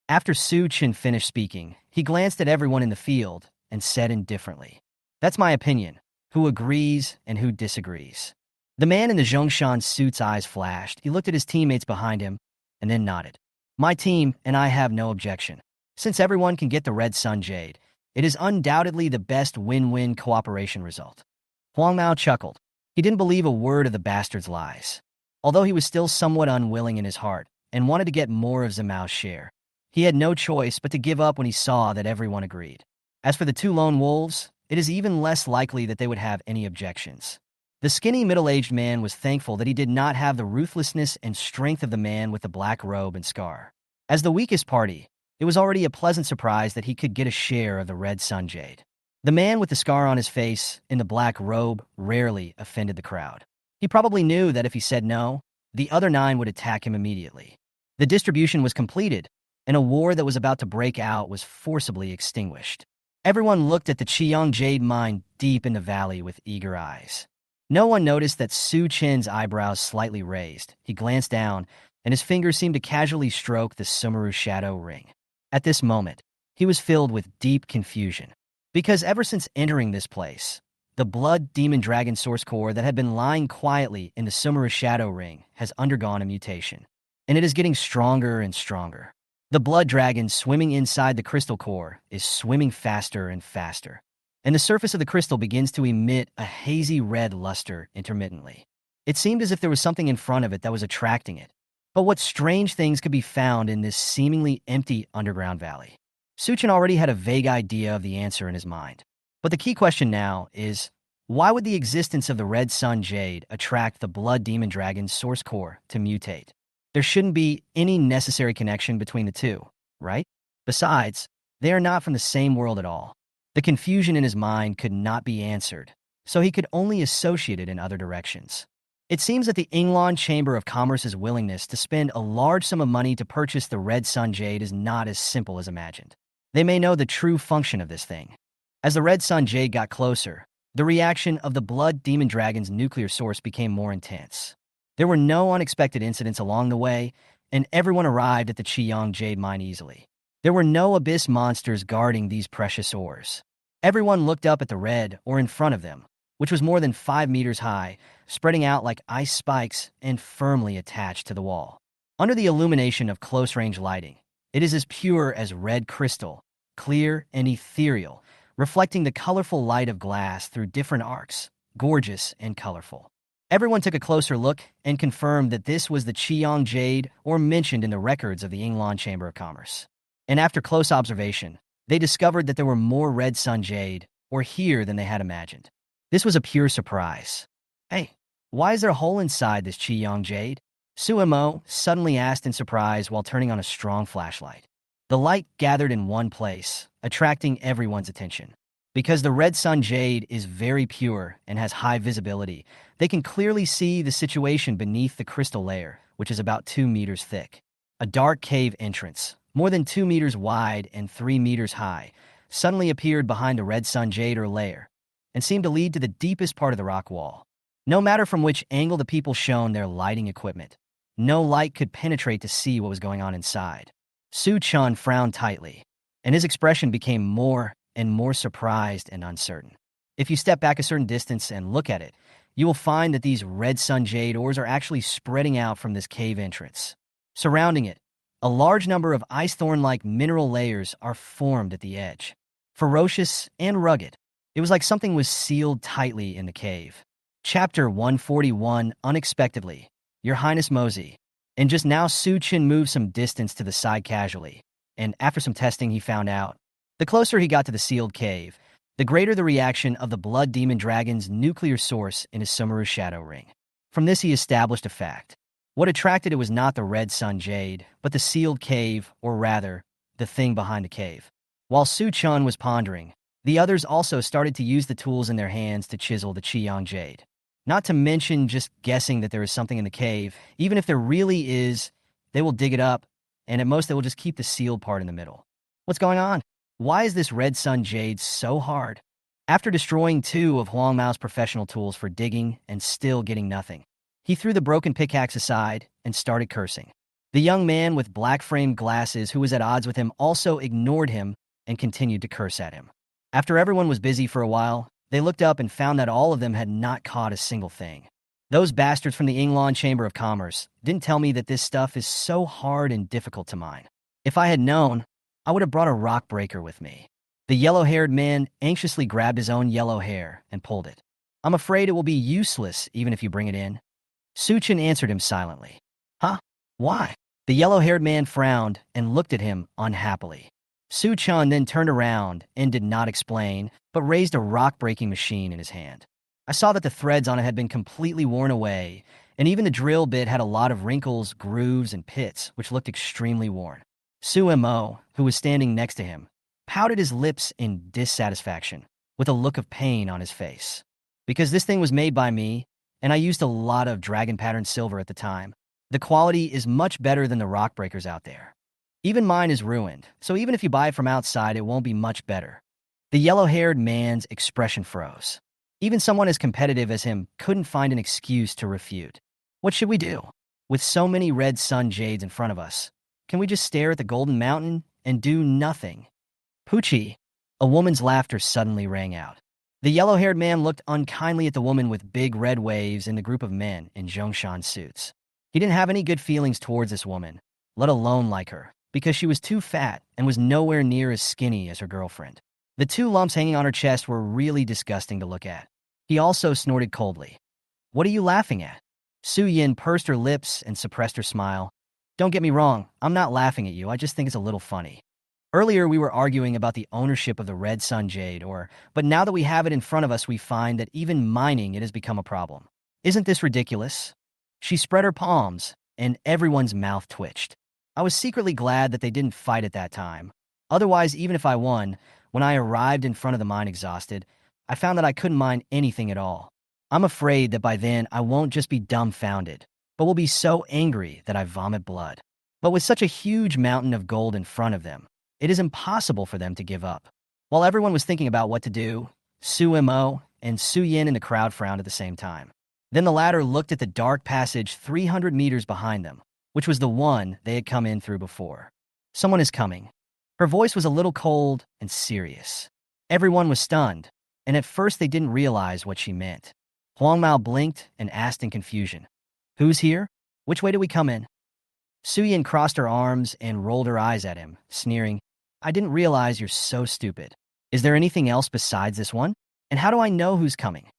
After Su Chen finished speaking, he glanced at everyone in the field and said indifferently, "That's my opinion. Who agrees and who disagrees?" The man in the Zhongshan suit's eyes flashed. He looked at his teammates behind him and then nodded. "My team and I have no objection. Since everyone can get the red sun jade, it is undoubtedly the best win-win cooperation result." Huang Mao chuckled. He didn't believe a word of the bastard's lies. Although he was still somewhat unwilling in his heart and wanted to get more of Zimao's share, he had no choice but to give up when he saw that everyone agreed. As for the two lone wolves, it is even less likely that they would have any objections. The skinny middle-aged man was thankful that he did not have the ruthlessness and strength of the man with the black robe and scar. As the weakest party, it was already a pleasant surprise that he could get a share of the red sun jade. The man with the scar on his face in the black robe rarely offended the crowd. He probably knew that if he said no, the other 9 would attack him immediately. The distribution was completed, and a war that was about to break out was forcibly extinguished. Everyone looked at the Chenyang jade mine deep in the valley with eager eyes. No one noticed that Su Chen's eyebrows slightly raised. He glanced down, and his fingers seemed to casually stroke the Sumeru shadow ring. At this moment, he was filled with deep confusion. Because ever since entering this place, the blood demon dragon source core that had been lying quietly in the Sumeru shadow ring has undergone a mutation, and it is getting stronger and stronger. The blood dragon swimming inside the crystal core is swimming faster and faster, and the surface of the crystal begins to emit a hazy red luster intermittently. It seemed as if there was something in front of it that was attracting it. But what strange things could be found in this seemingly empty underground valley? Su Chen already had a vague idea of the answer in his mind. But the key question now is, why would the existence of the red sun jade attract the blood demon dragon's source core to mutate? There shouldn't be any necessary connection between the two, right? Besides, they are not from the same world at all. The confusion in his mind could not be answered, so he could only associate it in other directions. It seems that the Yinglan Chamber of Commerce's willingness to spend a large sum of money to purchase the red sun jade is not as simple as imagined. They may know the true function of this thing. As the red sun jade got closer, the reaction of the blood demon dragon's nuclear source became more intense. There were no unexpected incidents along the way, and everyone arrived at the Chenyang jade mine easily. There were no abyss monsters guarding these precious ores. Everyone looked up at the red or in front of them, which was more than 5 meters high, spreading out like ice spikes and firmly attached to the wall. Under the illumination of close-range lighting, it is as pure as red crystal, clear and ethereal, reflecting the colorful light of glass through different arcs, gorgeous and colorful. Everyone took a closer look and confirmed that this was the Chenyang jade or mentioned in the records of the Yinglan Chamber of Commerce. And after close observation, they discovered that there were more red sun jade or here than they had imagined. This was a pure surprise. "Hey, why is there a hole inside this Chenyang jade?" Su Mo suddenly asked in surprise while turning on a strong flashlight. The light gathered in one place, attracting everyone's attention. Because the red sun jade is very pure and has high visibility, they can clearly see the situation beneath the crystal layer, which is about 2 meters thick. A dark cave entrance, more than 2 meters wide and 3 meters high, suddenly appeared behind the red sun jade or layer, and seemed to lead to the deepest part of the rock wall. No matter from which angle the people shone their lighting equipment, no light could penetrate to see what was going on inside. Su Chen frowned tightly, and his expression became more and more surprised and uncertain. If you step back a certain distance and look at it, you will find that these red sun jade ores are actually spreading out from this cave entrance. Surrounding it, a large number of ice thorn-like mineral layers are formed at the edge. Ferocious and rugged, it was like something was sealed tightly in the cave. Chapter 141, Unexpectedly. Your Highness Mosey. And just now Su Chen moved some distance to the side casually, and after some testing he found out. The closer he got to the sealed cave, the greater the reaction of the blood demon dragon's nuclear source in his Sumeru shadow ring. From this he established a fact. What attracted it was not the red sun jade, but the sealed cave, or rather, the thing behind the cave. While Su Chun was pondering, the others also started to use the tools in their hands to chisel the Qiyang jade. Not to mention just guessing that there is something in the cave. Even if there really is, they will dig it up, and at most they will just keep the sealed part in the middle. What's going on? Why is this red sun jade so hard? After destroying 2 of Huang Mao's professional tools for digging and still getting nothing, he threw the broken pickaxe aside and started cursing. The young man with black-framed glasses who was at odds with him also ignored him and continued to curse at him. After everyone was busy for a while, they looked up and found that all of them had not caught a single thing. Those bastards from the Yinglan Chamber of Commerce didn't tell me that this stuff is so hard and difficult to mine. If I had known, I would have brought a rock breaker with me. The yellow-haired man anxiously grabbed his own yellow hair and pulled it. I'm afraid it will be useless even if you bring it in. Su Chen answered him silently. Huh? Why? The yellow-haired man frowned and looked at him unhappily. Su Chen then turned around and did not explain, but raised a rock-breaking machine in his hand. I saw that the threads on it had been completely worn away, and even the drill bit had a lot of wrinkles, grooves, and pits, which looked extremely worn. Su Mo, who was standing next to him, pouted his lips in dissatisfaction, with a look of pain on his face. Because this thing was made by me, and I used a lot of dragon-patterned silver at the time, the quality is much better than the rock breakers out there. Even mine is ruined, so even if you buy it from outside, it won't be much better. The yellow-haired man's expression froze. Even someone as competitive as him couldn't find an excuse to refute. What should we do? With so many red sun jades in front of us, can we just stare at the golden mountain and do nothing? Poochie, a woman's laughter suddenly rang out. The yellow-haired man looked unkindly at the woman with big red waves in the group of men in Zhongshan suits. He didn't have any good feelings towards this woman, let alone like her, because she was too fat and was nowhere near as skinny as her girlfriend. The 2 lumps hanging on her chest were really disgusting to look at. He also snorted coldly. What are you laughing at? Su Yin pursed her lips and suppressed her smile. Don't get me wrong, I'm not laughing at you, I just think it's a little funny. Earlier we were arguing about the ownership of the red sun jade, but now that we have it in front of us, we find that even mining it has become a problem. Isn't this ridiculous? She spread her palms, and everyone's mouth twitched. I was secretly glad that they didn't fight at that time. Otherwise, even if I won, when I arrived in front of the mine exhausted, I found that I couldn't mine anything at all. I'm afraid that by then I won't just be dumbfounded, but will be so angry that I vomit blood. But with such a huge mountain of gold in front of them, it is impossible for them to give up. While everyone was thinking about what to do, Su Mo and Su Yin in the crowd frowned at the same time. Then the latter looked at the dark passage 300 meters behind them, which was the one they had come in through before. Someone is coming. Her voice was a little cold and serious. Everyone was stunned, and at first they didn't realize what she meant. Huang Mao blinked and asked in confusion, Who's here? Which way do we come in? Su Yin crossed her arms and rolled her eyes at him, sneering, I didn't realize you're so stupid. Is there anything else besides this one? And how do I know who's coming?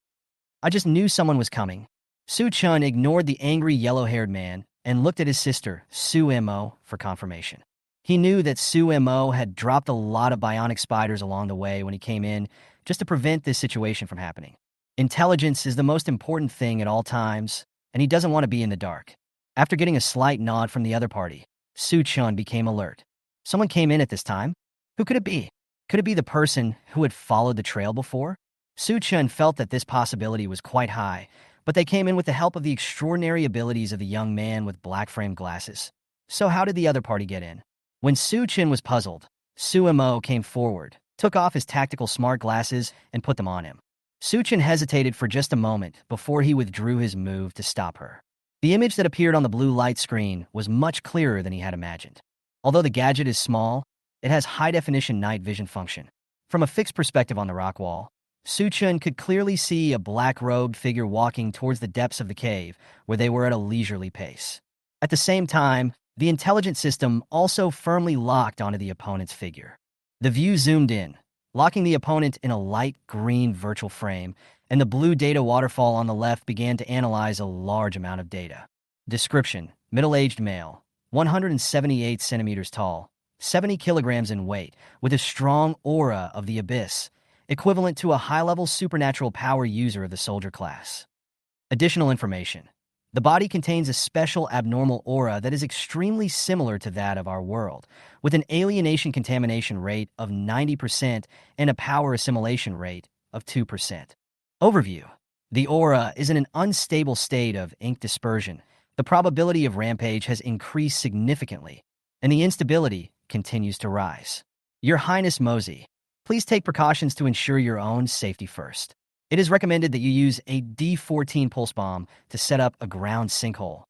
I just knew someone was coming. Su Chun ignored the angry yellow-haired man and looked at his sister, Su Mo, for confirmation. He knew that Su Mo had dropped a lot of bionic spiders along the way when he came in just to prevent this situation from happening. Intelligence is the most important thing at all times, and he doesn't want to be in the dark. After getting a slight nod from the other party, Su Chun became alert. Someone came in at this time? Who could it be? Could it be the person who had followed the trail before? Su Chun felt that this possibility was quite high, but they came in with the help of the extraordinary abilities of the young man with black-framed glasses. So how did the other party get in? When Su Chun was puzzled, Su Mo came forward, took off his tactical smart glasses, and put them on him. Su Chun hesitated for just a moment before he withdrew his move to stop her. The image that appeared on the blue light screen was much clearer than he had imagined. Although the gadget is small, it has high-definition night vision function. From a fixed perspective on the rock wall, Su Chun could clearly see a black-robed figure walking towards the depths of the cave, where they were at a leisurely pace. At the same time, the intelligence system also firmly locked onto the opponent's figure. The view zoomed in, locking the opponent in a light green virtual frame, and the blue data waterfall on the left began to analyze a large amount of data. Description: middle-aged male, 178 centimeters tall, 70 kilograms in weight, with a strong aura of the abyss, equivalent to a high-level supernatural power user of the soldier class. Additional information: The body contains a special abnormal aura that is extremely similar to that of our world, with an alienation contamination rate of 90% and a power assimilation rate of 2%. Overview. The aura is in an unstable state of ink dispersion. The probability of rampage has increased significantly, and the instability continues to rise. Your Highness Mosey, please take precautions to ensure your own safety first. It is recommended that you use a D14 pulse bomb to set up a ground sinkhole.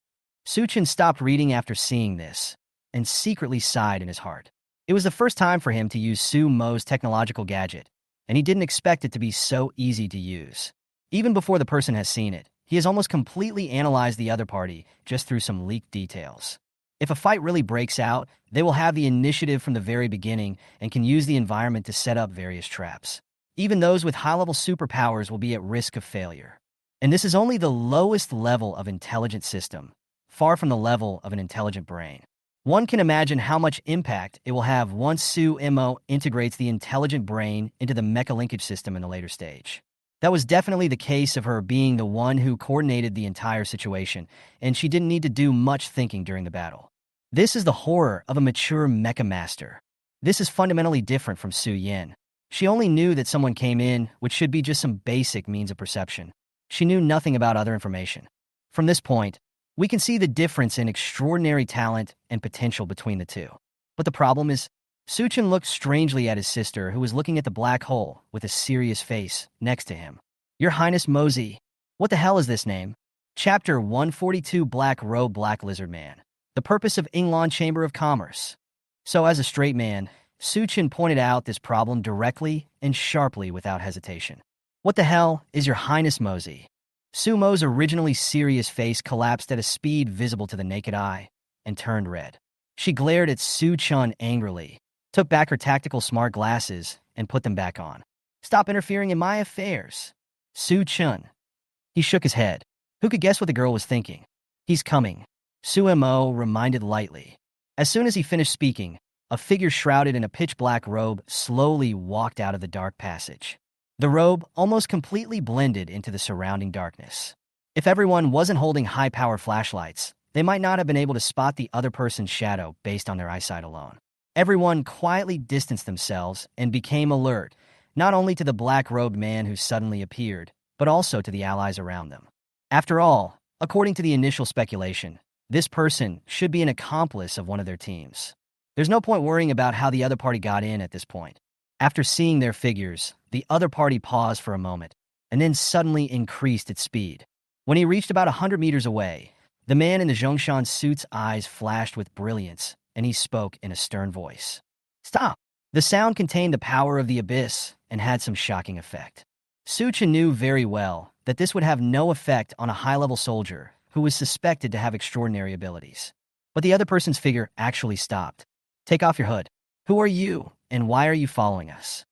Suchin stopped reading after seeing this and secretly sighed in his heart. It was the first time for him to use Su Mo's technological gadget, and he didn't expect it to be so easy to use. Even before the person has seen it, he has almost completely analyzed the other party just through some leaked details. If a fight really breaks out, they will have the initiative from the very beginning and can use the environment to set up various traps. Even those with high-level superpowers will be at risk of failure. And this is only the lowest level of intelligent system, far from the level of an intelligent brain. One can imagine how much impact it will have once Su Mo integrates the intelligent brain into the mecha linkage system in a later stage. That was definitely the case of her being the one who coordinated the entire situation, and she didn't need to do much thinking during the battle. This is the horror of a mature mecha master. This is fundamentally different from Su Yin. She only knew that someone came in, which should be just some basic means of perception. She knew nothing about other information. From this point, we can see the difference in extraordinary talent and potential between the two. But the problem is, Suchin looked strangely at his sister, who was looking at the black hole with a serious face next to him. Your Highness Mosey, what the hell is this name? Chapter 142, Black Robe Black Lizard Man. The purpose of Inglan Chamber of Commerce. So as a straight man, Suchin pointed out this problem directly and sharply without hesitation. What the hell is your Highness Mosey? Sumo's originally serious face collapsed at a speed visible to the naked eye and turned red. She glared at Su-chun angrily, took back her tactical smart glasses, and put them back on. Stop interfering in my affairs. Su-chun. He shook his head. Who could guess what the girl was thinking? He's coming. Su-mo reminded lightly. As soon as he finished speaking, a figure shrouded in a pitch-black robe slowly walked out of the dark passage. The robe almost completely blended into the surrounding darkness. If everyone wasn't holding high-power flashlights, they might not have been able to spot the other person's shadow based on their eyesight alone. Everyone quietly distanced themselves and became alert, not only to the black-robed man who suddenly appeared, but also to the allies around them. After all, according to the initial speculation, this person should be an accomplice of one of their teams. There's no point worrying about how the other party got in at this point. After seeing their figures, the other party paused for a moment, and then suddenly increased its speed. When he reached about 100 meters away, the man in the Zhongshan suit's eyes flashed with brilliance, and he spoke in a stern voice. Stop! The sound contained the power of the abyss and had some shocking effect. Suchin knew very well that this would have no effect on a high-level soldier who was suspected to have extraordinary abilities. But the other person's figure actually stopped. Take off your hood. Who are you, and why are you following us?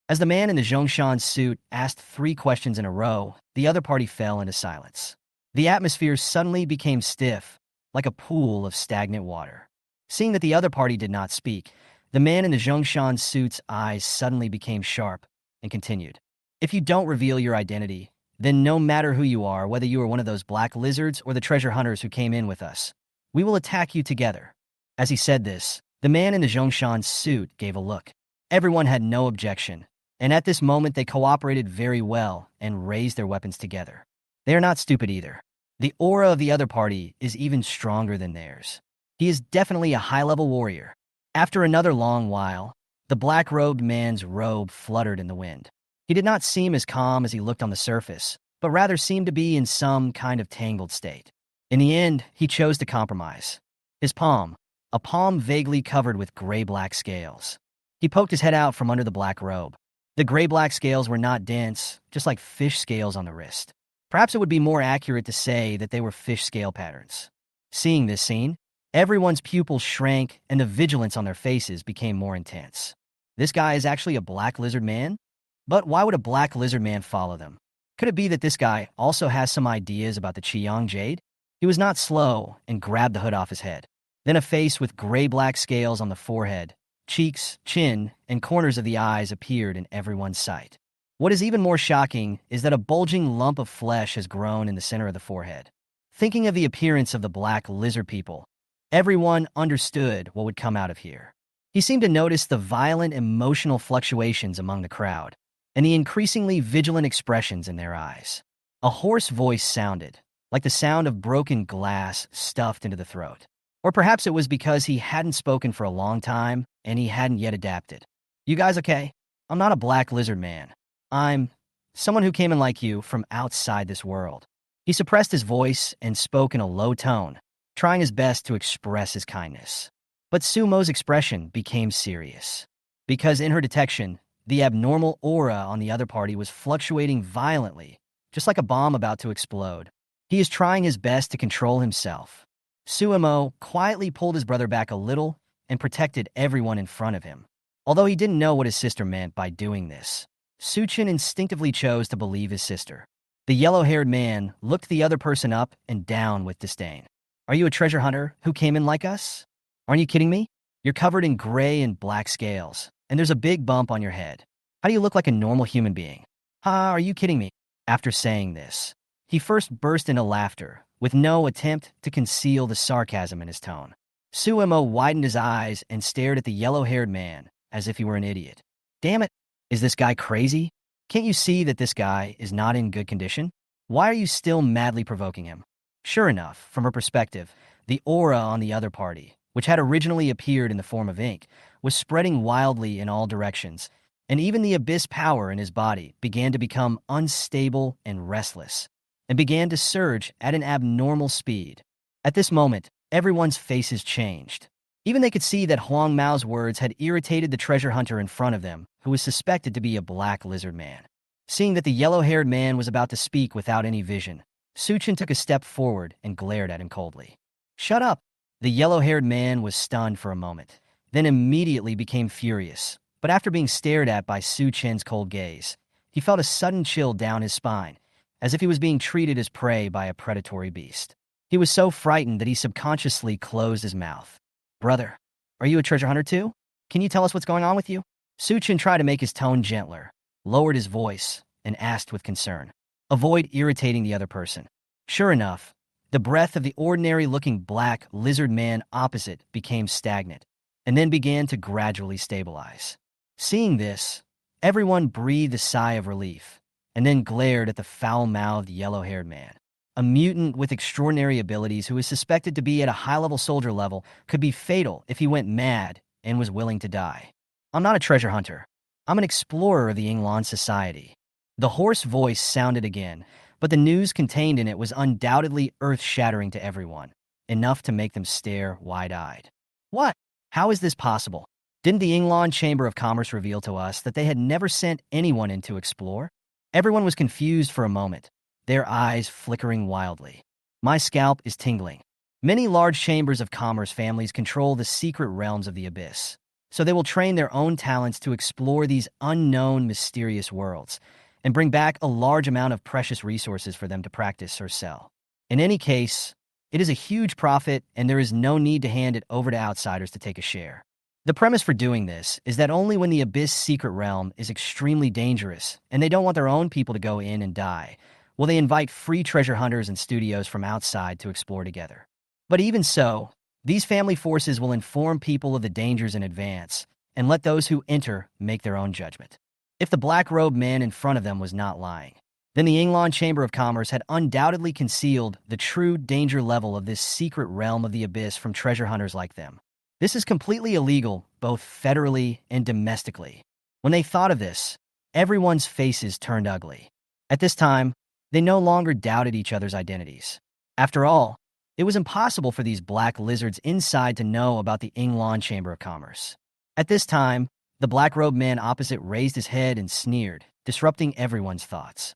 As the man in the Zhongshan suit asked 3 questions in a row, the other party fell into silence. The atmosphere suddenly became stiff, like a pool of stagnant water. Seeing that the other party did not speak, the man in the Zhongshan suit's eyes suddenly became sharp and continued. If you don't reveal your identity, then no matter who you are, whether you are one of those black lizards or the treasure hunters who came in with us, we will attack you together. As he said this, the man in the Zhongshan suit gave a look. Everyone had no objection, and at this moment they cooperated very well and raised their weapons together. They are not stupid either. The aura of the other party is even stronger than theirs. He is definitely a high-level warrior. After another long while, the black-robed man's robe fluttered in the wind. He did not seem as calm as he looked on the surface, but rather seemed to be in some kind of tangled state. In the end, he chose to compromise. His palm, a palm vaguely covered with gray-black scales. He poked his head out from under the black robe. The gray-black scales were not dense, just like fish scales on the wrist. Perhaps it would be more accurate to say that they were fish scale patterns. Seeing this scene, everyone's pupils shrank and the vigilance on their faces became more intense. This guy is actually a black lizard man? But why would a black lizard man follow them? Could it be that this guy also has some ideas about the Qiyang Jade? He was not slow and grabbed the hood off his head. Then a face with gray-black scales on the forehead, cheeks, chin, and corners of the eyes appeared in everyone's sight. What is even more shocking is that a bulging lump of flesh has grown in the center of the forehead. Thinking of the appearance of the black lizard people, everyone understood what would come out of here. He seemed to notice the violent emotional fluctuations among the crowd and the increasingly vigilant expressions in their eyes. A hoarse voice sounded, like the sound of broken glass stuffed into the throat. Or perhaps it was because he hadn't spoken for a long time and he hadn't yet adapted. You guys okay? I'm not a black lizard man. I'm someone who came in like you from outside this world. He suppressed his voice and spoke in a low tone, trying his best to express his kindness. But Sumo's expression became serious, because in her detection, the abnormal aura on the other party was fluctuating violently, just like a bomb about to explode. He is trying his best to control himself. Sumo quietly pulled his brother back a little and protected everyone in front of him. Although he didn't know what his sister meant by doing this, Suchin instinctively chose to believe his sister. The yellow-haired man looked the other person up and down with disdain. Are you a treasure hunter who came in like us? Aren't you kidding me? You're covered in gray and black scales, and there's a big bump on your head. How do you look like a normal human being? Are you kidding me? After saying this, he first burst into laughter, with no attempt to conceal the sarcasm in his tone. Sumo widened his eyes and stared at the yellow-haired man as if he were an idiot. Damn it, is this guy crazy? Can't you see that this guy is not in good condition? Why are you still madly provoking him? Sure enough, from her perspective, the aura on the other party, which had originally appeared in the form of ink, was spreading wildly in all directions, and even the abyss power in his body began to become unstable and restless, and began to surge at an abnormal speed. At this moment, everyone's faces changed. Even they could see that Huang Mao's words had irritated the treasure hunter in front of them, who was suspected to be a black lizard man. Seeing that the yellow-haired man was about to speak without any vision, Suchin took a step forward and glared at him coldly. Shut up! The yellow-haired man was stunned for a moment, then immediately became furious. But after being stared at by Suchin's cold gaze, he felt a sudden chill down his spine, as if he was being treated as prey by a predatory beast. He was so frightened that he subconsciously closed his mouth. Brother, are you a treasure hunter too? Can you tell us what's going on with you? Suchin tried to make his tone gentler, lowered his voice, and asked with concern. Avoid irritating the other person. Sure enough, the breath of the ordinary-looking black lizard man opposite became stagnant, and then began to gradually stabilize. Seeing this, everyone breathed a sigh of relief, and then glared at the foul-mouthed yellow-haired man. A mutant with extraordinary abilities who is suspected to be at a high-level soldier level could be fatal if he went mad and was willing to die. I'm not a treasure hunter. I'm an explorer of the Yinglan society. The hoarse voice sounded again, but the news contained in it was undoubtedly earth-shattering to everyone, enough to make them stare wide-eyed. What? How is this possible? Didn't the Yinglan Chamber of Commerce reveal to us that they had never sent anyone in to explore? Everyone was confused for a moment, their eyes flickering wildly. My scalp is tingling. Many large chambers of commerce families control the secret realms of the abyss, so they will train their own talents to explore these unknown, mysterious worlds, and bring back a large amount of precious resources for them to practice or sell. In any case, it is a huge profit, and there is no need to hand it over to outsiders to take a share. The premise for doing this is that only when the abyss secret realm is extremely dangerous, and they don't want their own people to go in and die, will they invite free treasure hunters and studios from outside to explore together. But even so, these family forces will inform people of the dangers in advance and let those who enter make their own judgment. If the black-robed man in front of them was not lying, then the Yinglan Chamber of Commerce had undoubtedly concealed the true danger level of this secret realm of the abyss from treasure hunters like them. This is completely illegal, both federally and domestically. When they thought of this, everyone's faces turned ugly. At this time, they no longer doubted each other's identities. After all, it was impossible for these black lizards inside to know about the Yinglan Chamber of Commerce. At this time, the black-robed man opposite raised his head and sneered, disrupting everyone's thoughts.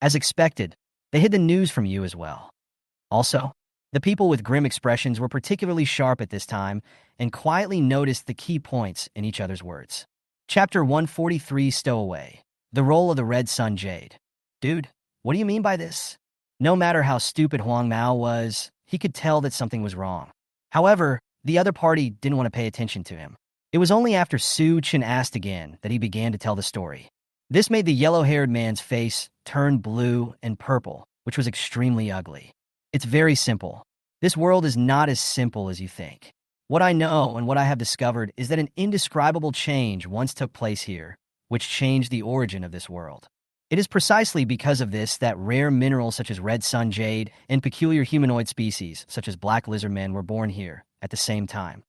As expected, they hid the news from you as well. Also, the people with grim expressions were particularly sharp at this time and quietly noticed the key points in each other's words. Chapter 143, Stowaway. The Role of the Red Sun Jade. Dude, what do you mean by this? No matter how stupid Huang Mao was, he could tell that something was wrong. However, the other party didn't want to pay attention to him. It was only after Su Chen asked again that he began to tell the story. This made the yellow-haired man's face turn blue and purple, which was extremely ugly. It's very simple. This world is not as simple as you think. What I know and what I have discovered is that an indescribable change once took place here, which changed the origin of this world. It is precisely because of this that rare minerals such as red sun jade and peculiar humanoid species such as black lizard men were born here at the same time.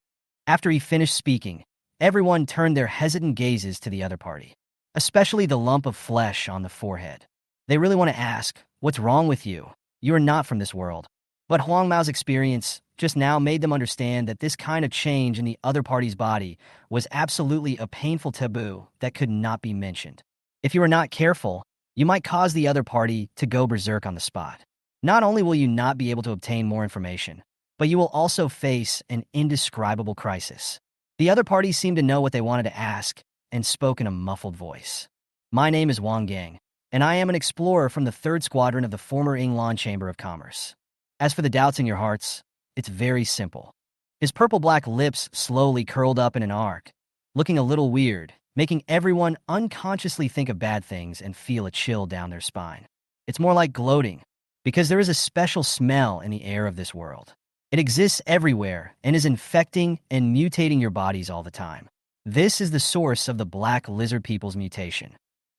After he finished speaking, everyone turned their hesitant gazes to the other party, especially the lump of flesh on the forehead. They really want to ask, what's wrong with you? You are not from this world. But Huang Mao's experience just now made them understand that this kind of change in the other party's body was absolutely a painful taboo that could not be mentioned. If you are not careful, you might cause the other party to go berserk on the spot. Not only will you not be able to obtain more information, but you will also face an indescribable crisis. The other party seemed to know what they wanted to ask and spoke in a muffled voice. My name is Wang Gang, and I am an explorer from the 3rd Squadron of the former Yinglan Chamber of Commerce. As for the doubts in your hearts, it's very simple. His purple-black lips slowly curled up in an arc, looking a little weird, making everyone unconsciously think of bad things and feel a chill down their spine. It's more like gloating, because there is a special smell in the air of this world. It exists everywhere and is infecting and mutating your bodies all the time. This is the source of the black lizard people's mutation.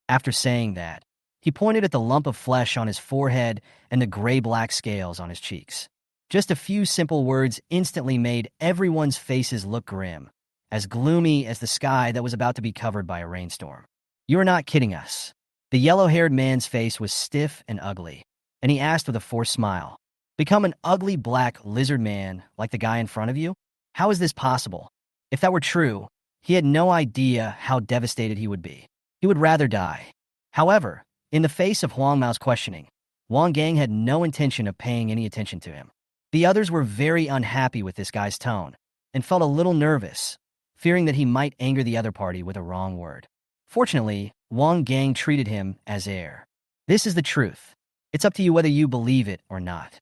After saying that, he pointed at the lump of flesh on his forehead and the gray-black scales on his cheeks. Just a few simple words instantly made everyone's faces look grim, as gloomy as the sky that was about to be covered by a rainstorm. You are not kidding us. The yellow-haired man's face was stiff and ugly, and he asked with a forced smile, "Become an ugly black lizard man like the guy in front of you? How is this possible?" If that were true, he had no idea how devastated he would be. He would rather die. However, in the face of Huang Mao's questioning, Wang Gang had no intention of paying any attention to him. The others were very unhappy with this guy's tone and felt a little nervous, fearing that he might anger the other party with a wrong word. Fortunately, Wang Gang treated him as air. This is the truth. It's up to you whether you believe it or not.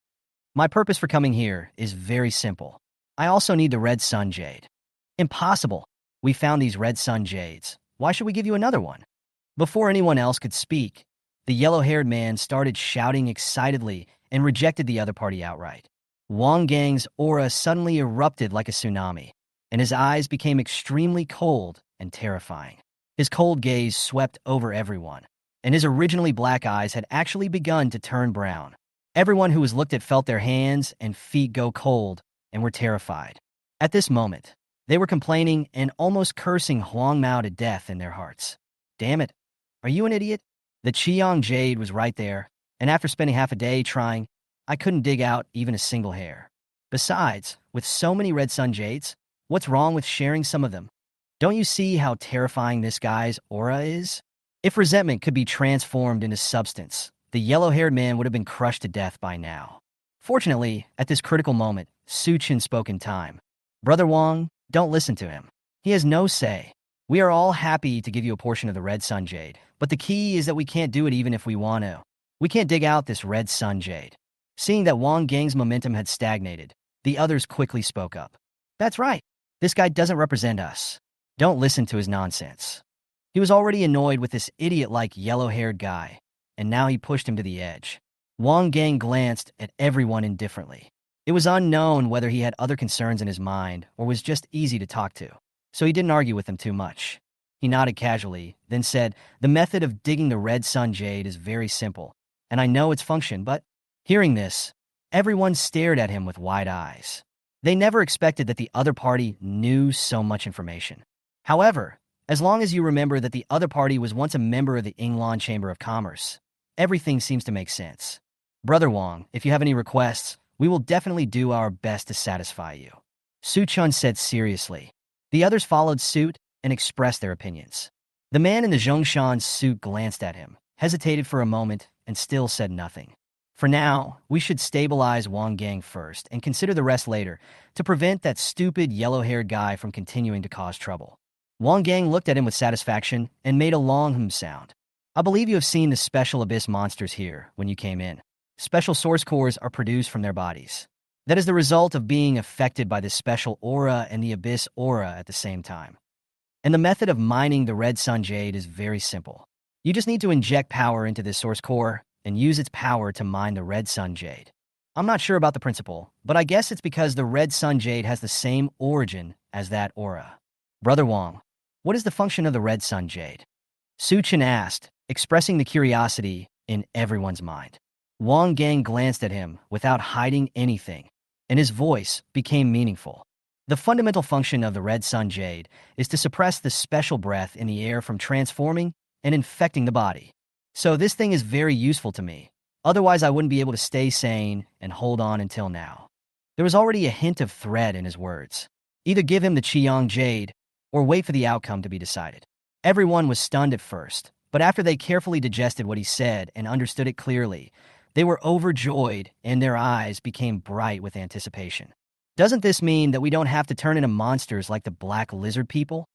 My purpose for coming here is very simple. I also need the red sun jade. Impossible. We found these red sun jades. Why should we give you another one? Before anyone else could speak, the yellow-haired man started shouting excitedly and rejected the other party outright. Wang Gang's aura suddenly erupted like a tsunami, and his eyes became extremely cold and terrifying. His cold gaze swept over everyone, and his originally black eyes had actually begun to turn brown. Everyone who was looked at felt their hands and feet go cold and were terrified. At this moment, they were complaining and almost cursing Huang Mao to death in their hearts. Damn it, are you an idiot? The Chenyang jade was right there, and after spending half a day trying, I couldn't dig out even a single hair. Besides, with so many red sun jades, what's wrong with sharing some of them? Don't you see how terrifying this guy's aura is? If resentment could be transformed into substance, the yellow-haired man would have been crushed to death by now. Fortunately, at this critical moment, Su Chen spoke in time. Brother Wang, don't listen to him. He has no say. We are all happy to give you a portion of the red sun jade, but the key is that we can't do it even if we want to. We can't dig out this red sun jade. Seeing that Wang Gang's momentum had stagnated, the others quickly spoke up. That's right. This guy doesn't represent us. Don't listen to his nonsense. He was already annoyed with this idiot-like yellow-haired guy, and now he pushed him to the edge. Wang Gang glanced at everyone indifferently. It was unknown whether he had other concerns in his mind or was just easy to talk to, so he didn't argue with them too much. He nodded casually, then said, "The method of digging the red sun jade is very simple, and I know its function, but..." Hearing this, everyone stared at him with wide eyes. They never expected that the other party knew so much information. However, as long as you remember that the other party was once a member of the Yinglan Chamber of Commerce, everything seems to make sense. Brother Wang, if you have any requests, we will definitely do our best to satisfy you. Su Chun said seriously. The others followed suit and expressed their opinions. The man in the Zhongshan suit glanced at him, hesitated for a moment, and still said nothing. For now, we should stabilize Wang Gang first and consider the rest later to prevent that stupid yellow-haired guy from continuing to cause trouble. Wang Gang looked at him with satisfaction and made a long hum sound. I believe you have seen the special abyss monsters here when you came in. Special source cores are produced from their bodies. That is the result of being affected by this special aura and the abyss aura at the same time. And the method of mining the red sun jade is very simple. You just need to inject power into this source core and use its power to mine the red sun jade. I'm not sure about the principle, but I guess it's because the red sun jade has the same origin as that aura. Brother Wang, what is the function of the red sun jade? Su Chen asked, expressing the curiosity in everyone's mind. Wang Gang glanced at him without hiding anything, and his voice became meaningful. The fundamental function of the red sun jade is to suppress the special breath in the air from transforming and infecting the body. So this thing is very useful to me. Otherwise, I wouldn't be able to stay sane and hold on until now. There was already a hint of threat in his words. Either give him the Chenyang jade or wait for the outcome to be decided. Everyone was stunned at first, but after they carefully digested what he said and understood it clearly, they were overjoyed and their eyes became bright with anticipation. Doesn't this mean that we don't have to turn into monsters like the black lizard people?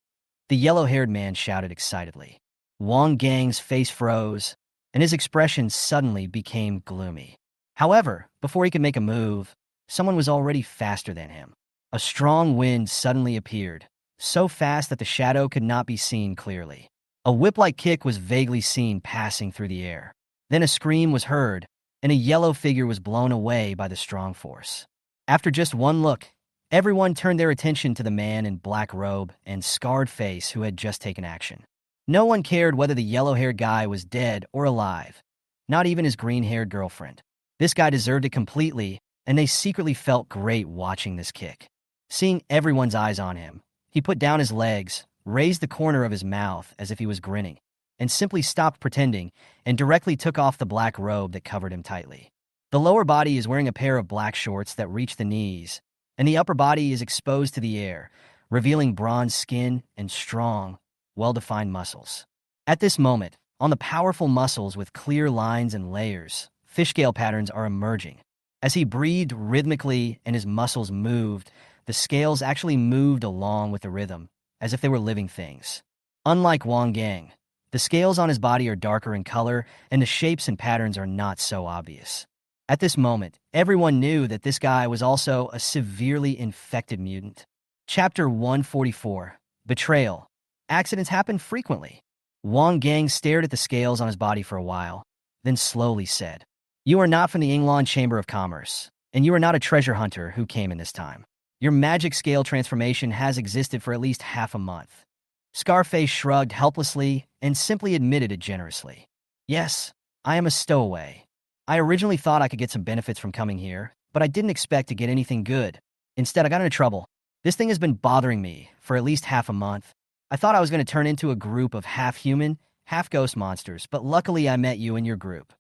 The yellow-haired man shouted excitedly. Wang Gang's face froze, and his expression suddenly became gloomy. However, before he could make a move, someone was already faster than him. A strong wind suddenly appeared, so fast that the shadow could not be seen clearly. A whip-like kick was vaguely seen passing through the air. Then a scream was heard, and a yellow figure was blown away by the strong force. After just one look, everyone turned their attention to the man in black robe and scarred face who had just taken action. No one cared whether the yellow-haired guy was dead or alive, not even his green-haired girlfriend. This guy deserved it completely, and they secretly felt great watching this kick. Seeing everyone's eyes on him, he put down his legs, raised the corner of his mouth as if he was grinning, and simply stopped pretending and directly took off the black robe that covered him tightly. The lower body is wearing a pair of black shorts that reach the knees, and the upper body is exposed to the air, revealing bronze skin and strong, well-defined muscles. At this moment, on the powerful muscles with clear lines and layers, fish scale patterns are emerging. As he breathed rhythmically and his muscles moved, the scales actually moved along with the rhythm, as if they were living things. Unlike Wang Gang, the scales on his body are darker in color, and the shapes and patterns are not so obvious. At this moment, everyone knew that this guy was also a severely infected mutant. Chapter 144, Betrayal. Accidents happen frequently. Wang Gang stared at the scales on his body for a while, then slowly said, "You are not from the Yinglan Chamber of Commerce, and you are not a treasure hunter who came in this time. Your magic scale transformation has existed for at least half a month." Scarface shrugged helplessly and simply admitted it generously. "Yes, I am a stowaway. I originally thought I could get some benefits from coming here, but I didn't expect to get anything good. Instead, I got into trouble. This thing has been bothering me for at least half a month. I thought I was going to turn into a group of half-human, half-ghost monsters, but luckily I met you and your group.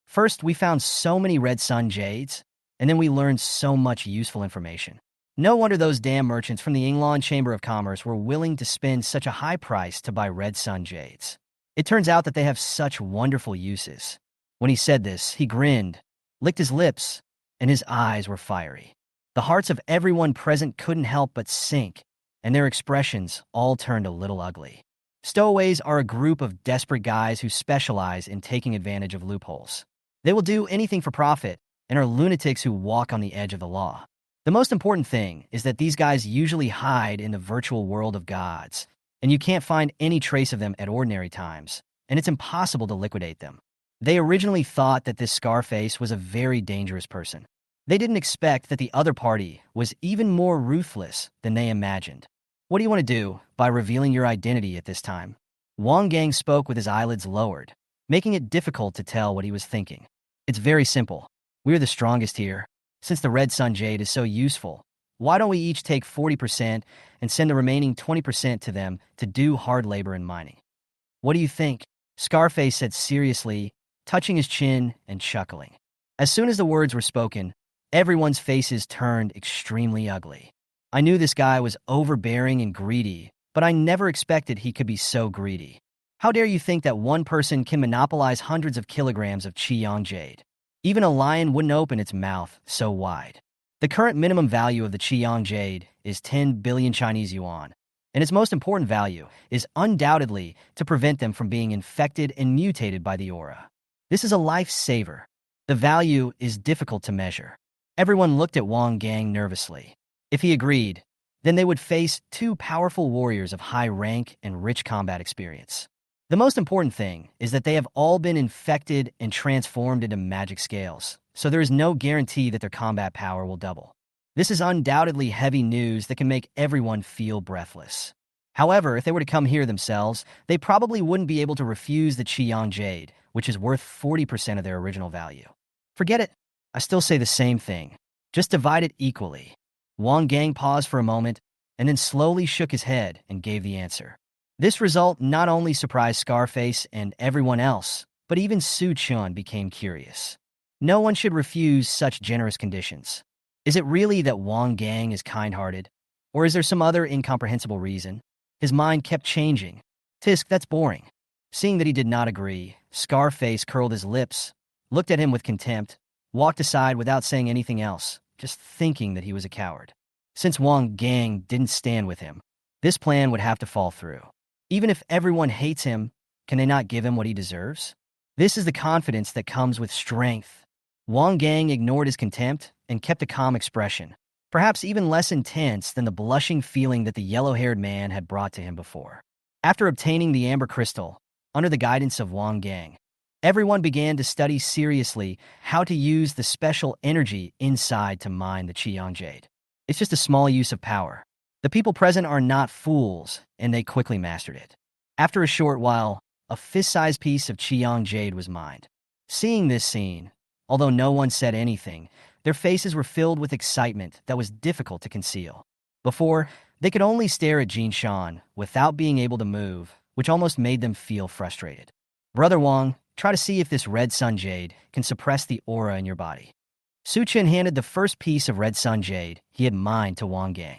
First, we found so many red sun jades, and then we learned so much useful information. No wonder those damn merchants from the Yinglan Chamber of Commerce were willing to spend such a high price to buy red sun jades. It turns out that they have such wonderful uses." When he said this, he grinned, licked his lips, and his eyes were fiery. The hearts of everyone present couldn't help but sink, and their expressions all turned a little ugly. Stowaways are a group of desperate guys who specialize in taking advantage of loopholes. They will do anything for profit and are lunatics who walk on the edge of the law. The most important thing is that these guys usually hide in the virtual world of gods, and you can't find any trace of them at ordinary times, and it's impossible to liquidate them. They originally thought that this Scarface was a very dangerous person. They didn't expect that the other party was even more ruthless than they imagined. "What do you want to do by revealing your identity at this time?" Wang Gang spoke with his eyelids lowered, making it difficult to tell what he was thinking. "It's very simple. We're the strongest here. Since the red sun jade is so useful, why don't we each take 40% and send the remaining 20% to them to do hard labor in mining? What do you think?" Scarface said seriously, touching his chin and chuckling. As soon as the words were spoken, everyone's faces turned extremely ugly. I knew this guy was overbearing and greedy, but I never expected he could be so greedy. How dare you think that one person can monopolize hundreds of kilograms of Chenyang jade? Even a lion wouldn't open its mouth so wide. The current minimum value of the Chenyang jade is 10 billion Chinese yuan, and its most important value is undoubtedly to prevent them from being infected and mutated by the aura. This is a lifesaver. The value is difficult to measure. Everyone looked at Wang Gang nervously. If he agreed, then they would face two powerful warriors of high rank and rich combat experience. The most important thing is that they have all been infected and transformed into magic scales, so there is no guarantee that their combat power will double. This is undoubtedly heavy news that can make everyone feel breathless. However, if they were to come here themselves, they probably wouldn't be able to refuse the Chenyang Jade, which is worth 40% of their original value. Forget it. I still say the same thing. Just divide it equally. Wang Gang paused for a moment, and then slowly shook his head and gave the answer. This result not only surprised Scarface and everyone else, but even Su Chun became curious. No one should refuse such generous conditions. Is it really that Wang Gang is kind-hearted? Or is there some other incomprehensible reason? His mind kept changing. Tisk, that's boring. Seeing that he did not agree, Scarface curled his lips, looked at him with contempt, walked aside without saying anything else, just thinking that he was a coward. Since Wang Gang didn't stand with him, this plan would have to fall through. Even if everyone hates him, can they not give him what he deserves? This is the confidence that comes with strength. Wang Gang ignored his contempt and kept a calm expression, perhaps even less intense than the blushing feeling that the yellow-haired man had brought to him before. After obtaining the amber crystal, under the guidance of Wang Gang, everyone began to study seriously how to use the special energy inside to mine the Chenyang Jade. It's just a small use of power. The people present are not fools, and they quickly mastered it. After a short while, a fist-sized piece of Chenyang Jade was mined. Seeing this scene, although no one said anything, their faces were filled with excitement that was difficult to conceal. Before, they could only stare at Jin Shan without being able to move, which almost made them feel frustrated. Brother Wang, try to see if this Red Sun Jade can suppress the aura in your body. Su Chen handed the first piece of Red Sun Jade he had mined to Wang Gang.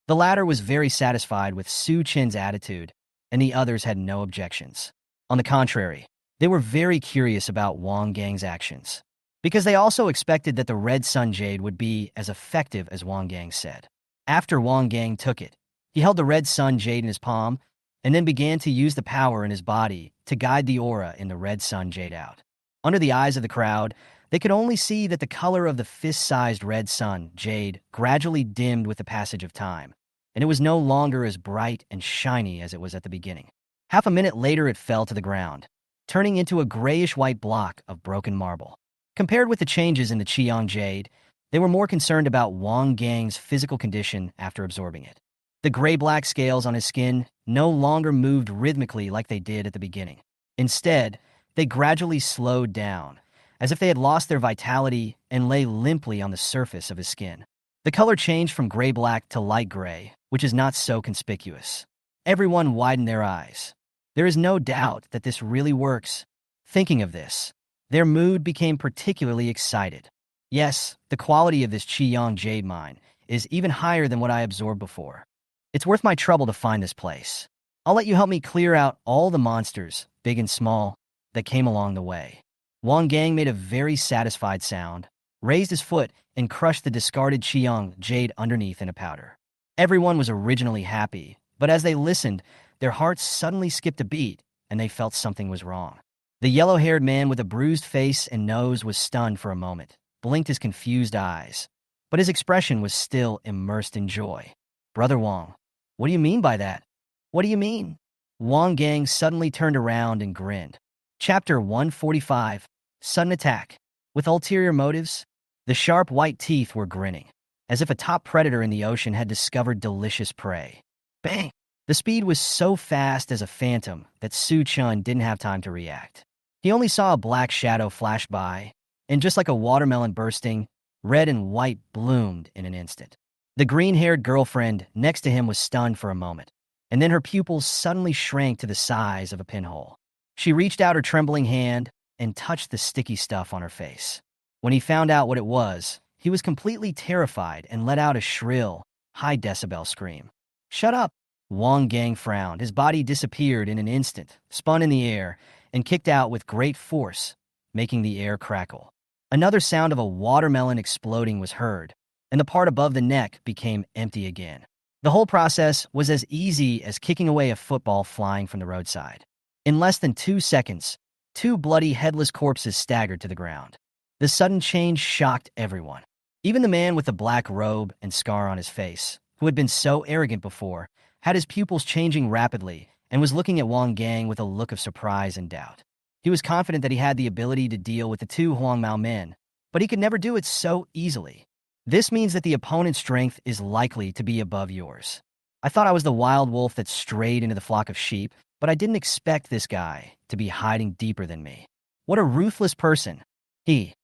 The latter was very satisfied with Su Chen's attitude, and the others had no objections. On the contrary, they were very curious about Wang Gang's actions, because they also expected that the Red Sun Jade would be as effective as Wang Gang said. After Wang Gang took it, he held the Red Sun Jade in his palm, and then began to use the power in his body to guide the aura in the Red Sun Jade out. Under the eyes of the crowd, they could only see that the color of the fist-sized Red Sun Jade gradually dimmed with the passage of time, and it was no longer as bright and shiny as it was at the beginning. Half a minute later, it fell to the ground, turning into a grayish-white block of broken marble. Compared with the changes in the Chenyang Jade, they were more concerned about Wang Gang's physical condition after absorbing it. The gray-black scales on his skin no longer moved rhythmically like they did at the beginning. Instead, they gradually slowed down, as if they had lost their vitality and lay limply on the surface of his skin. The color changed from gray-black to light gray, which is not so conspicuous. Everyone widened their eyes. There is no doubt that this really works. Thinking of this, their mood became particularly excited. Yes, the quality of this Chenyang Jade mine is even higher than what I absorbed before. It's worth my trouble to find this place. I'll let you help me clear out all the monsters, big and small, that came along the way. Wang Gang made a very satisfied sound, raised his foot, and crushed the discarded Chenyang Jade underneath in a powder. Everyone was originally happy, but as they listened, their hearts suddenly skipped a beat, and they felt something was wrong. The yellow-haired man with a bruised face and nose was stunned for a moment, blinked his confused eyes, but his expression was still immersed in joy. Brother Wang, what do you mean by that? What do you mean? Wang Gang suddenly turned around and grinned. Chapter 145, Sudden Attack. With ulterior motives, the sharp white teeth were grinning, as if a top predator in the ocean had discovered delicious prey. Bang! The speed was so fast as a phantom that Su Chun didn't have time to react. He only saw a black shadow flash by, and just like a watermelon bursting, red and white bloomed in an instant. The green-haired girlfriend next to him was stunned for a moment, and then her pupils suddenly shrank to the size of a pinhole. She reached out her trembling hand and touched the sticky stuff on her face. When he found out what it was, he was completely terrified and let out a shrill, high-decibel scream. "Shut up!" Wang Gang frowned. His body disappeared in an instant, spun in the air, and kicked out with great force, making the air crackle. Another sound of a watermelon exploding was heard, and the part above the neck became empty again. The whole process was as easy as kicking away a football flying from the roadside. In less than 2 seconds, 2 bloody, headless corpses staggered to the ground. The sudden change shocked everyone. Even the man with the black robe and scar on his face, who had been so arrogant before, had his pupils changing rapidly and was looking at Wang Gang with a look of surprise and doubt. He was confident that he had the ability to deal with the 2 Huangmao men, but he could never do it so easily. This means that the opponent's strength is likely to be above yours. I thought I was the wild wolf that strayed into the flock of sheep, but I didn't expect this guy to be hiding deeper than me. What a ruthless person. Why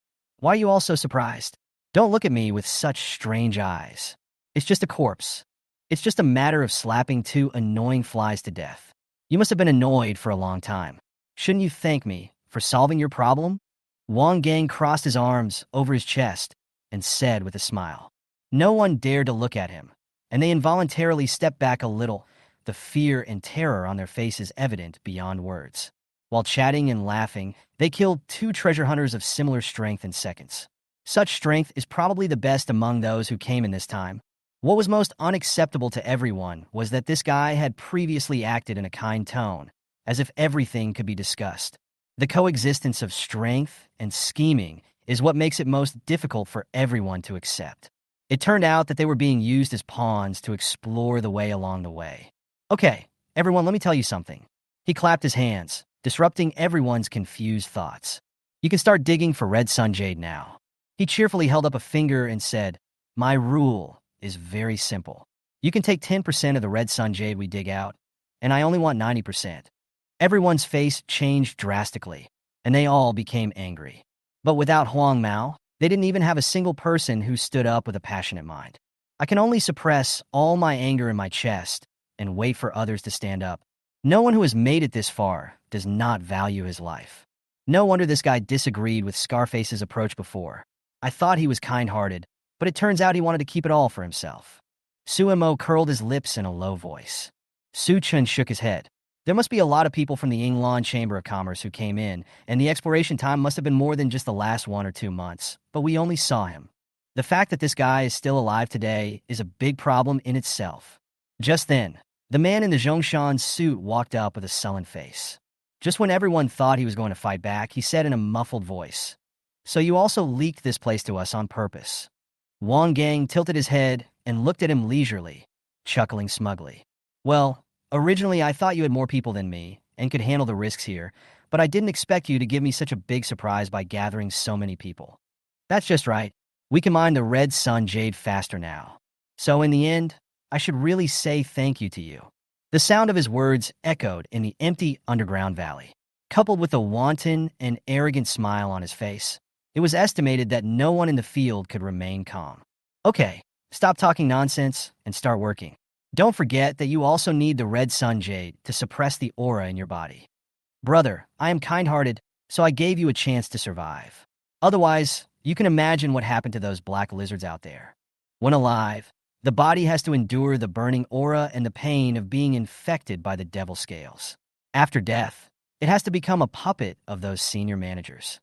are you all so surprised? Don't look at me with such strange eyes. It's just a corpse. It's just a matter of slapping two annoying flies to death. You must have been annoyed for a long time. Shouldn't you thank me for solving your problem? Wang Gang crossed his arms over his chest and said with a smile. No one dared to look at him, and they involuntarily stepped back a little, the fear and terror on their faces evident beyond words. While chatting and laughing, they killed two treasure hunters of similar strength in seconds. Such strength is probably the best among those who came in this time. What was most unacceptable to everyone was that this guy had previously acted in a kind tone, as if everything could be discussed. The coexistence of strength and scheming is what makes it most difficult for everyone to accept. It turned out that they were being used as pawns to explore the way along the way. Okay, everyone, let me tell you something. He clapped his hands, disrupting everyone's confused thoughts. You can start digging for red sun jade now. He cheerfully held up a finger and said, my rule is very simple. You can take 10% of the red sun jade we dig out, and I only want 90%. Everyone's face changed drastically, and they all became angry. But without Huang Mao, they didn't even have a single person who stood up with a passionate mind. I can only suppress all my anger in my chest and wait for others to stand up. No one who has made it this far does not value his life. No wonder this guy disagreed with Scarface's approach before. I thought he was kind-hearted, but it turns out he wanted to keep it all for himself. Su Mo curled his lips in a low voice. Su Chun shook his head. There must be a lot of people from the Yinglan Chamber of Commerce who came in, and the exploration time must have been more than just the last 1 or 2 months, but we only saw him. The fact that this guy is still alive today is a big problem in itself. Just then, the man in the Zhongshan suit walked up with a sullen face. Just when everyone thought he was going to fight back, he said in a muffled voice, so you also leaked this place to us on purpose. Wang Gang tilted his head and looked at him leisurely, chuckling smugly. Well, originally I thought you had more people than me and could handle the risks here, but I didn't expect you to give me such a big surprise by gathering so many people. That's just right. We can mine the red sun jade faster now. So in the end, I should really say thank you to you. The sound of his words echoed in the empty underground valley. Coupled with a wanton and arrogant smile on his face, it was estimated that no one in the field could remain calm. Okay, stop talking nonsense and start working. Don't forget that you also need the red sun jade to suppress the aura in your body. Brother, I am kind-hearted, so I gave you a chance to survive. Otherwise, you can imagine what happened to those black lizards out there. When alive, the body has to endure the burning aura and the pain of being infected by the devil scales. After death, it has to become a puppet of those senior managers.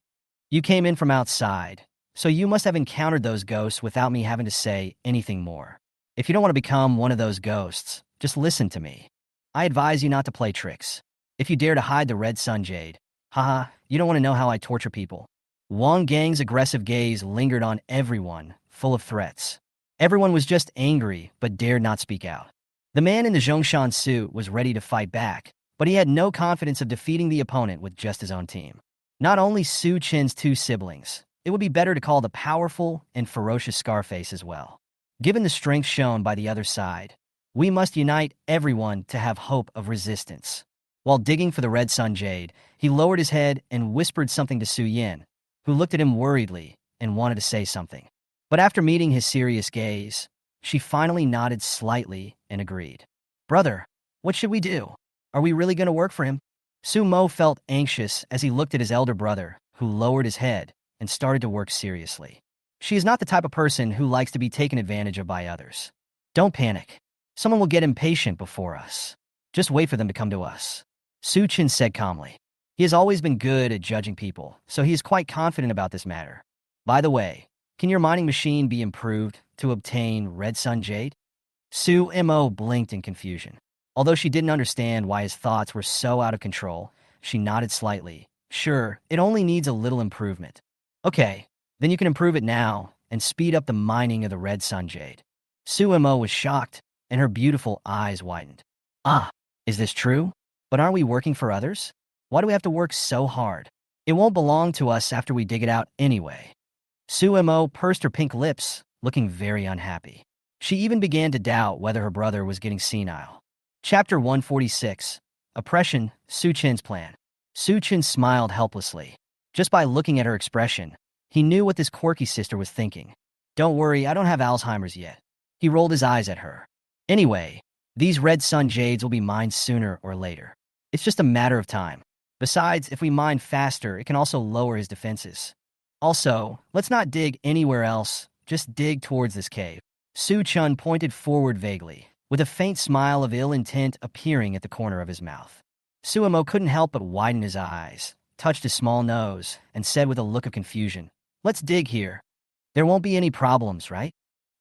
You came in from outside, so you must have encountered those ghosts without me having to say anything more. If you don't want to become one of those ghosts, just listen to me. I advise you not to play tricks. If you dare to hide the red sun jade, haha, you don't want to know how I torture people. Wang Gang's aggressive gaze lingered on everyone, full of threats. Everyone was just angry, but dared not speak out. The man in the Zhongshan suit was ready to fight back, but he had no confidence of defeating the opponent with just his own team. Not only Su Chen's 2 siblings, it would be better to call the powerful and ferocious Scarface as well. Given the strength shown by the other side, we must unite everyone to have hope of resistance. While digging for the red sun jade, he lowered his head and whispered something to Su Yin, who looked at him worriedly and wanted to say something. But after meeting his serious gaze, she finally nodded slightly and agreed. Brother, what should we do? Are we really going to work for him? Su Mo felt anxious as he looked at his elder brother, who lowered his head and started to work seriously. She is not the type of person who likes to be taken advantage of by others. Don't panic. Someone will get impatient before us. Just wait for them to come to us. Su Chen said calmly. He has always been good at judging people, so he is quite confident about this matter. By the way, can your mining machine be improved to obtain red sun jade? Su Mo blinked in confusion. Although she didn't understand why his thoughts were so out of control, she nodded slightly. Sure, it only needs a little improvement. Okay, then you can improve it now and speed up the mining of the red sun jade. Su Mo was shocked, and her beautiful eyes widened. Ah, is this true? But aren't we working for others? Why do we have to work so hard? It won't belong to us after we dig it out anyway. Sumo pursed her pink lips, looking very unhappy. She even began to doubt whether her brother was getting senile. Chapter 146. Oppression, Suchin's Plan. Suchin smiled helplessly. Just by looking at her expression, he knew what this quirky sister was thinking. Don't worry, I don't have Alzheimer's yet. He rolled his eyes at her. Anyway, these red sun jades will be mined sooner or later. It's just a matter of time. Besides, if we mine faster, it can also lower his defenses. Also, let's not dig anywhere else, just dig towards this cave. Su Chun pointed forward vaguely, with a faint smile of ill intent appearing at the corner of his mouth. Sumo couldn't help but widen his eyes, touched his small nose, and said with a look of confusion, "Let's dig here. There won't be any problems, right?"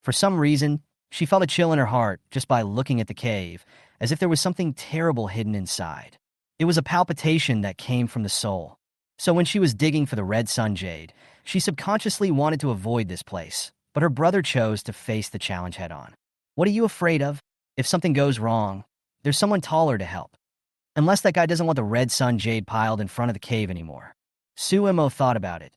For some reason, she felt a chill in her heart just by looking at the cave, as if there was something terrible hidden inside. It was a palpitation that came from the soul. So when she was digging for the red sun jade, she subconsciously wanted to avoid this place, but her brother chose to face the challenge head-on. What are you afraid of? If something goes wrong, there's someone taller to help. Unless that guy doesn't want the red sun jade piled in front of the cave anymore. Sumo thought about it.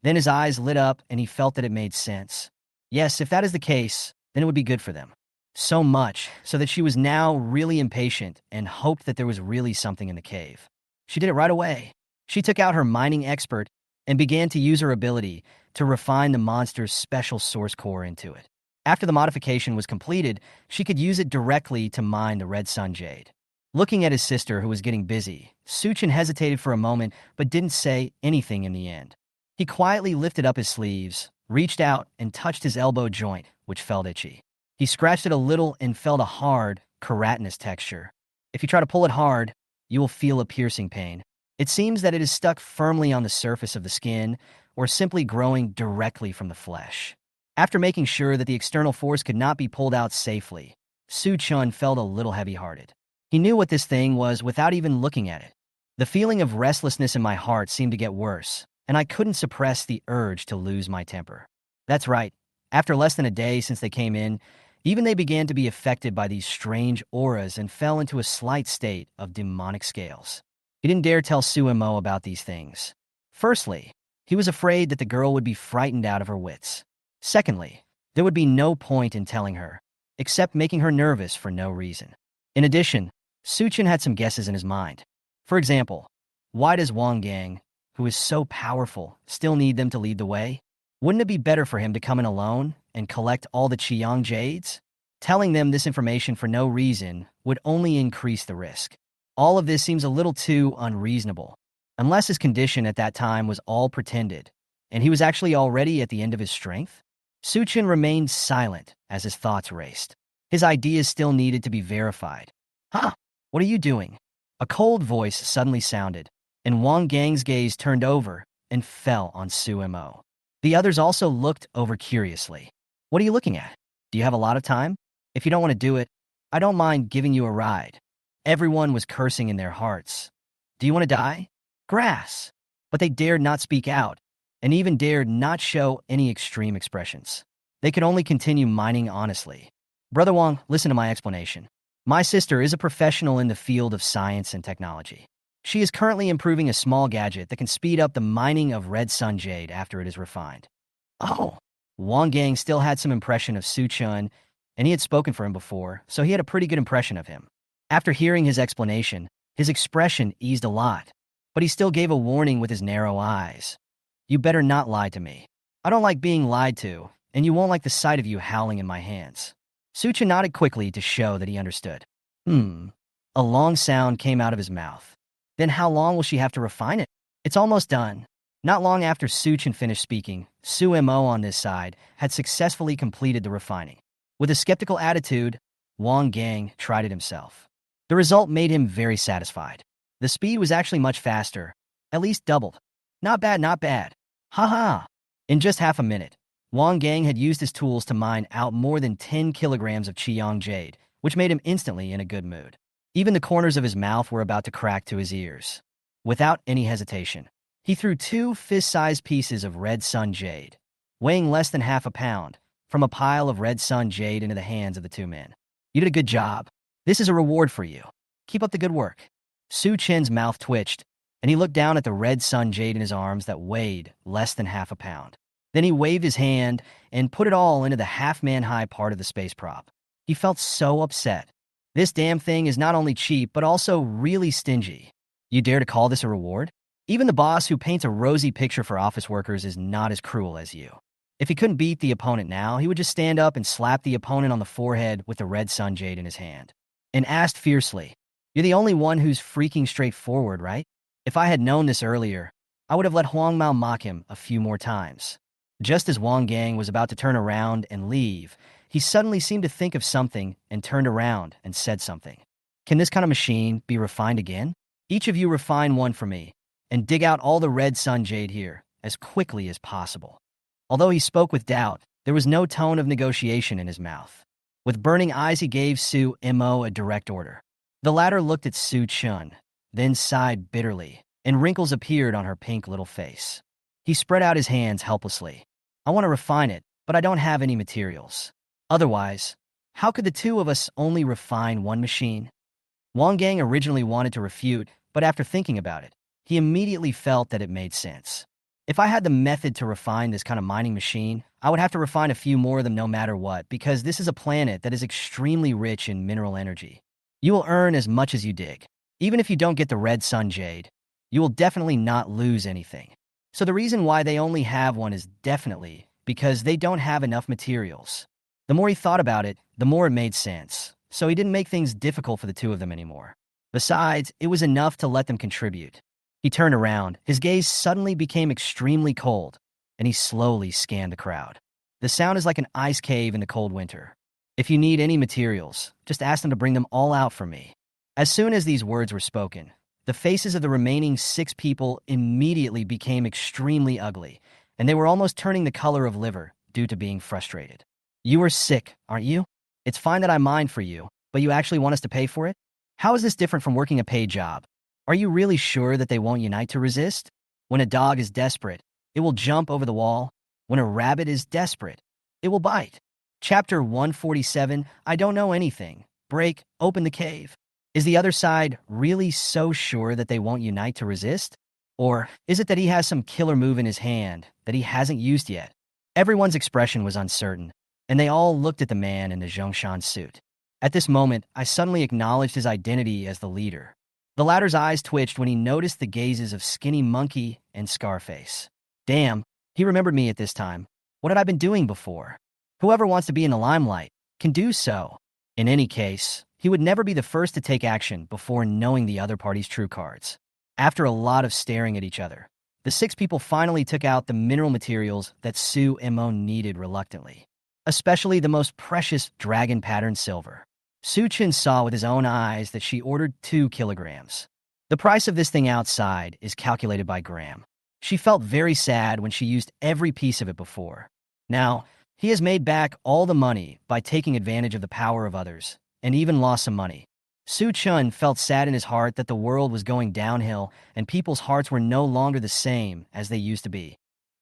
Then his eyes lit up and he felt that it made sense. Yes, if that is the case, then it would be good for them. So much, so that she was now really impatient and hoped that there was really something in the cave. She did it right away. She took out her mining expert and began to use her ability to refine the monster's special source core into it. After the modification was completed, she could use it directly to mine the red sun jade. Looking at his sister, who was getting busy, Suchin hesitated for a moment but didn't say anything in the end. He quietly lifted up his sleeves, reached out, and touched his elbow joint, which felt itchy. He scratched it a little and felt a hard, keratinous texture. If you try to pull it hard, you will feel a piercing pain. It seems that it is stuck firmly on the surface of the skin or simply growing directly from the flesh. After making sure that the external force could not be pulled out safely, Su Chun felt a little heavy-hearted. He knew what this thing was without even looking at it. The feeling of restlessness in my heart seemed to get worse, and I couldn't suppress the urge to lose my temper. That's right. After less than a day since they came in, even they began to be affected by these strange auras and fell into a slight state of demonic scales. He didn't dare tell Sumo about these things. Firstly, he was afraid that the girl would be frightened out of her wits. Secondly, there would be no point in telling her, except making her nervous for no reason. In addition, Suchin had some guesses in his mind. For example, why does Wang Gang, who is so powerful, still need them to lead the way? Wouldn't it be better for him to come in alone and collect all the Chenyang jades? Telling them this information for no reason would only increase the risk. All of this seems a little too unreasonable, unless his condition at that time was all pretended, and he was actually already at the end of his strength. Suchin remained silent as his thoughts raced. His ideas still needed to be verified. "Huh? What are you doing?" A cold voice suddenly sounded, and Wang Gang's gaze turned over and fell on Sumo. The others also looked over curiously. "What are you looking at? Do you have a lot of time? If you don't want to do it, I don't mind giving you a ride." Everyone was cursing in their hearts. "Do you want to die? Grass." But they dared not speak out, and even dared not show any extreme expressions. They could only continue mining honestly. "Brother Wang, listen to my explanation. My sister is a professional in the field of science and technology. She is currently improving a small gadget that can speed up the mining of red sun jade after it is refined." Oh, Wang Gang still had some impression of Su Chun, and he had spoken for him before, so he had a pretty good impression of him. After hearing his explanation, his expression eased a lot, but he still gave a warning with his narrow eyes. "You better not lie to me. I don't like being lied to, and you won't like the sight of you howling in my hands." Suchin nodded quickly to show that he understood. A long sound came out of his mouth. "Then how long will she have to refine it?" "It's almost done." Not long after Suchin finished speaking, Sumo on this side had successfully completed the refining. With a skeptical attitude, Wang Gang tried it himself. The result made him very satisfied. The speed was actually much faster, at least doubled. Not bad, not bad. Ha. In just half a minute, Wang Gang had used his tools to mine out more than 10 kilograms of Chenyang jade, which made him instantly in a good mood. Even the corners of his mouth were about to crack to his ears. Without any hesitation, he threw 2 fist-sized pieces of red sun jade, weighing less than half a pound, from a pile of red sun jade into the hands of the 2 men. "You did a good job. This is a reward for you. Keep up the good work." Su Chin's mouth twitched, and he looked down at the red sun jade in his arms that weighed less than half a pound. Then he waved his hand and put it all into the half-man-high part of the space prop. He felt so upset. This damn thing is not only cheap, but also really stingy. You dare to call this a reward? Even the boss who paints a rosy picture for office workers is not as cruel as you. If he couldn't beat the opponent now, he would just stand up and slap the opponent on the forehead with the red sun jade in his hand. And asked fiercely, "You're the only one who's freaking straightforward, right?" If I had known this earlier, I would have let Huang Mao mock him a few more times. Just as Wang Gang was about to turn around and leave, he suddenly seemed to think of something and turned around and said something. "Can this kind of machine be refined again? Each of you refine one for me, and dig out all the red sun jade here as quickly as possible." Although he spoke with doubt, there was no tone of negotiation in his mouth. With burning eyes, he gave Su Mo a direct order. The latter looked at Su Chun, then sighed bitterly, and wrinkles appeared on her pink little face. He spread out his hands helplessly. "I want to refine it, but I don't have any materials. Otherwise, how could the two of us only refine one machine?" Wang Gang originally wanted to refute, but after thinking about it, he immediately felt that it made sense. If I had the method to refine this kind of mining machine, I would have to refine a few more of them no matter what, because this is a planet that is extremely rich in mineral energy. You will earn as much as you dig. Even if you don't get the red sun jade, you will definitely not lose anything. So the reason why they only have one is definitely because they don't have enough materials. The more he thought about it, the more it made sense. So he didn't make things difficult for the two of them anymore. Besides, it was enough to let them contribute. He turned around, his gaze suddenly became extremely cold, and he slowly scanned the crowd. The sound is like an ice cave in the cold winter. "If you need any materials, just ask them to bring them all out for me." As soon as these words were spoken, the faces of the remaining 6 people immediately became extremely ugly, and they were almost turning the color of liver due to being frustrated. "You are sick, aren't you? It's fine that I mine for you, but you actually want us to pay for it? How is this different from working a paid job? Are you really sure that they won't unite to resist? When a dog is desperate, it will jump over the wall. When a rabbit is desperate, it will bite." Chapter 147, I don't know anything. Break, open the cave. Is the other side really so sure that they won't unite to resist? Or is it that he has some killer move in his hand that he hasn't used yet? Everyone's expression was uncertain, and they all looked at the man in the Zhongshan suit. At this moment, I suddenly acknowledged his identity as the leader. The latter's eyes twitched when he noticed the gazes of Skinny Monkey and Scarface. Damn, he remembered me at this time. What had I been doing before? Whoever wants to be in the limelight can do so. In any case, he would never be the first to take action before knowing the other party's true cards. After a lot of staring at each other, the 6 people finally took out the mineral materials that Su Mo needed reluctantly, especially the most precious dragon-patterned silver. Su Chen saw with his own eyes that she ordered 2 kilograms. The price of this thing outside is calculated by gram. She felt very sad when she used every piece of it before. Now, he has made back all the money by taking advantage of the power of others, and even lost some money. Su Chun felt sad in his heart that the world was going downhill and people's hearts were no longer the same as they used to be.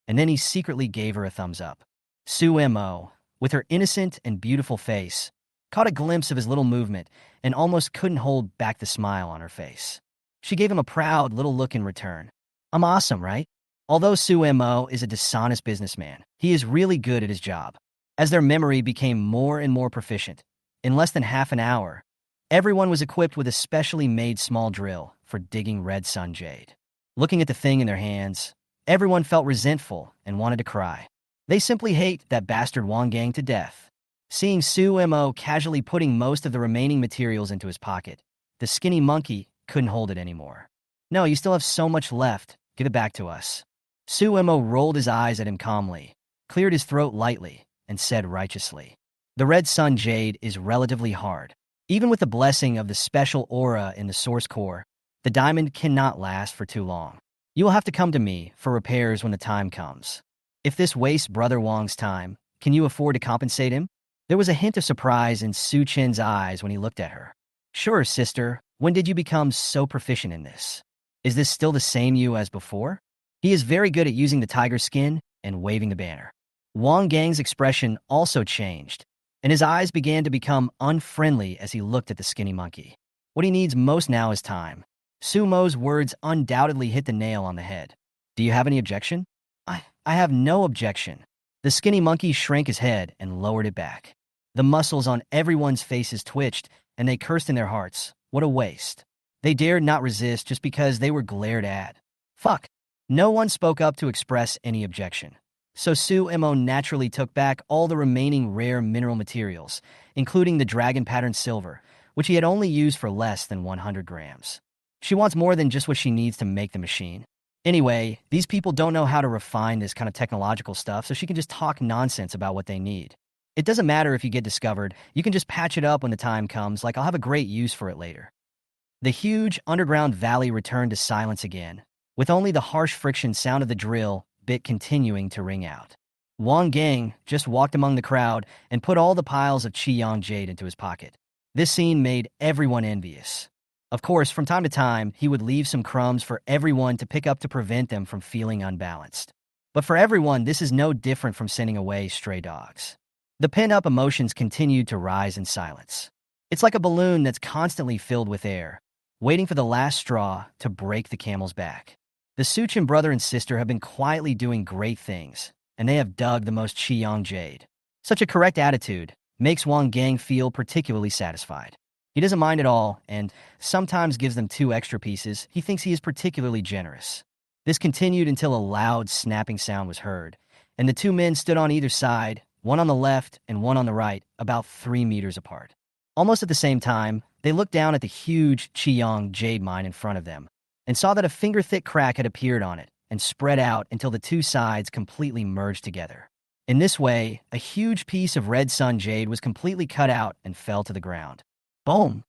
And then he secretly gave her a thumbs up. Su Mo, with her innocent and beautiful face, caught a glimpse of his little movement and almost couldn't hold back the smile on her face. She gave him a proud little look in return. "I'm awesome, right?" Although Su Mo is a dishonest businessman, he is really good at his job. As their memory became more and more proficient, in less than half an hour, everyone was equipped with a specially made small drill for digging red sun jade. Looking at the thing in their hands, everyone felt resentful and wanted to cry. They simply hate that bastard Wang Gang to death. Seeing Su Mo casually putting most of the remaining materials into his pocket, the Skinny Monkey couldn't hold it anymore. "No, you still have so much left. Give it back to us." Su Mo rolled his eyes at him calmly, cleared his throat lightly, and said righteously, "The red sun jade is relatively hard. Even with the blessing of the special aura in the source core, the diamond cannot last for too long. You will have to come to me for repairs when the time comes. If this wastes Brother Wang's time, can you afford to compensate him?" There was a hint of surprise in Su Chen's eyes when he looked at her. "Sure, sister. When did you become so proficient in this? Is this still the same you as before?" He is very good at using the tiger skin and waving the banner. Wang Gang's expression also changed, and his eyes began to become unfriendly as he looked at the Skinny Monkey. What he needs most now is time. Su Mo's words undoubtedly hit the nail on the head. "Do you have any objection?" I have no objection. The skinny monkey shrank his head and lowered it back. The muscles on everyone's faces twitched, and they cursed in their hearts. What a waste. They dared not resist just because they were glared at. Fuck. No one spoke up to express any objection. So Su Mo naturally took back all the remaining rare mineral materials, including the dragon-patterned silver, which he had only used for less than 100 grams. She wants more than just what she needs to make the machine. Anyway, these people don't know how to refine this kind of technological stuff, so she can just talk nonsense about what they need. It doesn't matter if you get discovered, you can just patch it up when the time comes, like I'll have a great use for it later. The huge underground valley returned to silence again, with only the harsh friction sound of the drill bit continuing to ring out. Wang Gang just walked among the crowd and put all the piles of Chenyang jade into his pocket. This scene made everyone envious. Of course, from time to time, he would leave some crumbs for everyone to pick up to prevent them from feeling unbalanced. But for everyone, this is no different from sending away stray dogs. The pent-up emotions continued to rise in silence. It's like a balloon that's constantly filled with air, waiting for the last straw to break the camel's back. The Suchin brother and sister have been quietly doing great things, and they have dug the most Chenyang jade. Such a correct attitude makes Wang Gang feel particularly satisfied. He doesn't mind at all, and sometimes gives them 2 extra pieces. He thinks he is particularly generous. This continued until a loud snapping sound was heard, and the 2 men stood on either side, one on the left and one on the right, about 3 meters apart. Almost at the same time, they looked down at the huge Chenyang jade mine in front of them, and saw that a finger-thick crack had appeared on it and spread out until the 2 sides completely merged together. In this way, a huge piece of red sun jade was completely cut out and fell to the ground. Boom!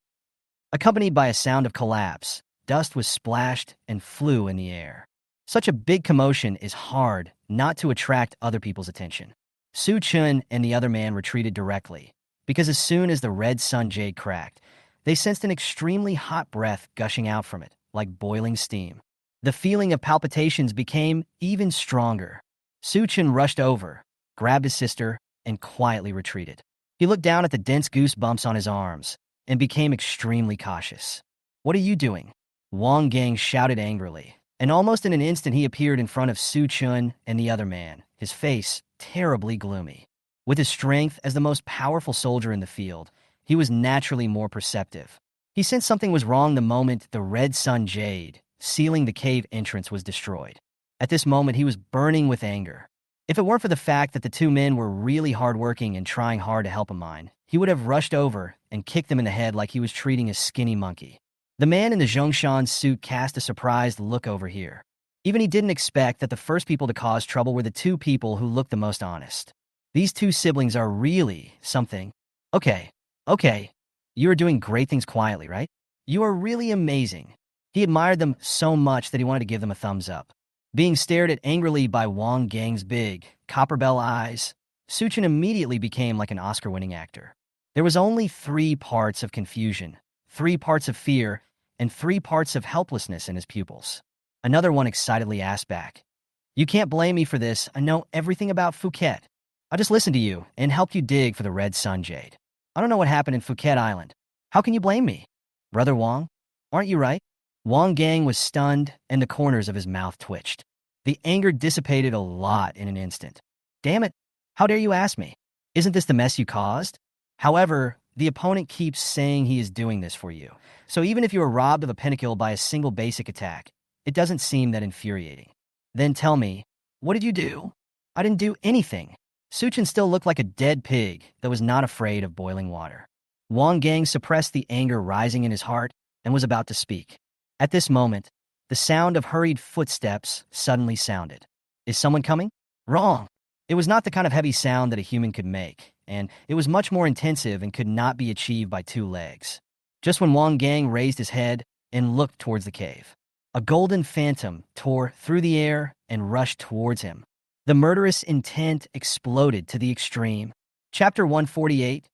Accompanied by a sound of collapse, dust was splashed and flew in the air. Such a big commotion is hard not to attract other people's attention. Su Chun and the other man retreated directly, because as soon as the red sun jade cracked, they sensed an extremely hot breath gushing out from it, like boiling steam. The feeling of palpitations became even stronger. Su Chun rushed over, grabbed his sister, and quietly retreated. He looked down at the dense goosebumps on his arms, and became extremely cautious. What are you doing? Wang Gang shouted angrily, and almost in an instant he appeared in front of Su Chun and the other man, his face terribly gloomy. With his strength as the most powerful soldier in the field, he was naturally more perceptive. He sensed something was wrong the moment the red sun jade, sealing the cave entrance, was destroyed. At this moment he was burning with anger. If it weren't for the fact that the 2 men were really hardworking and trying hard to help a mine, he would have rushed over and kicked them in the head like he was treating a skinny monkey. The man in the Zhongshan suit cast a surprised look over here. Even he didn't expect that the first people to cause trouble were the 2 people who looked the most honest. These 2 siblings are really something. Okay. You are doing great things quietly, right? You are really amazing. He admired them so much that he wanted to give them a thumbs up. Being stared at angrily by Wang Gang's big, copper bell eyes, Suchin immediately became like an Oscar-winning actor. There was only 3 parts of confusion, 3 parts of fear, and 3 parts of helplessness in his pupils. Another one excitedly asked back, "You can't blame me for this. I know everything about Phuket. I just listened to you and helped you dig for the red sun jade. I don't know what happened in Phuket Island. How can you blame me? Brother Wang, aren't you right?" Wang Gang was stunned, and the corners of his mouth twitched. The anger dissipated a lot in an instant. Damn it, how dare you ask me? Isn't this the mess you caused? However, the opponent keeps saying he is doing this for you. So even if you were robbed of a pentakill by a single basic attack, it doesn't seem that infuriating. Then tell me, what did you do? I didn't do anything. Suchin still looked like a dead pig that was not afraid of boiling water. Wang Gang suppressed the anger rising in his heart and was about to speak. At this moment, the sound of hurried footsteps suddenly sounded. Is someone coming? Wrong. It was not the kind of heavy sound that a human could make, and it was much more intensive and could not be achieved by 2 legs. Just when Wang Gang raised his head and looked towards the cave, a golden phantom tore through the air and rushed towards him. The murderous intent exploded to the extreme. Chapter 148,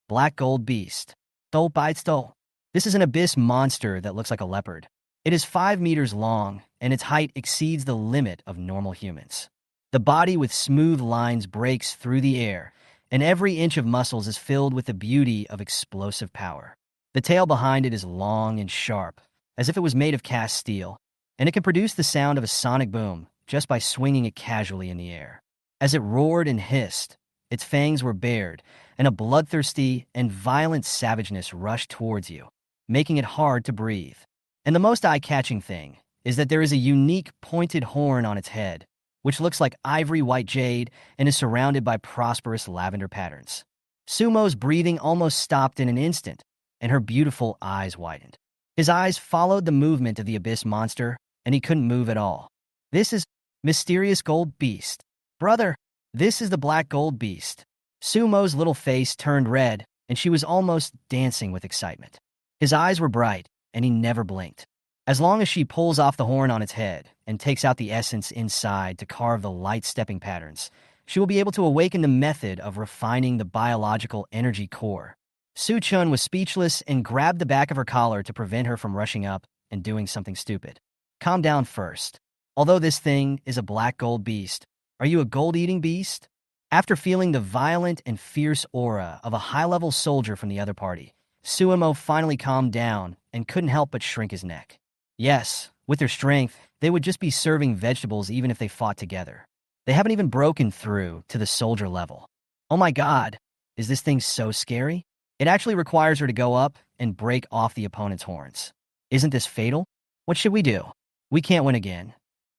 Black Gold Beast. Dole bites dole. This is an abyss monster that looks like a leopard. It is 5 meters long, and its height exceeds the limit of normal humans. The body with smooth lines breaks through the air, and every inch of muscles is filled with the beauty of explosive power. The tail behind it is long and sharp, as if it was made of cast steel, and it can produce the sound of a sonic boom just by swinging it casually in the air. As it roared and hissed, its fangs were bared, and a bloodthirsty and violent savageness rushed towards you, making it hard to breathe. And the most eye-catching thing is that there is a unique pointed horn on its head, which looks like ivory white jade and is surrounded by prosperous lavender patterns. Sumo's breathing almost stopped in an instant, and her beautiful eyes widened. His eyes followed the movement of the abyss monster, and he couldn't move at all. This is mysterious gold beast. Brother, this is the black gold beast. Sumo's little face turned red, and she was almost dancing with excitement. His eyes were bright, and he never blinked. As long as she pulls off the horn on its head and takes out the essence inside to carve the light stepping patterns, she will be able to awaken the method of refining the biological energy core. Su-chun was speechless and grabbed the back of her collar to prevent her from rushing up and doing something stupid. Calm down first. Although this thing is a black gold beast, are you a gold-eating beast? After feeling the violent and fierce aura of a high-level soldier from the other party, Sumo finally calmed down and couldn't help but shrink his neck. Yes, with their strength, they would just be serving vegetables even if they fought together. They haven't even broken through to the soldier level. Oh my god, is this thing so scary? It actually requires her to go up and break off the opponent's horns. Isn't this fatal? What should we do? We can't win again.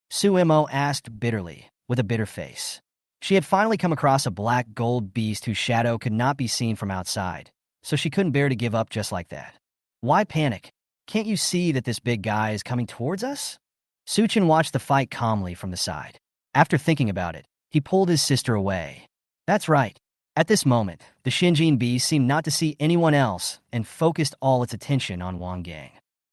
Sumo asked bitterly, with a bitter face. She had finally come across a black gold beast whose shadow could not be seen from outside, so she couldn't bear to give up just like that. Why panic? Can't you see that this big guy is coming towards us? Su-chun watched the fight calmly from the side. After thinking about it, he pulled his sister away. That's right. At this moment, the Shinjin beast seemed not to see anyone else and focused all its attention on Wang Gang.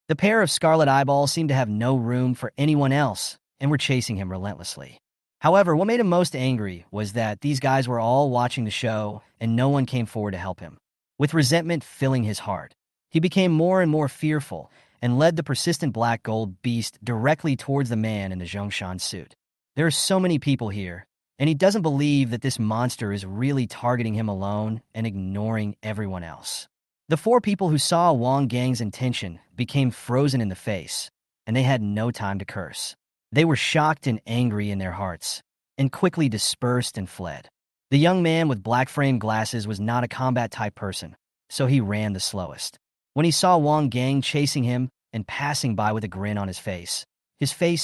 The pair of scarlet eyeballs seemed to have no room for anyone else and were chasing him relentlessly. However, what made him most angry was that these guys were all watching the show and no one came forward to help him. With resentment filling his heart, he became more and more fearful and led the persistent black gold beast directly towards the man in the Zhongshan suit. There are so many people here, and he doesn't believe that this monster is really targeting him alone and ignoring everyone else. The four people who saw Wang Gang's intention became frozen in the face, and they had no time to curse. They were shocked and angry in their hearts, and quickly dispersed and fled. The young man with black-framed glasses was not a combat-type person, so he ran the slowest. When he saw Wang Gang chasing him and passing by with a grin on his face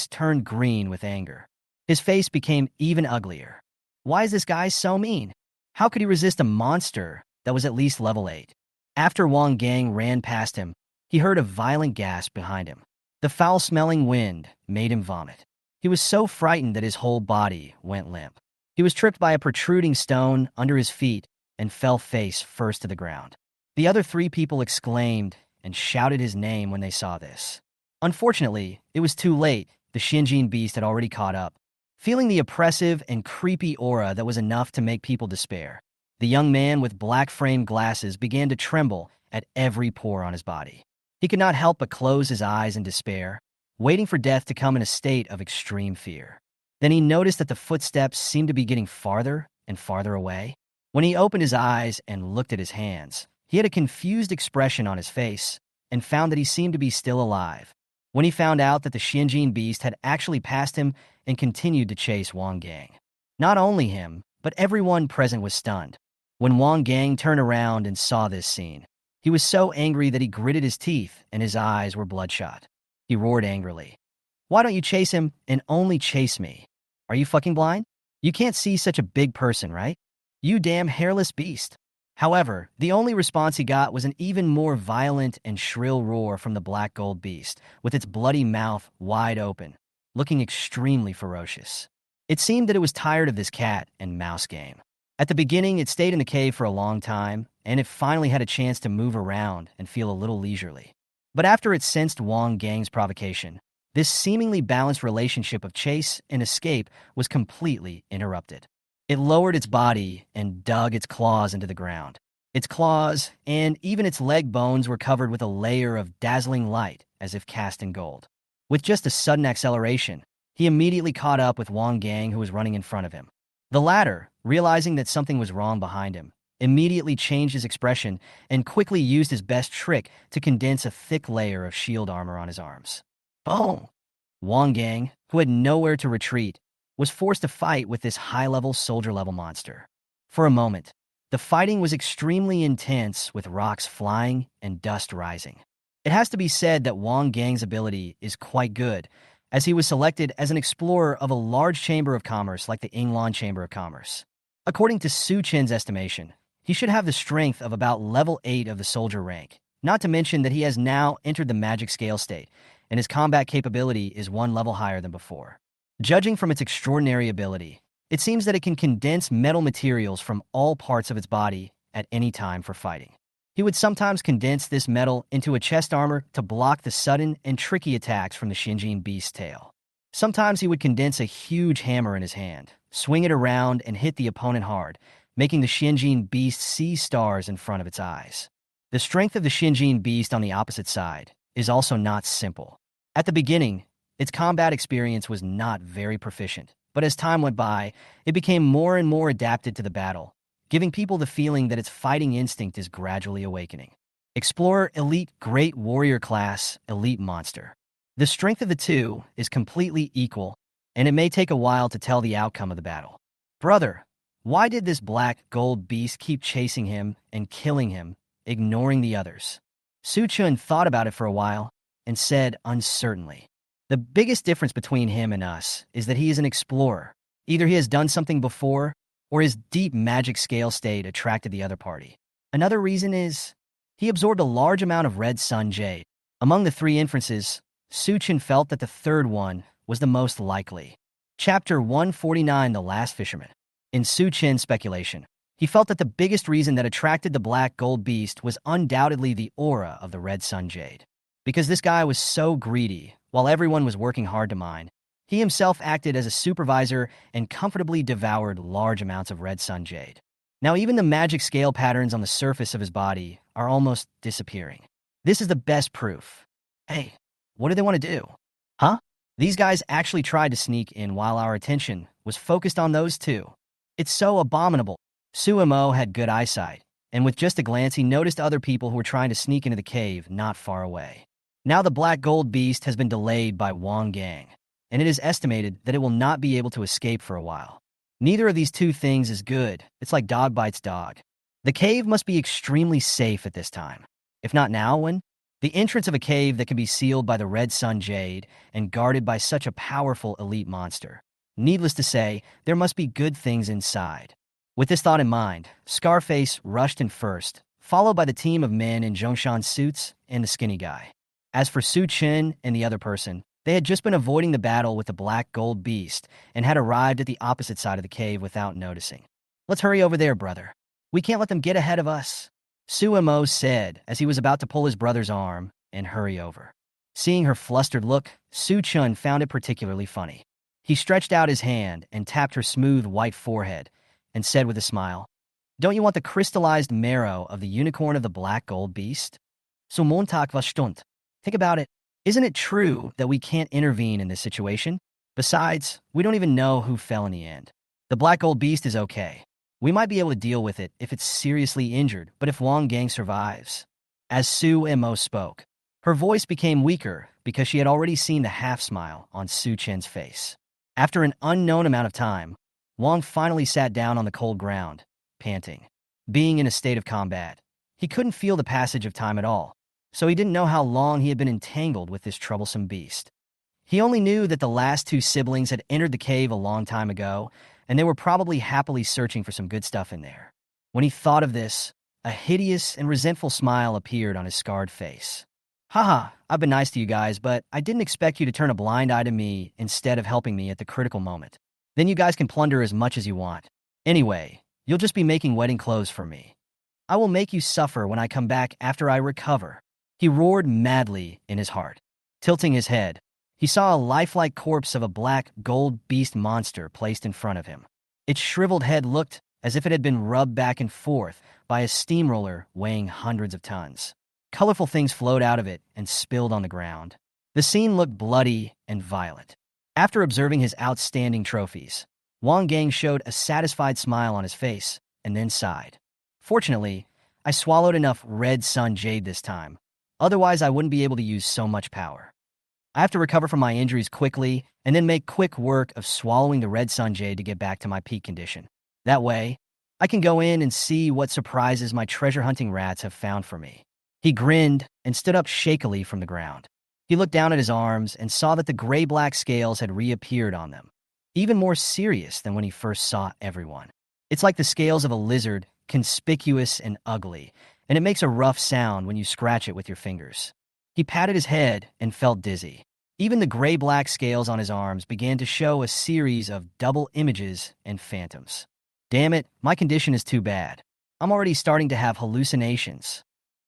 turned green with anger. His face became even uglier. Why is this guy so mean? How could he resist a monster that was at least level 8? After Wang Gang ran past him, he heard a violent gasp behind him. The foul-smelling wind made him vomit. He was so frightened that his whole body went limp. He was tripped by a protruding stone under his feet and fell face first to the ground. The other 3 people exclaimed and shouted his name when they saw this. Unfortunately, it was too late. The Shinjin beast had already caught up. Feeling the oppressive and creepy aura that was enough to make people despair, the young man with black-framed glasses began to tremble at every pore on his body. He could not help but close his eyes in despair, waiting for death to come in a state of extreme fear. Then he noticed that the footsteps seemed to be getting farther and farther away. When he opened his eyes and looked at his hands, he had a confused expression on his face and found that he seemed to be still alive. When he found out that the Shinjin beast had actually passed him and continued to chase Wang Gang. Not only him, but everyone present was stunned. When Wang Gang turned around and saw this scene, he was so angry that he gritted his teeth and his eyes were bloodshot. He roared angrily. Why don't you chase him and only chase me? Are you fucking blind? You can't see such a big person, right? You damn hairless beast. However, the only response he got was an even more violent and shrill roar from the black gold beast, with its bloody mouth wide open, looking extremely ferocious. It seemed that it was tired of this cat and mouse game. At the beginning, it stayed in the cave for a long time, and it finally had a chance to move around and feel a little leisurely. But after it sensed Wang Gang's provocation, this seemingly balanced relationship of chase and escape was completely interrupted. It lowered its body and dug its claws into the ground. Its claws and even its leg bones were covered with a layer of dazzling light as if cast in gold. With just a sudden acceleration, he immediately caught up with Wang Gang, who was running in front of him. The latter, realizing that something was wrong behind him, immediately changed his expression and quickly used his best trick to condense a thick layer of shield armor on his arms. Boom! Wang Gang, who had nowhere to retreat, was forced to fight with this high-level soldier-level monster. For a moment, the fighting was extremely intense with rocks flying and dust rising. It has to be said that Wang Gang's ability is quite good, as he was selected as an explorer of a large chamber of commerce like the Yinglan Chamber of Commerce. According to Su Chen's estimation, he should have the strength of about level 8 of the soldier rank, not to mention that he has now entered the magic scale state, and his combat capability is one level higher than before. Judging from its extraordinary ability, it seems that it can condense metal materials from all parts of its body at any time for fighting. He would sometimes condense this metal into a chest armor to block the sudden and tricky attacks from the Xinjin beast's tail. Sometimes he would condense a huge hammer in his hand, swing it around, and hit the opponent hard, making the Xinjin beast see stars in front of its eyes. The strength of the Xinjin beast on the opposite side is also not simple. At the beginning, its combat experience was not very proficient, but as time went by, it became more and more adapted to the battle, giving people the feeling that its fighting instinct is gradually awakening. Explorer Elite Great Warrior Class Elite Monster. The strength of the two is completely equal, and it may take a while to tell the outcome of the battle. Brother, why did this black gold beast keep chasing him and killing him, ignoring the others? Su Chun thought about it for a while and said uncertainly, "The biggest difference between him and us is that he is an explorer. Either he has done something before, or his deep magic scale state attracted the other party. Another reason is he absorbed a large amount of red sun jade. Among the three inferences, Su Chun felt that the third one was the most likely." Chapter 149, The Last Fisherman. In Su Chen's speculation, he felt that the biggest reason that attracted the black gold beast was undoubtedly the aura of the red sun jade. Because this guy was so greedy, while everyone was working hard to mine, he himself acted as a supervisor and comfortably devoured large amounts of red sun jade. Now even the magic scale patterns on the surface of his body are almost disappearing. This is the best proof. Hey, what do they want to do? Huh? These guys actually tried to sneak in while our attention was focused on those two. It's so abominable. Su Mo had good eyesight, and with just a glance he noticed other people who were trying to sneak into the cave not far away. Now the black gold beast has been delayed by Wang Gang, and it is estimated that it will not be able to escape for a while. Neither of these two things is good. It's like dog bites dog. The cave must be extremely safe at this time. If not now, when? The entrance of a cave that can be sealed by the red sun jade and guarded by such a powerful elite monster. Needless to say, there must be good things inside. With this thought in mind, Scarface rushed in first, followed by the team of men in Zhongshan suits and the skinny guy. As for Su Chen and the other person, they had just been avoiding the battle with the black gold beast and had arrived at the opposite side of the cave without noticing. "Let's hurry over there, brother. We can't let them get ahead of us," Su Mo said as he was about to pull his brother's arm and hurry over. Seeing her flustered look, Su Chun found it particularly funny. He stretched out his hand and tapped her smooth white forehead and said with a smile, "Don't you want the crystallized marrow of the unicorn of the black gold beast? So Montag was stunt. Think about it. Isn't it true that we can't intervene in this situation? Besides, we don't even know who fell in the end. The black gold beast is okay. We might be able to deal with it if it's seriously injured, but if Wang Gang survives." As Su Mo spoke, her voice became weaker because she had already seen the half-smile on Su Chen's face. After an unknown amount of time, Wang finally sat down on the cold ground, panting. Being in a state of combat, he couldn't feel the passage of time at all, so he didn't know how long he had been entangled with this troublesome beast. He only knew that the last two siblings had entered the cave a long time ago, and they were probably happily searching for some good stuff in there. When he thought of this, a hideous and resentful smile appeared on his scarred face. "Haha, I've been nice to you guys, but I didn't expect you to turn a blind eye to me instead of helping me at the critical moment. Then you guys can plunder as much as you want. Anyway, you'll just be making wedding clothes for me. I will make you suffer when I come back after I recover." He roared madly in his heart. Tilting his head, he saw a lifelike corpse of a black gold beast monster placed in front of him. Its shriveled head looked as if it had been rubbed back and forth by a steamroller weighing hundreds of tons. Colorful things flowed out of it and spilled on the ground. The scene looked bloody and violent. After observing his outstanding trophies, Wang Gang showed a satisfied smile on his face and then sighed. "Fortunately, I swallowed enough red sun jade this time. Otherwise, I wouldn't be able to use so much power." I have to recover from my injuries quickly and then make quick work of swallowing the red sunjade to get back to my peak condition. That way, I can go in and see what surprises my treasure-hunting rats have found for me." He grinned and stood up shakily from the ground. He looked down at his arms and saw that the gray-black scales had reappeared on them, even more serious than when he first saw everyone. It's like the scales of a lizard, conspicuous and ugly, and it makes a rough sound when you scratch it with your fingers. He patted his head and felt dizzy. Even the gray-black scales on his arms began to show a series of double images and phantoms. Damn it, my condition is too bad. I'm already starting to have hallucinations.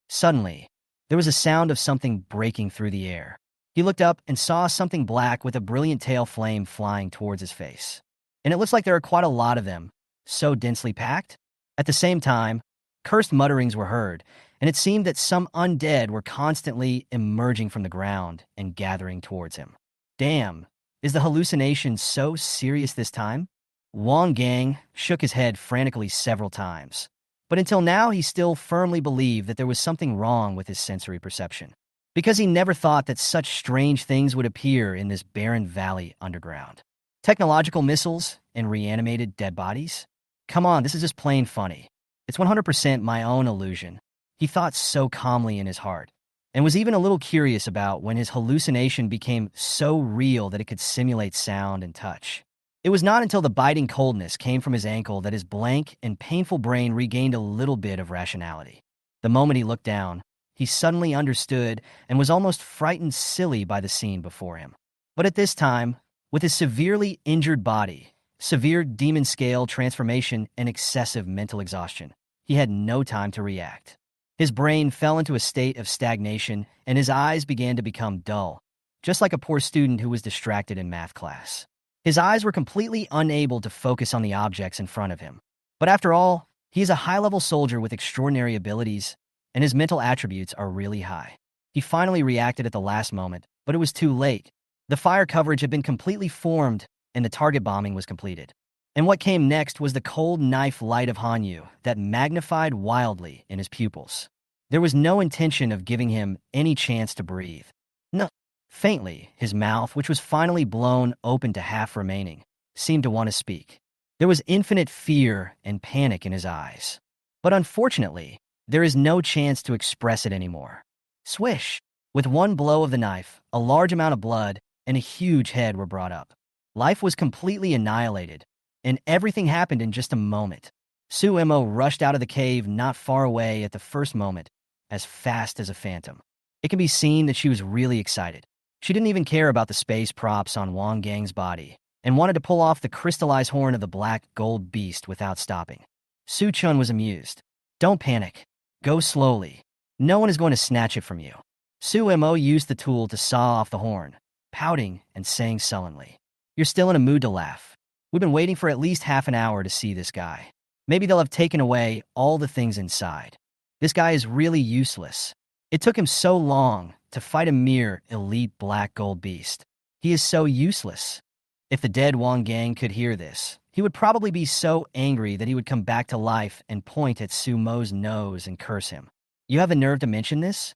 Suddenly, there was a sound of something breaking through the air. He looked up and saw something black with a brilliant tail flame flying towards his face. And it looks like there are quite a lot of them, so densely packed. At the same time, cursed mutterings were heard, and it seemed that some undead were constantly emerging from the ground and gathering towards him. Damn, is the hallucination so serious this time? Wang Gang shook his head frantically several times. But until now, he still firmly believed that there was something wrong with his sensory perception, because he never thought that such strange things would appear in this barren valley underground. Technological missiles and reanimated dead bodies? Come on, this is just plain funny. It's 100% my own illusion, he thought so calmly in his heart, and was even a little curious about when his hallucination became so real that it could simulate sound and touch. It was not until the biting coldness came from his ankle that his blank and painful brain regained a little bit of rationality. The moment he looked down, he suddenly understood and was almost frightened silly by the scene before him. But at this time, with his severely injured body, severe demon scale transformation, and excessive mental exhaustion, he had no time to react. His brain fell into a state of stagnation and his eyes began to become dull, just like a poor student who was distracted in math class. His eyes were completely unable to focus on the objects in front of him. But after all, he is a high-level soldier with extraordinary abilities, and his mental attributes are really high. He finally reacted at the last moment, but it was too late. The fire coverage had been completely formed, and the target bombing was completed. And what came next was the cold knife light of Hanyu that magnified wildly in his pupils. There was no intention of giving him any chance to breathe. No. Faintly, his mouth, which was finally blown open to half remaining, seemed to want to speak. There was infinite fear and panic in his eyes. But unfortunately, there is no chance to express it anymore. Swish! With one blow of the knife, a large amount of blood and a huge head were brought up. Life was completely annihilated, and everything happened in just a moment. Suemo rushed out of the cave not far away at the first moment, as fast as a phantom. It can be seen that she was really excited. She didn't even care about the space props on Wang Gang's body, and wanted to pull off the crystallized horn of the black gold beast without stopping. Su Chun was amused. "Don't panic. Go slowly. No one is going to snatch it from you." Su Mo used the tool to saw off the horn, pouting and saying sullenly, "You're still in a mood to laugh. We've been waiting for at least half an hour to see this guy. Maybe they'll have taken away all the things inside. This guy is really useless. It took him so long to fight a mere elite black gold beast. He is so useless." If the dead Wang Gang could hear this, he would probably be so angry that he would come back to life and point at Su Mo's nose and curse him. "You have the nerve to mention this?